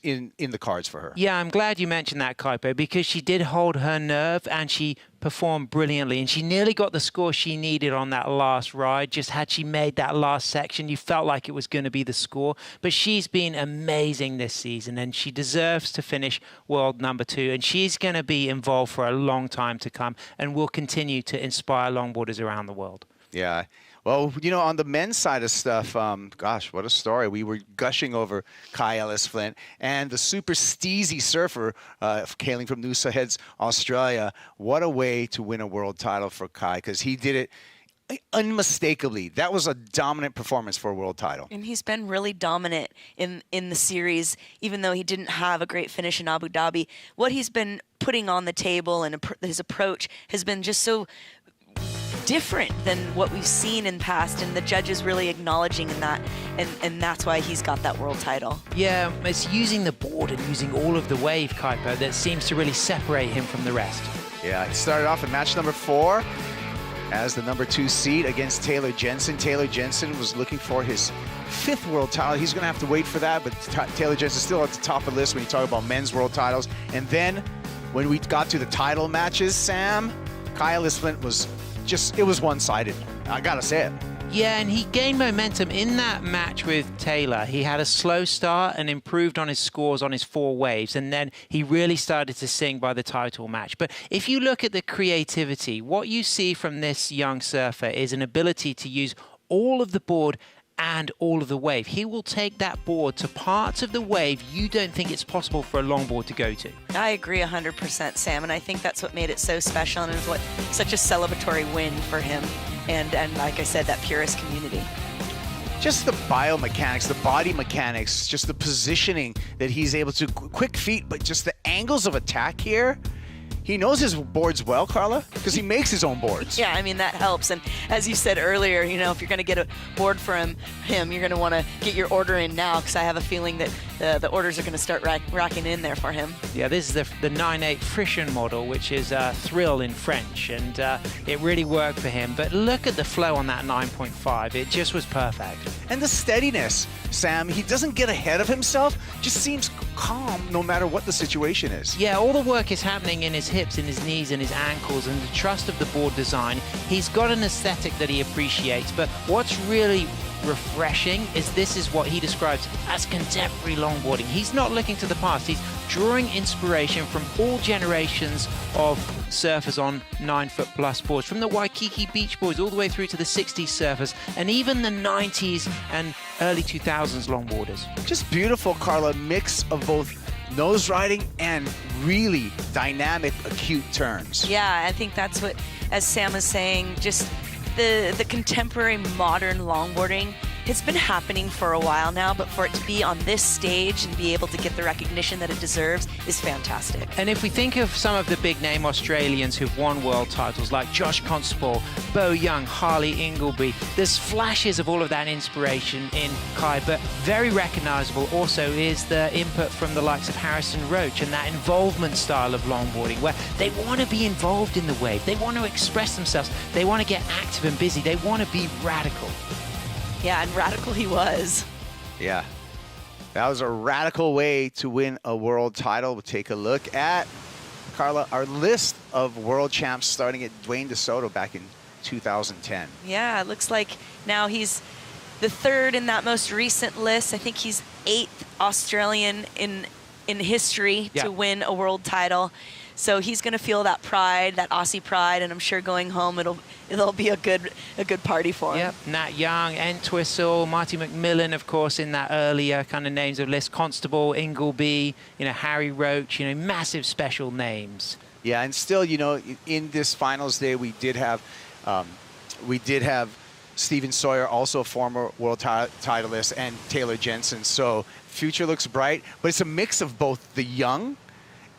in the cards for her. Yeah, I'm glad you mentioned that, Kaipo, because she did hold her nerve and she performed brilliantly, and she nearly got the score she needed on that last ride. Just had she made that last section, you felt like it was going to be the score. But she's been amazing this season, and she deserves to finish world number 2, and she's going to be involved for a long time to come and will continue to inspire longboarders around the world. Yeah. Well, you know, on the men's side of stuff, gosh, what a story. We were gushing over Kai Ellis-Flint and the super steezy surfer hailing from Noosa Heads, Australia. What a way to win a world title for Kai, because he did it unmistakably. That was a dominant performance for a world title. And he's been really dominant in the series, even though he didn't have a great finish in Abu Dhabi. What he's been putting on the table and his approach has been just so different than what we've seen in past, and the judges really acknowledging in that, and that's why he's got that world title. Yeah, it's using the board and using all of the wave, Kaipo, that seems to really separate him from the rest. Yeah, he started off in match number 4 as the number 2 seed against Taylor Jensen. Taylor Jensen was looking for his 5th world title. He's going to have to wait for that, but Taylor Jensen still at the top of the list when you talk about men's world titles. And then when we got to the title matches, Sam, Kai Ellis-Flint was just, it was one-sided. I got to say it. Yeah, and he gained momentum in that match with Taylor. He had a slow start and improved on his scores on his 4 waves, and then he really started to sing by the title match. But if you look at the creativity, what you see from this young surfer is an ability to use all of the board and all of the wave. He will take that board to parts of the wave you don't think it's possible for a longboard to go to. I agree 100%, Sam, and I think that's what made it so special, and it was what such a celebratory win for him, and like I said, that purist community. Just the biomechanics, the body mechanics, just the positioning that he's able to, quick feet, but just the angles of attack here. He knows his boards well, Carla, because he makes his own boards. Yeah, I mean, that helps. And as you said earlier, you know, if you're going to get a board from him, you're going to want to get your order in now, because I have a feeling that the orders are going to start racking in there for him. Yeah, this is the 9.8 Frischen model, which is thrill in French, and it really worked for him. But look at the flow on that 9.5. It just was perfect. And the steadiness, Sam, he doesn't get ahead of himself, just seems calm no matter what the situation is. Yeah, all the work is happening in his hips, in his knees, and his ankles, and the trust of the board design. He's got an aesthetic that he appreciates, but what's really refreshing is this is what he describes as contemporary longboarding. He's not looking to the past. He's drawing inspiration from all generations of surfers on 9-foot plus boards, from the Waikiki Beach Boys all the way through to the 60s surfers, and even the 90s and early 2000s longboarders. Just beautiful, Carla, mix of both nose riding and really dynamic, acute turns. Yeah, I think that's what, as Sam is saying, just the contemporary modern longboarding, it's been happening for a while now, but for it to be on this stage and be able to get the recognition that it deserves is fantastic. And if we think of some of the big name Australians who've won world titles like Josh Constable, Bo Young, Harley Ingleby, there's flashes of all of that inspiration in Kai, but very recognizable also is the input from the likes of Harrison Roach and that involvement style of longboarding where they want to be involved in the wave, they want to express themselves, they want to get active and busy, they want to be radical. Yeah, and radical he was. Yeah. That was a radical way to win a world title. We'll take a look at, Carla, our list of world champs starting at Dwayne DeSoto back in 2010. Yeah, it looks like now he's the third in that most recent list. I think he's 8th Australian in history to win a world title. So he's going to feel that pride, that Aussie pride, and I'm sure going home it'll be a good party for him. Yep, Nat Young, Entwistle, Marty McMillan, of course, in that earlier kind of names of list. Constable, Ingleby, Harry Roach, massive special names. Yeah, and still, in this finals day, we did have Steven Sawyer, also a former world titleist, and Taylor Jensen. So future looks bright, but it's a mix of both the young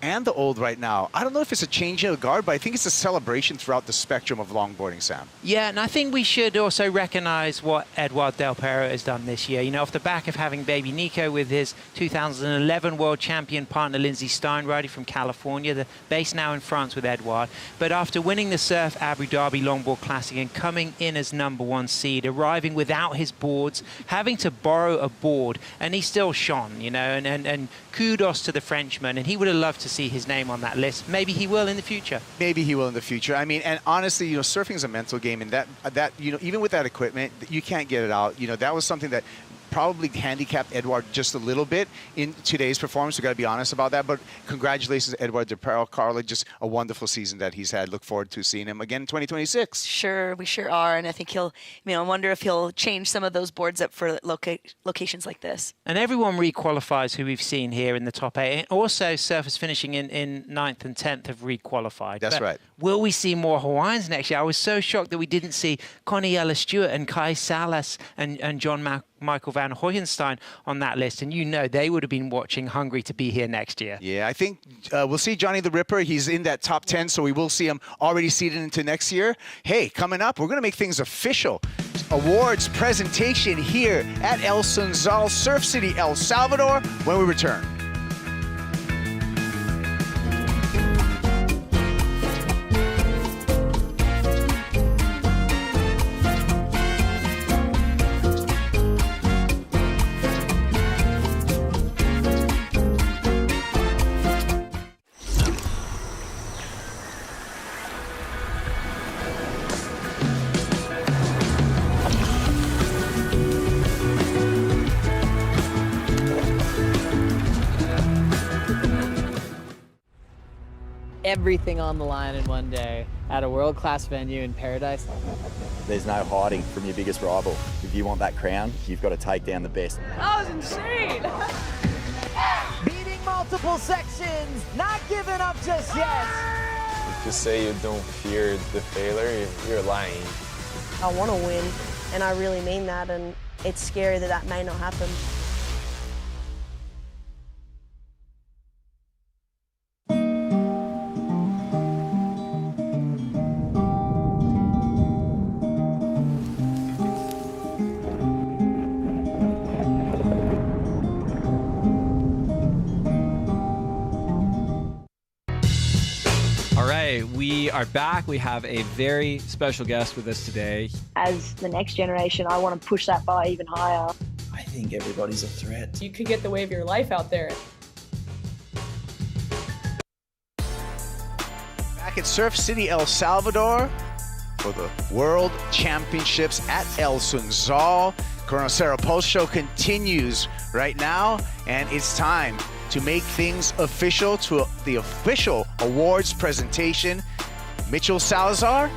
and the old right now. I don't know if it's a change of the guard, but I think it's a celebration throughout the spectrum of longboarding, Sam. Yeah, and I think we should also recognize what Eduardo Del Perro has done this year. Off the back of having baby Nico with his 2011 world champion partner Lindsay Steinrider from California, the base now in France with Eduard. But after winning the Surf Abu Dhabi Longboard Classic and coming in as #1 seed, arriving without his boards, having to borrow a board, and he still shone, and kudos to the Frenchman, and he would have loved to see his name on that list. Maybe he will in the future. Maybe he will in the future. I mean, and honestly, surfing is a mental game, and that even with that equipment, you can't get it out. That was something that probably handicapped Eduard just a little bit in today's performance. We've got to be honest about that. But congratulations to Eduardo Del Perro. Carla, just a wonderful season that he's had. Look forward to seeing him again in 2026. Sure, we sure are. And I think I wonder if he'll change some of those boards up for locations like this. And everyone re-qualifies who we've seen here in the top 8. And also surfers finishing in 9th and 10th have re-qualified. That's right. Will we see more Hawaiians next year? I was so shocked that we didn't see Connie Ellis-Stewart and Kai Salas and John Michael Van Hoyenstein on that list, and they would have been watching, hungry to be here next year. Yeah, I think we'll see Johnny the Ripper. He's in that top 10, so we will see him already seeded into next year. Hey, coming up, we're going to make things official. Awards presentation here at El Sunzal, Surf City, El Salvador, when we return. Everything on the line in one day at a world-class venue in Paradise. There's no hiding from your biggest rival. If you want that crown, you've got to take down the best. That was insane! Beating multiple sections, not giving up just yet. If you say you don't fear the failure, you're lying. I want to win, and I really mean that, and it's scary that may not happen. We are back. We have a very special guest with us today. As the next generation, I want to push that bar even higher. I think everybody's a threat. You could get the wave of your life out there. Back at Surf City, El Salvador for the World Championships at El Sunzal. Coronel Cerro Post Show continues right now, and it's time to make things official to the official awards presentation. Mitchell Salazar.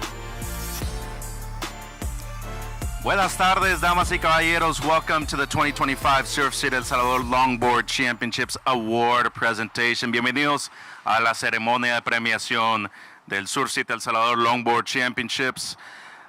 Buenas tardes, damas y caballeros. Welcome to the 2025 Surf City El Salvador Longboard Championships Award presentation. Bienvenidos a la ceremonia de premiación del Surf City El Salvador Longboard Championships.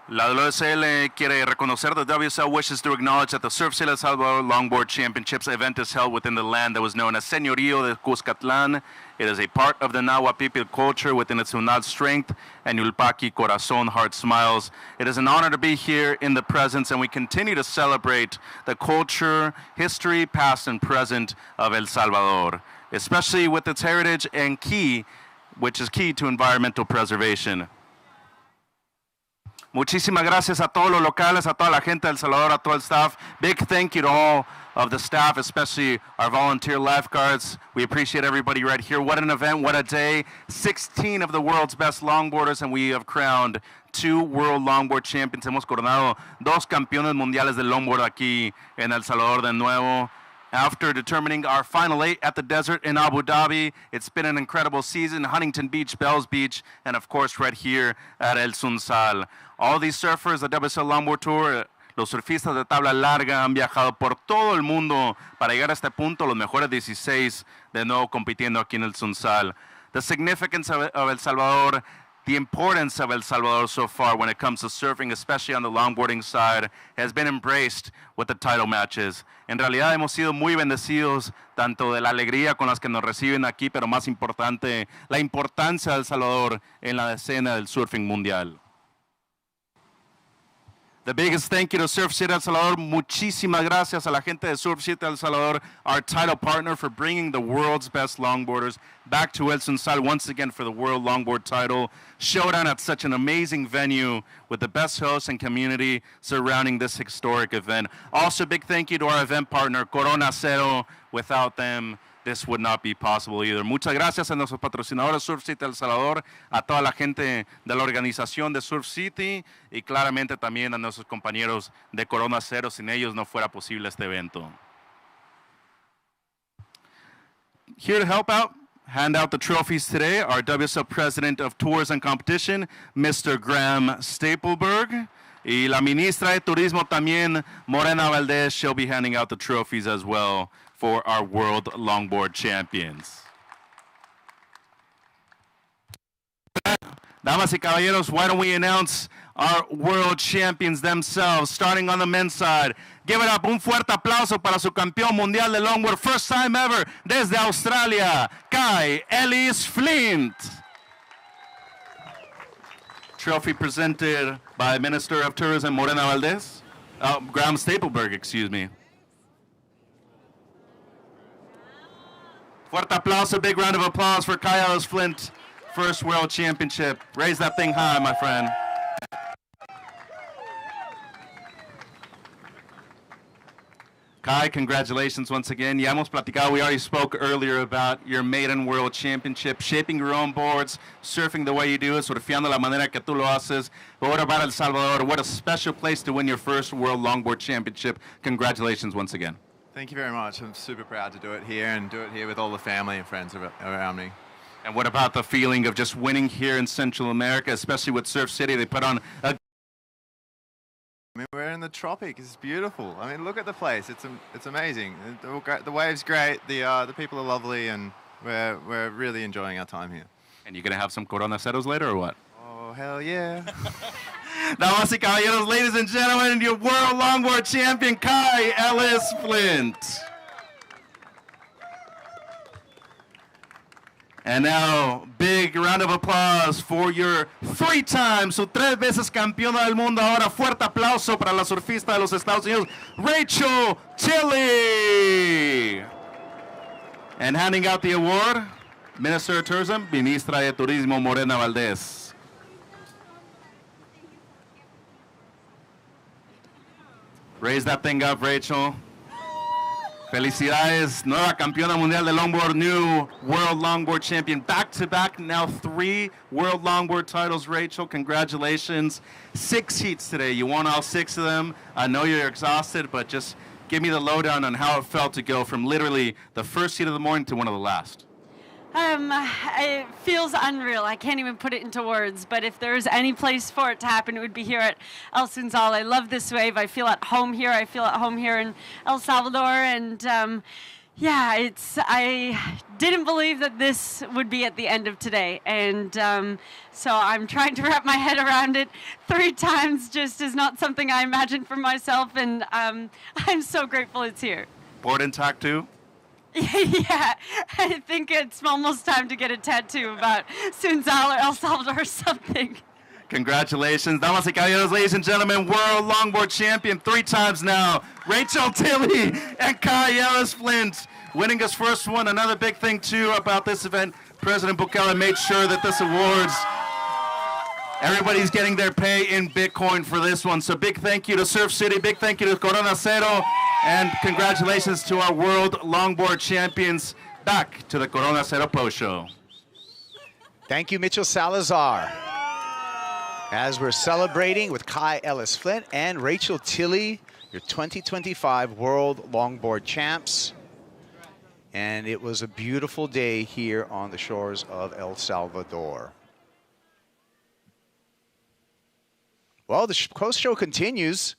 La WSL quiere reconocer, the WSL wishes to acknowledge that the Surf City El Salvador Longboard Championships event is held within the land that was known as Señorío de Cuscatlán. It is a part of the Nahua people culture within its Hunal strength and Yulpaki Corazon heart smiles. It is an honor to be here in the presence, and we continue to celebrate the culture, history, past and present of El Salvador, especially with its heritage and which is key to environmental preservation. Muchísimas gracias a todos los locales, a toda la gente de El Salvador, a todo el staff. Big thank you to all of the staff, especially our volunteer lifeguards. We appreciate everybody right here. What an event, what a day. 16 of the world's best longboarders, and we have crowned 2 World Longboard Champions. Hemos coronado 2 campeones mundiales de longboard aquí en El Salvador de nuevo. After determining our final 8 at the desert in Abu Dhabi, it's been an incredible season. Huntington Beach, Bells Beach, and of course right here at El Sunsal. All these surfers, the WSL Longboard Tour, los surfistas de tabla larga han viajado por todo el mundo para llegar a este punto, los mejores 16 de nuevo compitiendo aquí en El Sunsal. The significance of El Salvador, the importance of El Salvador so far when it comes to surfing, especially on the longboarding side, has been embraced with the title matches. En realidad hemos sido muy bendecidos, tanto de la alegría con las que nos reciben aquí, pero más importante, la importancia de El Salvador en la escena del surfing mundial. The biggest thank you to Surf City El Salvador. Muchísimas gracias a la gente de Surf City El Salvador, our title partner, for bringing the world's best longboarders back to El Sunsal once again for the World Longboard title. Showdown at such an amazing venue with the best hosts and community surrounding this historic event. Also, big thank you to our event partner, Corona Cero. Without them, this would not be possible either. Muchas gracias a nuestros patrocinadores Surf City El Salvador, a toda la gente de la organización de Surf City y claramente también a nuestros compañeros de Corona Cero. Sin ellos no fuera posible este evento. Here to help out, hand out the trophies today, our WSL President of Tours and Competition, Mr. Graham Stapleberg. Y la ministra de Turismo también, Morena Valdez, she'll be handing out the trophies as well for our World Longboard Champions. Damas y caballeros, why don't we announce our world champions themselves, starting on the men's side. Give it up, un fuerte aplauso para su campeón mundial de longboard, first time ever, desde Australia, Kai Ellis Flint. Trophy presented by Minister of Tourism Morena Valdez, Graham Stapleberg, excuse me. Fuerte aplauso, big round of applause for Kai Ellis Flint, first world championship. Raise that thing high, my friend. Kai, congratulations once again. Ya hemos platicado, we already spoke earlier about your maiden world championship, shaping your own boards, surfing the way you do it, surfeando la manera que tú lo haces. But what about El Salvador? What a special place to win your first world longboard championship. Congratulations once again. Thank you very much. I'm super proud to do it here and do it here with all the family and friends around me. And what about the feeling of just winning here in Central America, especially with Surf City? They put on a... I mean, we're in the tropics. It's beautiful. I mean, look at the place. It's amazing. The wave's great. The people are lovely, and we're really enjoying our time here. And you're gonna have some Corona Ceros later, or what? Oh, hell yeah. Damas y caballeros, ladies and gentlemen, your world longboard champion, Kai Ellis Flint. And now, big round of applause for your 3-time, su 3 veces campeona del mundo. Ahora, fuerte aplauso para la surfista de los Estados Unidos, Rachel Tilley. And handing out the award, Minister of Tourism, Ministra de Turismo Morena Valdez. Raise that thing up, Rachel. Felicidades, nueva campeona mundial de longboard, new world longboard champion, back-to-back, now 3 world longboard titles, Rachel. Congratulations. 6 heats today. You won all 6 of them. I know you're exhausted, but just give me the lowdown on how it felt to go from literally the first heat of the morning to one of the last. It feels unreal. I can't even put it into words, but if there's any place for it to happen, it would be here at El Sunsal. I love this wave. I feel at home here. I feel at home here in El Salvador, and yeah, I didn't believe that this would be at the end of today, and so I'm trying to wrap my head around it. 3 times just is not something I imagined for myself, and I'm so grateful it's here. Board intact too? Yeah, I think it's almost time to get a tattoo about Sunsal or El Salvador or something. Congratulations, damas y caballeros, ladies and gentlemen, world longboard champion 3 times now, Rachel Tilley and Kai Ellis Flint, winning his first one. Another big thing too about this event, President Bukele made sure that this awards, everybody's getting their pay in Bitcoin for this one. So big thank you to Surf City, big thank you to Corona Cero, and congratulations to our world longboard champions. Back to the Corona Cero Post Show. Thank you, Mitchell Salazar. As we're celebrating with Kai Ellis-Flint and Rachel Tilley, your 2025 World Longboard Champs. And it was a beautiful day here on the shores of El Salvador. Well, the coast show continues,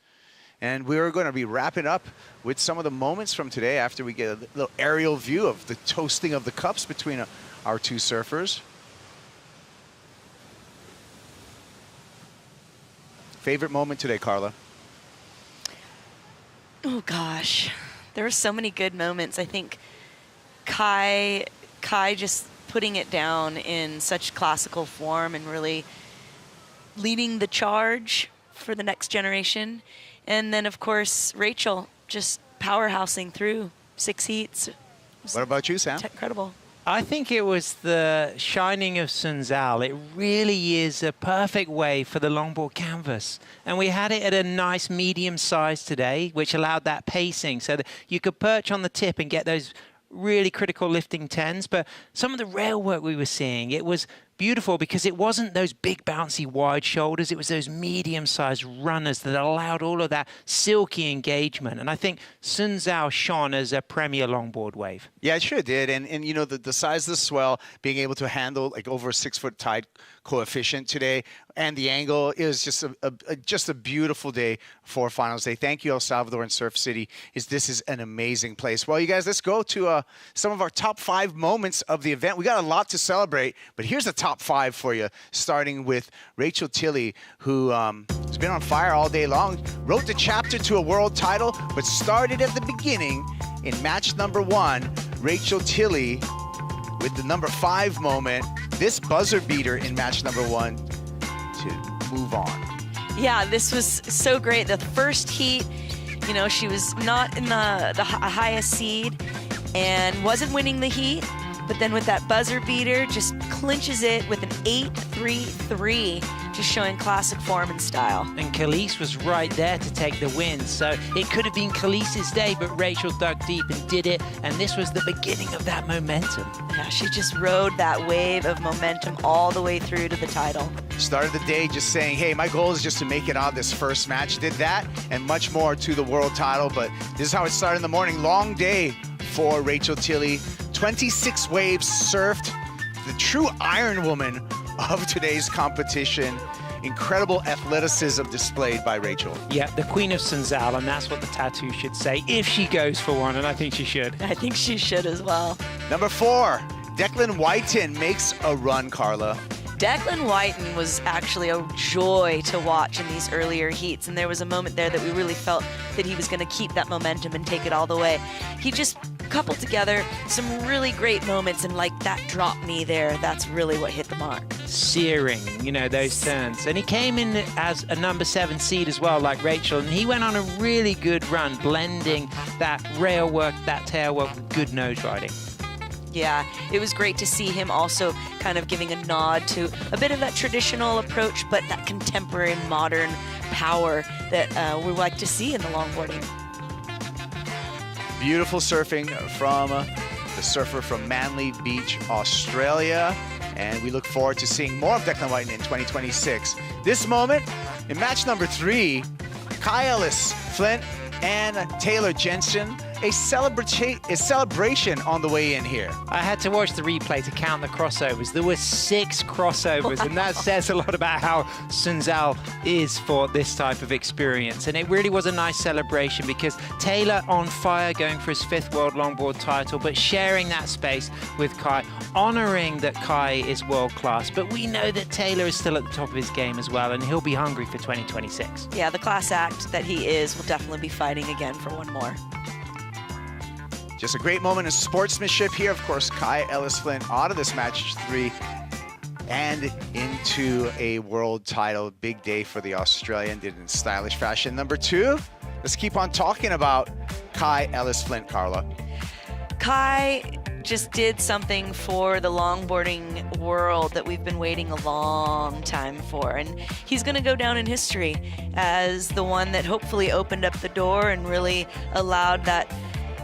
and we're going to be wrapping up with some of the moments from today after we get a little aerial view of the toasting of the cups between our two surfers. Favorite moment today, Carla? Oh gosh, there were so many good moments. I think Kai just putting it down in such classical form and really leading the charge for the next generation. And then, of course, Rachel just powerhousing through 6 heats. What about you, Sam? Incredible. I think it was the shining of Sun Zhao. It really is a perfect wave for the longboard canvas. And we had it at a nice medium size today, which allowed that pacing so that you could perch on the tip and get those really critical lifting 10s. But some of the rail work we were seeing, it was beautiful because it wasn't those big bouncy wide shoulders. It was those medium-sized runners that allowed all of that silky engagement. And I think Sun Zhao shone as a premier longboard wave. Yeah, it sure did. And you know, the size of the swell, being able to handle like over a 6-foot tide coefficient today, and the angle, it was just a beautiful day for finals day. Thank you, El Salvador and Surf City. This is an amazing place. Well, you guys, let's go to some of our top 5 moments of the event. We got a lot to celebrate, but here's the top 5 for you, starting with Rachel Tilley, who has been on fire all day long, wrote the chapter to a world title, but started at the beginning in match number 1. Rachel Tilley with the number 5 moment, this buzzer beater in match number 1 to move on. Yeah, this was so great. The first heat, you know, she was not in the highest seed and wasn't winning the heat, but then with that buzzer beater, just clinches it with an 8.33, just showing classic form and style. And Khalees was right there to take the win, so it could have been Khalees' day, but Rachel dug deep and did it, and this was the beginning of that momentum. Yeah, she just rode that wave of momentum all the way through to the title. Started the day just saying, hey, my goal is just to make it out of this first match. Did that and much more to the world title, but this is how it started in the morning. Long day for Rachel Tilley. 26 waves surfed. The true Iron Woman of today's competition. Incredible athleticism displayed by Rachel. Yeah, the Queen of Sun Zhao, and that's what the tattoo should say, if she goes for one, and I think she should. I think she should as well. Number 4, Declan Whiten makes a run, Carla. Declan Whiten was actually a joy to watch in these earlier heats, and there was a moment there that we really felt that he was going to keep that momentum and take it all the way. He just coupled together some really great moments, and like that drop knee there, that's really what hit the mark. Searing, you know, those turns. And he came in as a number 7 seed as well, like Rachel, and he went on a really good run, blending that rail work, that tail work with good nose riding. Yeah, it was great to see him also kind of giving a nod to a bit of that traditional approach, but that contemporary modern power that we like to see in the longboarding. Beautiful surfing from the surfer from Manly Beach, Australia. And we look forward to seeing more of Declan Whiten in 2026. This moment, in match number 3, Kai Ellis-Flint and Taylor Jensen, a celebration on the way in here. I had to watch the replay to count the crossovers. There were 6 crossovers, and that says a lot about how Sun Zhao is for this type of experience. And it really was a nice celebration because Taylor on fire, going for his 5th World Longboard title, but sharing that space with Kai, honoring that Kai is world class. But we know that Taylor is still at the top of his game as well, and he'll be hungry for 2026. Yeah, the class act that he is will definitely be fighting again for one more. Just a great moment of sportsmanship here. Of course, Kai Ellis-Flint out of this match 3 and into a world title. Big day for the Australian, did it in stylish fashion. Number 2, let's keep on talking about Kai Ellis-Flint, Carla. Kai just did something for the longboarding world that we've been waiting a long time for, and he's going to go down in history as the one that hopefully opened up the door and really allowed that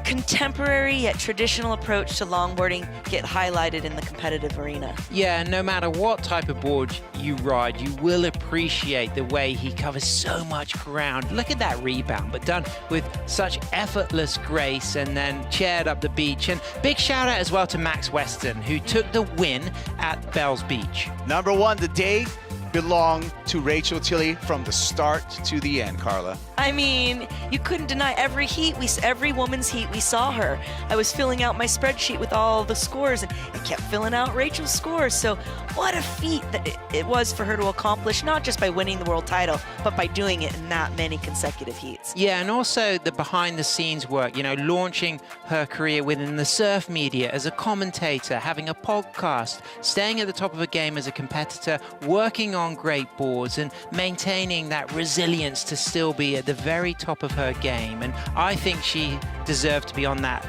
contemporary yet traditional approach to longboarding get highlighted in the competitive arena. Yeah, no matter what type of board you ride, you will appreciate the way he covers so much ground. Look at that rebound, but done with such effortless grace and then chaired up the beach. And big shout out as well to Max Weston, who took the win at Bells Beach. Number one, the day belonged to Rachel Tilley from the start to the end, Carla. I mean, you couldn't deny every woman's heat we saw her. I was filling out my spreadsheet with all the scores and it kept filling out Rachel's scores. So what a feat that it was for her to accomplish, not just by winning the world title, but by doing it in that many consecutive heats. Yeah, and also the behind the scenes work, you know, launching her career within the surf media as a commentator, having a podcast, staying at the top of a game as a competitor, working on great boards and maintaining that resilience to still be at the very top of her game. And I think she deserved to be on that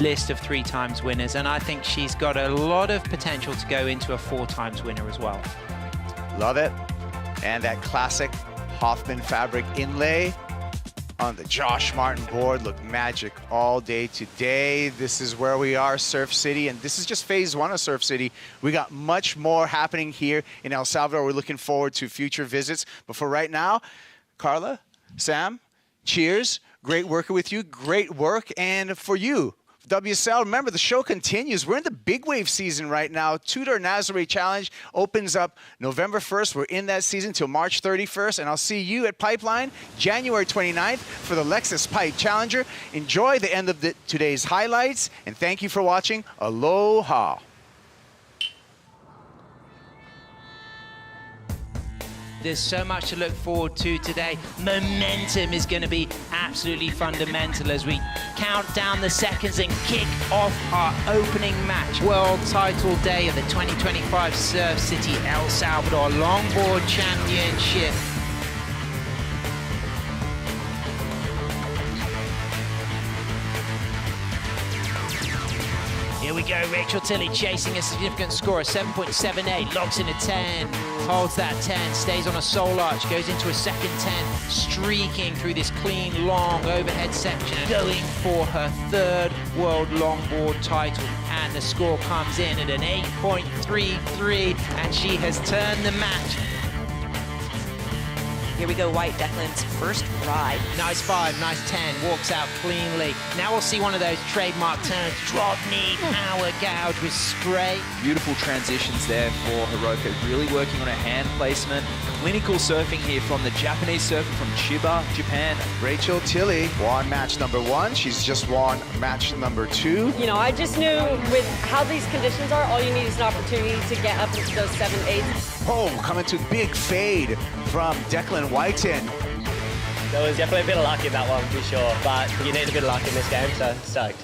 list of 3 times winners, and I think she's got a lot of potential to go into a 4 times winner as well. Love it. And that classic Hoffman fabric inlay on the Josh Martin board looked magic all day today. This is where we are, Surf City, and this is just phase 1 of Surf City. We got much more happening here in El Salvador. We're looking forward to future visits. But for right now, Carla, Sam, cheers. Great working with you. Great work. And for you, WSL, remember the show continues. We're in the big wave season right now. Tudor Nazare Challenge opens up November 1st. We're in that season till March 31st. And I'll see you at Pipeline January 29th for the Lexus Pipe Challenger. Enjoy the end of today's highlights. And thank you for watching. Aloha. There's so much to look forward to today. Momentum is going to be absolutely fundamental as we count down the seconds and kick off our opening match. World title day of the 2025 Surf City El Salvador Longboard Championship. Here we go, Rachel Tilley chasing a significant score, a 7.78, logs in a 10, holds that 10, stays on a soul arch, goes into a second 10, streaking through this clean, long overhead section, going for her 3rd world longboard title. And the score comes in at an 8.33, and she has turned the match. Here we go, White, Declan's first ride. Nice 5, nice 10, walks out cleanly. Now we'll see one of those trademark turns, drop knee, power gouge with spray. Beautiful transitions there for Hiroko, really working on her hand placement. Clinical surfing here from the Japanese surfer from Chiba, Japan. Rachel Tilley won match number 1. She's just won match number 2. You know, I just knew with how these conditions are, all you need is an opportunity to get up into those 7, 8s. Oh, coming to big fade from Declan Whiten. There was definitely a bit of luck in that one for sure, but you need a bit of luck in this game, so stoked.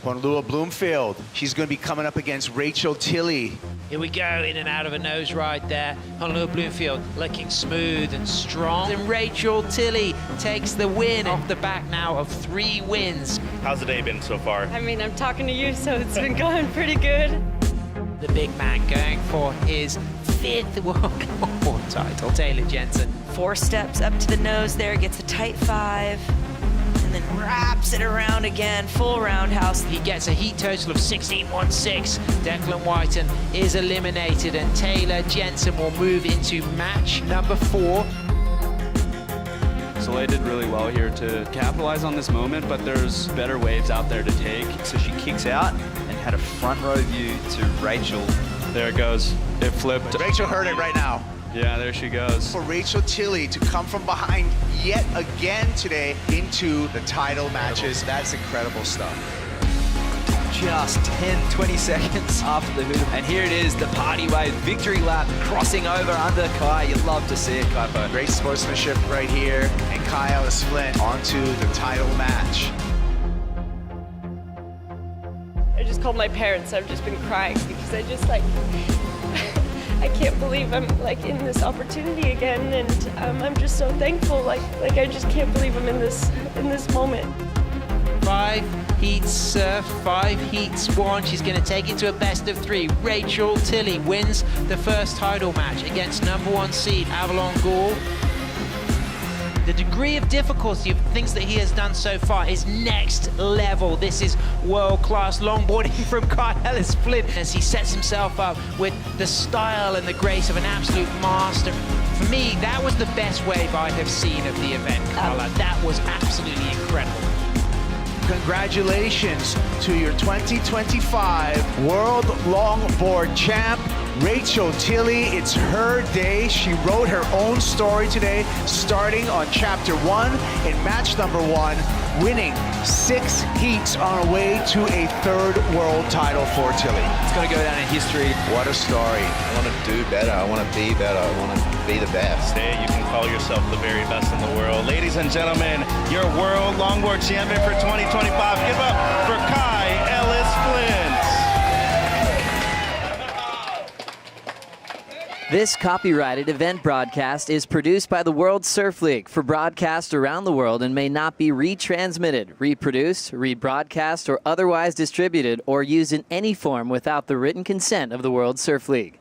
Honolulu Bloomfield, she's going to be coming up against Rachel Tilley. Here we go, in and out of a nose ride there. Honolulu Bloomfield looking smooth and strong. And Rachel Tilley takes the win off the back now of 3 wins. How's the day been so far? I mean, I'm talking to you, so it's been going pretty good. The big man going for his 5th world longboard title, Taylor Jensen. 4 steps up to the nose there, gets a tight 5, and then wraps it around again, full roundhouse. He gets a heat total of 16.16. Declan Whiten is eliminated, and Taylor Jensen will move into match number 4. Soleil did really well here to capitalize on this moment, but there's better waves out there to take. So she kicks out and had a front row view to Rachel. There it goes. It flipped. Rachel heard it right now. Yeah, there she goes. For Rachel Tilley to come from behind yet again today into the title matches, that's incredible stuff. Just 10, 20 seconds after the hood. And here it is, the party wave victory lap crossing over under Kai. You'd love to see it, Kaipo. Great sportsmanship right here. And Kai Ellis Flint onto the title match. I just called my parents. I've just been crying because I just I can't believe I'm in this opportunity again, and I'm just so thankful. Like I just can't believe I'm in this moment. 5 heats surf, 5 heats won. She's going to take it to a best of 3. Rachel Tilley wins the first title match against #1 seed Avalon Gall. The degree of difficulty of things that he has done so far is next level. This is world-class longboarding from Kyle Ellis Flint as he sets himself up with the style and the grace of an absolute master. For me, that was the best wave I have seen of the event, Carla. That was absolutely incredible. Congratulations to your 2025 World Longboard Champ, Rachel Tilley. It's her day. She wrote her own story today, starting on chapter 1 in match number 1, winning 6 heats on her way to a 3rd world title for Tilley. It's going to go down in history. What a story. I want to do better. I want to be better. I want to be the best. Today, you can call yourself the very best in the world. Ladies and gentlemen, your World Longboard Champion for 2025. Give up for Kai Ellis Flint. This copyrighted event broadcast is produced by the World Surf League for broadcast around the world and may not be retransmitted, reproduced, rebroadcast, or otherwise distributed or used in any form without the written consent of the World Surf League.